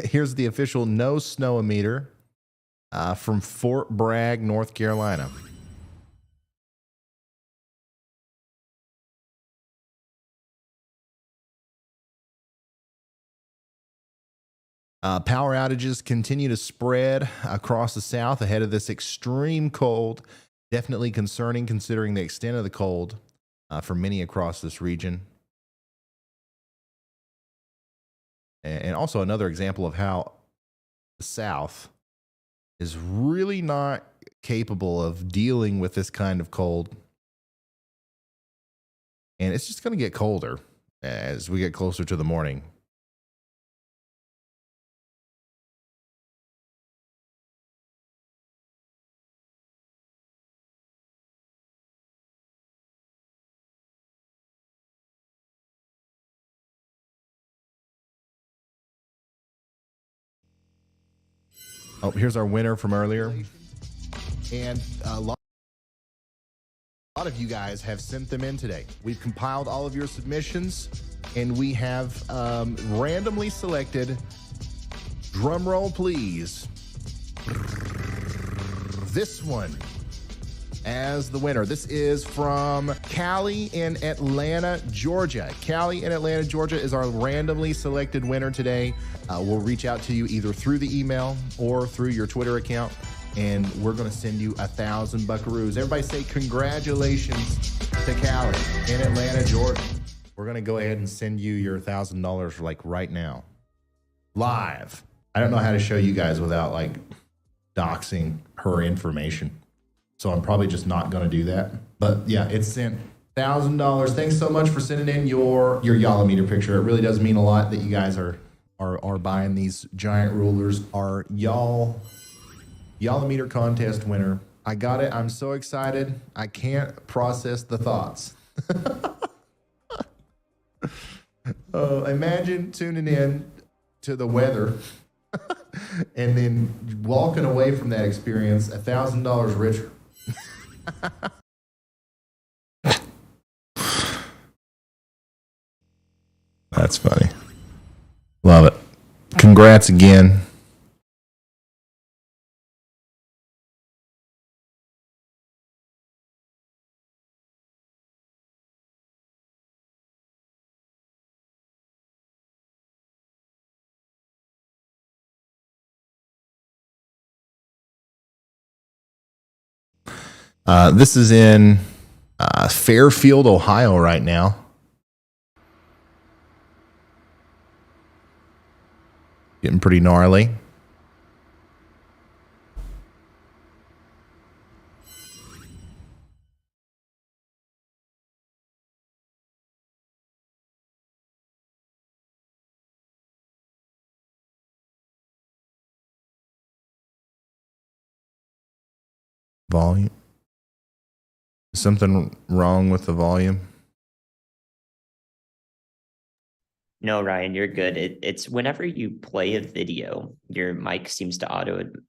Here's the official no snow-o-meter from Fort Bragg, North Carolina. Power outages continue to spread across the South ahead of this extreme cold. Definitely concerning considering the extent of the cold for many across this region. And also another example of how the South is really not capable of dealing with this kind of cold. And it's just going to get colder as we get closer to the morning. Oh, here's our winner from earlier. And a lot of you guys have sent them in today. We've compiled all of your submissions, and we have randomly selected, drum roll please, this one as the winner. This is from Callie in Atlanta, Georgia. Callie in Atlanta, Georgia is our randomly selected winner today. We'll reach out to you either through the email or through your Twitter account, and we're going to send you 1,000 buckaroos. Everybody say congratulations to Callie in Atlanta, Georgia. We're going to go ahead and send you your $1,000 like right now. Live. I don't know how to show you guys without like doxing her information. So I'm probably just not going to do that. But yeah, it's sent. $1,000. Thanks so much for sending in your Yalameter picture. It really does mean a lot that you guys are buying these giant rulers. Our Yalameter contest winner. I got it. I'm so excited. I can't process the thoughts. Imagine tuning in to the weather and then walking away from that experience $1,000 richer. That's funny. Love it. Congrats again. This is in Fairfield, Ohio right now. Getting pretty gnarly. Volume. Something wrong with the volume? No, Ryan, you're good. It's whenever you play a video, your mic seems to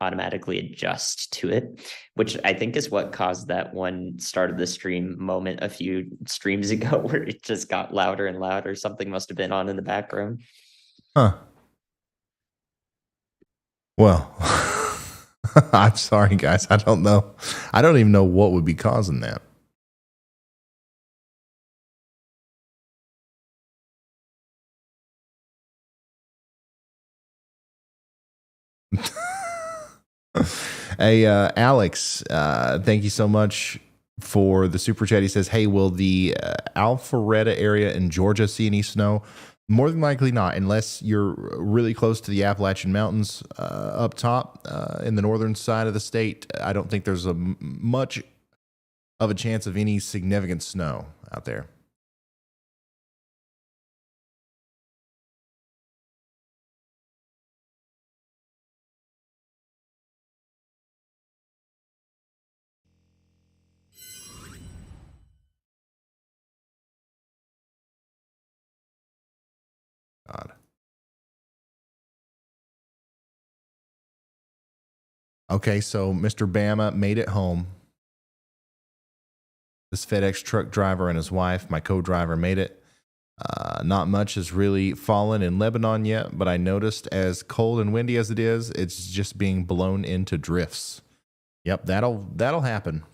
automatically adjust to it, which I think is what caused that one start of the stream moment a few streams ago where it just got louder and louder. Something must have been on in the background. Huh. Well, I'm sorry, guys. I don't know. I don't even know what would be causing that. Hey, Alex, thank you so much for the super chat. He says, hey, will the Alpharetta area in Georgia see any snow? More than likely not, unless you're really close to the Appalachian Mountains up top in the northern side of the state. I don't think there's much of a chance of any significant snow out there. God. Okay, so Mr. Bama made it home. This FedEx truck driver and his wife, my co-driver, made it. Not much has really fallen in Lebanon yet, but I noticed as cold and windy as it is, it's just being blown into drifts. Yep, that'll happen.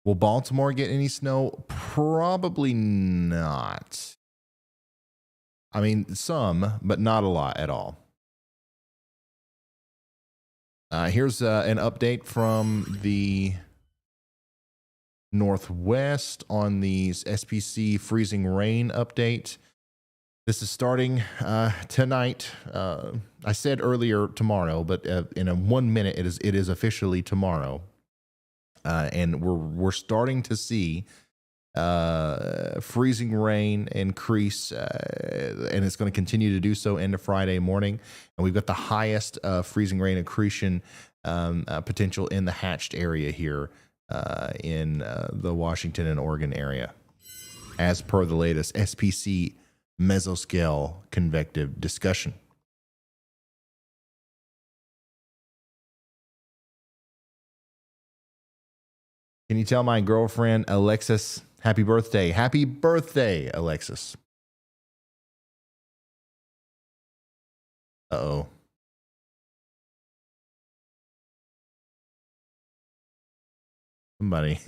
Will Baltimore get any snow? Probably not. I mean, some, but not a lot at all. Here's an update from the Northwest on the SPC freezing rain update. This is starting tonight. I said earlier tomorrow, but in a 1 minute, it is officially tomorrow. And we're starting to see freezing rain increase, and it's going to continue to do so into Friday morning. And we've got the highest freezing rain accretion potential in the hatched area here in the Washington and Oregon area, as per the latest SPC mesoscale convective discussion. Can you tell my girlfriend Alexis happy birthday? Happy birthday, Alexis. Uh-oh. Somebody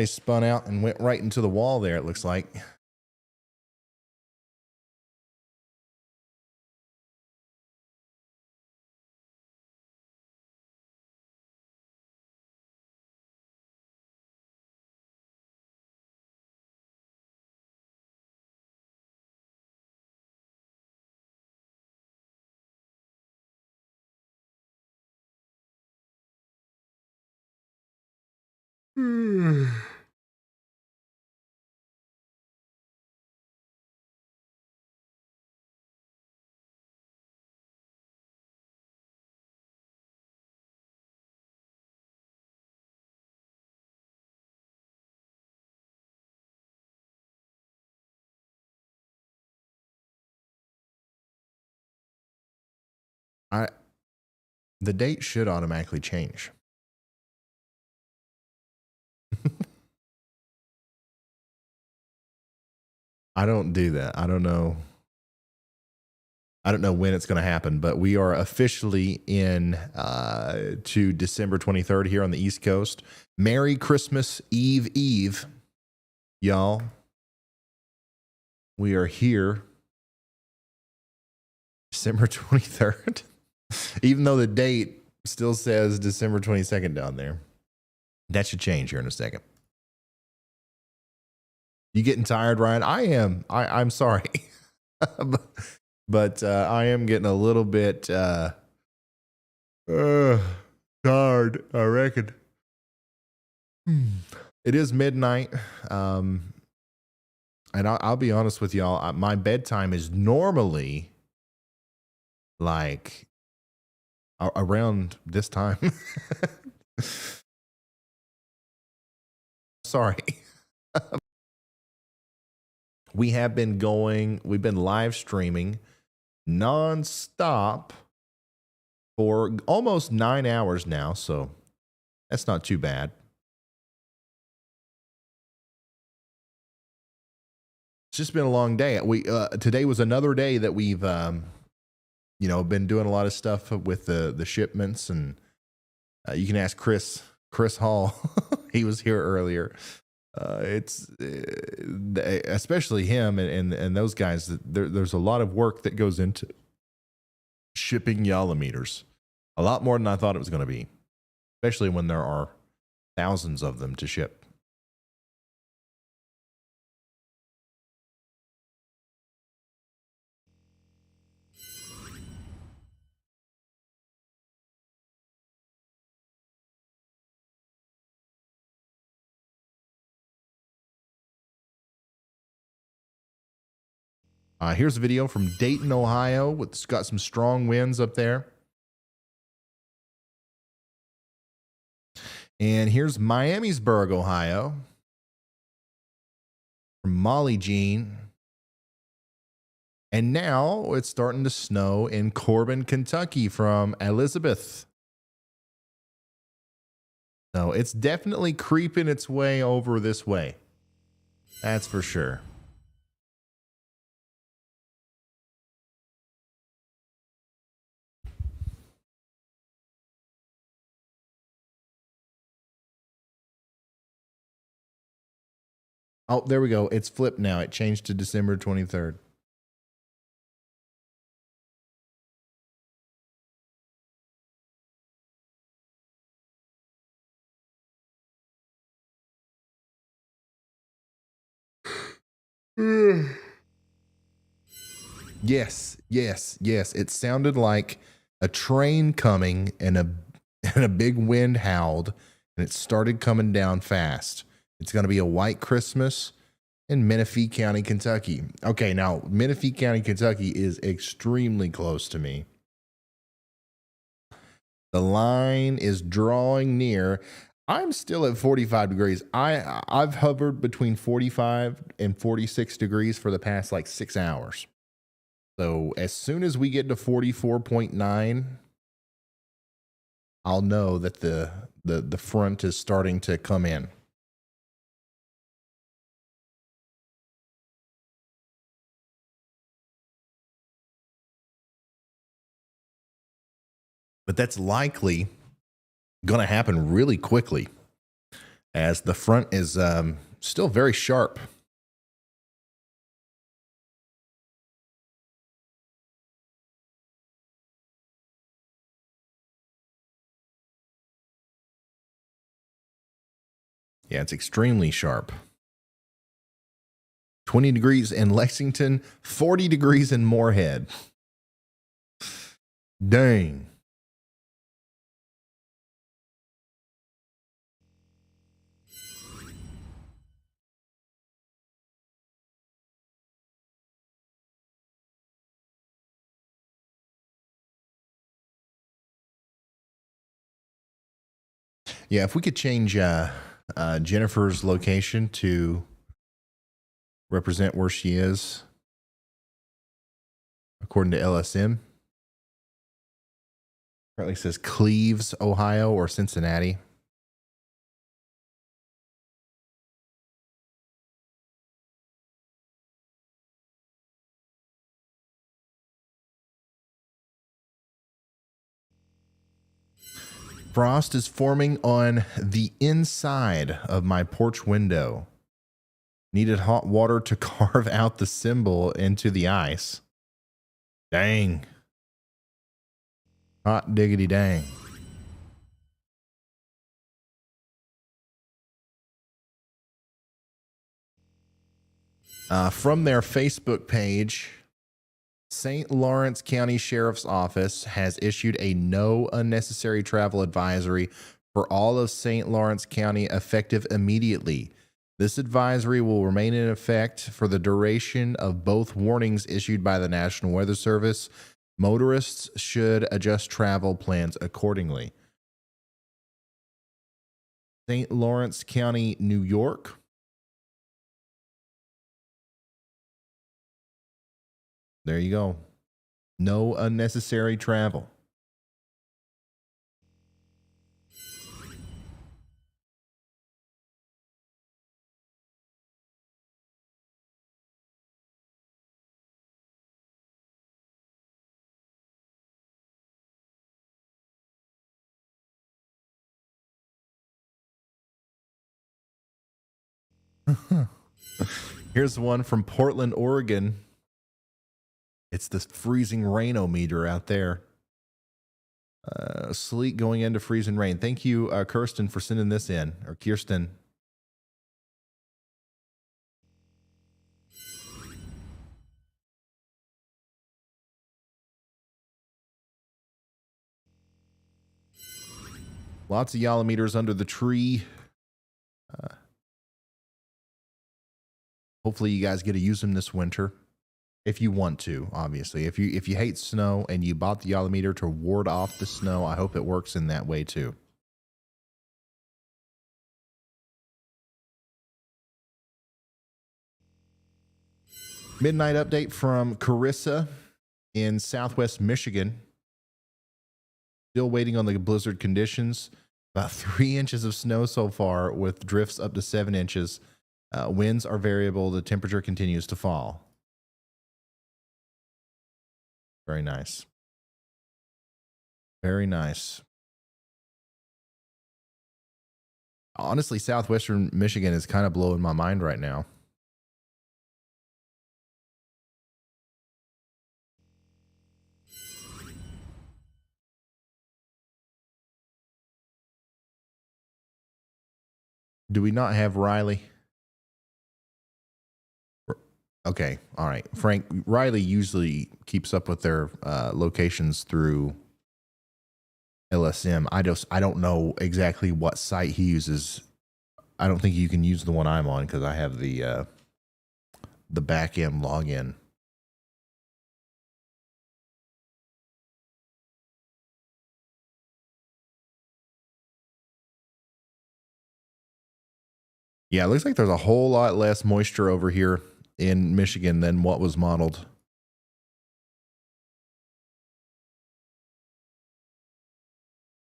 spun out and went right into the wall there, it looks like. The date should automatically change. I don't do that. I don't know when it's going to happen, but we are officially in to December 23rd here on the East Coast. Merry Christmas Eve, y'all. We are here December 23rd, even though the date still says December 22nd down there. That should change here in a second. You getting tired, Ryan? I am. I'm sorry. But I am getting a little bit tired, I reckon. It is midnight. And I'll be honest with y'all. My bedtime is normally like around this time. Sorry. We've been live streaming nonstop for almost 9 hours now, so that's not too bad. It's just been a long day. Today was another day that we've been doing a lot of stuff with the shipments, and you can ask Chris Hall. He was here earlier. It's especially him and those guys. There's a lot of work that goes into shipping Yala meters. A lot more than I thought it was going to be, especially when there are thousands of them to ship. Here's a video from Dayton, Ohio. It's got some strong winds up there. And here's Miamisburg, Ohio, from Molly Jean. And now it's starting to snow in Corbin, Kentucky, from Elizabeth. So it's definitely creeping its way over this way. That's for sure. Oh, there we go. It's flipped now. It changed to December 23rd. Yes. It sounded like a train coming and a big wind howled, and it started coming down fast. It's going to be a white Christmas in Menifee County, Kentucky. Okay, now Menifee County, Kentucky is extremely close to me. The line is drawing near. I'm still at 45 degrees. I've hovered between 45 and 46 degrees for the past like 6 hours. So as soon as we get to 44.9, I'll know that the front is starting to come in. But that's likely going to happen really quickly, as the front is still very sharp. Yeah, it's extremely sharp. 20 degrees in Lexington, 40 degrees in Moorhead. Dang. Yeah, if we could change Jennifer's location to represent where she is, according to LSM. Apparently says Cleves, Ohio, or Cincinnati. Frost is forming on the inside of my porch window. Needed hot water to carve out the symbol into the ice. Dang. Hot diggity dang. From their Facebook page, St. Lawrence County Sheriff's Office has issued a no unnecessary travel advisory for all of St. Lawrence County effective immediately. This advisory will remain in effect for the duration of both warnings issued by the National Weather Service Motorists should adjust travel plans accordingly. St. Lawrence County, New York. There you go. No unnecessary travel. Here's one from Portland, Oregon. It's the freezing rain-o-meter out there. Sleet going into freezing rain. Thank you, Kirsten, for sending this in, or Kirsten. Lots of yalometers under the tree. Hopefully you guys get to use them this winter. If you want to, obviously. If you hate snow and you bought the yalometer to ward off the snow, I hope it works in that way too. Midnight update from Carissa in Southwest Michigan. Still waiting on the blizzard conditions. About 3 inches of snow so far, with drifts up to 7 inches. Winds are variable. The temperature continues to fall. Very nice. Very nice. Honestly, Southwestern Michigan is kind of blowing my mind right now. Do we not have Riley? Okay, all right. Frank, Riley usually keeps up with their locations through LSM. I don't know exactly what site he uses. I don't think you can use the one I'm on because I have the back end login. Yeah, it looks like there's a whole lot less moisture over here in Michigan than what was modeled.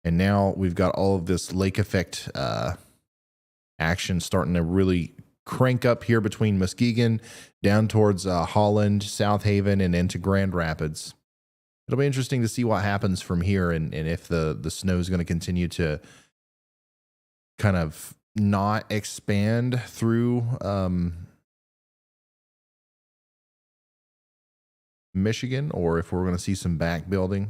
And now we've got all of this lake effect action starting to really crank up here between Muskegon down towards Holland, South Haven, and into Grand Rapids. It'll be interesting to see what happens from here and if the snow is going to continue to kind of not expand through Michigan, or if we're going to see some back building.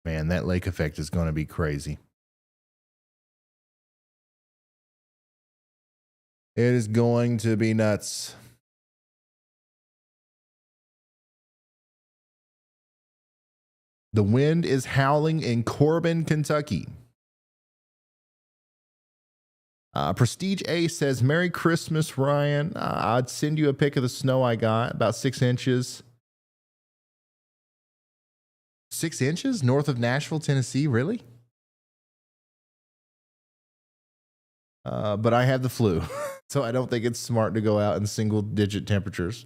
Man, that lake effect is going to be crazy. It is going to be nuts. The wind is howling in Corbin, Kentucky. Prestige A says, Merry Christmas, Ryan. I'd send you a pic of the snow I got, about 6 inches. 6 inches north of Nashville, Tennessee? Really? But I have the flu, so I don't think it's smart to go out in single-digit temperatures.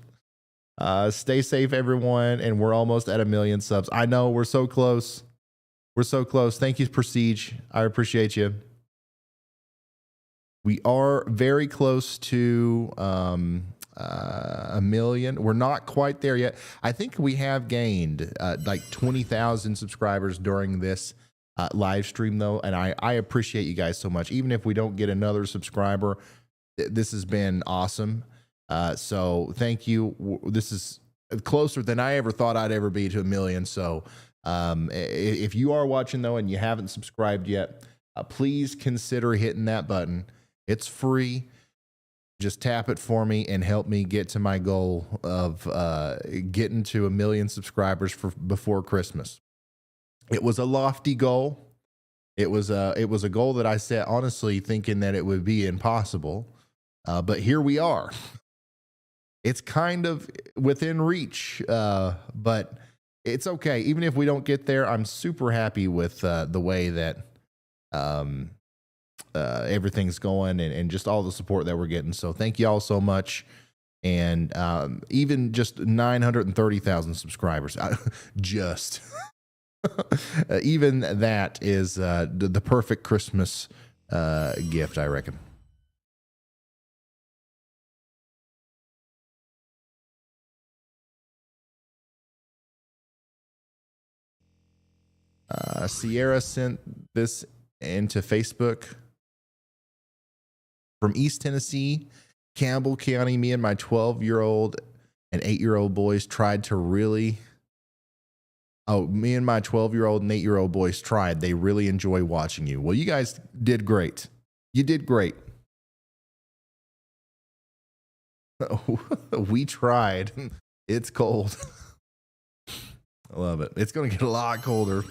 Stay safe, everyone, and we're almost at 1 million subs. I know, we're so close. We're so close. Thank you, Prestige. I appreciate you. We are very close to 1 million. We're not quite there yet. I think we have gained like 20,000 subscribers during this live stream, though, and I appreciate you guys so much. Even if we don't get another subscriber, this has been awesome. So thank you. This is closer than I ever thought I'd ever be to 1 million. So If you are watching though and you haven't subscribed yet, please consider hitting that button. It's free. Just tap it for me and help me get to my goal of getting to 1 million subscribers before Christmas. It was a lofty goal. It was a goal that I set honestly thinking that it would be impossible, but here we are. It's kind of within reach, but it's okay. Even if we don't get there, I'm super happy with the way that everything's going and just all the support that we're getting. So thank you all so much. And even just 930,000 subscribers, just even that is the perfect Christmas gift, I reckon. Sierra sent this into Facebook. From East Tennessee, Campbell County, me and my 12-year-old and 8-year-old boys tried to really... Oh, me and my 12-year-old and 8-year-old boys tried. They really enjoy watching you. Well, you guys did great. You did great. We tried. It's cold. I love it. It's going to get a lot colder.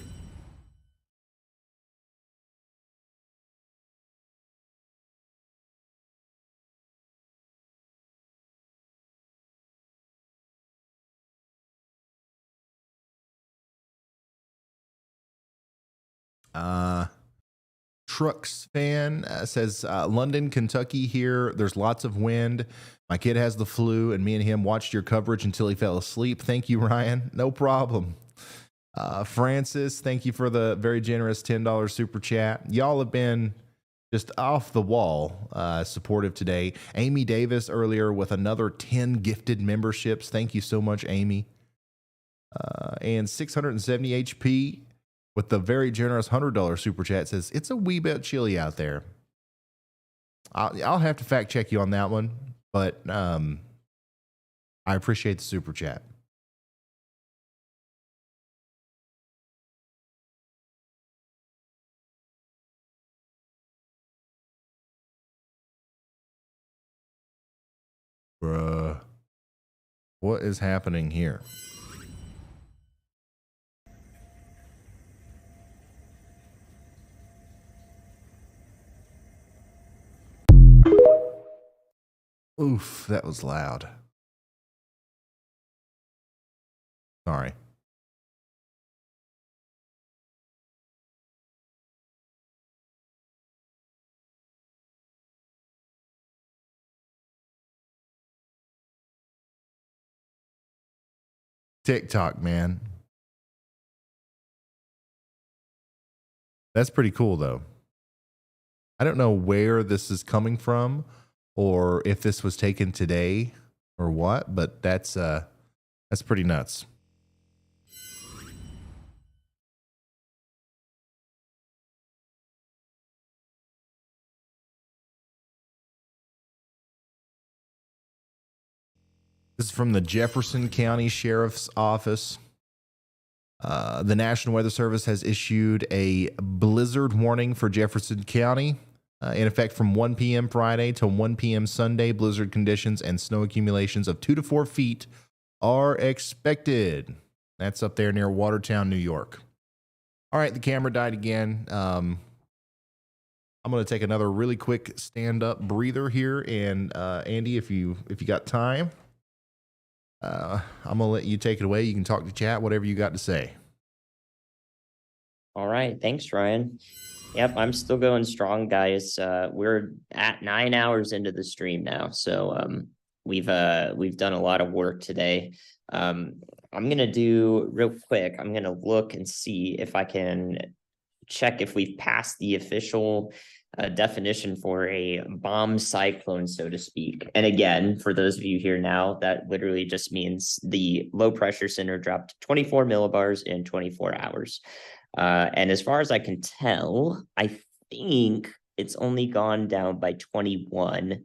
Trucks fan says London, Kentucky here. There's lots of wind. My kid has the flu, and me and him watched your coverage until he fell asleep. Thank you, Ryan. No problem. Francis, thank you for the very generous $10 super chat. Y'all have been just off the wall supportive today. Amy Davis earlier with another 10 gifted memberships. Thank you so much, Amy. And 670 HP with the very generous $100 super chat says, it's a wee bit chilly out there. I'll have to fact check you on that one, but I appreciate the super chat. Bruh, what is happening here? Oof, that was loud. Sorry. TikTok, man. That's pretty cool, though. I don't know where this is coming from or if this was taken today or what, but that's pretty nuts. This is from the Jefferson County Sheriff's Office. The National Weather Service has issued a blizzard warning for Jefferson County. In effect from 1 p.m. Friday to 1 p.m. Sunday, blizzard conditions and snow accumulations of 2 to 4 feet are expected. That's up there near Watertown, New York. All right, the camera died again. I'm going to take another really quick stand-up breather here. And Andy, if you got time, I'm going to let you take it away. You can talk to chat, whatever you got to say. All right. Thanks, Ryan. Yep, I'm still going strong, guys. We're at 9 hours into the stream now, so we've done a lot of work today. I'm gonna do real quick. I'm gonna look and see if I can check if we've passed the official definition for a bomb cyclone, so to speak. And again, for those of you here now, that literally just means the low pressure center dropped 24 millibars in 24 hours. And as far as I can tell, I think it's only gone down by 21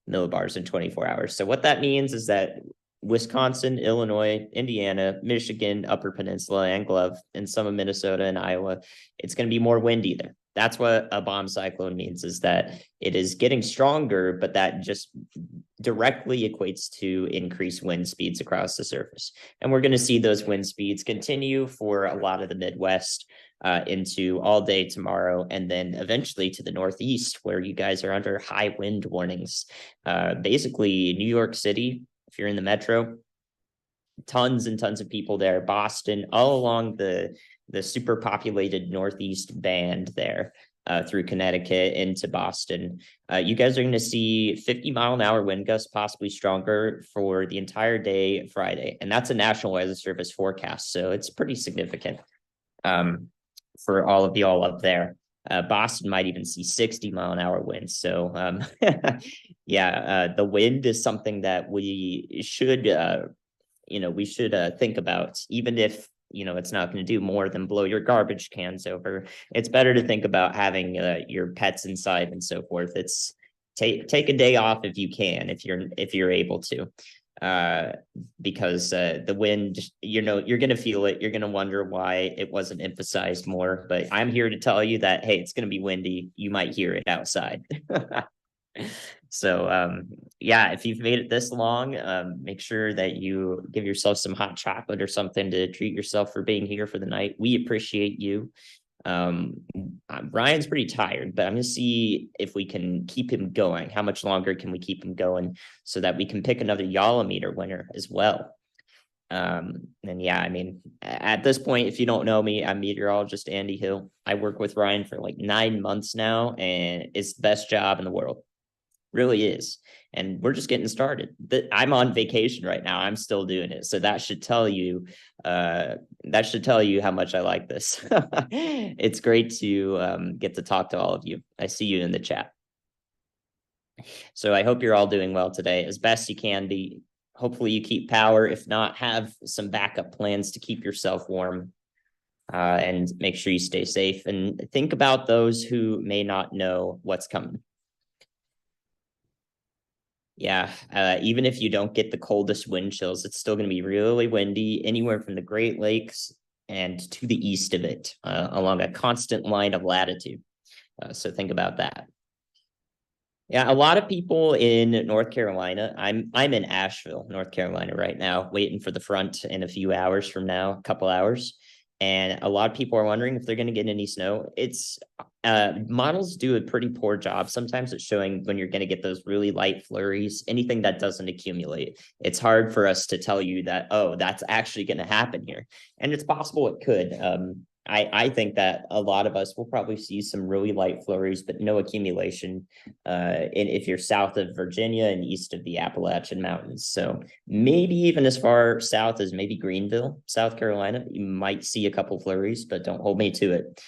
millibars in 24 hours. So what that means is that Wisconsin, Illinois, Indiana, Michigan, Upper Peninsula, and Glove, and some of Minnesota and Iowa. It's going to be more windy there. That's what a bomb cyclone means, is that it is getting stronger, but that just directly equates to increased wind speeds across the surface. And we're going to see those wind speeds continue for a lot of the Midwest into all day tomorrow, and then eventually to the Northeast, where you guys are under high wind warnings. Basically, New York City, if you're in the metro, tons and tons of people there. Boston, all along the super populated Northeast band there, through Connecticut into Boston. You guys are going to see 50-mile-an-hour wind gusts, possibly stronger, for the entire day Friday. And that's a National Weather Service forecast, so it's pretty significant for all of y'all up there. Boston might even see 60-mile-an-hour winds. So the wind is something that we should think about, even if it's not going to do more than blow your garbage cans over. It's better to think about having your pets inside and so forth. It's take a day off if you can, if you're able to, because the wind, you're going to feel it. You're going to wonder why it wasn't emphasized more. But I'm here to tell you that, hey, it's going to be windy. You might hear it outside. So, if you've made it this long, make sure that you give yourself some hot chocolate or something to treat yourself for being here for the night. We appreciate you. Ryan's pretty tired, but I'm going to see if we can keep him going. How much longer can we keep him going so that we can pick another Yalameter winner as well? At this point, if you don't know me, I'm meteorologist Andy Hill. I work with Ryan for like 9 months now, and it's the best job in the world. Really is. And we're just getting started. I'm on vacation right now. I'm still doing it. So that should tell you how much I like this. It's great to get to talk to all of you. I see you in the chat. So I hope you're all doing well today, as best you can be. Hopefully you keep power. If not, have some backup plans to keep yourself warm, and make sure you stay safe, and think about those who may not know what's coming. Even if you don't get the coldest wind chills, it's still going to be really windy anywhere from the Great Lakes and to the east of it, along a constant line of latitude. So think about that. A lot of people in North Carolina. I'm in Asheville, North Carolina right now, waiting for the front in a few hours from now, a couple hours. And a lot of people are wondering if they're going to get any snow. It's models do a pretty poor job sometimes at showing when you're going to get those really light flurries, anything that doesn't accumulate. It's hard for us to tell you that, oh, that's actually going to happen here. And it's possible it could. I think that a lot of us will probably see some really light flurries, but no accumulation if you're south of Virginia and east of the Appalachian Mountains. So maybe even as far south as maybe Greenville, South Carolina, you might see a couple flurries, but don't hold me to it.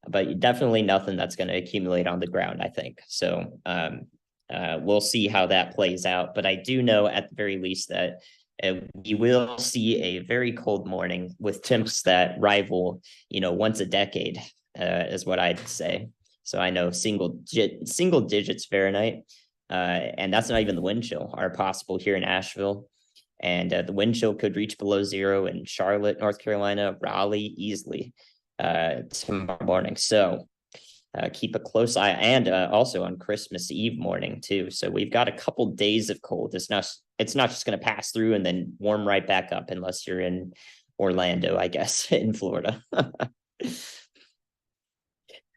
But definitely nothing that's going to accumulate on the ground, I think. So we'll see how that plays out. But I do know at the very least that you will see a very cold morning with temps that rival, once a decade, is what I'd say. So I know single digits Fahrenheit, and that's not even the wind chill, are possible here in Asheville. And the wind chill could reach below zero in Charlotte, North Carolina, Raleigh, easily tomorrow morning. So keep a close eye, and also on Christmas Eve morning too. So we've got a couple days of cold. It's not just going to pass through and then warm right back up, unless you're in Orlando, I guess, in Florida.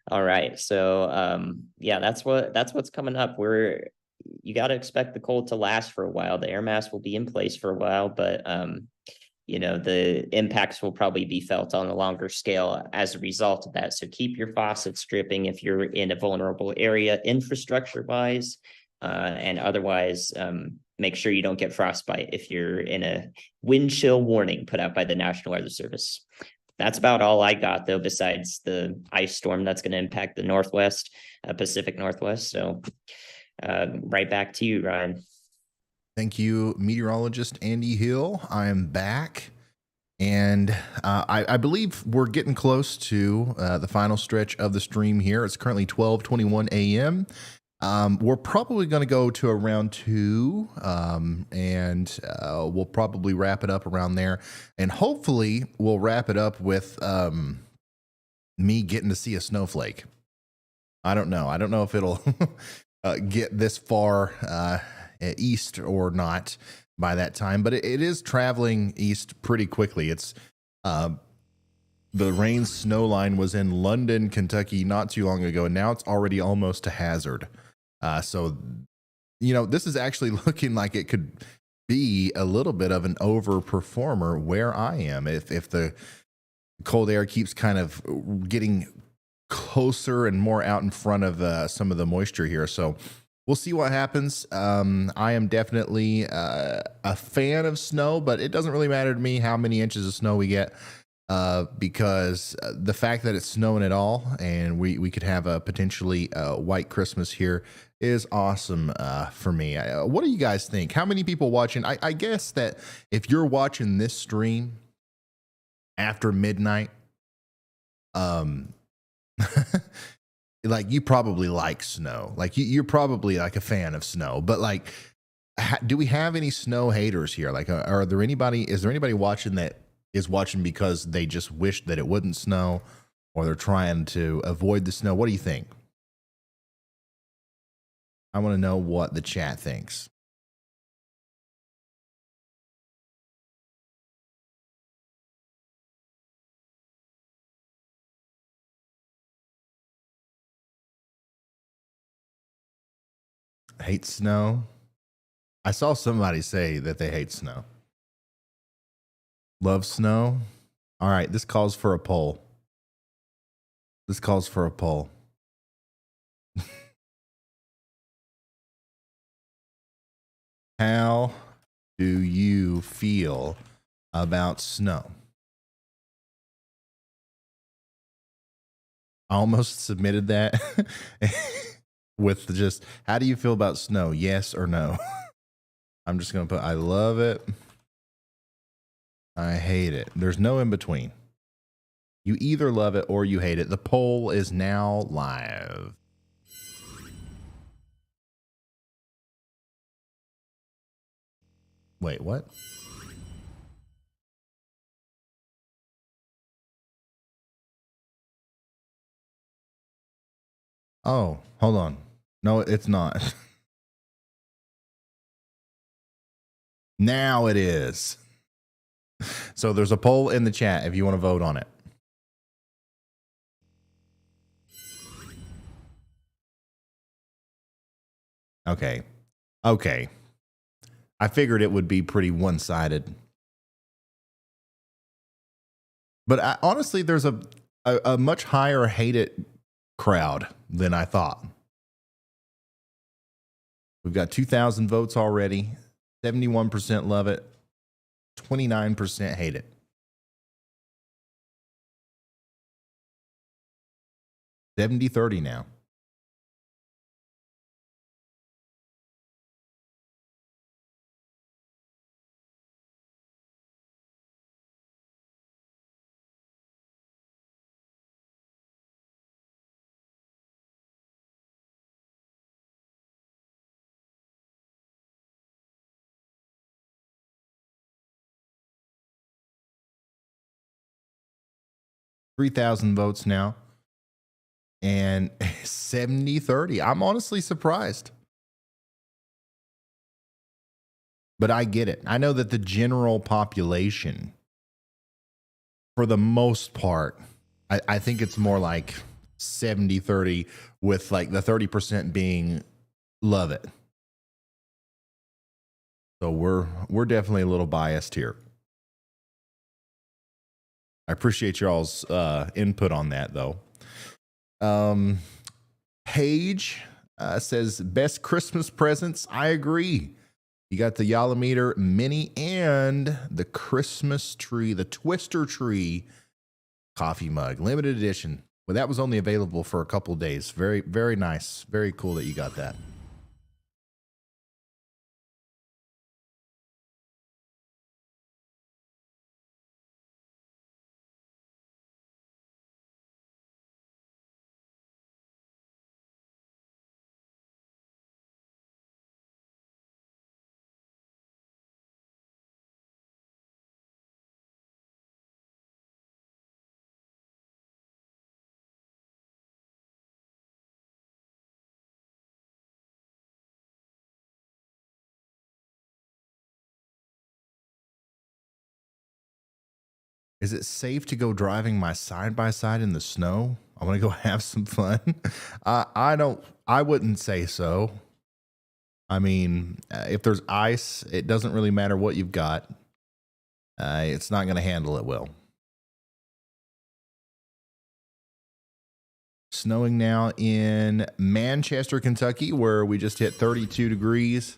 All right. So that's what's coming up. You got to expect the cold to last for a while. The air mass will be in place for a while, but the impacts will probably be felt on a longer scale as a result of that. So keep your faucets dripping if you're in a vulnerable area, infrastructure wise, and otherwise, make sure you don't get frostbite if you're in a wind chill warning put out by the National Weather Service. That's about all I got, though, besides the ice storm that's going to impact the Northwest, Pacific Northwest. So right back to you, Ryan. Thank you, meteorologist Andy Hill. I am back, and I believe we're getting close to the final stretch of the stream here. It's currently 12:21 a.m., We're probably going to go to around 2, and we'll probably wrap it up around there. And hopefully we'll wrap it up with me getting to see a snowflake. I don't know. I don't know if it'll get this far east or not by that time, but it is traveling east pretty quickly. It's the rain snow line was in London, Kentucky not too long ago, and now it's already almost to Hazard. So, this is actually looking like it could be a little bit of an overperformer where I am. If the cold air keeps kind of getting closer and more out in front of some of the moisture here. So we'll see what happens. I am definitely a fan of snow, but it doesn't really matter to me how many inches of snow we get. Because the fact that it's snowing at all and we could have a potentially white Christmas here is awesome for me. What do you guys think? How many people watching? I guess that if you're watching this stream after midnight, like you probably like snow. Like you're probably like a fan of snow, but like, do we have any snow haters here? Like, is there anybody watching that is watching because they just wish that it wouldn't snow, or they're trying to avoid the snow? What do you think? I want to know what the chat thinks. Hate snow? I saw somebody say that they hate snow. Love snow? All right, this calls for a poll. How do you feel about snow? I almost submitted that with just, how do you feel about snow? Yes or no? I'm just going to put, I love it. I hate it. There's no in between. You either love it or you hate it. The poll is now live. Wait, what? Oh, hold on. No, it's not. Now it is. So there's a poll in the chat if you want to vote on it. Okay. I figured it would be pretty one-sided. But honestly, there's a much higher hate it crowd than I thought. We've got 2,000 votes already. 71% love it. 29% hate it. 70-30 now. $3,000 votes now. And 70-30. I'm honestly surprised. But I get it. I know that the general population, for the most part, I think it's more like 70-30, with like the 30% being love it. So we're definitely a little biased here. I appreciate y'all's input on that, though. Paige says, best Christmas presents. I agree. You got the Yalameter Mini and the Christmas tree, the Twister Tree coffee mug, limited edition. Well, that was only available for a couple of days. Very, very nice. Very cool that you got that. Is it safe to go driving my side by side in the snow? I want to go have some fun. I wouldn't say so. I mean, if there's ice, it doesn't really matter what you've got. It's not going to handle it well. Snowing now in Manchester, Kentucky, where we just hit 32 degrees.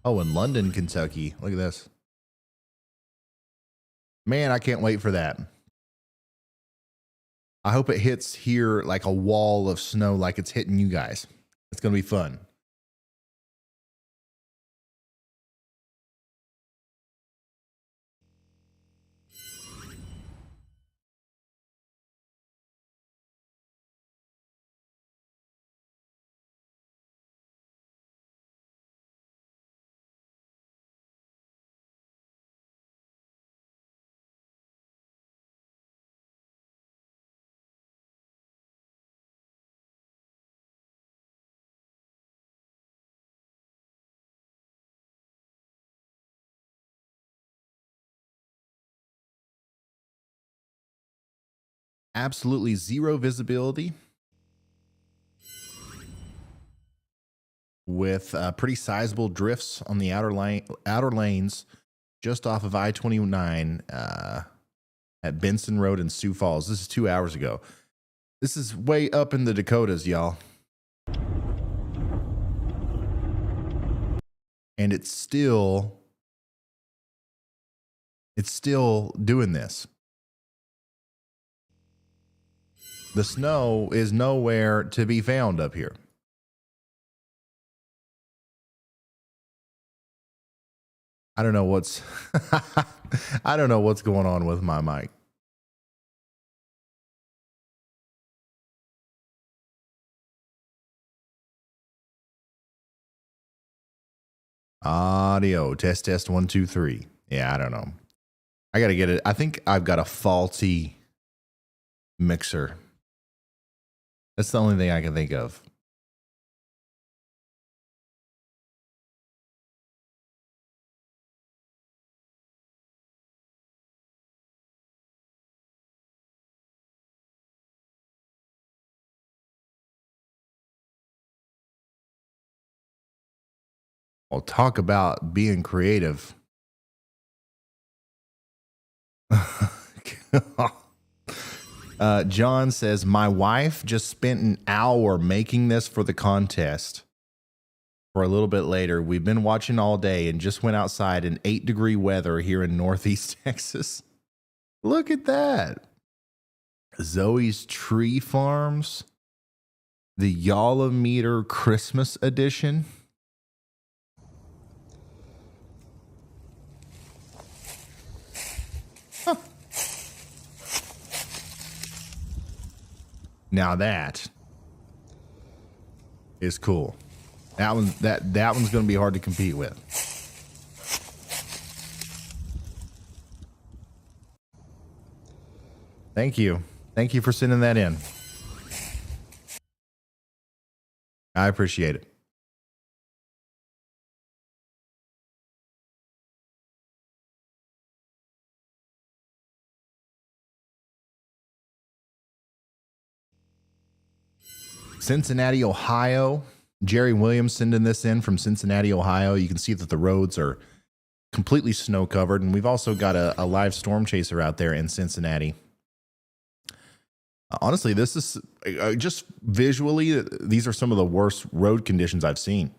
Oh, in London, Kentucky. Look at this. Man, I can't wait for that. I hope it hits here like a wall of snow like it's hitting you guys. It's going to be fun. Absolutely zero visibility with pretty sizable drifts on the outer lanes just off of I-29 at Benson Road in Sioux Falls. This is 2 hours ago. This is way up in the Dakotas, y'all. And it's still doing this. The snow is nowhere to be found up here. I don't know what's I don't know what's going on with my mic. Audio test 1 2 3. Yeah, I don't know. I got to get it. I think I've got a faulty mixer. That's the only thing I can think of. Well, talk about being creative. John says, my wife just spent an hour making this for the contest. For a little bit later, we've been watching all day and just went outside in 8-degree weather here in Northeast Texas. Look at that. Zoe's Tree Farms, the Yalameter Christmas edition. Huh. Now that is cool. That one's going to be hard to compete with. Thank you. Thank you for sending that in. I appreciate it. Cincinnati, Ohio. Jerry Williams sending this in from Cincinnati, Ohio. You can see that the roads are completely snow covered. And we've also got a live storm chaser out there in Cincinnati. Honestly, this is just visually, these are some of the worst road conditions I've seen.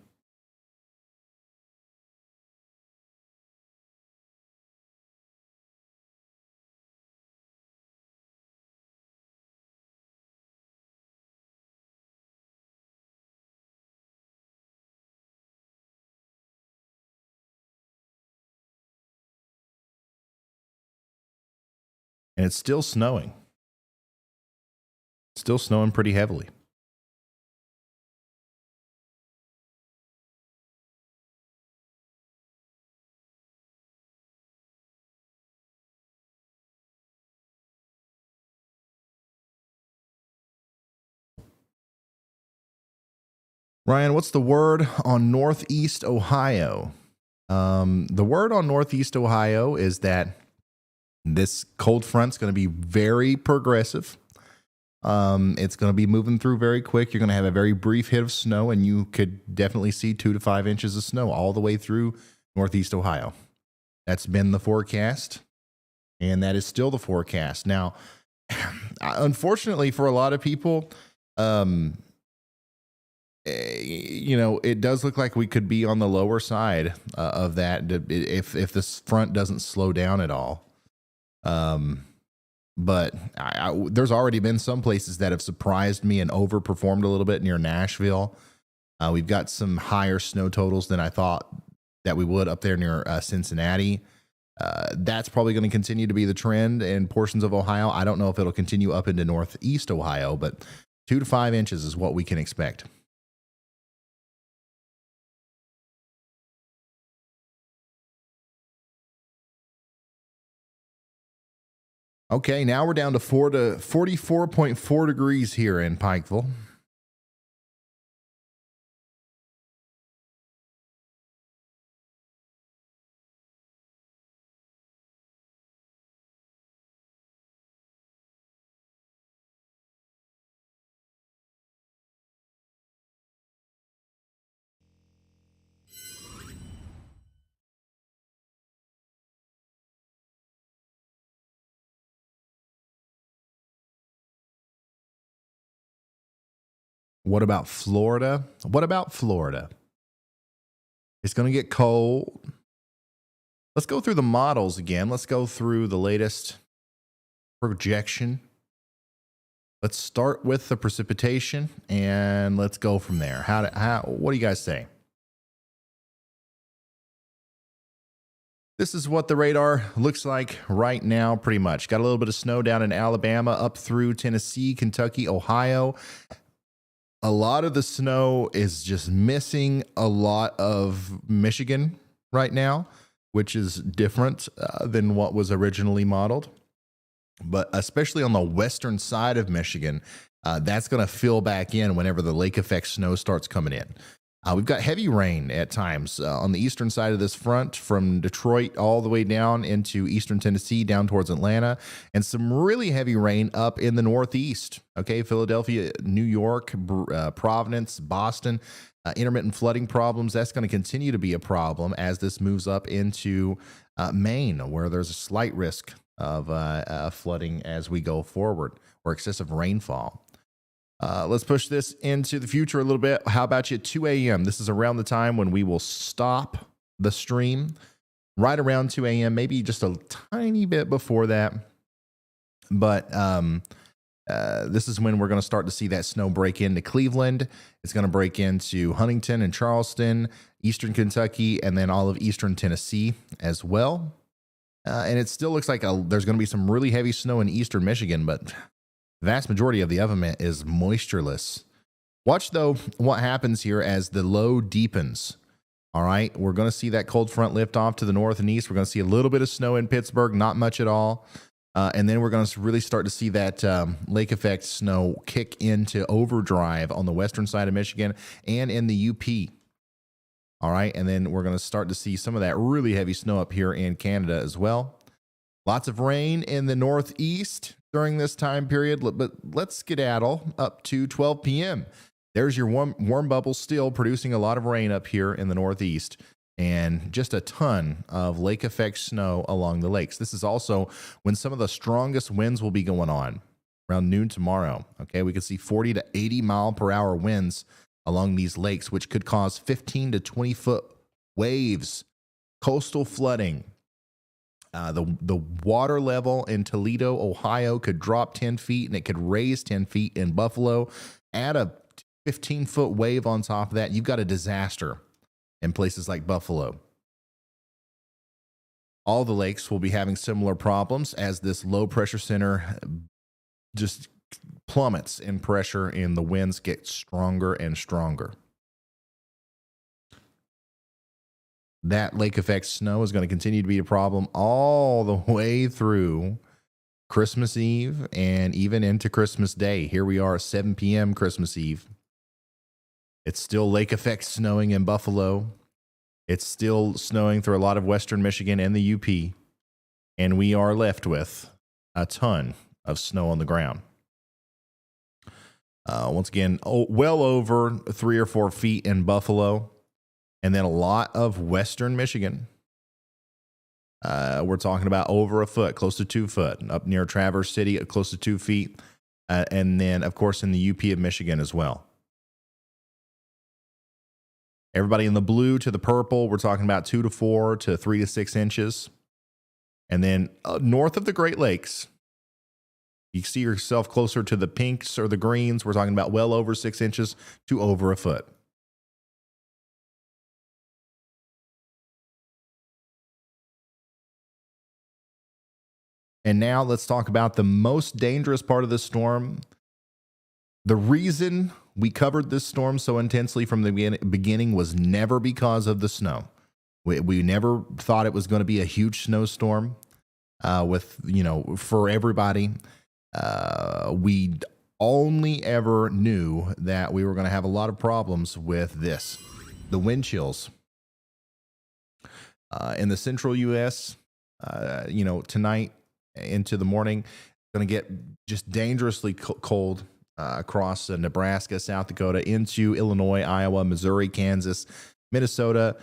And it's still snowing. Still snowing pretty heavily. Ryan, what's the word on Northeast Ohio? The word on Northeast Ohio is that this cold front's going to be very progressive. It's going to be moving through very quick. You're going to have a very brief hit of snow, and you could definitely see 2 to 5 inches of snow all the way through Northeast Ohio. That's been the forecast, and that is still the forecast. Now, unfortunately for a lot of people, it does look like we could be on the lower side of that if this front doesn't slow down at all. But there's already been some places that have surprised me and overperformed a little bit near Nashville. We've got some higher snow totals than I thought that we would up there near Cincinnati. That's probably going to continue to be the trend in portions of Ohio. I don't know if it'll continue up into Northeast Ohio, but 2 to 5 inches is what we can expect. Okay, now we're down to 44.4 degrees here in Pikeville. What about Florida? It's going to get cold. Let's go through the models again. Let's go through the latest projection. Let's start with the precipitation and let's go from there. What do you guys say? This is what the radar looks like right now, pretty much. Got a little bit of snow down in Alabama, up through Tennessee, Kentucky, Ohio. A lot of the snow is just missing a lot of Michigan right now, which is different than what was originally modeled. But especially on the western side of Michigan, that's going to fill back in whenever the lake effect snow starts coming in. We've got heavy rain at times on the eastern side of this front from Detroit all the way down into eastern Tennessee, down towards Atlanta, and some really heavy rain up in the northeast. Okay, Philadelphia, New York, Providence, Boston, intermittent flooding problems. That's going to continue to be a problem as this moves up into Maine, where there's a slight risk of flooding as we go forward, or excessive rainfall. Let's push this into the future a little bit. How about you at 2 a.m.? This is around the time when we will stop the stream, right around 2 a.m., maybe just a tiny bit before that. But this is when we're going to start to see that snow break into Cleveland. It's going to break into Huntington and Charleston, eastern Kentucky, and then all of eastern Tennessee as well. And it still looks like there's going to be some really heavy snow in eastern Michigan, but vast majority of the element is moistureless. Watch, though, what happens here as the low deepens. All right, we're going to see that cold front lift off to the north and east. We're going to see a little bit of snow in Pittsburgh, not much at all. And then we're going to really start to see that lake effect snow kick into overdrive on the western side of Michigan and in the UP. All right, and then we're going to start to see some of that really heavy snow up here in Canada as well. Lots of rain in the northeast during this time period, but let's skedaddle up to 12 p.m. There's your warm bubble still producing a lot of rain up here in the northeast and just a ton of lake effect snow along the lakes. This is also when some of the strongest winds will be going on around noon tomorrow. Okay, we could see 40 to 80 mile per hour winds along these lakes, which could cause 15 to 20 foot waves, coastal flooding. The water level in Toledo, Ohio could drop 10 feet and it could raise 10 feet in Buffalo. Add a 15-foot wave on top of that, you've got a disaster in places like Buffalo. All the lakes will be having similar problems as this low pressure center just plummets in pressure and the winds get stronger and stronger. That lake effect snow is going to continue to be a problem all the way through Christmas Eve and even into Christmas Day. Here we are, 7 p.m. Christmas Eve. It's still lake effect snowing in Buffalo. It's still snowing through a lot of western Michigan and the UP. And we are left with a ton of snow on the ground. Once again, well over 3 or 4 feet in Buffalo. And then a lot of western Michigan. We're talking about over a foot, close to 2 foot. Up near Traverse City, close to 2 feet. And then, of course, in the UP of Michigan as well. Everybody in the blue to the purple, we're talking about 2 to 4 to 3 to 6 inches. And then north of the Great Lakes, you see yourself closer to the pinks or the greens. We're talking about well over 6 inches to over a foot. And now let's talk about the most dangerous part of this storm. The reason we covered this storm so intensely from the beginning was never because of the snow. We never thought it was going to be a huge snowstorm for everybody. We only ever knew that we were going to have a lot of problems with this, the wind chills. In the central U.S., tonight into the morning, it's going to get just dangerously cold across Nebraska, South Dakota, into Illinois, Iowa, Missouri, Kansas, Minnesota,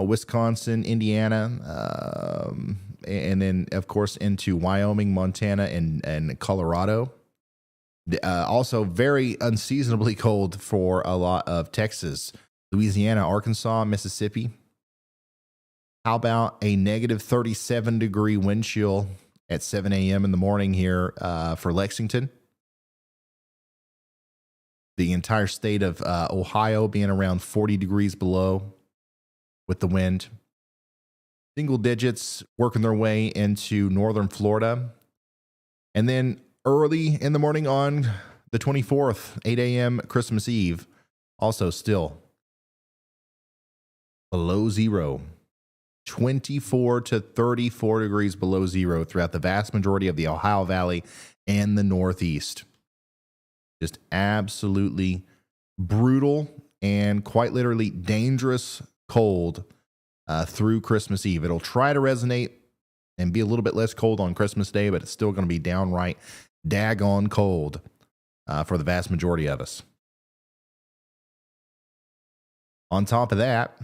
Wisconsin, Indiana, and then, of course, into Wyoming, Montana, and Colorado. Also, very unseasonably cold for a lot of Texas, Louisiana, Arkansas, Mississippi. How about a negative 37-degree wind chill at 7 a.m. in the morning here for Lexington? The entire state of Ohio being around 40 degrees below with the wind. Single digits working their way into northern Florida. And then early in the morning on the 24th, 8 a.m. Christmas Eve, also still below zero. 24 to 34 degrees below zero throughout the vast majority of the Ohio Valley and the Northeast. Just absolutely brutal and quite literally dangerous cold through Christmas Eve. It'll try to resonate and be a little bit less cold on Christmas Day, but it's still going to be downright daggone cold for the vast majority of us. On top of that,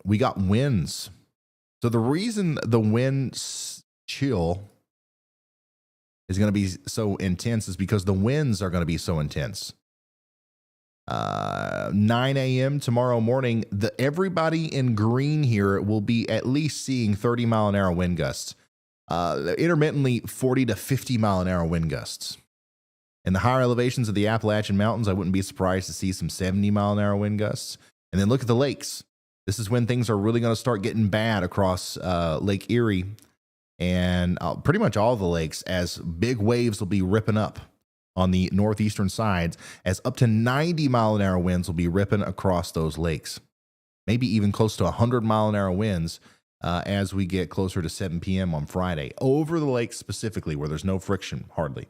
we got winds. So the reason the wind chill is going to be so intense is because the winds are going to be so intense. 9 a.m. tomorrow morning, everybody in green here will be at least seeing 30-mile-an-hour wind gusts. Intermittently 40 to 50-mile-an-hour wind gusts. In the higher elevations of the Appalachian Mountains, I wouldn't be surprised to see some 70-mile-an-hour wind gusts. And then look at the lakes. This is when things are really going to start getting bad across Lake Erie and pretty much all the lakes, as big waves will be ripping up on the northeastern sides, as up to 90-mile-an-hour winds will be ripping across those lakes. Maybe even close to 100-mile-an-hour winds as we get closer to 7 p.m. on Friday, over the lakes specifically, where there's no friction, hardly.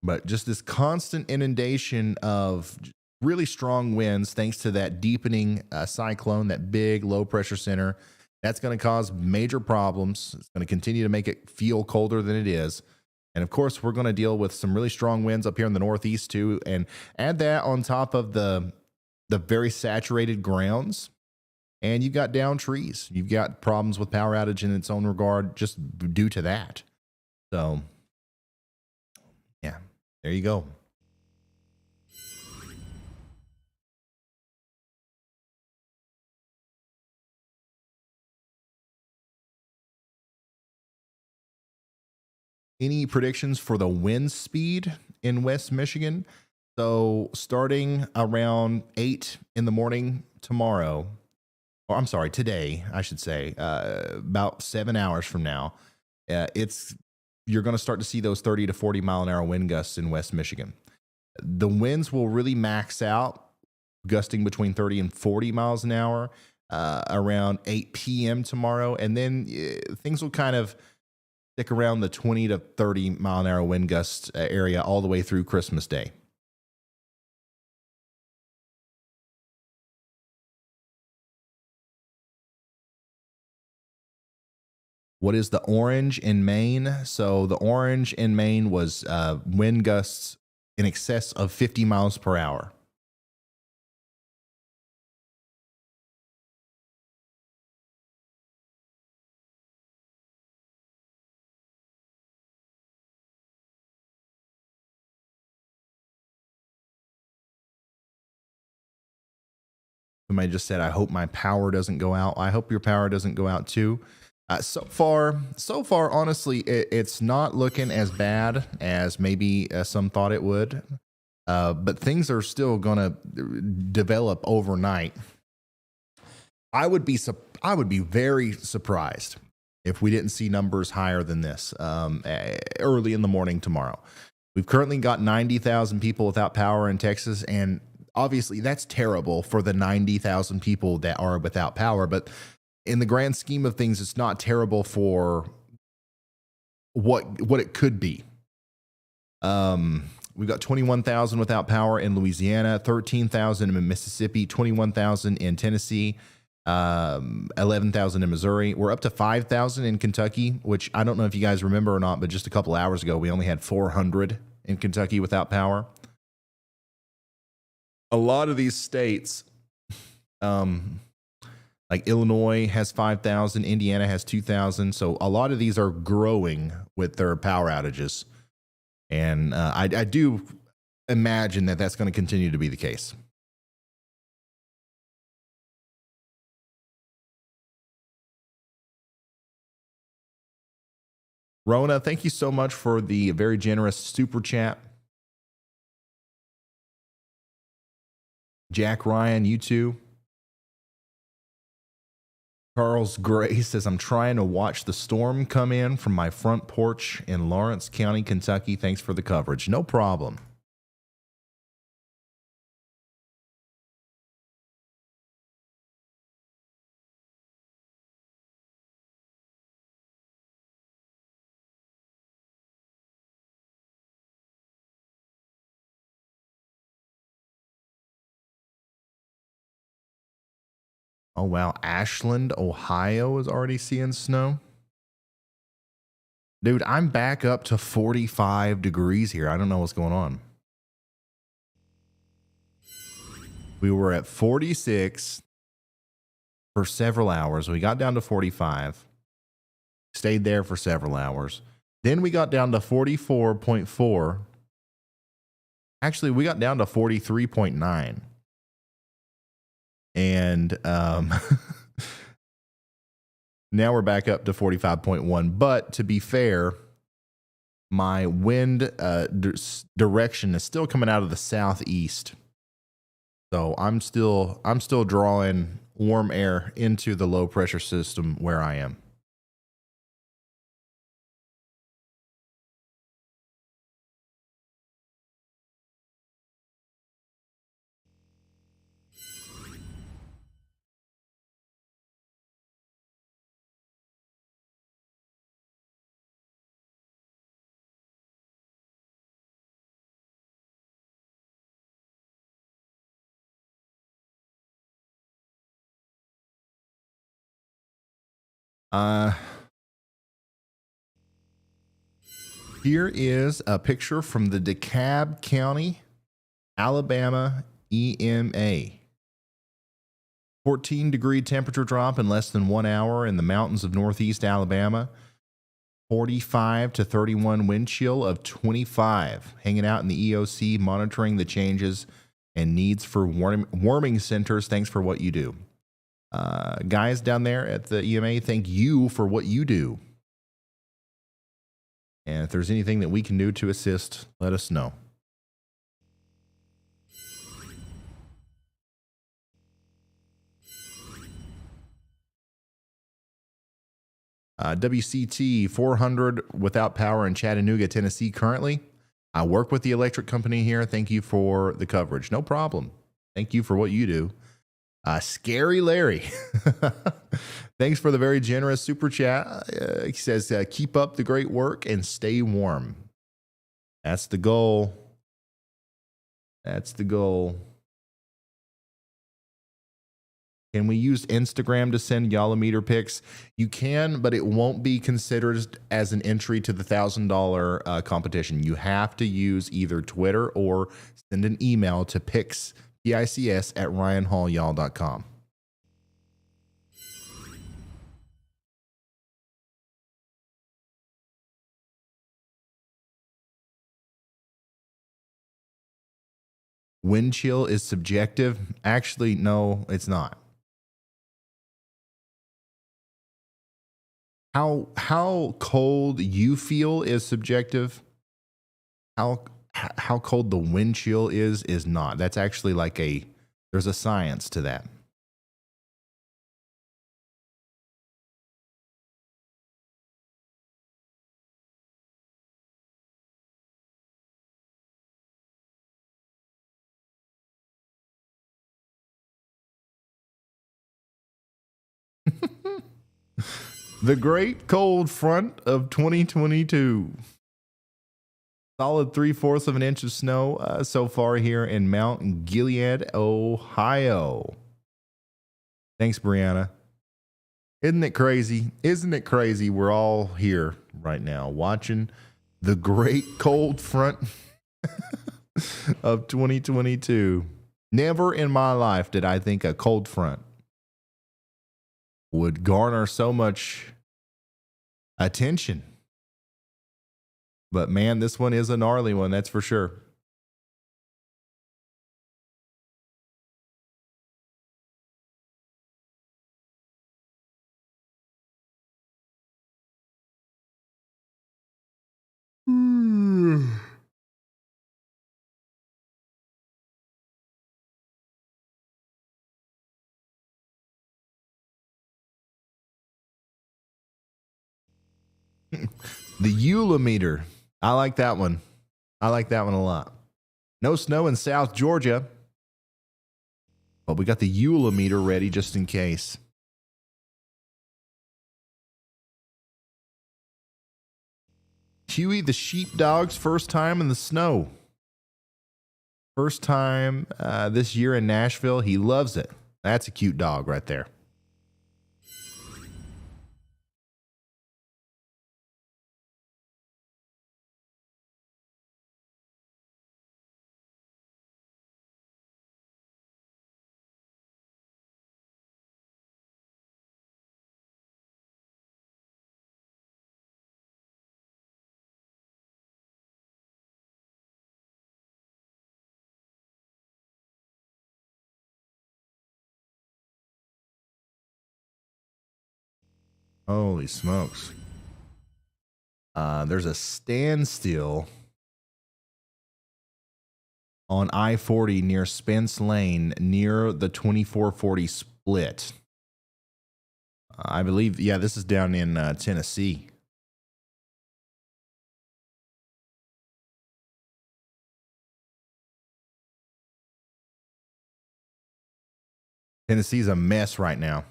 But just this constant inundation of really strong winds, thanks to that deepening cyclone, that big low-pressure center, that's going to cause major problems. It's going to continue to make it feel colder than it is. And, of course, we're going to deal with some really strong winds up here in the Northeast, too. And add that on top of the very saturated grounds, and you've got downed trees. You've got problems with power outage in its own regard just due to that. So, yeah, there you go. Any predictions for the wind speed in West Michigan? So starting around 8 in the morning tomorrow, or I'm sorry, today, I should say, about 7 hours from now, you're going to start to see those 30 to 40 mile an hour wind gusts in West Michigan. The winds will really max out, gusting between 30 and 40 miles an hour around 8 p.m. tomorrow. And then things will kind of stick around the 20 to 30 mile an hour wind gusts area all the way through Christmas Day. What is the orange in Maine? So the orange in Maine was wind gusts in excess of 50 miles per hour. Somebody just said, I hope my power doesn't go out. I hope your power doesn't go out too. So far, honestly, it's not looking as bad as maybe some thought it would. But things are still going to develop overnight. I would be very surprised if we didn't see numbers higher than this early in the morning tomorrow. We've currently got 90,000 people without power in Texas, and obviously that's terrible for the 90,000 people that are without power, but in the grand scheme of things, it's not terrible for what it could be. We've got 21,000 without power in Louisiana, 13,000 in Mississippi, 21,000 in Tennessee, 11,000 in Missouri. We're up to 5,000 in Kentucky, which I don't know if you guys remember or not, but just a couple hours ago, we only had 400 in Kentucky without power. A lot of these states, like Illinois has 5,000, Indiana has 2,000. So a lot of these are growing with their power outages. And I do imagine that that's going to continue to be the case. Rona, thank you so much for the very generous super chat. Jack Ryan, you too. Charles Gray says, I'm trying to watch the storm come in from my front porch in Lawrence County, Kentucky. Thanks for the coverage. No problem. Oh, wow. Ashland, Ohio is already seeing snow. Dude, I'm back up to 45 degrees here. I don't know what's going on. We were at 46 for several hours. We got down to 45. Stayed there for several hours. Then we got down to 44.4. Actually, we got down to 43.9. And now we're back up to 45.1. But to be fair, my wind direction is still coming out of the southeast. So I'm still drawing warm air into the low pressure system where I am. Here is a picture from the DeKalb County, Alabama EMA. 14-degree temperature drop in less than 1 hour in the mountains of northeast Alabama. 45 to 31 wind chill of 25. Hanging out in the EOC, monitoring the changes and needs for warming centers. Thanks for what you do. Guys down there at the EMA, thank you for what you do. And if there's anything that we can do to assist, let us know. WCT 400 without power in Chattanooga, Tennessee currently. I work with the electric company here. Thank you for the coverage. No problem. Thank you for what you do. Scary Larry. Thanks for the very generous super chat. He says, keep up the great work and stay warm. That's the goal. That's the goal. Can we use Instagram to send Yalameter pics? You can, but it won't be considered as an entry to the $1,000 competition. You have to use either Twitter or send an email to pics, PICS, at ryanhallyall.com. Wind chill is subjective. Actually, no, it's not. How cold you feel is subjective. How cold the wind chill is not. That's actually like there's a science to that. The great cold front of 2022. Solid 3/4 of an inch of snow so far here in Mount Gilead, Ohio. Thanks, Brianna. Isn't it crazy? Isn't it crazy? We're all here right now watching the great cold front of 2022. Never in my life did I think a cold front would garner so much attention. But man, this one is a gnarly one, that's for sure. The Eulameter. I like that one. I like that one a lot. No snow in South Georgia, but we got the Eulameter ready just in case. Huey the sheepdog's first time in the snow. First time this year in Nashville. He loves it. That's a cute dog right there. Holy smokes. There's a standstill on I-40 near Spence Lane near the 2440 split. I believe, yeah, this is down in Tennessee. Tennessee's a mess right now.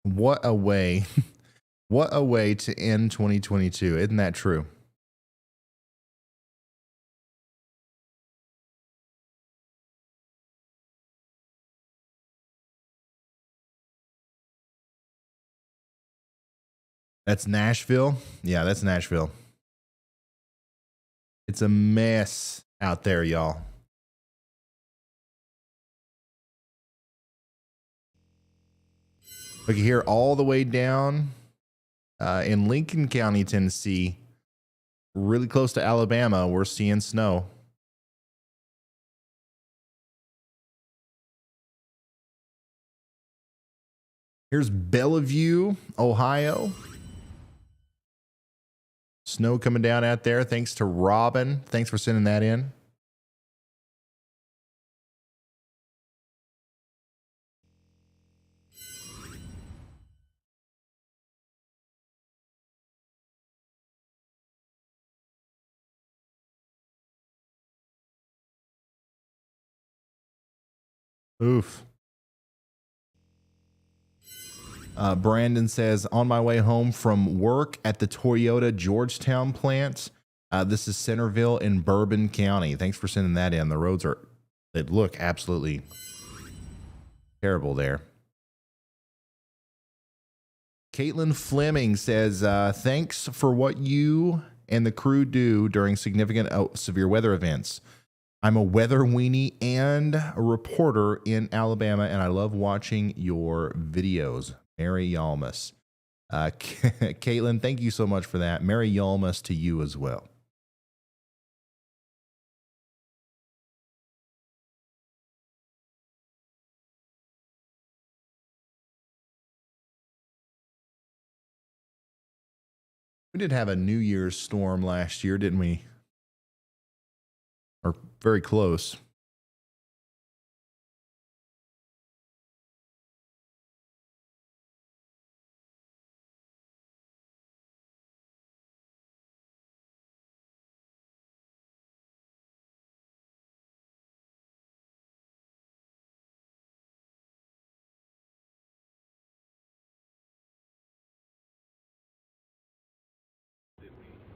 What a way, what a way to end 2022. Isn't that true? That's Nashville. Yeah, that's Nashville. It's a mess out there, y'all. Look here, all the way down in Lincoln County, Tennessee, really close to Alabama, we're seeing snow. Here's Bellevue, Ohio. Snow coming down out there. Thanks to Robin. Thanks for sending that in. Oof. Brandon says, on my way home from work at the Toyota Georgetown plant. This is Centerville in Bourbon County. Thanks for sending that in. The roads they look absolutely terrible there. Caitlin Fleming says, thanks for what you and the crew do during significant severe weather events. I'm a weather weenie and a reporter in Alabama, and I love watching your videos. Mary Yalmus. Caitlin, thank you so much for that. Mary Yalmus to you as well. We did have a New Year's storm last year, didn't we? Or very close.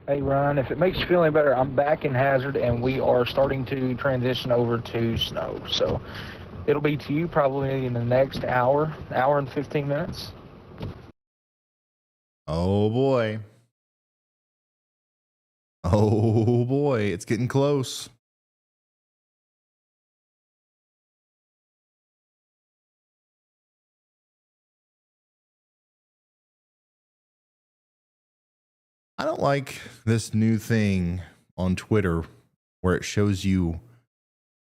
Hey, Ryan, if it makes you feel any better, I'm back in Hazard, and we are starting to transition over to snow. So it'll be to you probably in the next hour and 15 minutes. Oh, boy. Oh, boy. It's getting close. I don't like this new thing on Twitter where it shows you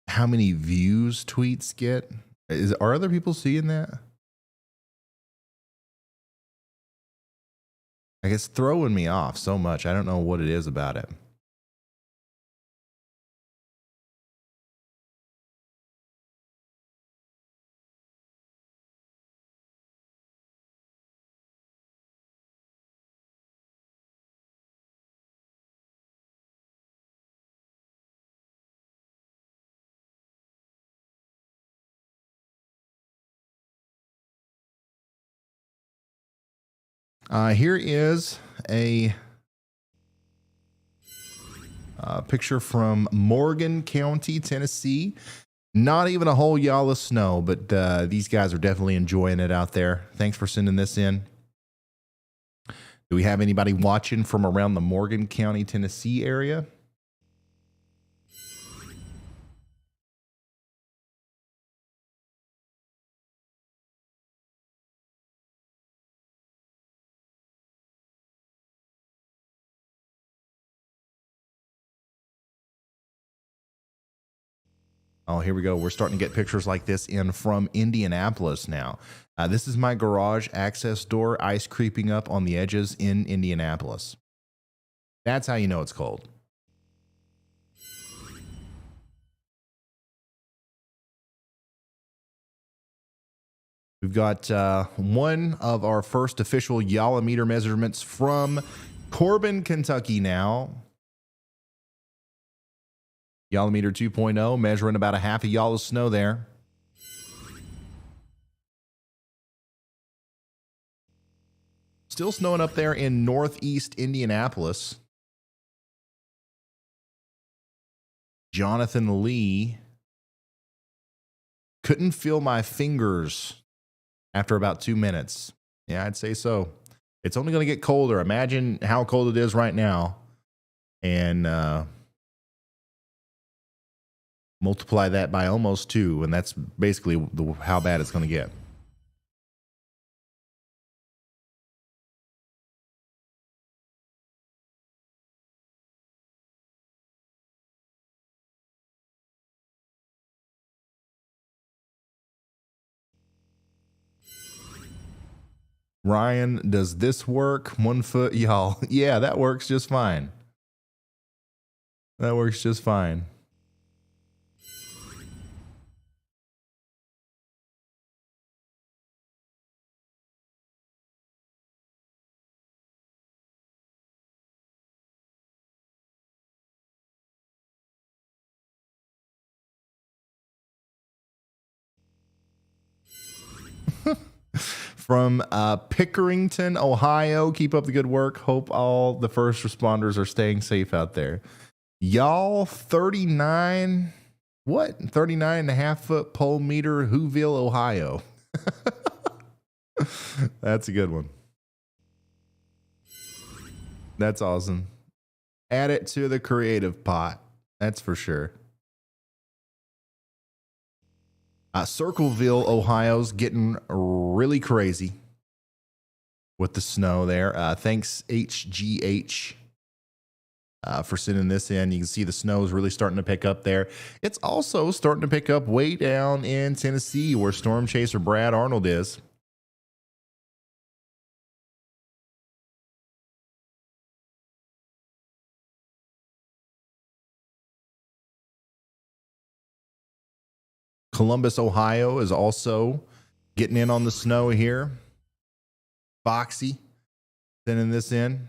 how many views tweets get. Are other people seeing that? Like, it's throwing me off so much. I don't know what it is about it. Here is a picture from Morgan County, Tennessee. Not even a whole y'all of snow, but these guys are definitely enjoying it out there. Thanks for sending this in. Do we have anybody watching from around the Morgan County, Tennessee area? Oh, here we go. We're starting to get pictures like this in from Indianapolis now. This is my garage access door, ice creeping up on the edges in Indianapolis. That's how you know it's cold. We've got one of our first official Yalameter measurements from Corbin, Kentucky now. Yalameter 2.0, measuring about a half a yaw of snow there. Still snowing up there in northeast Indianapolis. Jonathan Lee. Couldn't feel my fingers after about 2 minutes. Yeah, I'd say so. It's only going to get colder. Imagine how cold it is right now. And multiply that by almost 2, and that's basically how bad it's going to get. Ryan, does this work? 1 foot, y'all. Yeah, that works just fine. That works just fine. from Pickerington, Ohio. Keep up the good work. Hope all the first responders are staying safe out there. Y'all, 39 and a half foot pole meter, Whoville, Ohio. That's a good one. That's awesome. Add it to the creative pot. That's for sure. Circleville, Ohio's getting really crazy with the snow there. Thanks, HGH, for sending this in. You can see the snow is really starting to pick up there. It's also starting to pick up way down in Tennessee where Storm Chaser Brad Arnold is. Columbus, Ohio is also getting in on the snow here. Foxy sending this in.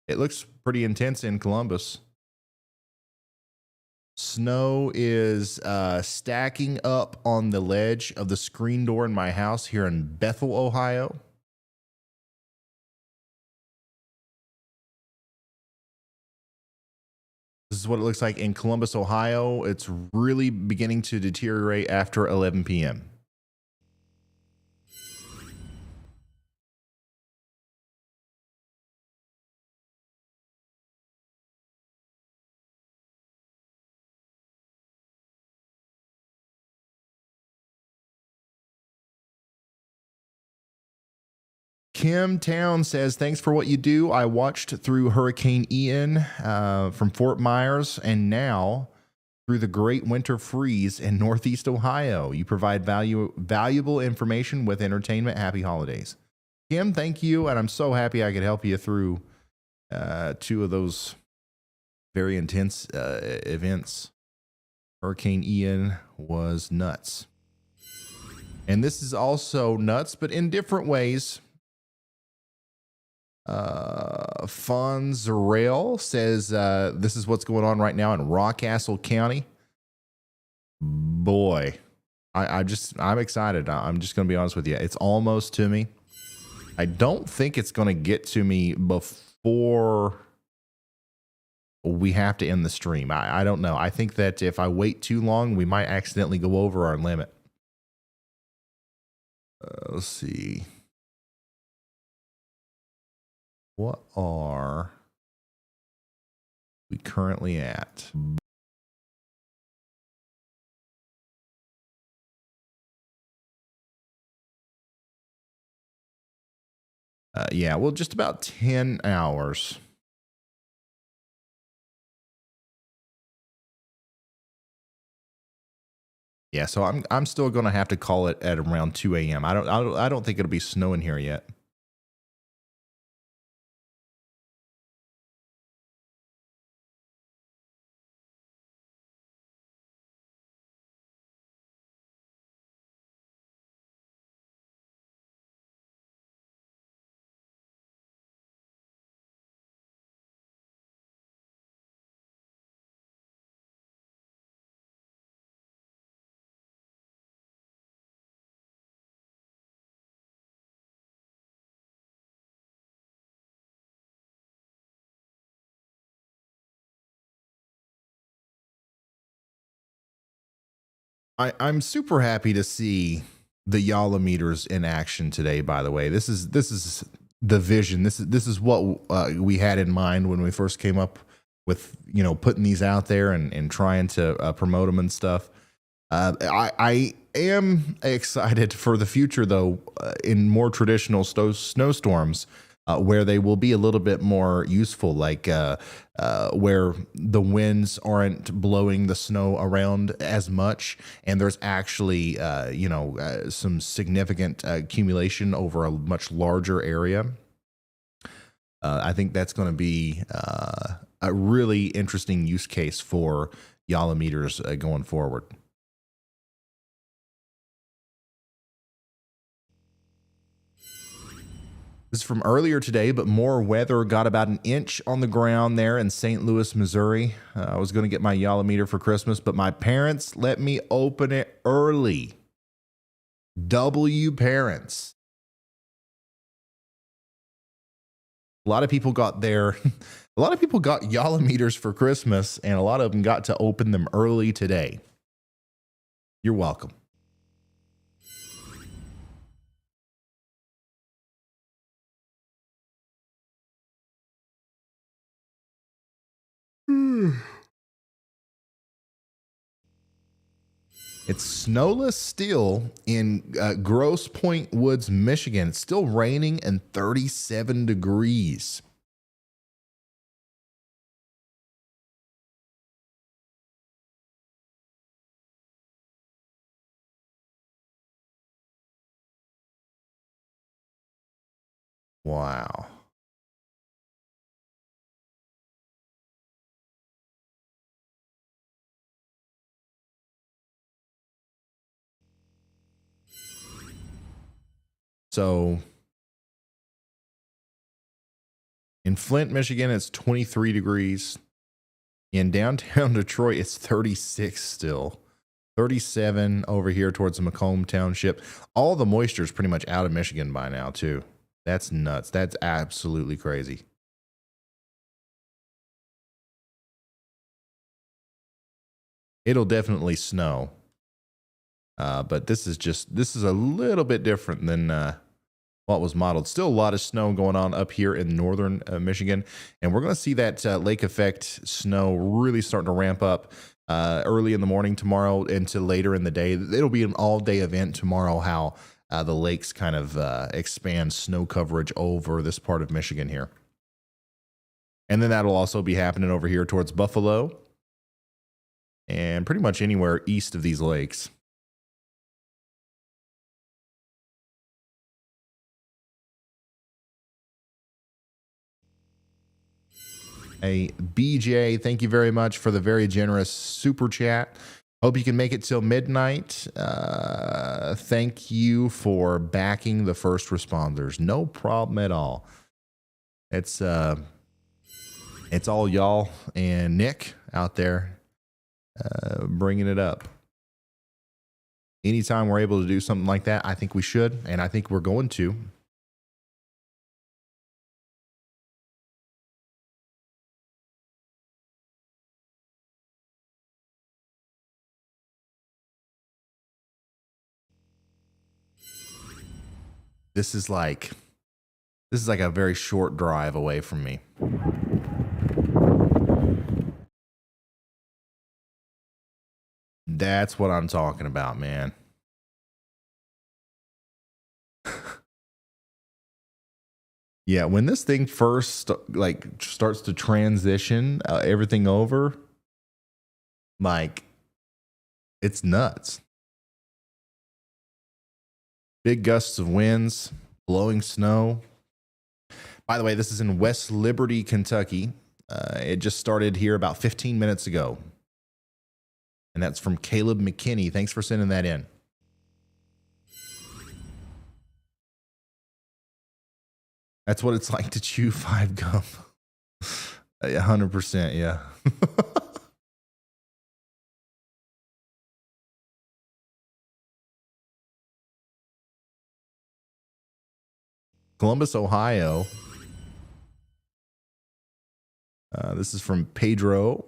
It looks pretty intense in Columbus. Snow is stacking up on the ledge of the screen door in my house here in Bethel, Ohio. This is what it looks like in Columbus, Ohio. It's really beginning to deteriorate after 11 p.m. Kim Town says, thanks for what you do. I watched through Hurricane Ian from Fort Myers and now through the great winter freeze in Northeast Ohio. You provide valuable information with entertainment. Happy holidays. Kim, thank you. And I'm so happy I could help you through two of those very intense events. Hurricane Ian was nuts. And this is also nuts, but in different ways. Fonzarel says this is what's going on right now in Rockcastle County. Boy, I'm excited. I'm just going to be honest with you. It's almost to me. I don't think it's going to get to me before we have to end the stream. I don't know. I think that if I wait too long, we might accidentally go over our limit. Let's see. What are we currently at? Yeah, well, just about 10 hours. Yeah, so I'm still going to have to call it at around 2 a.m. I don't think it'll be snowing here yet. I'm super happy to see the Yala meters in action today. By the way, this is the vision. This is what we had in mind when we first came up with putting these out there and trying to promote them and stuff. I am excited for the future though, in more traditional snowstorms. Where they will be a little bit more useful, like where the winds aren't blowing the snow around as much, and there's actually some significant accumulation over a much larger area. I think that's going to be a really interesting use case for Yala meters going forward. This is from earlier today, but more weather. Got about an inch on the ground there in St. Louis, Missouri. I was going to get my Yala meter for Christmas, but my parents let me open it early. W parents. A lot of people got their, a lot of people got Yalameters for Christmas, and a lot of them got to open them early today. You're welcome. It's snowless still in Grosse Pointe Woods, Michigan. It's still raining and 37 degrees. Wow. So in Flint, Michigan, it's 23 degrees. In downtown Detroit, it's 36 still. 37 over here towards the Macomb Township. All the moisture is pretty much out of Michigan by now, too. That's nuts. That's absolutely crazy. It'll definitely snow. But this is a little bit different than what was modeled. Still a lot of snow going on up here in northern Michigan. And we're going to see that lake effect snow really starting to ramp up early in the morning tomorrow into later in the day. It'll be an all-day event tomorrow, how the lakes kind of expand snow coverage over this part of Michigan here. And then that'll also be happening over here towards Buffalo and pretty much anywhere east of these lakes. Hey, BJ, thank you very much for the very generous super chat. Hope you can make it till midnight. Thank you for backing the first responders. No problem at all. It's all y'all and Nick out there bringing it up. Anytime we're able to do something like that, I think we should, and I think we're going to. This is like a very short drive away from me. That's what I'm talking about, man. Yeah, when this thing first starts to transition everything over, like, it's nuts. Big gusts of winds, blowing snow. By the way, this is in West Liberty, Kentucky. It just started here about 15 minutes ago. And that's from Caleb McKinney. Thanks for sending that in. That's what it's like to chew 5 gum. 100%, yeah. Columbus, Ohio. This is from Pedro.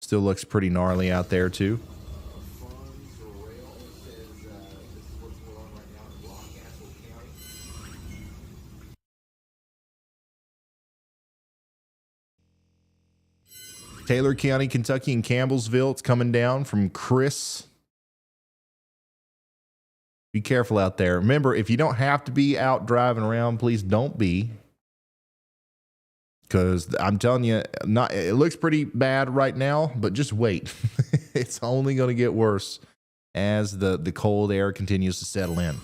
Still looks pretty gnarly out there, too. Taylor County, Kentucky, and Campbellsville. It's coming down from Chris. Be careful out there. Remember, if you don't have to be out driving around, please don't be. Because I'm telling you, it looks pretty bad right now, but just wait. It's only going to get worse as the cold air continues to settle in.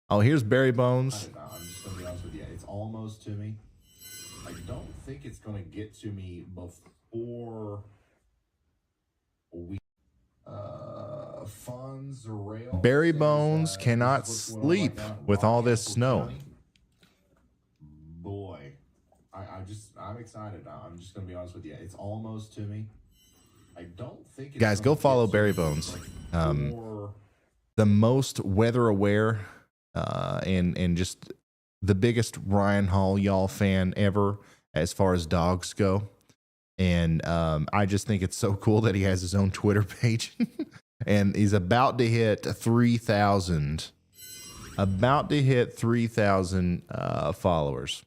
Oh, here's Barry Bones. I'm just going to be honest with you. It's almost to me. I don't think it's going to get to me before we. Barry Bones cannot sleep with all this snow. Boy, I'm excited. I'm just going to be honest with you. It's almost to me. I don't think it's guys, go follow Barry Bones. The most weather aware and just the biggest Ryan Hall y'all fan ever as far as dogs go. And I just think it's so cool that he has his own Twitter page. And he's about to hit 3,000. About to hit 3,000 followers.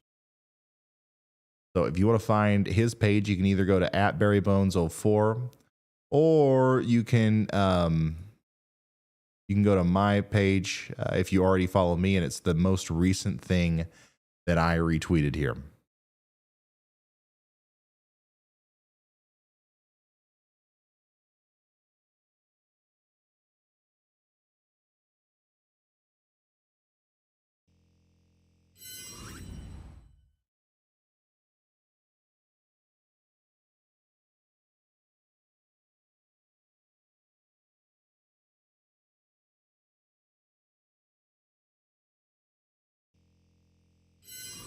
So if you want to find his page, you can either go to @BarryBones04 or you can go to my page if you already follow me, and it's the most recent thing that I retweeted here.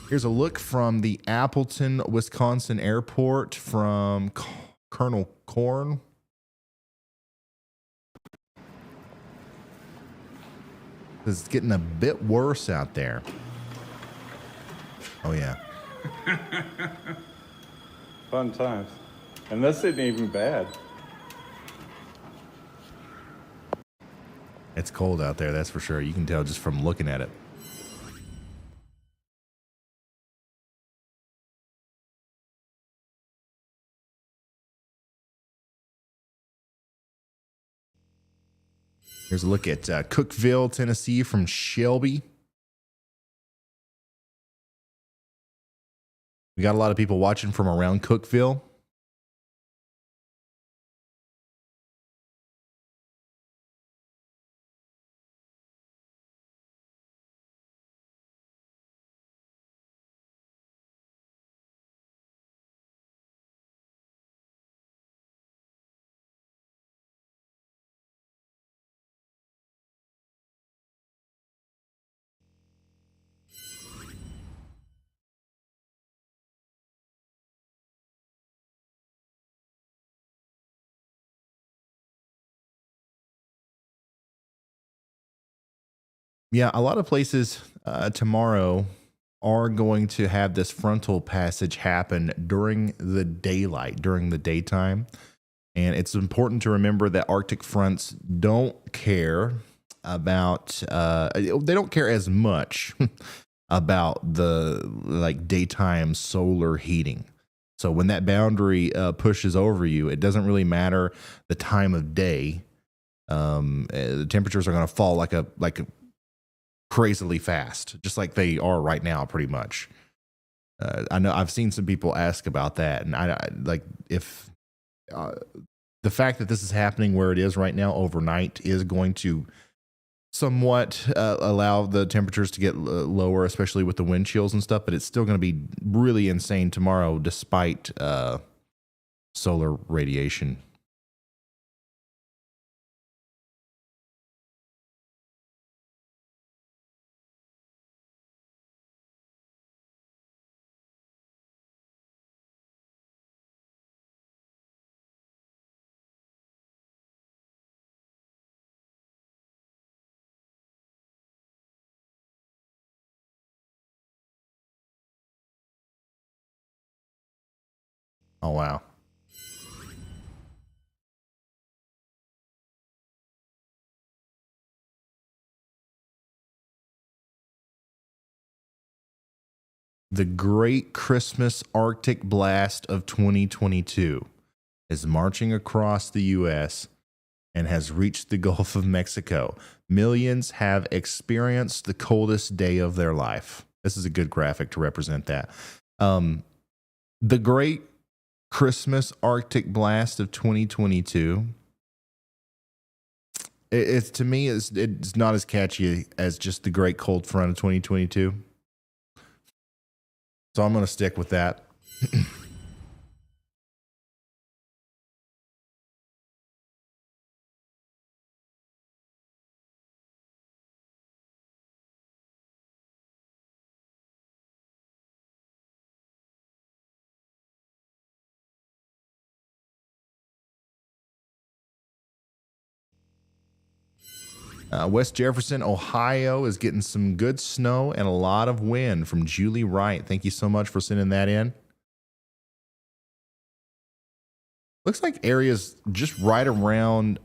Here's a look from the Appleton, Wisconsin airport from Colonel Korn. It's getting a bit worse out there. Oh, yeah. Fun times. And this isn't even bad. It's cold out there, that's for sure. You can tell just from looking at it. Here's a look at Cookeville, Tennessee from Shelby. We got a lot of people watching from around Cookeville. Yeah, a lot of places tomorrow are going to have this frontal passage happen during the daylight, during the daytime. And it's important to remember that Arctic fronts don't care about, they don't care as much about the like daytime solar heating. So when that boundary pushes over you, it doesn't really matter the time of day. The temperatures are going to fall like a crazily fast, just like they are right now, pretty much. I know I've seen some people ask about that, and I like if the fact that this is happening where it is right now overnight is going to somewhat allow the temperatures to get lower, especially with the wind chills and stuff. But it's still going to be really insane tomorrow, despite solar radiation. Oh, wow. The Great Christmas Arctic Blast of 2022 is marching across the U.S. and has reached the Gulf of Mexico. Millions have experienced the coldest day of their life. This is a good graphic to represent that. The Great Christmas Arctic Blast of 2022. It's to me, it's not as catchy as just the Great Cold Front of 2022. So I'm going to stick with that. West Jefferson, Ohio is getting some good snow and a lot of wind from Julie Wright. Thank you so much for sending that in. Looks like areas just right around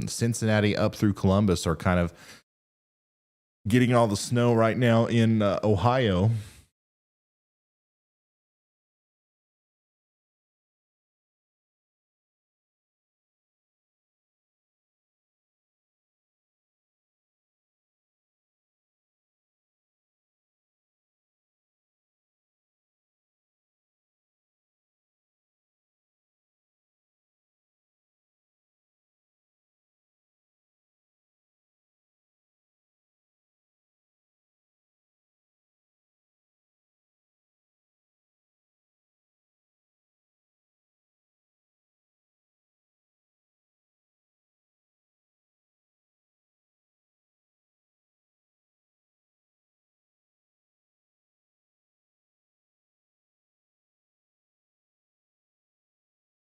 Cincinnati up through Columbus are kind of getting all the snow right now in Ohio.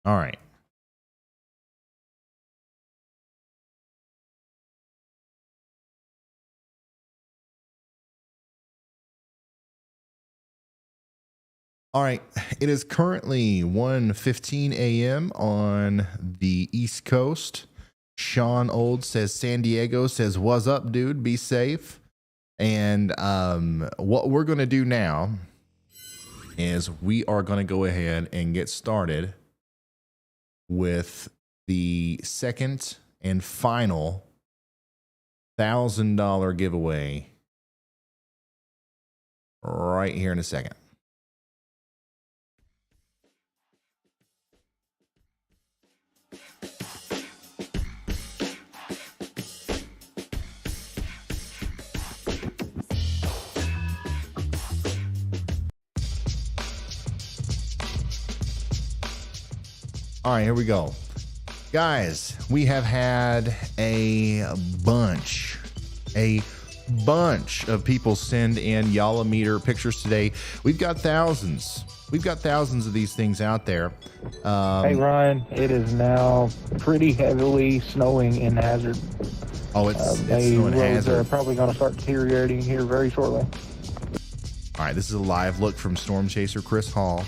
All right. All right. It is currently 1:15 a.m. on the East Coast. Sean Old says San Diego says, "What's up, dude? Be safe." And what we're going to do now is we are going to go ahead and get started with the second and final $1,000 giveaway right here in a second. All right, here we go. Guys, we have had a bunch of people send in Yalameter pictures today. We've got thousands. We've got thousands of these things out there. Hey, Ryan, it is now pretty heavily snowing in Hazard. Oh, it's They snowing Hazard. are probably going to start deteriorating here very shortly. All right, this is a live look from Storm Chaser Chris Hall.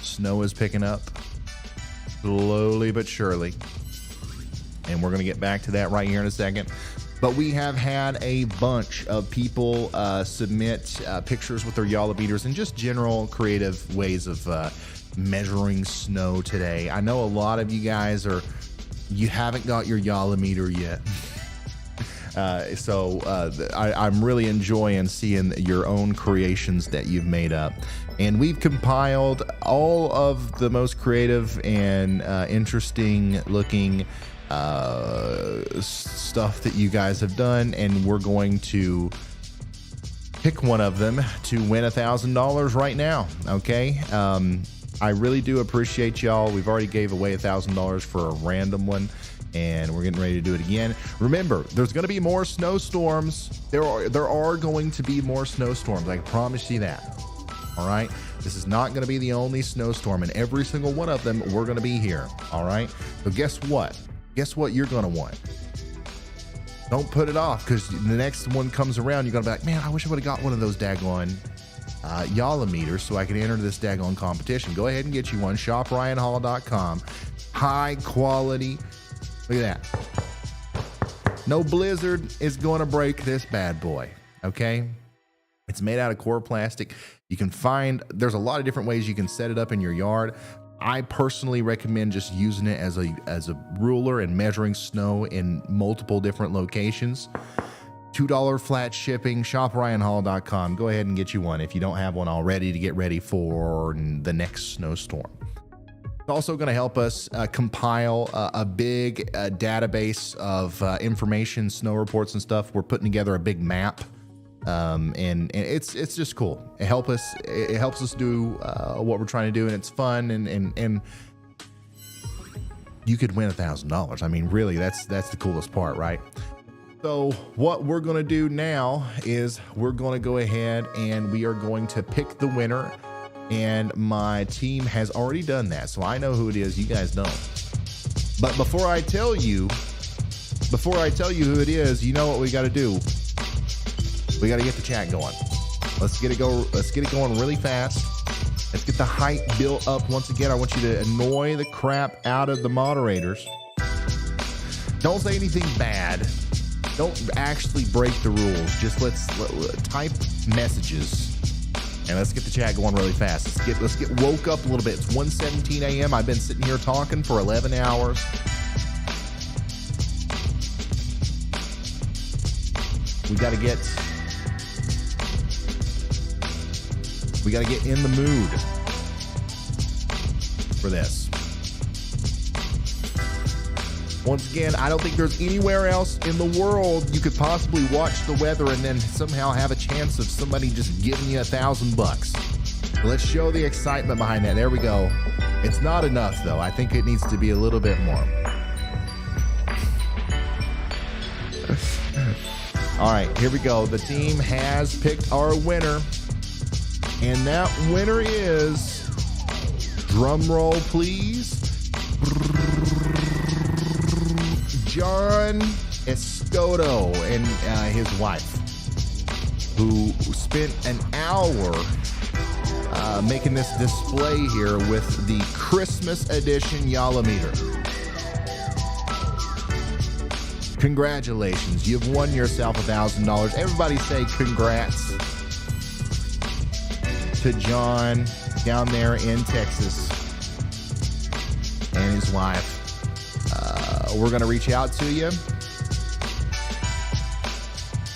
Snow is picking up slowly but surely. And we're going to get back to that right here in a second. But we have had a bunch of people submit pictures with their Yalameters and just general creative ways of measuring snow today. I know a lot of you guys you haven't got your Yalameter yet. So I'm really enjoying seeing your own creations that you've made up. And we've compiled all of the most creative and interesting looking stuff that you guys have done, and we're going to pick one of them to win $1,000 right now. Okay. I really do appreciate y'all. We've already gave away $1,000 for a random one, and we're getting ready to do it again. Remember, there's going to be more snowstorms. There are going to be more snowstorms. I promise you that. All right. This is not going to be the only snowstorm, and every single one of them, we're going to be here. All right. So guess what? Guess what you're going to want? Don't put it off, because the next one comes around, you're going to be like, man, I wish I would have got one of those daggone Yalameters so I could enter this daggone competition. Go ahead and get you one. ShopRyanHall.com. High quality. Look at that. No blizzard is going to break this bad boy. Okay. It's made out of core plastic. You can there's a lot of different ways you can set it up in your yard. I personally recommend just using it as a ruler and measuring snow in multiple different locations. $2 flat shipping, ShopRyanHall.com. Go ahead and get you one if you don't have one already to get ready for the next snowstorm. It's also going to help us compile a big database of information, snow reports and stuff. We're putting together a big map And it's just cool. It helps us do what we're trying to do, and it's fun, and you could win $1,000. I mean, really, that's the coolest part, right? So what we're going to do now is we're going to go ahead and we are going to pick the winner, and my team has already done that, so I know who it is. You guys don't. But before I tell you who it is, you know what we got to do. We got to get the chat going. Let's get it going really fast. Let's get the hype built up once again. I want you to annoy the crap out of the moderators. Don't say anything bad. Don't actually break the rules. Just let's type messages and let's get the chat going really fast. Let's get woke up a little bit. It's 1:17 a.m. I've been sitting here talking for 11 hours. We got to get in the mood for this. Once again, I don't think there's anywhere else in the world you could possibly watch the weather and then somehow have a chance of somebody just giving you $1,000. Let's show the excitement behind that. There we go. It's not enough though. I think it needs to be a little bit more. All right, here we go. The team has picked our winner, and that winner is, drum roll please, John Escoto and his wife, who spent an hour making this display here with the Christmas edition Yalla meter. Congratulations, you've won yourself $1,000. Everybody say congrats to John down there in Texas and his wife. We're going to reach out to you,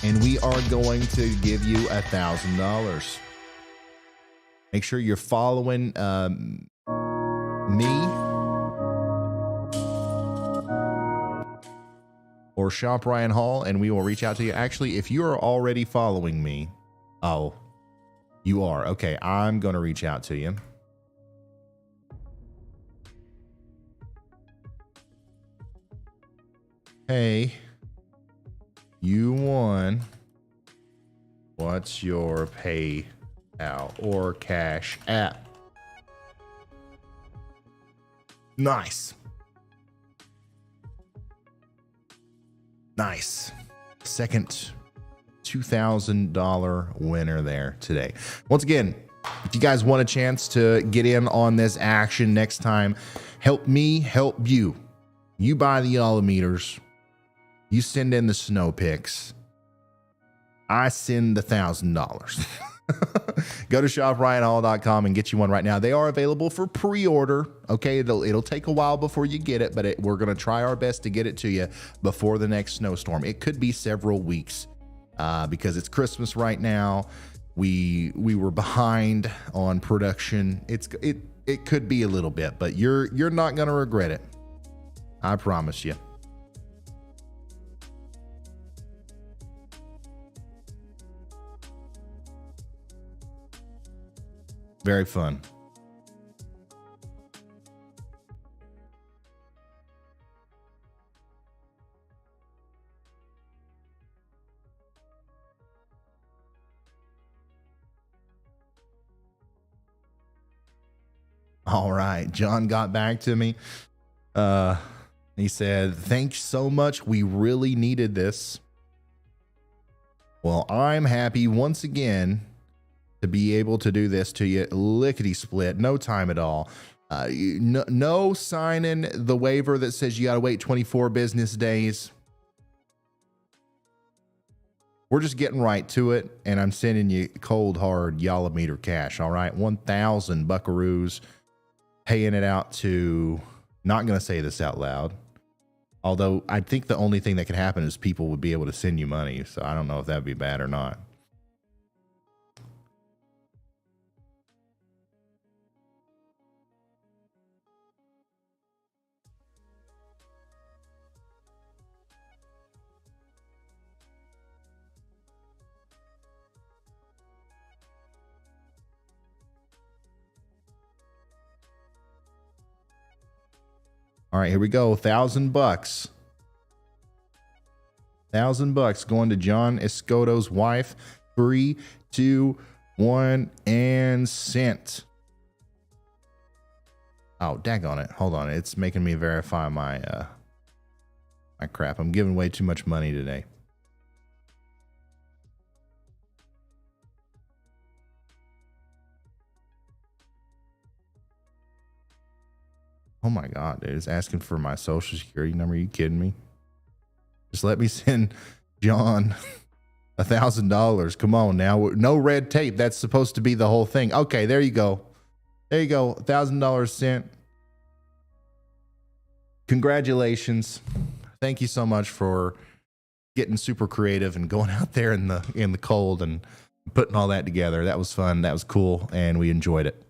and we are going to give you $1,000. Make sure you're following me or Shop Ryan Hall, and we will reach out to you. Actually, if you are already following me, oh, you are. Okay, I'm going to reach out to you. Hey, you won. What's your PayPal or Cash App? Nice. Nice. Second $2,000 winner there today. Once again, if you guys want a chance to get in on this action next time, help me help you. You buy the Yalla meters. You send in the snow pics. I send the $1,000. Go to shopryanhall.com and get you one right now. They are available for pre-order. Okay, it'll take a while before you get it, but we're going to try our best to get it to you before the next snowstorm. It could be several weeks because it's Christmas right now. We were behind on production. It could be a little bit, but you're not going to regret it. I promise you. Very fun. All right. John got back to me. He said, thanks so much. We really needed this. Well, I'm happy once again to be able to do this to you lickety split, no time at all. No signing the waiver that says you got to wait 24 business days. We're just getting right to it, and I'm sending you cold hard Yalla meter cash. All right, 1,000 buckaroos, paying it out to. Not going to say this out loud, although I think the only thing that could happen is people would be able to send you money. So I don't know if that'd be bad or not. All right, here we go. $1,000. $1,000 going to John Escoto's wife. 3, 2, 1, and sent. Oh, daggone it. Hold on. It's making me verify my my crap. I'm giving way too much money today. Oh my God, dude. It's asking for my social security number. Are you kidding me? Just let me send John $1,000. Come on now. No red tape. That's supposed to be the whole thing. Okay, there you go. There you go. $1,000 sent. Congratulations. Thank you so much for getting super creative and going out there in the cold and putting all that together. That was fun. That was cool. And we enjoyed it.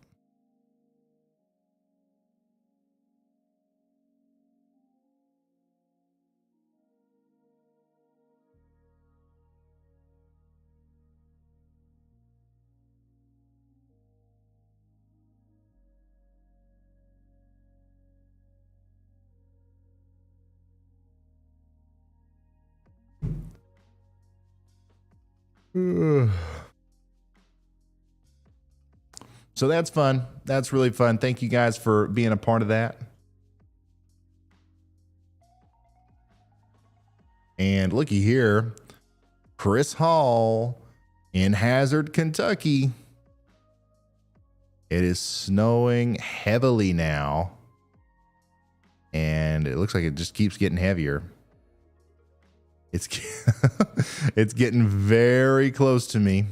So that's fun. That's really fun. Thank you guys for being a part of that. And looky here, Chris Hall in Hazard, Kentucky. It is snowing heavily now. And it looks like it just keeps getting heavier. It's it's getting very close to me.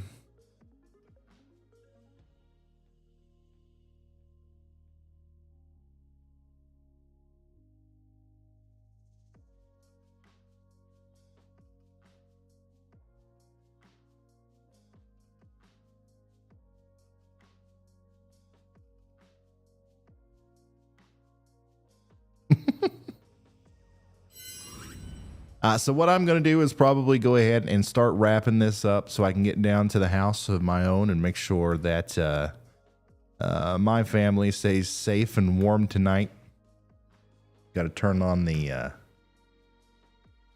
So what I'm going to do is probably go ahead and start wrapping this up so I can get down to the house of my own and make sure that my family stays safe and warm tonight. Got to turn on the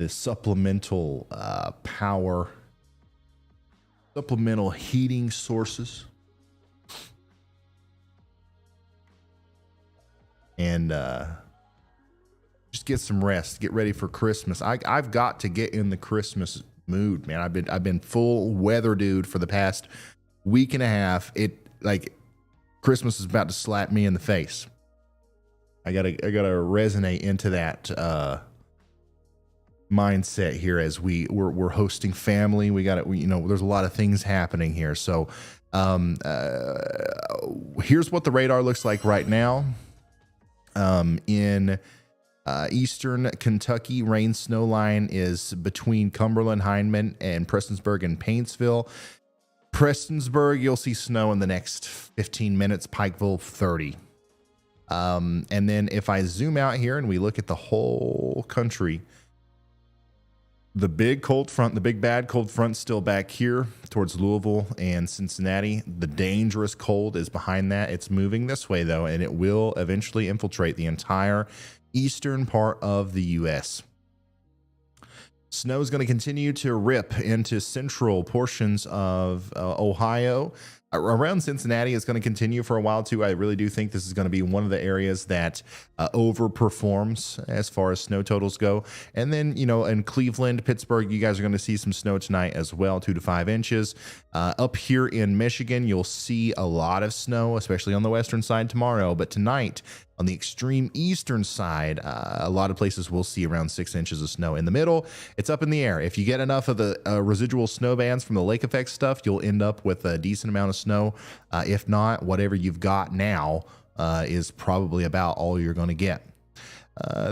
supplemental power, supplemental heating sources. And just get some rest, get ready for Christmas. I've got to get in the Christmas mood, man. I've been full weather dude for the past week and a half. It like Christmas is about to slap me in the face. I gotta resonate into that mindset here as we're hosting family. There's a lot of things happening here. So here's what the radar looks like right now. In eastern Kentucky, rain snow line is between Cumberland, Hindman, and Prestonsburg and Paintsville. Prestonsburg, you'll see snow in the next 15 minutes. Pikeville, 30. And then if I zoom out here and we look at the whole country, the big cold front, the big bad cold front, still back here towards Louisville and Cincinnati. The dangerous cold is behind that. It's moving this way though, and it will eventually infiltrate the entire eastern part of the U.S. Snow is going to continue to rip into central portions of Ohio. Around Cincinnati, it's going to continue for a while too. I really do think this is going to be one of the areas that overperforms as far as snow totals go. And then, in Cleveland, Pittsburgh, you guys are going to see some snow tonight as well, 2 to 5 inches. Up here in Michigan, you'll see a lot of snow, especially on the western side tomorrow. But tonight, on the extreme eastern side, a lot of places will see around 6 inches of snow. In the middle, it's up in the air. If you get enough of the residual snow bands from the lake effect stuff, you'll end up with a decent amount of snow. If not, whatever you've got now is probably about all you're going to get.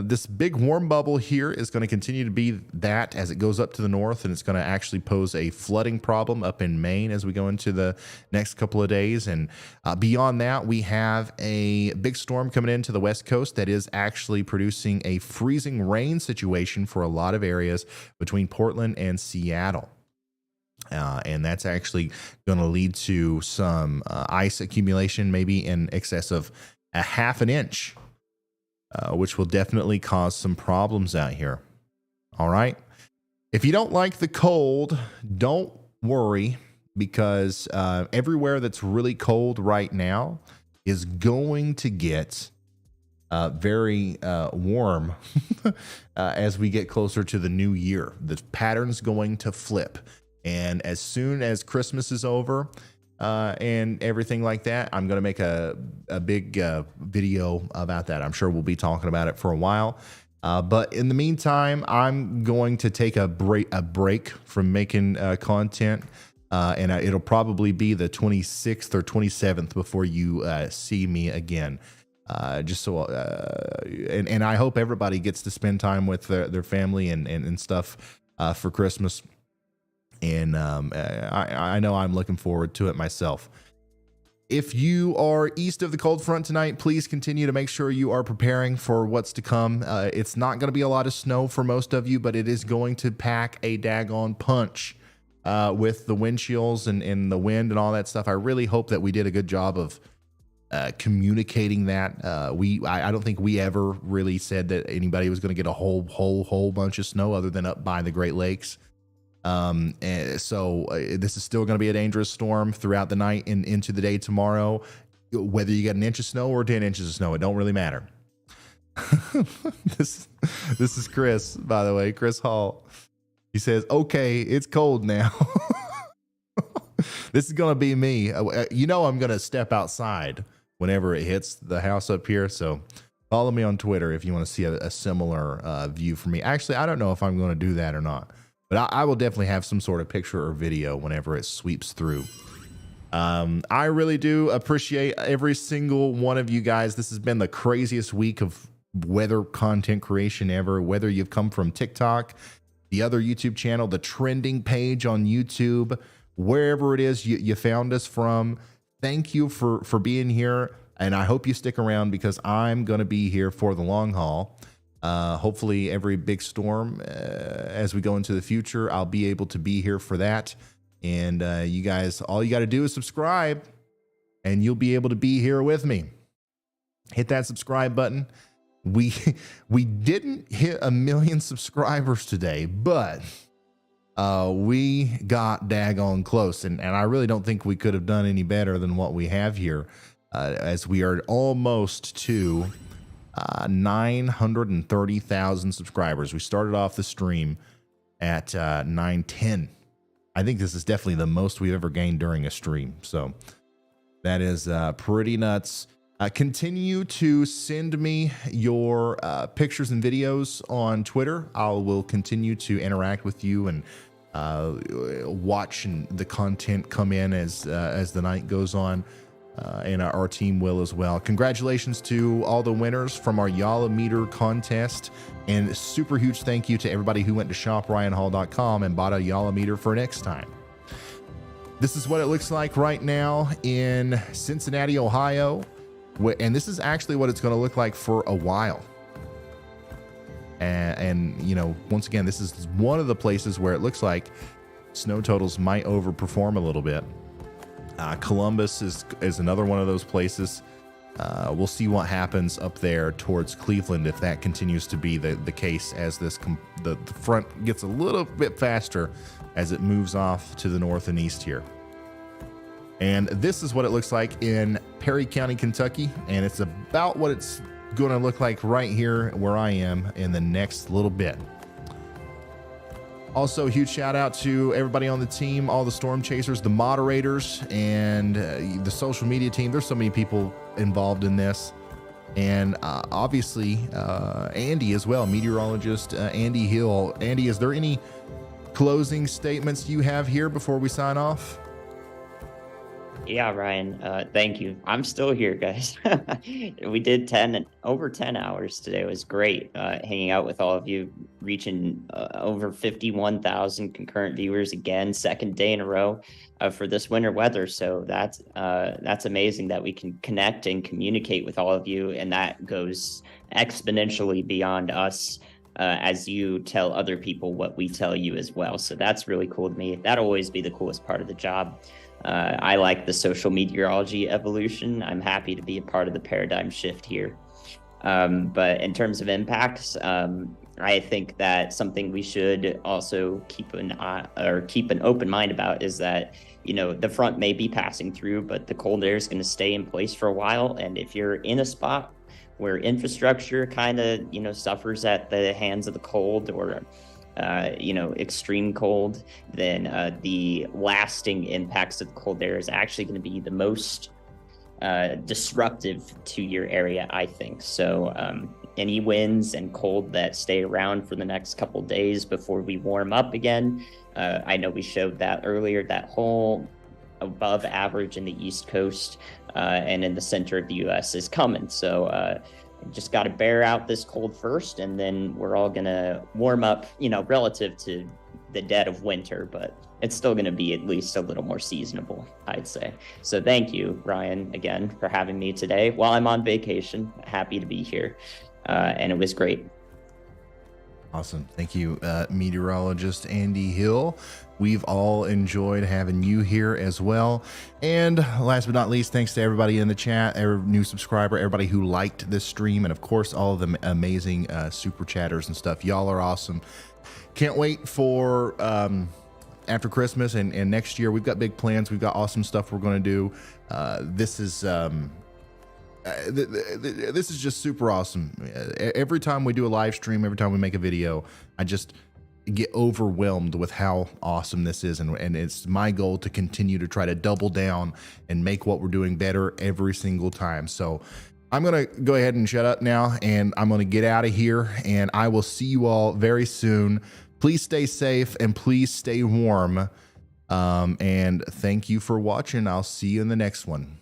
This big warm bubble here is going to continue to be that as it goes up to the north, and it's going to actually pose a flooding problem up in Maine as we go into the next couple of days. And beyond that, we have a big storm coming into the west coast that is actually producing a freezing rain situation for a lot of areas between Portland and Seattle. And that's actually going to lead to some ice accumulation, maybe in excess of a half an inch which will definitely cause some problems out here. All right. If you don't like the cold, don't worry, because everywhere that's really cold right now is going to get very warm as we get closer to the new year. The pattern's going to flip. And as soon as Christmas is over and everything like that, I'm going to make a big video about that. I'm sure we'll be talking about it for a while. But in the meantime, I'm going to take a break from making content. And it'll probably be the 26th or 27th before you see me again. Just so, and I hope everybody gets to spend time with their family and stuff for Christmas. And I know I'm looking forward to it myself. If you are east of the cold front tonight, please continue to make sure you are preparing for what's to come. It's not going to be a lot of snow for most of you, but it is going to pack a daggone punch with the wind chills and the wind and all that stuff. I really hope that we did a good job of communicating that. I don't think we ever really said that anybody was going to get a whole bunch of snow other than up by the Great Lakes. And so this is still going to be a dangerous storm throughout the night and into the day tomorrow. Whether you get an inch of snow or 10 inches of snow, it don't really matter. This is Chris, by the way, Chris Hall. He says, okay, it's cold now. This is going to be me. You know, I'm going to step outside whenever it hits the house up here. So follow me on Twitter if you want to see a similar view from me. Actually, I don't know if I'm going to do that or not, but I will definitely have some sort of picture or video whenever it sweeps through. I really do appreciate every single one of you guys. This has been the craziest week of weather content creation ever, whether you've come from TikTok, the other YouTube channel, the trending page on YouTube, wherever it is you found us from. Thank you for being here. And I hope you stick around because I'm going to be here for the long haul. Hopefully every big storm as we go into the future, I'll be able to be here for that. And you guys, all you got to do is subscribe and you'll be able to be here with me. Hit that subscribe button. We didn't hit 1 million subscribers today, but we got daggone close. And I really don't think we could have done any better than what we have here, as we are almost to 930,000 subscribers. We started off the stream at 910. I think this is definitely the most we've ever gained during a stream. So that is pretty nuts. Continue to send me your pictures and videos on Twitter. I will continue to interact with you and watch the content come in as the night goes on. And our team will as well. Congratulations to all the winners from our Yalla meter contest, and super huge thank you to everybody who went to shopryanhall.com and bought a Yalla meter for next time. This is what it looks like right now in Cincinnati, Ohio, and this is actually what it's going to look like for a while. And you know, once again, this is one of the places where it looks like snow totals might overperform a little bit. Columbus is another one of those places. We'll see what happens up there towards Cleveland if that continues to be the case as the front gets a little bit faster as it moves off to the north and east here. And this is what it looks like in Perry County, Kentucky, and it's about what it's going to look like right here where I am in the next little bit. Also, huge shout out to everybody on the team, all the storm chasers, the moderators, and the social media team. There's so many people involved in this. And obviously, Andy as well, meteorologist Andy Hill. Andy, is there any closing statements you have here before we sign off? Yeah, Ryan, thank you. I'm still here, guys. We did over 10 hours today. It was great hanging out with all of you, reaching over 51,000 concurrent viewers again, second day in a row for this winter weather. So that's amazing that we can connect and communicate with all of you, and that goes exponentially beyond us as you tell other people what we tell you as well. So that's really cool to me. That'll always be the coolest part of the job. I like the social meteorology evolution. I'm happy to be a part of the paradigm shift here. But in terms of impacts, I think that something we should also keep an open mind about is that, you know, the front may be passing through, but the cold air is going to stay in place for a while. And if you're in a spot where infrastructure kind of, you know, suffers at the hands of the cold or, you know, extreme cold, then the lasting impacts of the cold air is actually going to be the most disruptive to your area, I think. So any winds and cold that stay around for the next couple days before we warm up again, I know we showed that earlier, that whole above average in the East Coast and in the center of the US is coming. So just got to bear out this cold first, and then we're all gonna warm up, you know, relative to the dead of winter, but it's still going to be at least a little more seasonable, I'd say. So thank you, Ryan, again, for having me today while I'm on vacation. Happy to be here. And it was great. Awesome. Thank you, meteorologist Andy Hill. We've all enjoyed having you here as well. And last but not least, thanks to everybody in the chat, every new subscriber, everybody who liked this stream, and of course, all of the amazing super chatters and stuff. Y'all are awesome. Can't wait for after Christmas and next year. We've got big plans. We've got awesome stuff we're going to do. This is just super awesome. Every time we do a live stream, every time we make a video, I just get overwhelmed with how awesome this is. And it's my goal to continue to try to double down and make what we're doing better every single time. So I'm going to go ahead and shut up now, and I'm going to get out of here, and I will see you all very soon. Please stay safe and please stay warm. And thank you for watching. I'll see you in the next one.